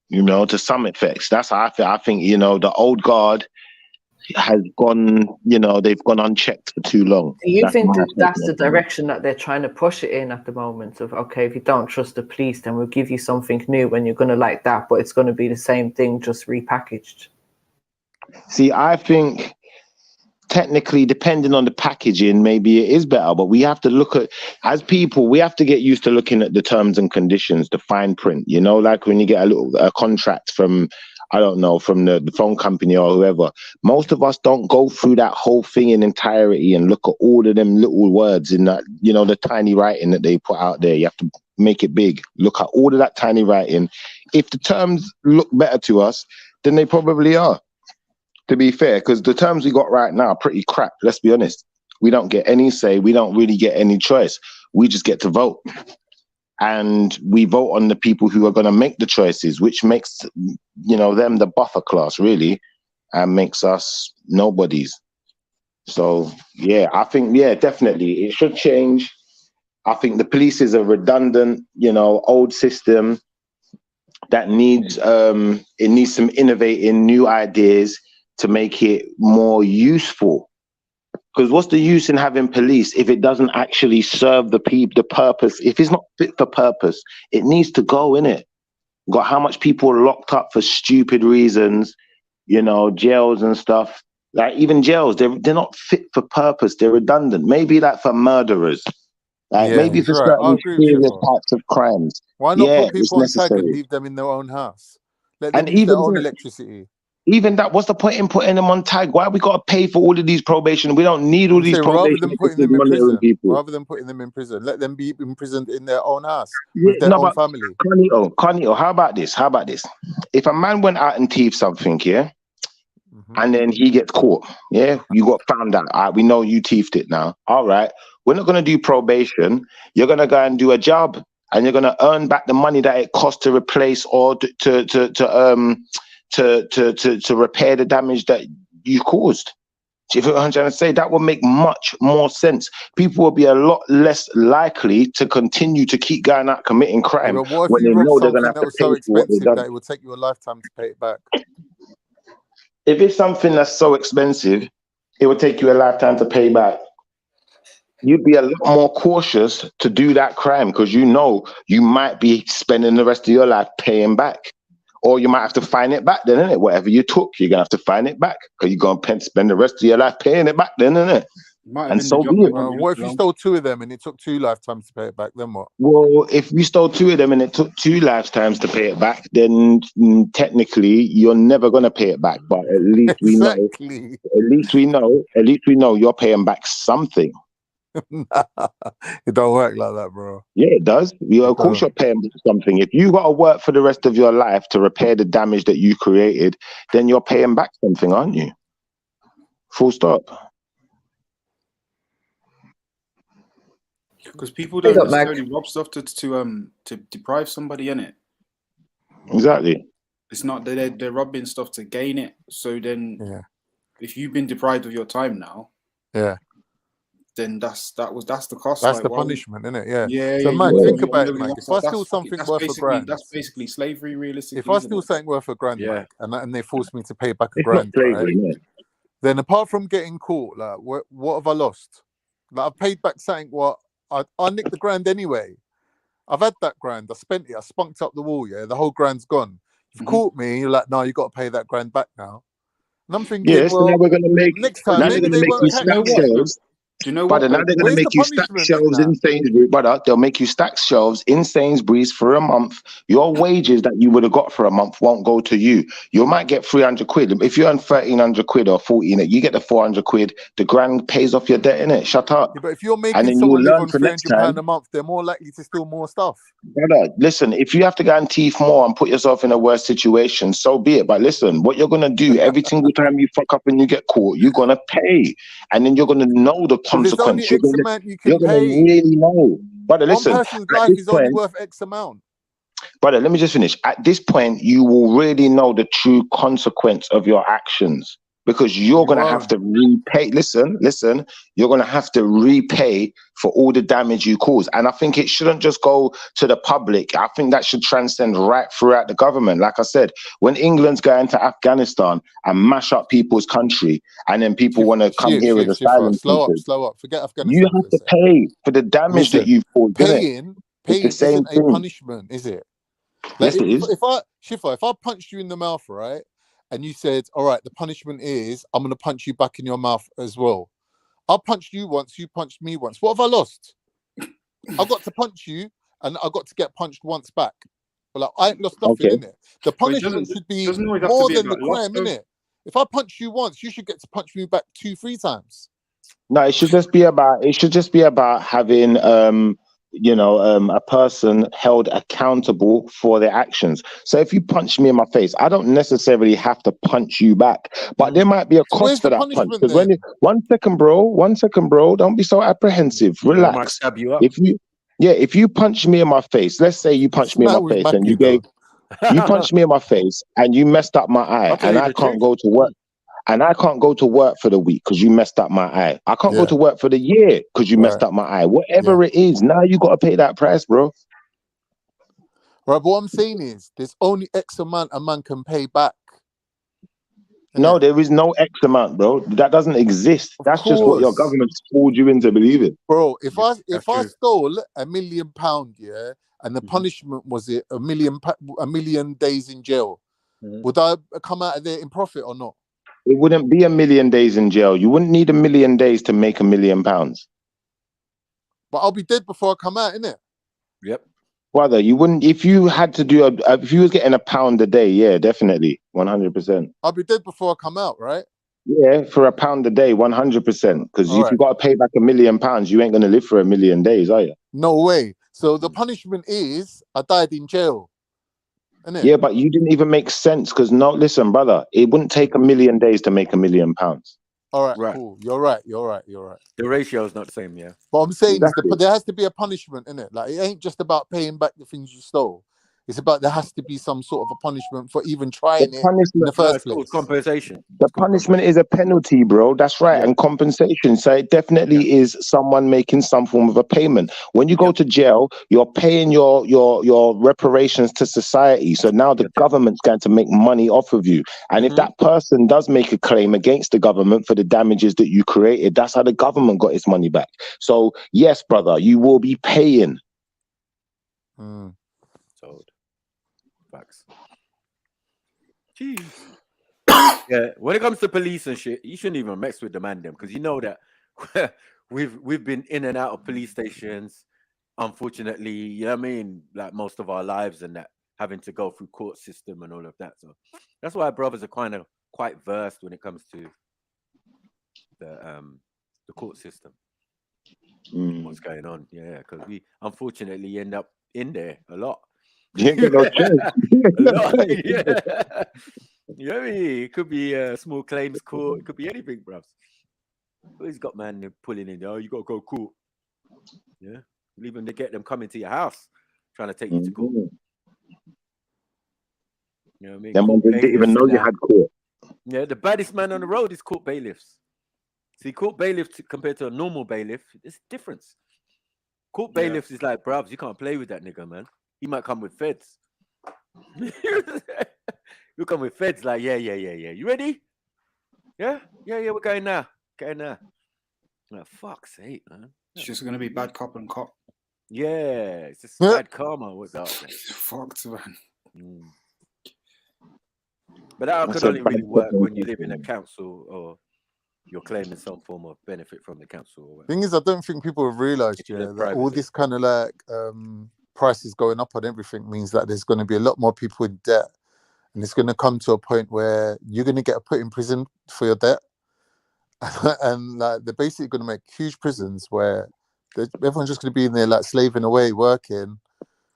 you know, to some effects. That's how I feel. I think, you know, the old guard has gone, you know, they've gone unchecked for too long. Do you think that's the direction that they're trying to push it in at the moment of, okay, if you don't trust the police, then we'll give you something new when you're going to like that, but it's going to be the same thing, just repackaged? See, I think technically, depending on the packaging, maybe it is better, but we have to look at, as people, we have to get used to looking at the terms and conditions, the fine print, you know, like when you get a contract from, I don't know, from the phone company or whoever. Most of us don't go through that whole thing in entirety and look at all of them little words in that, you know, the tiny writing that they put out there. You have to make it big. Look at all of that tiny writing. If the terms look better to us, then they probably are, to be fair, because the terms we got right now are pretty crap. Let's be honest. We don't get any say. We don't really get any choice. We just get to vote. And we vote on the people who are going to make the choices, which makes, you know, them the buffer class, really, and makes us nobodies. So, yeah, I think, yeah, definitely, it should change. I think the police is a redundant, you know, old system that needs, it needs some innovating new ideas to make it more useful. Because what's the use in having police if it doesn't actually serve the people, the purpose? If it's not fit for purpose, it needs to go, innit? Got how much people are locked up for stupid reasons, you know, jails and stuff. Like even jails, they're not fit for purpose. They're redundant. Maybe like for murderers, like Yeah, maybe he's for right. I certain agree with you, serious bro. types of crimes. Why not Yeah, put it's people on tag and necessary. leave them in their own house? Let them And use their even own that, electricity. even that, what's the point in putting them on tag? Why we got to pay for all of these probation? We don't need all I'm these saying rather probation than putting them in monitoring prison, people. let them be imprisoned in their own house Yeah, with their no, own but family. Connie, how about this? How about this? If a man went out and thieved something, yeah, and then he gets caught, yeah, you got found out. All right, we know you thieved it now. All right, we're not going to do probation. You're going to go and do a job, and you're going to earn back the money that it costs to replace or to repair the damage that you caused. If you're trying to say, that would make much more sense. People will be a lot less likely to continue to keep going out committing crime But what if when you they robbed know they're going to something have that to was pay so for what they've expensive that done. it would take you a lifetime to pay it back? If it's something that's so expensive, it would take you a lifetime to pay back. You'd be a lot more cautious to do that crime because you know you might be spending the rest of your life paying back. Or you might have to find it back then, innit? Whatever you took, you're going to have to find it back because you're going to spend the rest of your life paying it back then, innit? And so be it. What if you stole 2 of them and it took 2 lifetimes to pay it back? Then what? Well, if you stole 2 of them and it took 2 lifetimes to pay it back, then technically you're never going to pay it back. But at least we know, at least we know you're paying back something. It don't work like that, bro. Yeah, it does. Of course you're paying something. If you got to work for the rest of your life to repair the damage that you created, then you're paying back something, aren't you? Full stop. Because people don't necessarily rob stuff to deprive somebody in it. Exactly. It's not that they're robbing stuff to gain it. So then, if you've been deprived of your time now, then that's the cost. That's like, the punishment, isn't it? Yeah. Yeah, So, yeah. man, think You about it, literally man. have If to, I steal something worth £1,000, that's basically slavery, realistically. if I isn't steal it? something worth £1,000, Yeah. right, and they force me to pay back It's not £1,000, right? slavery, man. Then apart from getting caught, like, what have I lost? Like, I've paid back something. What I nicked the grand anyway. I've had that grand. I spent it. I spunked up the wall. Yeah, the whole grand's gone. You've caught me. You're like, no, you got to pay that grand back now. And I'm thinking, Yeah, so now well, we're gonna make next time now they're maybe gonna they make you won't catch stack me. shelves. Do you know Brother, what? now they're gonna Where's the make you stack punishment in shelves that? in Sainsbury's, brother. They'll make you stack shelves in Sainsbury's for a month. Your wages that you would have got for a month won't go to you. You might get 300 quid. If you earn 1,300 quid or 14, you get the 400 quid. The grand pays off your debt, innit? Shut up. Yeah, but if you're And making then you will someone live learn on for next £300 time. a month, they're more likely to steal more stuff. Brother, listen, if you have to go and thief more and put yourself in a worse situation, so be it. But listen, what you're gonna do every single time you fuck up and you get caught, you're gonna pay. And then you're gonna know the Because there's only consequence. X amount you You're can gonna pay. really know. Brother, One listen, person's at life this is only point, worth X amount. brother, let me just finish. At this point, you will really know the true consequence of your actions because you're going to have to repay. Listen, you're going to have to repay for all the damage you cause. And I think it shouldn't just go to the public. I think that should transcend right throughout the government. Like I said, when England's going to Afghanistan and mash up people's country, and then people want to come here as asylum Slow seekers, up. Forget you Afghanistan. have to pay for the damage that Listen, you've caused. paying It's the same isn't a thing. punishment, is it? Like Yes, it is. if I punched you in the mouth, right, and you said, all right, the punishment is I'm gonna punch you back in your mouth as well. I punched you once, you punched me once. What have I lost? I got to punch you and I got to get punched once back. But like I ain't lost nothing in it. The punishment should be more than the crime, innit? If I punch you once, you should get to punch me back 2-3 times. No, it should just be about having a person held accountable for their actions. So if you punch me in my face, I don't necessarily have to punch you back, but there might be a cost for that punch. Because when one second, bro, don't be so apprehensive. Relax. I might stab you up. If you punch me in my face, let's say you punch me in my face and you punched me in my face and you messed up my eye and I can't go to work. And I can't go to work for the week because you messed up my eye. I can't go to work for the year because you messed up my eye. Whatever it is, now you got to pay that price, bro. Right, but what I'm saying is, there's only X amount a man can pay back. No, there is no X amount, bro. That doesn't exist. That's just what your government schooled you into believing. Bro, if I stole £1 million, yeah, and the punishment was a million days in jail, would I come out of there in profit or not? It wouldn't be 1 million days in jail. You wouldn't need 1 million days to make £1 million. But I'll be dead before I come out, innit? Yep. Brother, you wouldn't, if you had to do, if you was getting £1 a day, yeah, definitely, 100%. I'll be dead before I come out, right? Yeah, for £1 a day, 100%. Because if you got to pay back £1 million, you ain't going to live for 1 million days, are you? No way. So the punishment is I died in jail. Innit? Yeah, but you didn't even make sense because listen, brother, it wouldn't take 1 million days to make £1 million. All right, cool. You're right. The ratio is not the same, yeah. But I'm saying is there has to be a punishment, innit? Like it ain't just about paying back the things you stole. It's about there has to be some sort of a punishment for even trying it in the first place. Compensation. The punishment is a penalty, bro. That's right, and compensation. So it definitely is someone making some form of a payment. When you go to jail, you're paying your reparations to society. So now the government's going to make money off of you. And if that person does make a claim against the government for the damages that you created, that's how the government got its money back. So yes, brother, you will be paying. Sold. Facts. Jeez. Yeah, when it comes to police and shit, you shouldn't even mess with the man them because you know that we've been in and out of police stations, unfortunately, you know what I mean, like most of our lives and that, having to go through court system and all of that. So that's why brothers are kind of quite versed when it comes to the court system. What's going on? Yeah, because we unfortunately end up in there a lot. You ain't got no choice. A lot, yeah. You know what I mean? It could be a small claims court. It could be anything, bruv. He's got man pulling in. Oh, you got to go court. Yeah. Even to get them coming to your house, trying to take you to court. You know what I mean? Them ones didn't even know you had court. Yeah, the baddest man on the road is court bailiffs. See, court bailiff compared to a normal bailiff, there's a difference. Court bailiffs is like, bruvs, you can't play with that nigga, man. He might come with feds. You come with feds, like, yeah. You ready? Yeah, we're going now. Like, fuck's sake, man. It's just gonna be bad cop and cop. Yeah, it's just bad karma. What's up? Fucked, man. But that could only really work when you live in a council or you're claiming some form of benefit from the council. Or Thing is, I don't think people have realised, that all this kind of like prices going up on everything means that there's going to be a lot more people in debt, and it's going to come to a point where you're going to get put in prison for your debt, and like they're basically going to make huge prisons where everyone's just going to be in there like slaving away, working,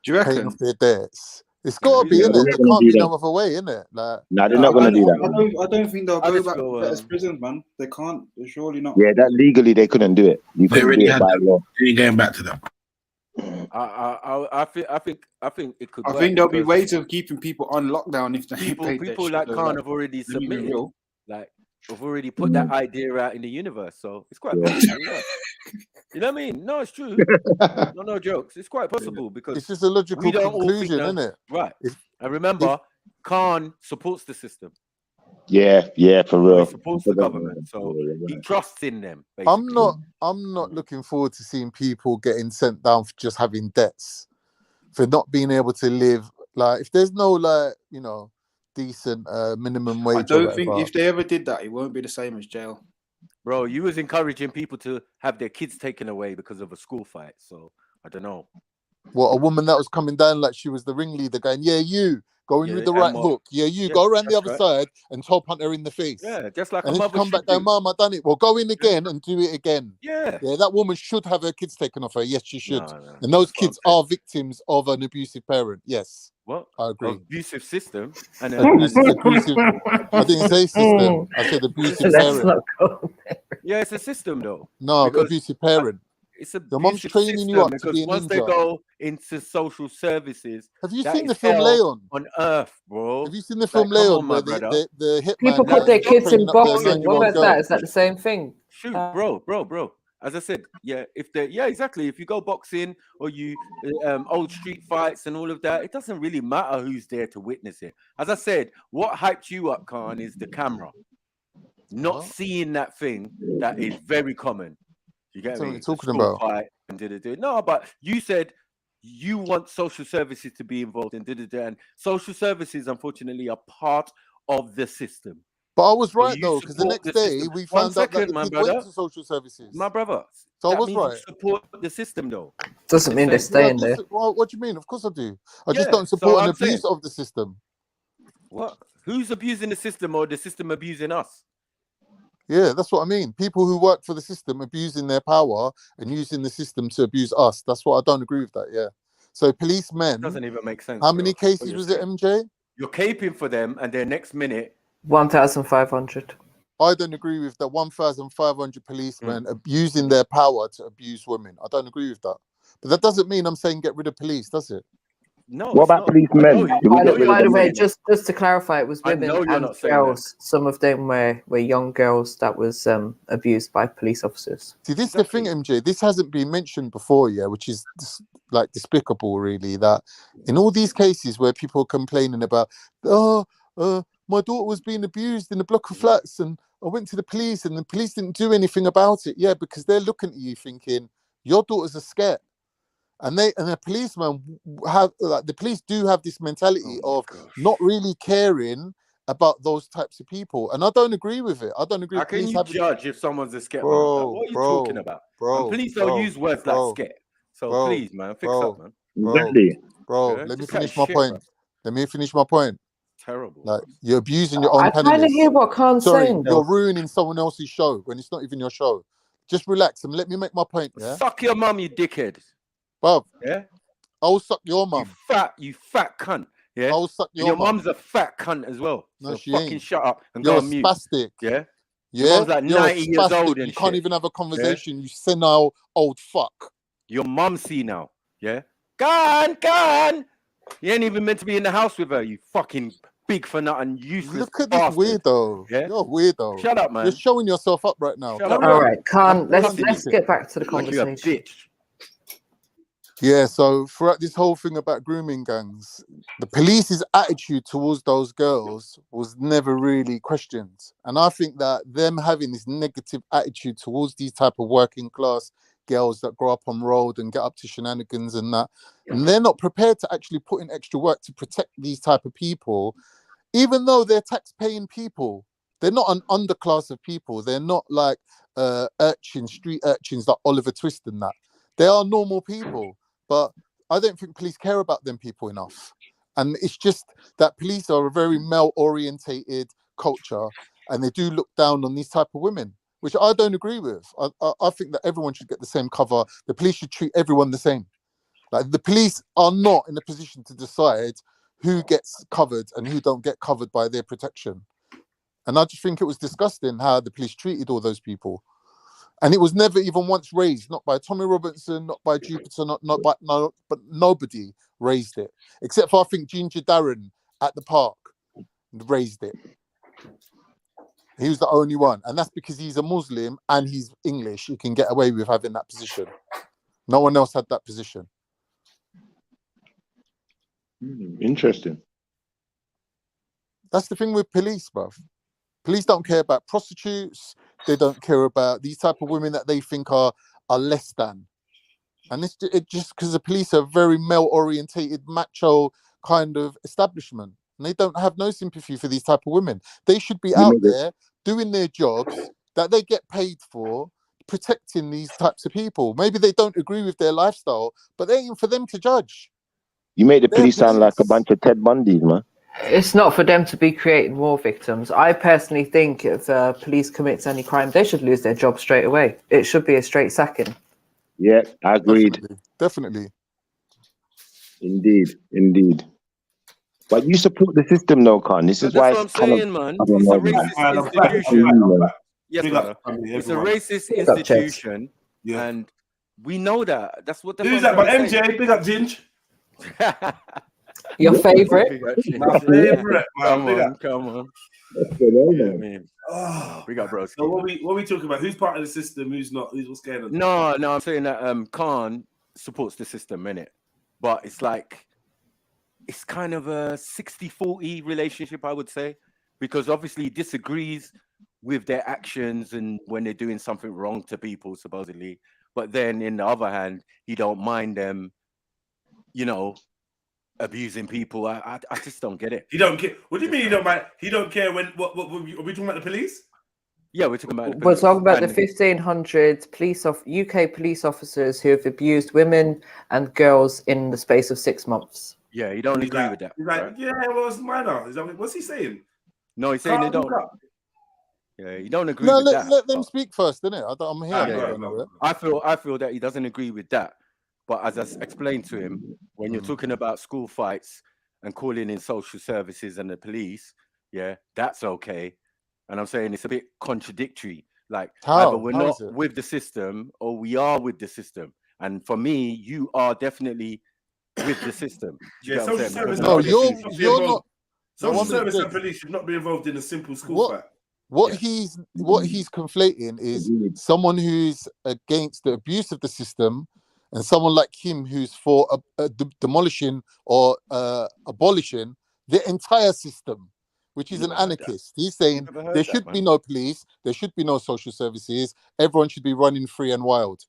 do you reckon? paying off their debts. It's got to be, innit? There can't be no other way, innit? Like, no, they're not going to do that. I don't think they'll go back to better prisons, man. They can't. They're surely not. Yeah, that legally they couldn't do it. You couldn't do it by law. They ain't going back to that. I think it could. I think there'll be ways of keeping people on lockdown if they people like Khan have already submitted. Like, I've already put that idea out in the universe, so it's quite possible. Yeah. You know what I mean? No, it's true. No jokes. It's quite possible because it's just a logical conclusion, isn't it? Right. And remember, Khan supports the system. Yeah, for real. He supports the government, so he trusts in them. Basically. I'm not looking forward to seeing people getting sent down for just having debts, for not being able to live. Like, if there's no decent minimum wage. I don't think if they ever did that, it won't be the same as jail. Bro, you was encouraging people to have their kids taken away because of a school fight. So I don't know. What, a woman that was coming down like she was the ringleader, going, "Yeah, you go in with the right hook. Yeah, you go around the other side and toe punt her in the face." Yeah, just like and a then mother come back down, "Mom, I done it." Well, go in again and do it again. Yeah, that woman should have her kids taken off her. Yes, she should. And those kids are victims of an abusive parent. Yes. What? I agree. Abusive system and abusive. I didn't say system. I said abusive parent. Yeah, it's a system though. No, abusive parent. It's a your mom's training you up to be an once they go into social services. Have you seen the film Leon? On Earth, bro. Have you seen the film Leon where the hitman people put their kids in boxing? What about that? Is that the same thing? Shoot, bro. As I said, exactly. If you go boxing or you old street fights and all of that, it doesn't really matter who's there to witness it. As I said, what hyped you up, Khan, is the camera. Not seeing that thing that is very common. You get me? What you're talking about? Fight and no, but you said you want social services to be involved in and social services, unfortunately, are part of the system. But I was right though, because the next day we found out that the kid went to social services. My brother. So I was right. Support the system though. Doesn't mean they're staying there. Well, what do you mean? Of course I do. I just don't support an abuse of the system. What? Who's abusing the system or the system abusing us? Yeah, that's what I mean. People who work for the system abusing their power and using the system to abuse us. That's what I don't agree with that. Yeah. So policemen. Doesn't even make sense. How many cases was it, MJ? You're caping for them, and their next minute 1,500. I don't agree with that. 1,500 policemen abusing their power to abuse women. I don't agree with that. But that doesn't mean I'm saying get rid of police, does it? No. What about policemen? By the way, just to clarify, it was women and girls. Some of them were young girls that was abused by police officers. See, this is the thing, MJ. This hasn't been mentioned before, which is like despicable, really. That in all these cases where people are complaining about, my daughter was being abused in a block of flats, and I went to the police, and the police didn't do anything about it. Yeah, because they're looking at you thinking your daughters are scared. And the policemen have, the police do have this mentality of not really caring about those types of people, and I don't agree with it. I don't agree. How can you judge if someone's a scared? What are you talking about? And police don't use words like scared. So please, man, fix up, man. Let me finish my point. Let me finish my point. Terrible. Like, you're abusing your own I kind of hear what Khan's saying. You're ruining someone else's show when it's not even your show. Just relax and let me make my point. Yeah. Suck your mum, you dickhead. Bruv, yeah, I'll suck your mum. You fat cunt. Yeah, I'll suck your mum. Your mum's a fat cunt as well. No, so she fucking ain't. Shut up and You're go on mute. Spastic. Yeah, your mum's like 90 years old and you can't even have a conversation. You senile old fuck. Your mum's senile. Yeah, gone. You ain't even meant to be in the house with her. You fucking big for nothing, useless. Look at this bastard. weirdo. Yeah? You're a weirdo. Shut up, man. You're showing yourself up right now. Shut up. All right, Khan, I'm let's listening. get back to the Like you're a conversation. bitch. Yeah, so throughout this whole thing about grooming gangs, the police's attitude towards those girls was never really questioned. And I think that them having this negative attitude towards these type of working class girls that grow up on road and get up to shenanigans and that, and they're not prepared to actually put in extra work to protect these type of people, even though they're tax-paying people. They're not an underclass of people. They're not like urchins, street urchins like Oliver Twist and that. They are normal people. But I don't think police care about them people enough. And it's just that police are a very male-orientated culture, and they do look down on these type of women, which I don't agree with. I think that everyone should get the same cover. The police should treat everyone the same. Like, the police are not in a position to decide who gets covered and who don't get covered by their protection. And I just think it was disgusting how the police treated all those people. And it was never even once raised, not by Tommy Robinson, not by Jupiter, but nobody raised it. Except for, I think, Ginger Darren at the park raised it. He was the only one. And that's because he's a Muslim and he's English. He can get away with having that position. No one else had that position. Interesting. That's the thing with police, bruv. Police don't care about prostitutes. They don't care about these type of women that they think are less than. And it's just because the police are a very male-orientated, macho kind of establishment. And they don't have no sympathy for these type of women. They should be out there doing their jobs that they get paid for, protecting these types of people. Maybe they don't agree with their lifestyle, but they ain't for them to judge. You make the police sound like a bunch of Ted Bundys, man. It's not for them to be creating more victims. I personally think if police commits any crime, they should lose their job straight away. It should be a straight sacking. Yeah, I agreed. Definitely. Indeed. But you support the system, though, Khan. This is why that's what I'm saying, man. It's a racist institution. Yes, brother. It's a racist institution, and we know that. That's what the. Who's that? But MJ, big up Ginge. Your favorite? My favorite. Come on. Yeah, man. Oh, we got bros. So what we talking about? Who's part of the system? Who's not? What's going on? No, I'm saying that Khan supports the system, innit? But it's like, it's kind of a 60-40 relationship, I would say, because obviously he disagrees with their actions and when they're doing something wrong to people, supposedly. But then, in the other hand, he don't mind them, abusing people. I just don't get it. He don't care. What do you mean he don't mind? He don't care when what are we talking about, the police? Yeah, we're talking about We're talking about the 1500 UK police officers who have abused women and girls in the space of 6 months. Yeah, you don't agree with that. He's like, yeah, well, it's minor. Is that what's he saying? No, he's saying they don't. Yeah, you don't agree No, with that. let them speak first, innit? I'm here. I feel that he doesn't agree with that. But as I explained to him, when you're talking about school fights and calling in social services and the police, yeah, that's okay. And I'm saying it's a bit contradictory. Like, either we're not with the system or we are with the system. And for me, you are definitely with the system. Yeah, social service. No, you're not. Social service and police should not be involved in a simple school fight. What he's conflating is someone who's against the abuse of the system and someone like him who's for demolishing or abolishing the entire system, which is an anarchist. He's saying there should be no police, there should be no social services, everyone should be running free and wild.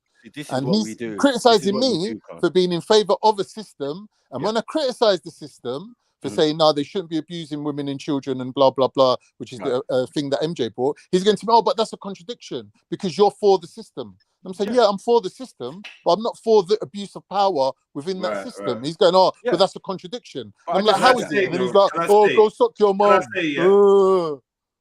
And he's criticizing me for being in favor of a system. And when I criticize the system for saying, no, they shouldn't be abusing women and children and blah, blah, blah, which is the thing that MJ brought, he's going to me, oh, but that's a contradiction because you're for the system. I'm saying, yeah, I'm for the system, but I'm not for the abuse of power within that system. He's going, oh, but that's a contradiction. I'm like, how is it? And he's like, oh, go suck your mom.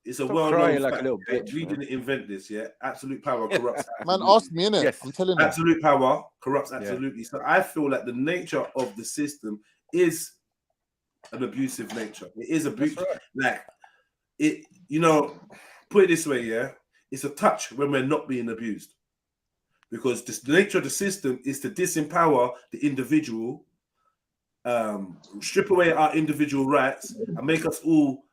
It's a well-known fact. We didn't invent this, yeah? Absolute power corrupts. Man, ask me, innit? I'm telling you. Absolute power corrupts absolutely. So I feel like the nature of the system is an abusive nature. It is abusive. Like, it, put it this way, yeah? It's a touch when we're not being abused. Because the nature of the system is to disempower the individual strip away our individual rights and make us all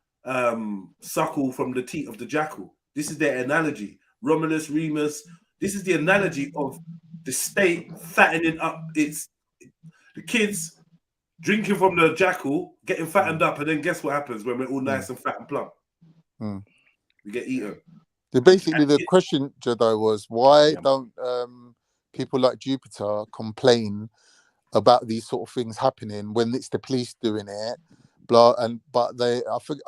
suckle from the teat of the jackal. This is their analogy. Romulus, Remus. This is the analogy of the state fattening up the kids, drinking from the jackal, getting fattened up, and then guess what happens when we're all nice and fat and plump? We get eaten. Basically, the question, Jedi, was why don't people like Jupiter complain about these sort of things happening when it's the police doing it? But I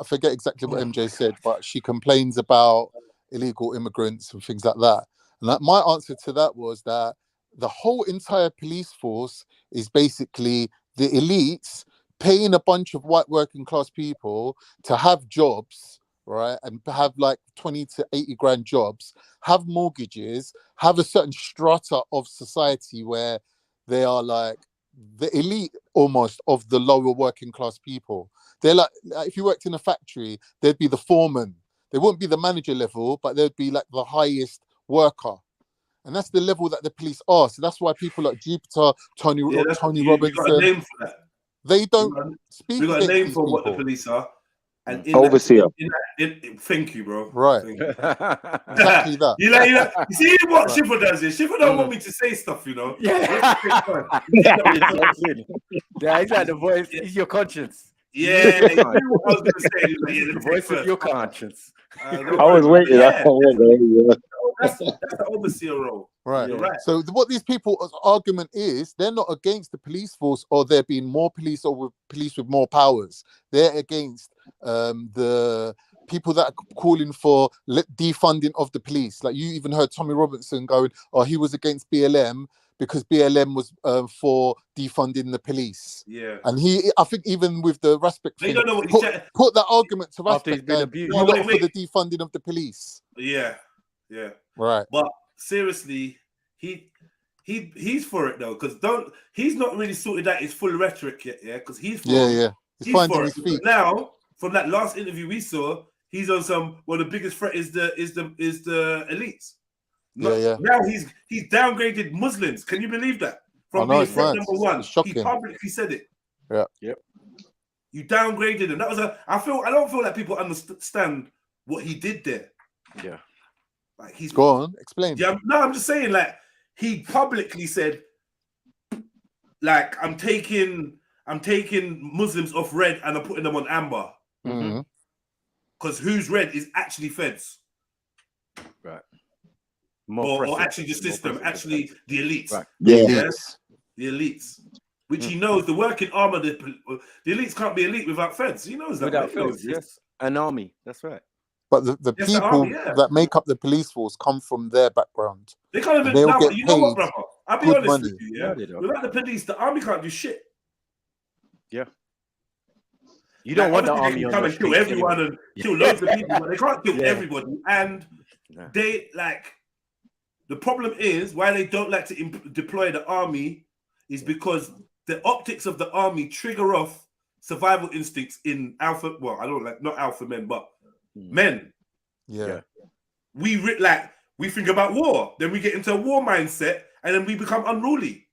forget exactly what MJ said, but she complains about illegal immigrants and things like that. And my answer to that was that the whole entire police force is basically the elites paying a bunch of white working class people to have jobs, right, and have like 20 to 80 grand jobs, have mortgages, have a certain strata of society where they are like the elite almost of the lower working class people. They're like if you worked in a factory, they'd be the foreman. They wouldn't be the manager level, but they'd be like the highest worker. And that's the level that the police are. So that's why people like Jupiter, Tony Robinson, you got a name for that. They don't speak. We got a name for what the police are. And overseer. Thank you, bro. Right. Exactly that. You see what Schiffer does here? Schiffer don't want me to say stuff, you know. Yeah, he's like the voice. He's your conscience. Yeah, I was gonna say the voice of your conscience. I was waiting. That's the overseer role. Right. You're right. So what these people's argument is, they're not against the police force or there being more police or with police with more powers. They're against the people that are calling for defunding of the police. Like you even heard Tommy Robinson going, "Oh, he was against BLM because BLM was for defunding the police." Yeah. And I think even with the Respect thing, don't know what put that argument to After he's Respect. been abused. For the defunding of the police. Yeah. Right. But seriously, he's for it though, because he's not really sorted out his full rhetoric yet, because he's for it. He's finding his feet. But now, from that last interview we saw, he's on some. Well, the biggest threat is the elites. Now he's downgraded Muslims. Can you believe that? From being threat number one, he publicly said it. Yeah. Yep. You downgraded him. That was I don't feel like people understand what he did there. Yeah. Like he's go on, explain. Yeah, no, I'm just saying, like he publicly said, like I'm taking Muslims off red and I'm putting them on amber. Because who's red is actually feds, right? Or actually the system, actually the elites. Right. The elites, which he knows the working arm of the elites can't be elite without feds. He knows that. Without feds, yes, an army. That's right. But the people that make up the police force come from their background. They can't even. You know what, brother? I'll be honest money. with you. Yeah, without the police, the army can't do shit. Yeah. You don't want the army to come and kill everyone and kill loads of people, but they can't kill everybody. And they like the problem is why they don't like to deploy the army is because the optics of the army trigger off survival instincts in alpha. Well, I don't like not alpha men, but men. Yeah. We think about war, then we get into a war mindset, and then we become unruly.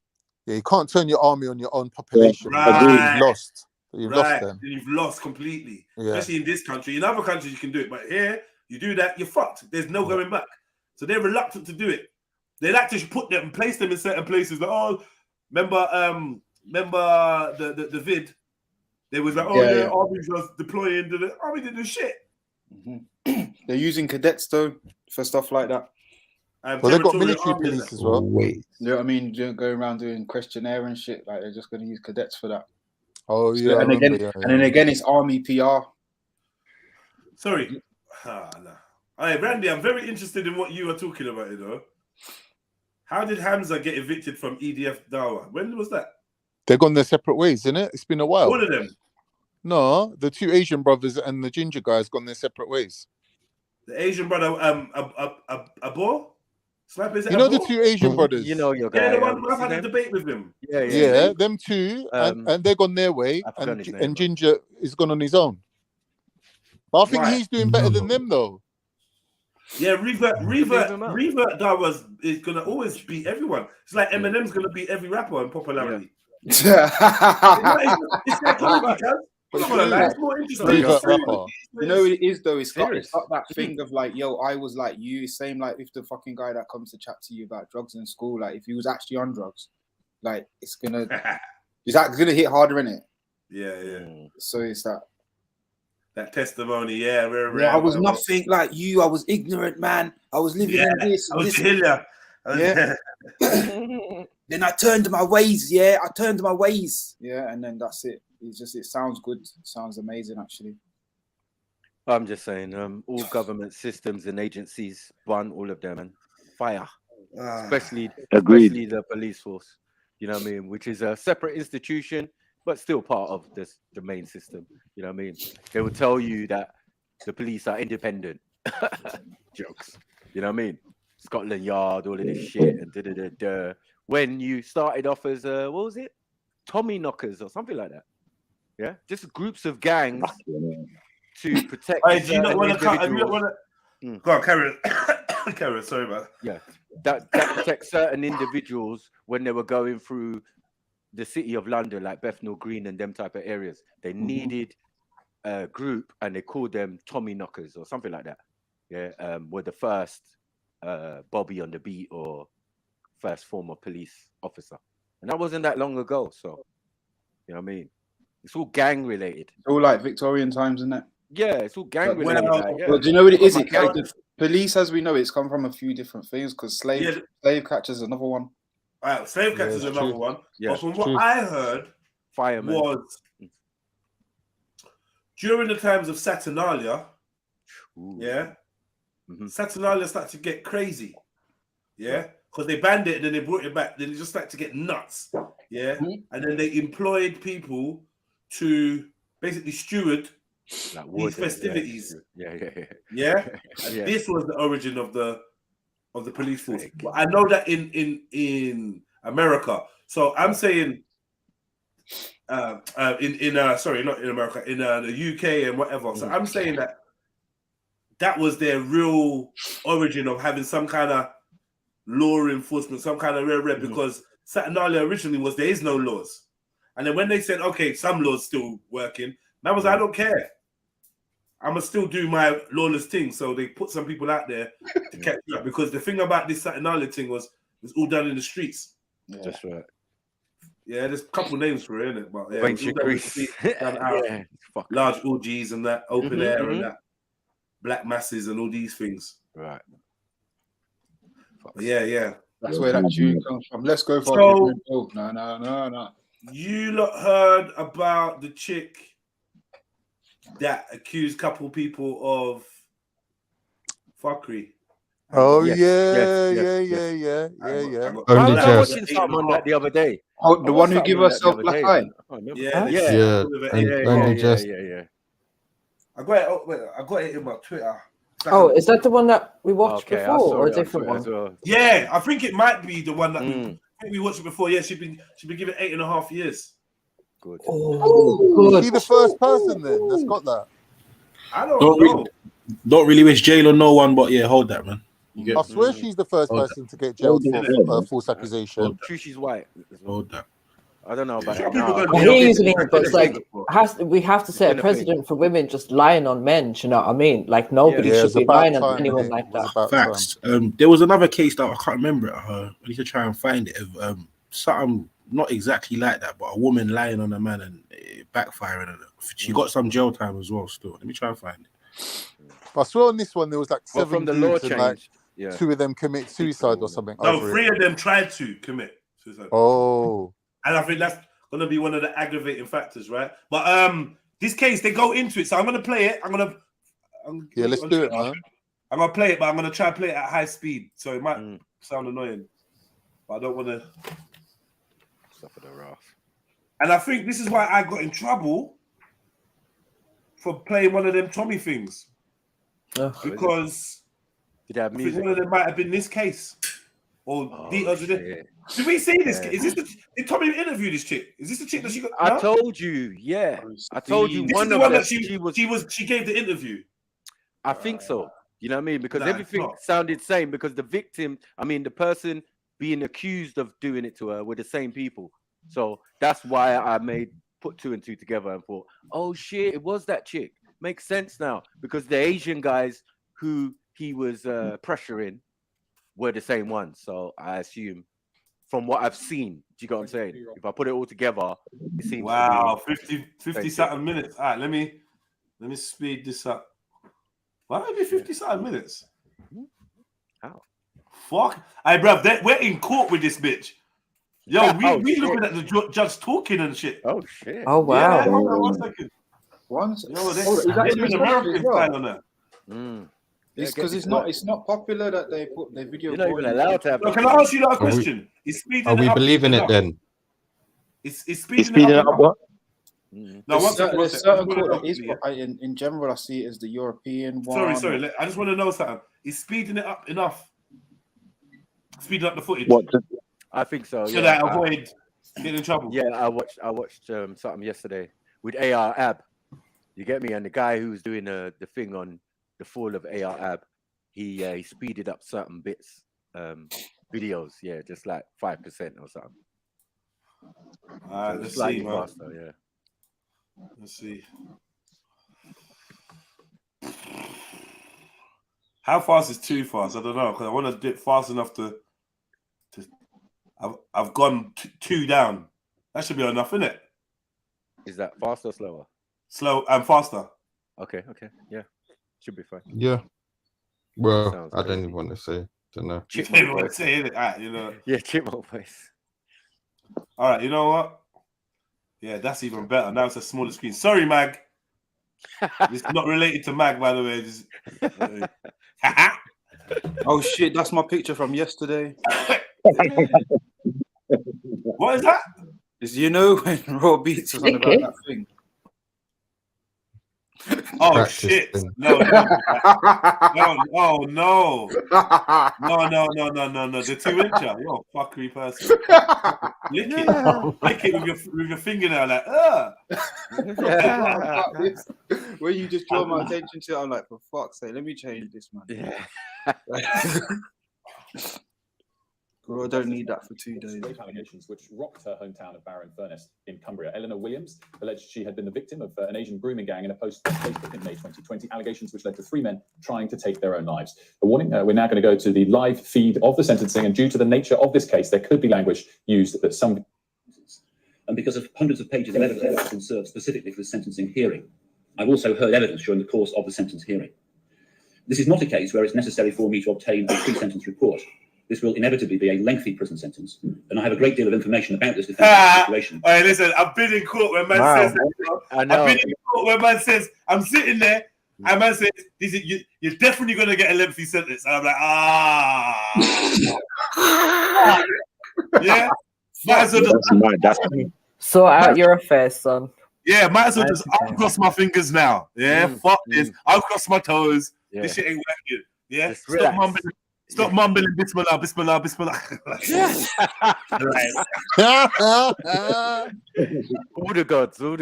Yeah, you can't turn your army on your own population. Right. You've lost. You've lost them. You've lost completely. Yeah. Especially in this country. In other countries, you can do it, but here you do that, you're fucked. There's no going back. So they're reluctant to do it. They like to put them and place them in certain places. Like, oh, remember the vid? They was like, armies was deploying. The army didn't do shit. They're using cadets though for stuff like that. Well, they've got military police as well. You know what I mean? Going around doing questionnaire and shit. Like they're just going to use cadets for that. Oh yeah. So, and then again, it's army PR. Sorry. No. Hey, Randy, I'm very interested in what you are talking about. You know, how did Hamza get evicted from EDF Dawah? When was that? They've gone their separate ways, isn't it? It's been a while. All of them. No, the two Asian brothers and the ginger guys gone their separate ways. The Asian brother, Abo? You know the two Asian brothers? You know your guy. Yeah, the one I've had a debate with him. Yeah, them two, and they're gone their way, and Ginger is gone on his own. But I think he's doing better than them, though. Yeah, Revert Dawah is gonna always beat everyone. It's like Eminem's gonna beat every rapper in popularity. It's psychology, cuz. I'm not gonna lie, it's more interesting. You know what it is though? It's got that thing of like, yo, I was like you. Same like if the fucking guy that comes to chat to you about drugs in school, like if he was actually on drugs, like it's gonna hit harder in it. Yeah. So it's that testimony. Yeah, I was nothing like you. I was ignorant, man. I was living in this. I was this. Jahilya. Yeah. Then I turned my ways. Yeah, I turned my ways. Yeah, and then that's it. It sounds good. It sounds amazing, actually. I'm just saying, all government systems and agencies, burn all of them and fire, especially the police force. You know what I mean? Which is a separate institution, but still part of the main system. You know what I mean? They will tell you that the police are independent. Jokes. You know what I mean? Scotland Yard, all of this shit, and when you started off as what was it? Tommy knockers or something like that. Yeah, just groups of gangs to protect. Hey, do you not want to cut? You not want to? Go on, carry on. Carry on. Sorry, man. Yeah, that protects certain individuals when they were going through the city of London, like Bethnal Green and them type of areas. They needed a group, and they called them Tommy knockers or something like that. Yeah, were the first Bobby on the beat or first former police officer, and that wasn't that long ago. So, you know what I mean? It's all gang related. All like Victorian times, isn't it? Yeah, it's all gang related. Well, do you know what it is? The police, as we know, it's come from a few different things. Because slave catchers is another one. All right, slave catchers is another one. Yeah, but from what I heard, firemen was during the times of Saturnalia. Saturnalia started to get crazy. Yeah. Because they banned it and then they brought it back. Then it just started to get nuts. Yeah. And then they employed people to basically steward these festivities. Yeah. And this was the origin of the police force. But I know that in America. So I'm saying sorry, not in America, in the UK and whatever. So I'm saying that was their real origin of having some kind of law enforcement, some kind of red, because Saturnalia originally was there is no laws. And then when they said, okay, some laws still working, that was I don't care. I'm gonna still do my lawless thing. So they put some people out there to catch up, because the thing about this Saturnalia thing was all done in the streets. Yeah. That's right. Yeah, there's a couple names for it, innit? But it was all done in the streets, large orgies and that open air and that black masses and all these things. Right. Yeah. That's where that tune comes from. Let's go for it. No. You lot heard about the chick that accused a couple people of fuckery? Oh yes. Yeah. I was watching something on that the other day. Oh, the one who gave herself black eye. Yeah. I got it in my Twitter. Oh, is that the one that we watched before, or a different one? Well. Yeah, I think it might be the one that we watched it before. Yeah, she's been given 8.5 years. Good. Is she the first person then that's got that? I don't know. Don't really wish jail on no one, but yeah, hold that, man. I swear she's the first person to get jailed for false accusation. True, she's white. Hold that. I don't know about we have to set a precedent for women just lying on men. You know what I mean? Like nobody should be lying on anyone like that. Facts. There was another case that I can't remember. I need to try and find it. Something not exactly like that, but a woman lying on a man and it backfiring. She got some jail time as well. Still, let me try and find it. I swear on this one there was like 7 from the law dudes and like 2 of them commit suicide or something. No, 3 of them tried to commit suicide. Oh. And I think that's going to be one of the aggravating factors, right? But this case, they go into it. So I'm going to play it. Let's do it, man. I'm going to play it, but I'm going to try and play it at high speed. So it might sound annoying. But I don't want to suffer the wrath. And I think this is why I got in trouble for playing one of them Tommy things. Because I think one of them might have been this case. Or details of it. Did we see this? Is this did Tommy interview this chick? Is this the chick that she got? I told you, I told you this one is the of one them, that she gave the interview. I think so. You know what I mean? Because everything sounded same. Because the victim, the person being accused of doing it to her were the same people. So that's why I put 2 and 2 together and thought, oh shit, it was that chick. Makes sense now because the Asian guys who he was pressuring were the same ones. So I assume from what I've seen, do you get what I'm saying? If I put it all together, it seems wow, to be 50 something minutes. All right, let me speed this up. Why don't it be 50 something minutes? How? Fuck. Hey, bruv, we're in court with this bitch. Yo, we looking at the judge talking and shit. Oh shit. Oh wow. Yeah, hold on 1 second. Yo, they're doing American style on that. It's because it's not popular that they put their video. You're not even allowed to have. So can I ask you that question? Are we believing it then? It's speeding it up. What? No, there's certain court in general. I see it as the European one. Sorry. I just want to know something. Is speeding it up enough? Speeding up the footage. I think so. Should I avoid getting in trouble? Yeah, I watched something yesterday with AR Ab. You get me? And the guy who was doing the thing on the fall of AR Ab, he speeded up certain bits, videos. Yeah, just like 5% or something. Let's see, man. Faster, yeah. Let's see. How fast is too fast? I don't know because I want to dip fast enough to. I've gone 2 down. That should be enough, isn't it? Is that faster or slower? Slow and faster. Okay, yeah, should be fine. Yeah. Well, I don't even want to say. Don't know. Chipmunk voice. Say it, you know. Yeah, chipmunk voice. All right, you know what? Yeah, that's even better. Now it's a smaller screen. Sorry, Mag. It's not related to Mag, by the way. Oh shit, that's my picture from yesterday. What is that? Is when Raw Beats was on about that thing. Oh Practice shit! thing. No! Oh no! No! The 2-incher. You're a fuckery person. Lick it with your fingernail, like Where you just draw my attention to it, I'm like, for fuck's sake, let me change this, man. Yeah. Bro, I don't need that for 2 days. Allegations which rocked her hometown of Barrow-in-Furness in Cumbria. Eleanor Williams alleged she had been the victim of an Asian grooming gang in a post on Facebook in May 2020. Allegations which led to 3 men trying to take their own lives. A warning, we're now going to go to the live feed of the sentencing, and due to the nature of this case, there could be language used that some... And because of hundreds of pages of evidence that has been served specifically for the sentencing hearing, I've also heard evidence during the course of the sentence hearing. This is not a case where it's necessary for me to obtain a pre-sentence report. This will inevitably be a lengthy prison sentence, and I have a great deal of information about this situation. Hey, listen, I've been in court where man says that. You know? I've been in court where man says, I'm sitting there, and man says, you're definitely going to get a lengthy sentence. And I'm like, yeah? Might as well just... Sort out your affairs, son. Yeah, might as well just uncross my fingers now. Yeah, fuck this. I'll cross my toes. Yeah. This shit ain't working. Yeah, Stop mumbling, Bismillah, Bismillah, Bismillah. all the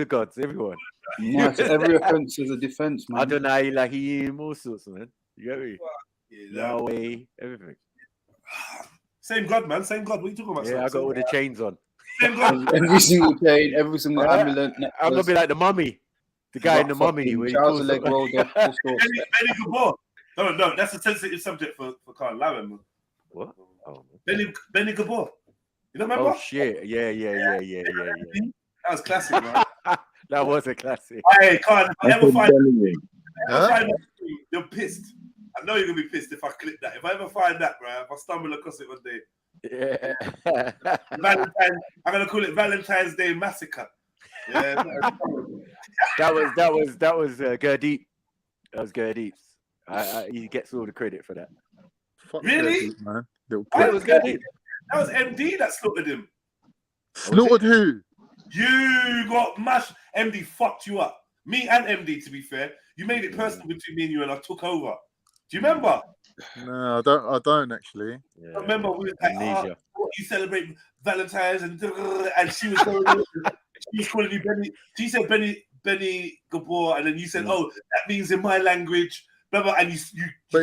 gods, everyone. Yeah, so every offense is a defense, man. Adonai, Elohim, all sorts, man. You get me? Yahweh, everything. Same God, man. Same God. What are you talking about? Yeah, I got all the chains on. Same God. Every single chain, every single amulet. I'm gonna be like the mummy, the guy in the mummy. Charles leg rolled off. Benny Gabor. No, that's a sensitive subject for Carl Lawin. What? Oh, Benny Gabor. You don't remember? Oh shit! Yeah. That was classic, man. That was a classic. Hey, Carl, if I ever find you're pissed. I know you're gonna be pissed if I clip that. If I ever find that, bro, if I stumble across it one day. Yeah. I'm gonna call it Valentine's Day Massacre. Yeah. that was Gurdeep. That was Gurdeep's. He gets all the credit for that. Really? Man. That was Gurdeep. That was MD that slaughtered him. Slaughtered who? You got mashed. MD fucked you up. Me and MD, to be fair. You made it personal between me and you, and I took over. Do you remember? No, I don't actually. I remember we were like, you celebrate Valentine's and she was going she was calling you Benny. She said Benny Gabor, and then you said, oh, that means in my language, blah, blah, and you But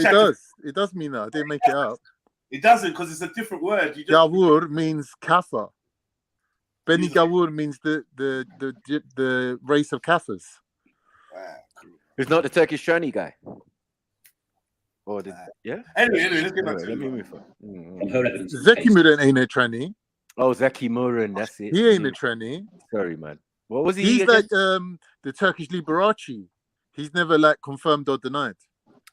it does mean that. I didn't make it up. It doesn't, because it's a different word. Yawur means kafa. Benny Gawur means the race of Kafirs. Who's not the Turkish tranny guy? Or yeah? Anyway, let's get back to let me move on. Zeki Müren ain't a tranny. Oh, Zeki Müren, that's it. He ain't a tranny. Sorry, man. What was he? He's again? like the Turkish Liberace. He's never like confirmed or denied.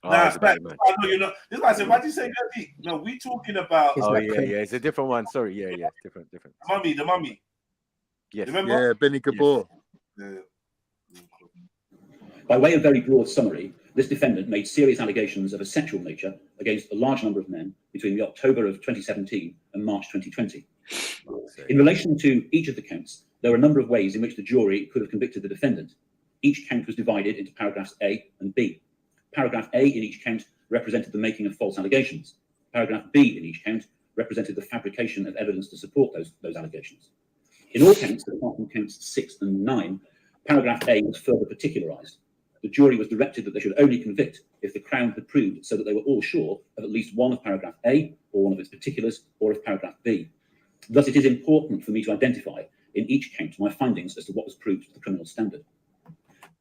Nah, man. You know, this guy said, why do you say Gandhi? No, we talking about. Oh yeah, it's a different one. Sorry, yeah, different. The mummy. Yes. Remember? Yeah, Benny Gabor. Yeah. By way of very broad summary, this defendant made serious allegations of a sexual nature against a large number of men between the October of 2017 and March 2020. In relation to each of the counts, there were a number of ways in which the jury could have convicted the defendant. Each count was divided into paragraphs A and B. Paragraph A in each count represented the making of false allegations. Paragraph B in each count represented the fabrication of evidence to support those allegations. In all counts, apart from counts 6 and 9, paragraph A was further particularised. The jury was directed that they should only convict if the Crown had proved so that they were all sure of at least one of paragraph A, or one of its particulars, or of paragraph B. Thus, it is important for me to identify in each count my findings as to what was proved to the criminal standard.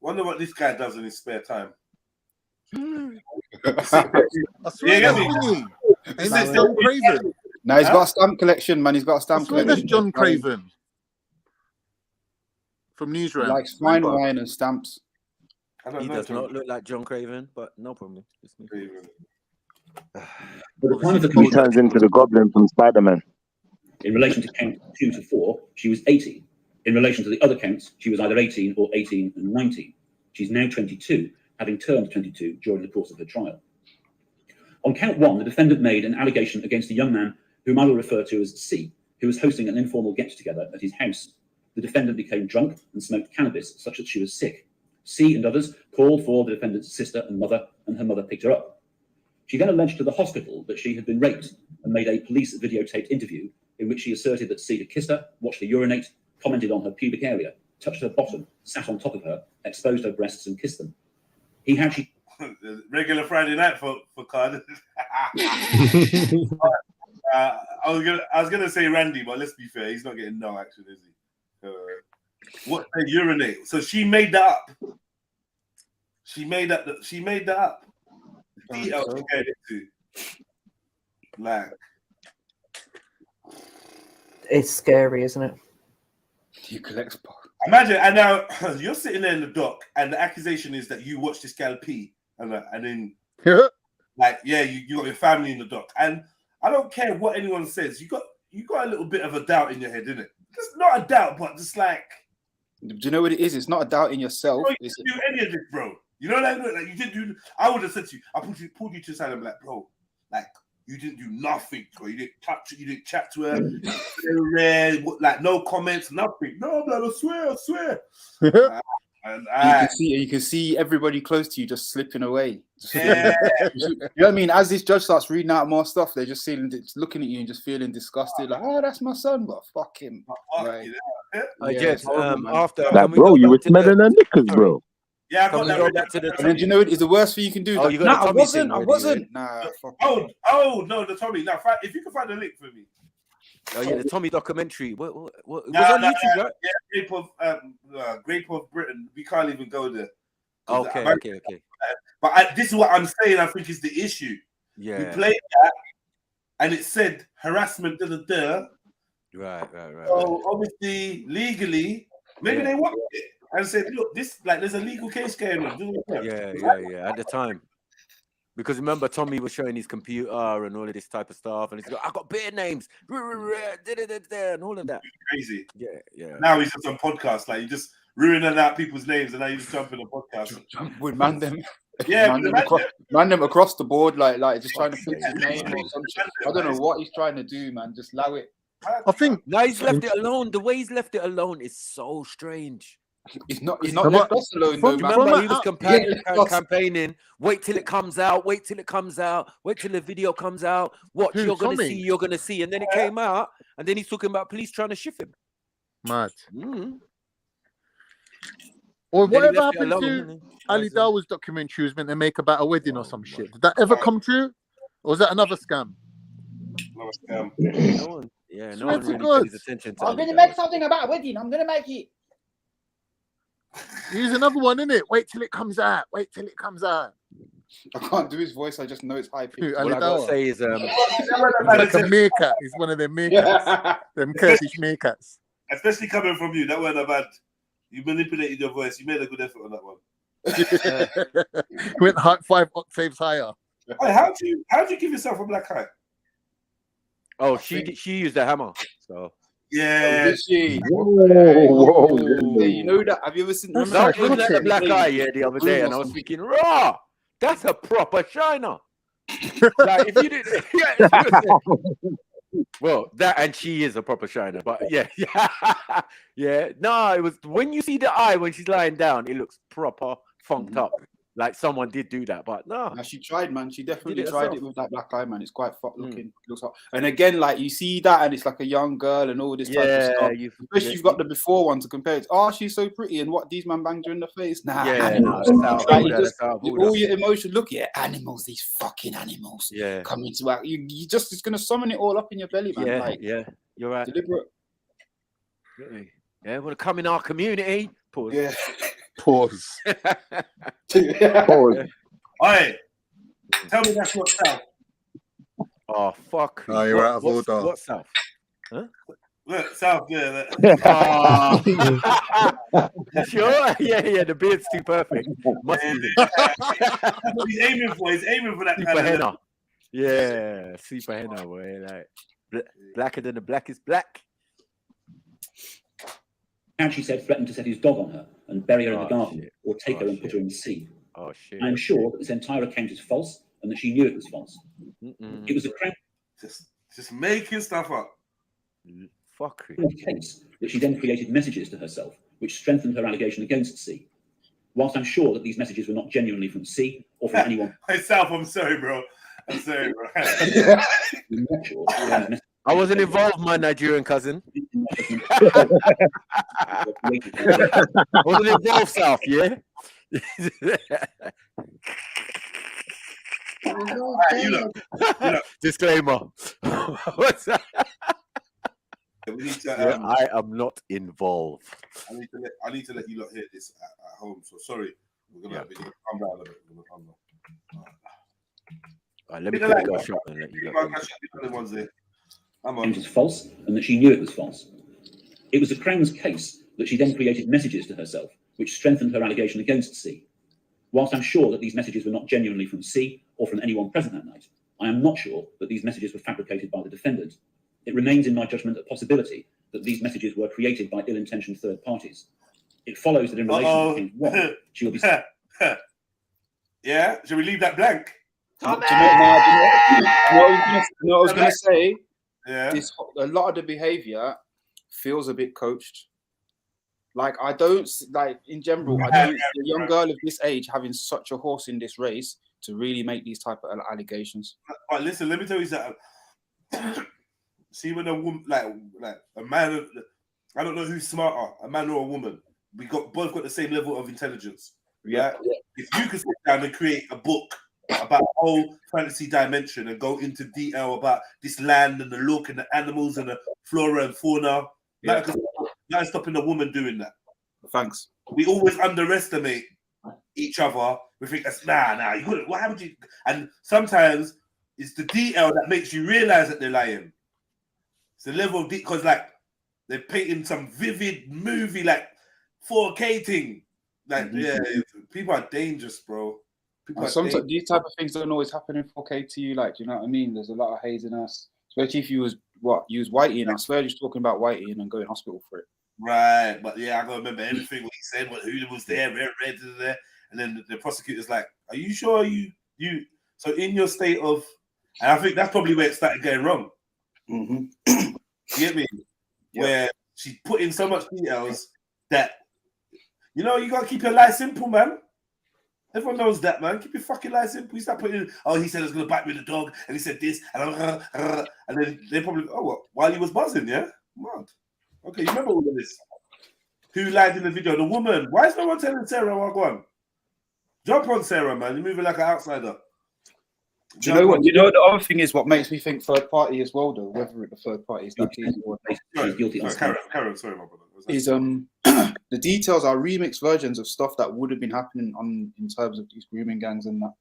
Wonder what this guy does in his spare time. I swear that's thingy. Ain't that John Craven? No, he's got a stamp collection, man. He's got a stamp collection. That's John Craven from Newsroom. He likes fine wine and stamps. He does not look like John Craven, but no problem. He turns into the Goblin from Spider-Man. In relation to count 2 to 4, she was 18. In relation to the other counts, she was either 18 or 18 and 19. She's now 22, having turned 22 during the course of her trial. On count 1, the defendant made an allegation against a young man whom I will refer to as C, who was hosting an informal get-together at his house. The defendant became drunk and smoked cannabis such that she was sick. C and others called for the defendant's sister and her mother picked her up. She then alleged to the hospital that she had been raped and made a police videotaped interview in which she asserted that C had kissed her, watched her urinate, commented on her pubic area, touched her bottom, sat on top of her, exposed her breasts and kissed them. Regular Friday night for Card. I was gonna say Randy, but let's be fair, he's not getting no action, is he? What a urinate? So she made that up. She made that up. Details to get into. Like, it's scary, isn't it? You collect. Imagine, and now you're sitting there in the dock, and the accusation is that you watched this gal pee, and then like, yeah, you got your family in the dock, and I don't care what anyone says, you got a little bit of a doubt in your head, isn't it? Just not a doubt, but just like. Do you know what it is? It's not a doubt in yourself. Bro, you didn't do any of this, bro. You know, like you didn't do. I would have said to you, I pulled you to the side and be like, bro, like you didn't do nothing, bro. You didn't touch it. You didn't chat to her. Like no comments, nothing. No, man, I swear. You can see everybody close to you just slipping away. Yeah. You know what I mean? As this judge starts reading out more stuff, they're just looking at you and just feeling disgusted. Like, oh, that's my son, but fuck him. Right. After like, bro, you were smelling her knickers, bro. Yeah, I got that. Back to and then, do you know what is the worst thing you can do? Oh, you got I wasn't. Nah, fuck. Oh no, the Tommy. Now, if you can find the link for me. Oh yeah, the Tommy documentary. What was on YouTube, right? Yeah, Grape of Britain. We can't even go there. Okay. But this is what I'm saying. I think is the issue. Yeah. We played that, and it said harassment. Right. So obviously, legally, maybe they wanted it and said, "Look, this there's a legal case going on." Yeah. At the time, because remember, Tommy was showing his computer and all of this type of stuff, and he's like, "I got beer names, and all of that." Crazy. Yeah. Now he's just on podcast, like you just ruining out people's names, and now you just jump in a podcast with man them. Yeah, man them across the board, like just trying to fix his name or some shit. I don't know what he's trying to do, man. Just allow it. I think now he's left it alone. The way he's left it alone is so strange. He's not left us alone though, man. Remember, he was campaigning. Wait till it comes out. Wait till the video comes out. Watch, you're gonna see. And then it came out, and then he's talking about police trying to shift him. Mad. Or whatever happened to Ali Dawa's documentary was meant to make about a wedding or some shit? Did that ever come true? Or was that another scam? No one, yeah, no Swear one to really God. pays attention to I'm Ali gonna Dawah. make something about wedding. I'm gonna make it. Here's another one, innit? Wait till it comes out. Wait till it comes out. I can't do his voice. I just know it's high pitched. All I gotta say is, he's like a meerkat. He's one of them meerkats. Them Kurdish meerkats. Especially coming from you, that wasn't bad. You manipulated your voice. You made a good effort on that one. Went 5 octaves higher. Hey, how do you give yourself a black eye? oh, she used a hammer, so. Yeah. Did she? Whoa. Hey, you know that? Have you ever seen? I Remember was looking at the black eye the other day, and I was something? thinking, raw, that's a proper shiner. Like if you did, well, that and she is a proper shiner, but yeah. No, it was when you see the eye when she's lying down, it looks proper funked up. Like someone did do that, but no. Now, she tried, man. She definitely Did it tried herself. it with that black eye, man. It's quite fucked looking. Looks hot. And again, like you see that, and it's like a young girl and all this type of stuff. Especially you've got the before one to compare it. Oh, she's so pretty, and what these man banged her in the face. Nah, Yeah, no, that's out of like, order, that's out of order. all your emotion. Look, yeah, animals. These fucking animals. Yeah. Coming to act. You just it's gonna summon it all up in your belly, man. Yeah, Like, yeah, you're right. deliberate. Yeah, want to come in our community? Pause. Yeah. Pause. Pause. Alright, tell me that's not South. Oh fuck! Oh, you're out of order. What's South? Huh? Look, South, yeah. Sure? Yeah. The beard's too perfect. Must be. That's what he's aiming for. He's aiming for that Super kind of henna. Yeah, super henna, boy. Like blacker than the blackest black. And she said threatened to set his dog on her and bury her in the garden, shit. or take her and put her in the sea. Oh shit! I am sure that this entire account is false and that she knew it was false. It was a crown just making stuff up. Fuckery. case that she then created messages to herself, which strengthened her allegation against C. Whilst I'm sure that these messages were not genuinely from C or from anyone. Hey, South, I'm sorry, bro. I'm sorry, bro. I'm not sure that these I wasn't involved, my Nigerian cousin. Wasn't involved, South, yeah? You know. Disclaimer. What's that? We need to, I am not involved. I need to let you lot hear this at home. So sorry, we're gonna calm down a bit. Let me put a shot and let you know. it was false and that she knew it was false. It was the Crown's case that she then created messages to herself, which strengthened her allegation against C. Whilst I'm sure that these messages were not genuinely from C or from anyone present that night, I am not sure that these messages were fabricated by the defendant. It remains in my judgment a possibility that these messages were created by ill-intentioned third parties. It follows that in relation to count one, she will be... Yeah, should we leave that blank? Do you know what I was going to say? Yeah. A lot of the behavior feels a bit coached. Like, I don't, like, in general, I don't see a young girl of this age having such a horse in this race to really make these type of allegations. But listen, let me tell you something. See, when a woman, like a man, I don't know who's smarter, a man or a woman. We both got the same level of intelligence. Yeah. If you could sit down and create a book about a whole fantasy dimension and go into detail about this land and the look and the animals and the flora and fauna, that's stopping a woman doing that. Thanks. We always underestimate each other. We think that's nah. You couldn't. What happened to you? And sometimes it's the detail that makes you realize that they're lying. It's the level of because like they're painting some vivid movie like 4K thing. Like people are dangerous, bro. Sometimes these type of things don't always happen in 4K to you. Like, do you know what I mean? There's a lot of haze in us, especially if you was Whitey, and I swear just talking about Whitey and then going hospital for it. Right, but yeah, I gotta remember everything what he said, who was there, red there, and then the prosecutor's like, "Are you sure you?" So in your state of, and I think that's probably where it started going wrong. You get me? Where she put in so much details that you gotta keep your life simple, man. Everyone knows that, man. Keep your fucking life simple. You start putting in, he said he was gonna bite me with a dog, and he said this, and then they probably, while he was buzzing, yeah, mad. Okay, you remember all of this? Who lied in the video? The woman. Why is no one telling Sarah what go on? Jump on Sarah, man. You're moving like an outsider. Do you know what? You know the other thing is what makes me think third party as well, though. Whether the third party is that guilty. Sorry, my brother. Is the details are remixed versions of stuff that would have been happening in terms of these grooming gangs and that.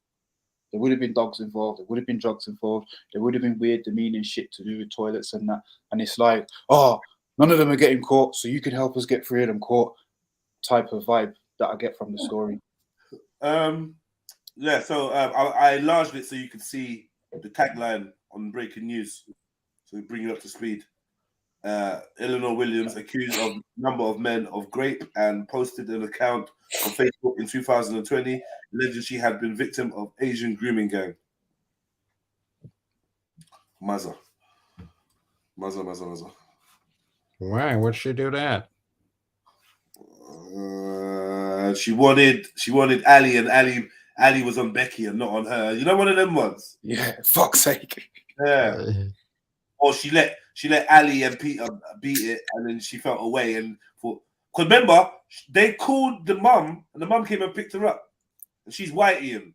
There would have been dogs involved. There would have been drugs involved. There would have been weird, demeaning shit to do with toilets and that. And it's like, oh, none of them are getting caught, so you can help us get three of them caught. Type of vibe that I get from the story. Yeah, so I enlarged it so you could see the tagline on breaking news, so we bring you up to speed. Eleanor Williams accused of a number of men of rape and posted an account on Facebook in 2020, alleging she had been victim of Asian grooming gang. Maza. Why? What'd she do that? She wanted Ali, and Ali was on Becky and not on her. You know, one of them ones. Yeah, fuck's sake. Yeah. Or she let Ali and Peter beat it, and then she felt away and thought. Because remember, they called the mum, and the mum came and picked her up, and she's whiteying.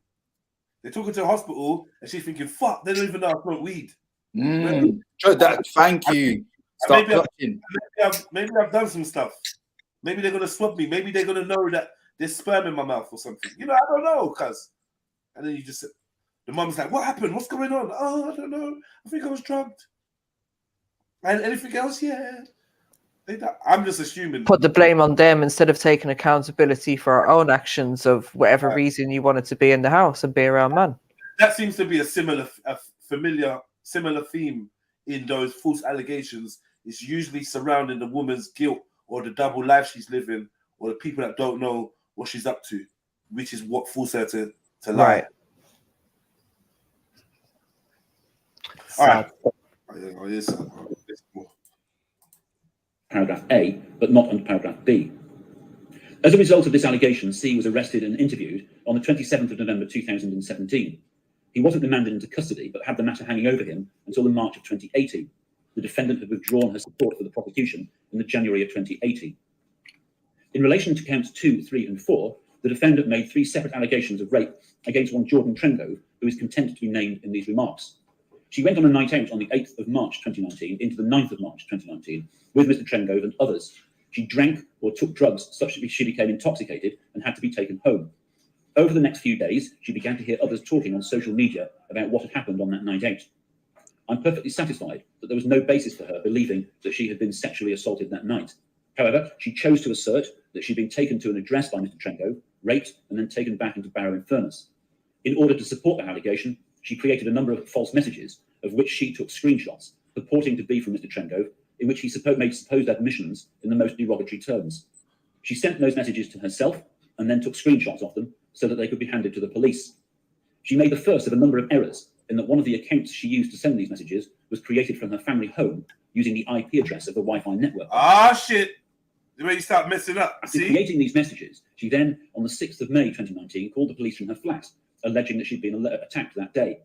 They took her to the hospital, and she's thinking, "Fuck, they don't even know I smoke weed." Thank you. Maybe I've done some stuff. Maybe they're gonna swab me. Maybe they're gonna know that there's sperm in my mouth or something. You know, I don't know, cuz. And then the mum's like, "What happened? What's going on?" "Oh, I don't know. I think I was drugged." And anything else? Yeah. I'm just assuming. Put the blame on them instead of taking accountability for our own actions of whatever reason you wanted to be in the house and be around man. That seems to be a similar theme in those false allegations. It's usually surrounding the woman's guilt or the double life she's living, or the people that don't know what she's up to, which is what forced her to lie. Right. All right. Paragraph A, but not under paragraph B. As a result of this allegation, C was arrested and interviewed on the 27th of November 2017. He wasn't remanded into custody, but had the matter hanging over him until the March of 2018. The defendant had withdrawn her support for the prosecution in the January of 2018. In relation to counts 2, 3, and 4, the defendant made 3 separate allegations of rape against one Jordan Trengove, who is content to be named in these remarks. She went on a night out on the 8th of March 2019 into the 9th of March 2019 with Mr. Trengove and others. She drank or took drugs such that she became intoxicated and had to be taken home. Over the next few days, she began to hear others talking on social media about what had happened on that night out. I'm perfectly satisfied that there was no basis for her believing that she had been sexually assaulted that night. However, she chose to assert that she'd been taken to an address by Mr. Trengove, raped, and then taken back into Barrow-in-Furness. In order to support that allegation, she created a number of false messages, of which she took screenshots, purporting to be from Mr. Trengove, in which he made supposed admissions in the most derogatory terms. She sent those messages to herself and then took screenshots of them so that they could be handed to the police. She made the first of a number of errors in that one of the accounts she used to send these messages was created from her family home using the IP address of the Wi-Fi network. Ah, shit. The way you start messing up. After creating these messages, she then, on the 6th of May 2019, called the police from her flat, alleging that she'd been attacked that day.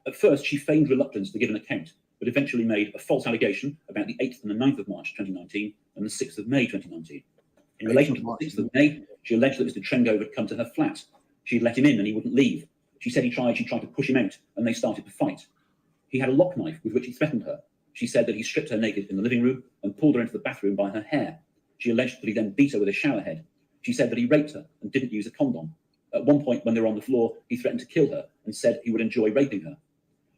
At first, she feigned reluctance to give an account, but eventually made a false allegation about the 8th and the 9th of March 2019 and the 6th of May 2019. In relation to the 6th of May, she alleged that Mr. Trengove had come to her flat. She had let him in and he wouldn't leave. She said she tried to push him out and they started to fight. He had a lock knife with which he threatened her. She said that he stripped her naked in the living room and pulled her into the bathroom by her hair. She alleged that he then beat her with a shower head. She said that he raped her and didn't use a condom. At one point, when they were on the floor, he threatened to kill her and said he would enjoy raping her.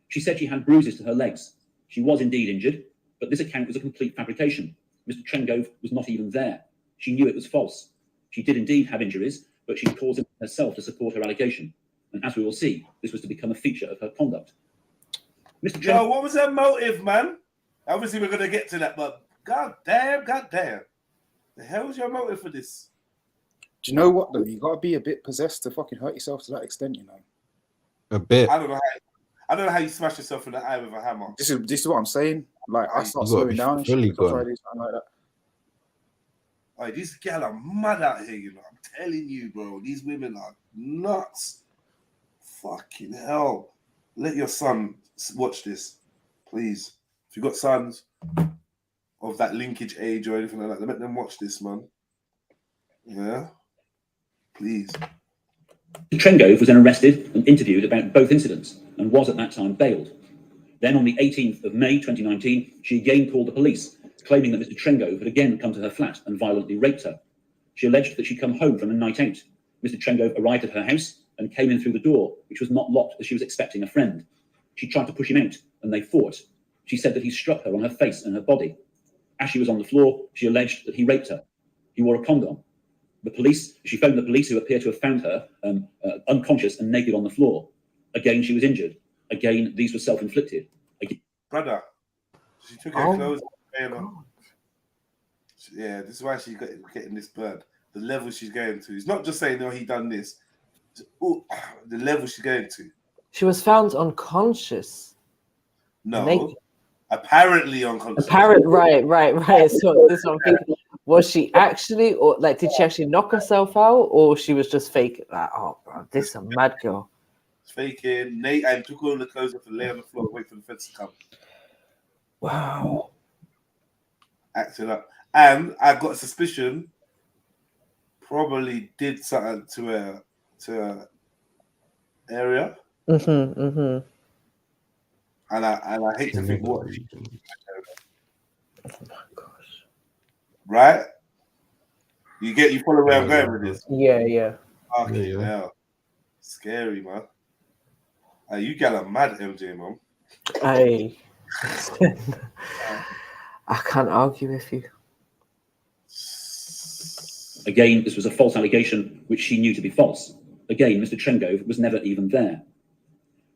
She said she had bruises to her legs. She was indeed injured, but this account was a complete fabrication. Mr. Trengove was not even there. She knew it was false. She did indeed have injuries, but she caused them herself to support her allegation. And as we will see, this was to become a feature of her conduct. Mr. Trengove, Yo, what was her motive, man? Obviously, we're going to get to that, but god damn. The hell was your motive for this? Do you know what, though? You got to be a bit possessed to fucking hurt yourself to that extent, you know? A bit. I don't know how you smash yourself in the eye with a hammer. This is what I'm saying. Like, I start slowing down and shit. Really Like that. Like, these girls are mad out here, you know. I'm telling you, bro. These women are nuts. Fucking hell. Let your son watch this, please. If you've got sons of that linkage age or anything like that, let them watch this, man. Yeah? Please. Trengove was then arrested and interviewed about both incidents and was at that time bailed. Then on the 18th of May 2019, she again called the police, claiming that Mr. Trengove had again come to her flat and violently raped her. She alleged that she'd come home from a night out. Mr. Trengove arrived at her house and came in through the door, which was not locked as she was expecting a friend. She tried to push him out, and they fought. She said that he struck her on her face and her body. As she was on the floor, she alleged that he raped her. He wore a condom. She phoned the police, who appear to have found her unconscious and naked on the floor. Again, she was injured. Again, these were self-inflicted. Brother, she took her clothes. Yeah, this is why she's getting this bird. The level she's going to. It's not just saying, no, he done this. Ooh, the level she's going to. She was found unconscious. No, naked. Apparently unconscious. Right. So this one, was she actually, or like, did she actually knock herself out, or she was just fake? Like, oh, bro, this is a mad girl. Faking. Nate and took all the clothes off and lay on the floor, wait for the feds to come. Wow. Acting up. And I got a suspicion, probably did something to her area. And I hate to think what. Oh my gosh. Right? You follow where I'm going with this? Yeah. Okay, hell. Scary, man. You got a mad MJ, man. I can't argue with you. Again, this was a false allegation which she knew to be false. Again, Mr. Trengove was never even there.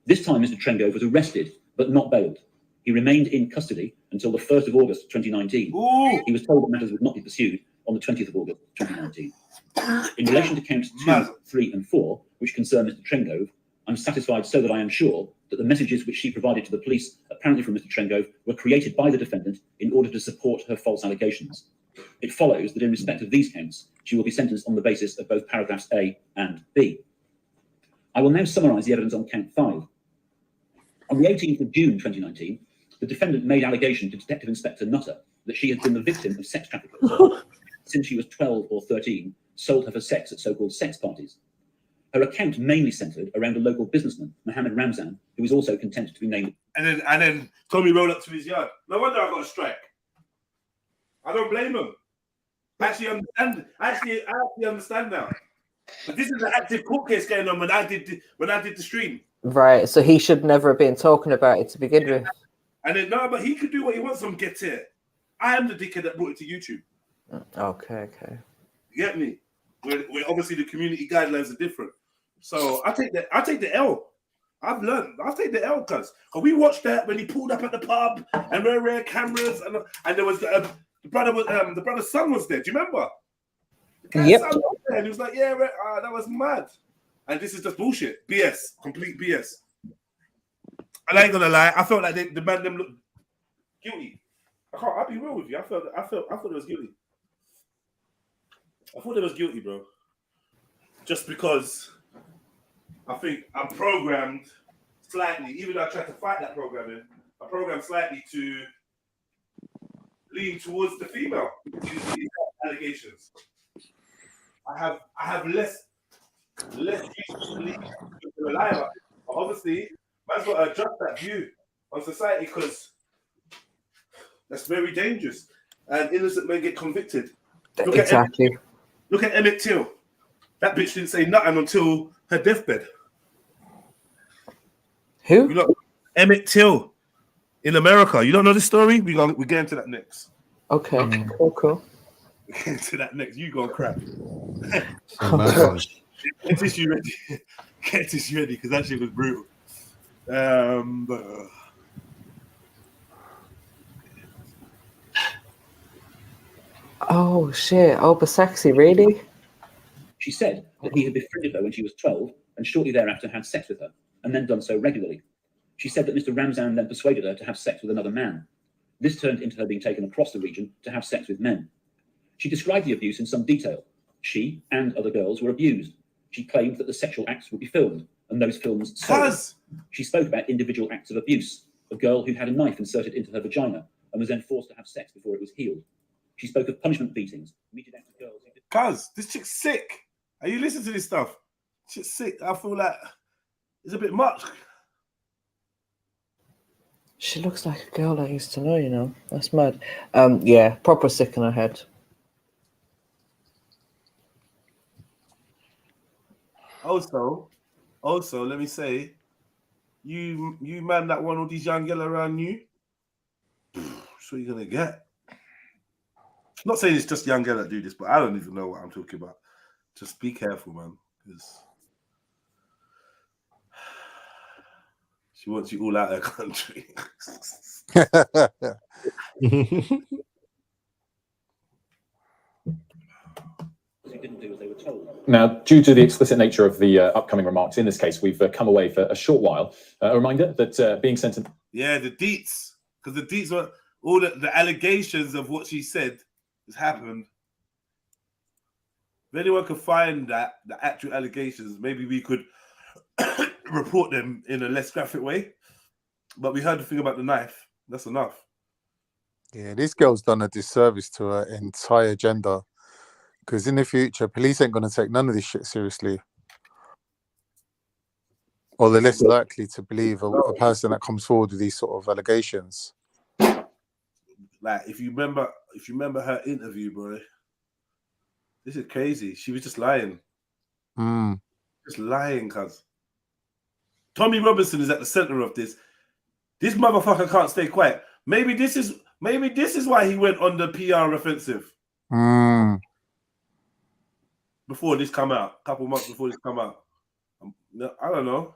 This time, Mr. Trengove was arrested, but not bailed. He remained in custody until the 1st of August 2019. He was told that matters would not be pursued on the 20th of August 2019. In relation to counts 2, 3, and 4, which concern Mr. Trengove, I'm satisfied so that I am sure that the messages which she provided to the police, apparently from Mr. Trengove, were created by the defendant in order to support her false allegations. It follows that in respect of these counts, she will be sentenced on the basis of both paragraphs A and B. I will now summarise the evidence on count 5. On the 18th of June 2019, the defendant made allegation to Detective Inspector Nutter that she had been the victim of sex traffickers. Since she was 12 or 13, sold her for sex at so-called sex parties. Her account mainly centred around a local businessman, Mohammed Ramzan, who was also content to be named. And then Tommy rolled up to his yard. No wonder I got a strike. I don't blame him. I actually understand now. But this is an active court case going on when I did the stream. Right, so he should never have been talking about it to begin with. And then no, but he could do what he wants on Get Here. I am the dickhead that brought it to YouTube. Okay. You get me? Where obviously the community guidelines are different. So I take the L. I've learned. I'll take the L, cuz we watched that when he pulled up at the pub and rare cameras and there was the brother's son was there. Do you remember? Yep. Son was there and he was like, yeah, that was mad. And this is just bullshit. BS. Complete BS. And I ain't gonna lie, I felt like the man them looked guilty. I'll be real with you. I thought it was guilty. I thought it was guilty, bro. Just because I think I'm programmed slightly, even though I tried to fight that programming, I programmed slightly to lean towards the female in these allegations. I have less reason to believe to rely on it. But obviously, man's got to adjust that view on society because that's very dangerous. And innocent men get convicted. Exactly. Look at Emmett Till. That bitch didn't say nothing until her deathbed. Who? You know, Emmett Till in America. You don't know this story? We're getting to that next. Okay. Cool. We're getting to that next. You go crap. Oh, gosh. Get tissue ready. Get tissue ready because that shit was brutal. Oh shit! Oh, but sexy, really? She said that he had befriended her when she was 12 and shortly thereafter had sex with her, and then done so regularly. She said that Mr. Ramzan then persuaded her to have sex with another man. This turned into her being taken across the region to have sex with men. She described the abuse in some detail. She and other girls were abused. She claimed that the sexual acts would be filmed, and those films sold. She spoke about individual acts of abuse. A girl who had a knife inserted into her vagina and was then forced to have sex before it was healed. She spoke of punishment beatings meted out to girls. Cuz, this chick's sick. Are you listening to this stuff? She's sick. I feel like it's a bit much. She looks like a girl I used to know, you know. That's mad. Yeah, proper sick in her head. Also, let me say, you man that want all these young girls around you, that's what you're gonna get. I'm not saying it's just young girls that do this, but I don't even know what I'm talking about. Just be careful, man, because she wants you all out of her country. Now, due to the explicit nature of the upcoming remarks in this case, we've come away for a short while. A reminder that being sentenced... Yeah, the deets, because the deets were all the allegations of what she said has happened. If anyone could find the actual allegations, maybe we could report them in a less graphic way. But we heard the thing about the knife. That's enough. Yeah, this girl's done a disservice to her entire gender. Because in the future, police ain't going to take none of this shit seriously. Or they're less likely to believe a person that comes forward with these sort of allegations. Like, if you remember her interview, bro, this is crazy. She was just lying. Just lying, cuz. Tommy Robinson is at the center of this. This motherfucker can't stay quiet. Maybe this is why he went on the PR offensive. Before this come out, a couple months before this come out. I don't know.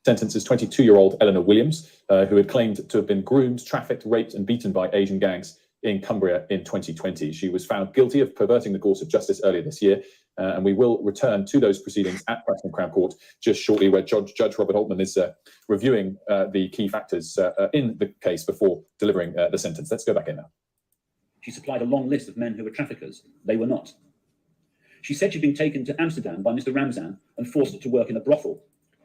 Sentences 22-year-old Eleanor Williams, who had claimed to have been groomed, trafficked, raped, and beaten by Asian gangs in Cumbria in 2020. She was found guilty of perverting the course of justice earlier this year, and we will return to those proceedings at Preston Crown Court just shortly, where Judge Robert Altman is reviewing the key factors in the case before delivering the sentence. Let's go back in now. She supplied a long list of men who were traffickers. They were not. She said she'd been taken to Amsterdam by Mr. Ramzan and forced to work in a brothel.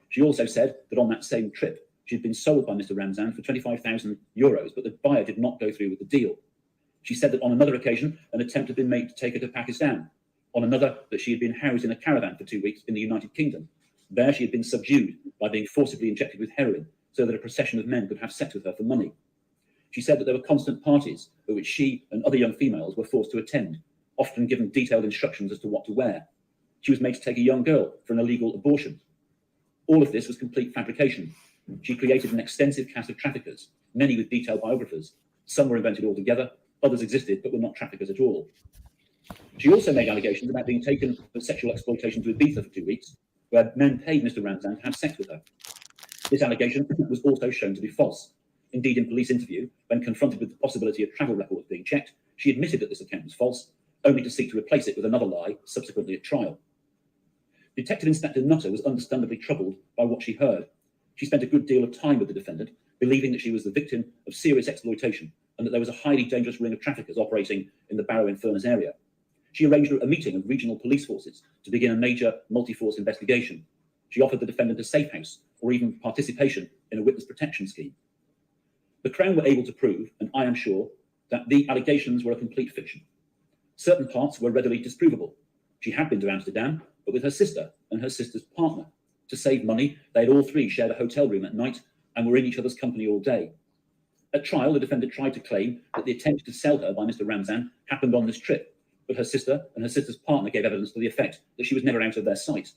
She also said that on that same trip, she'd been sold by Mr. Ramzan for €25,000, but the buyer did not go through with the deal. She said that on another occasion, an attempt had been made to take her to Pakistan. On another, that she had been housed in a caravan for 2 weeks in the United Kingdom. There, she had been subdued by being forcibly injected with heroin so that a procession of men could have sex with her for money. She said that there were constant parties at which she and other young females were forced to attend, often given detailed instructions as to what to wear. She was made to take a young girl for an illegal abortion. All of this was complete fabrication. She created an extensive cast of traffickers, many with detailed biographers. Some were invented altogether, others existed but were not traffickers at all. She also made allegations about being taken for sexual exploitation to Ibiza for 2 weeks, where men paid Mr. Ramzan to have sex with her. This allegation was also shown to be false. Indeed, in police interview, when confronted with the possibility of travel records being checked, she admitted that this account was false, only to seek to replace it with another lie subsequently at trial. Detective Inspector Nutter was understandably troubled by what she heard. She spent a good deal of time with the defendant, believing that she was the victim of serious exploitation and that there was a highly dangerous ring of traffickers operating in the Barrow-in-Furness area. She arranged a meeting of regional police forces to begin a major multi-force investigation. She offered the defendant a safe house or even participation in a witness protection scheme. The Crown were able to prove, and I am sure, that the allegations were a complete fiction. Certain parts were readily disprovable. She had been to Amsterdam, but with her sister and her sister's partner. To save money, they had all three shared a hotel room at night and were in each other's company all day. At trial, the defendant tried to claim that the attempt to sell her by Mr. Ramzan happened on this trip, but her sister and her sister's partner gave evidence to the effect that she was never out of their sight.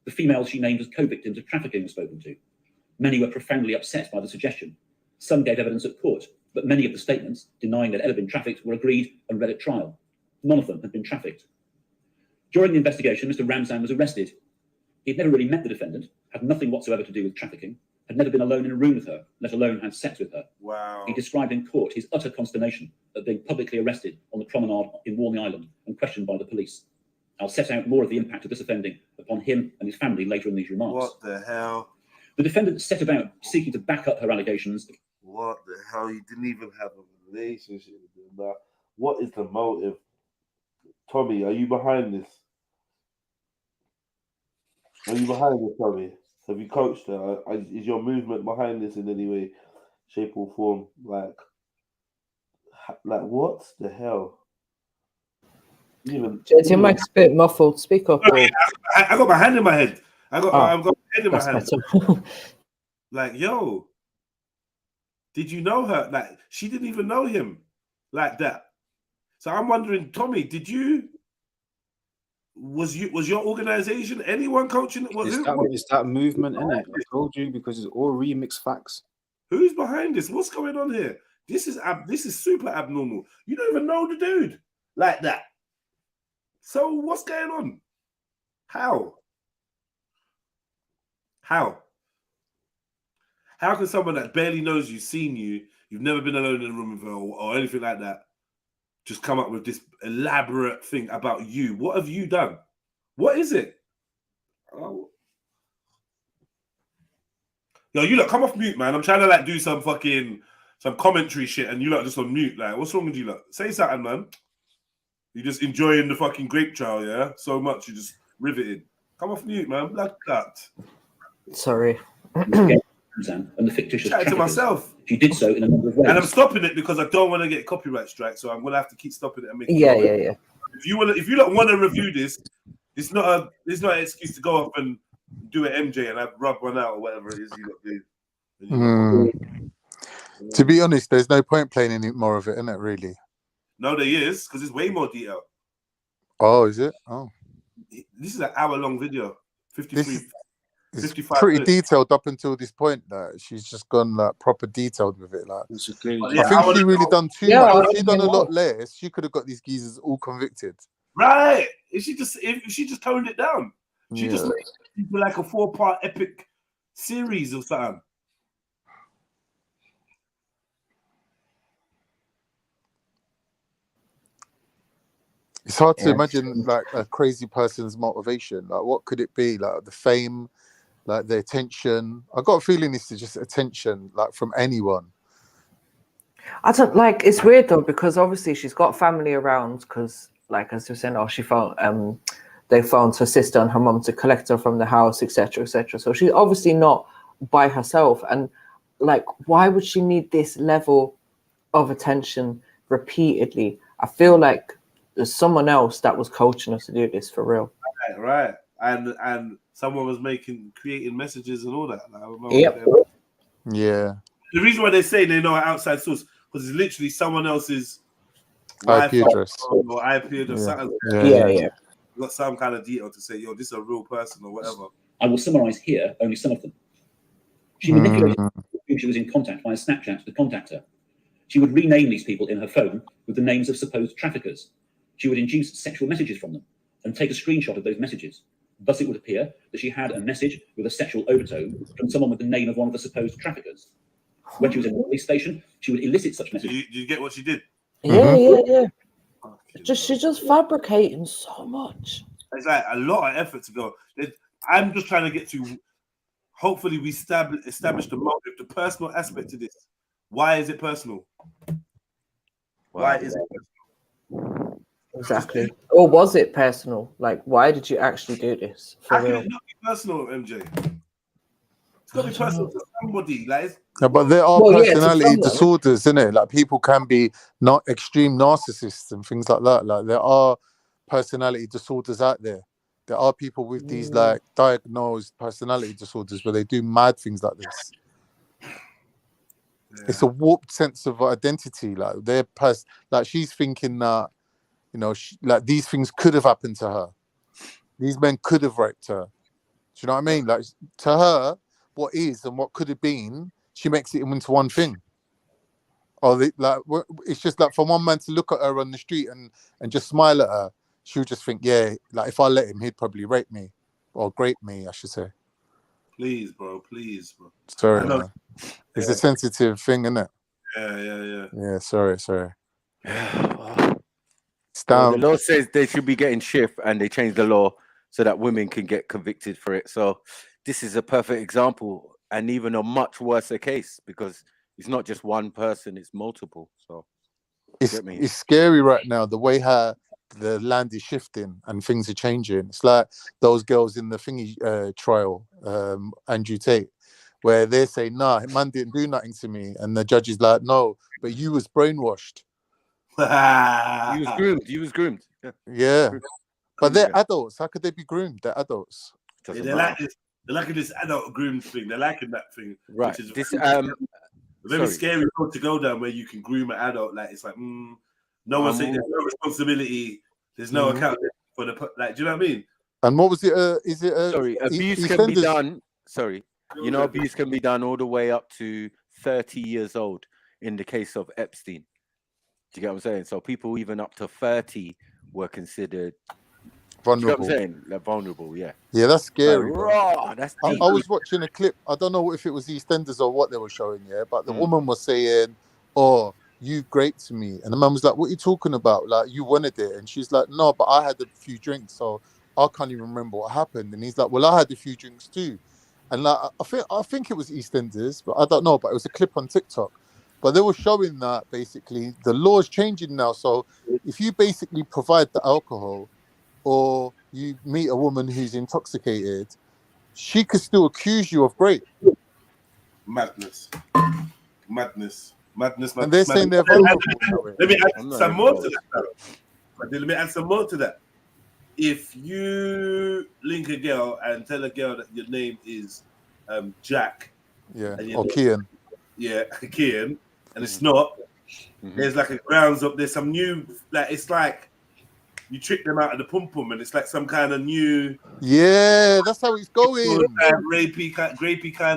The females she named as co-victims of trafficking were spoken to. Many were profoundly upset by the suggestion. Some gave evidence at court, but many of the statements denying that had been trafficked were agreed and read at trial. None of them had been trafficked. During the investigation, Mr. Ramzan was arrested. He had never really met the defendant, had nothing whatsoever to do with trafficking, had never been alone in a room with her, let alone had sex with her. Wow. He described in court his utter consternation at being publicly arrested on the promenade in Warney Island and questioned by the police. I'll set out more of the impact of this offending upon him and his family later in these remarks. What the hell? The defendant set about seeking to back up her allegations. What the hell? You didn't even have a relationship with them. What is the motive? Tommy, are you behind this? Are you behind this, Tommy? Have you coached her? Is your movement behind this in any way, shape, or form? Like what the hell? Jed, your mic's a bit muffled. Speak up. I got my hand in my head. I've got my head in my hand. Like, yo, did you know her? Like, she didn't even know him like that. So I'm wondering, Tommy, was your organization, anyone coaching? It's that movement, innit? I told you, because it's all remixed facts. Who's behind this? What's going on here? This is super abnormal. You don't even know the dude like that. So what's going on? How? How can someone that barely knows you, seen you, you've never been alone in a room with her or anything like that, just come up with this elaborate thing about you? What have you done? What is it? Oh. Yo, you lot, come off mute, man. I'm trying to do some commentary shit, and you lot just on mute. Like, what's wrong with you lot? Say something, man. You just enjoying the fucking grape trial, yeah? So much, you just riveted. Come off mute, man. Blood clot. Sorry. And the fictitious Chatting to myself. She did so in a number of ways. And I'm stopping it because I don't want to get copyright strike, so I'm gonna have to keep stopping it and making Yeah. If you don't want to review this, it's not an excuse to go up and do an MJ and rub one out or whatever it is you lot do. To be honest, there's no point playing any more of it, isn't it? Really? No, there is, because it's way more detail. Oh, is it? Oh, this is an hour-long video. 55 pretty minutes. detailed up until this point. That she's just gone proper detailed with it. Like, I Yeah, think she really done too much. If she done a lot less, she could have got these geezers all convicted. Right? If she just toned it down, she just made it like a 4-part epic series or something. It's hard to imagine like a crazy person's motivation. Like, what could it be? Like the fame, like the attention. I got a feeling it's just attention, like from anyone. I don't like. It's weird though, because obviously she's got family around. Because, like as you're saying, she found they found her sister and her mum to collect her from the house, etc., etc. So she's obviously not by herself. And like, why would she need this level of attention repeatedly? I feel like there's someone else that was coaching us to do this for real. Right. And someone was creating messages and all that. Yep. Yeah. The reason why they say they know an outside source, because it's literally someone else's IP address or IP address. Yeah. Got some kind of detail to say, yo, this is a real person or whatever. I will summarize here only some of them. She manipulated who she was in contact via Snapchat to contact her. She would rename these people in her phone with the names of supposed traffickers. She would induce sexual messages from them and take a screenshot of those messages. Thus, it would appear that she had a message with a sexual overtone from someone with the name of one of the supposed traffickers. When she was in the police station, she would elicit such messages. Do you get what she did? Yeah. She's just fabricating so much. It's like a lot of effort to go. I'm just trying to get to. Hopefully, we establish the motive, the personal aspect to this. Why is it personal? Why is it personal? Exactly. Or was it personal? Like, why did you actually do this? How can it not be personal, MJ? It's got to be personal to somebody. Like, but there are personality disorders, isn't it? Like, people can be not extreme narcissists and things like that. Like, there are personality disorders out there. There are people with these like diagnosed personality disorders where they do mad things like this. Yeah. It's a warped sense of identity. Like, like she's thinking that, you know, like these things could have happened to her. These men could have raped her. Do you know what I mean? Like, to her, what is and what could have been, she makes it into one thing. Or it's just like for one man to look at her on the street and just smile at her, she'll just think, yeah, like if I let him, he'd probably rape me or grape me, I should say. Please, bro. Sorry, man. It's a sensitive thing, isn't it? Yeah. Yeah, sorry. Well, the law says they should be getting shift, and they changed the law so that women can get convicted for it. So this is a perfect example, and even a much worse case, because it's not just one person, it's multiple. So it's scary right now, the way how the land is shifting and things are changing. It's like those girls in the thingy trial, Andrew Tate, where they say, nah, man didn't do nothing to me, and the judge is like, no, but you was brainwashed. He was groomed. Yeah. But they're adults. How could they be groomed? They're adults. They're like this. They're liking this adult groom thing. They're liking that thing, Right. which is This very sorry. scary road to go down, where you can groom an adult. Like it's like no one's saying there's no responsibility. There's no account for the like. Do you know what I mean? And what was it? Is it sorry? Abuse can be done. Sorry, you know, abuse can be done all the way up to 30 years old in the case of Epstein. Do you get what I'm saying? So people even up to 30 were considered vulnerable. You know what I'm saying? Like vulnerable, yeah. Yeah, that's scary. Like, raw, that's deep. I was watching a clip. I don't know if it was EastEnders or what they were showing, yeah. But the woman was saying, "Oh, you raped me," and the man was like, "What are you talking about? Like you wanted it?" And she's like, "No, but I had a few drinks, so I can't even remember what happened." And he's like, "Well, I had a few drinks too." And like I think it was EastEnders, but I don't know. But it was a clip on TikTok. But they were showing that basically the law is changing now. So if you basically provide the alcohol, or you meet a woman who's intoxicated, she could still accuse you of rape. Madness. And they're saying they're vulnerable. Let me add some more to that. Let me add some more to that. If you link a girl and tell a girl that your name is Jack, or Kian, Kian, and it's not, there's like a grounds up. There's some new, like it's like you trick them out of the pum pum, and it's like some kind of new. Yeah, that's how it's going. Rapey kind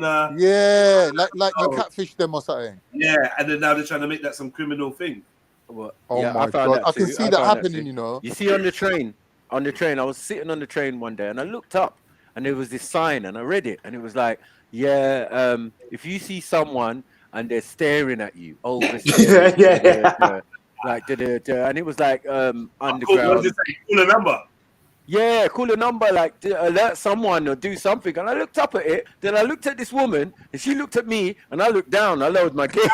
of. Yeah, like you catfish them or something. Yeah, and then now they're trying to make that some criminal thing. Well, oh yeah, my God, I can see that happening. You know, you see on the train. I was sitting on the train one day, and I looked up, and there was this sign, and I read it, and it was like, yeah, if you see someone and they're staring at you, like and it was like underground. Call a number. Yeah, call a number, like to alert someone or do something. And I looked up at it, then I looked at this woman, and she looked at me, and I looked down. I lowered my gaze.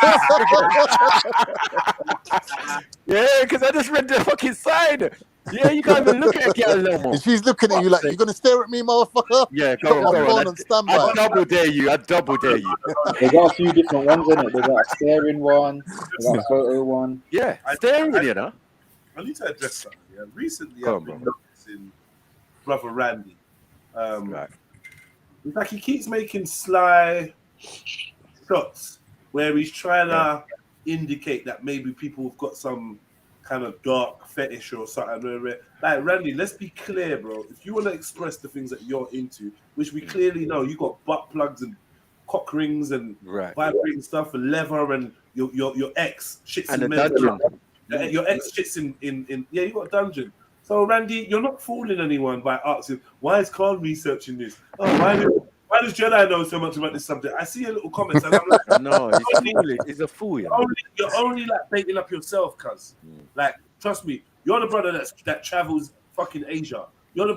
Yeah, because I just read the fucking sign. Yeah, you can't even look at a girl no more. And she's looking at you like, you're going to stare at me, motherfucker? Yeah, go on. I double dare you. I double dare you. They got a few different ones in it. They got a staring one, they got a photo one. Yeah, staring, you know. I need to address something. Yeah. Recently, I've been noticing Brother Randy. It's like he keeps making sly shots where he's trying to indicate that maybe people have got some kind of dark fetish or something. Like, Randy, let's be clear, bro. If you want to express the things that you're into, which we clearly know, you got butt plugs and cock rings and vibrating stuff and leather, and your ex shits in dungeon. Your ex shits in you got a dungeon. So Randy, you're not fooling anyone by asking, why is Carl researching this? Oh, why does Jedi know so much about this subject? I see a little comments and I'm like, no, he's a fool. You're only like baiting up yourself, cuz. Like, trust me, you're the brother that travels fucking Asia. You're the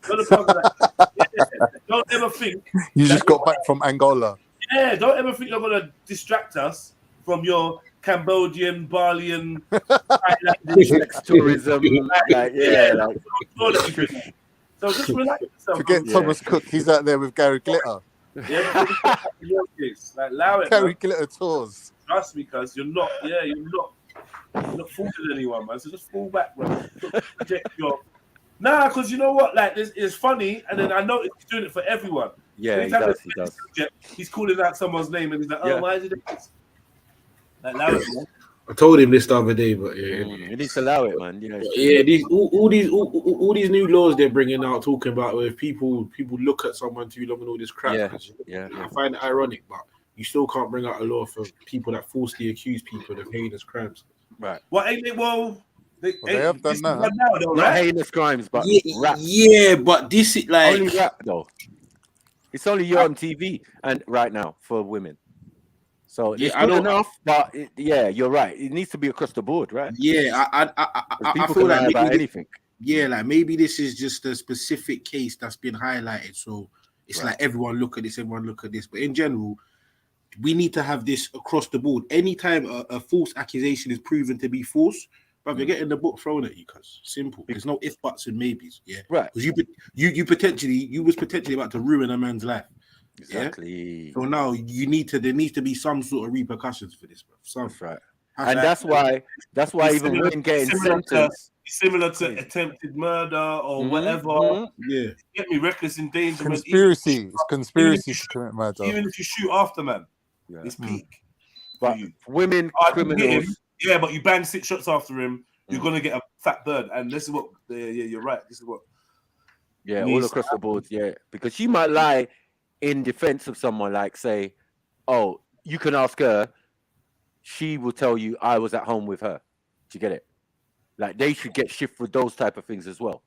brother that don't ever think you just got back from Angola. Yeah, don't ever think you're gonna distract us from your Cambodian, Balian, tourism. So just relax yourself. Forget Thomas Cook. He's out there with Gary Glitter. Yeah, like allow it. Gary Glitter tours. Trust me, cuz you're not fooling anyone, man. So just fall back, bro. Because you know what? Like, it's funny, and then I know he's doing it for everyone. Yeah, he does. He's calling out someone's name, and he's like, "Oh, why is it this?" Like, allow it, man. I told him this the other day, but yeah, you need to allow it, man. You know, all these new laws they're bringing out, talking about where people look at someone too long and all this crap. I find it ironic, but you still can't bring out a law for people that falsely accuse people of heinous crimes. Right. Well, ain't it? They have done that. Not heinous crimes, but rap. Yeah, but this is like only rap though. It's only you on TV and right now for women. So it's good enough, but you're right. It needs to be across the board, right? Yeah, I feel like about anything. Yeah, like maybe this is just a specific case that's been highlighted. So it's like everyone look at this. But in general, we need to have this across the board. Anytime a false accusation is proven to be false, but you're getting the book thrown at you, cuz simple. There's no if, buts, and maybes. Yeah, right. Because you was potentially about to ruin a man's life. Exactly. Yeah? So now there needs to be some sort of repercussions for this, bro. That's right. And that's why even women getting sentenced. similar to attempted murder or whatever. Yeah. Get me reckless endangerment. Conspiracy. It's conspiracy to commit murder. Even if you shoot after man, Yeah. it's peak. But women I can hit criminals. him, yeah, but you bang 6 shots after him, you're gonna get a fat bird. And this is what, yeah, you're right. This is what. Yeah, all across the board. Yeah, because she might lie in defense of someone, like say, "Oh, you can ask her. She will tell you I was at home with her." Do you get it? Like they should get shift for those type of things as well.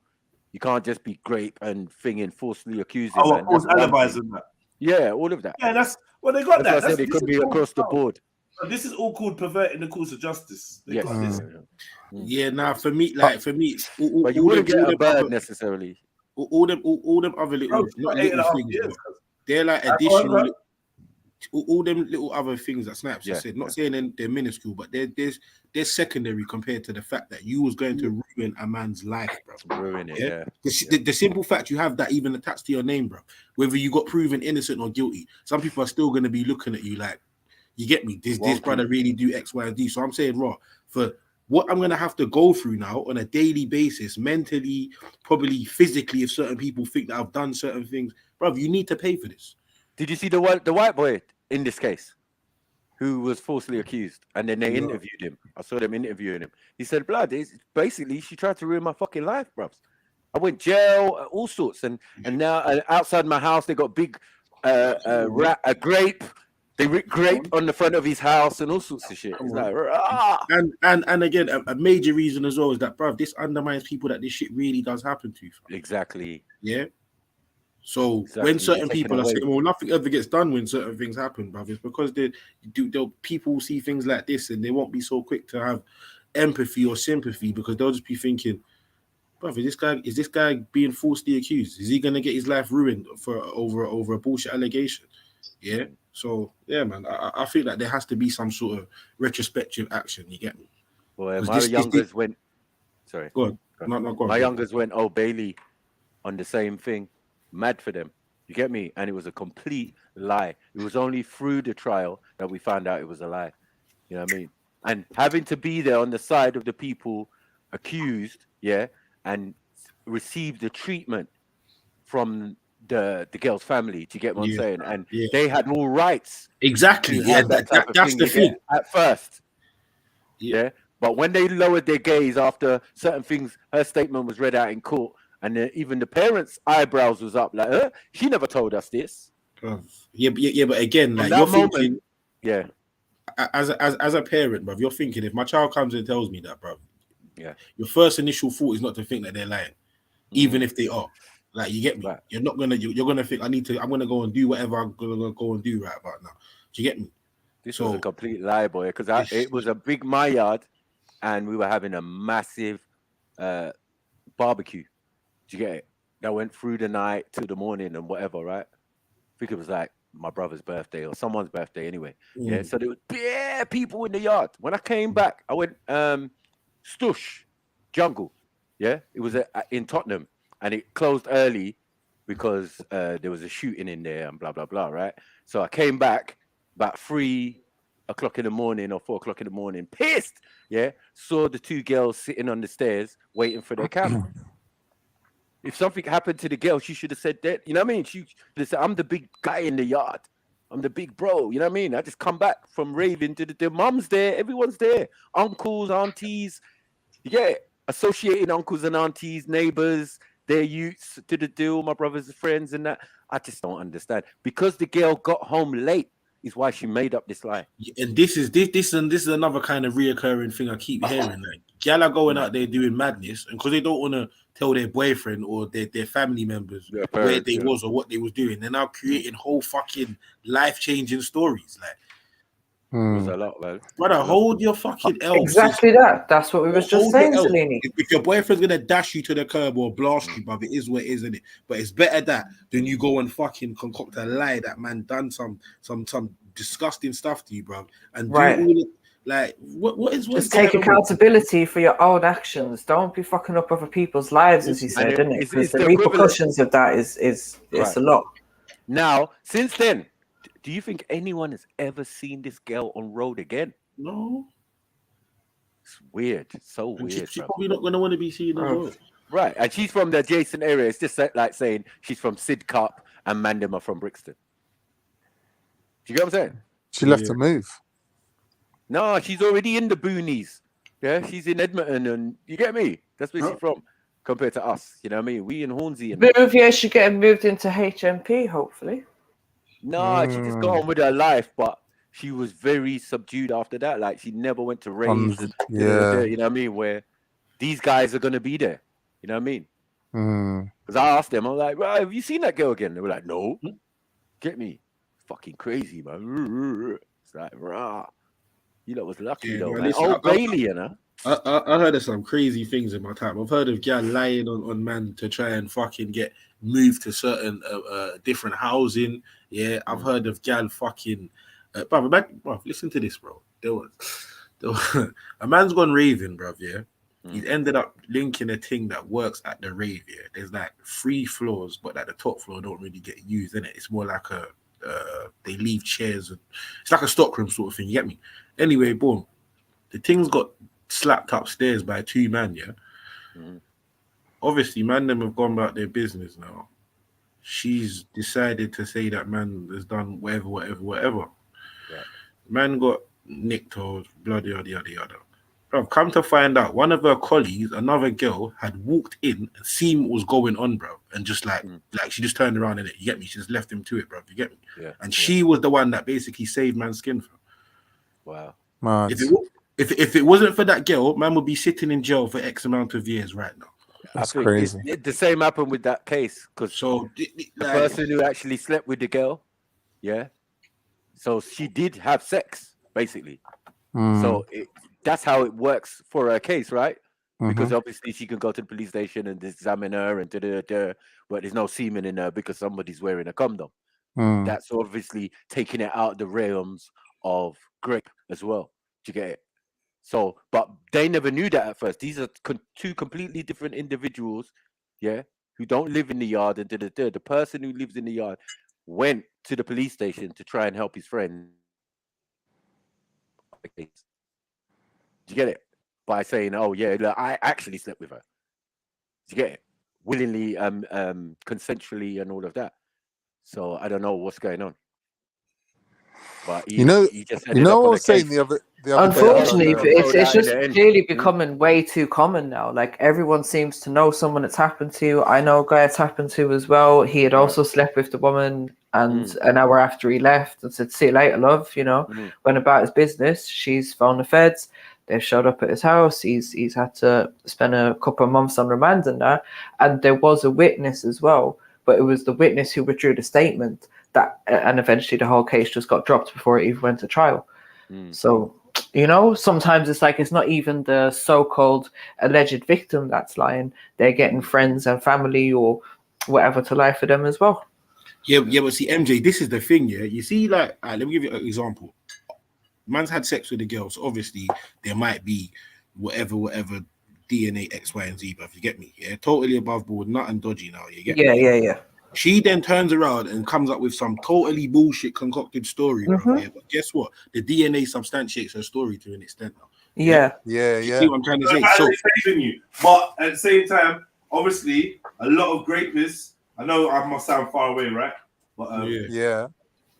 You can't just be grape and thinging, falsely accusing. Oh, man. of course, alibis and that. Yeah, all of that. Yeah, that's well, they got That's that. why I said it could be across the board. This is all called perverting the course of justice. They got this. Yeah, nah, for me, it's but you wouldn't get a bird necessarily. All them other little, not little things, bro. They're like additional. All them little other things that Snaps just said. Not saying they're minuscule, but they're secondary compared to the fact that you was going to ruin a man's life, bro. Ruin it, yeah. The simple fact you have that even attached to your name, bro. Whether you got proven innocent or guilty, some people are still going to be looking at you like, you get me? This brother really do X, Y, and Z. So I'm saying, raw, for what I'm going to have to go through now on a daily basis, mentally, probably physically, if certain people think that I've done certain things, bro, you need to pay for this. Did you see the white boy in this case who was falsely accused? And then they interviewed him. I saw them interviewing him. He said, blood, basically, she tried to ruin my fucking life, bro. I went jail, all sorts. And now outside my house, they got big a grape. They ripped grape on the front of his house and all sorts of shit. It's like, and again, a major reason as well is that, bro, this undermines people that this shit really does happen to. Exactly. Yeah. So when certain people are saying, well, nothing ever gets done when certain things happen, bruv, it's because people see things like this and they won't be so quick to have empathy or sympathy because they'll just be thinking, bruv, is this guy being falsely accused? Is he gonna get his life ruined for over a bullshit allegation? Yeah. So yeah, man, I feel like there has to be some sort of retrospective action. You get me? Boy, my youngers went. Sorry. Go on. No, go on. My youngers went, oh, Bailey, on the same thing. Mad for them. You get me? And it was a complete lie. It was only through the trial that we found out it was a lie. You know what I mean? And having to be there on the side of the people accused, yeah, and receive the treatment from the girl's family. Do you get what I'm saying? And they had all rights. Exactly. Yeah, that's the thing. At first. Yeah. But when they lowered their gaze after certain things, her statement was read out in court. And even the parents' eyebrows was up, like, she never told us this. Yeah, but again, like you're thinking, yeah, as a parent, bruv, you're thinking if my child comes and tells me that, bruv, yeah, your first initial thought is not to think that they're lying, even if they are. Like, you get me? Right. You're gonna think I'm gonna go and do whatever I'm gonna go and do right about now. Do you get me? This was a complete lie, boy, because it was a big my yard, and we were having a massive barbecue. You get it? That went through the night to the morning and whatever, right? I think it was like my brother's birthday or someone's birthday anyway. Yeah, so there was bare people in the yard. When I came back, I went Stush Jungle. Yeah, it was in Tottenham, and it closed early because there was a shooting in there and blah blah blah, right? So I came back about 3 o'clock in the morning or 4 o'clock in the morning, pissed. Yeah, saw the two girls sitting on the stairs waiting for their camera. If something happened to the girl, she should have said that. You know what I mean? She should have said, I'm the big guy in the yard. I'm the big bro. You know what I mean? I just come back from raving to the mum's there. Everyone's there. Uncles, aunties. Yeah. Associated uncles and aunties, neighbors, their youths to the deal, my brothers and friends and that. I just don't understand. Because the girl got home late is why she made up this lie. And this is another kind of reoccurring thing I keep hearing. Like, gal are going out there doing madness, and because they don't want to tell their boyfriend or their family members where they was or what they was doing, they're now creating whole fucking life-changing stories. Like, it was a lot, man. Brother, hold your fucking L. Exactly that. That's what we was just saying, Salini. If your boyfriend's gonna dash you to the curb or blast you, bruv, it is what it is, isn't it? But it's better that than you go and fucking concoct a lie that man done some disgusting stuff to you, bruv, and do all it. Like, what is just take accountability for your own actions. Don't be fucking up other people's lives, as he said, didn't it? Because the repercussions of that is it's a lot. Now, since then, do you think anyone has ever seen this girl on road again? No. It's weird, so And weird. she's probably not going to want to be seen as well. Right, and she's from the adjacent area. It's just like saying she's from Sidcup and Mandem are from Brixton. Do you get what I'm saying? She left to move. No, she's already in the boonies. Yeah, she's in Edmonton, and you get me. That's where she's from, compared to us. You know what I mean? We in Hornsey. And Yeah, she's getting moved into HMP, hopefully. no, she just got on with her life, but she was very subdued after that. Like she never went to raves. And, you know what I mean? Where these guys are gonna be there. You know what I mean? Because I asked them, I'm like, right, have you seen that girl again? They were like, no. Get me? Fucking crazy, man. It's like, rah. You lot was lucky though, man. Oh, Bailey, you know. I heard of some crazy things in my time. I've heard of gal lying on man to try and fucking get moved to certain different housing. Yeah, I've heard of gal fucking. Bro, listen to this, bro. There was a man's gone raving, bro. Yeah, he's ended up linking a thing that works at the rave. Yeah, there's like 3 floors, but like the top floor don't really get used in it. It's more like a they leave chairs. And it's like a stockroom sort of thing. You get me? Anyway, boom. The thing's got slapped upstairs by 2 men, yeah? Obviously, man, them have gone about their business now. She's decided to say that man has done whatever. Right. Man got nicked or bloody yada. Bro, come to find out, one of her colleagues, another girl, had walked in and seen what was going on, bro. And just like she just turned around in it. You get me? She just left him to it, bro. You get me? Yeah. And she was the one that basically saved man's skin for. Wow. If it wasn't for that girl, man would be sitting in jail for X amount of years right now. That's crazy. The same happened with that case because the person who actually slept with the girl, yeah. So she did have sex, basically. So that's how it works for her case, right? Because obviously she can go to the police station and examine her and but there's no semen in her because somebody's wearing a condom. That's obviously taking it out of the realms of grape as well. Do you get it? So, but they never knew that at first. These are 2 completely different individuals, yeah, who don't live in the yard. And the person who lives in the yard went to the police station to try and help his friend. Do you get it? By saying, "Oh yeah, look, I actually slept with her." Do you get it? Willingly, consensually, and all of that. So I don't know what's going on. But he just what I was saying the other unfortunately, day, it's just clearly becoming way too common now. Like everyone seems to know someone it's happened to. I know a guy it's happened to as well. He had also slept with the woman, and an hour after he left and said, "See you later, love." You know, went about his business. She's phoned the feds. They've showed up at his house. He's had to spend a couple of months on remand and that. And there was a witness as well, but it was the witness who withdrew the statement. And eventually the whole case just got dropped before it even went to trial. So, you know, sometimes it's like it's not even the so-called alleged victim that's lying. They're getting friends and family or whatever to lie for them as well. Yeah, but see, MJ, this is the thing, yeah? You see, like, let me give you an example. Man's had sex with a girl, so obviously there might be whatever DNA X, Y, and Z, but if you get me, yeah? Totally above board, nothing dodgy now, you get me? Yeah. She then turns around and comes up with some totally bullshit concocted story, bro. Yeah, but guess what? The DNA substantiates her story to an extent now. Yeah. You see what I'm trying to say? So, but at the same time, obviously, a lot of greatness. I know I must sound far away, right? But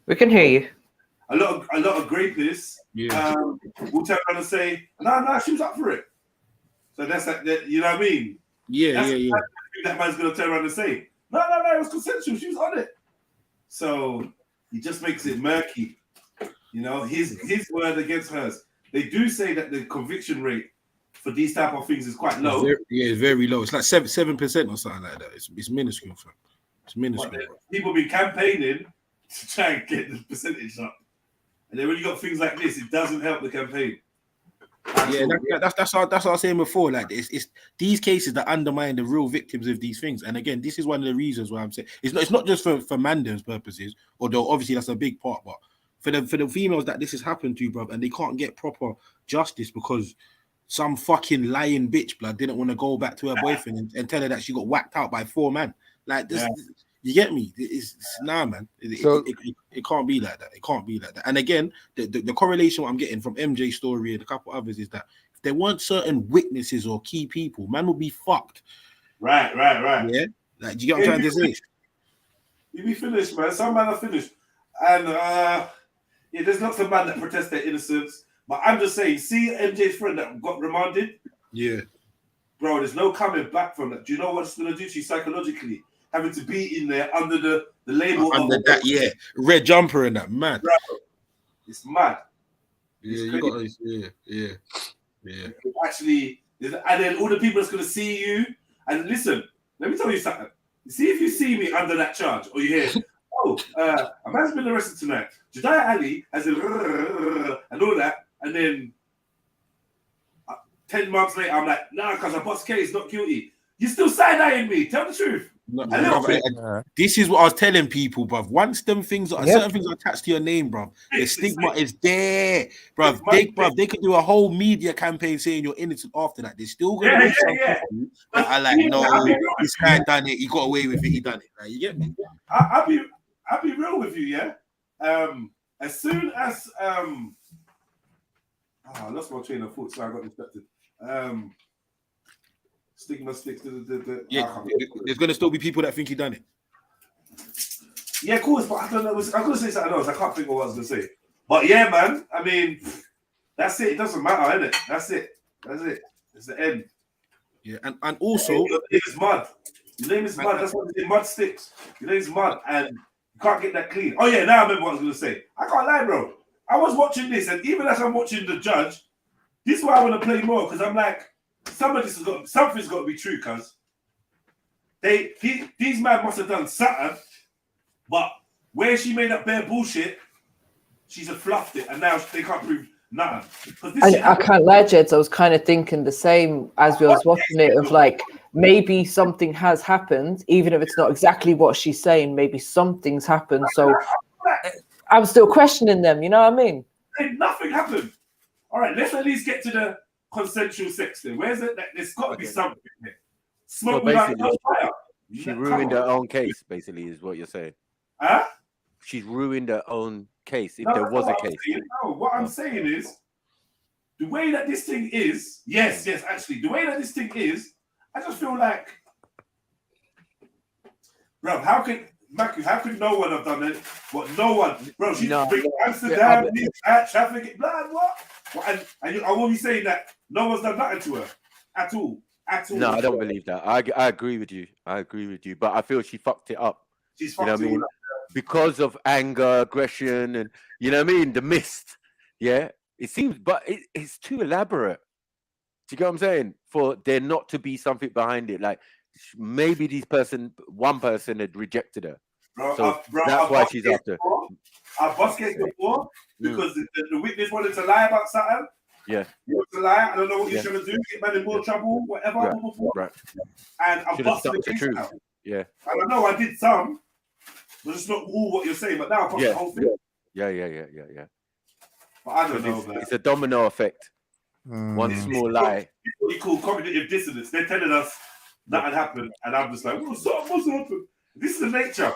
we can hear you. A lot of greatness. Will turn around and say, "No, she was up for it." So that's that. You know what I mean? That man's gonna turn around and say, No, it was consensual. She was on it. So he just makes it murky. You know, his word against hers. They do say that the conviction rate for these type of things is quite low. It's very low. It's like 7% or something like that. It's minuscule, fam. It's minuscule. People be campaigning to try and get the percentage up. And then when you got things like this, it doesn't help the campaign. That's what I was saying before. Like it's these cases that undermine the real victims of these things. And again, this is one of the reasons why I'm saying it's not just for Mandem's purposes, although obviously that's a big part, but for the females that this has happened to, bro, and they can't get proper justice because some fucking lying bitch blood didn't want to go back to her boyfriend and tell her that she got whacked out by 4 men. Like this, you get me? It's nah, man. It can't be like that. It can't be like that. And again, the correlation what I'm getting from MJ's story and a couple others is that if there weren't certain witnesses or key people, man would be fucked. Right. Yeah, like, do you get what I'm trying to say? You be finished, man. Some man are finished, and yeah, there's lots of men that protest their innocence. But I'm just saying, see MJ's friend that got remanded. Yeah, bro, there's no coming back from that. Do you know what it's gonna do to you psychologically? Having to be in there under the label under of that, yeah, red jumper and that, man. Bro, it's mad. Yeah, you got yeah. Actually, and then all the people that's gonna see you. And listen, let me tell you something. See if you see me under that charge, or you hear, oh, a man's been arrested tonight. Jediah Ali has a and all that, and then 10 months later, I'm like, nah, because I bust case, not guilty. You still side-eyeing me. Tell the truth. No, this is what I was telling people, bruv. Once them things are certain things are attached to your name, bruv, the stigma is there, bruv. They could do a whole media campaign saying you're innocent after that. They're still gonna do something that I like, no, this guy done it, he got away with it, he done it. Like, you get me? I'll be real with you, yeah. As soon as I lost my train of thought, so I got distracted. Stigma sticks to yeah, there's gonna still be people that think he done it. Yeah, of course, but I don't know. I'm gonna say something else. I can't think of what I was gonna say. But yeah, man. I mean, that's it. It doesn't matter, innit? That's it. It's the end. Yeah, and also your name is mud. Your name is mud. That's what they say. Mud sticks. Your name is mud, and you can't get that clean. Oh yeah, now I remember what I was gonna say. I can't lie, bro. I was watching this, and even as I'm watching the judge, this is why I want to play more, because I'm like, something's got to be true, cuz these men must have done something, but where she made up bare bullshit, she's a fluffed it, and now they can't prove nothing. I can't lie, Jeds, I was kind of thinking the same as we was watching it, of like, maybe something has happened, even if it's not exactly what she's saying, maybe something's happened. So I'm still questioning them, you know what I mean? Nothing happened. All right, let's at least get to the consensual sex then. Where's it? There's got to be something here. Smoke without no fire. She ruined her own case, basically, is what you're saying. Huh? She's ruined her own case, if there was a case. What I'm saying is, the way that this thing is, yes, actually, the way that this thing is, I just feel like, bro, how could no one have done it? What, no one? Bro, she's bring Amsterdam, traffic, blah, what? And I will be saying that no one's done nothing to her at all. No, I don't believe that. I agree with you. But I feel she fucked it up. She's fucked it up. Because of anger, aggression, and you know what I mean? The mist. Yeah. It seems, but it's too elaborate. Do you get what I'm saying? For there not to be something behind it. Like maybe one person had rejected her. So that's why she's after. I've bust case before because the witness wanted to lie about something. Yeah. You want to lie. I don't know what you're trying to do. Get man in more trouble, whatever. Right. And I've busted the case out. Yeah. I don't know. I did some, but it's not all what you're saying. But now I've got the whole thing. Yeah. But I don't know, man. It's a domino effect. One small lie. It's what you call cognitive dissonance. They're telling us nothing happened, and I'm just like, what's happened? This is the nature.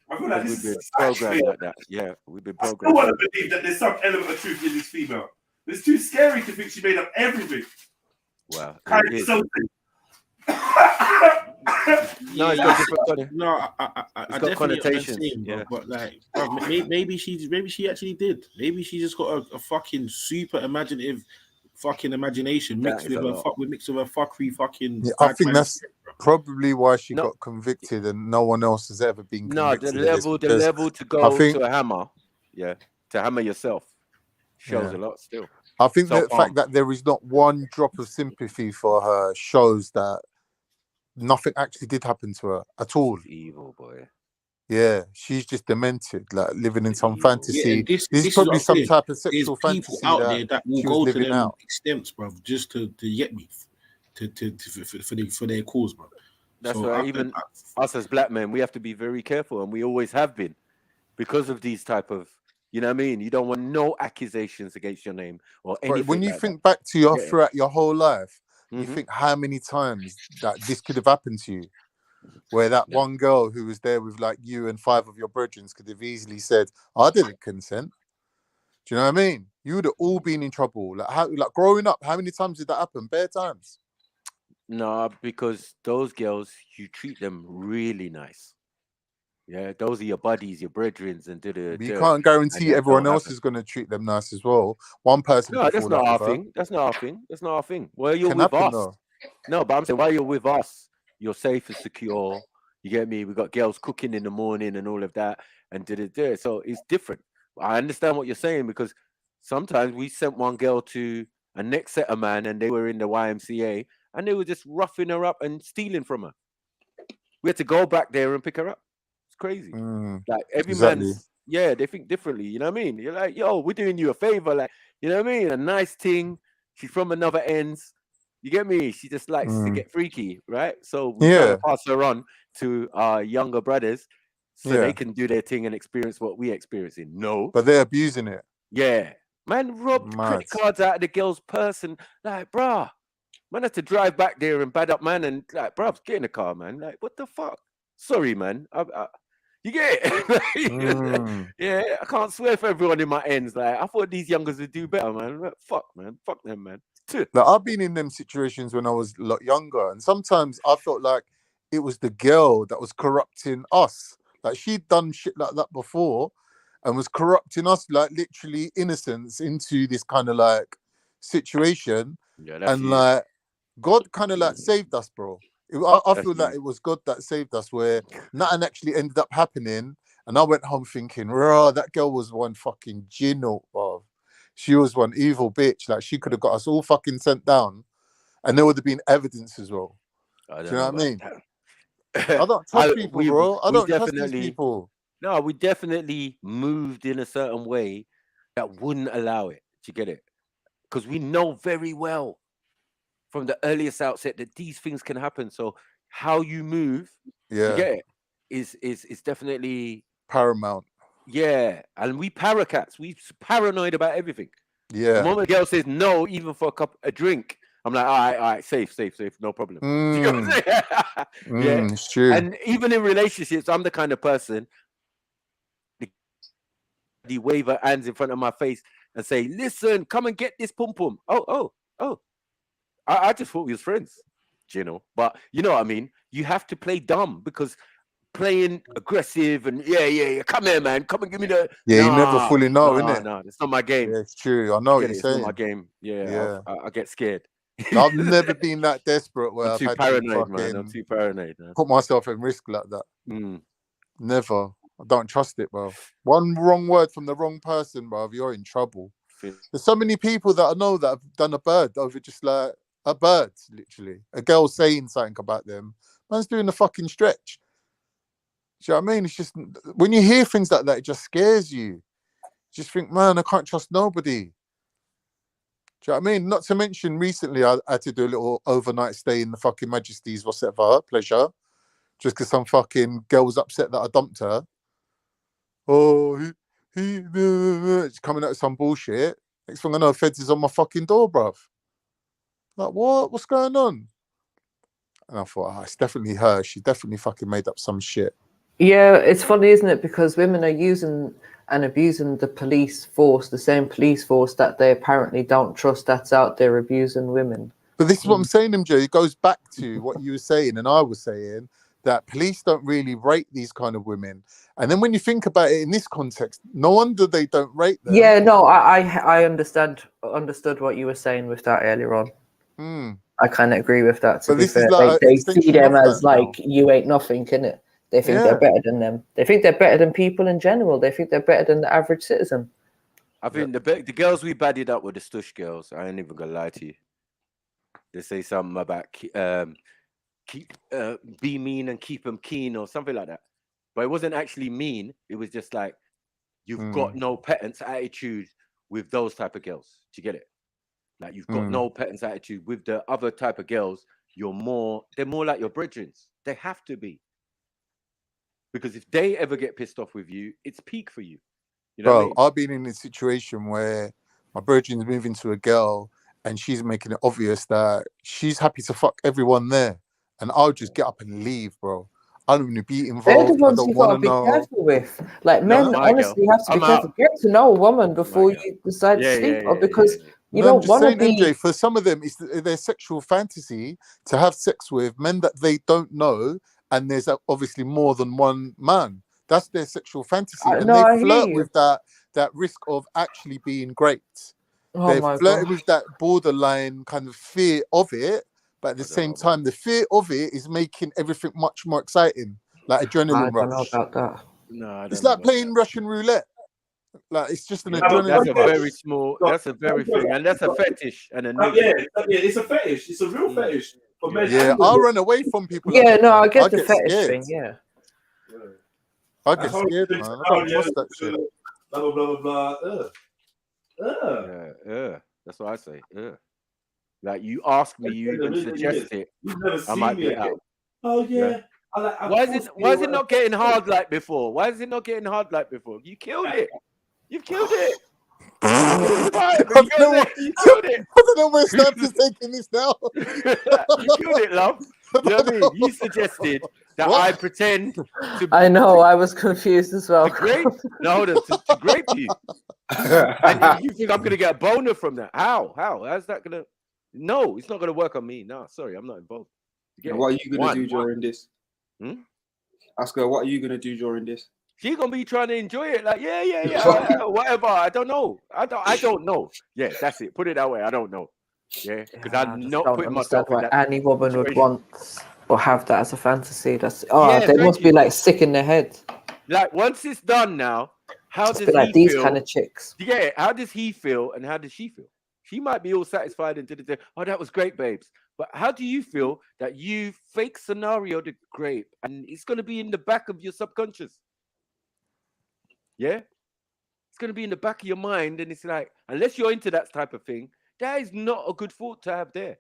I feel like we've been programmed like that. Yeah, we've been programmed. I still want to believe that there's some element of truth in this female. It's too scary to think she made up everything. Wow. No, it's got different. No, I got connotations. Yeah, but like, maybe she actually did. Maybe she just got a fucking super imaginative fucking imagination mixed with her fuckery fucking. Yeah, I think that's probably why she got convicted, and no one else has ever been convicted. No, the level to go to a hammer, to hammer yourself shows a lot still. I think the fact that there is not one drop of sympathy for her shows that nothing actually did happen to her at all. Evil boy. Yeah, she's just demented, like living in some fantasy. Yeah, this is probably some type of sexual fantasy out there that will go to them extents, bro, just to get me for their cause, bro. That's why even us as black men, we have to be very careful, and we always have been, because of these type of, you know what I mean? You don't want no accusations against your name or anything. But when you think back to throughout your whole life, you think how many times that this could have happened to you, where that one girl who was there with like you and 5 of your brethren could have easily said, I didn't consent. Do you know what I mean? you would have all been in trouble. Like how, like growing up, how many times did that happen? Bare times. No, because those girls, you treat them really nice. Yeah, those are your buddies, your brethrens, and You can't guarantee everyone else is going to treat them nice as well. One person. No, that's not our thing. That's not our thing. That's not our thing. Well, you're with us. No, but I'm saying while you're with us, you're safe and secure. You get me? We got girls cooking in the morning and all of that, and so it's different. I understand what you're saying, because sometimes we sent one girl to a next set of man, and they were in the YMCA, and they were just roughing her up and stealing from her. We had to go back there and pick her up. It's crazy. Like every man's, yeah, they think differently. You know what I mean? You're like, yo, we're doing you a favor, like, you know what I mean? A nice thing. She's from another ends. You get me? She just likes to get freaky, right? So we try to pass her on to our younger brothers, so they can do their thing and experience what we experiencing. No, but they're abusing it. Yeah, man, robbed credit cards out of the girl's purse, and like, bruh, man had to drive back there and bad up, man, and like, bruh, get in the car, man. Like, what the fuck? Sorry, man. You get it? Yeah, I can't swear for everyone in my ends. Like, I thought these youngers would do better, man. Like, fuck them, man. Like, I've been in them situations when I was a lot younger, and sometimes I felt like it was the girl that was corrupting us. Like, she'd done shit like that before and was corrupting us, like literally innocence, into this kind of like situation. Yeah, and like God kind of like saved us, bro. I feel like it was God that saved us, where nothing actually ended up happening. And I went home thinking, raw, that girl was one fucking gino, bro. She was one evil bitch. Like, she could have got us all fucking sent down, and there would have been evidence as well. Do you know what I mean? I don't trust people, bro. I don't trust these people. No, we definitely moved in a certain way that wouldn't allow it. Do you get it? Because we know very well from the earliest outset that these things can happen. So how you move, you get it, is definitely paramount. Yeah, and we paracats, we paranoid about everything. Yeah. The moment a girl says no, even for a drink, I'm like, all right, safe, no problem. Do you get what I'm saying? Yeah, it's true. And even in relationships, I'm the kind of person, the wave her hands in front of my face and say, listen, come and get this pum pum. Oh. I just thought we was friends, you know. But you know what I mean? You have to play dumb, because playing aggressive and yeah, come here, man, come and give me the. Yeah, you never fully know, innit? No, it's not my game. Yeah, it's true. I know what you're saying. It's not my game. Yeah. I get scared. I've never been that desperate where I'm too paranoid, man. I'm too paranoid, man. Put myself in risk like that. Never. I don't trust it, bro. One wrong word from the wrong person, bro, you're in trouble. There's so many people that I know that have done a bird over just like a bird, literally. A girl saying something about them. Man's doing a fucking stretch. Do you know what I mean? It's just, when you hear things like that, it just scares you. Just think, man, I can't trust nobody. Do you know what I mean? Not to mention, recently I had to do a little overnight stay in the fucking Majesty's whatever pleasure, just because some fucking girl was upset that I dumped her. Oh, it's coming out of some bullshit. Next thing I know, Feds is on my fucking door, bruv. Like, what? What's going on? And I thought, it's definitely her. She definitely fucking made up some shit. Yeah, it's funny, isn't it? Because women are using and abusing the police force, the same police force that they apparently don't trust, that's out there abusing women. But this is what I'm saying, MJ. It goes back to what you were saying and I was saying, that police don't really rate these kind of women. And then when you think about it in this context, no wonder they don't rate them. Yeah, no, I understood what you were saying with that earlier on. I kind of agree with that. To be fair, like they see them as like, you ain't nothing, innit? They think they're better than them. They think they're better than people in general. They think they're better than the average citizen. I think the girls we badded up were the stush girls. I ain't even gonna lie to you. They say something about be mean and keep them keen or something like that. But it wasn't actually mean. It was just like, you've got no petence attitude with those type of girls. Do you get it? Like, you've got no petence attitude with the other type of girls. They're more like your brethren. They have to be. Because if they ever get pissed off with you, it's peak for you. You know, bro, I've been in a situation where my brethren's moving to a girl and she's making it obvious that she's happy to fuck everyone there. And I'll just get up and leave, bro. I don't want to be involved. They're the I ones don't you gotta want to be know. careful with. Like No, men, my girl. honestly, have to be I'm careful. out. Get to know a woman before you decide to sleep, or because you No, I'm don't just want to saying, be. MJ, for some of them, it's their sexual fantasy to have sex with men that they don't know, and there's obviously more than one man. That's their sexual fantasy, and No, they I hear flirt you. with that risk of actually being great. Oh They're my flirting God. with that borderline kind of fear of it, but at the same time, the fear of it is making everything much more exciting, like I adrenaline don't know rush. about that. No, I It's don't know like about playing Russian roulette. Like it's just an that. That's adrenaline a rush. very small. That's a very thing, and that's a fetish and a new. Yeah, it's a fetish. It's a real fetish for men. Yeah, and I'll women. run away from people Yeah, like that. no, Man. I get I the get fetish scared. thing. Yeah. I get scared, man. I don't trust that shit. Blah blah blah blah blah. Yeah. That's what I say. Yeah. Like you ask me, you even suggest it. You've never I seen might me be again. out. Oh yeah. Yeah. Why is it not getting hard like before? Why is it not getting hard like before? You killed it. You've killed it. I don't know You killed it. I don't know where Stamps is taking this now. You killed it, love. You know what I mean? You suggested that I pretend to. I know. I was confused as well. To grape? No, hold on. To grape you. And you think I'm gonna get a boner from that? How? How's that gonna? No, it's not gonna work on me. No, sorry, I'm not involved. And what are you gonna do during this? Ask her, what are you gonna do during this? She's gonna be trying to enjoy it, like yeah, whatever. I don't know. I don't know. Yeah, that's it. Put it that way. I don't know. Yeah, because I'm not putting myself in why that. any woman would situation. want or have that as a fantasy. That's Yeah, they thank must be like sick in their head. Like once it's done now, how Must does be like he these feel? kind of chicks. Yeah, how does he feel and how does she feel? She might be all satisfied and oh, that was great, babes. But how do you feel that you fake scenario the grape and it's gonna be in the back of your subconscious? Yeah, it's gonna be in the back of your mind, and it's like unless you're into that type of thing, that is not a good thought to have there.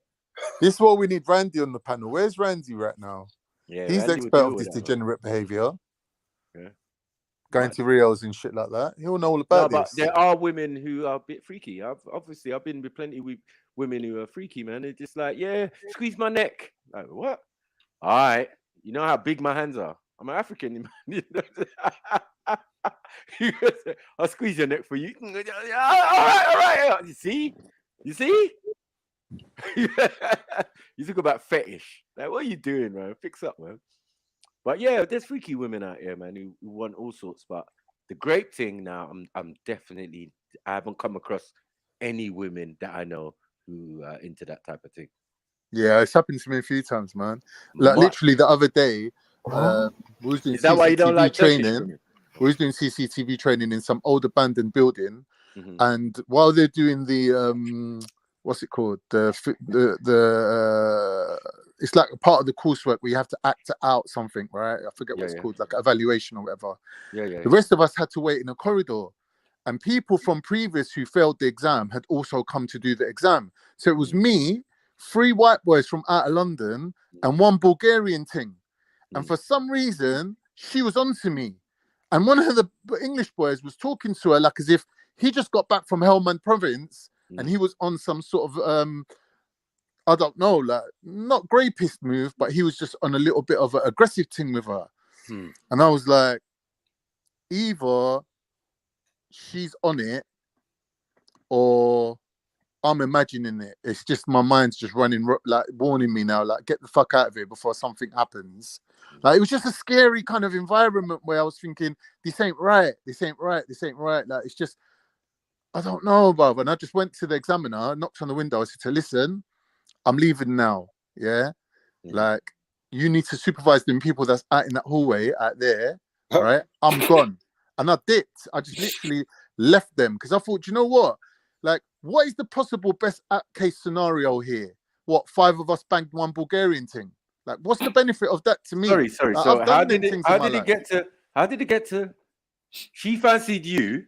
This is what we need Randy on the panel. Where's Randy right now? Yeah, he's the Randy would expert deal of with this that, degenerate behavior. Yeah. Going to Rios and shit like that. He'll know all No, about but this. there are women who are a bit freaky. I've been with plenty of women who are freaky, man. They're just like, yeah, squeeze my neck. Like, what? All right. You know how big my hands are. I'm an African. I'll squeeze your neck for you. All right. You see? You talk about fetish. Like, what are you doing, man? Fix up, man. But yeah, there's freaky women out here, man, who want all sorts. But the great thing now, I'm definitely, I haven't come across any women that I know who are into that type of thing. Yeah, it's happened to me a few times, man. Like literally the other day, we was doing Is that why you don't CCTV like Turkish training. women? We was doing CCTV training in some old abandoned building, and while they're doing the what's it called? It's like a part of the coursework where you have to act out something, right? I forget what it's called, like evaluation or whatever. The rest of us had to wait in a corridor, and people from previous who failed the exam had also come to do the exam. So it was me, 3 white boys from out of London, and 1 Bulgarian thing. And for some reason, she was onto me. And one of the English boys was talking to her like as if he just got back from Helmand province and he was on some sort of, I don't know, like not grapist move, but he was just on a little bit of an aggressive thing with her. And I was like, either she's on it or I'm imagining it. It's just my mind's just running, like warning me now, like get the fuck out of here before something happens. Like it was just a scary kind of environment where I was thinking, this ain't right. Like it's just, I don't know, bruv. And I just went to the examiner, knocked on the window. I said to her, listen, I'm leaving now. Yeah. Like you need to supervise them people that's out in that hallway out there. Right. I'm gone. And I dipped. I just literally left them because I thought, you know what? Like, what is the possible best case scenario here? What, 5 of us banged 1 Bulgarian thing? Like, what's the benefit of that to me? Sorry. Like, So I've how done did them it? things How in my did it life. get to? How did it get to? She fancied you.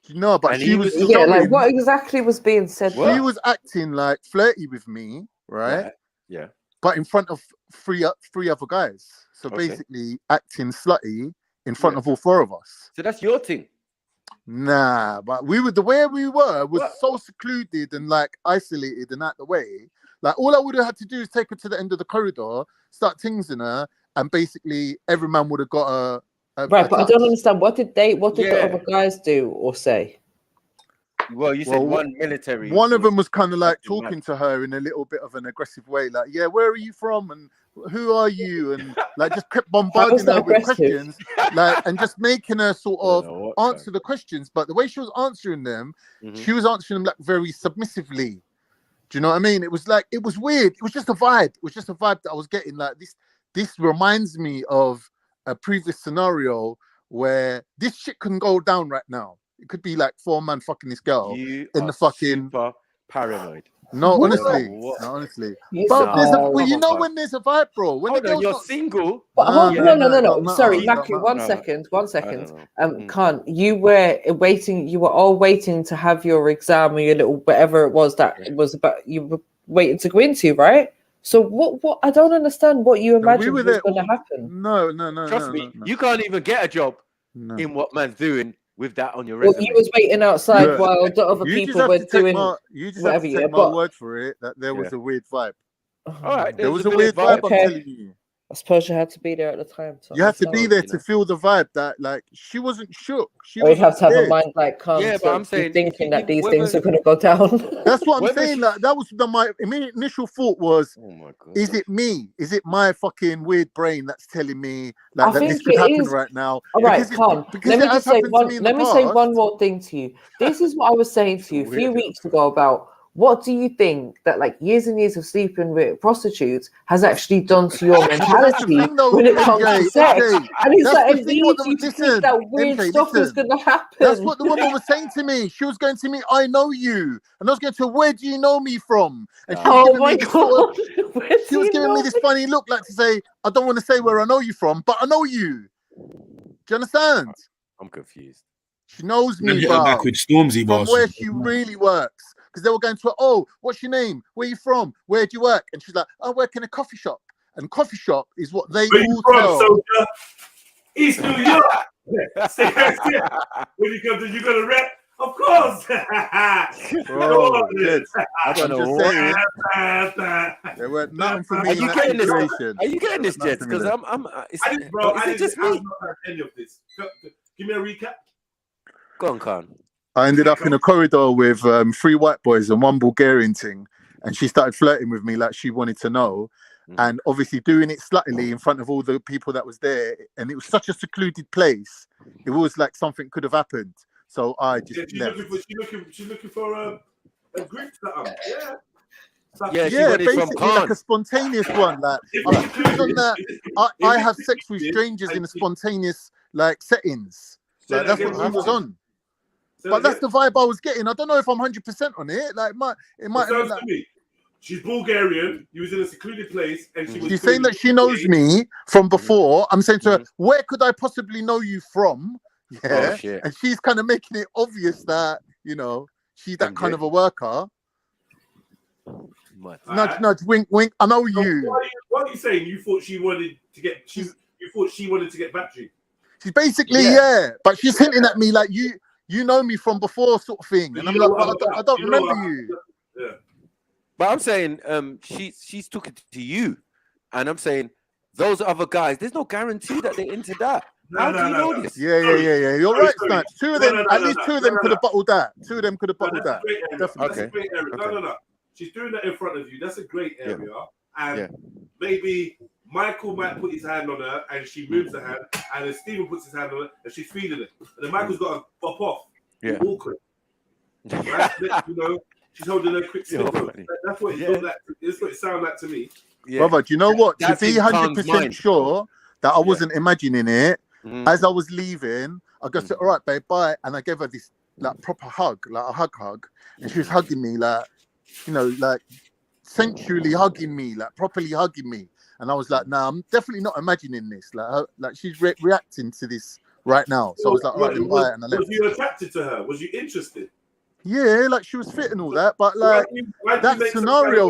No, but and she was Yeah, like what exactly was being said? She was acting like flirty with me, right? Yeah. But in front of three other guys. So Okay. basically acting slutty in front of all 4 of us. So that's your thing. Nah, but the way we were was so secluded and like isolated and out the way. Like all I would have had to do is take her to the end of the corridor, start tingsing her, and basically every man would have got a right. But I touch. don't understand. What did the other guys do or say? Well, you said one military. One of them was kind of like talking to her in a little bit of an aggressive way, like, "Yeah, where are you from? And who are you?" And like just kept bombarding her with questions, like, and just making her sort of answer the questions. But the way she was answering them, she was answering them like very submissively. Do you know what I mean? It was like, it was weird. It was just a vibe. It was just a vibe that I was getting. Like this reminds me of a previous scenario where this shit can go down right now. It could be like 4 man fucking this girl in the fucking super paranoid. No, honestly, no, honestly. But there's a, well, you know when there's a vibe, bro. When hold the on, girl's you're not single. But no. Sorry, Maki, one second. Khan, you were waiting. You were all waiting to have your exam or your little whatever it was that was about. You were waiting to go into, right? So what? I don't understand what you imagined was going to happen. No. Trust me, you can't even get a job in what man's doing with that on your Well, resume. you was waiting outside while the other people were doing you just whatever. Have to take my word for it that there was a weird vibe. All right, there was a weird vibe. Okay. I'm telling you. I suppose you had to be there at the time. So you had to be there to feel the vibe. That like she wasn't shook. Or you'd have to have a mind like calm. Yeah, but I'm saying thinking that these things are going to go down. That's what I'm saying. Like, that was my initial thought was, oh my God, is it me? Is it my fucking weird brain that's telling me like that this could happen right now? All right, calm. Let me just say one more thing to you. This is what I was saying to you a few weeks ago about what do you think that like years and years of sleeping with prostitutes has actually done to your mentality when it comes to sex? And it's like, it leads you to think that weird stuff is going to happen. That's what the woman was saying to me. She was going to me, I know you. And I was going to, where do you know me from? And she was giving me this funny look, like to say, I don't want to say where I know you from, but I know you. Do you understand? I'm confused. She knows me, back with Stormzy, from where she really works. Because they were going to her, oh, what's your name? Where you from? Where do you work? And she's like, I work in a coffee shop. And coffee shop is what they all tell. Soldier? East New York. When you come to, you going to rap? Of course. Bro, good. I don't know what. There weren't nothing for me. Are you getting this? Are you getting this, Jets? Because I'm. I didn't just me? Any of this. Give me a recap. Go on, Khan. I ended up in a corridor with 3 white boys and 1 Bulgarian thing, and she started flirting with me like she wanted to know, and obviously doing it sluttily in front of all the people that was there, and it was such a secluded place. It was like something could have happened. So I just left. She's looking for a group setup. Yeah, basically like a spontaneous one. Like on that, I have sex with strangers in a spontaneous like settings. Like that's what she was on. But that's the vibe I was getting. I don't know if I'm 100% on it. Like, it might. Sounds to me. She's Bulgarian. You was in a secluded place, and she's saying that she knows me from before. I'm saying to her, where could I possibly know you from? Yeah, and she's kind of making it obvious that she's that kind of a worker. Nudge, wink, wink. I know you. What are you saying? You thought she wanted to get? You thought she wanted to get back to you? She's basically but she's hinting at me like you know me from before, sort of thing, and I'm like, I don't remember you. Yeah. But I'm saying, she's talking to you, and I'm saying those other guys. There's no guarantee that they're into that. How do you know this? Yeah. You're right, Snipes. 2 of them, at least 2 of them could have bottled that. 2 of them could have bottled that. Definitely. That's a great area. No. She's doing that in front of you. That's a great area, and maybe Michael might put his hand on her and she moves her hand, and then Stephen puts his hand on her and she's feeling it. And then Michael's got to pop off. Yeah. Awkward. Right? She's holding her quick slip. That's what it sounds like to me. Yeah. Brother, do you know what? To be 100% sure that I wasn't imagining it, as I was leaving, I go, all right, babe, bye. And I gave her this like proper hug, like a hug. And she was hugging me like, like sensually hugging me, like properly hugging me. And I was like, nah, I'm definitely not imagining this. Like she's reacting to this right now. So I was like, all right, then bye. And I left. Was you attracted to her? Was you interested? Yeah, like she was fit and all that. But like that scenario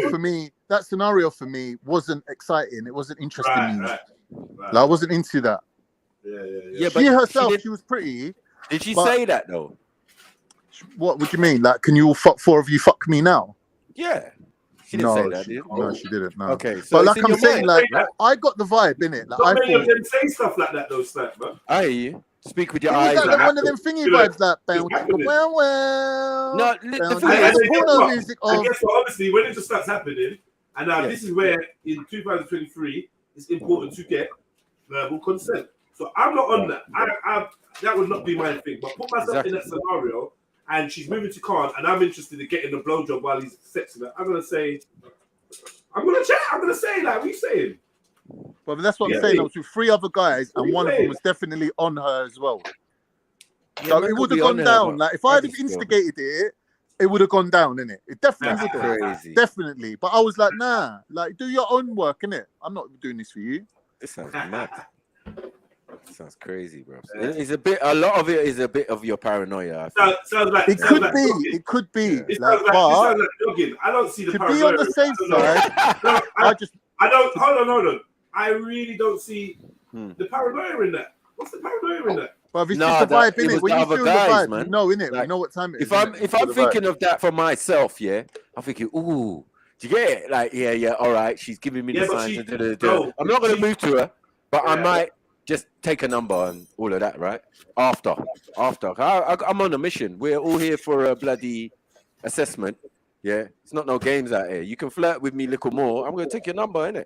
for me wasn't exciting. It wasn't interesting. Right. Like, I wasn't into that. Yeah. She herself, she was pretty. Did she say that though? What would you mean? Like, can you all 4 of you fuck me now? Yeah. She didn't say that, she, did she? no, she didn't. No. Okay, so but it's like in I'm your saying, mind, like right? I got the vibe in it. Like Not I many of thought. them say stuff like that, though, Snap, man. I hear you. Speak with your It was eyes. like and one of them thingy vibes, like bounce, well. No, the bounce, thing like is, porno music. I Of guess what, honestly, when it just starts happening, and now this is where in 2023 it's important to get verbal consent. So I'm not on that. I that would not be my thing. But put myself in that scenario, and she's moving to Khan, and I'm interested in getting the blowjob while he's sexing her. I'm gonna say, I'm gonna chat. I'm gonna say that. What are you saying? Well, that's what I'm saying. I was with 3 other guys, and one of them was definitely on her as well. So it would have gone down. Like if I'd have instigated it, it would have gone down, innit? It definitely would have. Crazy. Definitely. But I was like, nah, like do your own work, innit? I'm not doing this for you. This sounds mad. This sounds crazy, bro. It's a bit. A lot of it is a bit of your paranoia. Sounds like It could be. It could be. It Like, sounds but like jogging. I don't see the to paranoia. be on the safe side, No, I don't. Hold on. I really don't see the paranoia in that. What's the paranoia in that? Well, it's just the vibe, innit? When you feel the vibe, man. you know, innit? Like, we know what time it is. If I'm thinking of that for myself, yeah, I'm thinking, ooh, do you get it? Like, yeah, all right, she's giving me the signs. I'm not gonna move to her, but I might just take a number and all of that, right? After, I'm on a mission. We're all here for a bloody assessment. Yeah, it's not no games out here. You can flirt with me a little more. I'm gonna take your number, innit?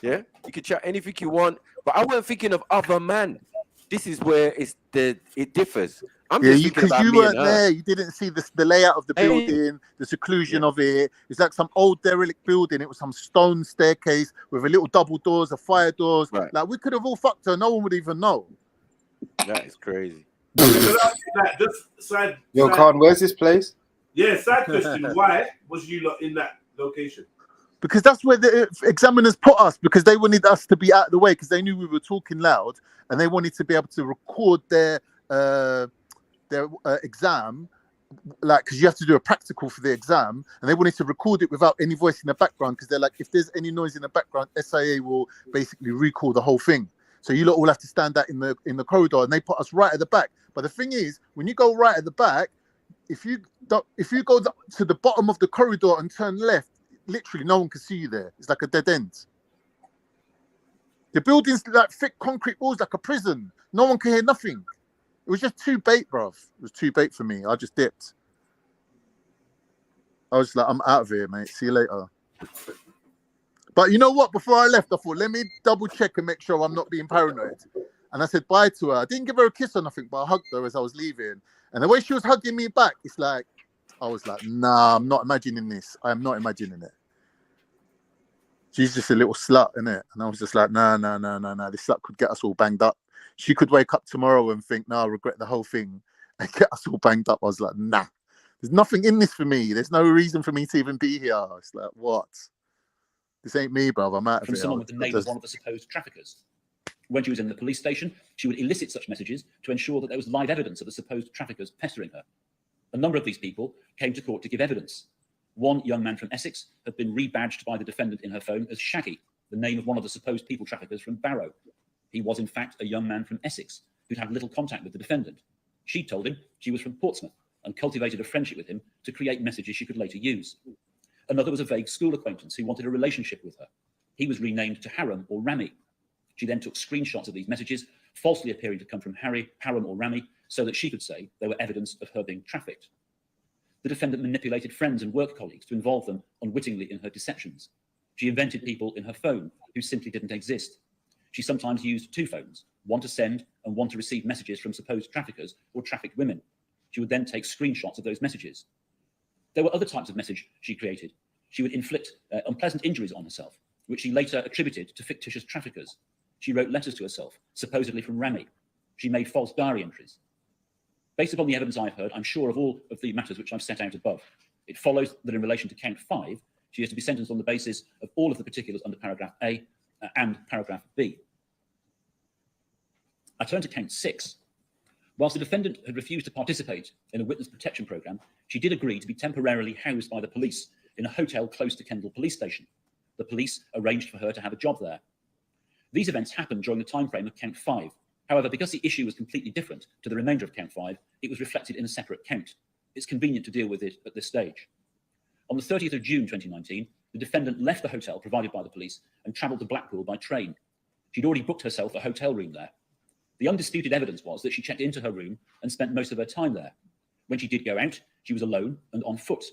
Yeah, you can chat anything you want, but I wasn't thinking of other man. This is where it differs. I'm just thinking about you me weren't and her. there. You didn't see the layout of the building, the seclusion of it. It's like some old derelict building. It was some stone staircase with a little double doors, a fire doors. Right. Like we could have all fucked her. No one would even know. That is crazy. Yo, Khan, where's this place? Yeah, side question. Why was you lot in that location? Because that's where the examiners put us, because they wanted us to be out of the way, because they knew we were talking loud, and they wanted to be able to record their exam, like, because you have to do a practical for the exam, and they wanted to record it without any voice in the background, because they're like, if there's any noise in the background, SIA will basically recall the whole thing. So you lot all have to stand out in the corridor, and they put us right at the back. But the thing is, when you go right at the back, if you go to the bottom of the corridor and turn left, literally no one can see you there. It's like a dead end. The building's like thick concrete walls, like a prison. No one can hear nothing. It was just too bait, bruv. It was too bait for me. I just dipped. I was like, I'm out of here, mate. See you later. But you know what? Before I left, I thought, let me double check and make sure I'm not being paranoid. And I said bye to her. I didn't give her a kiss or nothing, but I hugged her as I was leaving. And the way she was hugging me back, it's like, I was like, nah, I'm not imagining this. I am not imagining it. She's just a little slut, innit? And I was just like, nah. This slut could get us all banged up. She could wake up tomorrow and think, nah, I regret the whole thing, and get us all banged up. I was like, nah. There's nothing in this for me. There's no reason for me to even be here. It's like, what? This ain't me, bro. I'm out of From here. someone with the name of one of the supposed traffickers. When she was in the police station, she would elicit such messages to ensure that there was live evidence of the supposed traffickers pestering her. A number of these people came to court to give evidence. One young man from Essex had been rebadged by the defendant in her phone as Shaggy, the name of one of the supposed people traffickers from Barrow. He was, in fact, a young man from Essex who'd had little contact with the defendant. She told him she was from Portsmouth and cultivated a friendship with him to create messages she could later use. Another was a vague school acquaintance who wanted a relationship with her. He was renamed to Haram or Rami. She then took screenshots of these messages, falsely appearing to come from Haram or Rami, so that she could say they were evidence of her being trafficked. The defendant manipulated friends and work colleagues to involve them unwittingly in her deceptions. She invented people in her phone who simply didn't exist. She sometimes used 2 phones, one to send and one to receive messages from supposed traffickers or trafficked women. She would then take screenshots of those messages. There were other types of message she created. She would inflict unpleasant injuries on herself, which she later attributed to fictitious traffickers. She wrote letters to herself, supposedly from Rami. She made false diary entries. Based upon the evidence I've heard, I'm sure of all of the matters which I've set out above. It follows that in relation to count 5, she is to be sentenced on the basis of all of the particulars under paragraph A and paragraph B. I turn to count 6. Whilst the defendant had refused to participate in a witness protection programme, she did agree to be temporarily housed by the police in a hotel close to Kendal police station. The police arranged for her to have a job there. These events happened during the time frame of count 5. However, because the issue was completely different to the remainder of count 5, it was reflected in a separate count. It's convenient to deal with it at this stage. On the 30th of June 2019, the defendant left the hotel provided by the police and travelled to Blackpool by train. She'd already booked herself a hotel room there. The undisputed evidence was that she checked into her room and spent most of her time there. When she did go out, she was alone and on foot.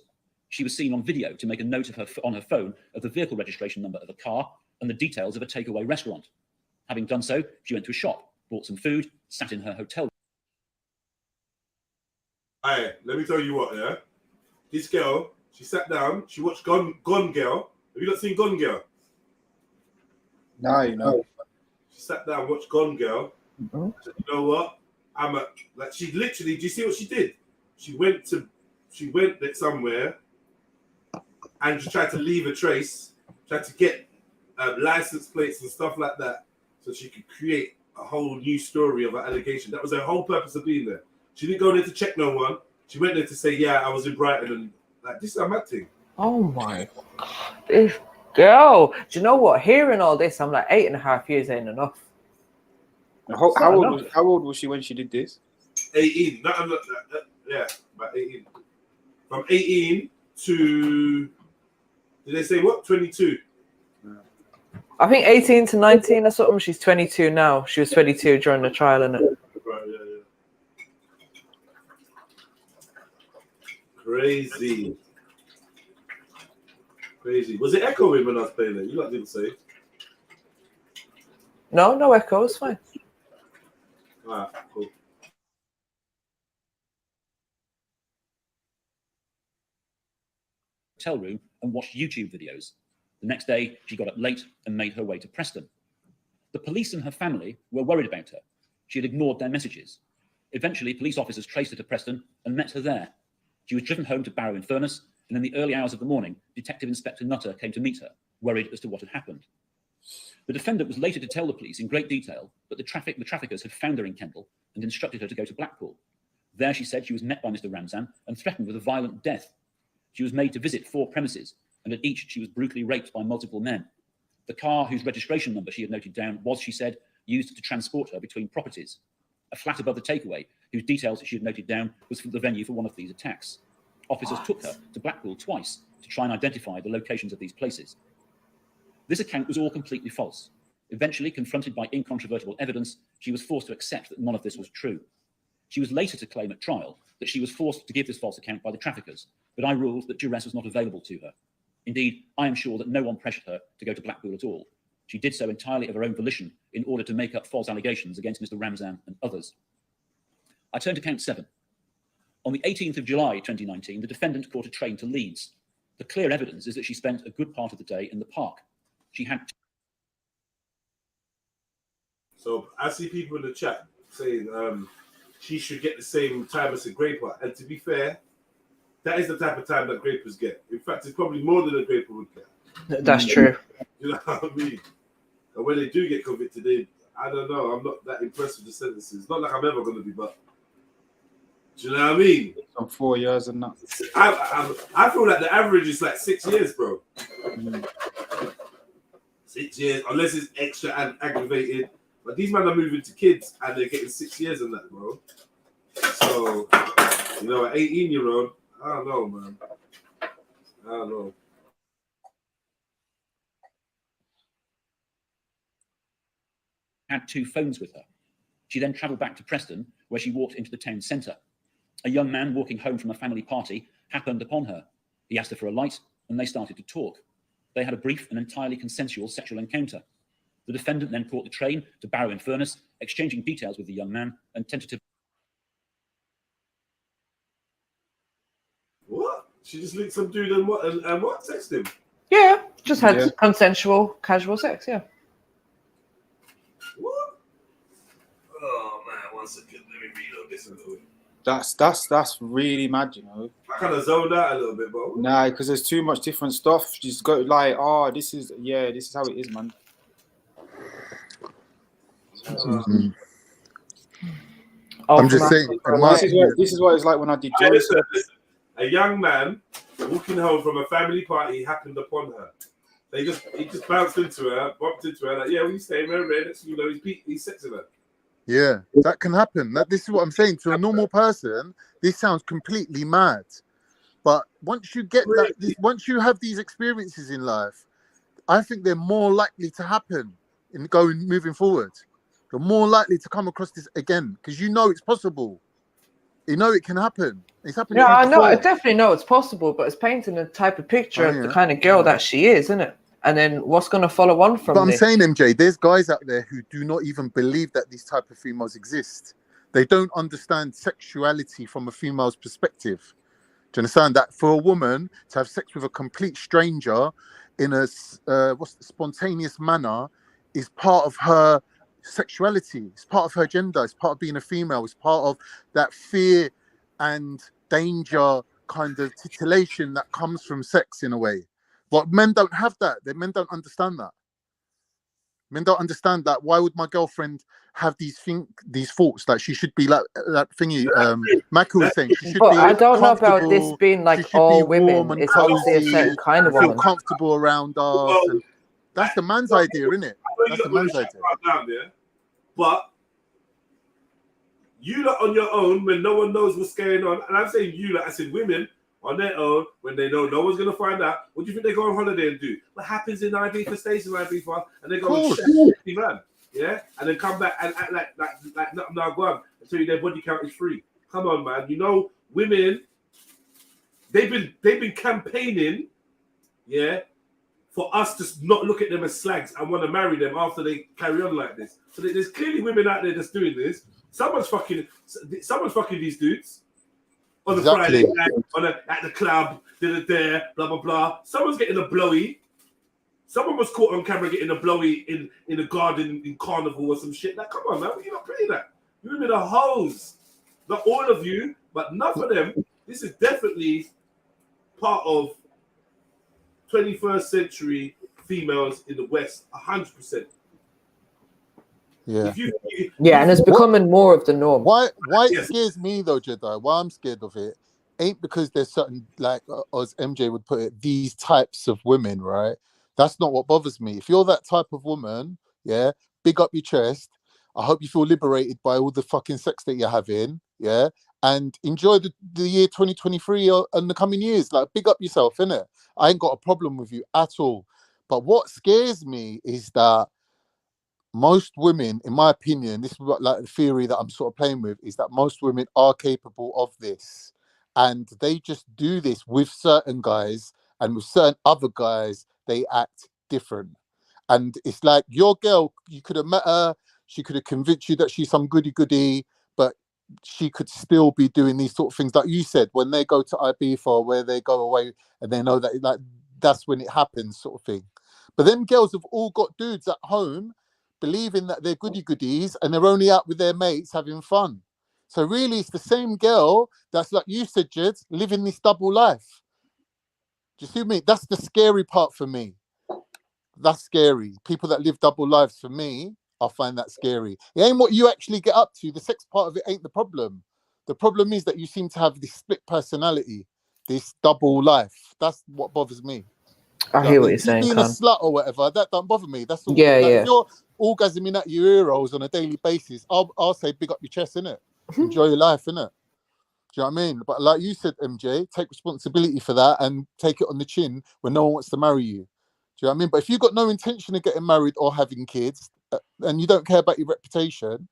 She was seen on video to make a note of on her phone of the vehicle registration number of a car and the details of a takeaway restaurant. Having done so, she went to a shop, bought some food, sat in her hotel room. Hey, let me tell you what, yeah? This girl, she sat down, she watched Gone Girl. Have you not seen Gone Girl? No, you know. She sat down, watched Gone Girl. Mm-hmm. Said, you know what? Like she literally, do you see what she did? She went there somewhere and just tried to leave a trace, tried to get license plates and stuff like that so she could create a whole new story of an allegation. That was her whole purpose of being there. She didn't go there to check no one. She went there to say, yeah, I was in Brighton, and like, this is a mad thing. Oh my God. This girl. Do you know what? Hearing all this, I'm like, 8.5 years ain't enough. How old was she when she did this? 18. Yeah, about 18. From 18 to, did they say what? 22. I think 18 to 19 or something. She's 22 now. She was 22 during the trial, innit? Right, yeah. Crazy. Was it echoing when I was playing it? You lot didn't say. No echo. It's fine. All right, cool. Hotel room and watched YouTube videos. The next day, she got up late and made her way to Preston. The police and her family were worried about her. She had ignored their messages. Eventually, police officers traced her to Preston and met her there. She was driven home to Barrow-in-Furness, and in the early hours of the morning, Detective Inspector Nutter came to meet her, worried as to what had happened. The defendant was later to tell the police in great detail that the traffickers had found her in Kendal and instructed her to go to Blackpool. There, she said, she was met by Mr. Ramzan and threatened with a violent death. She was made to visit 4 premises, and at each she was brutally raped by multiple men. The car whose registration number she had noted down was, she said, used to transport her between properties. A flat above the takeaway, whose details she had noted down, was the venue for one of these attacks. Officers took her to Blackpool twice to try and identify the locations of these places. This account was all completely false. Eventually, confronted by incontrovertible evidence, she was forced to accept that none of this was true. She was later to claim at trial that she was forced to give this false account by the traffickers, but I ruled that duress was not available to her. Indeed, I am sure that no one pressured her to go to Blackpool at all. She did so entirely of her own volition in order to make up false allegations against Mr. Ramzan and others. I turn to count 7. On the 18th of July 2019, the defendant caught a train to Leeds. The clear evidence is that she spent a good part of the day in the park. She had... So I see people in the chat saying she should get the same time as a graper. And to be fair, that is the type of time that grapers get. In fact, it's probably more than a graper would get. That's true. You know what I mean? And when they do get convicted, I don't know. I'm not that impressed with the sentences. Not like I'm ever going to be, but do you know what I mean? On 4 years and that. I feel like the average is like 6 years, bro. 6 years, unless it's extra and aggravated. But these men are moving to kids and they're getting 6 years in that, bro. So, you know, an 18-year-old, I don't know, man. I don't know. Had 2 phones with her. She then travelled back to Preston, where she walked into the town centre. A young man walking home from a family party happened upon her. He asked her for a light, and they started to talk. They had a brief and entirely consensual sexual encounter. The defendant then caught the train to Barrow-in-Furness, exchanging details with the young man and tentatively... What? She just linked some dude and what? Sext him? Yeah, just had consensual, casual sex, yeah. What? Oh, man, 1 second. Let me read on this a little bit. That's really mad, you know. I kind of zoned out a little bit, bro. Nah, because there's too much different stuff. Just go like, oh, this is how it is, man. I'm just saying. This is what it's like when I did. Listen. A young man walking home from a family party happened upon her. He just bounced into her, bumped into her, like, yeah, we staying around there. Next, you know, he's sexing her. Yeah, that can happen. This is what I'm saying. To a normal person, this sounds completely mad. But once you get like this, once you have these experiences in life, I think they're more likely to happen moving forward. You're more likely to come across this again because you know it's possible. You know it can happen. It's happened. Yeah, to you I know. I before. definitely know it's possible, but it's painting the type of picture of the kind of girl that she is, isn't it? And then what's going to follow on from But I'm this? saying, MJ, there's guys out there who do not even believe that these type of females exist. They don't understand sexuality from a female's perspective. Do you understand that for a woman to have sex with a complete stranger in a spontaneous manner is part of her sexuality? It's part of her gender. It's part of being a female. It's part of that fear and danger kind of titillation that comes from sex in a way. But men don't have that. Men don't understand that. Men don't understand that. Why would my girlfriend have these thoughts that she should be like that thingy? Michael was saying she should but be. I don't know about this comfortable, being like she should all be warm women. and It's obviously a cozy, certain kind of feel woman. comfortable around us, and that's the man's idea, isn't it? That's the man's idea. Down there, but you lot on your own when no one knows what's going on, and I'm saying you lot, I said women on their own when they know no one's gonna find out. What do you think they go on holiday and do? What happens in Ibiza stays in Ibiza, and they go and share 50 grand, yeah, and then come back and act like nothing now go on and tell you their body count is free. Come on, man. You know, women, they've been campaigning, yeah, for us to not look at them as slags and want to marry them after they carry on like this. So there's clearly women out there that's doing this. Someone's fucking these dudes on the Friday night, at the club, there, blah blah blah. Someone's getting a blowy. Someone was caught on camera getting a blowy in a garden in Carnival or some shit. Like, come on, man, you're not playing that. You women are hoes. Not all of you, but enough of them. This is definitely part of 21st century females in the West, 100%. Yeah. And it's becoming more of the norm. Why it scares me though, Jedi, why I'm scared of it, ain't because there's certain, like as MJ would put it, these types of women, right? That's not what bothers me. If you're that type of woman, yeah, big up your chest. I hope you feel liberated by all the fucking sex that you're having, yeah, and enjoy the year 2023 and the coming years. Like, big up yourself, innit? I ain't got a problem with you at all. But what scares me is that most women, in my opinion, this is what, like, the theory that I'm sort of playing with, is that most women are capable of this, and they just do this with certain guys, and with certain other guys they act different. And it's like, your girl, you could have met her, she could have convinced you that she's some goody, but she could still be doing these sort of things, like you said, when they go to Ibiza, where they go away and they know that, like, that's when it happens, sort of thing. But them girls have all got dudes at home believing that they're goodies and they're only out with their mates having fun. So really, it's the same girl that's, like you said, Jed, living this double life. Do you see me? That's the scary part for me. That's scary. People that live double lives, for me, I find that scary. It ain't what you actually get up to. The sex part of it ain't the problem. The problem is that you seem to have this split personality, this double life. That's what bothers me. I hear what you're saying, being Khan. a slut or whatever, that don't bother me. That's all. Yeah, like, yeah. If you're orgasming at your ear rolls on a daily basis, I'll say big up your chest, innit? Enjoy your life, innit? Do you know what I mean? But like you said, MJ, take responsibility for that and take it on the chin when no one wants to marry you. Do you know what I mean? But if you've got no intention of getting married or having kids, and you don't care about your reputation,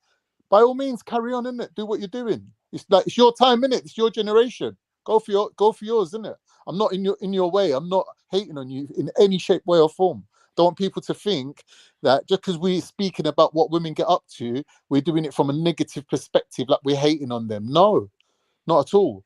by all means, carry on, innit? Do what you're doing. It's like, it's your time, innit? It's your generation. Go for yours, innit? I'm not in your way. I'm not hating on you in any shape, way, or form. Don't want people to think that just because we're speaking about what women get up to, we're doing it from a negative perspective, like we're hating on them. No, not at all.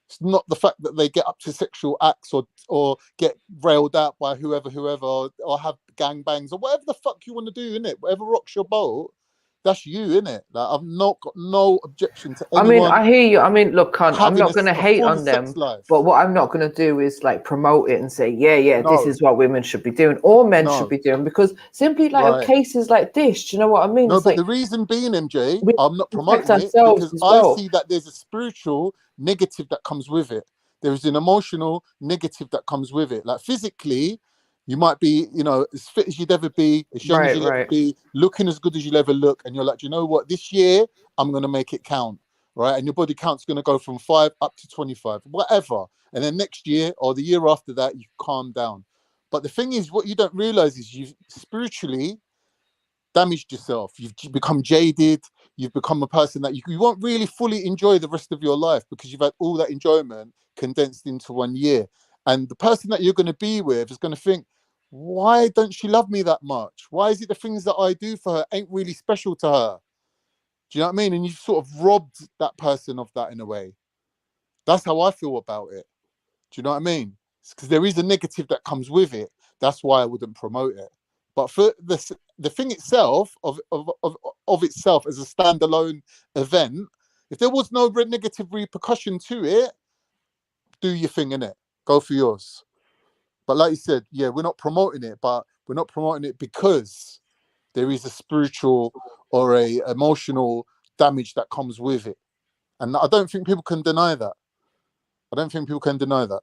It's not the fact that they get up to sexual acts or get railed out by whoever, or have gangbangs or whatever the fuck you want to do, innit? Whatever rocks your boat, that's you, innit? Like, I've not got no objection to anyone. I mean, I hear you. I mean, look, Khan, I'm not going to hate on them, but what I'm not going to do is like promote it and say, this is what women should be doing or men should be doing, because simply like cases like this, do you know what I mean? No, it's but like, the reason being, MJ, I'm not protect promoting it ourselves because as well. I see that there's a spiritual negative that comes with it. There is an emotional negative that comes with it. Like, physically, you might be, as fit as you'd ever be, as young as you'd ever be, looking as good as you'll ever look, and you're like, do you know what? This year, I'm going to make it count, right? And your body count's going to go from 5 up to 25, whatever. And then next year or the year after that, you calm down. But the thing is, what you don't realize is you've spiritually damaged yourself. You've become jaded. You've become a person that you won't really fully enjoy the rest of your life because you've had all that enjoyment condensed into 1 year. And the person that you're going to be with is going to think, why don't she love me that much? Why is it the things that I do for her ain't really special to her? Do you know what I mean? And you've sort of robbed that person of that in a way. That's how I feel about it. Do you know what I mean? Because there is a negative that comes with it. That's why I wouldn't promote it. But for the thing itself of itself as a standalone event, if there was no negative repercussion to it, do your thing in it. Go for yours. But like you said, yeah, we're not promoting it, but we're not promoting it because there is a spiritual or a emotional damage that comes with it. And I don't think people can deny that. I don't think people can deny that.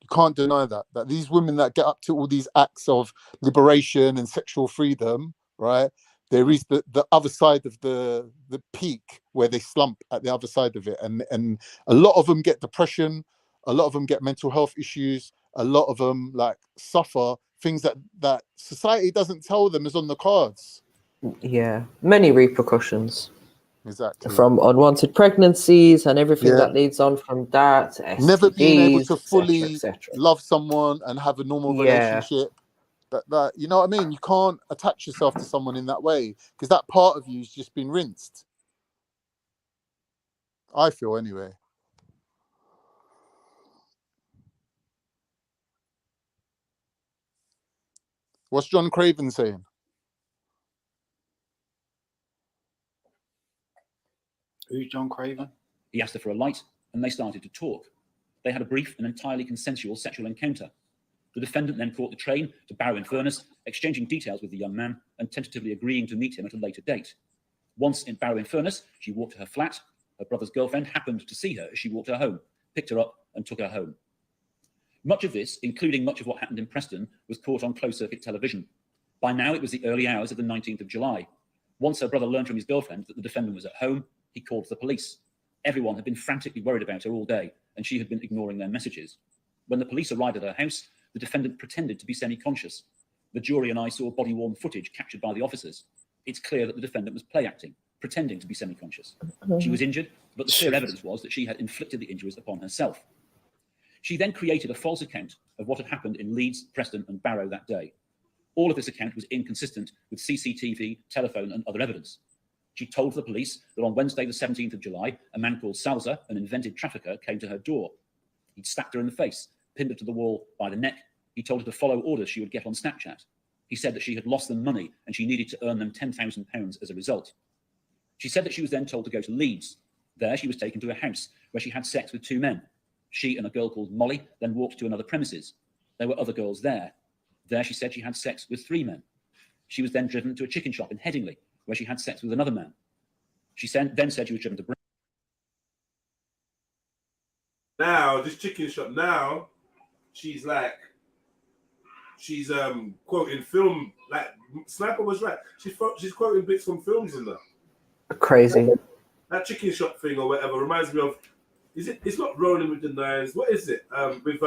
You can't deny that these women that get up to all these acts of liberation and sexual freedom, right? There is the other side of the peak where they slump at the other side of it. And a lot of them get depression. A lot of them get mental health issues. A lot of them like suffer things that society doesn't tell them is on the cards. Yeah, many repercussions. Exactly. From unwanted pregnancies and everything that leads on from that. STDs, never being able to fully etc. love someone and have a normal relationship. That you know what I mean? You can't attach yourself to someone in that way because that part of you's just been rinsed. I feel anyway. What's John Craven saying? Who's John Craven? He asked her for a light, and they started to talk. They had a brief and entirely consensual sexual encounter. The defendant then caught the train to Barrow-in-Furness, exchanging details with the young man and tentatively agreeing to meet him at a later date. Once in Barrow-in-Furness, she walked to her flat. Her brother's girlfriend happened to see her as she walked her home, picked her up and took her home. Much of this, including much of what happened in Preston, was caught on closed-circuit television. By now, it was the early hours of the 19th of July. Once her brother learned from his girlfriend that the defendant was at home, he called the police. Everyone had been frantically worried about her all day, and she had been ignoring their messages. When the police arrived at her house, the defendant pretended to be semi-conscious. The jury and I saw body-worn footage captured by the officers. It's clear that the defendant was play-acting, pretending to be semi-conscious. She was injured, but the clear evidence was that she had inflicted the injuries upon herself. She then created a false account of what had happened in Leeds, Preston and Barrow that day. All of this account was inconsistent with CCTV, telephone and other evidence. She told the police that on Wednesday, the 17th of July, a man called Salza, an invented trafficker, came to her door. He'd slapped her in the face, pinned her to the wall by the neck. He told her to follow orders she would get on Snapchat. He said that she had lost them money and she needed to earn them £10,000 as a result. She said that she was then told to go to Leeds. There she was taken to a house where she had sex with 2 men. She and a girl called Molly then walked to another premises. There were other girls there. There she said she had sex with 3 men. She was then driven to a chicken shop in Headingley, where she had sex with another man. She then said she was driven to Now, this chicken shop, now, she's quoting film, like Sniper was right. She's quoting bits from films in there. Crazy. That chicken shop thing or whatever reminds me of, it's not Rolling with the Knives, what is it? With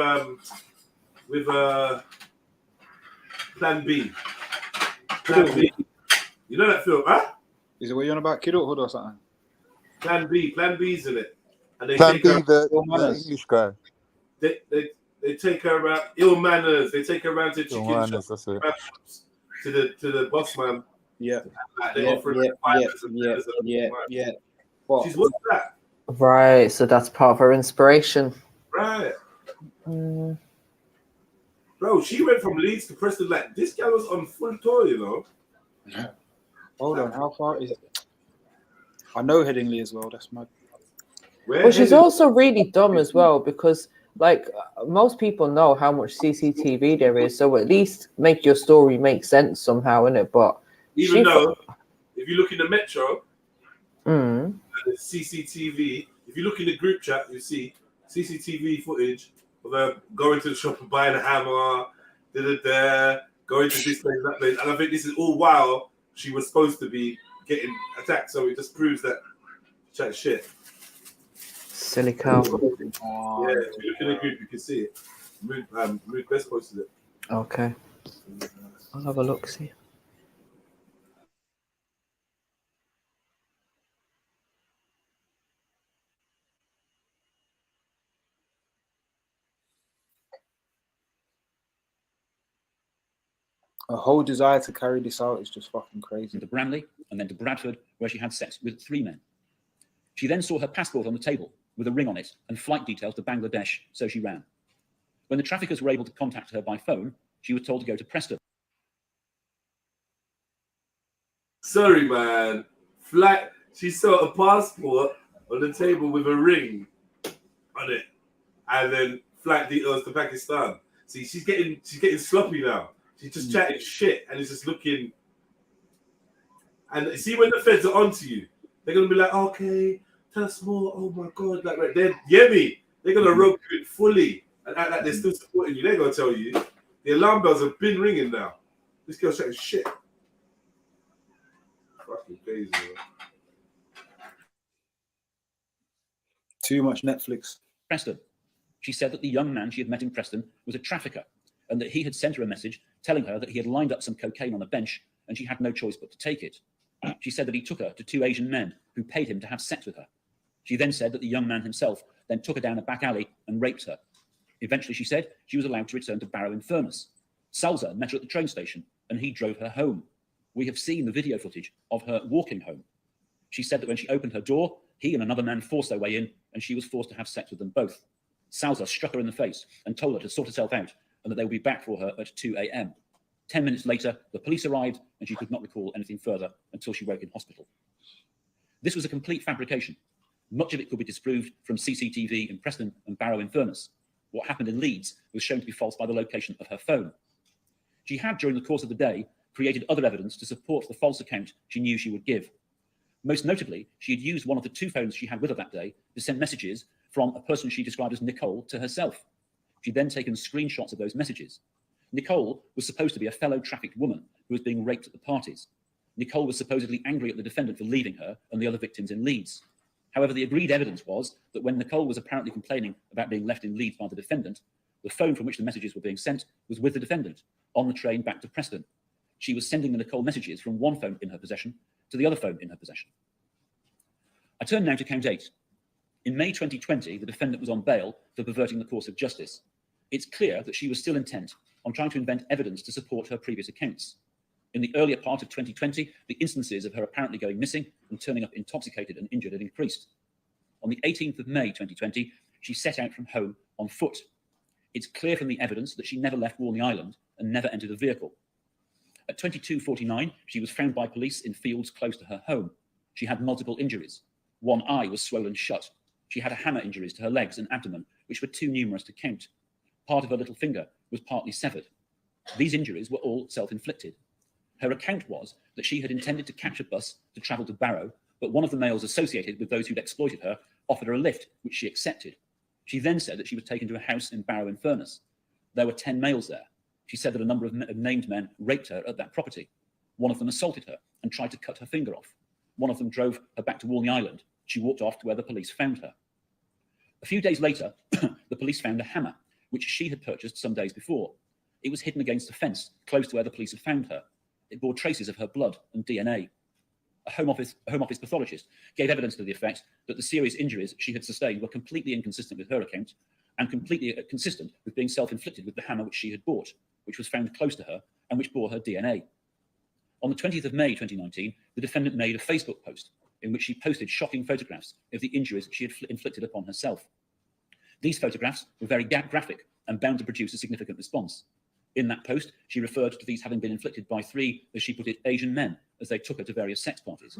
Plan B. Plan B. You know that film, huh? Is it what you're on about, Kidulthood or something? Plan B's in it. And they Plan take B, her, the English guy. They take her around, ill manners. They take her around to chicken shop, that's it. to the boss man. Yeah. Like they offer her yeah. She's what's that? Right, so that's part of her inspiration. Right. Bro, she went from Leeds to Preston. Like this guy was on full tour, you know. Yeah. Hold on, how far is it? I know Headingley as well. That's mad. Well, she's also really dumb as well because, like, most people know how much CCTV there is, so at least make your story make sense somehow, innit? But even though, if you look in the Metro, the CCTV. If you look in the group chat, you see CCTV footage of her going to the shop and buying a hammer, going to this place, that place, and I think this is all while she was supposed to be getting attacked. So it just proves that Chat shit. Silly cow. Yeah, if you look in the group, you can see it. Mood Quest posted it. Okay. I'll have a look, see. A whole desire to carry this out is just fucking crazy. To Bramley and then to Bradford, where she had sex with 3 men. She then saw her passport on the table with a ring on it and flight details to Bangladesh, so she ran. When the traffickers were able to contact her by phone, she was told to go to Preston. Sorry, man. Flight. She saw a passport on the table with a ring on it, and then flight details to Pakistan. See, she's getting sloppy now. She's just chatting shit, and it's just looking. And see, when the feds are onto you, they're gonna be like, "Okay, tell us more." Oh my god, like right then, they're gonna rope you in fully and act like they're still supporting you. They're gonna tell you the alarm bells have been ringing now. This girl's chatting shit. Fucking crazy, man. Too much Netflix. Preston. She said that the young man she had met in Preston was a trafficker and that he had sent her a message telling her that he had lined up some cocaine on a bench and she had no choice but to take it. She said that he took her to 2 Asian men who paid him to have sex with her. She then said that the young man himself then took her down a back alley and raped her. Eventually, she said she was allowed to return to Barrow-in-Furness. Salza met her at the train station and he drove her home. We have seen the video footage of her walking home. She said that when she opened her door, he and another man forced their way in and she was forced to have sex with them both. Salza struck her in the face and told her to sort herself out and that they would be back for her at 2 a.m. 10 minutes later, the police arrived and she could not recall anything further until she woke in hospital. This was a complete fabrication. Much of it could be disproved from CCTV in Preston and Barrow-in-Furness. What happened in Leeds was shown to be false by the location of her phone. She had, during the course of the day, created other evidence to support the false account she knew she would give. Most notably, she had used one of the 2 phones she had with her that day to send messages from a person she described as Nicole to herself. She'd then taken screenshots of those messages. Nicole was supposed to be a fellow trafficked woman who was being raped at the parties. Nicole was supposedly angry at the defendant for leaving her and the other victims in Leeds. However, the agreed evidence was that when Nicole was apparently complaining about being left in Leeds by the defendant, the phone from which the messages were being sent was with the defendant on the train back to Preston. She was sending the Nicole messages from one phone in her possession to the other phone in her possession. I turn now to count 8. In May 2020, the defendant was on bail for perverting the course of justice. It's clear that she was still intent on trying to invent evidence to support her previous accounts. In the earlier part of 2020, the instances of her apparently going missing and turning up intoxicated and injured had increased. On the 18th of May 2020, she set out from home on foot. It's clear from the evidence that she never left Walney Island and never entered a vehicle. At 22:49, she was found by police in fields close to her home. She had multiple injuries. One eye was swollen shut. She had hammer injuries to her legs and abdomen, which were too numerous to count. Part of her little finger was partly severed. These injuries were all self-inflicted. Her account was that she had intended to catch a bus to travel to Barrow, but one of the males associated with those who'd exploited her offered her a lift, which she accepted. She then said that she was taken to a house in Barrow-in-Furness. There were 10 males there. She said that a number of named men raped her at that property. One of them assaulted her and tried to cut her finger off. One of them drove her back to Walney Island. She walked off to where the police found her. A few days later, the police found a hammer, which she had purchased some days before. It was hidden against a fence close to where the police had found her. It bore traces of her blood and DNA. A Home Office pathologist gave evidence to the effect that the serious injuries she had sustained were completely inconsistent with her account and completely consistent with being self-inflicted with the hammer which she had bought, which was found close to her and which bore her DNA. On the 20th of May 2019, the defendant made a Facebook post in which she posted shocking photographs of the injuries she had inflicted upon herself. These photographs were very graphic and bound to produce a significant response. In that post, she referred to these having been inflicted by 3, as she put it, Asian men as they took her to various sex parties.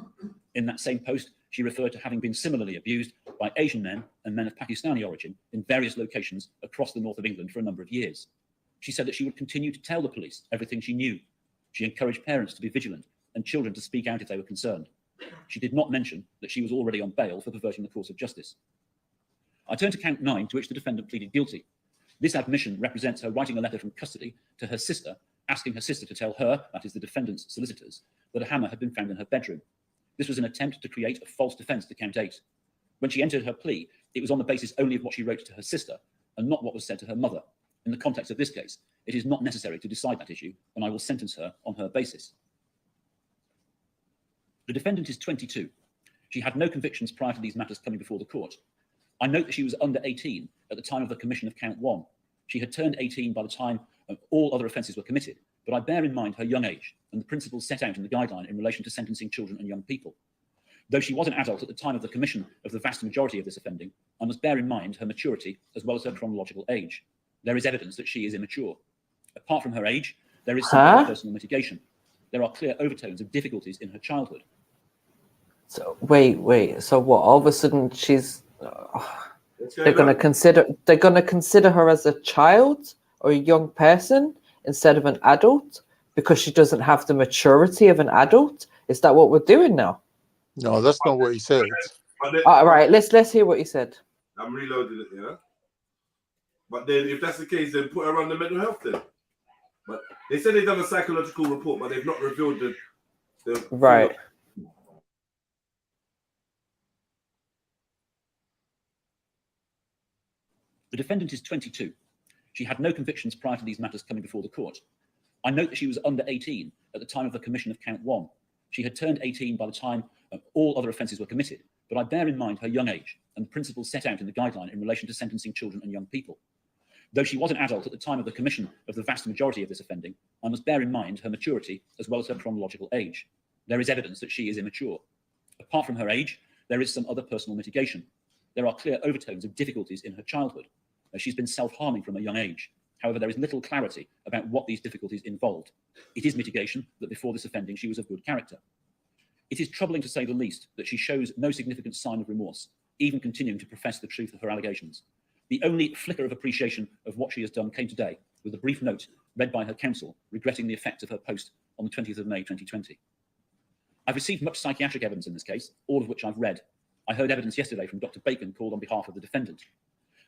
In that same post, she referred to having been similarly abused by Asian men and men of Pakistani origin in various locations across the north of England for a number of years. She said that she would continue to tell the police everything she knew. She encouraged parents to be vigilant and children to speak out if they were concerned. She did not mention that she was already on bail for perverting the course of justice. I turn to count 9, to which the defendant pleaded guilty. This admission represents her writing a letter from custody to her sister, asking her sister to tell her, that is the defendant's solicitors, that a hammer had been found in her bedroom. This was an attempt to create a false defence to count 8. When she entered her plea, it was on the basis only of what she wrote to her sister and not what was said to her mother. In the context of this case, it is not necessary to decide that issue, and I will sentence her on her basis. The defendant is 22. She had no convictions prior to these matters coming before the court. I note that she was under 18 at the time of the commission of count 1. She had turned 18 by the time all other offences were committed, but I bear in mind her young age and the principles set out in the guideline in relation to sentencing children and young people. Though she was an adult at the time of the commission of the vast majority of this offending, I must bear in mind her maturity as well as her chronological age. There is evidence that she is immature. Apart from her age, there is some personal mitigation. There are clear overtones of difficulties in her childhood. So wait. So what? All of a sudden, she's they're going to consider her as a child or a young person instead of an adult because she doesn't have the maturity of an adult. Is that what we're doing now? No, that's not what he said. All right, let's hear what he said. I'm reloading it, yeah. But then, if that's the case, then put her on the mental health then. But they said they've done a psychological report, but they've not revealed the right. The defendant is 22. She had no convictions prior to these matters coming before the court. I note that she was under 18 at the time of the commission of count 1. She had turned 18 by the time all other offences were committed, but I bear in mind her young age and the principles set out in the guideline in relation to sentencing children and young people. Though she was an adult at the time of the commission of the vast majority of this offending, I must bear in mind her maturity as well as her chronological age. There is evidence that she is immature. Apart from her age, there is some other personal mitigation. There are clear overtones of difficulties in her childhood. She's been self-harming from a young age. However, there is little clarity about what these difficulties involved. It is mitigation that before this offending she was of good character. It is troubling to say the least that she shows no significant sign of remorse, even continuing to profess the truth of her allegations. The only flicker of appreciation of what she has done came today with a brief note read by her counsel regretting the effects of her post on the 20th of May 2020. I've received much psychiatric evidence in this case, all of which I've read. I heard evidence yesterday from Dr. Bacon called on behalf of the defendant.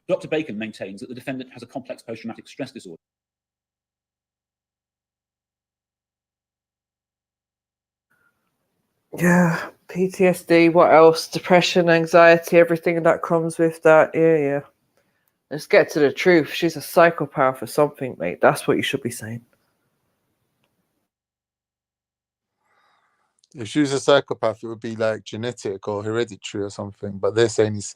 Dr. Bacon maintains that the defendant has a complex post-traumatic stress disorder. Yeah, PTSD, what else? Depression, anxiety, everything that comes with that. Yeah. Let's get to the truth. She's a psychopath or something, mate. That's what you should be saying. If she was a psychopath, it would be like genetic or hereditary or something. But they're saying it's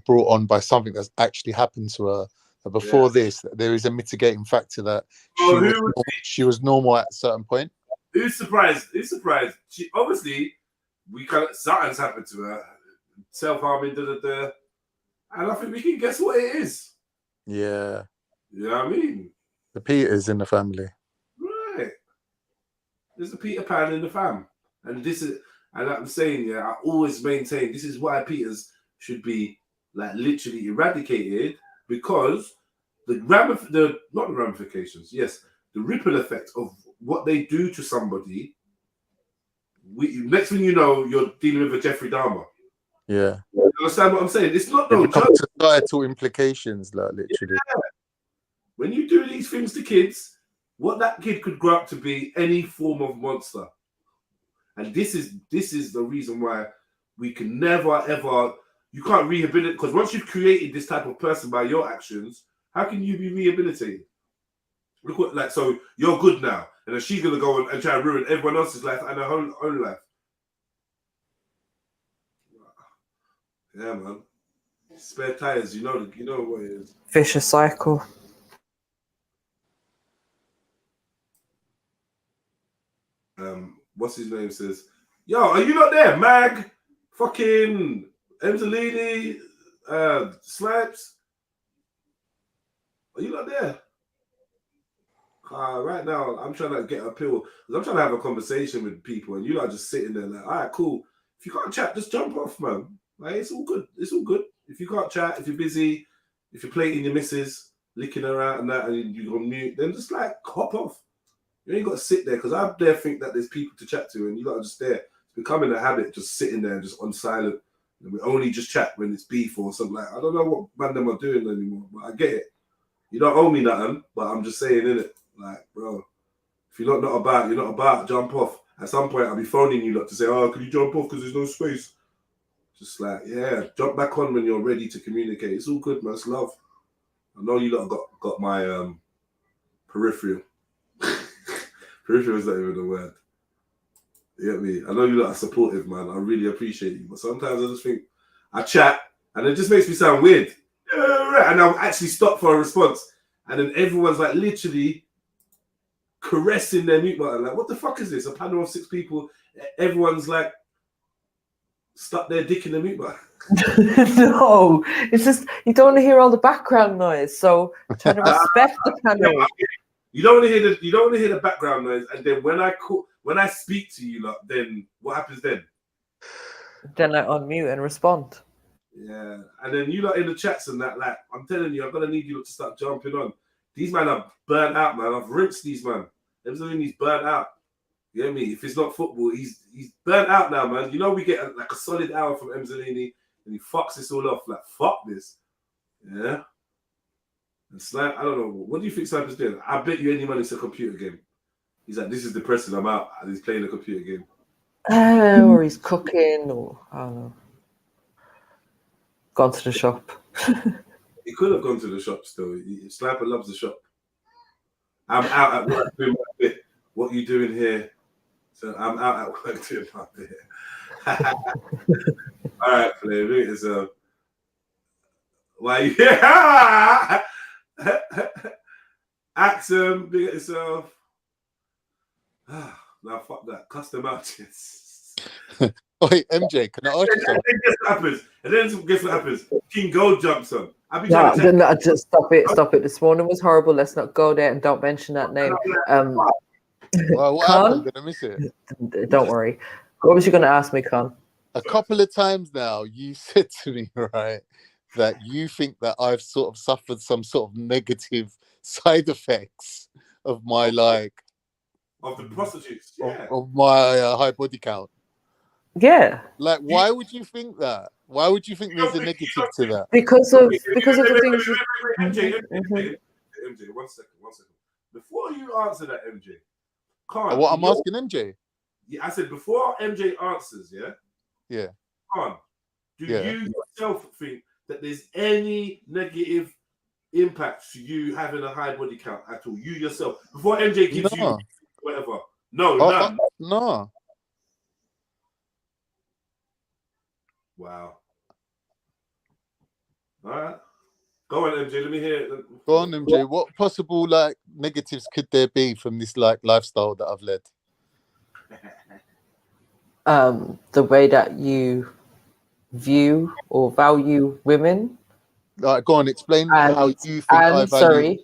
brought on by something that's actually happened to her. But before this, there is a mitigating factor that she was normal at a certain point. Who's surprised? She obviously something's happened to her, self-harming, and I think we can guess what it is. Yeah. You know what I mean? The Peters in the family. Right. There's a Peter Pan in the fam. And I'm saying, I always maintain this is why Peters should be like literally eradicated, because the ripple effect of what they do to somebody. Next thing you know, you're dealing with a Jeffrey Dahmer. Yeah. You understand what I'm saying? It's not no joke. Societal implications, like literally. Yeah. When you do these things to kids, what that kid could grow up to be any form of monster. And this is the reason why we can never ever, you can't rehabilitate, because once you've created this type of person by your actions, how can you be rehabilitated? Look what, so you're good now, and then she's gonna go and try and ruin everyone else's life and her own life. Yeah, man. Spare tires, you know what it is. Vicious cycle. What's his name says, yo, are you not there? Mag, fucking Emzalini, Snipes. Are you not there? Right now, I'm trying to get a pill. I'm trying to have a conversation with people, and you lot just sitting there like, all right, cool. If you can't chat, just jump off, man. Like, it's all good. It's all good. If you can't chat, if you're busy, if you're plating your missus, licking her out and that, and you're on mute, then just like hop off. You ain't got to sit there, because I dare think that there's people to chat to, and you got to just there. It's becoming a habit, just sitting there, just on silent. And we only just chat when it's beef or something like. I don't know what man them are doing anymore, but I get it. You don't owe me nothing, but I'm just saying, innit? Like, bro, if you're not about, you're not about. Jump off. at some point I'll be phoning you lot to say, oh, can you jump off because there's no space? Just like, yeah, jump back on when you're ready to communicate. It's all good, man. It's love. I know you lot got my peripheral. Peripheral is not even a word. You get me? I know you lot are supportive, man. I really appreciate you. But sometimes I just think, I chat, and it just makes me sound weird. And I'll actually stop for a response. And then everyone's like literally caressing their mute button. Like, what the fuck is this? A panel of 6 people. Everyone's like, stuck their dick in the mute button. No, it's just, you don't want to hear all the background noise. So try to respect the panel. You don't want to hear the background noise. And then when I speak to you lot, then what happens then? Then I unmute and respond. Yeah, and then you lot in the chats and that, like, I'm telling you, I'm gonna need you lot to start jumping on. These men are burnt out, man. I've rinsed these man. He's burnt out. You get me? If it's not football, he's burnt out now, man. You know, we get like a solid hour from Emzalini and he fucks this all off. Like, fuck this. Yeah. And Snipe, I don't know. What do you think Sniper's doing? I bet you any money it's a computer game. He's like, this is depressing. I'm out. And he's playing a computer game. Or he's cooking, or I don't know. Gone to the shop. He could have gone to the shop still. Sniper loves the shop. I'm out at work doing my bit. What you doing here? So I'm out at work doing my bit. All right, play. Look at yourself. Why? Yeah. Axum, big at yourself. Now fuck that. Custom outfits. Wait, MJ, can I ask you something? And then guess what happens? King Gold jumps on. No, just stop it. This morning was horrible. Let's not go there and don't mention that name. Well, what happened? Did I miss it? Don't worry. What was you going to ask me, Con? A couple of times now, you said to me, right, that you think that I've sort of suffered some sort of negative side effects of my of the prostitutes, yeah. of my high body count. Yeah. Like, why would you think that? Why would you think there's a negative to that? Because of the things. MJ, one second. Before you answer that, MJ, what I'm asking MJ? Yeah, I said before MJ answers, yeah? Yeah. Do you yourself think that there's any negative impact to you having a high body count at all? You yourself, before MJ gives you whatever. No, none. No. Wow. All right. Go on, MJ. Let me hear it. Go on, MJ. What possible negatives could there be from this lifestyle that I've led? The way that you view or value women. Go on, explain how you think I value.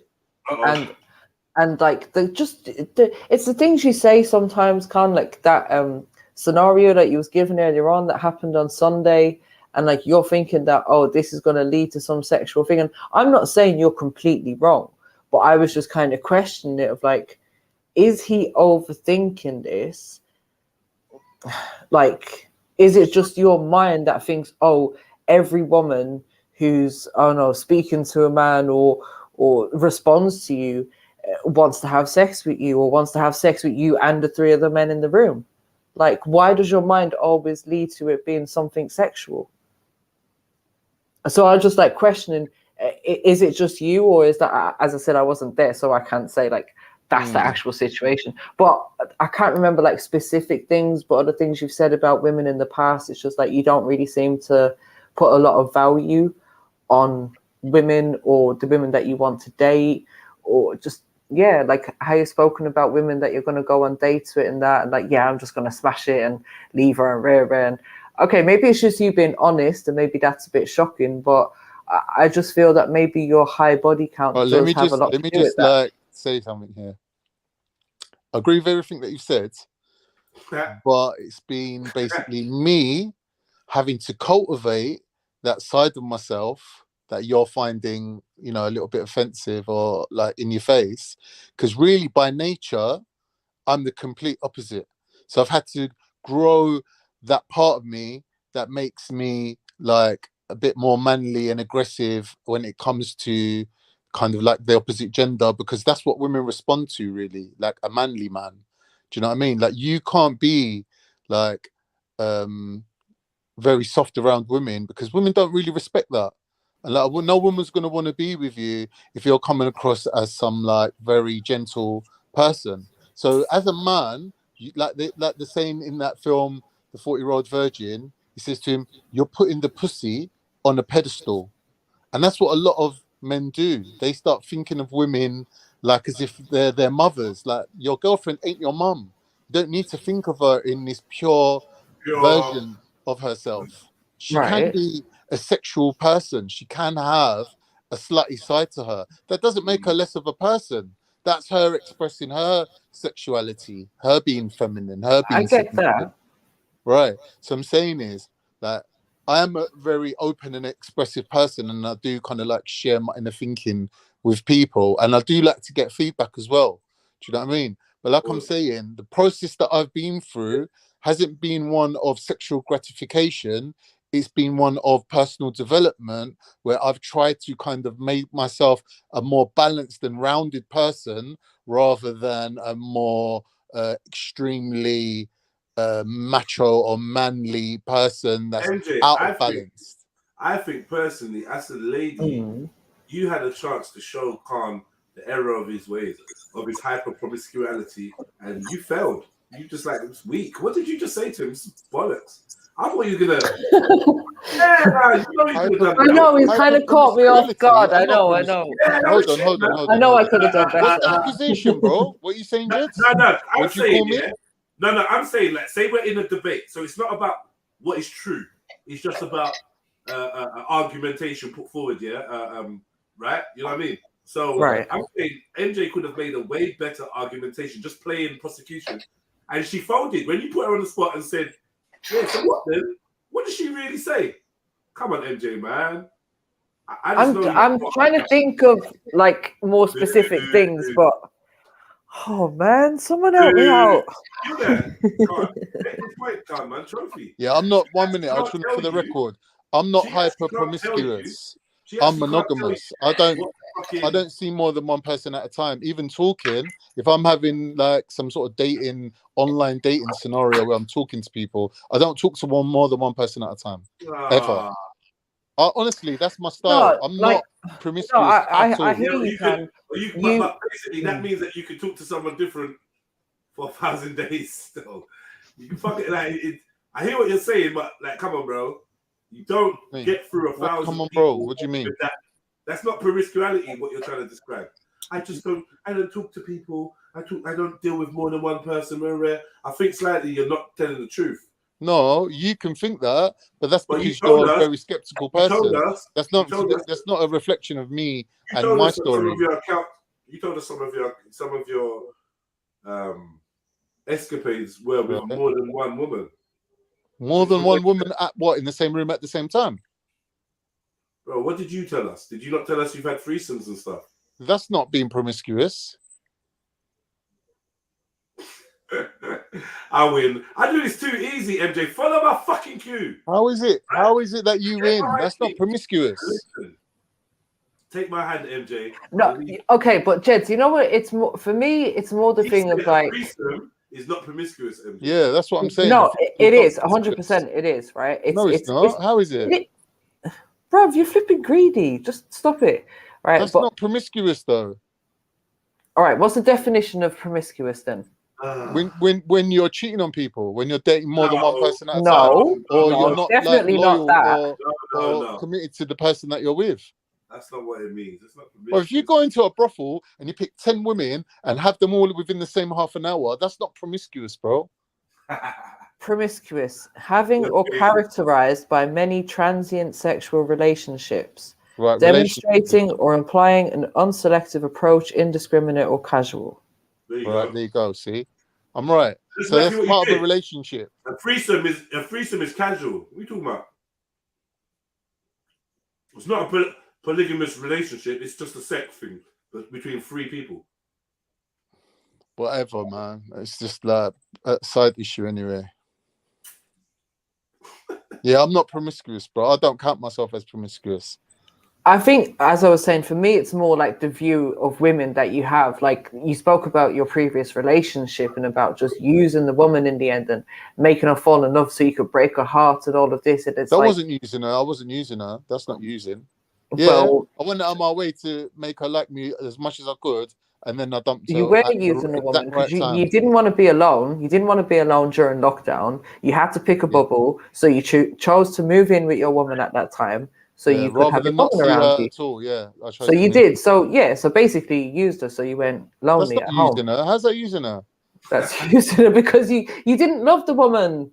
And like it's the things you say sometimes, Con, like that scenario that you was given earlier on that happened on Sunday, and like you're thinking that, oh, this is going to lead to some sexual thing. And I'm not saying you're completely wrong, but I was just kind of questioning it of like, is he overthinking this? Like, is it just your mind that thinks, oh, every woman who's, I don't know, speaking to a man or responds to you wants to have sex with you, or wants to have sex with you and the 3 other men in the room? Like, why does your mind always lead to it being something sexual? So I was just like questioning, is it just you, or is that, as I said, I wasn't there, so I can't say like that's the actual situation. But I can't remember like specific things, but other things you've said about women in the past, it's just like you don't really seem to put a lot of value on women or the women that you want to date, or just, yeah, like how you've spoken about women that you're going to go on dates with and that, and like, yeah, I'm just going to smash it and leave her and rear her. And okay, maybe it's just you being honest, and maybe that's a bit shocking, but I just feel that maybe your high body count does have a lot to do with that. Like say something here. I agree with everything that you said, but it's been basically me having to cultivate that side of myself that you're finding, you know, a little bit offensive or like in your face, because really by nature I'm the complete opposite. So I've had to grow that part of me that makes me like a bit more manly and aggressive when it comes to kind of like the opposite gender, because that's what women respond to, really, like a manly man. Do you know what I mean? Like, you can't be like very soft around women, because women don't really respect that. And like, no woman's gonna want to be with you if you're coming across as some like very gentle person. So as a man, you, like the saying in that film, The 40-Year-Old Virgin, he says to him, "You're putting the pussy on a pedestal." And that's what a lot of men do. They start thinking of women like as if they're their mothers. Like, your girlfriend ain't your mum. You don't need to think of her in this pure version of herself. She can be a sexual person. She can have a slutty side to her. That doesn't make her less of a person. That's her expressing her sexuality, her being feminine, her being I get that. Right. So I'm saying is that I am a very open and expressive person, and I do kind of like share my inner thinking with people, and I do like to get feedback as well. Do you know what I mean? But like I'm saying, the process that I've been through hasn't been one of sexual gratification. It's been one of personal development, where I've tried to kind of make myself a more balanced and rounded person, rather than a more extremely macho or manly person that's MJ, out of balance. I think personally, as a lady, you had a chance to show Khan the error of his ways, of his hyper promiscuity, and you failed. You just like, it was weak. What did you just say to him? It's bollocks. I thought you were gonna. Yeah, you know you could have done I that. know he's kind of caught me off guard. I know. Yeah, Hold on. I know I could have done better. What's the accusation, bro? What are you saying, Jed? No. What'd you call me? No, I'm saying, like, say we're in a debate, so it's not about what is true. It's just about argumentation put forward, right? You know what I mean? So I'm saying MJ could have made a way better argumentation, just playing prosecution, and she folded when you put her on the spot and said, "Yeah, so what then? What did she really say?" Come on, MJ, man. I'm trying to think of like more specific things, but oh man, someone help me out. Yeah, I'm not 1 minute. I just want for the record. I'm not hyper promiscuous. I'm monogamous. I don't see more than one person at a time. Even talking, if I'm having like some sort of online dating scenario where I'm talking to people, I don't talk to more than one person at a time. Ever. Honestly, that's my style. I'm not promiscuous at all. I hear you, Can. But basically, that means that you can talk to someone different for 1,000 days still. You can fuck it like it. I hear what you're saying, but like, come on, bro. You don't get through 1,000. Come on, bro. What do you mean? That's not promiscuity. What you're trying to describe. I don't talk to people. I don't deal with more than one person. I think slightly you're not telling the truth. No, you can think that, but that's because you're a very skeptical person. That's not a reflection of me and my story. You told us some of your escapades were with more than one woman. More than one woman at what? In the same room at the same time? Bro, what did you tell us? Did you not tell us you've had threesomes and stuff? That's not being promiscuous. I win. I do this too easy, MJ. Follow my fucking cue. How is it? How is it that you win? That's not promiscuous. Listen, take my hand, MJ. No, okay, but Jed, you know what? It's more for me. It's more the thing of like. Is not promiscuous, MJ. Yeah, that's what I'm saying. No, it is 100%. It is right. It's not. How is it? Bruv, you're flipping greedy. Just stop it. Right. That's not promiscuous though. All right. What's the definition of promiscuous then? When you're cheating on people, when you're dating more than one person at a time, or you're not definitely like, loyal not that. or committed to the person that you're with. That's not what it means. It's not promiscuous. Or if you go into a brothel and you pick 10 women and have them all within the same half an hour, that's not promiscuous, bro. Promiscuous, having or characterized by many transient sexual relationships, demonstrating or implying an unselective approach, indiscriminate or casual. There you go. See, I'm right. So that's part of a relationship. A threesome is casual. What are you talking about? It's not a polygamous relationship. It's just a sex thing, but between three people. Whatever, man. It's just like a side issue anyway. Yeah, I'm not promiscuous, bro. I don't count myself as promiscuous. I think, as I was saying, for me, it's more like the view of women that you have. Like you spoke about your previous relationship and about just using the woman in the end and making her fall in love so you could break her heart and all of this. And it's That like, wasn't using her. I wasn't using her. That's not using. Yeah, well, I went out of my way to make her like me as much as I could, and then I dumped her you were at using the a woman exact because right time. you didn't want to be alone. You didn't want to be alone during lockdown. You had to pick a bubble, so you chose to move in with your woman at that time, so you could rather have your than not woman see around her you. at all. Yeah, I So tried to you move. did. So yeah. So basically, you used her, so you went That's lonely not at home. using her. How's that using her? That's using her because you didn't love the woman.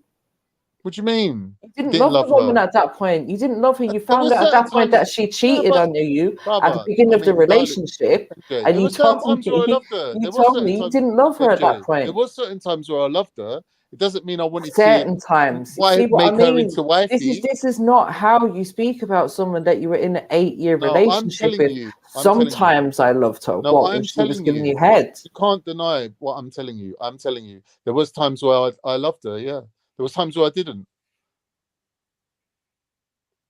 What do you mean? You didn't love the woman at that point. You didn't love her. You found out at that point that she cheated on you at the beginning of the relationship, MJ, and there you were certain told times where I me loved her. you told me you didn't love her at that MJ, point. there were certain times where I loved her. It doesn't mean I wanted Certain to times. See what I make her mean? into wifey. This is not how you speak about someone that you were in an 8-year No, I'm relationship telling with. you. Sometimes I loved her. No, What, when I'm she was telling giving you. you head? You can't deny what I'm telling you. I'm telling you. There was times where I loved her. Yeah, there was times where I didn't.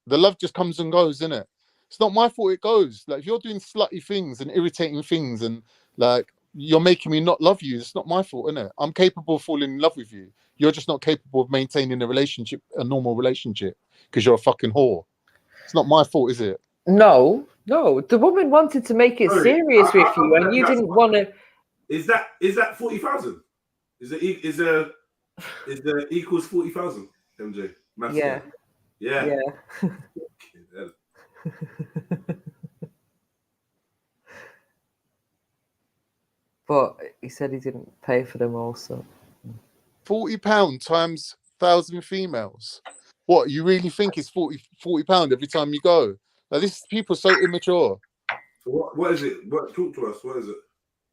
The love just comes and goes, innit? It's not my fault it goes. Like, if you're doing slutty things and irritating things and like you're making me not love you, it's not my fault, innit? I'm capable of falling in love with you. You're just not capable of maintaining a relationship, a normal relationship, because you're a fucking whore. It's not my fault, is it? No. The woman wanted to make it serious with you, and you didn't want to. Is that 40,000? Is there equals 40,000? MJ, maths Yeah. guy. Yeah. Yeah. But he said he didn't pay for them also. £40 times 1,000 females. What, you really think it's £40 every time you go? Like, this people so immature. So what is it? Talk to us. What is it?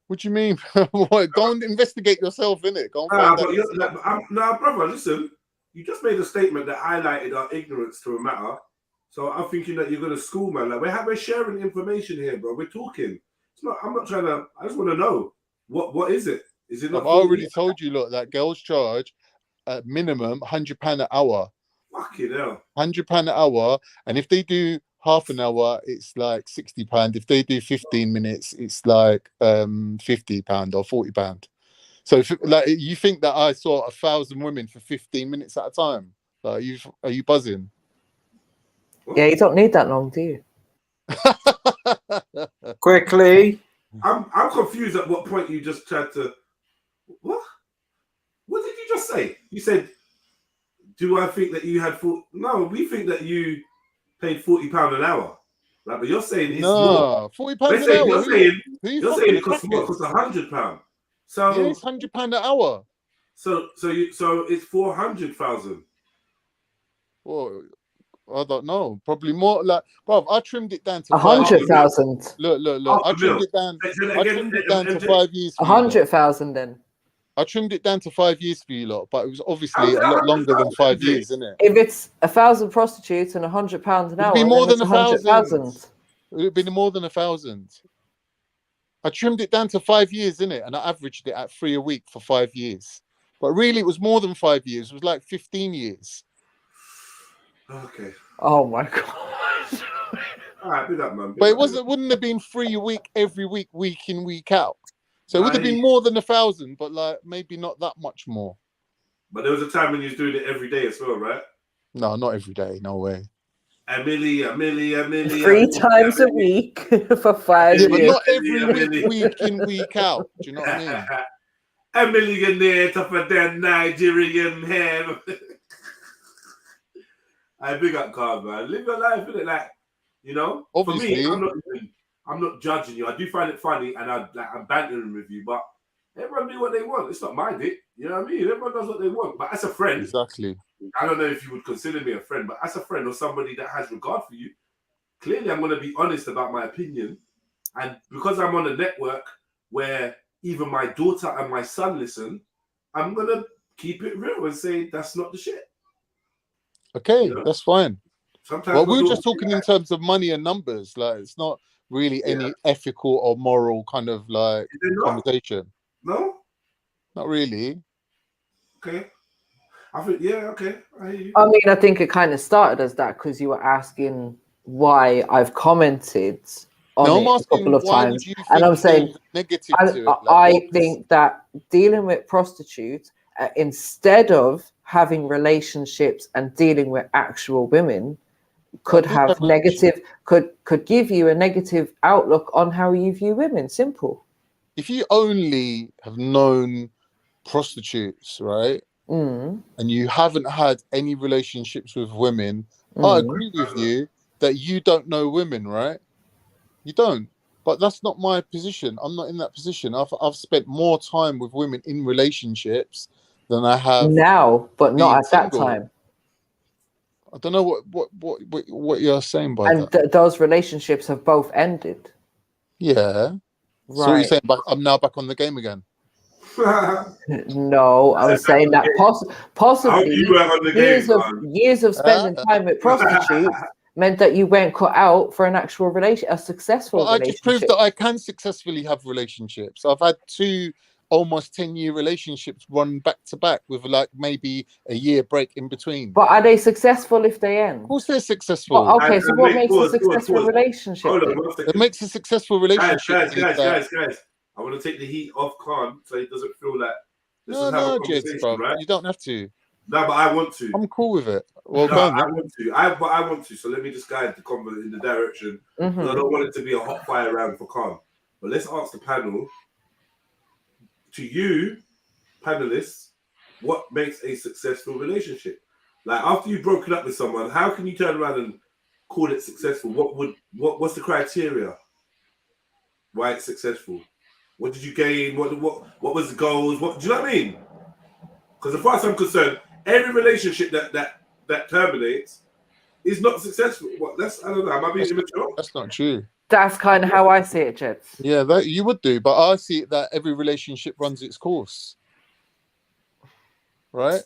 What do you mean? What? Go and investigate yourself, innit? Go and find out. Nah, brother, listen. You just made a statement that highlighted our ignorance to a matter. So I'm thinking that you're going to school, man. Like, we're sharing information here, bro. We're talking. It's not. I'm not trying to. I just want to know what is it? Is it not? I've already told you. Look, that girls charge at minimum £100 an hour. Fucking hell. £100 an hour, and if they do half an hour, it's like £60. If they do 15 minutes, it's like £50 or £40. So, if, like, you think that I saw 1,000 women for 15 minutes at a time? Like, are you buzzing? Yeah, you don't need that long, do you? Quickly. I'm confused at what point you just tried to. What? What did you just say? You said, "Do I think that you had No, we think that you paid £40 an hour. Like, but you're saying it's more. £40 an hour. You're saying it costs cracking? more. It costs £100. So yeah, it's £100 an hour. So it's 400,000. Well, I don't know. Probably more. Like, bro, I trimmed it down to 100,000. Look. I trimmed it down. I trimmed it down to 5 years. 100,000 then. I trimmed it down to 5 years for you lot, but it was obviously a lot longer than 5 years, isn't it? If it's 1,000 prostitutes and £100 an hour, it'd be more then than it's 100,000. It'd be more than 1,000. I trimmed it down to 5 years, innit? And I averaged it at 3 a week for 5 years. But really, it was more than 5 years. It was like 15 years. Okay. Oh my god. All right, big up, man. But it wouldn't have been 3 a week every week, week in, week out. So it would have been more than 1,000, but like maybe not that much more. But there was a time when you was doing it every day as well, right? No, not every day. No way. A milli. 3 times a week for 5 years. But not every week, week in, week out. Do you know what I mean? A millionaire for that Nigerian hair. I big up Carl, man. Live your life, innit? Like, you know, obviously. For me, I'm not judging you. I do find it funny, and I'm bantering with you, but everyone do what they want. It's not my dick. You know what I mean? Everyone does what they want. But as a friend, exactly. I don't know if you would consider me a friend, but as a friend or somebody that has regard for you, clearly I'm going to be honest about my opinion. And because I'm on a network where even my daughter and my son listen, I'm going to keep it real and say that's not the shit. Okay, you know? That's fine. Sometimes well, we were just talking in terms of money and numbers. Like, it's not really any ethical or moral kind of like conversation. No? Not really. Okay. I think, okay. I hear you. I mean, I think it kind of started as that because you were asking why I've commented on No, I'm it a asking, couple of why times, would you and I'm think saying there's negative to it? Like, I think that dealing with prostitutes instead of having relationships and dealing with actual women could have negative, could give you a negative outlook on how you view women. Simple. If you only have known prostitutes, right, and you haven't had any relationships with women, I agree with you that you don't know women, right? You don't. But that's not my position. I'm not in that position. I've spent more time with women in relationships than I have now, but not at that single. time. I don't know what you're saying by And that. those relationships have both ended. Yeah. Right. So what you're saying? I'm now back on the game again. No, I'm saying that possibly years of spending time with prostitutes meant that you weren't cut out for an actual a successful I just proved relationship. that I can successfully have relationships. I've had 2 almost 10-year relationships run back to back with like maybe a year break in between. But are they successful if they end? Of course they're successful. But, okay, so what makes a successful relationship? Hold on, 1 second. It makes a successful relationship. Guys. I want to take the heat off Khan so he doesn't feel like this is having a conversation, Jeds, right? You don't have to. No, but I want to. I'm cool with it. Well, no, I want to. I want to. So let me just guide the convo in the direction. I don't want it to be a hot fire round for Khan. But let's ask the panel. To you, panelists, what makes a successful relationship? Like after you've broken up with someone, how can you turn around and call it successful? What's the criteria? Why it's successful? What did you gain? What was the goals? Do you know what I mean? Because as far as I'm concerned, every relationship that terminates is not successful. I don't know. Am I being immature? That's not true. That's kind of how I see it, Jets. Yeah, that you would do, but I see it that every relationship runs its course. Right?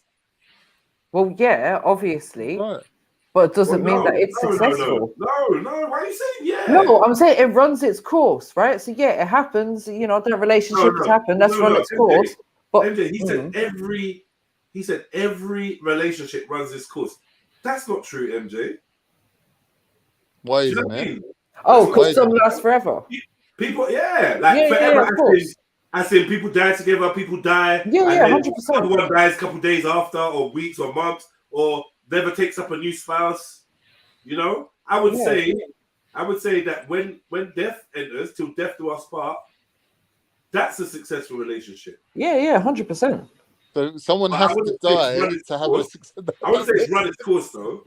Well, yeah, obviously. Right. But it doesn't mean that it's successful. No. Why are you saying yeah? No, I'm saying it runs its course, right? So yeah, it happens. You know, that relationship has happened. That's run its course. But MJ, he said every relationship runs its course. That's not true, MJ. Why isn't it? Oh, because some last forever. People, forever. As in people die together, people die. Yeah, 100%. Other one dies a couple days after, or weeks, or months, or never takes up a new spouse. You know, I would say that when death enters, till death do us part, that's a successful relationship. Yeah, 100%. So someone has to die to have a success. I wouldn't say it's run its course though.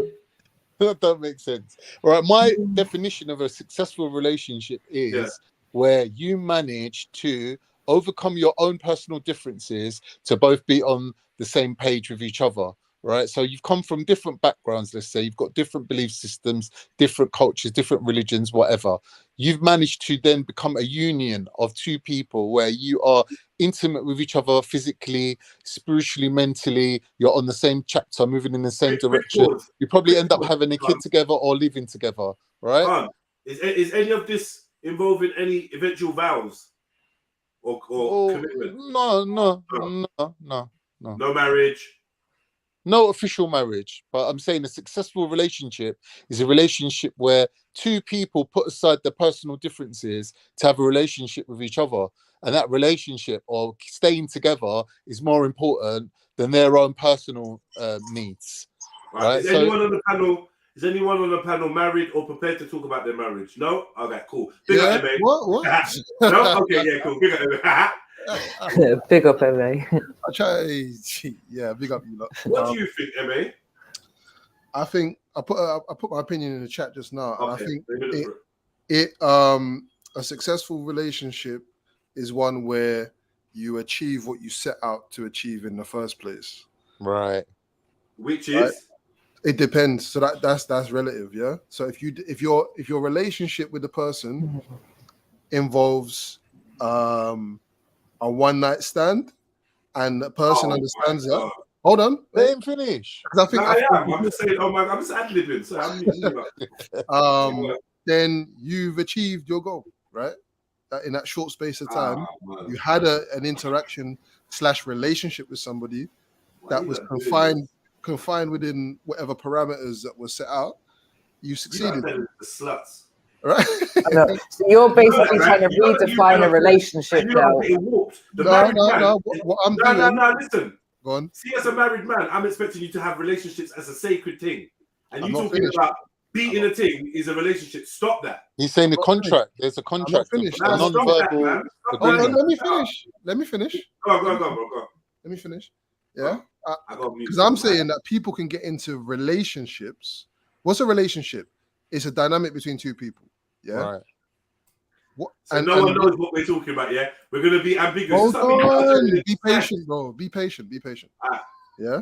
That don't make sense. All right, my definition of a successful relationship is where you manage to overcome your own personal differences to both be on the same page with each other. Right, so you've come from different backgrounds. Let's say you've got different belief systems, different cultures, different religions, whatever. You've managed to then become a union of 2 people where you are intimate with each other physically, spiritually, mentally. You're on the same chapter, moving in the same direction. You probably end up having a kid together or living together. Right? Is any of this involving any eventual vows or commitment? No. No marriage. No official marriage, but I'm saying a successful relationship is a relationship where 2 people put aside their personal differences to have a relationship with each other. And that relationship or staying together is more important than their own personal needs. Right? Is anyone on the panel married or prepared to talk about their marriage? No? Okay, cool. Big up, MA. What? No? Okay, yeah, cool. Big up, MA. Big up, MA. I try. Yeah, big up you lot. What do you think, MA? I think I put my opinion in the chat just now, and Okay, I think a successful relationship is one where you achieve what you set out to achieve in the first place. Right. Which is it depends. So that's relative, yeah. So if your relationship with the person involves a one-night stand and the person understands that. Hold on, let him finish. Because I'm just saying. Oh man, I'm just ad-libbing. So then you've achieved your goal, right? That in that short space of time, you had an interaction / relationship with somebody that was confined within whatever parameters that were set out, You succeeded. The sluts. Right? I know. So you're basically trying to redefine a relationship now. No. What I'm doing. No, listen. Go on. See, as a married man, I'm expecting you to have relationships as a sacred thing. And you talking finished. about beating a thing is a relationship. Stop that. He's saying the contract. There's a contract. finished. A non-verbal agreement. Let me finish. Go on. Let me finish. Yeah. Because I'm saying that people can get into relationships. What's a relationship? It's a dynamic between two people. Yeah. Right. What? So no one knows what we're talking about. Yeah. We're gonna be ambiguous. Hold on. Be patient, bro. Be patient. Yeah.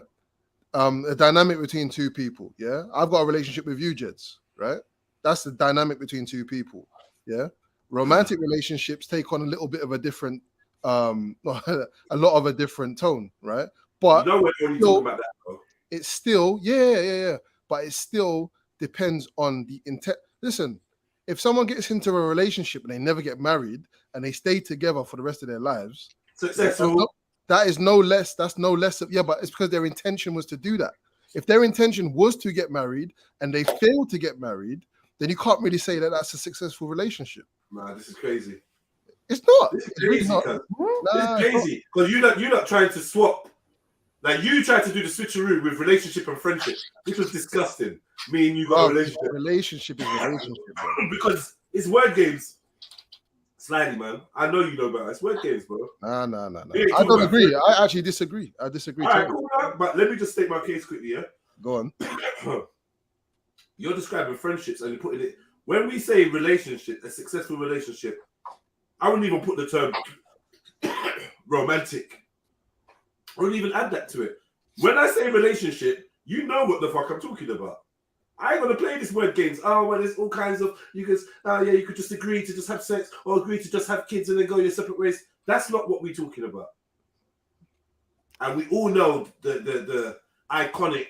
A dynamic between two people. Yeah. I've got a relationship with you, Jeds. Right. That's the dynamic between two people. Yeah. Romantic relationships take on a little bit of a different, a lot of a different tone. Right. But we're only talking about that, though. It's still, yeah. But it still depends on the intent. Listen, if someone gets into a relationship and they never get married and they stay together for the rest of their lives, successful. That's no less but it's because their intention was to do that. If their intention was to get married and they failed to get married, then you can't really say that that's a successful relationship. Nah, this is crazy. It's not. This is crazy. It's crazy because you're not trying to swap. Like you tried to do the switcheroo with relationship and friendship. This was disgusting. Me and you got a relationship. Relationship is relationship, bro. Because it's word games. Slightly, man. I know you know better. It's word games, bro. No. I don't agree. I actually disagree. I disagree. All right, cool, man. But let me just state my case quickly, yeah? Go on. You're describing friendships and you're putting it. When we say relationship, a successful relationship, I wouldn't even put the term romantic. I wouldn't even add that to it. When I say relationship, you know what the fuck I'm talking about. I ain't gonna play this word games. Oh, well, there's all kinds of you could just agree to just have sex or agree to just have kids and then go your separate ways. That's not what we're talking about. And we all know the iconic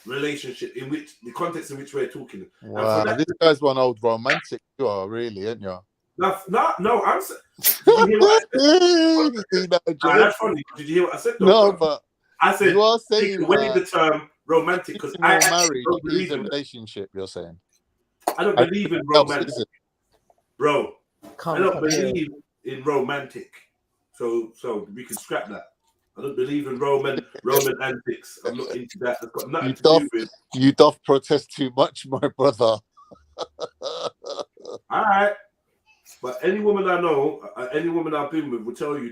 relationship in which the context in which we're talking. Wow, this guy's one old romantic, you are really, aren't you? No, I'm saying. Did you hear what I said? That's funny. Did you hear what I said? No, but I said you are saying away the term romantic because I married is a relationship. You're saying I don't believe in romantic, bro. I don't believe in romantic. So we can scrap that. I don't believe in Roman antics. I'm not into that. It's got nothing to do with. You doth protest too much, my brother. All right. But any woman I know, any woman I've been with will tell you,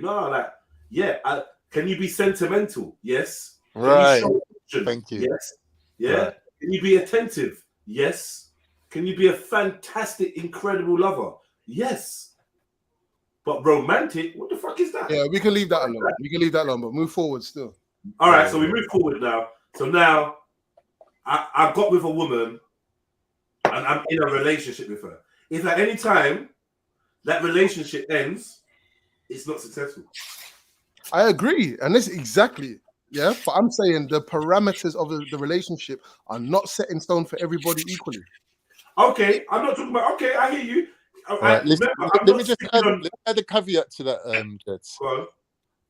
can you be sentimental? Yes. Right. Thank you. Yes. Yeah. Right. Can you be attentive? Yes. Can you be a fantastic, incredible lover? Yes. But romantic, what the fuck is that? Yeah, we can leave that alone. But move forward still. All right, so we move forward now. So now I got with a woman and I'm in a relationship with her. If at any time that relationship ends, it's not successful. I agree. And this exactly, yeah. But I'm saying the parameters of the relationship are not set in stone for everybody equally. Okay, I'm not talking about, okay, I hear you. Right, let me just add a caveat to that, Jets.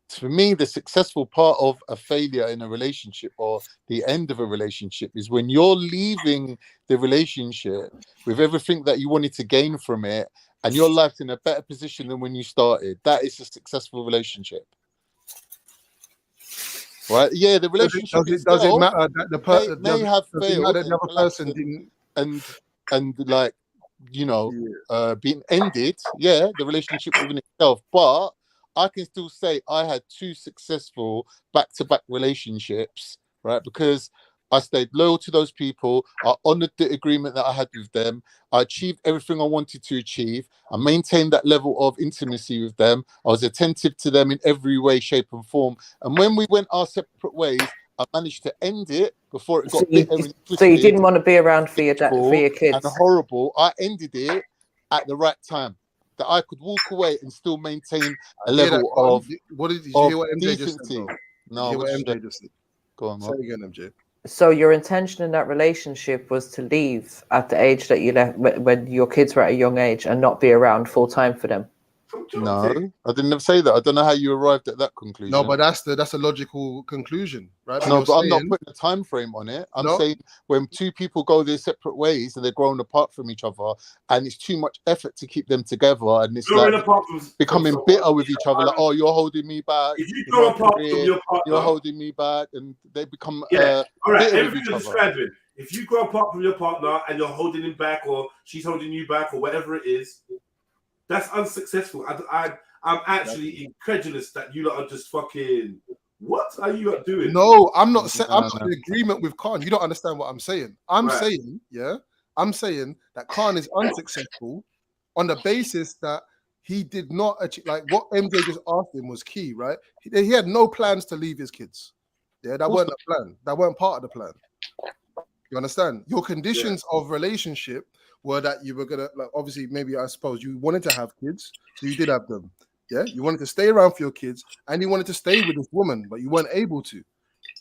For me, the successful part of a failure in a relationship or the end of a relationship is when you're leaving the relationship with everything that you wanted to gain from it and your life's in a better position than when you started. That is a successful relationship. Right? Yeah, the relationship does it matter that the person may have failed the other person didn't and like, you know, being ended. Yeah, the relationship within itself, but I can still say I had 2 successful back-to-back relationships, right? Because I stayed loyal to those people. I honored the agreement that I had with them. I achieved everything I wanted to achieve. I maintained that level of intimacy with them. I was attentive to them in every way, shape, and form. And when we went our separate ways, I managed to end it before it got bitter and twisted. So you didn't want to be around for your kids. And horrible. I ended it at the right time. That I could walk away and still maintain a level of did you hear what MJ just said? No, what MJ just said. Go on, say again, MJ. So your intention in that relationship was to leave at the age that you left when your kids were at a young age and not be around full time for them. No, I didn't say that. I don't know how you arrived at that conclusion. No, but that's a logical conclusion, right? No, but I'm not putting a time frame on it. I'm saying when two people go their separate ways and they're growing apart from each other, and it's too much effort to keep them together, and it's like becoming bitter with each other. Like, oh, you're holding me back. If you go apart from your partner, you're holding me back, and they become all right. bitter Everything with each you're other. describing. If you go apart from your partner and you're holding him back, or she's holding you back, or whatever it is, that's unsuccessful. I'm actually incredulous that you lot are just fucking. What are you lot doing? No, I'm not. I'm not in agreement with Khan. You don't understand what I'm saying. I'm saying that Khan is unsuccessful on the basis that he did not achieve. Like what MJ just asked him was key, right? He had no plans to leave his kids. Yeah, that weren't a plan. That weren't part of the plan. You understand? Your conditions of relationship were that you were gonna, like, obviously, maybe I suppose you wanted to have kids, so you did have them. Yeah, you wanted to stay around for your kids, and you wanted to stay with this woman, but you weren't able to,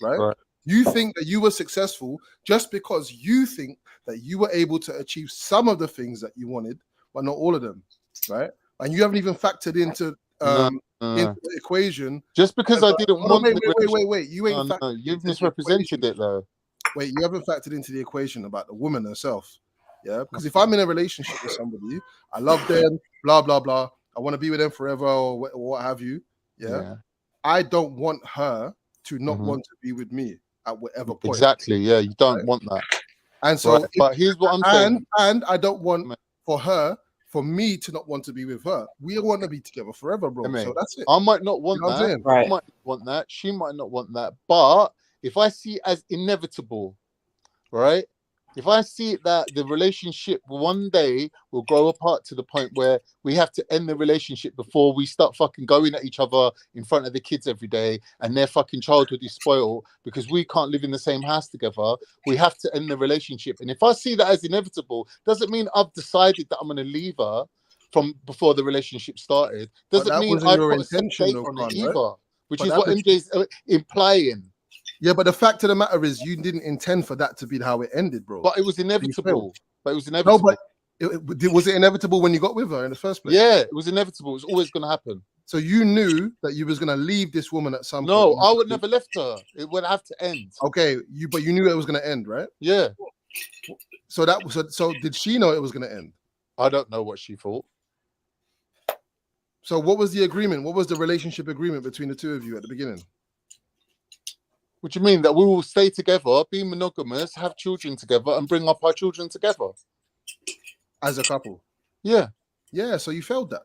right? You think that you were successful just because you think that you were able to achieve some of the things that you wanted, but not all of them, right? And you haven't even factored into the equation. Just because I didn't want. Wait. You ain't. You've misrepresented it though. Wait, you haven't factored into the equation about the woman herself. Yeah, because if I'm in a relationship with somebody, I love them, blah blah blah. I want to be with them forever, or what have you. Yeah, I don't want her to not want to be with me at whatever point. Exactly. Yeah, you don't want that. And so, but here's what I'm saying. And I don't want for me to not want to be with her. We want to be together forever, bro. So that's it. I might not want that. I might not want that. She might not want that. But if I see it as inevitable, right? If I see it that the relationship one day will grow apart to the point where we have to end the relationship before we start fucking going at each other in front of the kids every day, and their fucking childhood is spoiled because we can't live in the same house together, we have to end the relationship. And if I see that as inevitable, doesn't mean I've decided that I'm going to leave her from before the relationship started. Doesn't mean I put a set date on it either, which is what MJ's implying. Yeah, but the fact of the matter is, you didn't intend for that to be how it ended, bro. But it was inevitable. No, but was it inevitable when you got with her in the first place? Yeah, it was inevitable. It was always going to happen. So you knew that you was going to leave this woman at some point. No, I would never left her. It would have to end. Okay, but you knew it was going to end, right? Yeah. So did she know it was going to end? I don't know what she thought. So what was the agreement? What was the relationship agreement between the two of you at the beginning? What do you mean? That we will stay together, be monogamous, have children together, and bring up our children together as a couple? Yeah. Yeah. So you failed that.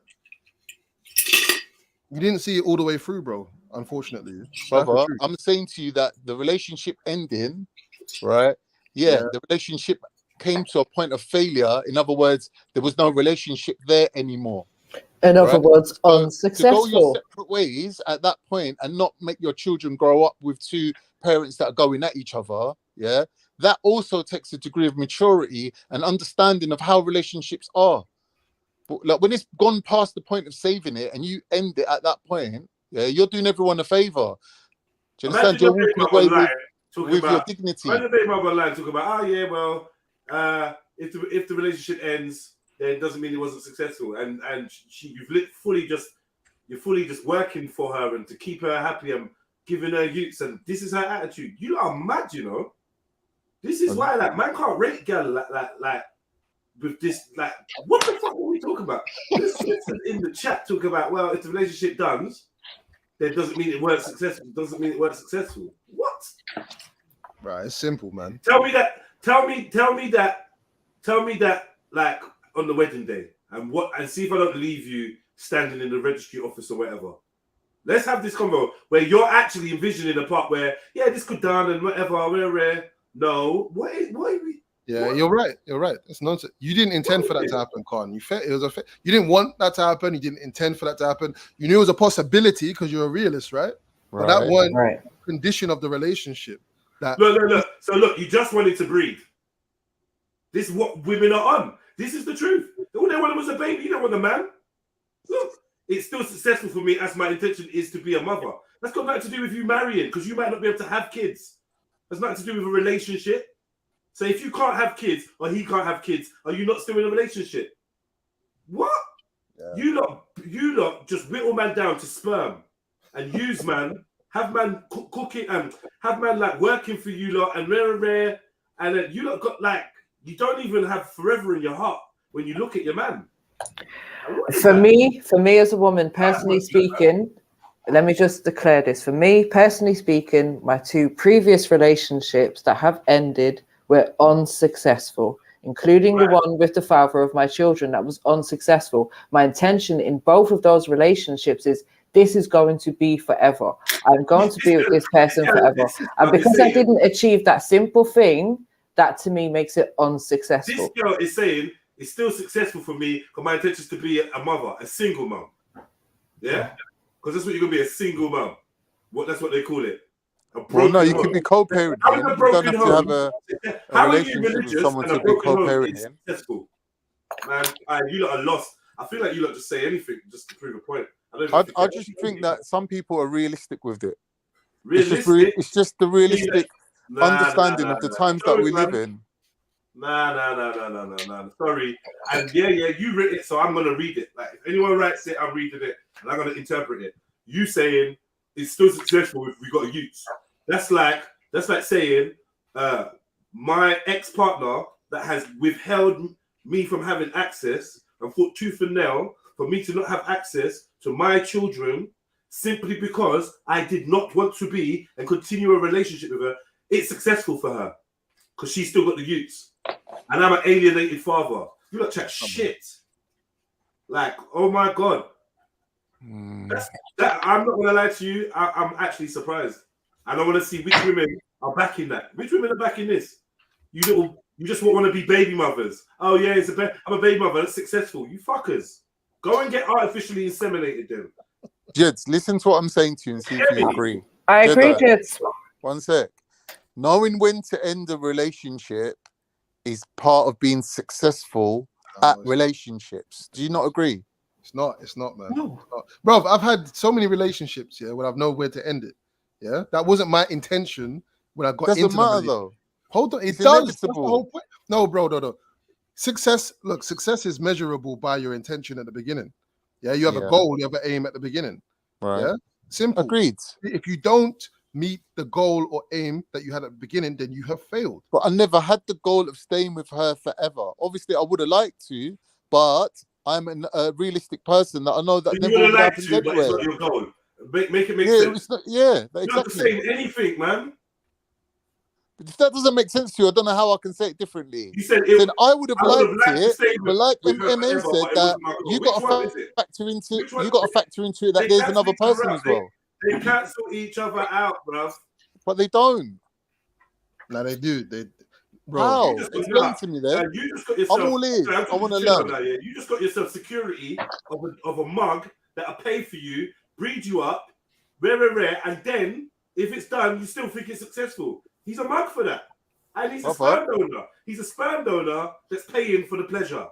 You didn't see it all the way through, bro. Unfortunately, brother. I'm saying to you that the relationship ending, right? Yeah, the relationship came to a point of failure. In other words, there was no relationship there anymore. In other words, unsuccessful. To go your separate ways at that point and not make your children grow up with two parents that are going at each other, yeah, that also takes a degree of maturity and understanding of how relationships are. But like when it's gone past the point of saving it and you end it at that point, yeah, you're doing everyone a favor. Do you understand? You're walking away with your dignity. I did my line talk about, if the relationship ends, then it doesn't mean it wasn't successful, and you're fully just working for her and to keep her happy and giving her youths, and this is her attitude. You are mad, you know. This is why, like, man can't rate girl like with this, like, what the fuck are we talking about? This in the chat talk about, well, if the relationship done, then it doesn't mean it weren't successful. It doesn't mean it weren't successful. What? Right, it's simple, man. Tell me that, like, on the wedding day, and see if I don't leave you standing in the registry office or whatever. Let's have this convo where you're actually envisioning a part where, yeah, this could done and whatever. No, what are we? Yeah, what? You're right. It's nonsense. You didn't intend for that to happen, Khan. You didn't want that to happen. You didn't intend for that to happen. You knew it was a possibility because you're a realist, right? But that wasn't condition of the relationship. That look. So look, you just wanted to breathe. This is what women are on. This is the truth. All they wanted was a baby. You don't want a man. Look, it's still successful for me as my intention is to be a mother. That's got nothing to do with you marrying, because you might not be able to have kids. That's nothing to do with a relationship. So if you can't have kids or he can't have kids, are you not still in a relationship? What? You lot just whittle man down to sperm and use man, have man cook it and have man like working for you lot and rare, and then you lot got like you don't even have forever in your heart when you look at your man. For me as a woman, personally speaking, let me just declare this. For me, personally speaking, my 2 previous relationships that have ended were unsuccessful, including the one with the father of my children that was unsuccessful. My intention in both of those relationships is this is going to be forever. I'm going to be with this person forever. And because I didn't achieve that simple thing, that to me makes it unsuccessful. This girl is saying it's still successful for me because my intention is to be a mother, a single mom. Yeah? Because that's what you're going to be, a single mom. That's what they call it. Well, no, you can be co-parenting. You don't have to have a relationship with someone to be co-parenting. Man, you lot are lost. I feel like you lot just say anything just to prove a point. I just think that some people are realistic with it. It's just the realistic understanding of the times that we live in. Nah. Sorry. And yeah, you read it, so I'm gonna read it. Like if anyone writes it, I'm reading it and I'm gonna interpret it. You saying it's still successful if we got a youth. That's like saying my ex-partner that has withheld me from having access and fought tooth and nail for me to not have access to my children simply because I did not want to be and continue a relationship with her. It's successful for her because she's still got the youths. And I'm an alienated father. You lot chat shit. Like, oh my God. I'm not going to lie to you. I'm actually surprised. And I want to see which women are backing that. Which women are backing this? You just want to be baby mothers. Oh yeah, I'm a baby mother. That's successful. You fuckers. Go and get artificially inseminated then. Jeds, listen to what I'm saying to you and see if you agree. I agree, Jeds. One sec. Knowing when to end a relationship is part of being successful at relationships. Do you not agree? It's not, man. No. Bro, I've had so many relationships here where I've known where to end it. Yeah, that wasn't my intention when I got into Doesn't matter though. Hold on, It's it does. inevitable. That's the whole point. No, bro, no. Success is measurable by your intention at the beginning. Yeah, you have a goal, you have an aim at the beginning. Right. Yeah, simple. Agreed. If you don't meet the goal or aim that you had at the beginning, then you have failed. But I never had the goal of staying with her forever. Obviously, I would have liked to, but I'm a realistic person that I know that never would happen anyway. But it's not your goal. Make it make sense. It's not, You're exactly. not saying anything, man. But if that doesn't make sense to you, I don't know how I can say it differently. You said then I would have liked it, but like MM said, that you got to factor into it that there's another person as well. They cancel each other out, bruv. But they don't. No, they do. Bro, how? Explain to me then. You just got yourself, I'm all in. I want to learn. You just got yourself security of a mug that'll pay for you, breed you up, rare, and then if it's done, you still think it's successful. He's a mug for that. And he's a sperm donor. He's a sperm donor that's paying for the pleasure.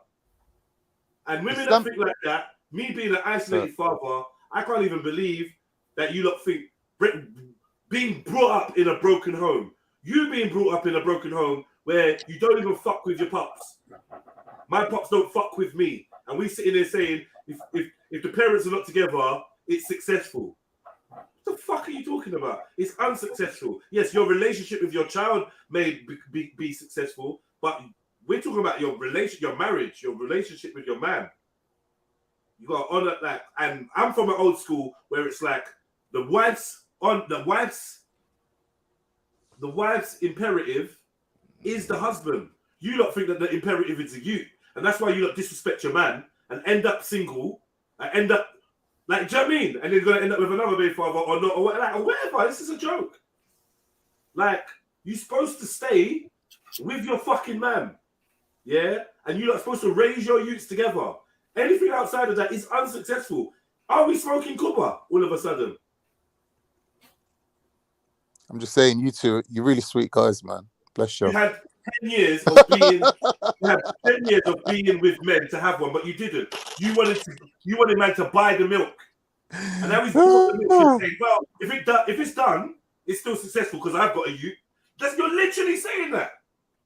And women that think like that, me being an isolated father, I can't even believe that you lot think being brought up in a broken home. You being brought up in a broken home where you don't even fuck with your pops. My pops don't fuck with me. And we sitting there saying, if the parents are not together, it's successful. What the fuck are you talking about? It's unsuccessful. Yes, your relationship with your child may be successful, but we're talking about your marriage, your relationship with your man. You got to honor that. And I'm from an old school where it's like the wife's imperative is the husband. You lot think that the imperative is the you, and that's why you lot disrespect your man and end up single and end up like, do you know what I mean? And then you're gonna end up with another baby father or not, or whatever. This is a joke. Like, you're supposed to stay with your fucking man, yeah, and you're not supposed to raise your youths together. Anything outside of that is unsuccessful. Are we smoking kaba all of a sudden? I'm just saying, you two, you're really sweet guys, man. Bless you. You had 10 years of being, with men to have one, but you didn't. You wanted man to buy the milk, and now he's bought the milk and saying, "Well, if it's done, it's still successful because I've got a youth." You're literally saying that.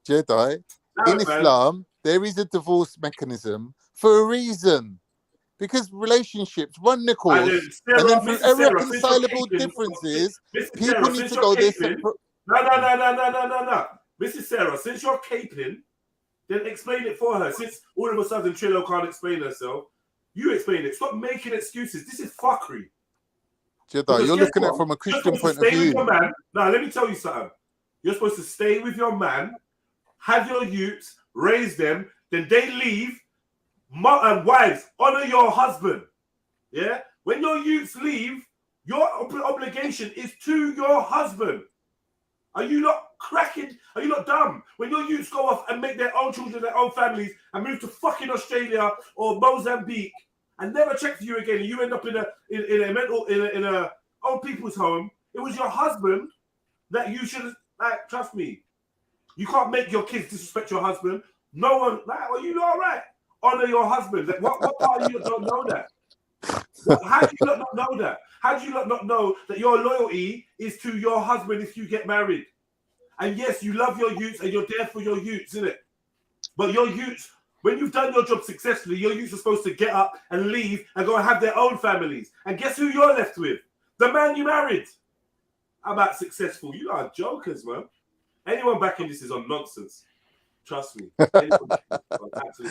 JEDI, in Islam, there is a divorce mechanism for a reason. Because relationships, run Nichols, And then Sarah, and then through Mrs. Sarah, irreconcilable differences, Mrs. people Sarah, need since to you're go their caping, separate. no. Mrs. Sarah, since you're caping, then explain it for her. Since all of a sudden Trillo can't explain herself, you explain it. Stop making excuses. This is fuckery. JEDI, you're looking at it from a Christian point of Stay with view. your man. Now, let me tell you something. You're supposed to stay with your man, have your youths, raise them, then they leave. Wives, honor your husband. Yeah? When your youths leave, your obligation is to your husband. Are you not cracking? Are you not dumb? When your youths go off and make their own children, their own families, and move to fucking Australia or Mozambique and never check for you again, and you end up in a old people's home, it was your husband that you should, like, trust me. You can't make your kids disrespect your husband. No one, like, are you all right? Honor your husband. Like, what part of you don't know that? How do you not know that? How do you not know that your loyalty is to your husband if you get married? And yes, you love your youths and you're there for your youths, isn't it? But your youths, when you've done your job successfully, your youths are supposed to get up and leave and go and have their own families. And guess who you're left with? The man you married. How about successful? You are jokers, man. Anyone backing this is on nonsense. Trust me. Absolute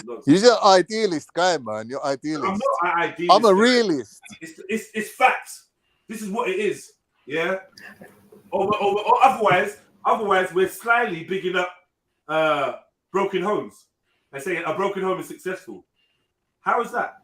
nonsense. You're an idealist guy, man. You're idealist. I'm not an idealist. I'm a realist. It's facts. This is what it is. Yeah. Otherwise, we're slyly bigging up broken homes and saying a broken home is successful. How is that?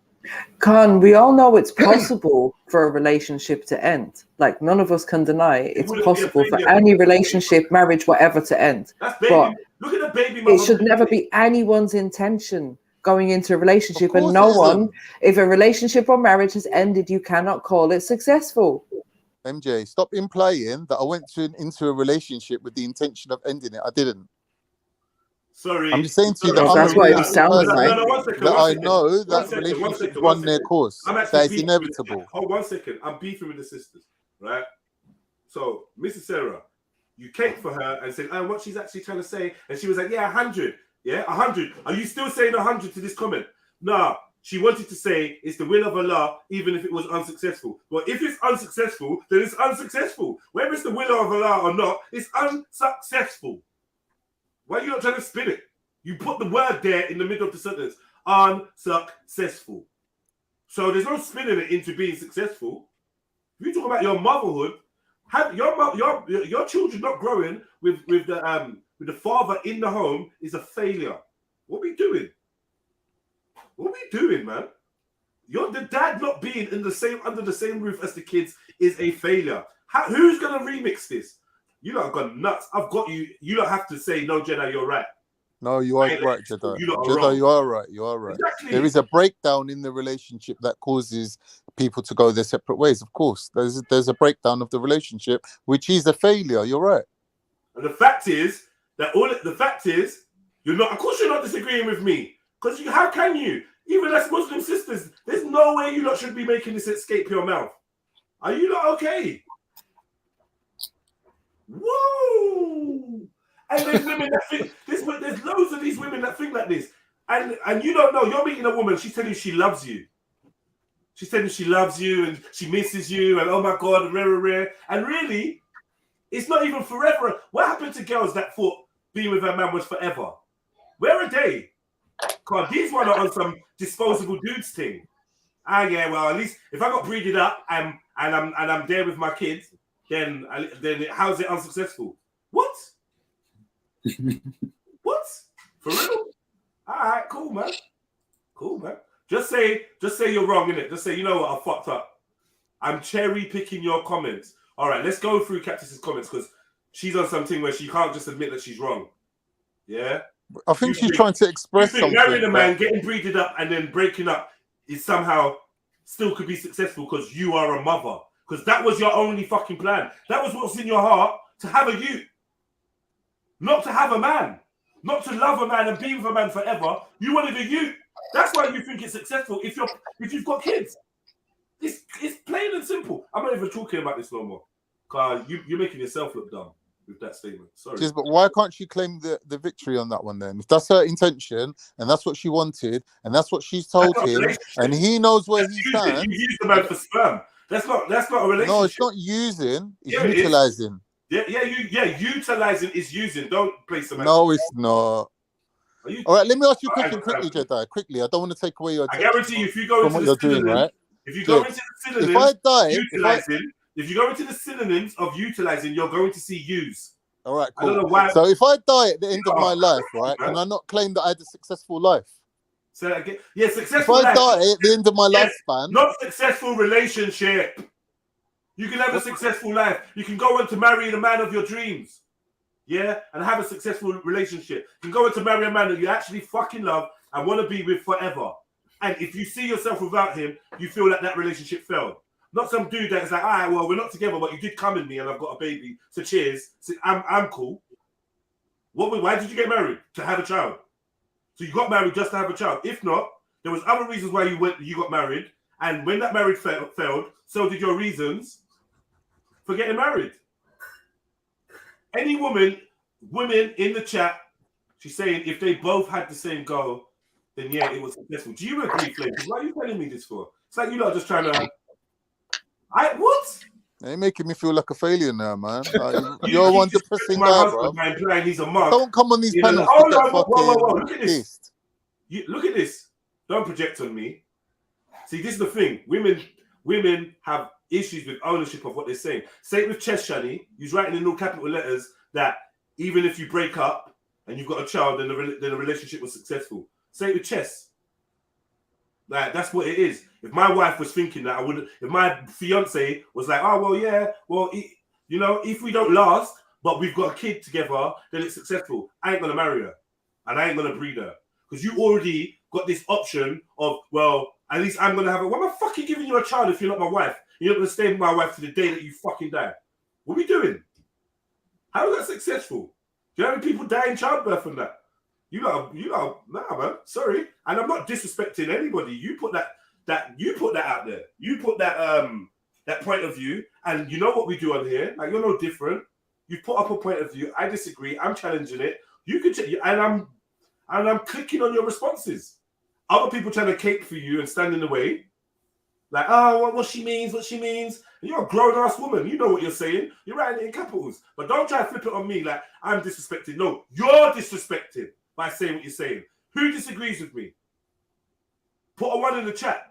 Khan, we all know it's possible for a relationship to end. Like, none of us can deny it's possible for any relationship, marriage, whatever to end. But look at the baby. It should never be anyone's intention going into a relationship, and no one, if a relationship or marriage has ended, you cannot call it successful. MJ, stop implying that I went into a relationship with the intention of ending it. I didn't. Sorry. I'm just saying to you that that's what it sounded like. I know that relationships run their course. That is inevitable. Oh, 1 second. I'm beefing with the sisters, right? So, Mrs. Sarah, you came for her and said, what she's actually trying to say. And she was like, yeah, 100. Yeah, 100. Are you still saying 100 to this comment? No. She wanted to say it's the will of Allah, even if it was unsuccessful. Well, if it's unsuccessful, then it's unsuccessful. Whether it's the will of Allah or not, it's unsuccessful. Why are you not trying to spin it? You put the word there in the middle of the sentence. Unsuccessful. So there's no spinning it into being successful. If you talk about your motherhood, have your children not growing with the father in the home is a failure. What are we doing? What are we doing, man? The dad not being under the same roof as the kids is a failure. Who's gonna remix this? You lot have gone nuts. I've got you. You don't have to say no, JEDI. You're right. No, you are right, JEDI. JEDI, you are right. You are right. Exactly. There is a breakdown in the relationship that causes people to go their separate ways. Of course, there's a breakdown of the relationship, which is a failure. You're right. And the fact is you're not. Of course, you're not disagreeing with me. Because how can you? Even as Muslim sisters, there's no way you lot should be making this escape your mouth. Are you not okay? Whoa! And there's women that think there's loads of these women that think like this. And you don't know, you're meeting a woman, she's telling you she loves you. She's telling you she loves you and she misses you and oh my God, rare. And really, it's not even forever. What happened to girls that thought being with her man was forever? Where are they? God, these ones are on some disposable dudes thing. Yeah, well, at least if I got breeded up and I'm there with my kids, then how's it unsuccessful? What? What? For real? All right, cool, man. Cool, man. Just say you're wrong, innit? Just say, you know what, I fucked up. I'm cherry picking your comments. All right, let's go through Cactus's comments because she's on something where she can't just admit that she's wrong. Yeah? I think she's trying to express something. Marrying a man, getting breeded up, and then breaking up is somehow still could be successful because you are a mother. Because that was your only fucking plan. That was what's in your heart, to have a youth. Not to have a man. Not to love a man and be with a man forever. You wanted a youth. That's why you think it's successful if you've got kids. It's plain and simple. I'm not even talking about this no more. Because you're making yourself look dumb. with that statement. Sorry. But why can't she claim the victory on that one then? If that's her intention and that's what she wanted and that's what she's told him and he knows where he stands. You use the man for sperm. That's not a relationship. No, it's not using. It's Yeah, utilizing. Utilizing is using. Don't place them. No, it's not. All right, let me ask you a question quickly, Jedi. Quickly, I don't want to take away your attention. I guarantee you, if you go into the synonyms, if you go into the synonyms, if I die, if you go into the synonyms of utilizing, you're going to see use. All right, cool. I don't know why. So if I die at the end of my life, right, can I not claim that I had a successful life? So again, yeah, successful. If I life. die at the end of my lifespan, not successful relationship. You can have a successful life. You can go on to marry the man of your dreams. Yeah, and have a successful relationship. You can go on to marry a man that you actually fucking love and want to be with forever. And if you see yourself without him, you feel like that relationship failed. Not some dude that's like, all right, well, we're not together, but you did come in me and I've got a baby. So cheers. So I'm cool. Why did you get married? To have a child. So you got married just to have a child. If not, there was other reasons why you got married. And when that marriage failed, so did your reasons for getting married. Any women in the chat, she's saying if they both had the same goal, then yeah, it was successful. Do you agree, Flame? Why are you telling me this for? It's like you're not just trying to. What? They're making me feel like a failure now, man. Like, you're one depressing guy, bro. He's a mug. Don't come on these panels. Whoa. Look at this. Look at this. Don't project on me. See, this is the thing. Women have issues with ownership of what they're saying. Say it with Chess, Shani. He's writing in all capital letters that even if you break up and you've got a child, then the relationship was successful. Say it with Chess. Like, that's what it is. If my wife was thinking that, I would. If my fiance was like, oh well, yeah, well, if we don't last, but we've got a kid together, then it's successful. I ain't gonna marry her, and I ain't gonna breed her because you already got this option of, well, at least I'm gonna have a. Why am I fucking giving you a child if you're not my wife? You're not gonna stay with my wife to the day that you fucking die. What are we doing? How is that successful? Do you know how many people die in childbirth from that? You know, nah, man. Sorry, and I'm not disrespecting anybody. You put that out there. You put that point of view, and you know what we do on here. Like, you're no different. You put up a point of view. I disagree. I'm challenging it. You can, and I'm clicking on your responses. Other people trying to cape for you and stand in the way. Like, oh, what she means. You're a grown-ass woman. You know what you're saying. You're writing it in capitals. But don't try to flip it on me like I'm disrespecting. No, you're disrespecting by saying what you're saying. Who disagrees with me? Put a 1 in the chat.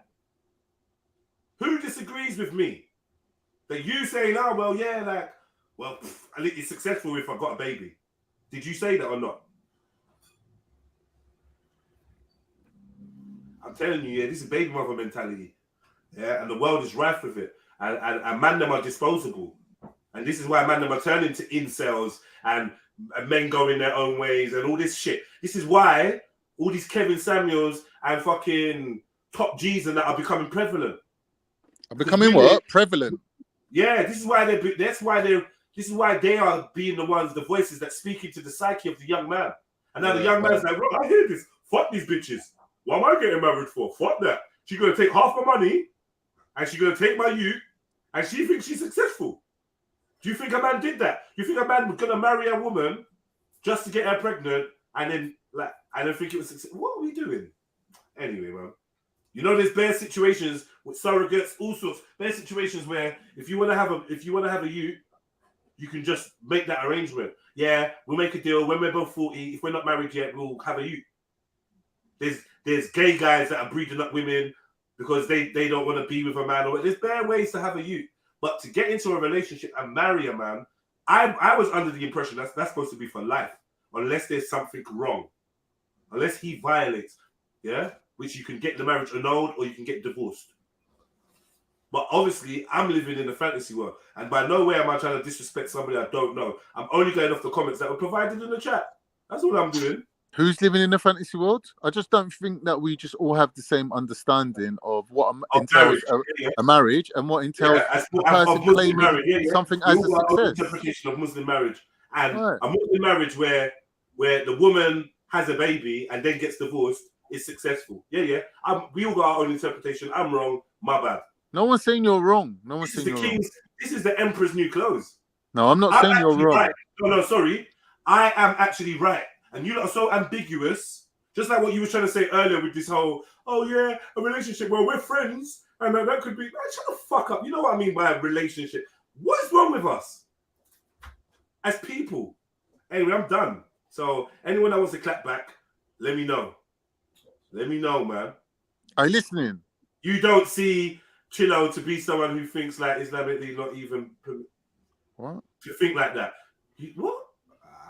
Who disagrees with me? That you saying, oh, well, yeah, like, well, it's successful if I got a baby. Did you say that or not? I'm telling you, yeah, this is baby mother mentality. Yeah, and the world is rife with it. And man them are disposable. And this is why man them are turning to incels and men going their own ways and all this shit. This is why all these Kevin Samuels and fucking top G's and that are becoming prevalent. Are becoming what? Prevalent. Yeah, this is why they are being the ones, the voices that speak into the psyche of the young man. And now the young man's like, bro, I hear this. Fuck these bitches. What am I getting married for? Fuck that. She's gonna take half my money and she's gonna take my youth and she thinks she's successful. Do you think a man did that? Do you think a man was gonna marry a woman just to get her pregnant and then like I don't think it was successful? What are we doing? Anyway, man. You know, there's bare situations with surrogates, all sorts. Bare situations where if you want to have a youth, you can just make that arrangement. Yeah, we'll make a deal. When we're both 40, if we're not married yet, we'll have a youth. There's gay guys that are breeding up women because they don't want to be with a man. Or there's bare ways to have a youth. But to get into a relationship and marry a man, I was under the impression that's supposed to be for life, unless there's something wrong, unless he violates, yeah, which you can get the marriage annulled or you can get divorced. But obviously, I'm living in a fantasy world, and by no way am I trying to disrespect somebody I don't know. I'm only going off the comments that were provided in the chat. That's all I'm doing. Who's living in a fantasy world? I just don't think that we just all have the same understanding of what entails a marriage and what entails a person claiming something as a success. Interpretation of Muslim marriage and a Muslim marriage where the woman has a baby and then gets divorced is successful. Yeah. We all got our own interpretation. I'm wrong. My bad. No one's saying you're wrong. No one's saying you're wrong. This is the emperor's new clothes. No, I'm not saying you're wrong. Right. No, sorry. I am actually right. And you lot are so ambiguous. Just like what you were trying to say earlier with this whole, oh yeah, a relationship. Well, we're friends. And that could be, man, shut the fuck up. You know what I mean by a relationship. What is wrong with us? As people. Anyway, I'm done. So anyone that wants to clap back, let me know. Let me know, man. Are you listening? You don't see Trillo to be someone who thinks like Islamically not even what? To think like that. What?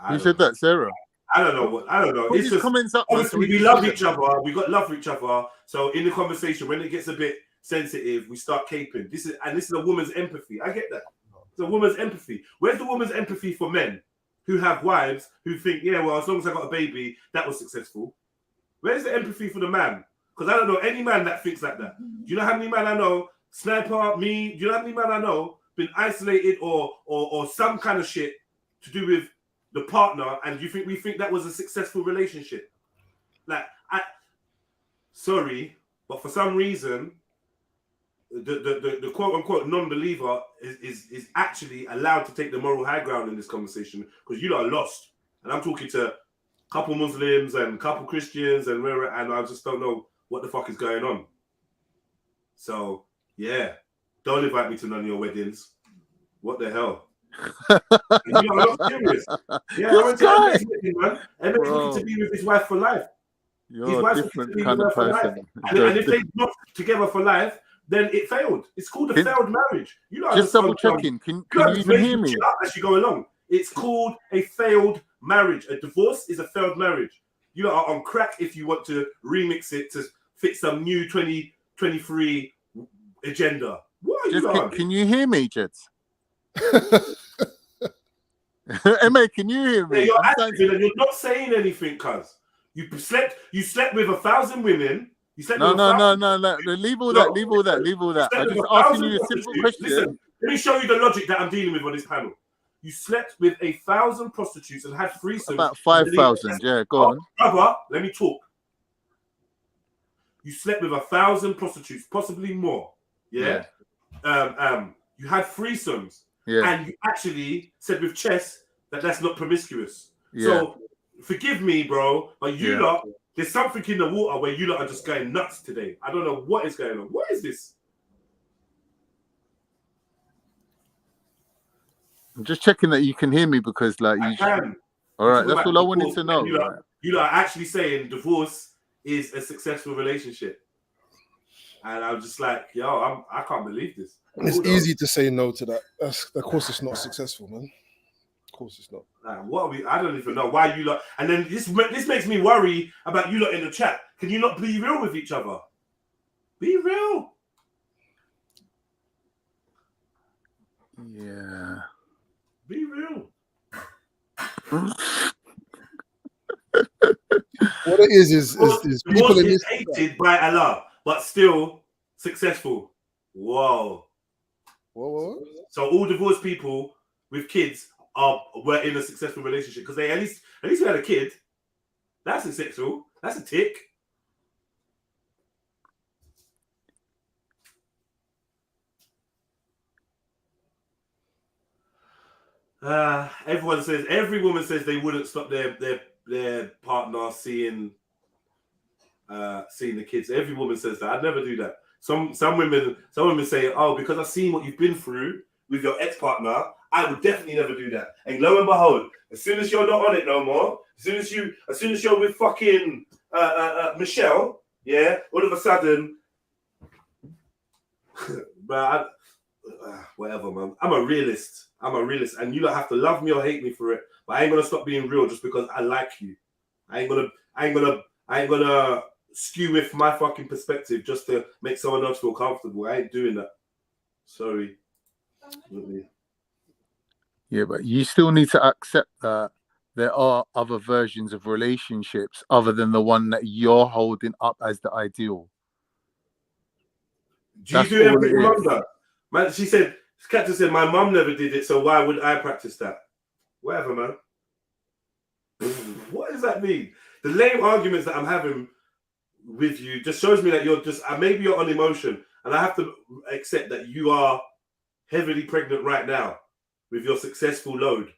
Who said that, Sarah? I don't know. I don't know. Put It's these just comments up, man, so obviously we we can love see each other. We got love for each other. So in the conversation, when it gets a bit sensitive, we start caping. This is a woman's empathy. I get that. It's a woman's empathy. Where's the woman's empathy for men who have wives who think, yeah, well, as long as I got a baby, that was successful? Where's the empathy for the man? Because I don't know any man that thinks like that. Do you know how many men I know? Sniper, me. Do you know how many men I know been isolated or some kind of shit to do with the partner, and we think that was a successful relationship? Like, sorry, but for some reason, the quote unquote non-believer is actually allowed to take the moral high ground in this conversation, because you lot are lost. And I'm talking to a couple Muslims and a couple Christians, and I just don't know what the fuck is going on. So yeah, don't invite me to none of your weddings. What the hell? You know, I'm not serious. Yeah, I went to Emmett's wedding, man. Emmett's looking to be with his wife for life. You're a different kind of person. And if they're not together for life, then it failed. It's called a failed marriage. You know, just double checking. Can you even hear me? As you go along, it's called a failed marriage. A divorce is a failed marriage. You are on crack if you want to remix it to fit some new 2023 agenda. What are you on? Can you hear me, Jets? Emma, can you hear me? Yeah, you're active and you're not saying anything, cuz. You slept with 1,000 women. You slept No. with 1,000... Leave all that. I'm just asking you a simple question. Listen, let me show you the logic that I'm dealing with on this panel. You slept with 1,000 prostitutes and had threesomes. About 5,000, yeah, go on. Brother, let me talk. You slept with 1,000 prostitutes, possibly more. Yeah. You had threesomes. Yeah. And you actually said with chess that that's not promiscuous. Yeah. So forgive me, bro, but you lot, there's something in the water where you lot are just going nuts today. I don't know what is going on. What is this? I'm just checking that you can hear me, because like you can. All right, that's all I wanted to know. You lot are actually saying divorce is a successful relationship. And I'm just like, yo, I can't believe this. It's easy to say no to that. Of course, it's not successful, man. Of course, it's not. Like, what are we? I don't even know why you lot. And then this makes me worry about you lot in the chat. Can you not be real with each other? Be real. Yeah. Be real. What it is people in this hated by Allah, but still successful. Whoa. Whoa. So all divorced people with kids were in a successful relationship because they at least had a kid. That's successful. That's a tick. Every woman says they wouldn't stop their partner seeing the kids. Every woman says that. I'd never do that. Some women say, oh, because I've seen what you've been through with your ex-partner, I would definitely never do that. And lo and behold, as soon as you're not on it no more, as soon as you're with fucking Michelle, yeah, all of a sudden, but whatever, man. I'm a realist, and you don't have to love me or hate me for it. But I ain't gonna stop being real just because I like you. I ain't gonna skew with my fucking perspective just to make someone else feel comfortable. I ain't doing that. Sorry. Yeah, but you still need to accept that there are other versions of relationships other than the one that you're holding up as the ideal. Do you do everything mum does? Man, she said, Skepta said, my mum never did it, so why would I practice that? Whatever, man. What does that mean? The lame arguments that I'm having with you just shows me that you're just, maybe you're on emotion, and I have to accept that you are heavily pregnant right now. with your successful load,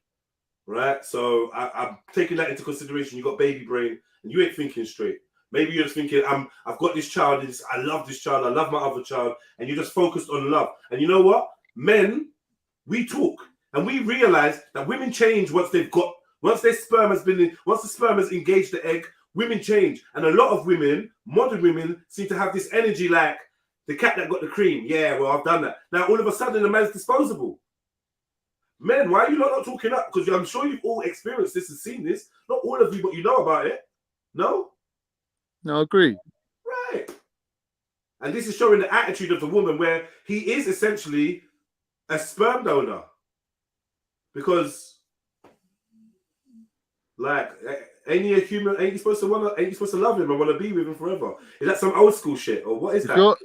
right? So I'm taking that into consideration. You got baby brain, and you ain't thinking straight. Maybe you're just thinking, I've got this child, I love this child, I love my other child, and you're just focused on love. And you know what? Men, we talk, and we realize that women change once the sperm has engaged the egg. Women change, and a lot of women, modern women, seem to have this energy like the cat that got the cream. Yeah, well, I've done that. Now, all of a sudden, the man's disposable. Men, why are you not talking up? Because I'm sure you've all experienced this and seen this. Not all of you, but you know about it. No? No, I agree. Right. And this is showing the attitude of the woman where he is essentially a sperm donor. Because, like, ain't you supposed to love him and want to be with him forever? Is that some old school shit, or what is that?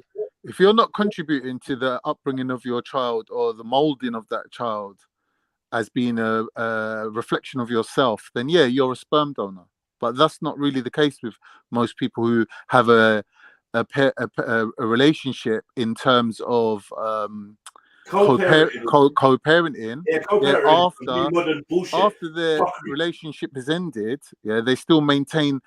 If you're not contributing to the upbringing of your child or the molding of that child as being a reflection of yourself, then yeah, you're a sperm donor. But that's not really the case with most people who have a relationship in terms of co-parenting. After their relationship has ended, yeah, they still maintain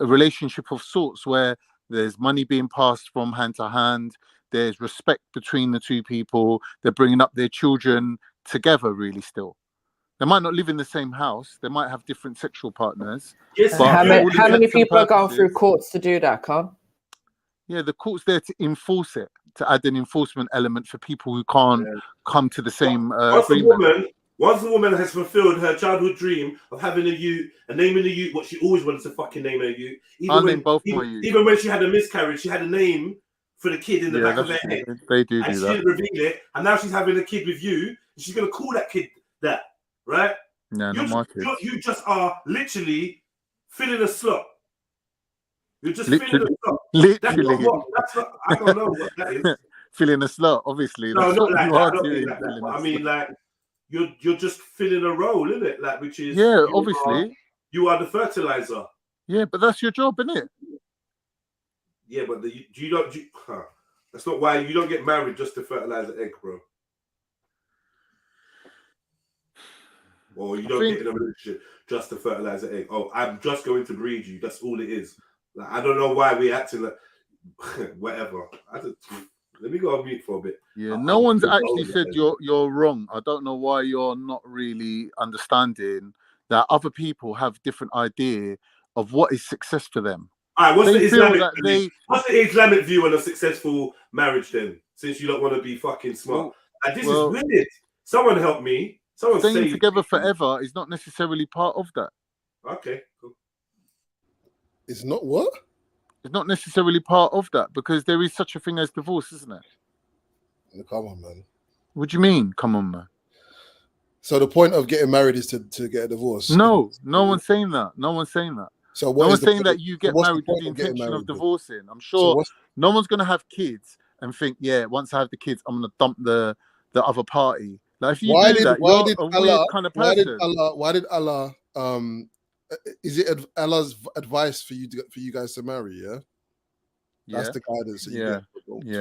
a relationship of sorts where there's money being passed from hand to hand. There's respect between the two people. They're bringing up their children together, really, still. They might not live in the same house. They might have different sexual partners. Yes, how many people are going through courts to do that, Con? Yeah, the court's there to enforce it, to add an enforcement element for people who can't come to the same agreement. Once a woman has fulfilled her childhood dream of having naming a ute, what she always wanted to fucking name a ute. Even when she had a miscarriage, she had a name for the kid in the back of her head. They do and do she that. didn't reveal it, and now she's having a kid with you, and she's gonna call that kid that, right? No, not my kids. You just are literally filling a slot. You're just filling a slot. Literally. I don't know what that is. Filling a slot, obviously. No, That's not what like you that. are Not doing. like that. I mean, like you're just filling a role, isn't it? Like, which is obviously. You are the fertilizer. Yeah, but that's your job, isn't it? Yeah, but that's not why you don't get married just to fertilize an egg, bro. Or you don't get in a relationship just to fertilize an egg. Oh, I'm just going to breed you. That's all it is. Like, I don't know why we're acting like whatever. Let me go on mute for a bit. Yeah, no one's actually said you're wrong. I don't know why you're not really understanding that other people have different idea of what is success for them. All right, what's the Islamic view on a successful marriage then? Since you don't want to be fucking smart. And this is weird. Someone help me. Staying together forever is not necessarily part of that. Okay, cool. It's not what? It's not necessarily part of that because there is such a thing as divorce, isn't it? Come on, man. What do you mean? Come on, man. So the point of getting married is to get a divorce? No one's saying that. No one's saying that. So no one's saying that you get married with the intention of divorcing. I'm sure no one's going to have kids and think, yeah, once I have the kids, I'm going to dump the other party. Like if you do that, you're a weird kind of person. Why did Allah? Is it Allah's advice for you guys to marry? Yeah, that's the guidance that you get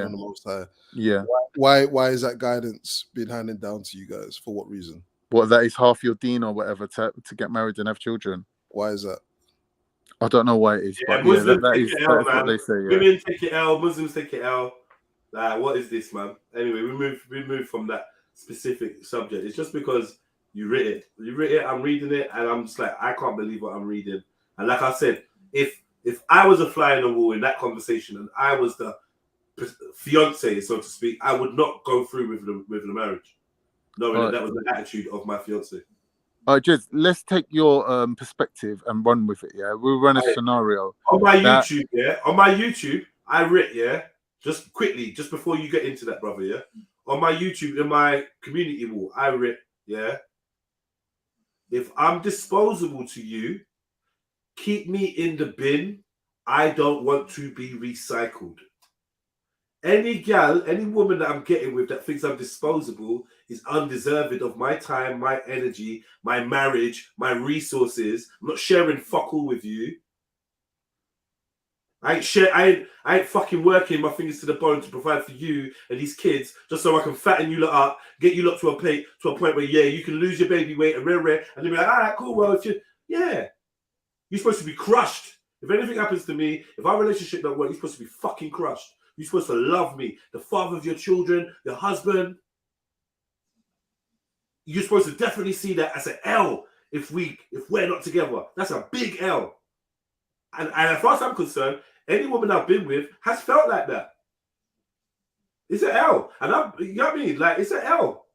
from the Most High. Yeah. Why is that guidance being handed down to you guys? For what reason? What, that is half your deen or whatever to get married and have children? Why is that? I don't know why it is, but that is what they say. Yeah. Women take it L, Muslims take it L. Like, what is this, man? Anyway, we move from that specific subject. It's just because you read it, I'm reading it, and I'm just like, I can't believe what I'm reading. And like I said, if I was a fly on the wall in that conversation and I was the fiance, so to speak, I would not go through with the marriage, knowing that was the attitude of my fiance. All right, Jez, let's take your perspective and run with it. Yeah, we'll run a scenario on my YouTube. Yeah, on my YouTube, I writ. Yeah, just quickly, just before you get into that, brother. Yeah, on my YouTube, in my community wall, I writ. Yeah, if I'm disposable to you, keep me in the bin. I don't want to be recycled. Any gal, any woman that I'm getting with that thinks I'm disposable is undeserving of my time, my energy, my marriage, my resources. I'm not sharing fuck all with you. I ain't fucking working my fingers to the bone to provide for you and these kids just so I can fatten you lot up, get you lot to a point where you can lose your baby weight and rare, and they'll be like, all right, cool, well, you're supposed to be crushed. If anything happens to me, if our relationship don't work, you're supposed to be fucking crushed. You're supposed to love me, the father of your children, your husband. You're supposed to definitely see that as an L if we're not together. That's a big L. And as far as I'm concerned, any woman I've been with has felt like that. It's an L. And you know what I mean? Like, it's an L.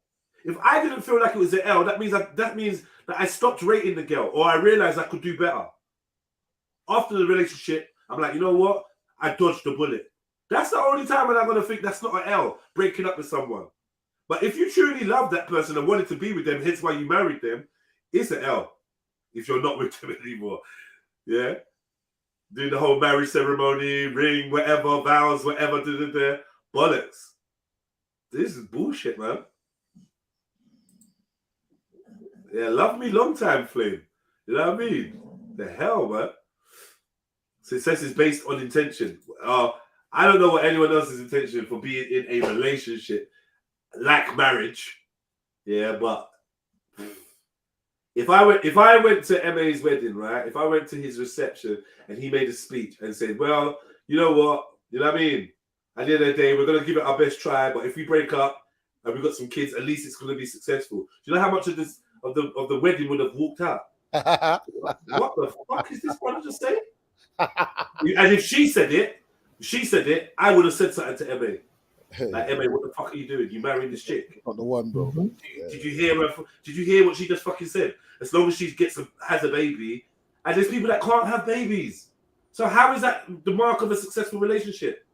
If I didn't feel like it was an L, that means that I stopped rating the girl, or I realized I could do better. After the relationship, I'm like, you know what? I dodged the bullet. That's the only time when I'm going to think that's not an L, breaking up with someone. But if you truly love that person and wanted to be with them, hence why you married them, it's an L. If you're not with them anymore. Yeah? Doing the whole marriage ceremony, ring, whatever, vows, whatever, bollocks. This is bullshit, man. Yeah, love me long time, Flame. You know what I mean? The hell, man. Success is based on intention. I don't know what anyone else's intention for being in a relationship like marriage. Yeah, but if I went to MA's wedding, right? If I went to his reception and he made a speech and said, well, you know what? You know what I mean? At the end of the day, we're going to give it our best try, but if we break up and we've got some kids, at least it's going to be successful. Do you know how much of the wedding would have walked out? What the fuck is this brother just saying? And if she said it, I would have said something to Emma. Like, Emma, what the fuck are you doing? You marrying this chick? Not the one, bro. Did you hear her? Did you hear what she just fucking said? As long as she has a baby, and there's people that can't have babies. So how is that the mark of a successful relationship?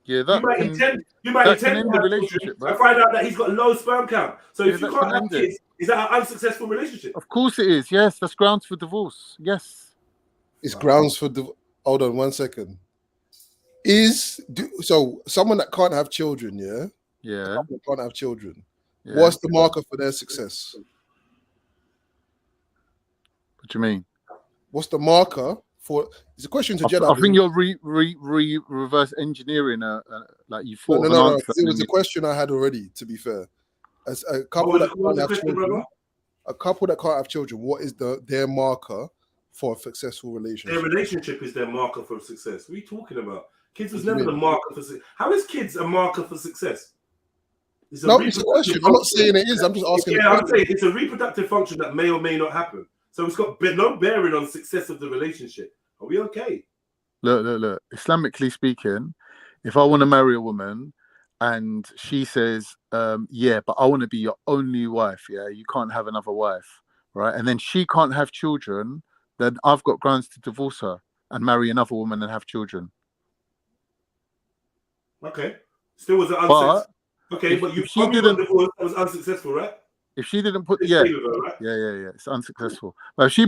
Yeah, you might intend to have relationship, and find out that he's got low sperm count. So if you can't have kids, is that an unsuccessful relationship? Of course it is. Yes, that's grounds for divorce. Yes. It's grounds for hold on 1 second. So someone that can't have children, can't have children. Yeah. What's the marker for their success? What do you mean? What's the marker for? It's a question to JEDI. I think you're reverse engineering. Like you thought. No. It was a question I had already. To be fair, as a couple that can't have children, what is their marker for a successual relationship? Their relationship is their marker for success. What are you talking about? Kids was never the marker for success. How is kids a marker for success? It's a question. I'm not saying it is. I'm just asking. Yeah, I'm saying it's a reproductive function that may or may not happen. So it's got no bearing on success of the relationship. Are we okay? Look. Islamically speaking, if I want to marry a woman and she says, yeah, but I want to be your only wife, yeah, you can't have another wife, right? And then she can't have children, then I've got grounds to divorce her and marry another woman and have children. Okay. Still was an unsuccessful. Okay, but you didn't divorce, that was unsuccessful, right? If she didn't put yeah, it's unsuccessful. But if she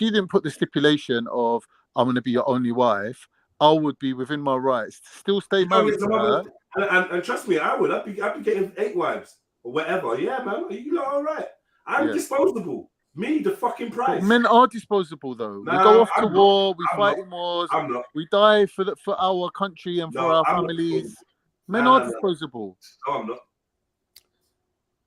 didn't put the stipulation of I'm going to be your only wife, I would be within my rights to still stay married to her. And trust me, I would. I'd be getting 8 wives or whatever. Yeah, man, you know, all right. I'm disposable. Me, the fucking price. But men are disposable, though. We go off to war. We fight in wars. We die for our country and for our families. Men are disposable. No, I'm not.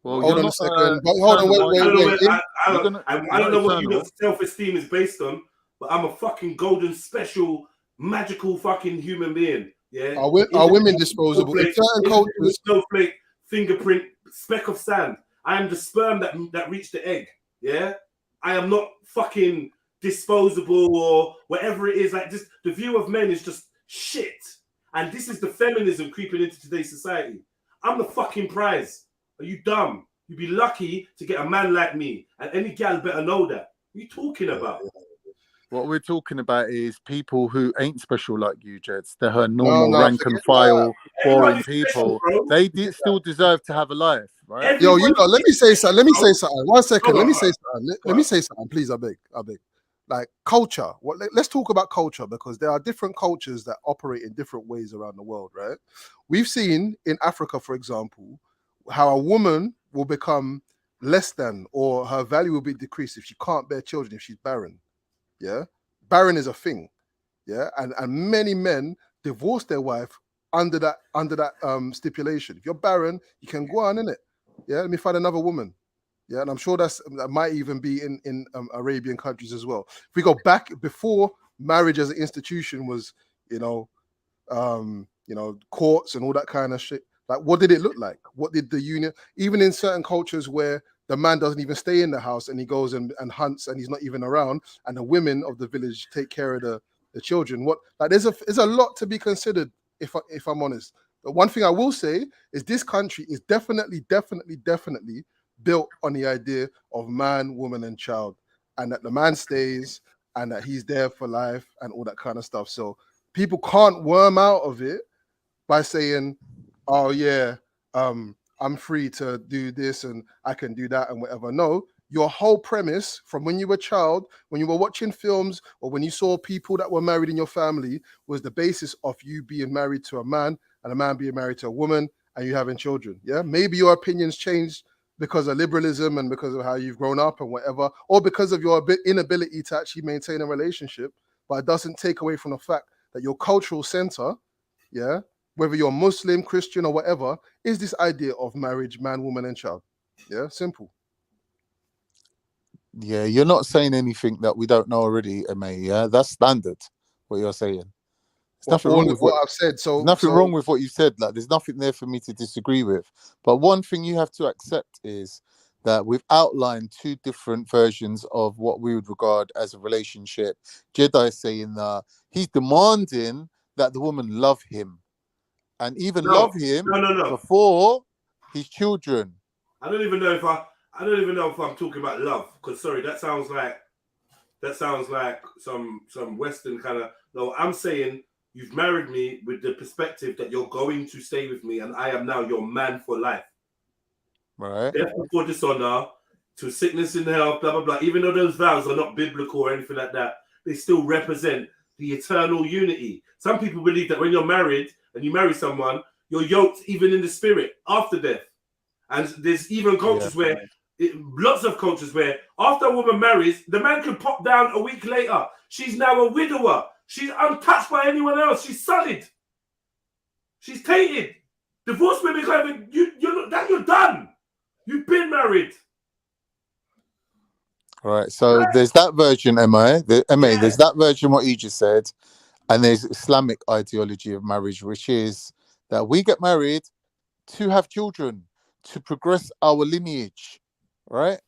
Well, hold on a second. Hold on, wait. I don't know what your self-esteem is based on, but I'm a fucking golden, special, magical fucking human being. Yeah. Are women disposable? In certain cultures, snowflake, fingerprint, speck of sand. I am the sperm that reached the egg. Yeah. I am not fucking disposable or whatever it is. Like, just the view of men is just shit. And this is the feminism creeping into today's society. I'm the fucking prize. Are you dumb? You'd be lucky to get a man like me. And any gal better know that. What are you talking about? What we're talking about is people who ain't special like you, Jeds. They're her normal rank and file, boring people. They still deserve to have a life, right? Yo, let me say something. 1 second. Let me say something. Please, I beg. Like culture. Let's talk about culture, because there are different cultures that operate in different ways around the world, right? We've seen in Africa, for example, how a woman will become less than, or her value will be decreased if she can't bear children, if she's barren. Yeah, barren is a thing. Yeah, and many men divorce their wife under that stipulation. If you're barren, you can go on, innit? Yeah, let me find another woman. Yeah, and I'm sure that might even be in Arabian countries as well. If we go back before marriage as an institution was, courts and all that kind of shit. Like, what did it look like? What did the union? Even in certain cultures where the man doesn't even stay in the house and he goes and hunts and he's not even around, and the women of the village take care of the children. What, like, there's a lot to be considered. If I'm honest, the one thing I will say is this country is definitely built on the idea of man, woman, and child, and that the man stays and that he's there for life and all that kind of stuff. So people can't worm out of it by saying, oh yeah, I'm free to do this and I can do that and whatever. No, your whole premise from when you were a child, when you were watching films or when you saw people that were married in your family, was the basis of you being married to a man and a man being married to a woman and you having children. Yeah, maybe your opinions changed because of liberalism and because of how you've grown up and whatever, or because of your inability to actually maintain a relationship. But it doesn't take away from the fact that your cultural center, yeah, whether you're Muslim, Christian, or whatever, is this idea of marriage, man, woman, and child. Yeah, simple. Yeah, you're not saying anything that we don't know already, MA. Yeah, that's standard. What you're saying. There's nothing wrong with what I've said. So there's nothing wrong with what you said. Like, there's nothing there for me to disagree with. But one thing you have to accept is that we've outlined two different versions of what we would regard as a relationship. JEDI is saying that he's demanding that the woman love him, and even love him before his children. I don't even know if I'm talking about love, because sorry, that sounds like some Western kind of. No, I'm saying you've married me with the perspective that you're going to stay with me, and I am now your man for life. Right. Death before dishonor, to sickness and health, blah blah blah. Even though those vows are not biblical or anything like that, they still represent the eternal unity. Some people believe that when you're married and you marry someone, you're yoked even in the spirit after death. And there's even cultures where, lots of cultures where after a woman marries, the man can pop down a week later. She's now a widower. She's untouched by anyone else. She's sullied. She's tainted. Divorce women can't even, you're done. You've been married. Right. So there's that version, MA. There's that version, what you just said. And there's Islamic ideology of marriage, which is that we get married to have children, to progress our lineage, right?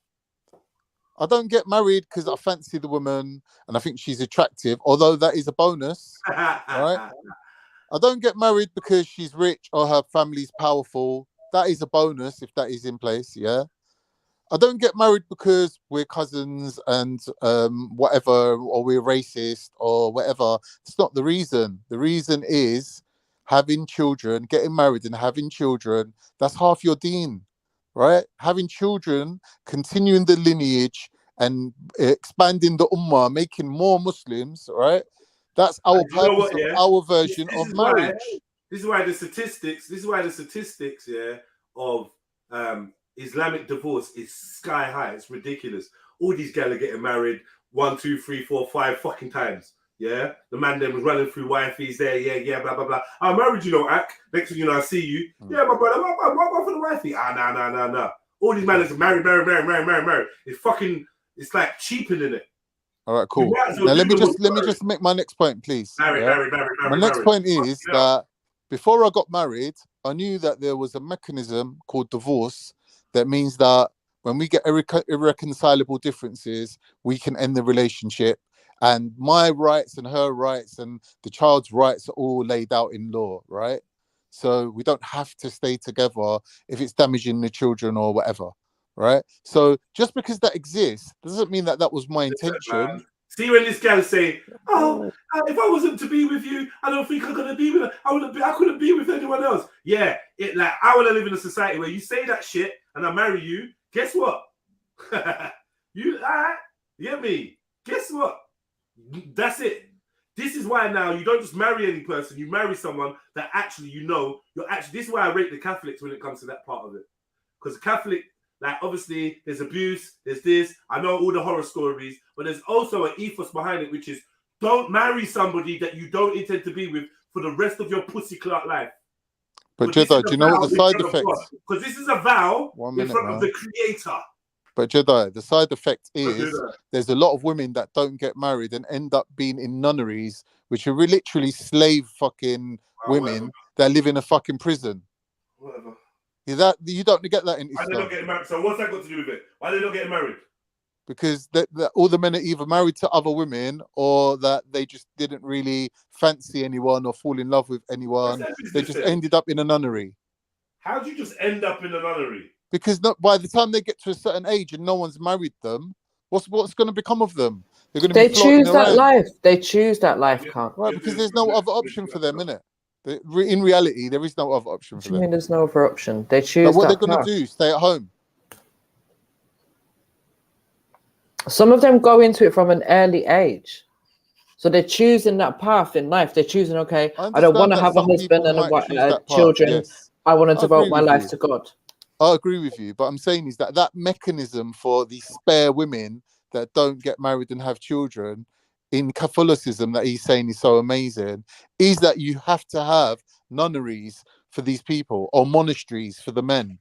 I don't get married because I fancy the woman and I think she's attractive, although that is a bonus, right? I don't get married because she's rich or her family's powerful. That is a bonus if that is in place, yeah? I don't get married because we're cousins and whatever, or we're racist or whatever. It's not the reason. The reason is having children, getting married and having children. That's half your deen, right? Having children, continuing the lineage and expanding the ummah, making more Muslims, right? That's our purpose of our version of marriage. This is why the statistics, of Islamic divorce is sky high. It's ridiculous. All these guys are getting married 1, 2, 3, 4, 5 fucking times. Yeah, the man then was running through wifeys there. Yeah, blah blah blah. I married you, Ak. Next thing you know, I see you. Yeah, my brother, what for the wifey? Nah. All these men is married. It's fucking. It's like cheapening it. All right, cool. Now let me just make my next point, please. Married. My next point is that before I got married, I knew that there was a mechanism called divorce. That means that when we get irreconcilable differences, we can end the relationship. And my rights and her rights and the child's rights are all laid out in law, right? So we don't have to stay together if it's damaging the children or whatever, right? So just because that exists doesn't mean that that was my intention. See, when this guy say, "Oh, if I wasn't to be with you, I don't think I'm gonna be with her. I couldn't be with anyone else." Yeah, I want to live in a society where you say that shit and I marry you. Guess what? You get me? Guess what? That's it. This is why now you don't just marry any person. You marry someone that actually This is why I rate the Catholics when it comes to that part of it, because Catholic. Like, obviously, there's abuse, there's this. I know all the horror stories, but there's also an ethos behind it, which is don't marry somebody that you don't intend to be with for the rest of your pussy clout life. But Jedi, do you know what the side effects? Because this is a vow in front of man. the Creator. But Jedi, the side effect Don't do is that. there's a lot of women that don't get married and end up being in nunneries, which are literally slave fucking women that live in a fucking prison. Whatever. You don't get that in Why they Islam. not getting married? So what's that got to do with it? Why they not getting married? Because all the men are either married to other women or that they just didn't really fancy anyone or fall in love with anyone. They just ended up in a nunnery. How do you just end up in a nunnery? Because by the time they get to a certain age and no one's married them, what's going to become of them? They're going to They be floating choose that around. life. They choose that life, can't. Right, because there's no other option for them, innit? In reality, there is no other option for I mean, them. there's no other option. They choose But what that they're going path. to do? Stay at home. Some of them go into it from an early age. So they're choosing that path in life. They're choosing, okay, I don't want to have a husband and children. Yes. I want to I devote agree my with life you. to God. I agree with you, but I'm saying is that mechanism for the spare women that don't get married and have children in Catholicism that he's saying is so amazing is that you have to have nunneries for these people or monasteries for the men,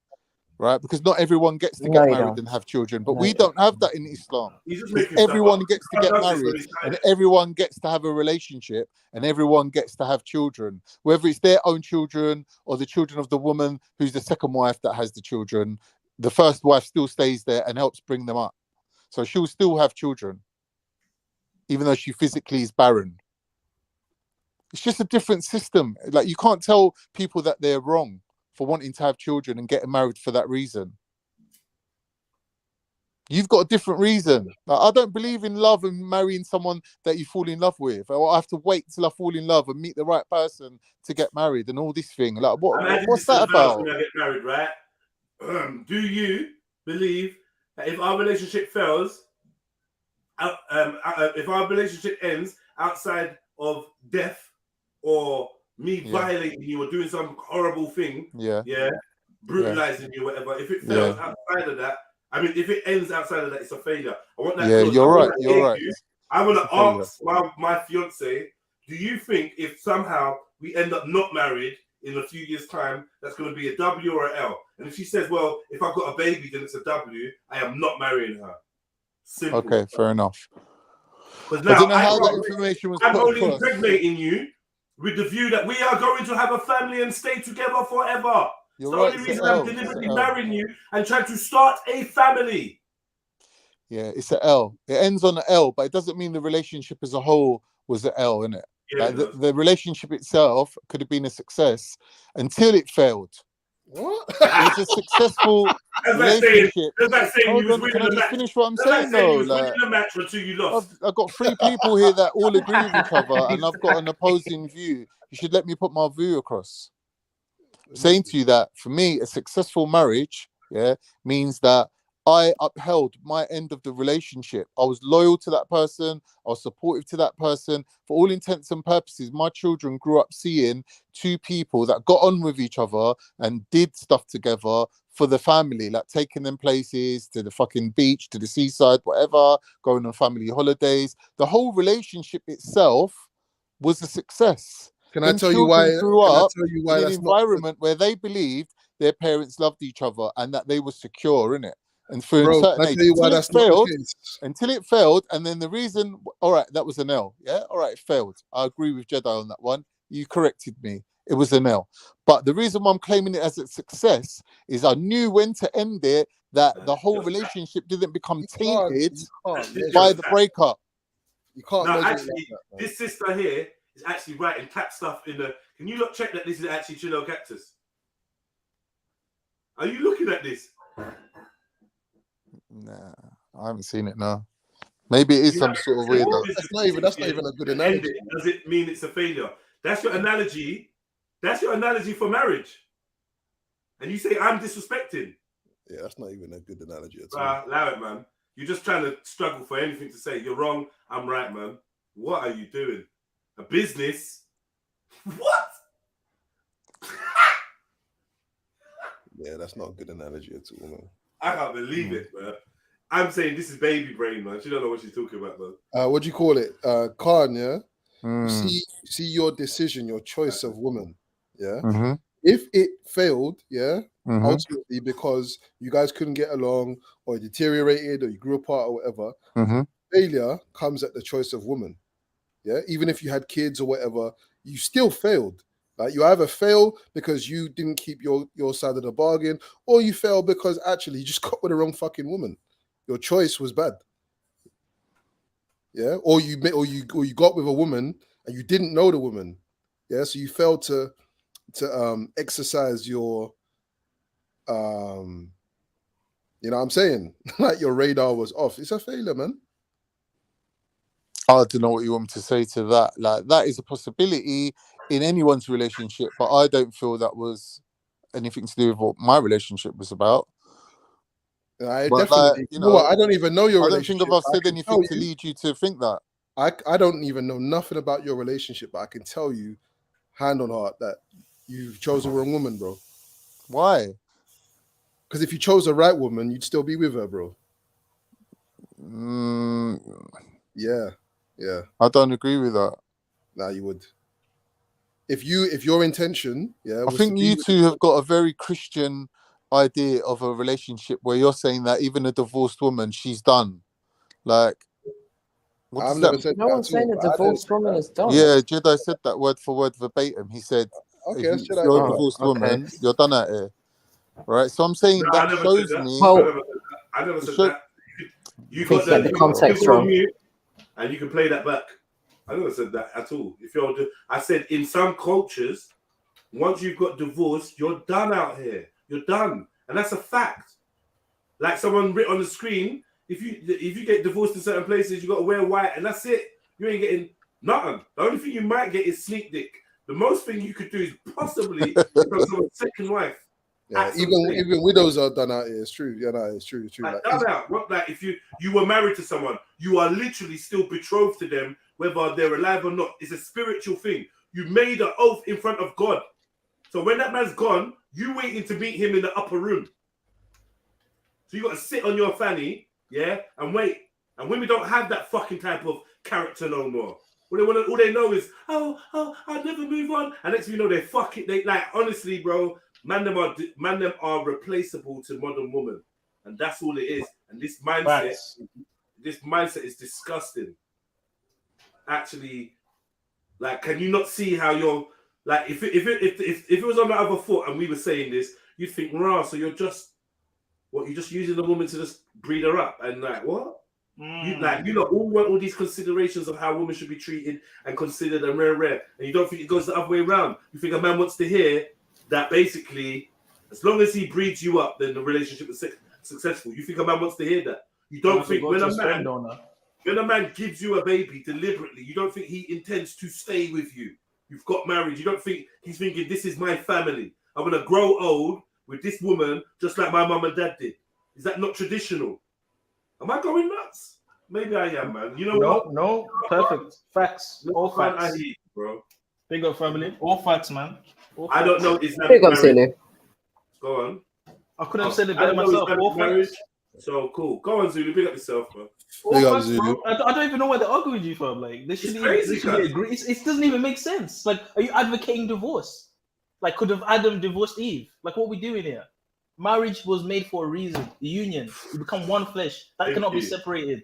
right? Because not everyone gets to get married and have children, but we don't have that in Islam. Everyone gets to get married and everyone gets to have a relationship and everyone gets to have children, whether it's their own children or the children of the woman who's the second wife that has the children. The first wife still stays there and helps bring them up, so she'll still have children even though she physically is barren. It's just a different system. Like, you can't tell people that they're wrong for wanting to have children and getting married for that reason. You've got a different reason. Like, I don't believe in love and marrying someone that you fall in love with. Or I have to wait till I fall in love and meet the right person to get married and all this thing. Like, what's that about? When I get married, right? Do you believe that if our relationship fails, if our relationship ends outside of death or me violating you or doing some horrible thing, brutalizing you, whatever, if it fails outside of that, I mean, if it ends outside of that, it's a failure. I want that. You're right. You're right. I want to ask my fiance, do you think if somehow we end up not married in a few years' time, that's going to be a W or an L? And if she says, well, if I've got a baby, then it's a W, I am not marrying her. Simple. Okay, fair enough. Because I now don't know how that information was I'm put only across. impregnating you with the view that we are going to have a family and stay together forever. You're the right, only it's reason an I'm L, deliberately it's an L. marrying you and trying to start a family. Yeah, it's an L. It ends on an L, but it doesn't mean the relationship as a whole was an L, innit? Yeah, like the relationship itself could have been a success until it failed. What? It was a successful relationship. That's like saying Hold you was on, winning can I the just match. finish what I'm That's saying like saying you though? was Like, winning the match until you lost. I've got 3 people here that all agree with each other, and I've got an opposing view. You should let me put my view across. I'm saying to you that for me, a successful marriage, means that I upheld my end of the relationship. I was loyal to that person. I was supportive to that person. For all intents and purposes, my children grew up seeing 2 people that got on with each other and did stuff together for the family, like taking them places, to the fucking beach, to the seaside, whatever, going on family holidays. The whole relationship itself was a success. Can I tell you why? Grew up in an that's environment where they believed their parents loved each other and that they were secure in it. And for a Bro, certain can I age, tell you why that's not the case? until it failed, and then the reason, all right, that was an L, all right, it failed. I agree with Jedi on that one. You corrected me. It was an L. But the reason why I'm claiming it as a success is I knew when to end it, that the whole relationship didn't become tainted by the breakup. You can't. No, measure it actually, like that, this sister here is actually writing cat stuff in the. Can you look check that this is actually Trillo Cactus? Are you looking at this? Nah, I haven't seen it now. Maybe it is some sort of weirdo. That's not even a good analogy. Does it mean it's a failure? That's your analogy. That's your analogy for marriage. And you say I'm disrespecting. Yeah, that's not even a good analogy at all. Allow it, man. You're just trying to struggle for anything to say. You're wrong. I'm right, man. What are you doing? A business? What? Yeah, that's not a good analogy at all, man. I can't believe it, man. I'm saying this is baby brain, man. She don't know what she's talking about, man. What do you call it? Khan, yeah? You Mm. see your decision, your choice of woman, yeah? Mm-hmm. If it failed, yeah, Mhm. ultimately because you guys couldn't get along or it deteriorated or you grew apart or whatever, Mhm. failure comes at the choice of woman. Yeah, even if you had kids or whatever, you still failed. Like you either fail because you didn't keep your side of the bargain, or you fail because actually you just got with the wrong fucking woman. Your choice was bad. Yeah, or you got with a woman and you didn't know the woman. Yeah, so you failed to exercise your you know what I'm saying? Like your radar was off. It's a failure, man. I don't know what you want me to say to that. Like that is a possibility in anyone's relationship, but I don't feel that was anything to do with what my relationship was about. I But definitely, like, you know what? I don't even know your I don't think relationship. I've I said can anything tell to you, lead you to think that. I don't even know nothing about your relationship, but I can tell you, hand on heart, that you've chosen the wrong woman, bro. Why? Because if you chose the right woman, you'd still be with her, bro. Yeah, yeah. I don't agree with that. Nah, you would. If your intention, yeah, I was think to be you with two have got a very Christian idea of a relationship where you're saying that even a divorced woman, she's done. Like, what I've does never that said No that one's at all. saying a But I didn't divorced say woman that. is done. Yeah, JEDI said that word for word verbatim. He said, Okay, if should I you're a go back? divorced woman, you're done at it. Right? So I'm saying No, that I never shows said that. me... I never it said show- that. You I think got you get the context you wrong. on mute, and you can play that back. I never said that at all. I said in some cultures, once you've got divorced, you're done out here. You're done, and that's a fact. Like someone writ on the screen, if you get divorced in certain places, you got to wear white, and that's it. You ain't getting nothing. The only thing you might get is sneak dick. The most thing you could do is possibly become someone's second wife. Yeah, even widows are done out here. It's true. Yeah, no, it's true. It's true. Like, Like, done out. What, like if you were married to someone, you are literally still betrothed to them, whether they're alive or not. It's a spiritual thing. You made an oath in front of God. So when that man's gone, you waiting to meet him in the upper room. So you got to sit on your fanny, yeah, and wait. And women don't have that fucking type of character no more. All they know is, oh, I'll never move on. And next thing you know, they fuck it. They like, honestly, bro, man them are replaceable to modern women, and that's all it is. And this mindset is disgusting. Actually, like, can you not see how you're like? If it was on the other foot and we were saying this, you'd think, rah, so you're just what? You're just using the woman to just breed her up, and like what? You lot all want all these considerations of how women should be treated and considered and rare, and you don't think it goes the other way around. You think a man wants to hear that basically, as long as he breeds you up, then the relationship is successful. You think a man wants to hear that? You don't think when a man gives you a baby deliberately, you don't think he intends to stay with you. You've got married. You don't think he's thinking, this is my family. I'm going to grow old with this woman just like my mum and dad did. Is that not traditional? Am I going nuts? Maybe I am, man. You know what? No, perfect. Facts. All facts. I hear, bro. Big up family. All facts, man. All I don't facts. know Islamic Big up, marriage. Zulu. Go on. I couldn't have said it I better don't know myself. Islamic All marriage. facts. So cool. Go on, Zulu. Big up yourself, bro. All facts, bro. I don't even know why they're arguing with you, fam. Like, this should crazy, be agree. It doesn't even make sense. Like, are you advocating divorce? Like, could have Adam divorced Eve? Like, what are we doing here? Marriage was made for a reason. The union. You become one flesh. That cannot be separated.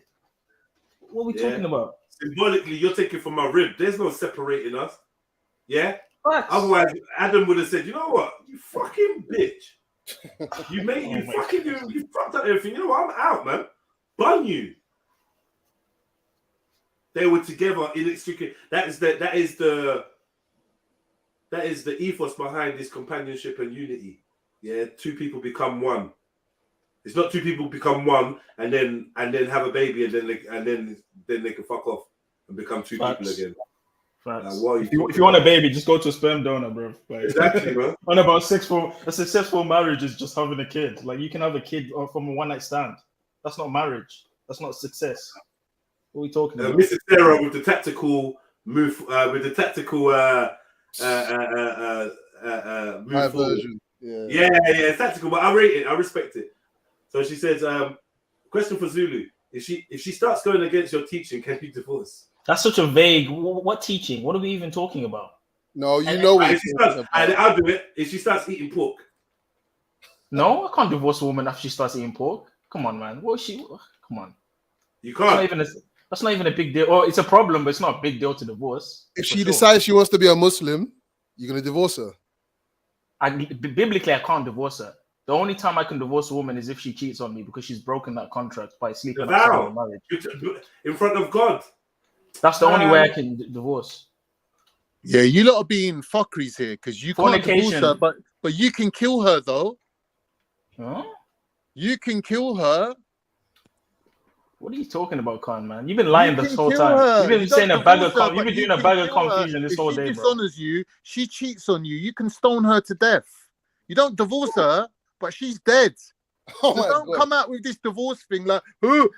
What are we talking about? Symbolically, you're taking from my rib. There's no separating us. Yeah? Facts. Otherwise, Adam would have said, you know what? You fucking bitch. You fucked up everything. You know what? I'm out, man. Bun you. They were together inextricably. That is the ethos behind this companionship and unity. Yeah, two people become one. It's not two people become one and then have a baby and then they can fuck off and become two people again. Facts. If you want a baby, just go to a sperm donor, bro. Like, exactly, bro. On about a successful marriage is just having a kid. Like, you can have a kid from a one-night stand. That's not marriage. That's not success. What are we talking about? Mrs. Sarah with the tactical move, with the tactical move forward. version. Yeah, it's tactical, but I rate it. I respect it. So she says, Question for Zulu: if she starts going against your teaching, can you divorce? That's such a vague. What teaching? What are we even talking about? No, you know what. And I'll do it if she starts eating pork. No, I can't divorce a woman after she starts eating pork. Come on, man. What is she? Come on. You can't. That's not even a big deal. Or it's a problem, but it's not a big deal to divorce. If she decides she wants to be a Muslim, you're gonna divorce her. Biblically, I can't divorce her. The only time I can divorce a woman is if she cheats on me because she's broken that contract by sleeping outside of marriage. In front of God. That's the only way I can divorce. Yeah, you lot are being fuckeries here because you can't divorce her, but you can kill her though. Huh? You can kill her. What are you talking about, Khan, man? You've been lying this whole time. You've been saying you've been doing a bag of confusion this whole day, bro. If she dishonors you, she cheats on you, you can stone her to death. You don't divorce her, but she's dead. So don't come out with this divorce thing like, oh,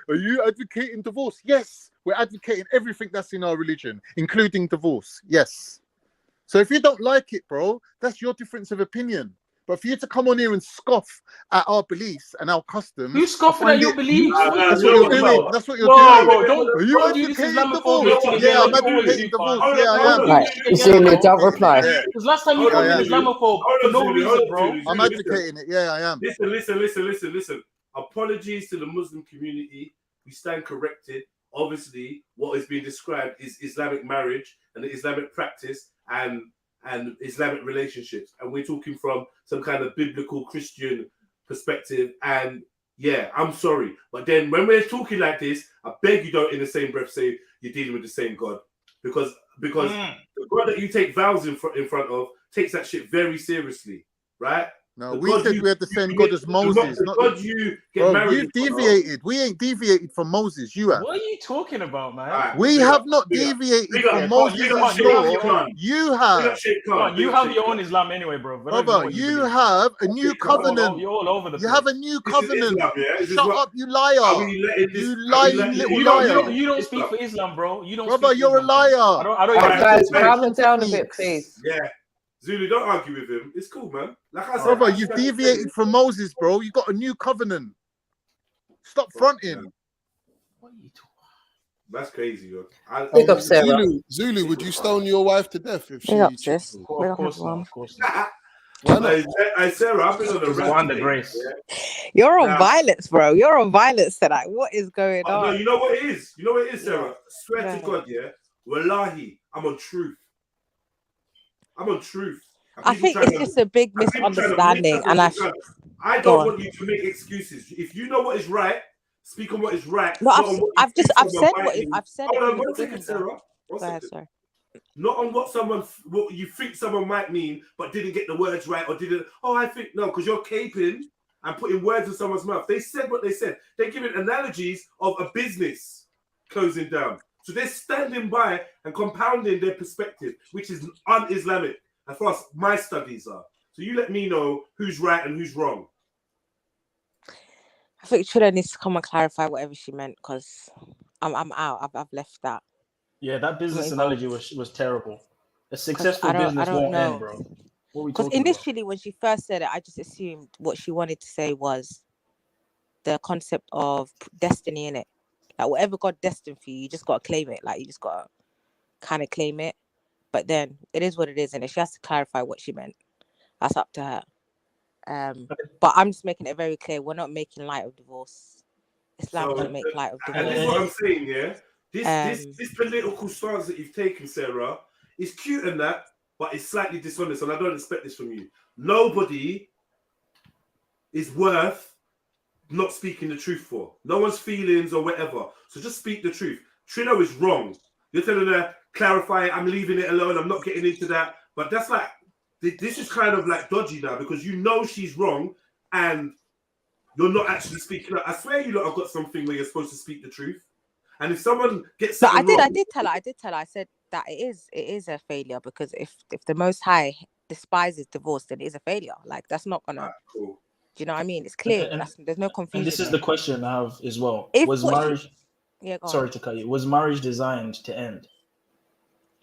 are you advocating divorce? Yes, we're advocating everything that's in our religion, including divorce. Yes. So if you don't like it, bro, that's your difference of opinion. But for you to come on here and scoff at our beliefs and our customs, who's scoffing at your beliefs? That's what you're doing. That's what you're doing. Are you advocating divorce? Yeah, I'm advocating divorce. Yeah, I am. Right, Zulu, don't reply. Because last time you called me Islamophobe for no reason, bro. I'm advocating it. Yeah, I am. Listen. Apologies to the Muslim community. We stand corrected. Obviously, what is being described is Islamic marriage and the Islamic practice and Islamic relationships, and we're talking from some kind of biblical Christian perspective. And yeah, I'm sorry, but then when we're talking like this, I beg you don't in the same breath say you're dealing with the same God, because the God that you take vows in front of takes that shit very seriously, right? No, we said we had the same God as Moses. God you get married. You've deviated. We ain't deviated from Moses. You have. What are you talking about, man? We have not deviated from Moses. You have. You have your own Islam anyway, bro. Brother, you have a new covenant. You're all over the place. You have a new covenant. Shut up, you liar. You lying little liar. You don't speak for Islam, bro. You don't. Brother, you're a liar. I don't. Guys, calm down a bit, please. Yeah. Zulu, don't argue with him. It's cool, man. Like I said, brother, you've deviated from Moses, bro. You got a new covenant. Stop fronting. What are you talking about? That's crazy, yo. Zulu, would you stone your wife to death if she? Of course not. Hey, Sarah, I've been on the grace. You're on violence, bro. You're on violence tonight. What is going on? No, you know what it is. You know what it is, Sarah. Swear to God, yeah. Wallahi, I'm on truth. I think it's just a big misunderstanding, and I don't want you to make excuses. If you know what is right, speak on what is right. No, I've said what said. Hold on, 1 second, Sarah. Go ahead, sorry. Not on what you think someone might mean, but didn't get the words right, or didn't. Oh, I think no, because you're caping and putting words in someone's mouth. They said what they said. They're giving analogies of a business closing down. So they're standing by and compounding their perspective, which is un-Islamic, as far as my studies are. So you let me know who's right and who's wrong. I think Trilla needs to come and clarify whatever she meant, because I'm out. I've left that. Yeah, that business analogy was terrible. A successful business won't end, bro. Because initially, when she first said it, I just assumed what she wanted to say was the concept of destiny in it. Like whatever God destined for you, you just got to claim it. Like you just got to kind of claim it. But then it is what it is, and if she has to clarify what she meant, that's up to her. But I'm just making it very clear: we're not making light of divorce. Islam doesn't make light of divorce. And this is what I'm saying, yeah. This political stance that you've taken, Sarah, is cute and that, but it's slightly dishonest, and I don't expect this from you. Nobody is worth not speaking the truth for. No one's feelings or whatever. So just speak the truth. Trillo is wrong. You're telling her, clarify, I'm leaving it alone, I'm not getting into that. But that's like, this is kind of like dodgy now, because you know she's wrong and you're not actually speaking up. I swear you lot have got something where you're supposed to speak the truth. And if someone gets I did tell her, I said that it is a failure, because if the Most High despises divorce, then it is a failure. Like that's not gonna cool. Do you know what I mean? It's clear. There's no confusion. And this is the question I have as well. Sorry to cut you. Was marriage designed to end?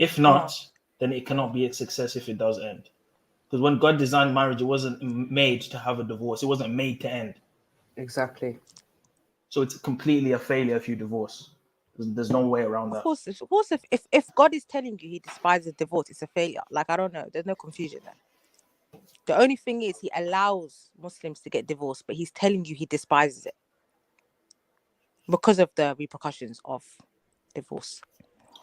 If not, then it cannot be a success if it does end. Because when God designed marriage, it wasn't made to have a divorce. It wasn't made to end. Exactly. So it's completely a failure if you divorce. There's no way around that. Of course, if God is telling you he despises divorce, it's a failure. Like, I don't know. There's no confusion there. The only thing is he allows Muslims to get divorced, but he's telling you he despises it because of the repercussions of divorce.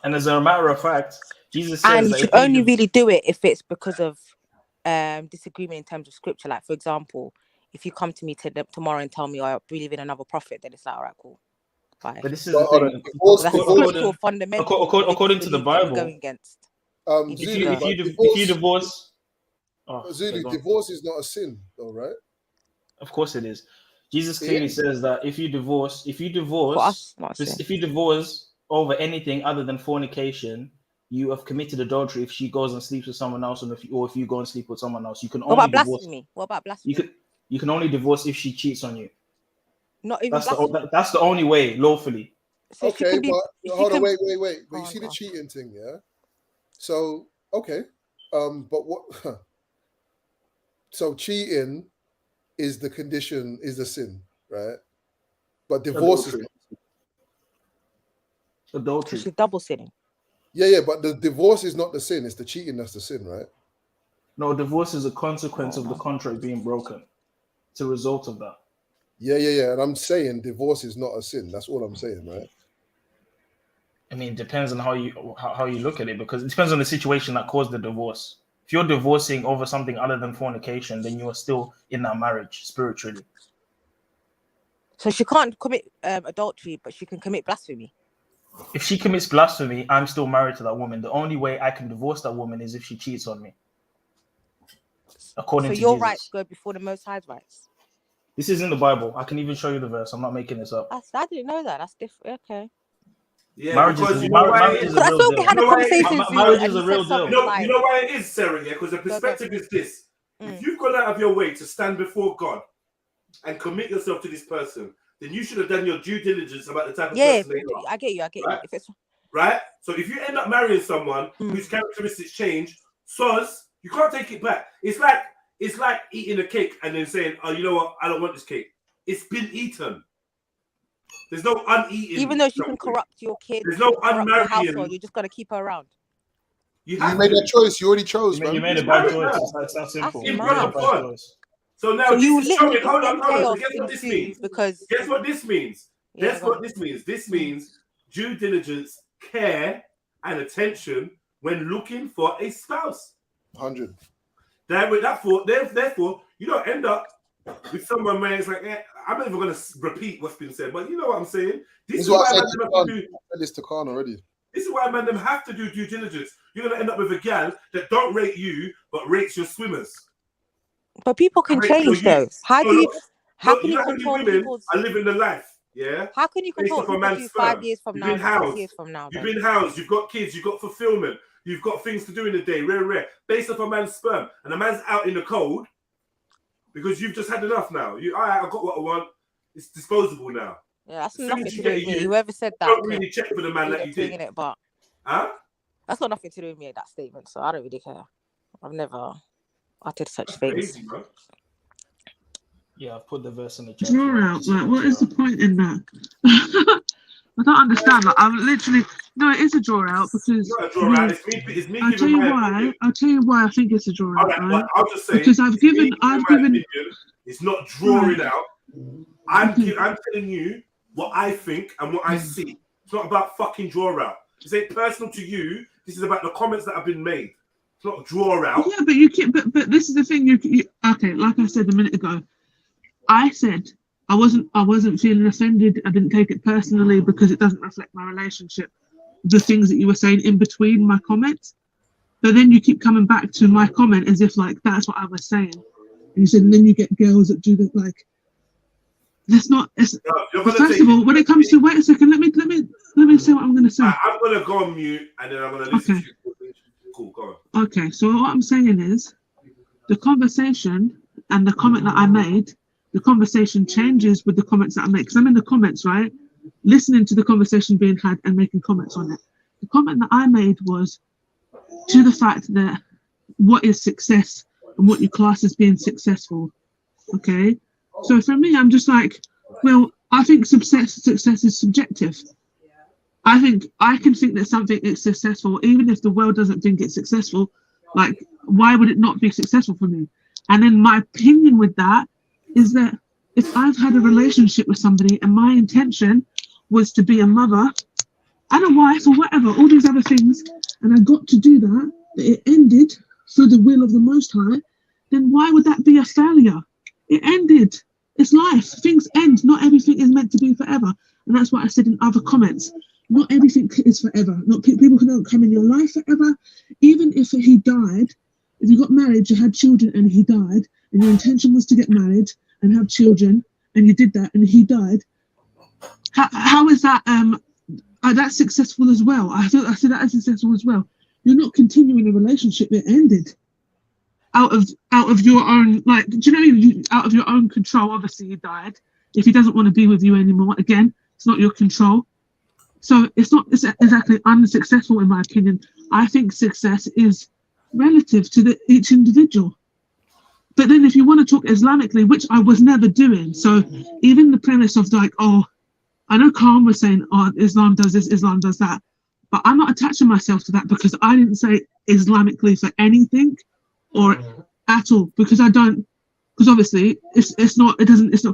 And as a matter of fact, Jesus says And he that should only really do it if it's because of disagreement in terms of scripture. Like, for example, if you come to me tomorrow and tell me I believe in another prophet, then it's like, all right, cool. Bye. But this is the thing. Fundamental according to the Bible, going against. If you divorce, Zulu, divorce is not a sin, though, right? Of course it is. Jesus clearly says that if you divorce over anything other than fornication, you have committed adultery. If she goes and sleeps with someone else, or if you go and sleep with someone else, you can only divorce. What about blasphemy? You can only divorce if she cheats on you. Not even that's the only way lawfully. So okay, but hold on, wait. But you see the cheating thing, yeah? So okay, but what? So cheating is the condition, is the sin, right? But divorce is adultery. She's double sinning. Yeah, but the divorce is not the sin; it's the cheating that's the sin, right? No, divorce is a consequence of the contract being broken. It's a result of that. Yeah. And I'm saying divorce is not a sin. That's all I'm saying, right? I mean, it depends on how you look at it, because it depends on the situation that caused the divorce. If you're divorcing over something other than fornication, then you are still in that marriage spiritually. So she can't commit adultery, but she can commit blasphemy. If she commits blasphemy, I'm still married to that woman. The only way I can divorce that woman is if she cheats on me. According to your Jesus. rights go before the Most High's rights. This is in the Bible. I can even show you the verse. I'm not making this up. I didn't know that. That's different. Okay. Yeah, marriage is a real deal. Marriage is a real deal. You know why it is, Sarah? Yeah, because the perspective is this: if you've gone out of your way to stand before God and commit yourself to this person, then you should have done your due diligence about the type of person they are. I get you. Right? If it's right. So if you end up marrying someone whose characteristics change, you can't take it back. It's like eating a cake and then saying, "Oh, you know what? I don't want this cake. It's been eaten." There's no uneaten. Even though she can corrupt your kids, there's no unmarrying. Household, you just gotta keep her around. You made that choice. You already chose, man. You made a bad choice. That's that simple. So now you this is showing. Hold on. So guess what this means? Because guess what this means? Guess what this means? This means due diligence, care, and attention when looking for a spouse. 100. Therefore, you don't end up with someone where it's like, I'm not even going to repeat what's been said, but you know what I'm saying. This is why I said this to Khan already. This is why man them have to do due diligence. You're going to end up with a gal that don't rate you, but rates your swimmers. But people can change, though. How can you control people's? I live in the life. Yeah. How can you control people 5 years from now? 6 years from now. You've been housed. You've got kids. You've got fulfillment. You've got things to do in the day. Rare. Based off a man's sperm, and a man's out in the cold because you've just had enough now. I got what I want. It's disposable now. Yeah, that's nothing to do with me. Whoever said that. Don't really check for the man that you did. It, but that's got nothing to do with me, that statement. So I don't really care. I've never uttered such things. Crazy, bro. Yeah, I've put the verse in the chat. Draw out. Like, what is the point in that? I don't understand. Like, I'm literally it is a draw out because it's not a draw out. It's me I'll tell you why. I'll tell you why I think it's a draw out. Right? I'll just say because I've given. It's not drawing out. I'm telling you what I think and what I see. It's not about fucking draw out. This ain't personal to you. This is about the comments that have been made. It's not draw out. Yeah, but you keep. But this is the thing. You okay? Like I said a minute ago, I said I wasn't feeling offended. I didn't take it personally because it doesn't reflect my relationship. The things that you were saying in between my comments, but then you keep coming back to my comment as if like that's what I was saying. And you said, and then you get girls that do that like. That's not. First of all, when it comes to wait a second, let me say what I'm going to say. I'm going to go on mute and then I'm going to listen to you. Cool, go on. Okay, so what I'm saying is, the conversation and the comment that I made, the conversation changes with the comments that I make. Because I'm in the comments, right? Listening to the conversation being had and making comments on it. The comment that I made was to the fact that what is success and what you class as being successful. Okay, so for me, I'm just like, well, I think success is subjective. I think I can think that something is successful, even if the world doesn't think it's successful. Like, why would it not be successful for me? And then my opinion with that is that if I've had a relationship with somebody and my intention was to be a mother and a wife or whatever, all these other things, and I got to do that, but it ended through the will of the Most High, then why would that be a failure? It ended. It's life. Things end. Not everything is meant to be forever. And that's what I said in other comments. Not everything is forever. Not people don't come in your life forever. Even if he died, if you got married, you had children and he died, and your intention was to get married and have children, and you did that and he died, how is that that's successful as well? I see that as successful as well. You're not continuing a relationship that ended out of your own, like, do you know, out of your own control. Obviously he died. If he doesn't want to be with you anymore, again, it's not your control. So it's not exactly unsuccessful in my opinion. I think success is relative to each individual. But then if you want to talk Islamically, which I was never doing, so even the premise of like, oh, I know Khan was saying, oh, Islam does this, Islam does that, but I'm not attaching myself to that because I didn't say Islamically for anything or at all, because I don't, because obviously it's not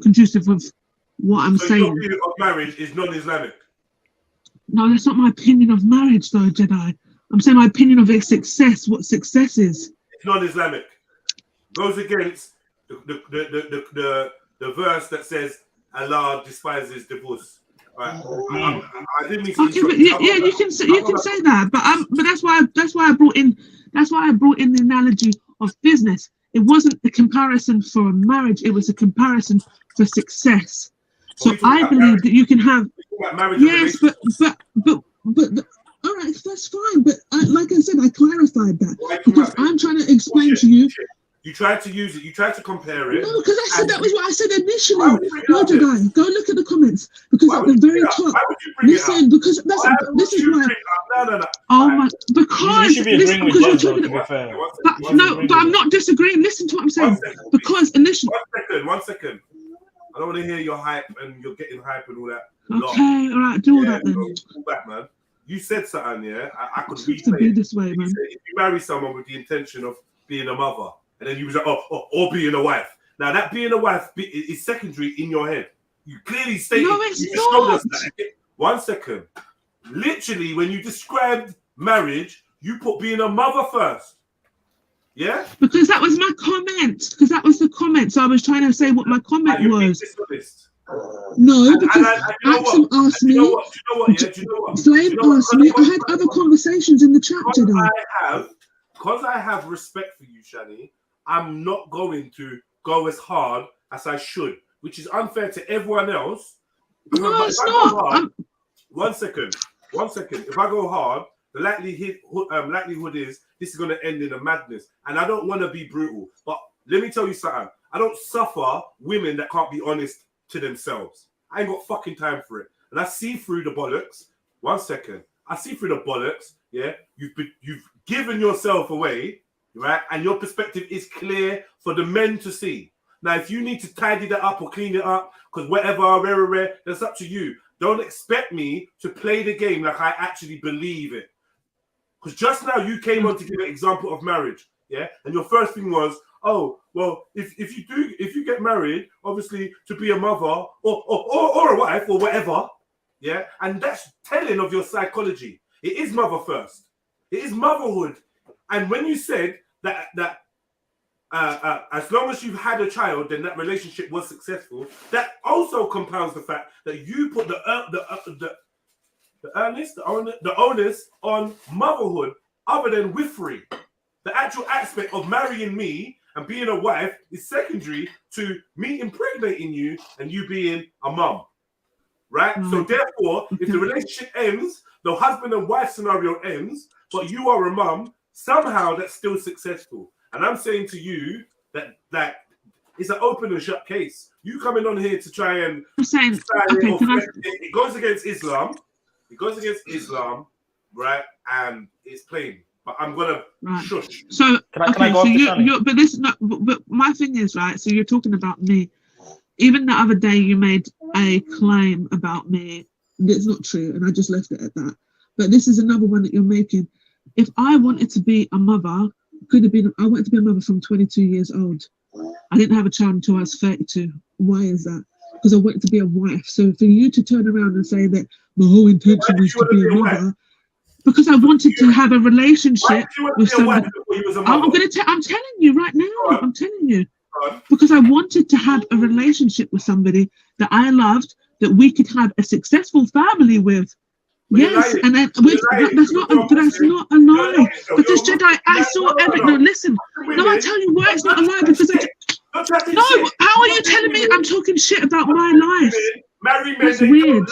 conducive with what I'm saying. Your view of marriage is non-Islamic. No, that's not my opinion of marriage, though, Jedi. I'm saying my opinion of its success, what success is. It's non-Islamic. Goes against the verse that says Allah despises divorce. Right. I didn't mean to okay, but yeah, you can say that, but that's why I brought in the analogy of business. It wasn't a comparison for a marriage; it was a comparison for success. So I believe that you can have, yes, but all right, that's fine. But like I said, I clarified that because I'm trying to explain to you. You tried to use it. You tried to compare it. No, because I said that was what I said initially. No, Jedi, go look at the comments because at the very top. Listen, because this is why. No. Oh my! Because you should be agreeing with Jed, though, to be fair. But I'm not disagreeing. Listen to what I'm saying. Because initially. 1 second. I don't want to hear your hype and you're getting hype and all that. Okay, all right, do all that then. Pull back, man. You said something, yeah. I could replay to be this way, man. If you marry someone with the intention of being a mother, and then you was like, or being a wife. Now that being a wife is secondary in your head. You clearly stated. No, it's not. 1 second. Literally, when you described marriage, you put being a mother first. Yeah? Because that was my comment. Because that was the comment. So I was trying to say what my comment was. No, because Axel asked me. Flame asked me. I had other conversations in the chat today. Because I have respect for you, Shani, I'm not going to go as hard as I should, which is unfair to everyone else. No, it's not. 1 second. If I go hard, the likelihood is this is going to end in a madness. And I don't want to be brutal. But let me tell you something. I don't suffer women that can't be honest to themselves. I ain't got fucking time for it. And I see through the bollocks. 1 second. I see through the bollocks. Yeah. You've given yourself away. Right? And your perspective is clear for the men to see. Now, if you need to tidy that up or clean it up, because whatever, that's up to you. Don't expect me to play the game like I actually believe it. Because just now you came on to give an example of marriage, yeah? And your first thing was, oh, well, if you get married, obviously to be a mother or a wife or whatever, yeah? And that's telling of your psychology. It is mother first. It is motherhood. And when you said that as long as you've had a child, then that relationship was successful. That also compounds the fact that you put the onus on motherhood, other than wiffery. The actual aspect of marrying me and being a wife is secondary to me impregnating you and you being a mum, right? So therefore, if the relationship ends, the husband and wife scenario ends, but you are a mum, somehow that's still successful. And I'm saying to you that it's an open and shut case. You coming on here to try and it goes against Islam. It goes against Islam, right? And it's plain. But I'm gonna shush. So can I go so but my thing is, right, so you're talking about me. Even the other day you made a claim about me. It's not true, and I just left it at that. But this is another one that you're making. If I wanted to be a mother, I wanted to be a mother from 22 years old. I didn't have a child until I was 32. Why is that? Because I wanted to be a wife. So for you to turn around and say that my whole intention was to be a mother, because I wanted to have a relationship with somebody. I'm telling you right now. I'm telling you. Because I wanted to have a relationship with somebody that I loved, that we could have a successful family with. Yes, and then that's not a lie. Because JEDI, I saw evidence. No, listen. No, I tell you why it's not a lie. Because no, how are you telling me I'm talking shit about my life? Marry men that's they weird.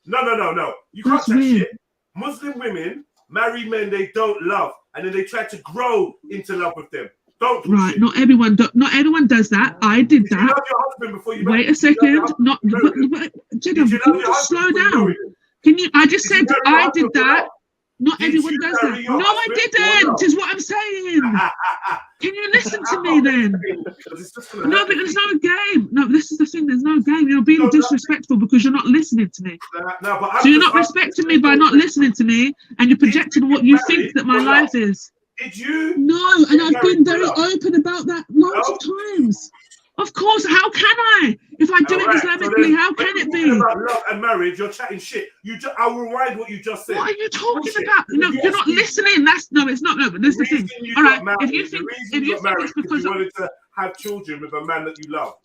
don't love. No. You can't say shit. Muslim women marry men they don't love, and then they try to grow into love with them. Right, not everyone does that. I did that. You love your husband before you wait a second. Not JEDI, can you just slow down? Can you? I just said I did that. Not everyone does that. No, I didn't. Is what I'm saying. Can you listen to me then? No, but there's no game. No, this is the thing. There's no game. You're being disrespectful because you're not listening to me. So you're not respecting me by not listening to me, and you're projecting what you think that my life is. Did you? No, and I've been very open about that lots of times. Of course, how can I? If I do it Islamically, how can it be? About love and marriage, you're chatting shit. I'll rewind what you just said. What are you talking about? No, you're not listening. It's not. No, but this is the thing. All right, if you think it's because you wanted to have children with a man that you love,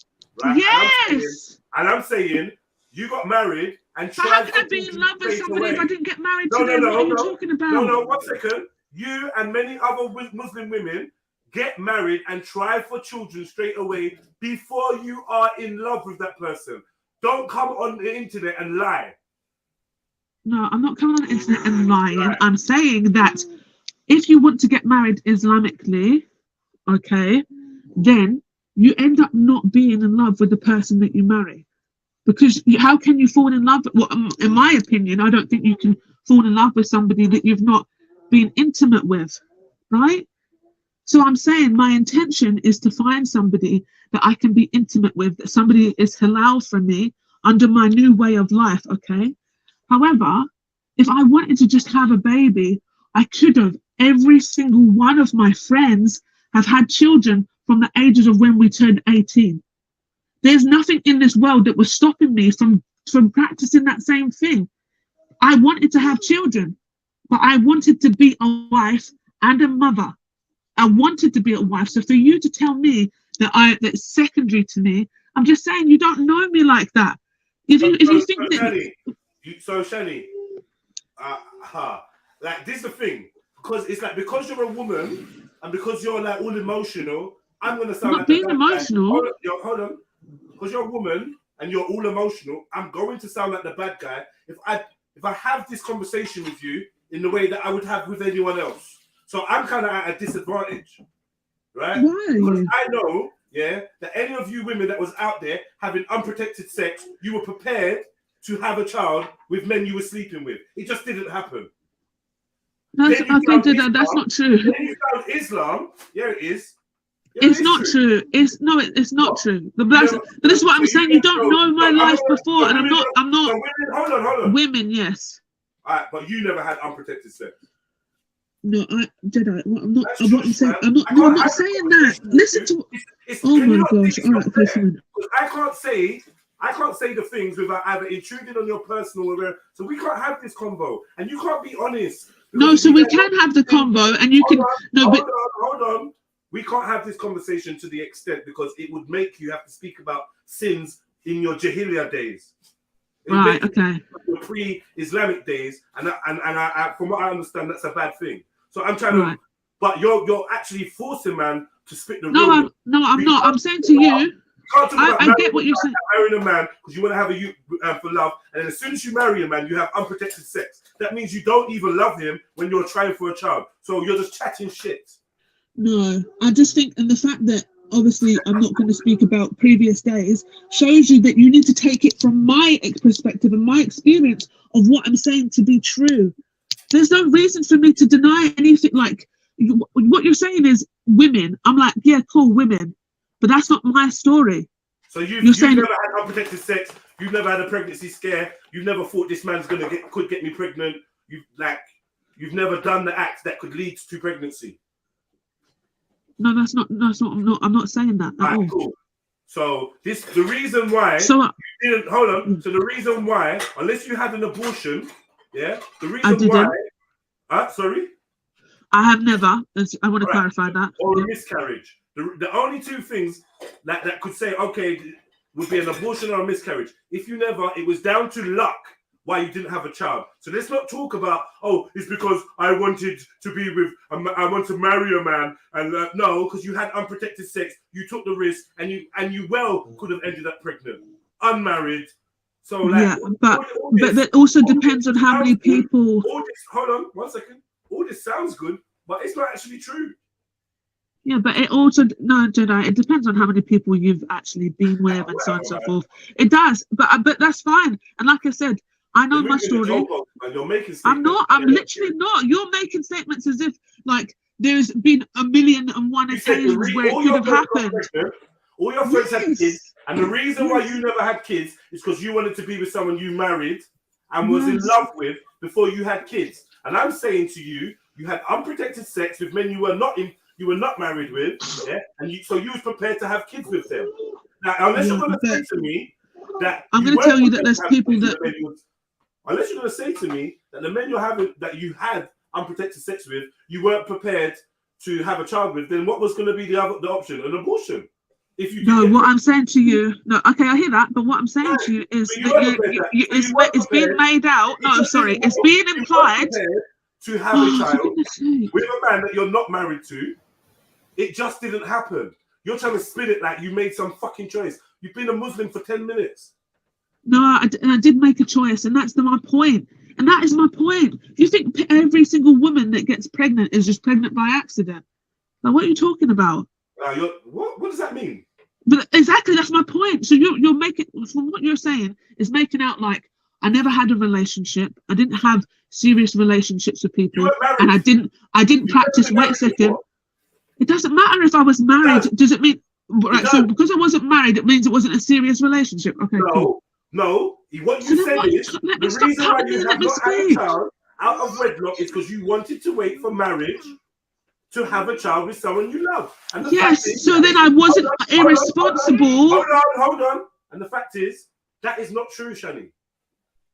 right? Yes. And I'm saying you got married and tried. How can I be in love with somebody if I didn't get married to them? What are you talking about? No, 1 second. You and many other Muslim women get married and try for children straight away before you are in love with that person. Don't come on the internet and lie. No, I'm not coming on the internet and lying. Right. I'm saying that if you want to get married Islamically, okay, then you end up not being in love with the person that you marry. Because how can you fall in love? Well, in my opinion, I don't think you can fall in love with somebody that you've not been intimate with, right? So I'm saying my intention is to find somebody that I can be intimate with, that somebody is halal for me under my new way of life, okay? However, if I wanted to just have a baby, I could have. Every single one of my friends have had children from the ages of when we turned 18. There's nothing in this world that was stopping me from practicing that same thing. I wanted to have children, but I wanted to be a wife and a mother. I wanted to be a wife. So for you to tell me that's secondary to me, I'm just saying you don't know me like that. If you think that Shani, like this is the thing, because it's like because you're a woman and because you're like all emotional, I'm gonna sound like being emotional. Hold on. Because you're a woman and you're all emotional, I'm going to sound like the bad guy if I have this conversation with you in the way that I would have with anyone else. So I'm kind of at a disadvantage, right? Why? Because I know, that any of you women that was out there having unprotected sex, you were prepared to have a child with men you were sleeping with. It just didn't happen. That's not true. Then you found Islam. Yeah, it is. Yeah, it's not true. It's not true. But this is what I'm saying. You don't know my life before, and I'm not. Hold on. Women, yes. All right, but you never had unprotected sex. No, JEDI. I'm not. I'm saying. I'm not saying that. Listen to. Oh my gosh! All right, okay, fine. I can't say the things without either intruding on your personal or so we can't have this convo, and you can't be honest. No, so we can have the convo, and you can. Hold on. We can't have this conversation to the extent because it would make you have to speak about sins in your Jahiliyyah days. Right. Okay. Your pre-Islamic days, and I, from what I understand, that's a bad thing. So I'm trying to, but you're actually forcing man to spit the. No, I'm not. I'm saying to you. I get what you're saying. Marrying a man because you want to have a youth for love, and then as soon as you marry a man, you have unprotected sex. That means you don't even love him when you're trying for a child. So you're just chatting shit. No, I just think, and the fact that obviously I'm not going to speak about previous days shows you that you need to take it from my perspective and my experience of what I'm saying to be true. There's no reason for me to deny anything. Like what you're saying is women. I'm like, yeah, cool, women, but that's not my story. So you've never had unprotected sex You've never had a pregnancy scare. You've never thought this man's could get me pregnant. You've never done the act that could lead to pregnancy. No, that's not. I'm not saying that at all. Cool. So the reason why you didn't hold on. So the reason why, unless you had an abortion, yeah, the reason why. Sorry. I have never. I want to clarify that. Or a miscarriage. The only two things that could say okay would be an abortion or a miscarriage. If you never, it was down to luck why you didn't have a child. So let's not talk about, oh, it's because I wanted to be with, I want to marry a man. And no, because you had unprotected sex, you took the risk, and you could have ended up pregnant, unmarried. So like, yeah, but that also depends on how many people. Hold on, 1 second. All this sounds good, but it's not actually true. Yeah, but it also Jedi. It depends on how many people you've actually been with and so on and so forth. It does, but that's fine. And like I said, I know my story. I'm not. I'm literally not. You're making statements as if like there's been 1,000,001 occasions where it could have happened. All your friends had kids, and the reason why you never had kids is because you wanted to be with someone you married and was in love with before you had kids. And I'm saying to you, you had unprotected sex with men you were not married with, yeah, and so you was prepared to have kids with them. Now, unless you're going to say to me that I'm going to tell you that there's people that. Unless you're going to say to me that the men that you had unprotected sex with, you weren't prepared to have a child with, then what was going to be the option? An abortion. If you what I'm saying to you, okay, I hear that, but what I'm saying to you is that it's being made out. No, sorry, it's being implied to have a child with a man that you're not married to. It just didn't happen. You're trying to spin it like you made some fucking choice. You've been a Muslim for 10 minutes. No, I did make a choice, and that's my point. And that is my point. You think every single woman that gets pregnant is just pregnant by accident? Now, what are you talking about? What does that mean? But exactly, that's my point. So you're making, from what you're saying, is making out like I never had a relationship. I didn't have serious relationships with people, and I didn't practice. Wait a second. It doesn't matter if I was married. Does it mean? Right, so because I wasn't married, it means it wasn't a serious relationship. Okay, cool. No, what you said is the reason why you have not had a child out of wedlock is because you wanted to wait for marriage to have a child with someone you love. And so then I wasn't irresponsible. Hold on. And the fact is, that is not true, Shani.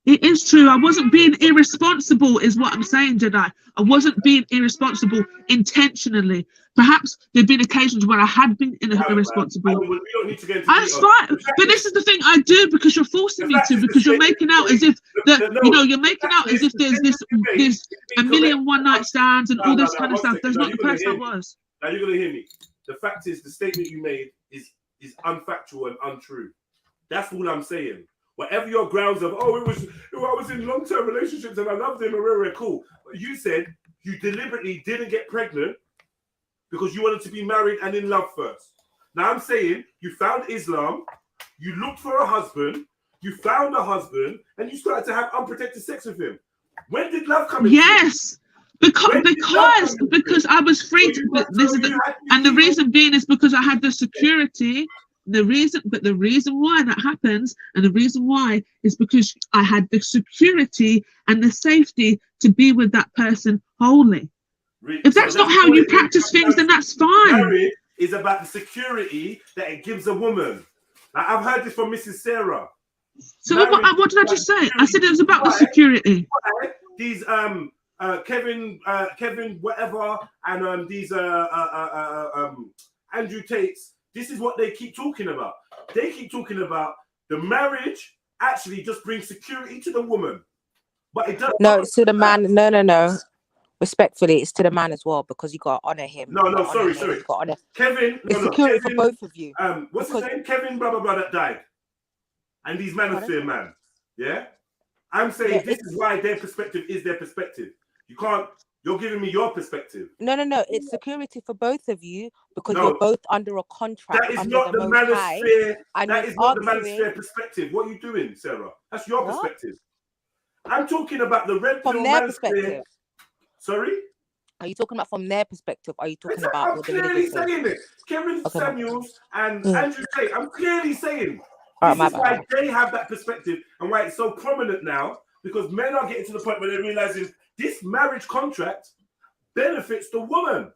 It is true. I wasn't being irresponsible, is what I'm saying, Jedi. I wasn't being irresponsible intentionally. Perhaps there've been occasions where I had been irresponsible. We don't need to get into That's fine. But this is the thing I do because you're forcing me to, because you're making out as if you're making out as if there's 1,000,000 one-night stands and all this kind of stuff. That's not the person I was. Now you're gonna hear me. The fact is, the statement you made is unfactual and untrue. That's all I'm saying. Whatever your grounds of, I was in long-term relationships and I loved him and we're cool. But you said you deliberately didn't get pregnant because you wanted to be married and in love first. Now I'm saying you found Islam, you looked for a husband, you found a husband, and you started to have unprotected sex with him. When did love come in? Yes, because I was free to. And the reason being is because I had the security. The reason why that happens, and the reason why is because I had the security and the safety to be with that person wholly. If that's not how you practice things, then that's fine. Marriage is about the security that it gives a woman. Like, I've heard this from Mrs. Sarah. So what did I just say? I said it was about the security. These Kevin whatever and these Andrew Tates. This is what they keep talking about. They keep talking about the marriage actually just brings security to the woman, but it doesn't. No, it's to the man. No. Respectfully, it's to the man as well because you got to honor him. No, sorry. Kevin, it's security for both of you. What's his name? Kevin, blah blah blah, that died, and these manosphere man. Yeah, I'm saying this is why their perspective is their perspective. You can't. You're giving me your perspective. No. It's security for both of you because you're both under a contract. That is not the manosphere. That is not the manosphere perspective. What are you doing, Sarah? That's your perspective. I'm talking about the red pill manosphere. Sorry? Are you talking about from their perspective? Are you talking about? I'm clearly saying it. Kevin Samuels and Andrew Tate. I'm clearly saying This is why they have that perspective and why it's so prominent now, because men are getting to the point where they're realizing this marriage contract benefits the woman.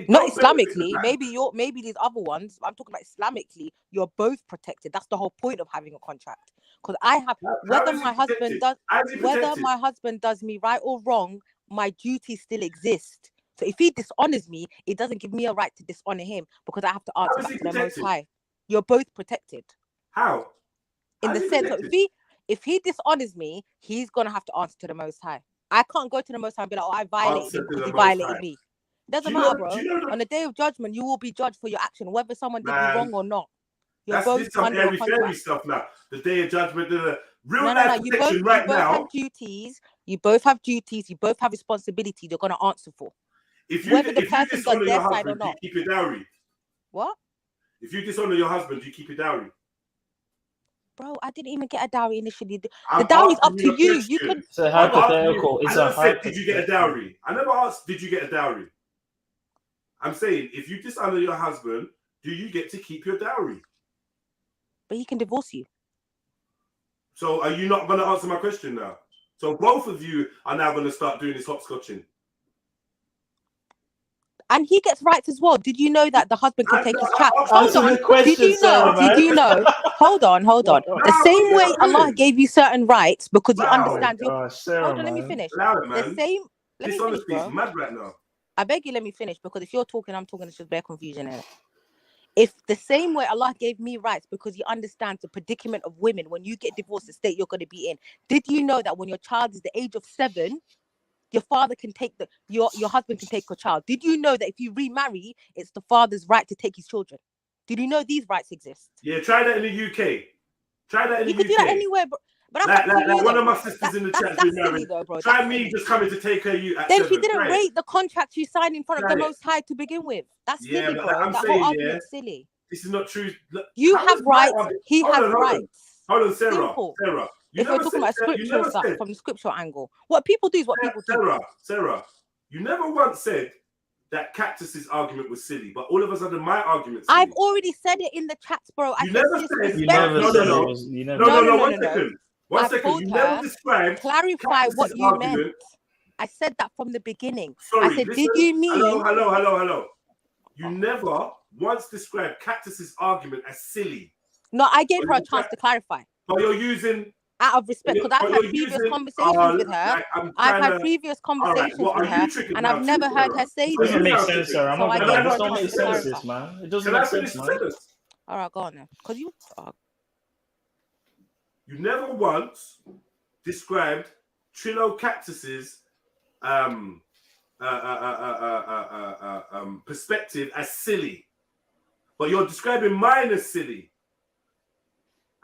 Not Islamically. Maybe these other ones. I'm talking about Islamically. You're both protected. That's the whole point of having a contract. Because I have whether my husband does me right or wrong, my duties still exist. So if he dishonors me, it doesn't give me a right to dishonor him because I have to answer back to the Most High. You're both protected. How? In the sense that if he dishonors me, he's gonna have to answer to the Most High. I can't go to the Most High and be like, oh, I violated him because he violated me. Doesn't matter, bro. On the day of judgment, you will be judged for your action, whether someone did you wrong or not. You're both under a contract. Stuff now. The day of judgment, real no. life You both have duties. You both have duties. You both have responsibility. You're gonna answer for. Whether the person does their side or not. You keep your dowry. What? If you dishonor your husband, you keep your dowry. Bro, I didn't even get a dowry initially. The dowry is up to you. You can. It's a hypothetical. I never said, did you get a dowry? I never asked, did you get a dowry? I'm saying, if you dishonor your husband, do you get to keep your dowry? But he can divorce you. So are you not going to answer my question now? So both of you are now going to start doing this hopscotching. And he gets rights as well. Did you know that the husband can take his child? Answer the question, Did you know? Hold on. The same way Allah gave you certain rights because you understand your. Hold on, let me finish. The same. Let me finish, bro. Mad right now. I beg you, let me finish, because if you're talking, I'm talking, it's just bare confusion here. If the same way Allah gave me rights because He understands the predicament of women, when you get divorced, the state you're going to be in. Did you know that when your child is the age of 7, your father can take your husband can take your child? Did you know that if you remarry, it's the father's right to take his children? Did you know these rights exist? Yeah, try that in the UK. Try that in the UK. You could do that anywhere, bro. But like one of my sisters in the chat been married. Try me just coming to take her at then 7. she didn't rate the contract you signed in front of the Most High to begin with. That's silly, bro. I'm that saying, whole argument's silly. This is not true. Look, you have rights. He has rights. Hold on, Sarah. Simple. Sarah. If we're talking about scriptural stuff from the scriptural angle, what people do is what people do. Sarah, you never once said that Cactus's argument was silly, but all of a sudden my argument. I've already said it in the chats, bro. You never said. No. One second. You never described. Clarify what you meant. I said that from the beginning. I said, did you mean? Hello. You never once described Cactus's argument as silly. No, I gave her a chance to clarify. But you're using. Out of respect, because I've had previous conversations with her. I've had previous conversations with her, and I've never heard her say this. It doesn't make sense, sir. I'm not gonna. It doesn't make sense, man. It doesn't make sense, man. All right, go on then. Because you. You never once described Trillo Cactus's perspective as silly, but you're describing mine as silly.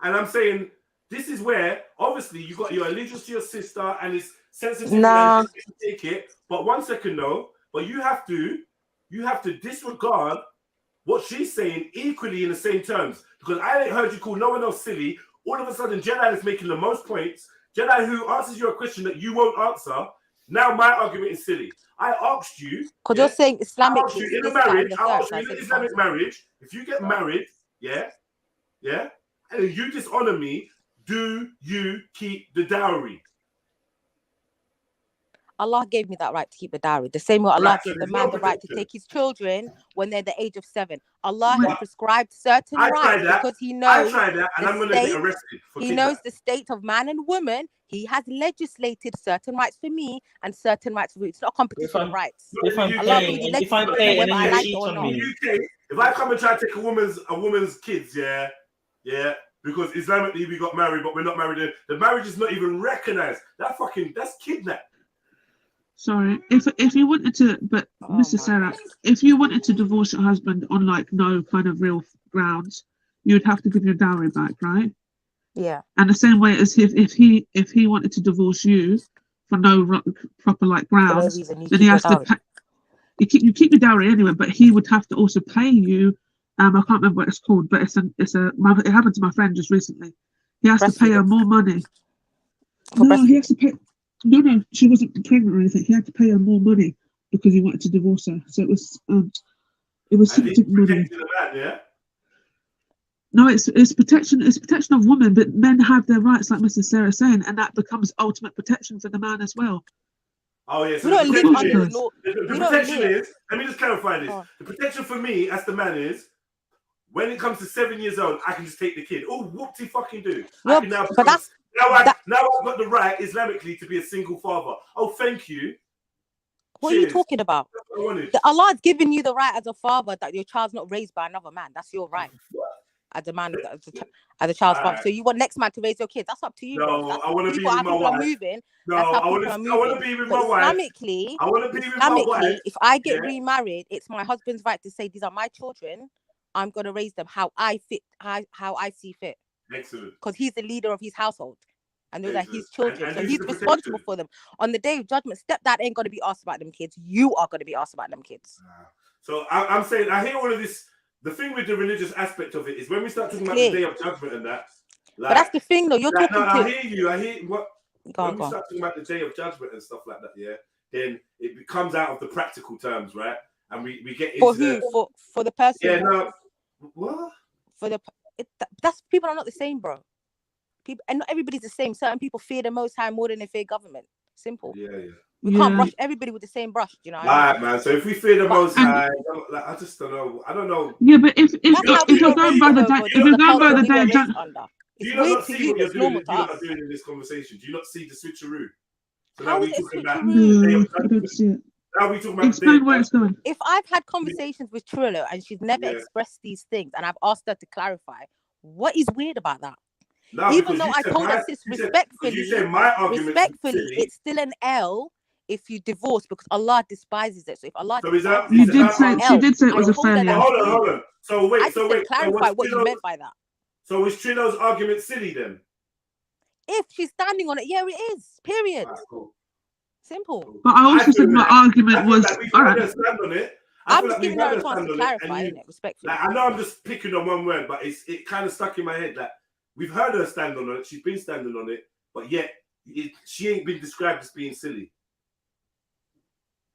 And I'm saying this is where obviously you got your allegiance to your sister and it's sensitive to take it. But 1 second though, but you have to disregard what she's saying equally in the same terms, because I ain't heard you call no one else silly. All of a sudden, Jedi is making the most points. Jedi who answers you a question that you won't answer. Now my argument is silly. I asked you. Because you're saying Islamic. I asked you in a marriage. I asked you in an Islamic marriage. If you get married, and then you dishonor me, do you keep the dowry? Allah gave me that right to keep the dowry. The same way Allah gave the man the right to take his children when they're the age of 7. Allah has prescribed certain rights because He knows. I tried that, and I'm going to get arrested. He knows the state of man and woman. He has legislated certain rights for me and certain rights for you. It's not a competition of rights. If I'm paying and then you cheat on me. If I come and try to take a woman's kids, because Islamically we got married, but we're not married. The marriage is not even recognized. That's kidnap. Sorry, if you wanted to, but Mr. Sarah, if you wanted to divorce your husband on like no kind of real grounds, you'd have to give your dowry back, right? Yeah. And the same way as if he wanted to divorce you for no proper like grounds, then he has to pay. You keep your dowry anyway, but he would have to also pay you. I can't remember what it's called, but it happened to my friend just recently. He has to pay her more money. He has to pay. No, she wasn't pregnant or anything. He had to pay her more money because he wanted to divorce her. So it was something money. No, it's protection. It's protection of women, but men have their rights, like Mrs. Sarah saying, and that becomes ultimate protection for the man as well. Oh yeah, so We don't live under the law. the protection is. Let me just clarify this. The protection for me as the man is, when it comes to 7 years old, I can just take the kid. Oh, whoop-de fucking do. I can now. But that's now I've got the right Islamically to be a single father. Oh, thank you. what are you talking about? Allah's given you the right as a father that your child's not raised by another man. That's your right. As a man, as a child's father. So you want next man to raise your kids. That's up to you. No, bro. I want to be People with my are wife. moving. No, That's how I want to be with my wife. Islamically, I want to be with my wife. if I get remarried, it's my husband's right to say these are my children. I'm gonna raise them how I see fit. Excellent. Because he's the leader of his household. And those are his children. So he's responsible for them. On the day of judgment, stepdad ain't gonna be asked about them kids. You are gonna be asked about them kids. So I'm saying, I hear all of this. The thing with the religious aspect of it is when we start talking about the day of judgment and that. Like, but that's the thing, though. You're talking to. I hear you. I hear what. When we on. start talking about the day of judgment and stuff like that, yeah, then it comes out of the practical terms, right? And we get into For who? For the person. Yeah, no. What? For that's people are not the same, bro. People, and not everybody's the same. Certain people fear the Most High more than they fear government. Simple. Yeah. We can't brush everybody with the same brush, you know. Right, man. So if we fear the Most High, like, I just don't know. I don't know. Yeah, but if you're going by the day of judgment, do you not see what you're doing in this conversation? Do you not see the switcheroo? So now we're talking about the day of judgment. Now we're talking about explain where it's going. If I've had conversations with Trillo and she's never expressed these things, and I've asked her to clarify, what is weird about that? No, even though I told her sis respectfully, it's still an L if you divorce because Allah despises it. So if Allah, she did say it was a failure. Hold on. So wait. Clarify what you meant by that. So is Trillo's argument silly then? If she's standing on it, yeah, it is. Period. Cool. Simple. But I also said my argument was all right. Stand on it. I'm just giving her a chance to clarify, it, respectfully. Like, I know I'm just picking on one word, but it kind of stuck in my head that we've heard her stand on it. She's been standing on it, but yet she ain't been described as being silly.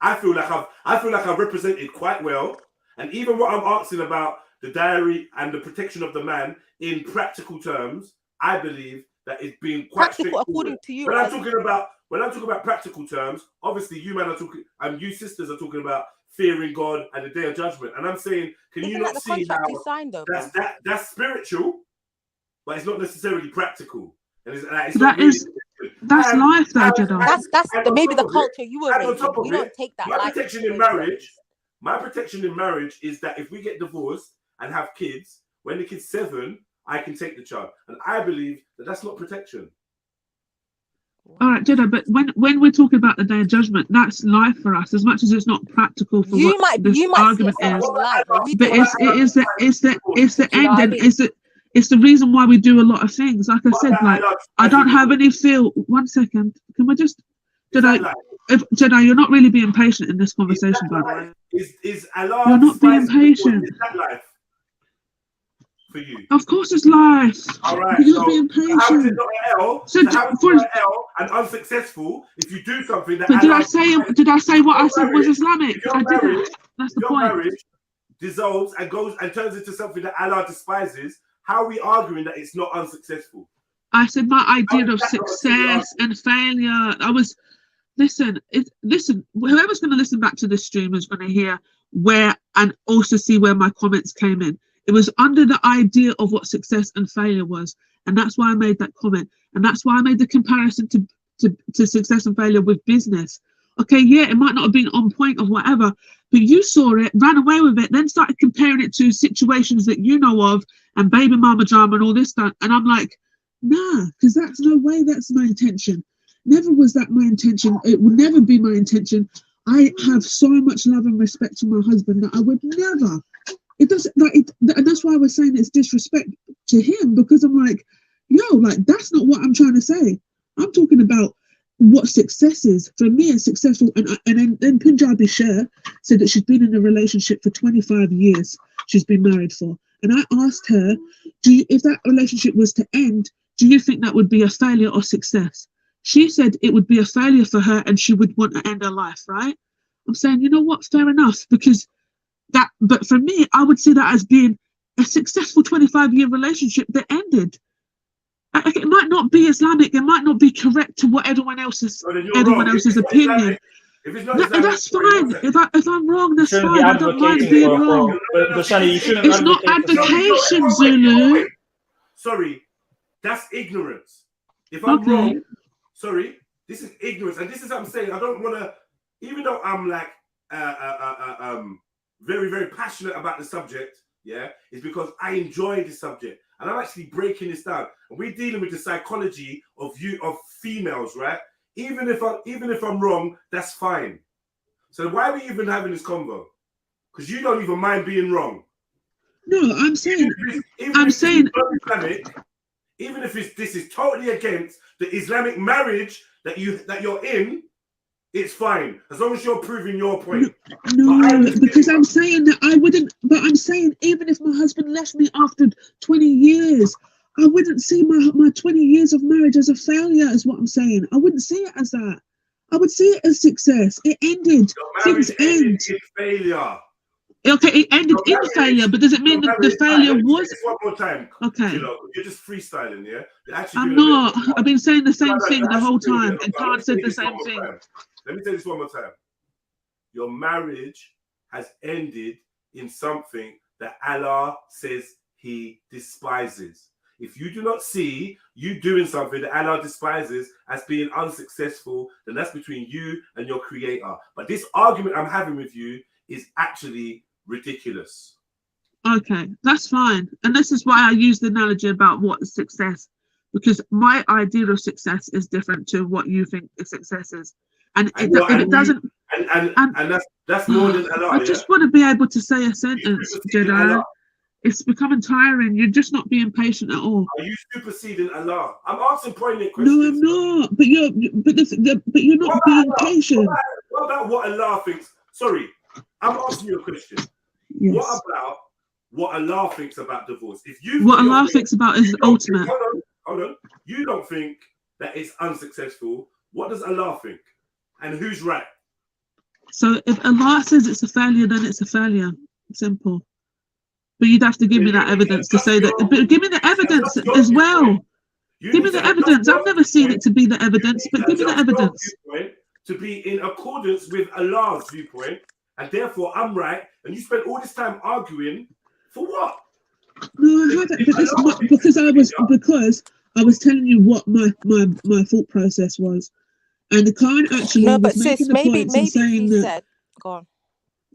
I feel like I've represented quite well, and even what I'm asking about the diary and the protection of the man in practical terms, I believe that it's been quite practical according to you. When I'm talking about practical terms, obviously you man are talking, and you sisters are talking about fearing God and the day of judgment, and I'm saying, can you not see how that's spiritual, but it's not necessarily practical, and it's that's life, though, Jedi. That's maybe the culture you were raised in. We don't take that. My protection in marriage is that if we get divorced and have kids, when the kid's 7, I can take the child, and I believe that that's not protection. All right, Jedi, but when we're talking about the day of judgment, that's life for us, as much as it's not practical for what this argument is. But it's the end, and it's the reason why we do a lot of things. Like I said, like I don't have any feel. 1 second, can we just, Jedi? Jedi, you're not really being patient in this conversation, by the way. Is Allah? You're not being patient. Is that life for you? Of course, it's life. All right, you're not being patient. How is it not an L? So for an L and unsuccessful if you do something that. But did I say what I said was Islamic? I didn't. That's the point. Marriage dissolves and goes and turns into something that Allah despises. How are we arguing that it's not unsuccessful? I said my idea of success and failure. Listen. Whoever's going to listen back to this stream is going to hear where and also see where my comments came in. It was under the idea of what success and failure was, and that's why I made that comment, and that's why I made the comparison to success and failure with business. Okay, yeah, it might not have been on point or whatever, but you saw it, ran away with it, then started comparing it to situations that you know of and baby mama drama and all this stuff. And I'm like, nah, because that's no way that's my intention. Never was that my intention. It would never be my intention. I have so much love and respect for my husband that I would never. It doesn't like it, and that's why we're saying it's disrespect to him, because I'm like, yo, like that's not what I'm trying to say. I'm talking about what success is. For me, it's successful. And then Punjabi Sher said that she's been in a relationship for 25 years. She's been married for. And I asked her, if that relationship was to end, do you think that would be a failure or success? She said it would be a failure for her and she would want to end her life, right? I'm saying, you know what, fair enough, because but for me, I would see that as being a successful 25-year relationship that ended. It might not be Islamic, it might not be correct to what everyone else's opinion. If it's not Islamic, that's fine. If I'm wrong, that's shouldn't fine. be I don't mind advocating being wrong. but Shani, you shouldn't It's not advocate for advocation, something. Zulu. Sorry, that's ignorance. If I'm wrong, sorry, this is ignorance, and this is what I'm saying. I don't want to, even though I'm like very, very passionate about the subject. Yeah, it's because I enjoy the subject, and I'm actually breaking this down. And we're dealing with the psychology of females, right? Even if I'm wrong, that's fine. So why are we even having this convo? Because you don't even mind being wrong. No, I'm saying, even if this is totally against the Islamic marriage that you're in, it's fine as long as you're proving your point. No, because I'm saying that I wouldn't. But I'm saying even if my husband left me after 20 years, I wouldn't see my 20 years of marriage as a failure. Is what I'm saying. I wouldn't see it as that. I would see it as success. It ended. Things end. Failure. Okay, it ended in failure, but does it mean that the failure was? One more time. Okay. You're just freestyling, yeah? I'm not. I've been saying the same thing the whole time, and Khan said the same thing. Let me tell you this one more time. Your marriage has ended in something that Allah says He despises. If you do not see you doing something that Allah despises as being unsuccessful, then that's between you and your Creator. But this argument I'm having with you is actually ridiculous. Okay, that's fine. And this is why I use the analogy about what is success, because my idea of success is different to what you think success is. And that's more than Allah. I just want to be able to say a sentence, Jedi. It's becoming tiring. You're just not being patient at all. Are you superseding Allah? I'm asking poignant questions. No, I'm not. But you're not being patient. What about what Allah thinks? Sorry, I'm asking you a question. Yes. What about what Allah thinks about divorce? If you what Allah thinks about is the ultimate. Hold on. You don't think that it's unsuccessful. What does Allah think? And who's right? So if Allah says it's a failure, then it's a failure. Simple. But you'd have to give me that evidence to say that. But give me the evidence as well. Give me the evidence. I've never seen it to be the evidence, but give me the evidence. To be in accordance with Allah's viewpoint, and therefore I'm right, and you spent all this time arguing for what? No, I haven't. But it's not because I was telling you what my thought process was, and the Khan actually was making the points and saying that. Go on.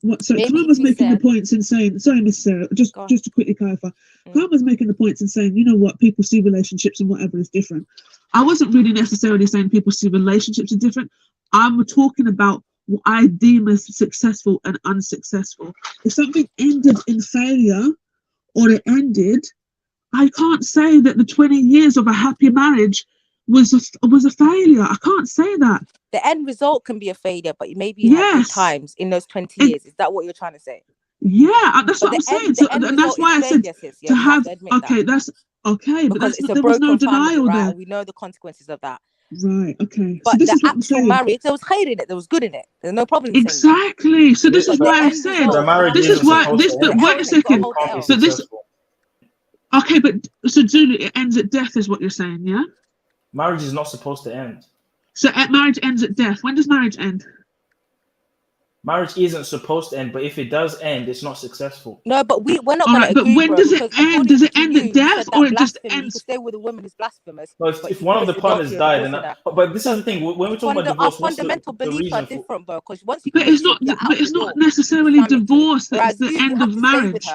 What? So Khan was making the points and saying, sorry, Miss Sarah, just to quickly clarify, Khan was making the points and saying, you know what, people see relationships and whatever is different. I wasn't really necessarily saying people see relationships are different. I'm talking about what I deem as successful and unsuccessful. If something ended in failure or it ended, I can't say that the 20 years of a happy marriage was a failure. I can't say that. The end result can be a failure, but maybe you had good times in those 20 years. Is that what you're trying to say? Yeah, that's what I'm saying. So, and that's why I said to have. Okay, that's okay, but there was no denial there. We know the consequences of that. Right. Okay. But so this the is what actual marriage, there was khair in it. There was good in it. There's no problem. Exactly. So this is why I said. This is why this. But wait a second. So this. Okay, but so Zulu, it ends at death, is what you're saying, yeah? Marriage is not supposed to end. So marriage ends at death. When does marriage end? Marriage isn't supposed to end, but if it does end, it's not successful. No, but we're not going to agree. But when does it end? Does it end at death, or it just ends? You could stay with a woman who's blasphemous. No, if one of the partners died, but this is the thing. When we're talking about divorce, our fundamental beliefs are different, bro. Because once you, but it's not necessarily divorce that's the end of marriage.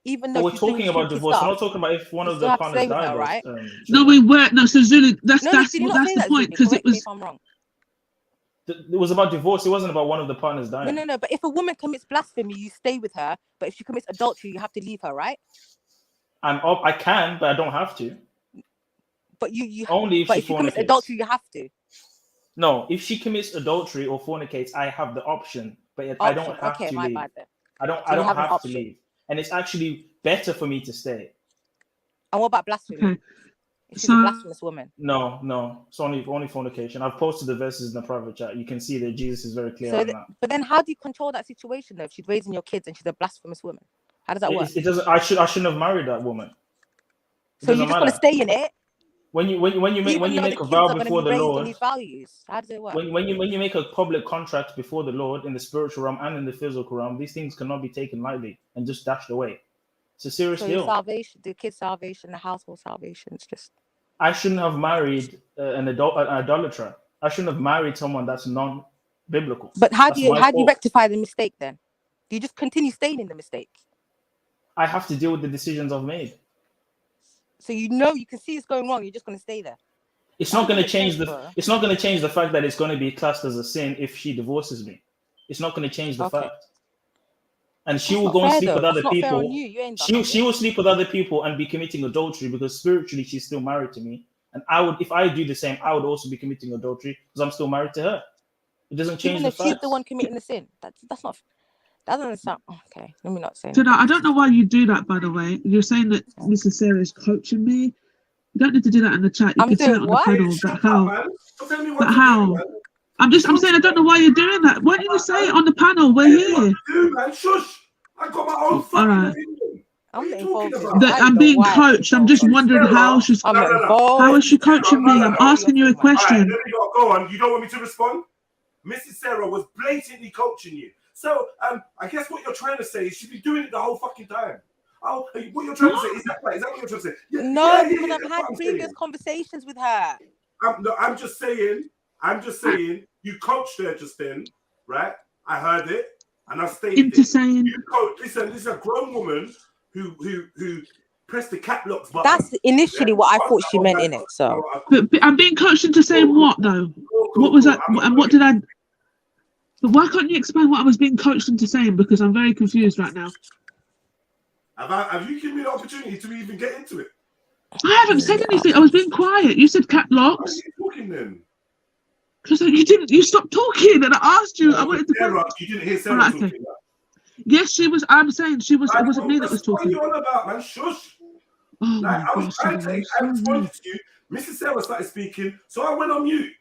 Even though we're talking about divorce, we're not talking about if one of the partners died, right? No, we weren't. No, so Zulu, that's the point, because it was. It was about divorce. It wasn't about one of the partners dying. No. But if a woman commits blasphemy, you stay with her. But if she commits adultery, you have to leave her, right? I can, but I don't have to. But you only if she commits adultery, you have to. No, if she commits adultery or fornicates, I have the option, but I don't have to leave. I don't have to leave, and it's actually better for me to stay. And what about blasphemy? Okay. She's a blasphemous woman. No, it's only fornication. I've posted the verses in the private chat. You can see that Jesus is very clear on that. But then how do you control that situation though? If she's raising your kids and she's a blasphemous woman. How does that work? It doesn't. I shouldn't have married that woman. So you're just gonna stay in it? When you make a vow before the Lord, values. How does it work? when you make a public contract before the Lord in the spiritual realm and in the physical realm, these things cannot be taken lightly and just dashed away. It's a serious So deal. your salvation, the kid's salvation, the household salvation, it's just. I shouldn't have married an idolater. I shouldn't have married someone that's non-biblical. But how do you rectify the mistake then? Do you just continue staying in the mistake? I have to deal with the decisions I've made. So you can see it's going wrong. You're just going to stay there. It's not going to change It's not going to change the fact that it's going to be classed as a sin if she divorces me. It's not going to change the fact. And she will go and sleep with other people. She will sleep with other people and be committing adultery because spiritually she's still married to me. And if I do the same, I would also be committing adultery because I'm still married to her. It doesn't change the fact. She's the one committing the sin. That's not. That doesn't sound okay. Let me not say. So I don't know why you do that. By the way, you're saying that Mrs. Sarah is coaching me. You don't need to do that in the chat. You can say it on the panel. But how? I'm saying I don't know why you're doing that. Why didn't you say it on the panel? We're here. Man, shush! I got my own fucking opinion. I'm being coached. I'm just wondering how she's. How is she coaching me? I'm asking you a question. Right, go on. You don't want me to respond? Mrs. Sarah was blatantly coaching you. So I guess what you're trying to say is she's been doing it the whole fucking time. Oh, what you're trying to say is that right? Is that what you're trying to say? No, because I've had previous conversations with her. I'm just saying. You coached her just then, right? I heard it, and I stated saying. You coach. Listen, this is a grown woman who pressed the cap locks button. That's initially what I thought she meant in it. So, but I'm being coached into saying what though? What was that? And what did I? But why can't you explain what I was being coached into saying? Because I'm very confused right now. Have you given me the opportunity to even get into it? I haven't said anything. I was being quiet. You said cat locks. Why are you talking then? Because you didn't. You stopped talking, and I asked you. I wanted to. Sarah, you didn't hear Sarah talking. Okay. Yes, she was. I'm saying she was. It wasn't me that was talking. What are you on about, man? Shush. Oh like, I was trying to. I responded to you. Mrs. Sarah started speaking, so I went on mute.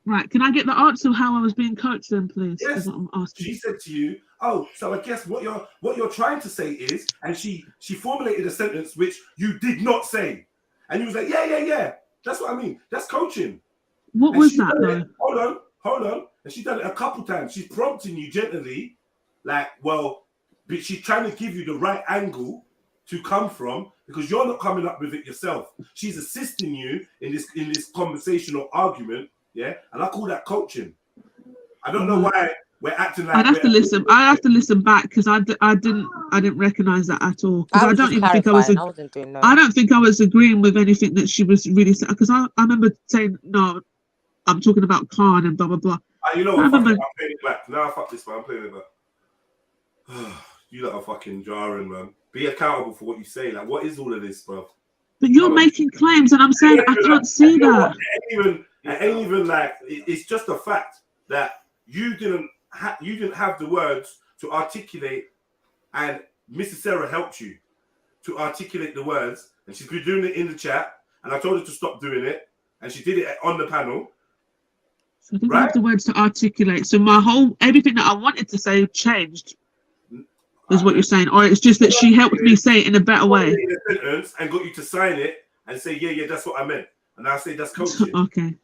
Right, can I get the answer of how I was being coached then, please? Yes, I'm asking. she said to you, "Oh, so I guess what you're trying to say is," and she formulated a sentence which you did not say, and you was like, "Yeah, that's what I mean. That's coaching." What was that though? Hold on, and she's done it a couple times. She's prompting you gently, like, well, but she's trying to give you the right angle to come from because you're not coming up with it yourself. She's assisting you in this conversational argument. Yeah, and I call that coaching. I don't know why we're acting like. I'd have to listen. I have to listen back because I didn't recognize that at all. Because I don't even think I was. I don't think I was agreeing with anything that she was really saying. Because I remember saying no, I'm talking about Khan and blah blah blah. You know what? I'm playing it back. Now fuck this man. I'm playing it back. You lot are fucking jarring, man. Be accountable for what you say. Like, what is all of this, bro? But you're making claims, and I'm saying I can't see that. It ain't even like it's just a fact that you didn't have the words to articulate, and Mrs. Sarah helped you to articulate the words, and she's been doing it in the chat, and I told her to stop doing it, and she did it on the panel. So I didn't have the words to articulate. So everything that I wanted to say changed. Is what you're saying, or it's just that she helped me say it in a better way. And got you to sign it and say, yeah, that's what I meant, and I say that's coaching. Okay.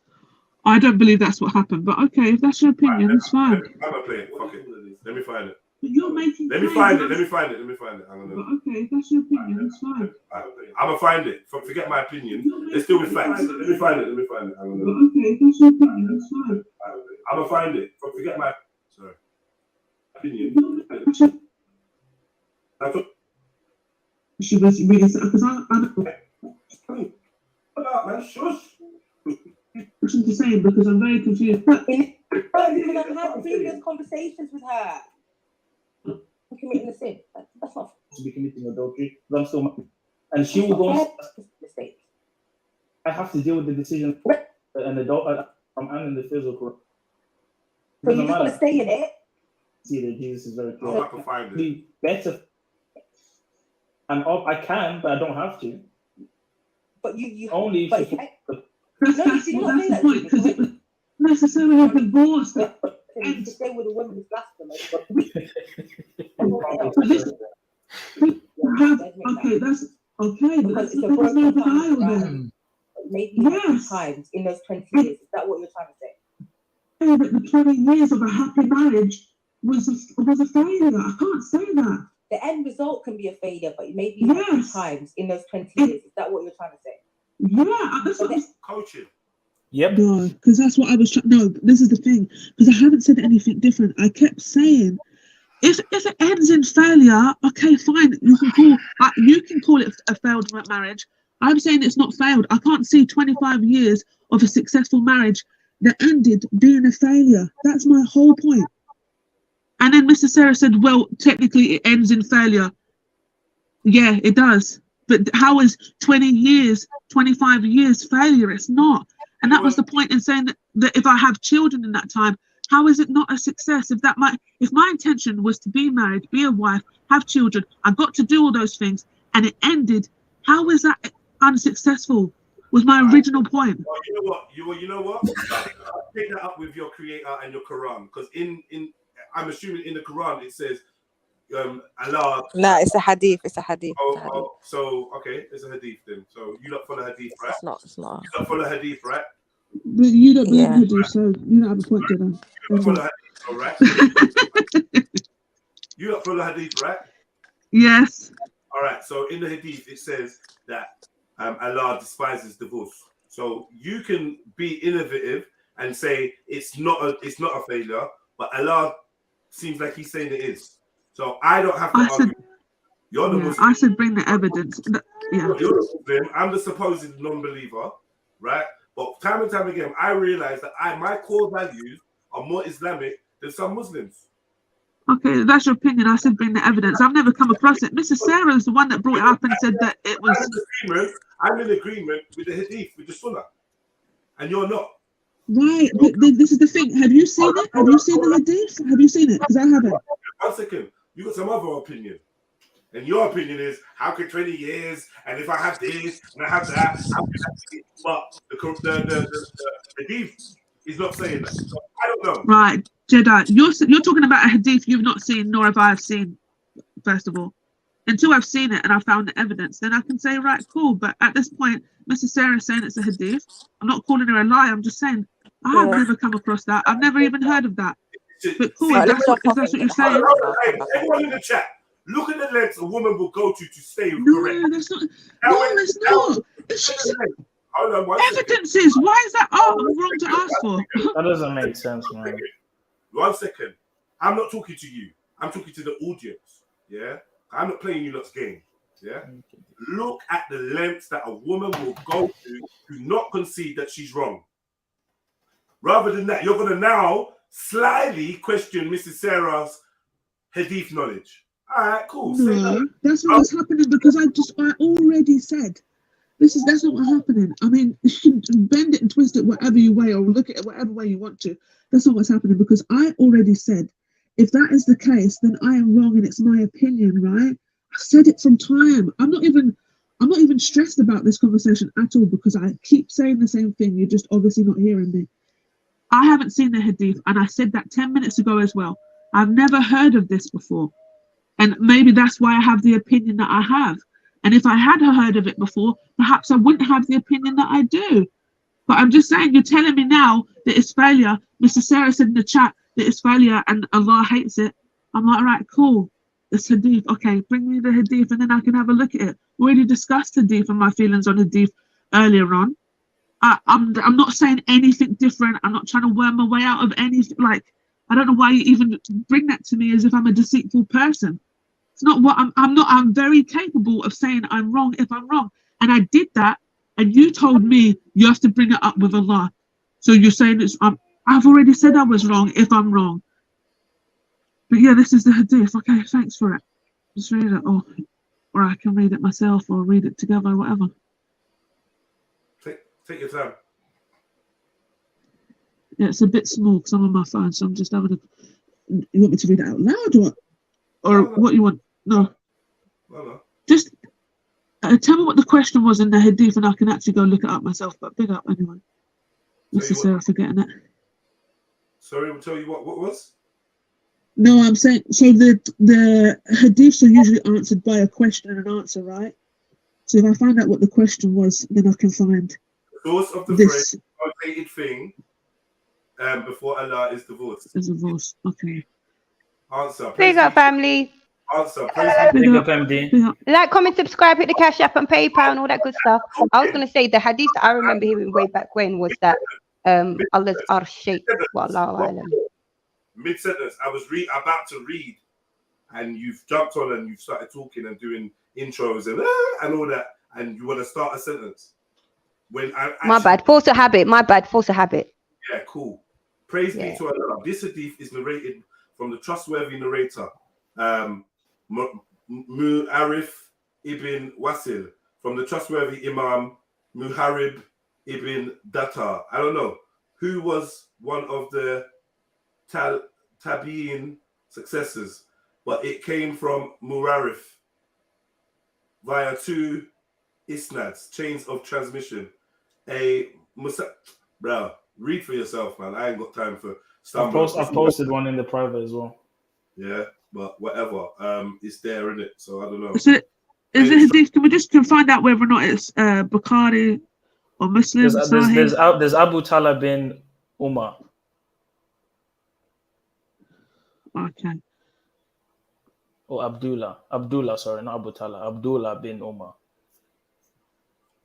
I don't believe that's what happened, but okay, if that's your opinion, it's fine. I'm gonna play it. Fuck it. Let me find it. But you're making. Let me find it. Okay, if that's your opinion, it's fine. I'm gonna find it. Forget my opinion. Let's deal with facts. Let me find it. Okay, if that's your opinion, it's fine. I'm gonna find it. Forget my opinion. She was really because I man, shush. to say because I'm very confused. But I've had previous conversations with her. I'm committing a sin. That's not to be committing adultery. I'm still, and she will go. I have to deal with the decision an adult and in the physical. So you just want to stay in it. See that Jesus is very clear. I can find it. Better. And I can, but I don't have to. But you only. That's the point because it was necessarily a divorce. And to stay with a woman is blasphemous. have, okay, that's okay. Because it's a There's broken no family, denial right? then. Maybe Yes. times in those 20 years. Is that what you're trying to say? Yeah, but the 20 years of a happy marriage was a failure. I can't say that. The end result can be a failure, but maybe Yes. times in those 20 years. Is that what you're trying to say? Yeah, that's what coaching. Yep. No, because that's what I was trying. No, this is the thing. Because I haven't said anything different. I kept saying, if it ends in failure, okay, fine. You can call it a failed marriage. I'm saying it's not failed. I can't see 25 years of a successful marriage that ended being a failure. That's my whole point. And then Mr. Sarah said, well, technically it ends in failure. Yeah, it does. But how is 20 years, 25 years failure? It's not. And that was the point in saying that if I have children in that time, how is it not a success? If my intention was to be married, be a wife, have children, I got to do all those things and it ended, how is that unsuccessful? Was my original point. Well, you know what? Take that up with your creator and your Quran, because I'm assuming in the Quran it says Allah. No, it's a hadith. It's a hadith. So okay, it's a hadith then. So you don't follow hadith, right? It's not. You don't follow hadith, right? But you don't believe hadith, so you don't have a point, Jedi. You don't follow hadith, all right? You don't follow hadith, right? Yes. All right. So in the hadith it says that Allah despises divorce. So you can be innovative and say it's not a failure, but Allah seems like he's saying it is. So I don't have to argue. You're the Muslim. I should bring the evidence. You're the Muslim. I'm the supposed non-believer, right? But time and time again, I realize that my core values are more Islamic than some Muslims. Okay, that's your opinion. I said bring the evidence. I've never come across it. Mrs. Sarah is the one that brought it up and said that it was. I'm in agreement with the hadith, with the Sunnah, and you're not. Right, but this is the thing. Have you seen it? Have you seen the hadith? Have you seen it? Because I haven't. 1 second. You got some other opinion. And your opinion is, how could 20 years, and if I have this, and I have that, how could that be? But the hadith is not saying that. So I don't know. Right, Jedi, you're talking about a hadith you've not seen, nor have I seen, first of all. Until I've seen it and I found the evidence, then I can say, right, cool. But at this point, Mr. Sarah is saying it's a hadith. I'm not calling her a lie. I'm just saying, I have never come across that. I've never even heard of that. But cool, if that's what you're saying. Hey, everyone in the chat, look at the lengths a woman will go to stay correct. No, that's not. No, it's not. It's just evidences. Why is that wrong to ask for? That doesn't make sense, man. 1 second. I'm not talking to you. I'm talking to the audience. Yeah? I'm not playing you lot's game. Yeah? Look at the lengths that a woman will go to not concede that she's wrong. Rather than that, you're going to now slyly question Mrs. Sarah's hadith knowledge. All right, cool. No, that's not what's happening, because I already said that's not what's happening. I mean, you can bend it and twist it whatever you way, or look at it whatever way you want to. That's not what's happening, because I already said if that is the case, then I am wrong and it's my opinion, right? I said it from time. I'm not even stressed about this conversation at all, because I keep saying the same thing. You're just obviously not hearing me. I haven't seen the hadith, and I said that 10 minutes ago as well. I've never heard of this before. And maybe that's why I have the opinion that I have. And if I had heard of it before, perhaps I wouldn't have the opinion that I do. But I'm just saying, you're telling me now that it's failure. Mr. Sarah said in the chat that it's failure and Allah hates it. I'm like, all right, cool. It's hadith. Okay, bring me the hadith and then I can have a look at it. We already discussed hadith and my feelings on hadith earlier on. I'm not saying anything different. I'm not trying to worm my way out of anything. Like, I don't know why you even bring that to me as if I'm a deceitful person. It's not what I'm very capable of saying I'm wrong if I'm wrong. And I did that, and you told me you have to bring it up with Allah. So you're saying I've already said I was wrong if I'm wrong. But yeah, this is the hadith. Okay, thanks for it. Just read it, or I can read it myself, or read it together, whatever. Take your time. Yeah, it's a bit small because I'm on my phone, so I'm just having a. You want me to read it out loud, or what you want? No. Just tell me what the question was in the hadith, and I can actually go look it up myself. But big up anyway. Mr. Sarah for getting it. Sorry, I'll tell you what was. No, I'm saying so. The hadiths are usually answered by a question and an answer, right? So if I find out what the question was, then I can find The source of the this phrase "outdated thing" before Allah is divorced. as a voice. Okay. Answer. Big up, family. Answer. Praise be. Big up, MD. Like, comment, subscribe, hit the Cash App and PayPal and all that good stuff. I was gonna say the hadith that I remember hearing way back when was that Allah's arsh shake. Wallahu alam. Mid-sentence, I was about to read, and you've jumped on and you've started talking and doing intros and all that, and you want to start a sentence. When I My bad. Force a habit. My bad. Force a habit. Yeah, cool. Praise be to Allah. This hadith is narrated from the trustworthy narrator, Mu'arif ibn Wasil, from the trustworthy Imam Muharib ibn Datta. I don't know who was one of the Tabi'in successors, but it came from Mu'arif via two isnads, chains of transmission. Bro, read for yourself, man. I ain't got time for stuff. I've posted one in the private as well. Yeah, but whatever. It's there, isn't it? So I don't know. Is it hadith? Can we just find out whether or not it's Bukhari or Muslim? There's Abu Talha bin Umar. Okay. Or Abdullah, sorry, not Abu Talha. Abdullah bin Umar.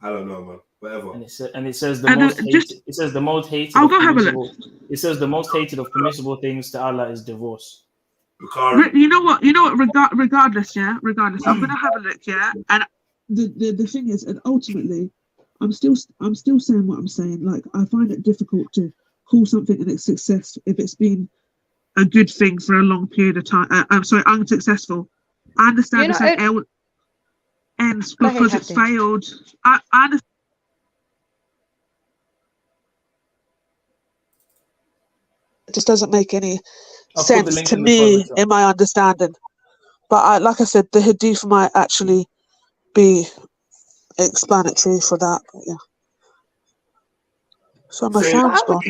I don't know, man. Whatever. And it says the most hated. It says the most hated. I'll go have a look. It says the most hated of permissible things to Allah is divorce. You know what? Regardless, I'm gonna have a look, yeah. And the thing is, and ultimately, I'm still saying what I'm saying. Like, I find it difficult to call something an success if it's been a good thing for a long period of time. I'm sorry, unsuccessful. I understand it's an ends because it's failed. I understand. It just doesn't make any sense to me in my understanding. But like I said, the hadith might actually be explanatory for that. But yeah. So my sound's gone.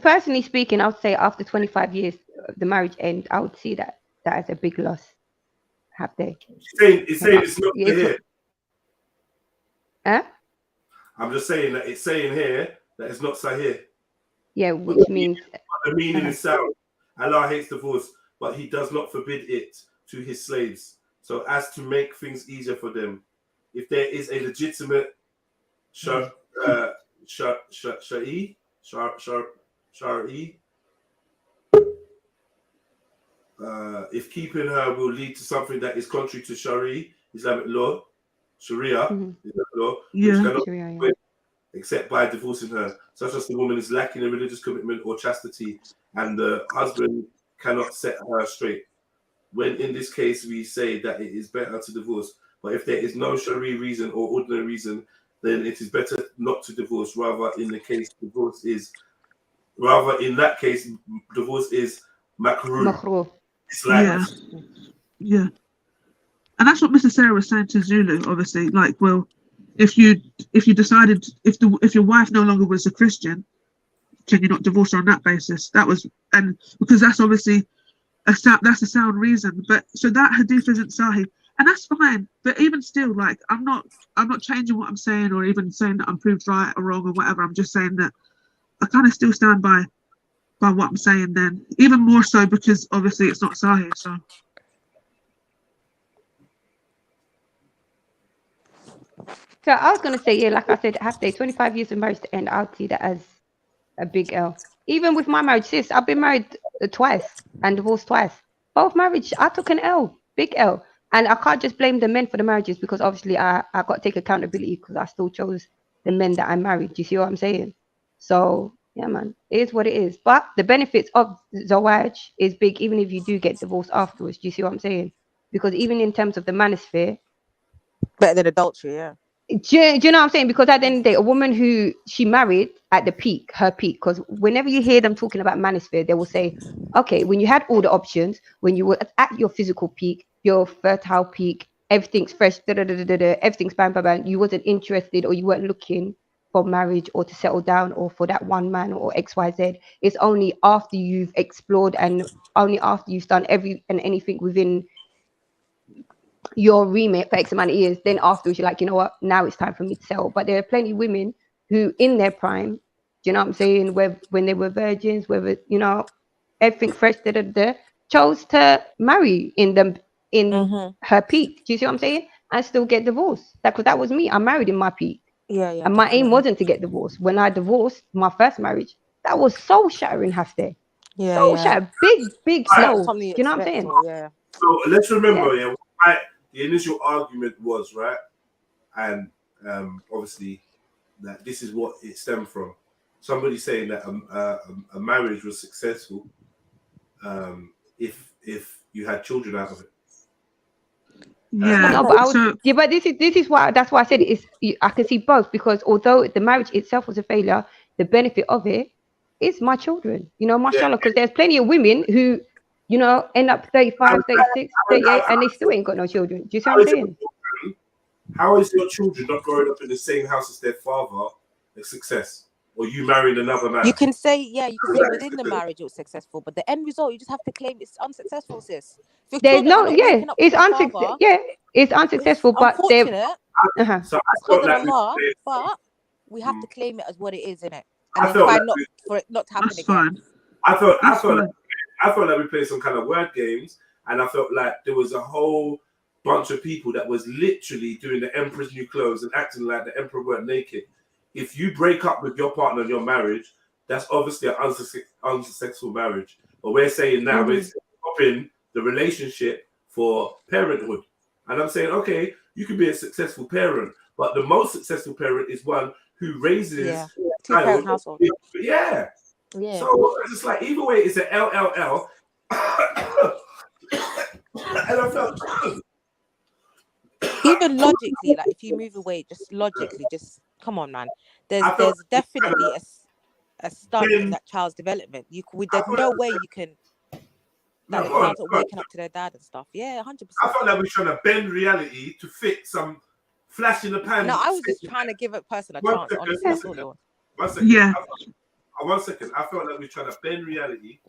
Personally speaking, I would say after 25 years of the marriage end, I would see that as a big loss. Have they? It's saying it's not here. Huh? I'm just saying that it's saying here that it's not sahih. Yeah, which means the meaning is sound. Allah hates divorce, but He does not forbid it to His slaves, so as to make things easier for them. If there is a legitimate shari, if keeping her will lead to something that is contrary to Shari, Islamic law, Sharia, Islamic law, which cannot be except by divorcing her, such as the woman is lacking in religious commitment or chastity, and the husband cannot set her straight. When in this case we say that it is better to divorce, but if there is no Shari reason or ordinary reason, then it is better not to divorce. Rather, in that case, divorce is makruh. It's like, yeah. And that's what Mr. Sarah was saying to Zulu, obviously. Like, well, if you decided if your wife no longer was a Christian, can you not divorce her on that basis? That was, and because that's obviously that's a sound reason. But so that hadith isn't sahih, and that's fine. But even still, like, I'm not changing what I'm saying or even saying that I'm proved right or wrong or whatever. I'm just saying that I kind of still stand by what I'm saying. Then even more so because obviously it's not sahih. So. So I was going to say, yeah, like I said, after 25 years of marriage to end, I would see that as a big L. Even with my marriage, sis, I've been married twice and divorced twice. Both marriage, I took an L, big L. And I can't just blame the men for the marriages because obviously I got to take accountability because I still chose the men that I married. Do you see what I'm saying? So, yeah, man, it is what it is. But the benefits of Zawaj is big even if you do get divorced afterwards. Do you see what I'm saying? Because even in terms of the manosphere, better than adultery, yeah. Do you know what I'm saying? Because at the end of the day, a woman who she married at the peak, her peak, because whenever you hear them talking about manosphere, they will say, okay, when you had all the options, when you were at your physical peak, your fertile peak, everything's fresh, everything's bam, bam, bam, you wasn't interested or you weren't looking for marriage or to settle down or for that one man or XYZ. It's only after you've explored and only after you've done every and anything within your remit for X amount of years, then afterwards you're like, you know what, now it's time for me to settle. But there are plenty of women who in their prime, do you know what I'm saying, when they were virgins, whether, you know, everything fresh, chose to marry in her peak. Do you see what I'm saying? And still get divorced. Because that was me. I married in my peak. Yeah. And my aim wasn't to get divorced. When I divorced my first marriage, that was soul shattering, Hafte. Yeah, soul shattering. Big soul. Do you know what I'm saying? Yeah. So let's remember, the initial argument was, right, and obviously that this is what it stemmed from. Somebody saying that a marriage was successful if you had children out of it. Yeah. No, but but this is why, that's why I said I can see both, because although the marriage itself was a failure, the benefit of it is my children. You know, mashallah, because there's plenty of women who, you know, end up 35, 36, 38, and they still ain't got no children. Do you see what I'm saying? How is your children not growing up in the same house as their father a success? Or you marrying another man? You can say, within the marriage it was successful, but the end result, you just have to claim it's unsuccessful, sis. There's no, it's unsuccessful. Yeah, it's unsuccessful, but they're So but we have to claim it as what it is, innit? And try not for it not to happen again. I felt like we played some kind of word games, and I felt like there was a whole bunch of people that was literally doing the emperor's new clothes and acting like the emperor weren't naked. If you break up with your partner in your marriage, that's obviously an unsuccessful marriage. But we're saying now we're stopping the relationship for parenthood. And I'm saying, okay, you can be a successful parent, but the most successful parent is one who raises a child. Household. Yeah. So it's just like, either way, it's an LLL. And I felt even logically, like if you move away, just logically, just come on, man. There's definitely a stunt in that child's development. There's no way you can. Like the child's waking up to their dad and stuff. Yeah, 100%. I felt like we're trying to bend reality to fit some flash in the pan. No, I was just trying to give a person a chance. Honestly, that's all it was. 1 second. Yeah. 1 second. I felt like we're trying to bend reality,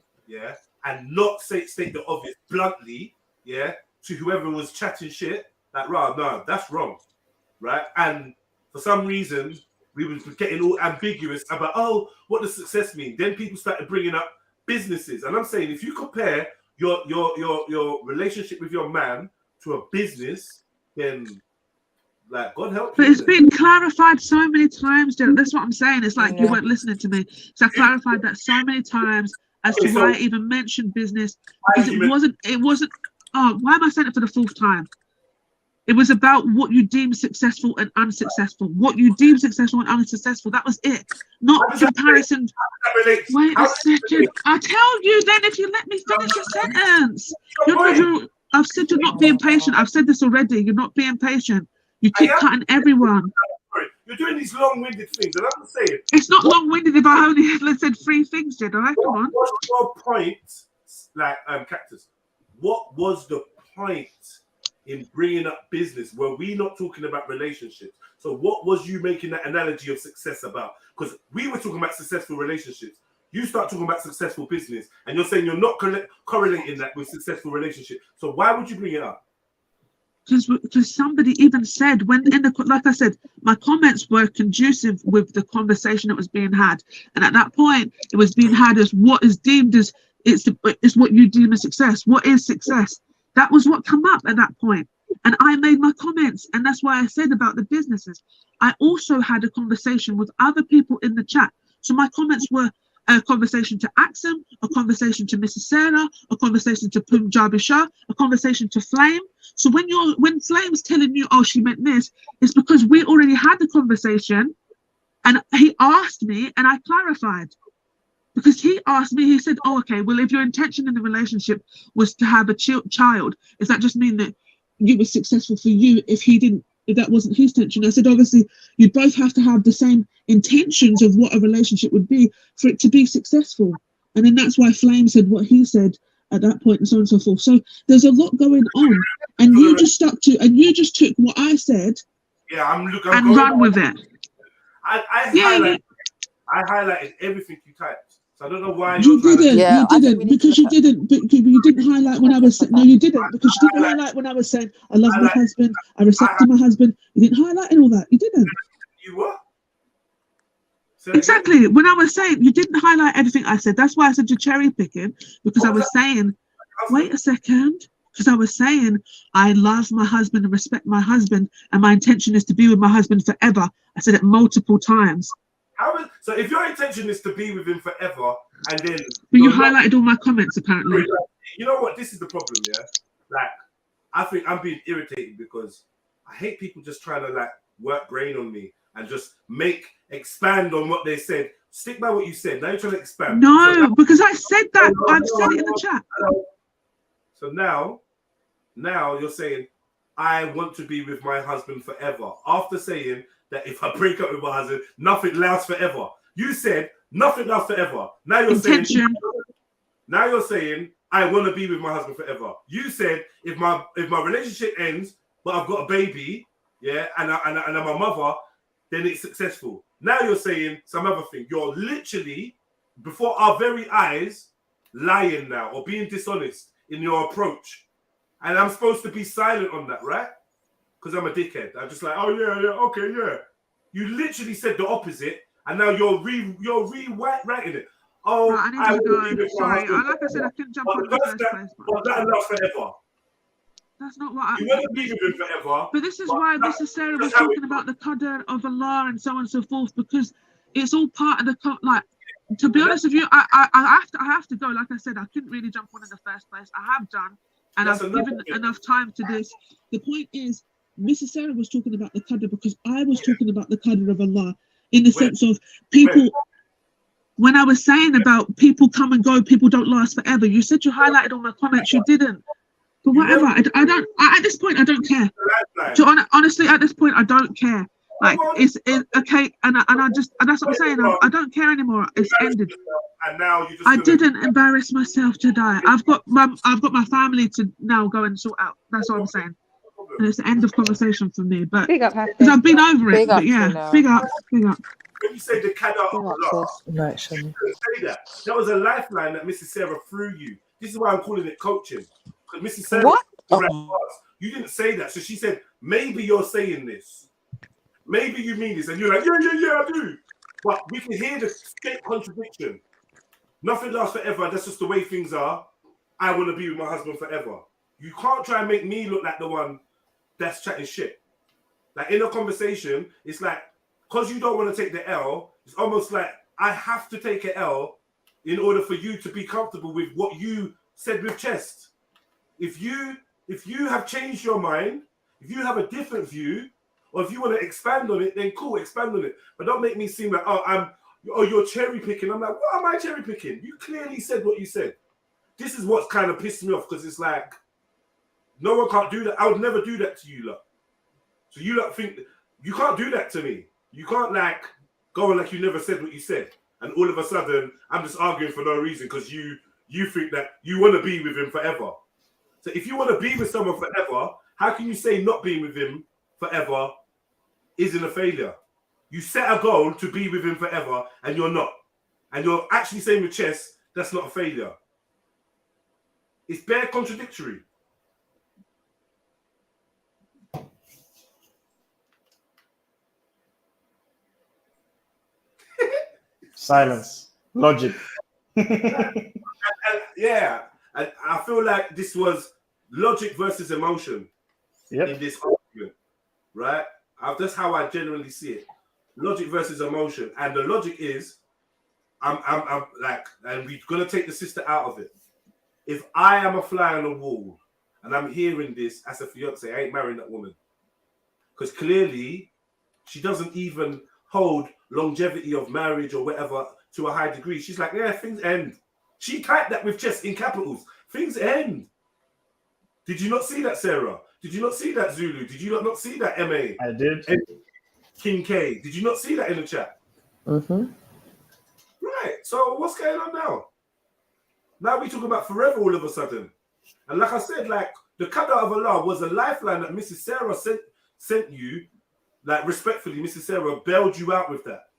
and not state the obvious bluntly, to whoever was chatting shit. Like, no, that's wrong, right? And for some reason, we were getting all ambiguous about, what does success mean? Then people started bringing up businesses, and I'm saying, if you compare your relationship with your man to a business, then like, God help you. But it's been clarified so many times, Joe. That's what I'm saying. It's like you weren't listening to me. So I clarified that so many times as to why I even mentioned business, because it wasn't. Oh, why am I saying it for the fourth time? It was about what you deem successful and unsuccessful. What you deem successful and unsuccessful. That was it. Not comparison. Wait a second. I'll tell you then if you let me finish a sentence. I've said you're not being patient. I've said this already. You're not being patient. You keep cutting everyone. You're doing these long-winded things, and I'm saying it's not long-winded if I only said 3 things, Jedi. Come on. What's your point, like Cactus? What was the point in bringing up business? Were we not talking about relationships? So what was you making that analogy of success about? Because we were talking about successful relationships. You start talking about successful business, and you're saying you're not correlating that with successful relationship. So why would you bring it up? Because somebody even said, like I said, my comments were conducive with the conversation that was being had, and at that point, it was being had as what is deemed as it's what you deem as success. What is success? That was what came up at that point. And I made my comments, and that's why I said about the businesses. I also had a conversation with other people in the chat. So my comments were a conversation to Axum, a conversation to Mrs. Sarah, a conversation to Punjabi Shah, a conversation to Flame. So when Flame's telling you, she meant this, it's because we already had the conversation, and he asked me, and I clarified. Because he asked me, he said, okay, well, if your intention in the relationship was to have a child, does that just mean that you were successful for you if that wasn't his intention? I said, obviously, you both have to have the same intentions of what a relationship would be for it to be successful. And then that's why Flame said what he said at that point, and so on and so forth. So there's a lot going on, and you just took what I said and run with it. I highlighted everything you typed. So I don't know why you didn't. You didn't because you didn't. You didn't highlight when I was saying. No, you didn't because you didn't highlight when I was saying I love my husband. I respect my husband. You didn't highlight and all that. You didn't. You what? Exactly. When I was saying you didn't highlight everything I said. That's why I said you're cherry picking because I was saying. Wait a second. Because I was saying I love my husband and respect my husband, and my intention is to be with my husband forever. I said it multiple times. So if your intention is to be with him forever, and then but you highlighted all my comments apparently. You know what? This is the problem, yeah. Like, I think I'm being irritated because I hate people just trying to like work brain on me and just expand on what they said. Stick by what you said. Now you're trying to expand. No, because I said that. I've said it in the chat. So now you're saying I want to be with my husband forever. After saying that if I break up with my husband, nothing lasts forever. You said nothing lasts forever. Now you're saying I want to be with my husband forever. You said if my relationship ends, but I've got a baby, yeah, and I'm a mother, then it's successful. Now you're saying some other thing. You're literally before our very eyes lying now or being dishonest in your approach, and I'm supposed to be silent on that, right? Because I'm a dickhead. I'm just like, oh yeah, okay, yeah. You literally said the opposite, and now you're rewriting it. Oh, right, I need to go. Sorry, like I said, I couldn't jump on the first place. But that lasts forever. That's not what you want to be with him forever. But this is why Necessarily was talking about the qadr of Allah and so on and so forth, because it's all part of the like. To be honest with you, I have to go. Like I said, I couldn't really jump on in the first place. I have done, and I've given enough time to this. The point is, Mrs. Sarah was talking about the qadr because I was talking about the qadr of Allah in the sense of people. When I was saying about people come and go, people don't last forever. You said you highlighted all my comments. You didn't. But whatever. I don't. At this point, I don't care. Honestly, at this point, I don't care. Like it's okay, and that's what I'm saying. I don't care anymore. It's ended. And now you just I didn't embarrass myself to die. I've got my family to now go and sort out. That's what I'm saying. And it's the end of conversation for me. But because I've been over it. But yeah, big up. When you say the qadr of Allah, you couldn't say that. That was a lifeline that Mrs. Sarah threw you. This is why I'm calling it coaching. Because Mrs. Sarah, you didn't say that. So she said, maybe you're saying this. Maybe you mean this. And you're like, yeah, I do. But we can hear the state contradiction. Nothing lasts forever. That's just the way things are. I want to be with my husband forever. You can't try and make me look like the one that's chatting shit. Like in a conversation, it's like, because you don't want to take the L, it's almost like I have to take an L in order for you to be comfortable with what you said with chest. If you have changed your mind, if you have a different view, or if you want to expand on it, then cool, expand on it. But don't make me seem like, you're cherry picking. I'm like, what am I cherry picking? You clearly said what you said. This is what's kind of pissed me off because it's like, no one can't do that. I would never do that to you lot. So you lot think you can't do that to me. You can't like go on like you never said what you said, and all of a sudden I'm just arguing for no reason because you think that you want to be with him forever. So if you want to be with someone forever, how can you say not being with him forever isn't a failure? You set a goal to be with him forever and you're not. And you're actually saying with chess, that's not a failure. It's bare contradictory. Silence. Logic. Yeah. And I feel like this was logic versus emotion in this argument, right? That's how I generally see it. Logic versus emotion. And the logic is, I'm like, and we're going to take the sister out of it. If I am a fly on the wall and I'm hearing this as a fiance, I ain't marrying that woman. Because clearly she doesn't even hold longevity of marriage or whatever to a high degree. She's like, yeah, things end. She typed that with chest in capitals. Things end. Did you not see that, Sarah? Did you not see that, Zulu? Did you not see that, MA? I did. King K. Did you not see that in the chat? Mm-hmm. Right. So what's going on now? Now we talk about forever all of a sudden. And like I said, like the qadr of Allah was a lifeline that Mrs. Sarah sent you like respectfully, Mrs. Sarah bailed you out with that.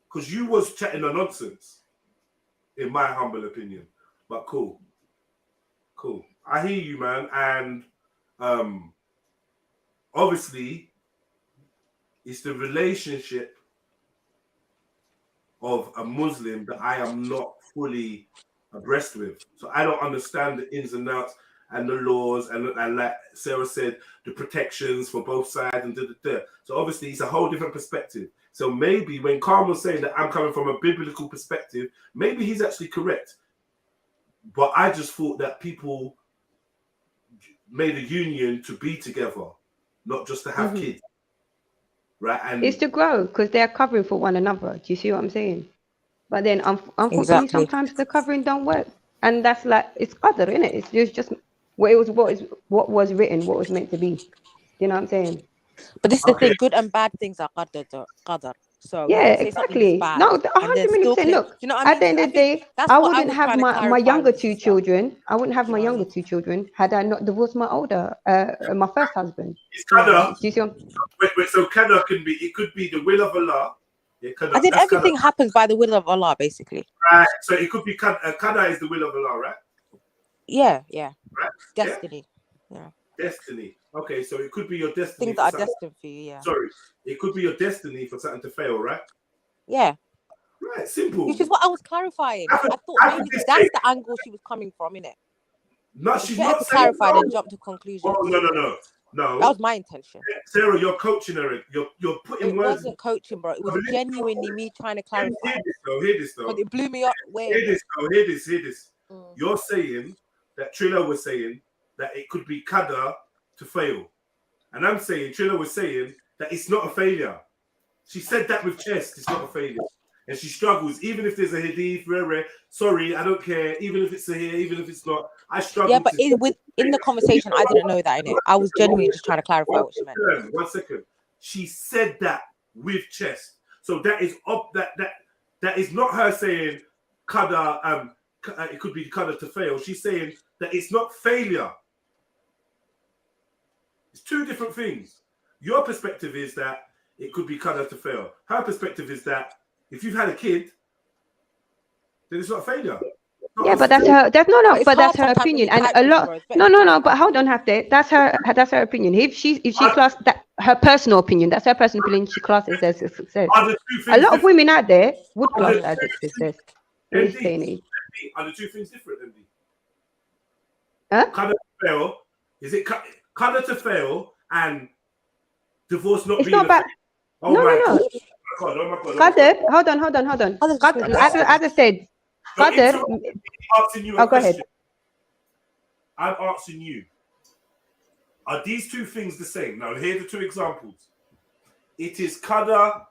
Because you was chatting a nonsense, in my humble opinion. But cool. Cool. I hear you, man. And obviously, it's the relationship of a Muslim that I am not fully abreast with. So I don't understand the ins and outs and the laws and like Sarah said, the protections for both sides and da. So obviously it's a whole different perspective. So maybe when Khan was saying that I'm coming from a biblical perspective, maybe he's actually correct. But I just thought that people made a union to be together, not just to have kids. Right? And it's to grow because they're covering for one another. Do you see what I'm saying? But then unfortunately, sometimes the covering don't work, and that's like it's qadr, isn't it? It's just what was written, what was meant to be. You know what I'm saying? But this is the thing: good and bad things are qadr. So Yeah, exactly. No, 100%. Look, you know what I mean? at the end of the day, I wouldn't have my younger two children. I wouldn't have my younger two children had I not divorced my my first husband. It's qadr. Do you see what Wait, so qadr it could be the will of Allah. Yeah, I think everything happens by the will of Allah, basically. Right. So it could be qadr is the will of Allah, right? Yeah. Right? Destiny. Yeah. Destiny. Okay, so it could be your destiny. Things that are destined for you, yeah. Sorry, it could be your destiny for something to fail, right? Yeah. Right, simple. Which is what I was clarifying. I thought maybe that's the angle she was coming from, innit? No, she's not saying clarify and jump to conclusion. Oh, no. That was my intention. Sarah, you're coaching her. You're putting words. It wasn't coaching, bro. It was genuinely me trying to clarify. Hear this though. But it blew me up. Hear this. You're saying that Trillo was saying that it could be qadr to fail. And I'm saying, Trillo was saying that it's not a failure. She said that with chest, it's not a failure. And she struggles, even if there's a hadith, sorry, I don't care, even if it's a here, even if it's not, I struggle. Yeah, but in the conversation, I didn't know that, innit? I was genuinely just trying to clarify what she meant. 1 second. She said that with chest. So that is that is not her saying qadr, it could be qadr to fail. She's saying that it's not failure. It's two different things. Your perspective is that it could be qadr to fail. Her perspective is that if you've had a kid, then it's not a failure. Yeah, but that's her. That's her opinion, and a lot. No. But hold on, that's her opinion. If she classed that her personal opinion, that's her personal opinion. She classes as a success. A lot of women out there would class it as a success. In this day and age. Are the two things different, MD? Huh? Qadr to fail. Is it qadr to fail and divorce not it's being? Not about. Oh no. Oh my God. Qadr, hold on. Qadr, as I said, qadr. Go ahead. I'm asking you. Are these two things the same? Now, here are the two examples. It is qadr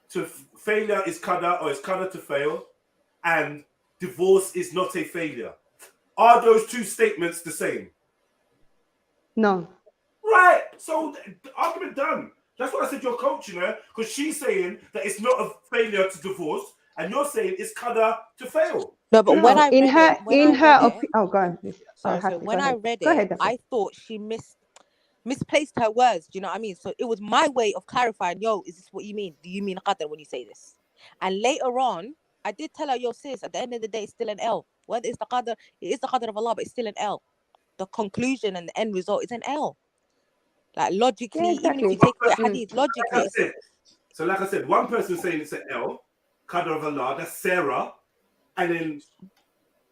to failure is qadr, or it's qadr to fail, and divorce is not a failure. Are those two statements the same? No. Right. So the argument done. That's what I said. You're coaching her because she's saying that it's not a failure to divorce, and you're saying it's qadr to fail. No, but when I read oh, go on. So when I read it, I thought she misplaced her words. Do you know what I mean? So it was my way of clarifying. Yo, is this what you mean? Do you mean qadr when you say this? And later on, I did tell her, yo, sis, at the end of the day, it's still an L. Whether it's the qadr, it is the qadr of Allah, but it's still an L. The conclusion and the end result is an L. Like logically, even if you take away hadith, logically. So like I said, one person saying it's an L, qadr of Allah, that's Sarah, and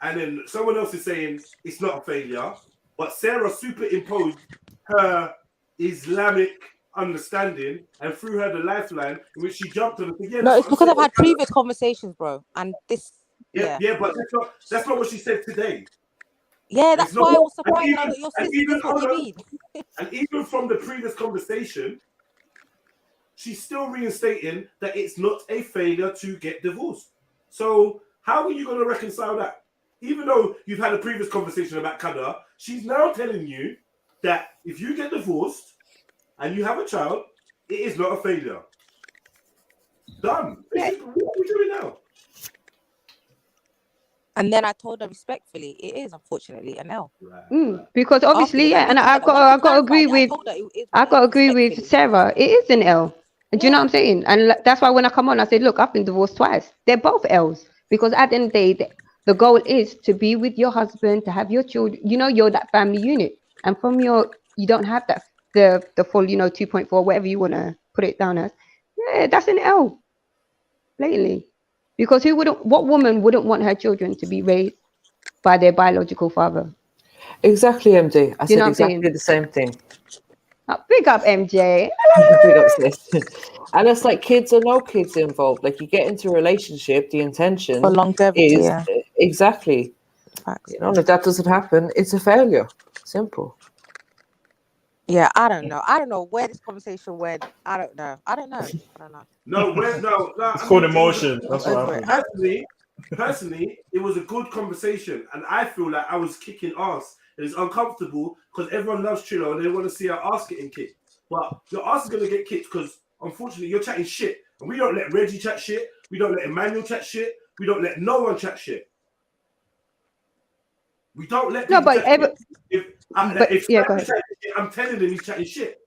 then someone else is saying it's not a failure, but Sarah superimposed her Islamic understanding and threw her the lifeline in which she jumped on it. No, it's because I've had previous conversations, bro, and this. Yeah, but that's not what she said today. Yeah, that's why I was surprised now that your sister what you mean. And even from the previous conversation, she's still reinstating that it's not a failure to get divorced. So how are you going to reconcile that? Even though you've had a previous conversation about qadr, she's now telling you that if you get divorced and you have a child, it is not a failure. Done. Yeah. What are we doing now? And then I told her respectfully, it is unfortunately an L. Because obviously, yeah, and I got to agree with, I got to agree with Sarah. It is an L. And do you know what I'm saying? And that's why when I come on, I said, look, I've been divorced twice. They're both L's because at the end of the day, the goal is to be with your husband, to have your children. You know, you're that family unit, and from you don't have that the full, 2.4, whatever you want to put it down as. Yeah, that's an L, blatantly. Because what woman wouldn't want her children to be raised by their biological father? Exactly, MJ. I Do you know said what I'm exactly saying? the same thing. Oh, big up, MJ. Big up, sis. And it's like kids or no kids involved. Like you get into a relationship, the intention For longevity, is yeah. exactly. Facts. You know, if that doesn't happen, it's a failure. Simple. Yeah, I don't know. I don't know where this conversation went. I don't know. No, It's called emotion. That's what happened. Personally, it was a good conversation, and I feel like I was kicking ass. And it's uncomfortable because everyone loves Trillo and they want to see our ass getting kicked. But your ass is going to get kicked because, unfortunately, you're chatting shit. And we don't let Reggie chat shit. We don't let Emmanuel chat shit. We don't let no one chat shit. We don't let people chat shit. If yeah, go ahead. shit, I'm telling him he's chatting shit.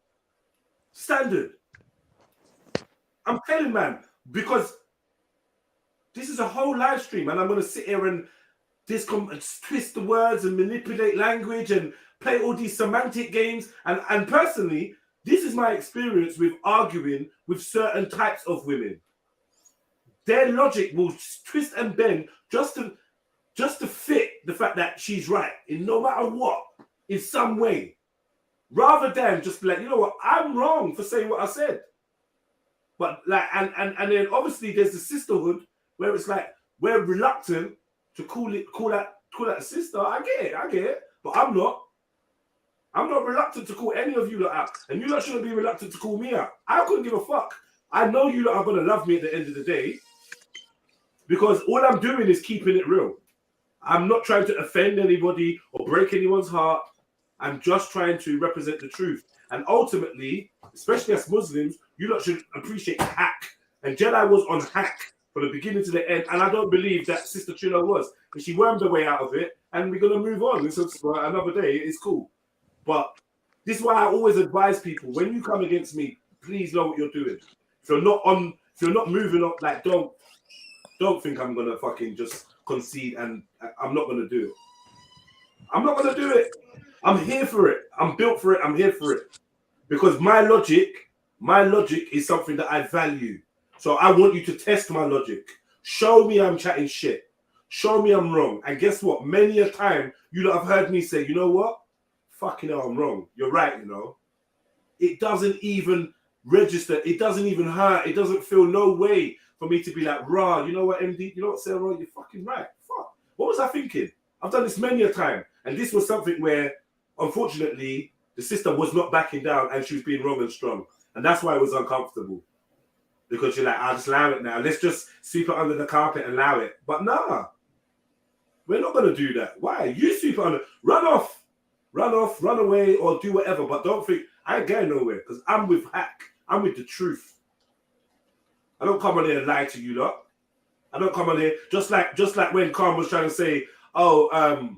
Standard. I'm telling man, because this is a whole live stream and I'm going to sit here and twist the words and manipulate language and play all these semantic games. And personally, this is my experience with arguing with certain types of women. Their logic will twist and bend just to fit the fact that she's right in no matter what, in some way. Rather than just be like, you know what, I'm wrong for saying what I said. But like, and then obviously there's the sisterhood where it's like we're reluctant to call that a sister. I get it, but I'm not reluctant to call any of you lot out, and you lot shouldn't be reluctant to call me out. I couldn't give a fuck. I know you lot are gonna love me at the end of the day because all I'm doing is keeping it real. I'm not trying to offend anybody or break anyone's heart. I'm just trying to represent the truth. And ultimately, especially as Muslims, you lot should appreciate hack. And JEDI was on hack from the beginning to the end. And I don't believe that Sister Trillo was. But she wormed her way out of it. And we're going to move on. This is another day. It's cool. But this is why I always advise people, when you come against me, please know what you're doing. If you're not moving up, like, don't think I'm going to fucking just concede and I'm not going to do it. I'm not going to do it. I'm here for it. I'm built for it. I'm here for it. Because my logic is something that I value. So I want you to test my logic. Show me I'm chatting shit. Show me I'm wrong. And guess what? Many a time you lot have heard me say, you know what? Fucking hell, I'm wrong. You're right, you know. It doesn't even register. It doesn't even hurt. It doesn't feel no way for me to be like, rah, you know what, MD? You know what, Sarah? You're fucking right. Fuck. What was I thinking? I've done this many a time. And this was something where, unfortunately, the sister was not backing down and she was being wrong and strong. And that's why it was uncomfortable. Because you're like, I'll just allow it now. Let's just sweep it under the carpet and allow it. But nah, we're not going to do that. Why? You sweep it under. Run off, run away, or do whatever. But don't think, I ain't going nowhere because I'm with hack. I'm with the truth. I don't come on here and lie to you lot. I don't come on here just like when Khan was trying to say, a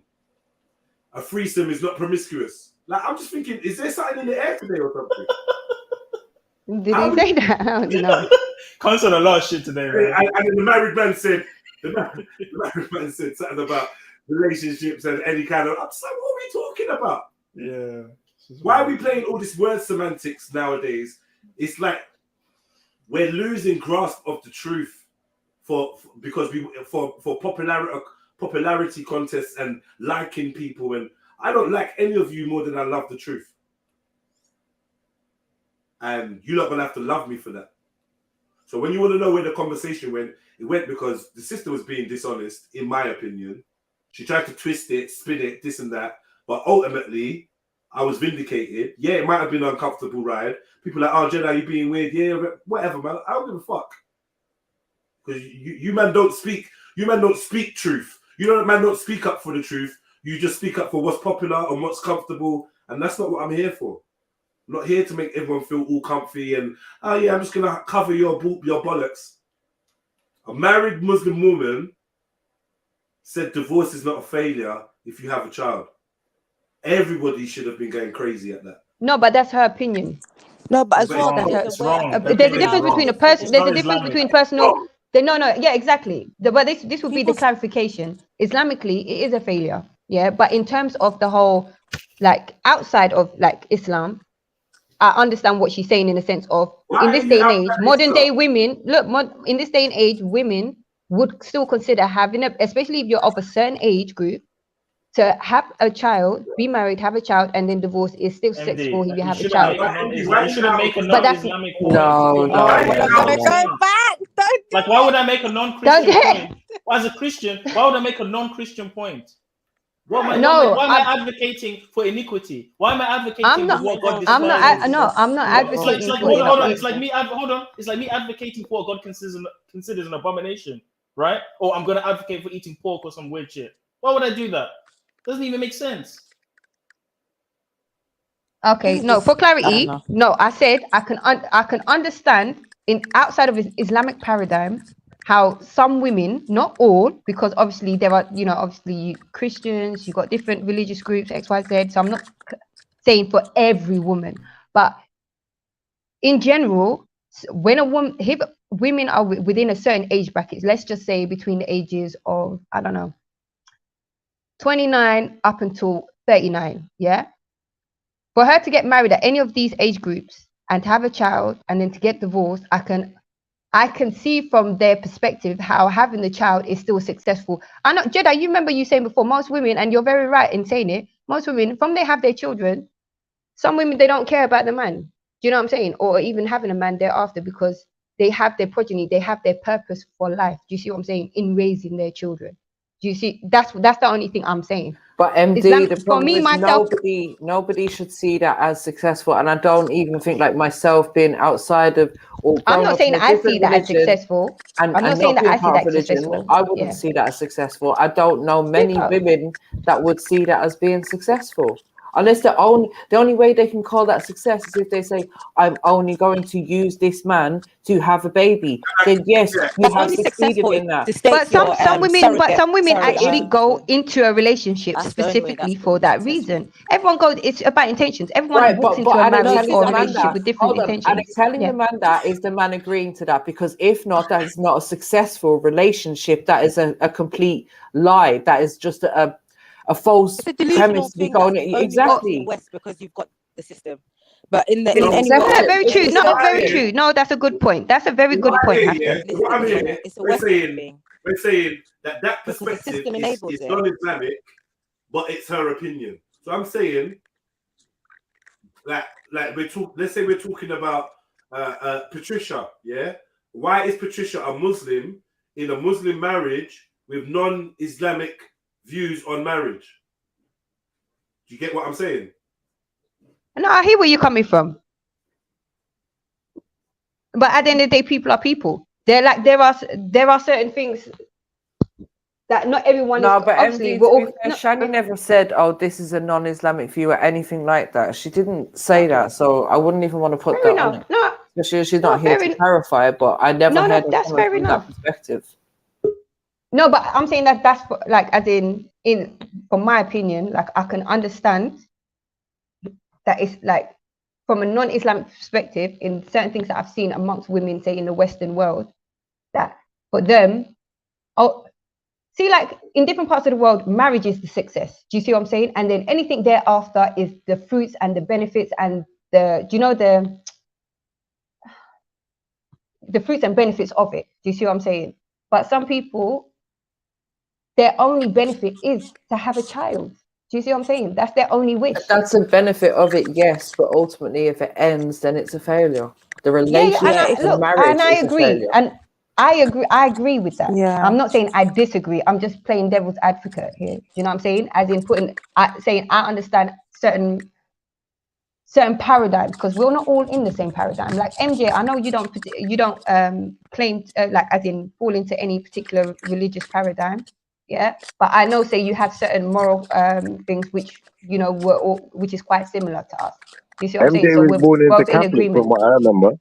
threesome is not promiscuous. Like, I'm just thinking, is there something in the air today or something? Did he say that? I don't know. Khan's on a lot of shit today, man. And then the married man said something about relationships and any kind of. I'm just like, what are we talking about? Yeah. Why are we playing all this word semantics nowadays? It's like we're losing grasp of the truth for popularity contests and liking people. And I don't like any of you more than I love the truth. And you're not going to have to love me for that. So when you want to know where the conversation went, it went because the sister was being dishonest, in my opinion. She tried to twist it, spin it, this and that. But ultimately, I was vindicated. Yeah, it might have been an uncomfortable ride. People are like, oh, JEDI, you being weird. Yeah, whatever, man. I don't give a fuck. Because you man don't speak truth. You man don't speak up for the truth. You just speak up for what's popular and what's comfortable. And that's not what I'm here for. I'm not here to make everyone feel all comfy and, oh yeah, I'm just going to cover your bollocks. A married Muslim woman said divorce is not a failure if you have a child. Everybody should have been going crazy at that. No, but that's her opinion. No, but as But well, it's wrong. There's a difference between a person. There's a difference between personal. Yeah, exactly. But this would be the clarification. Islamically, it is a failure. Yeah, but in terms of the whole, like outside of like Islam, I understand what she's saying in the sense of in this day and age, modern day women. Look, in this day and age, women would still consider having a, especially if you're of a certain age group, to have a child, be married, have a child, and then divorce is still sexual if you have a child. But that's no. Like, why would I make a non-Christian point? As a Christian, why would I make a non-Christian point? Why am I advocating for iniquity? Why am I advocating for what God I'm not advocating for iniquity. Hold on. It's like me advocating for what God considers an abomination, right? Or I'm going to advocate for eating pork or some weird shit. Why would I do that? Doesn't even make sense. Okay, no, for clarity, no, I said I can understand in outside of Islamic paradigm how some women, not all, because obviously there are, obviously Christians, you got different religious groups, XYZ. So I'm not saying for every woman, but in general, when a woman, if women are within a certain age bracket, let's just say between the ages of, I don't know, 29 up until 39, yeah? For her to get married at any of these age groups and to have a child and then to get divorced, I can see from their perspective how having the child is still successful. I know, JEDI, you remember you saying before, most women, and you're very right in saying it, most women, from they have their children, some women, they don't care about the man. Do you know what I'm saying? Or even having a man thereafter because they have their progeny, they have their purpose for life. Do you see what I'm saying? In raising their children. Do you see? That's the only thing I'm saying. But MD, the for problem me, is myself, nobody should see that as successful, and I don't even think like myself being outside of or I'm not saying I see that as successful. And, I'm not saying that I see that as successful. I wouldn't see that as successful. I don't know many women that would see that as being successful. Unless the only way they can call that success is if they say, I'm only going to use this man to have a baby. Then yes, you have succeeded in that. But some women actually go into a relationip specifically for that reason. Everyone goes, it's about intentions. Everyone walks into a marriage or a relationship with different intentions. And telling the man that is the man agreeing to that, because if not, that is not a successful relationship. That is a complete lie. That is just a false premise to be going exactly West because you've got the system, but in the very true. No, very true. No, that's a good point. That's a very good point. What I'm hearing, we're saying that perspective is non-Islamic, but it's her opinion. So I'm saying, like let's say we're talking about Patricia. Yeah, why is Patricia a Muslim in a Muslim marriage with non-Islamic views on marriage? Do you get what I'm saying? No, I hear where you're coming from. But at the end of the day, people are people. They're like there are certain things that not everyone no, is. But MD, Shani never said, "Oh, this is a non-Islamic view" or anything like that. She didn't say that, so I wouldn't even want to put that on it. No, she's not here to clarify. But I never heard of that's fair enough. That perspective. No, but I'm saying that's like, as in from my opinion, like I can understand that it's like from a non-Islamic perspective in certain things that I've seen amongst women, say in the Western world, that for them, see, like in different parts of the world, marriage is the success. Do you see what I'm saying? And then anything thereafter is the fruits and the benefits and the fruits and benefits of it. Do you see what I'm saying? But some people, their only benefit is to have a child. Do you see what I'm saying? That's their only wish. That's a benefit of it, yes, but ultimately, if it ends, then it's a failure. The relationship, the marriage, and I agree, and I agree with that. Yeah, I'm not saying I disagree. I'm just playing devil's advocate here. Do you know what I'm saying? As in saying I understand certain paradigms because we're not all in the same paradigm. Like MJ, I know you don't claim like as in fall into any particular religious paradigm. Yeah, but I know, say you have certain moral things which which is quite similar to us. You see what I'm saying? MJ So was we're born into both in Catholic, agreement. from what I remember.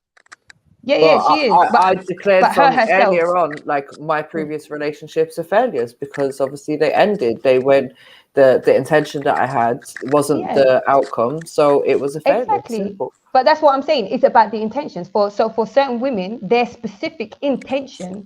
Yeah, she is. I declared but her from herself. earlier on, like my previous relationships are failures because obviously they ended. They went the intention that I had wasn't Yeah. the outcome, so it was a failure. Exactly. Simple. But that's what I'm saying. It's about the intentions. For certain women, their specific intention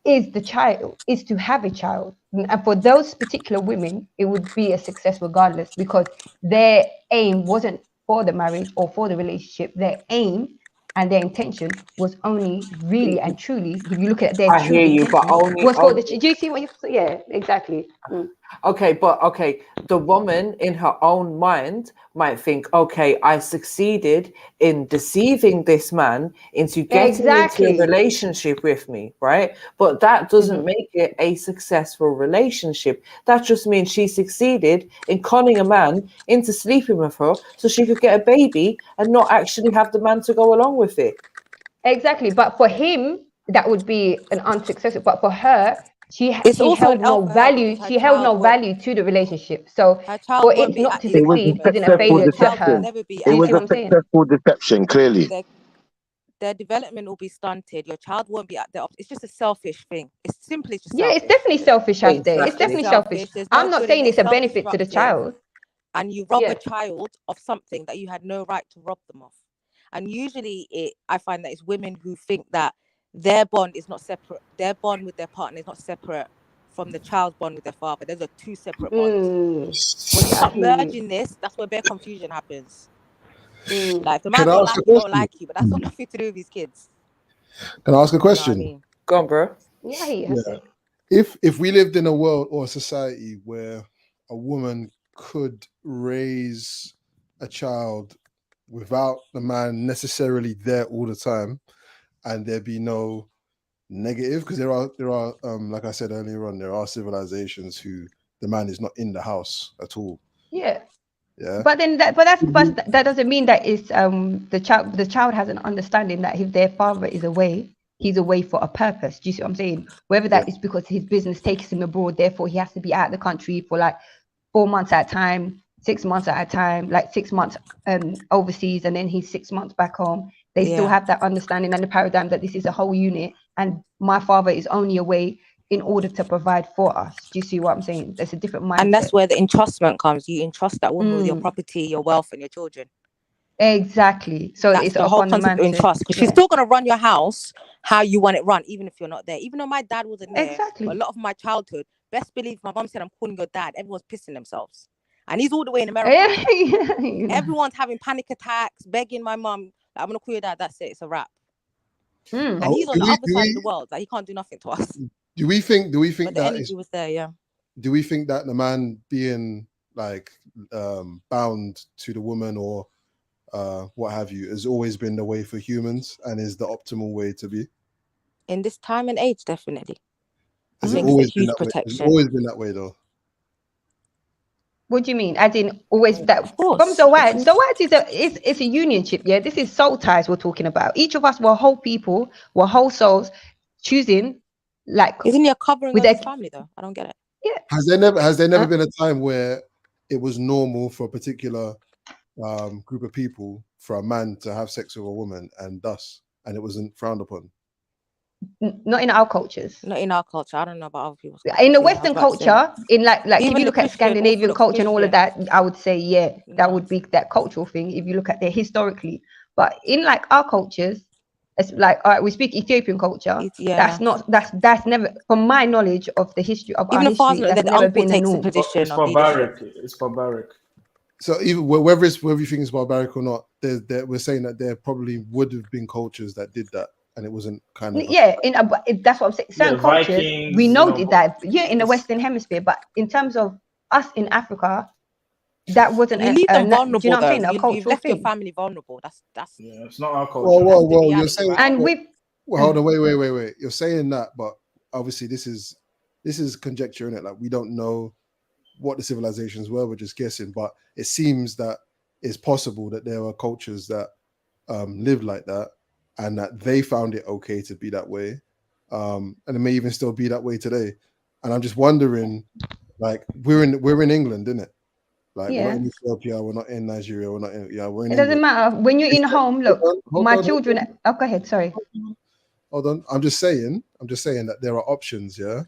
is to have a child. And for those particular women, it would be a success regardless because their aim wasn't for the marriage or for the relationship. Their aim and their intention was only really and truly, if you look at their I true hear you, but intention, was for the. Do you see what you? Yeah, exactly. Okay, but the woman in her own mind might think, okay, I succeeded in deceiving this man into getting into a relationship with me, right? But that doesn't make it a successful relationship. That just means she succeeded in conning a man into sleeping with her so she could get a baby and not actually have the man to go along with it. Exactly, but for him, that would be an unsuccessful. But for her, she also held an no L for her value. because her She held child no won't- value to the relationship. So Her child for won't it be not at to the It was a succeed isn't a successful failure to deception. her. never be It Do you was see a what I'm saying? successful deception, clearly. Their development will be stunted. Your child won't be at their. It's just a selfish thing. It's simply just Yeah, selfish. it's definitely selfish out there. It's It's definitely selfish. selfish. There's no I'm not good in saying it. it's a It's benefit to the self-destructive. child. And you rob Yeah. a child of something that you had no right to rob them of. And usually I find that it's women who think that their bond is not separate. Their bond with their partner is not separate from the child's bond with their father. Those are two separate bonds. When you start merging this, that's where bare confusion happens. Like the man Can I don't ask like a you, don't question? like you, but that's got nothing to do with his kids. Can I ask a You know what I question? mean? Go on, bro. Yeah, he Yeah. If we lived in a world or a society where a woman could raise a child without the man necessarily there all the time, and there be no negative, because there are like I said earlier on, there are civilizations who the man is not in the house at all. Yeah. Yeah. But then that doesn't mean that it's the child has an understanding that if their father is away, he's away for a purpose. Do you see what I'm saying? Whether that is because his business takes him abroad, therefore he has to be out of the country for like 4 months at a time, 6 months at a time, like 6 months overseas, and then he's 6 months back home. They still have that understanding and the paradigm that this is a whole unit, and my father is only away in order to provide for us. Do you see what I'm saying? There's a different mindset. And that's where the entrustment comes. You entrust that woman with your property, your wealth, and your children. Exactly. So that's it's the whole upon the concept man of entrust, because she's still gonna run your house how you want it run, even if you're not there. Even though my dad wasn't there, exactly. a lot of my childhood, best believe my mom said, "I'm calling your dad." Everyone's pissing themselves, and he's all the way in America. Everyone's having panic attacks, begging my mom, "I'm gonna call your dad." That's it. It's a wrap. And he's on the other side of the world. Like he can't do nothing to us. Do we think But the that energy was there, yeah. do we think that the man being like bound to the woman or what have you has always been the way for humans and is the optimal way to be? In this time and age, definitely. I Has it think it's a always been huge that way? Has it protection. always been that way though? What do you mean? As in always that from Zawad is a unionship, yeah. This is soul ties we're talking about. Each of us were whole people, we're whole souls choosing like isn't he a covering with of his family though? I don't get it. Yeah. Has there never been a time where it was normal for a particular group of people for a man to have sex with a woman and it wasn't frowned upon? Not in our cultures. Not in our culture. I don't know about other people's In the culture. Western culture, in like if Even you the look at Christian, Scandinavian Orthodox culture and all of Christian. that, I would say that would be that cultural thing. If you look at it historically, but in like our cultures, it's like all right, we speak Ethiopian culture. Yeah. That's never, from my knowledge of the history of Even our the father, history, that's the never uncle been the takes a norm. position It's of leadership. barbaric. It's barbaric. So even whether you think it's barbaric or not, we're saying that there probably would have been cultures that did that, and it wasn't kind of That's what I'm saying. Certain cultures Vikings, we know did that, but in the Western Hemisphere, but in terms of us in Africa, that wasn't You leave them vulnerable, do you know what I'm saying? A You've cultural left your thing. family vulnerable. That's yeah, it's not our culture. Well, you're saying, and hold on, wait. You're saying that, but obviously this is conjecture in it. Like we don't know what the civilizations were. We're just guessing, but it seems that it's possible that there are cultures that lived like that, and that they found it okay to be that way, and it may even still be that way today. And I'm just wondering, like we're in England, isn't it? Like we're not in Ethiopia, we're not in Nigeria, we're not in we're in It doesn't England. matter when you're in home. Look, Hold my on. children. Oh, go ahead. Sorry. Hold on. I'm just saying that there are options, yeah,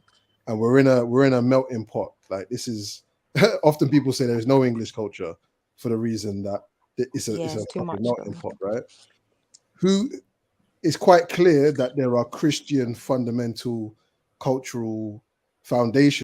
and we're in a melting pot. Like this is often people say there is no English culture for the reason that it's a fucking melting pot, right? It's quite clear that there are Christian fundamental cultural foundations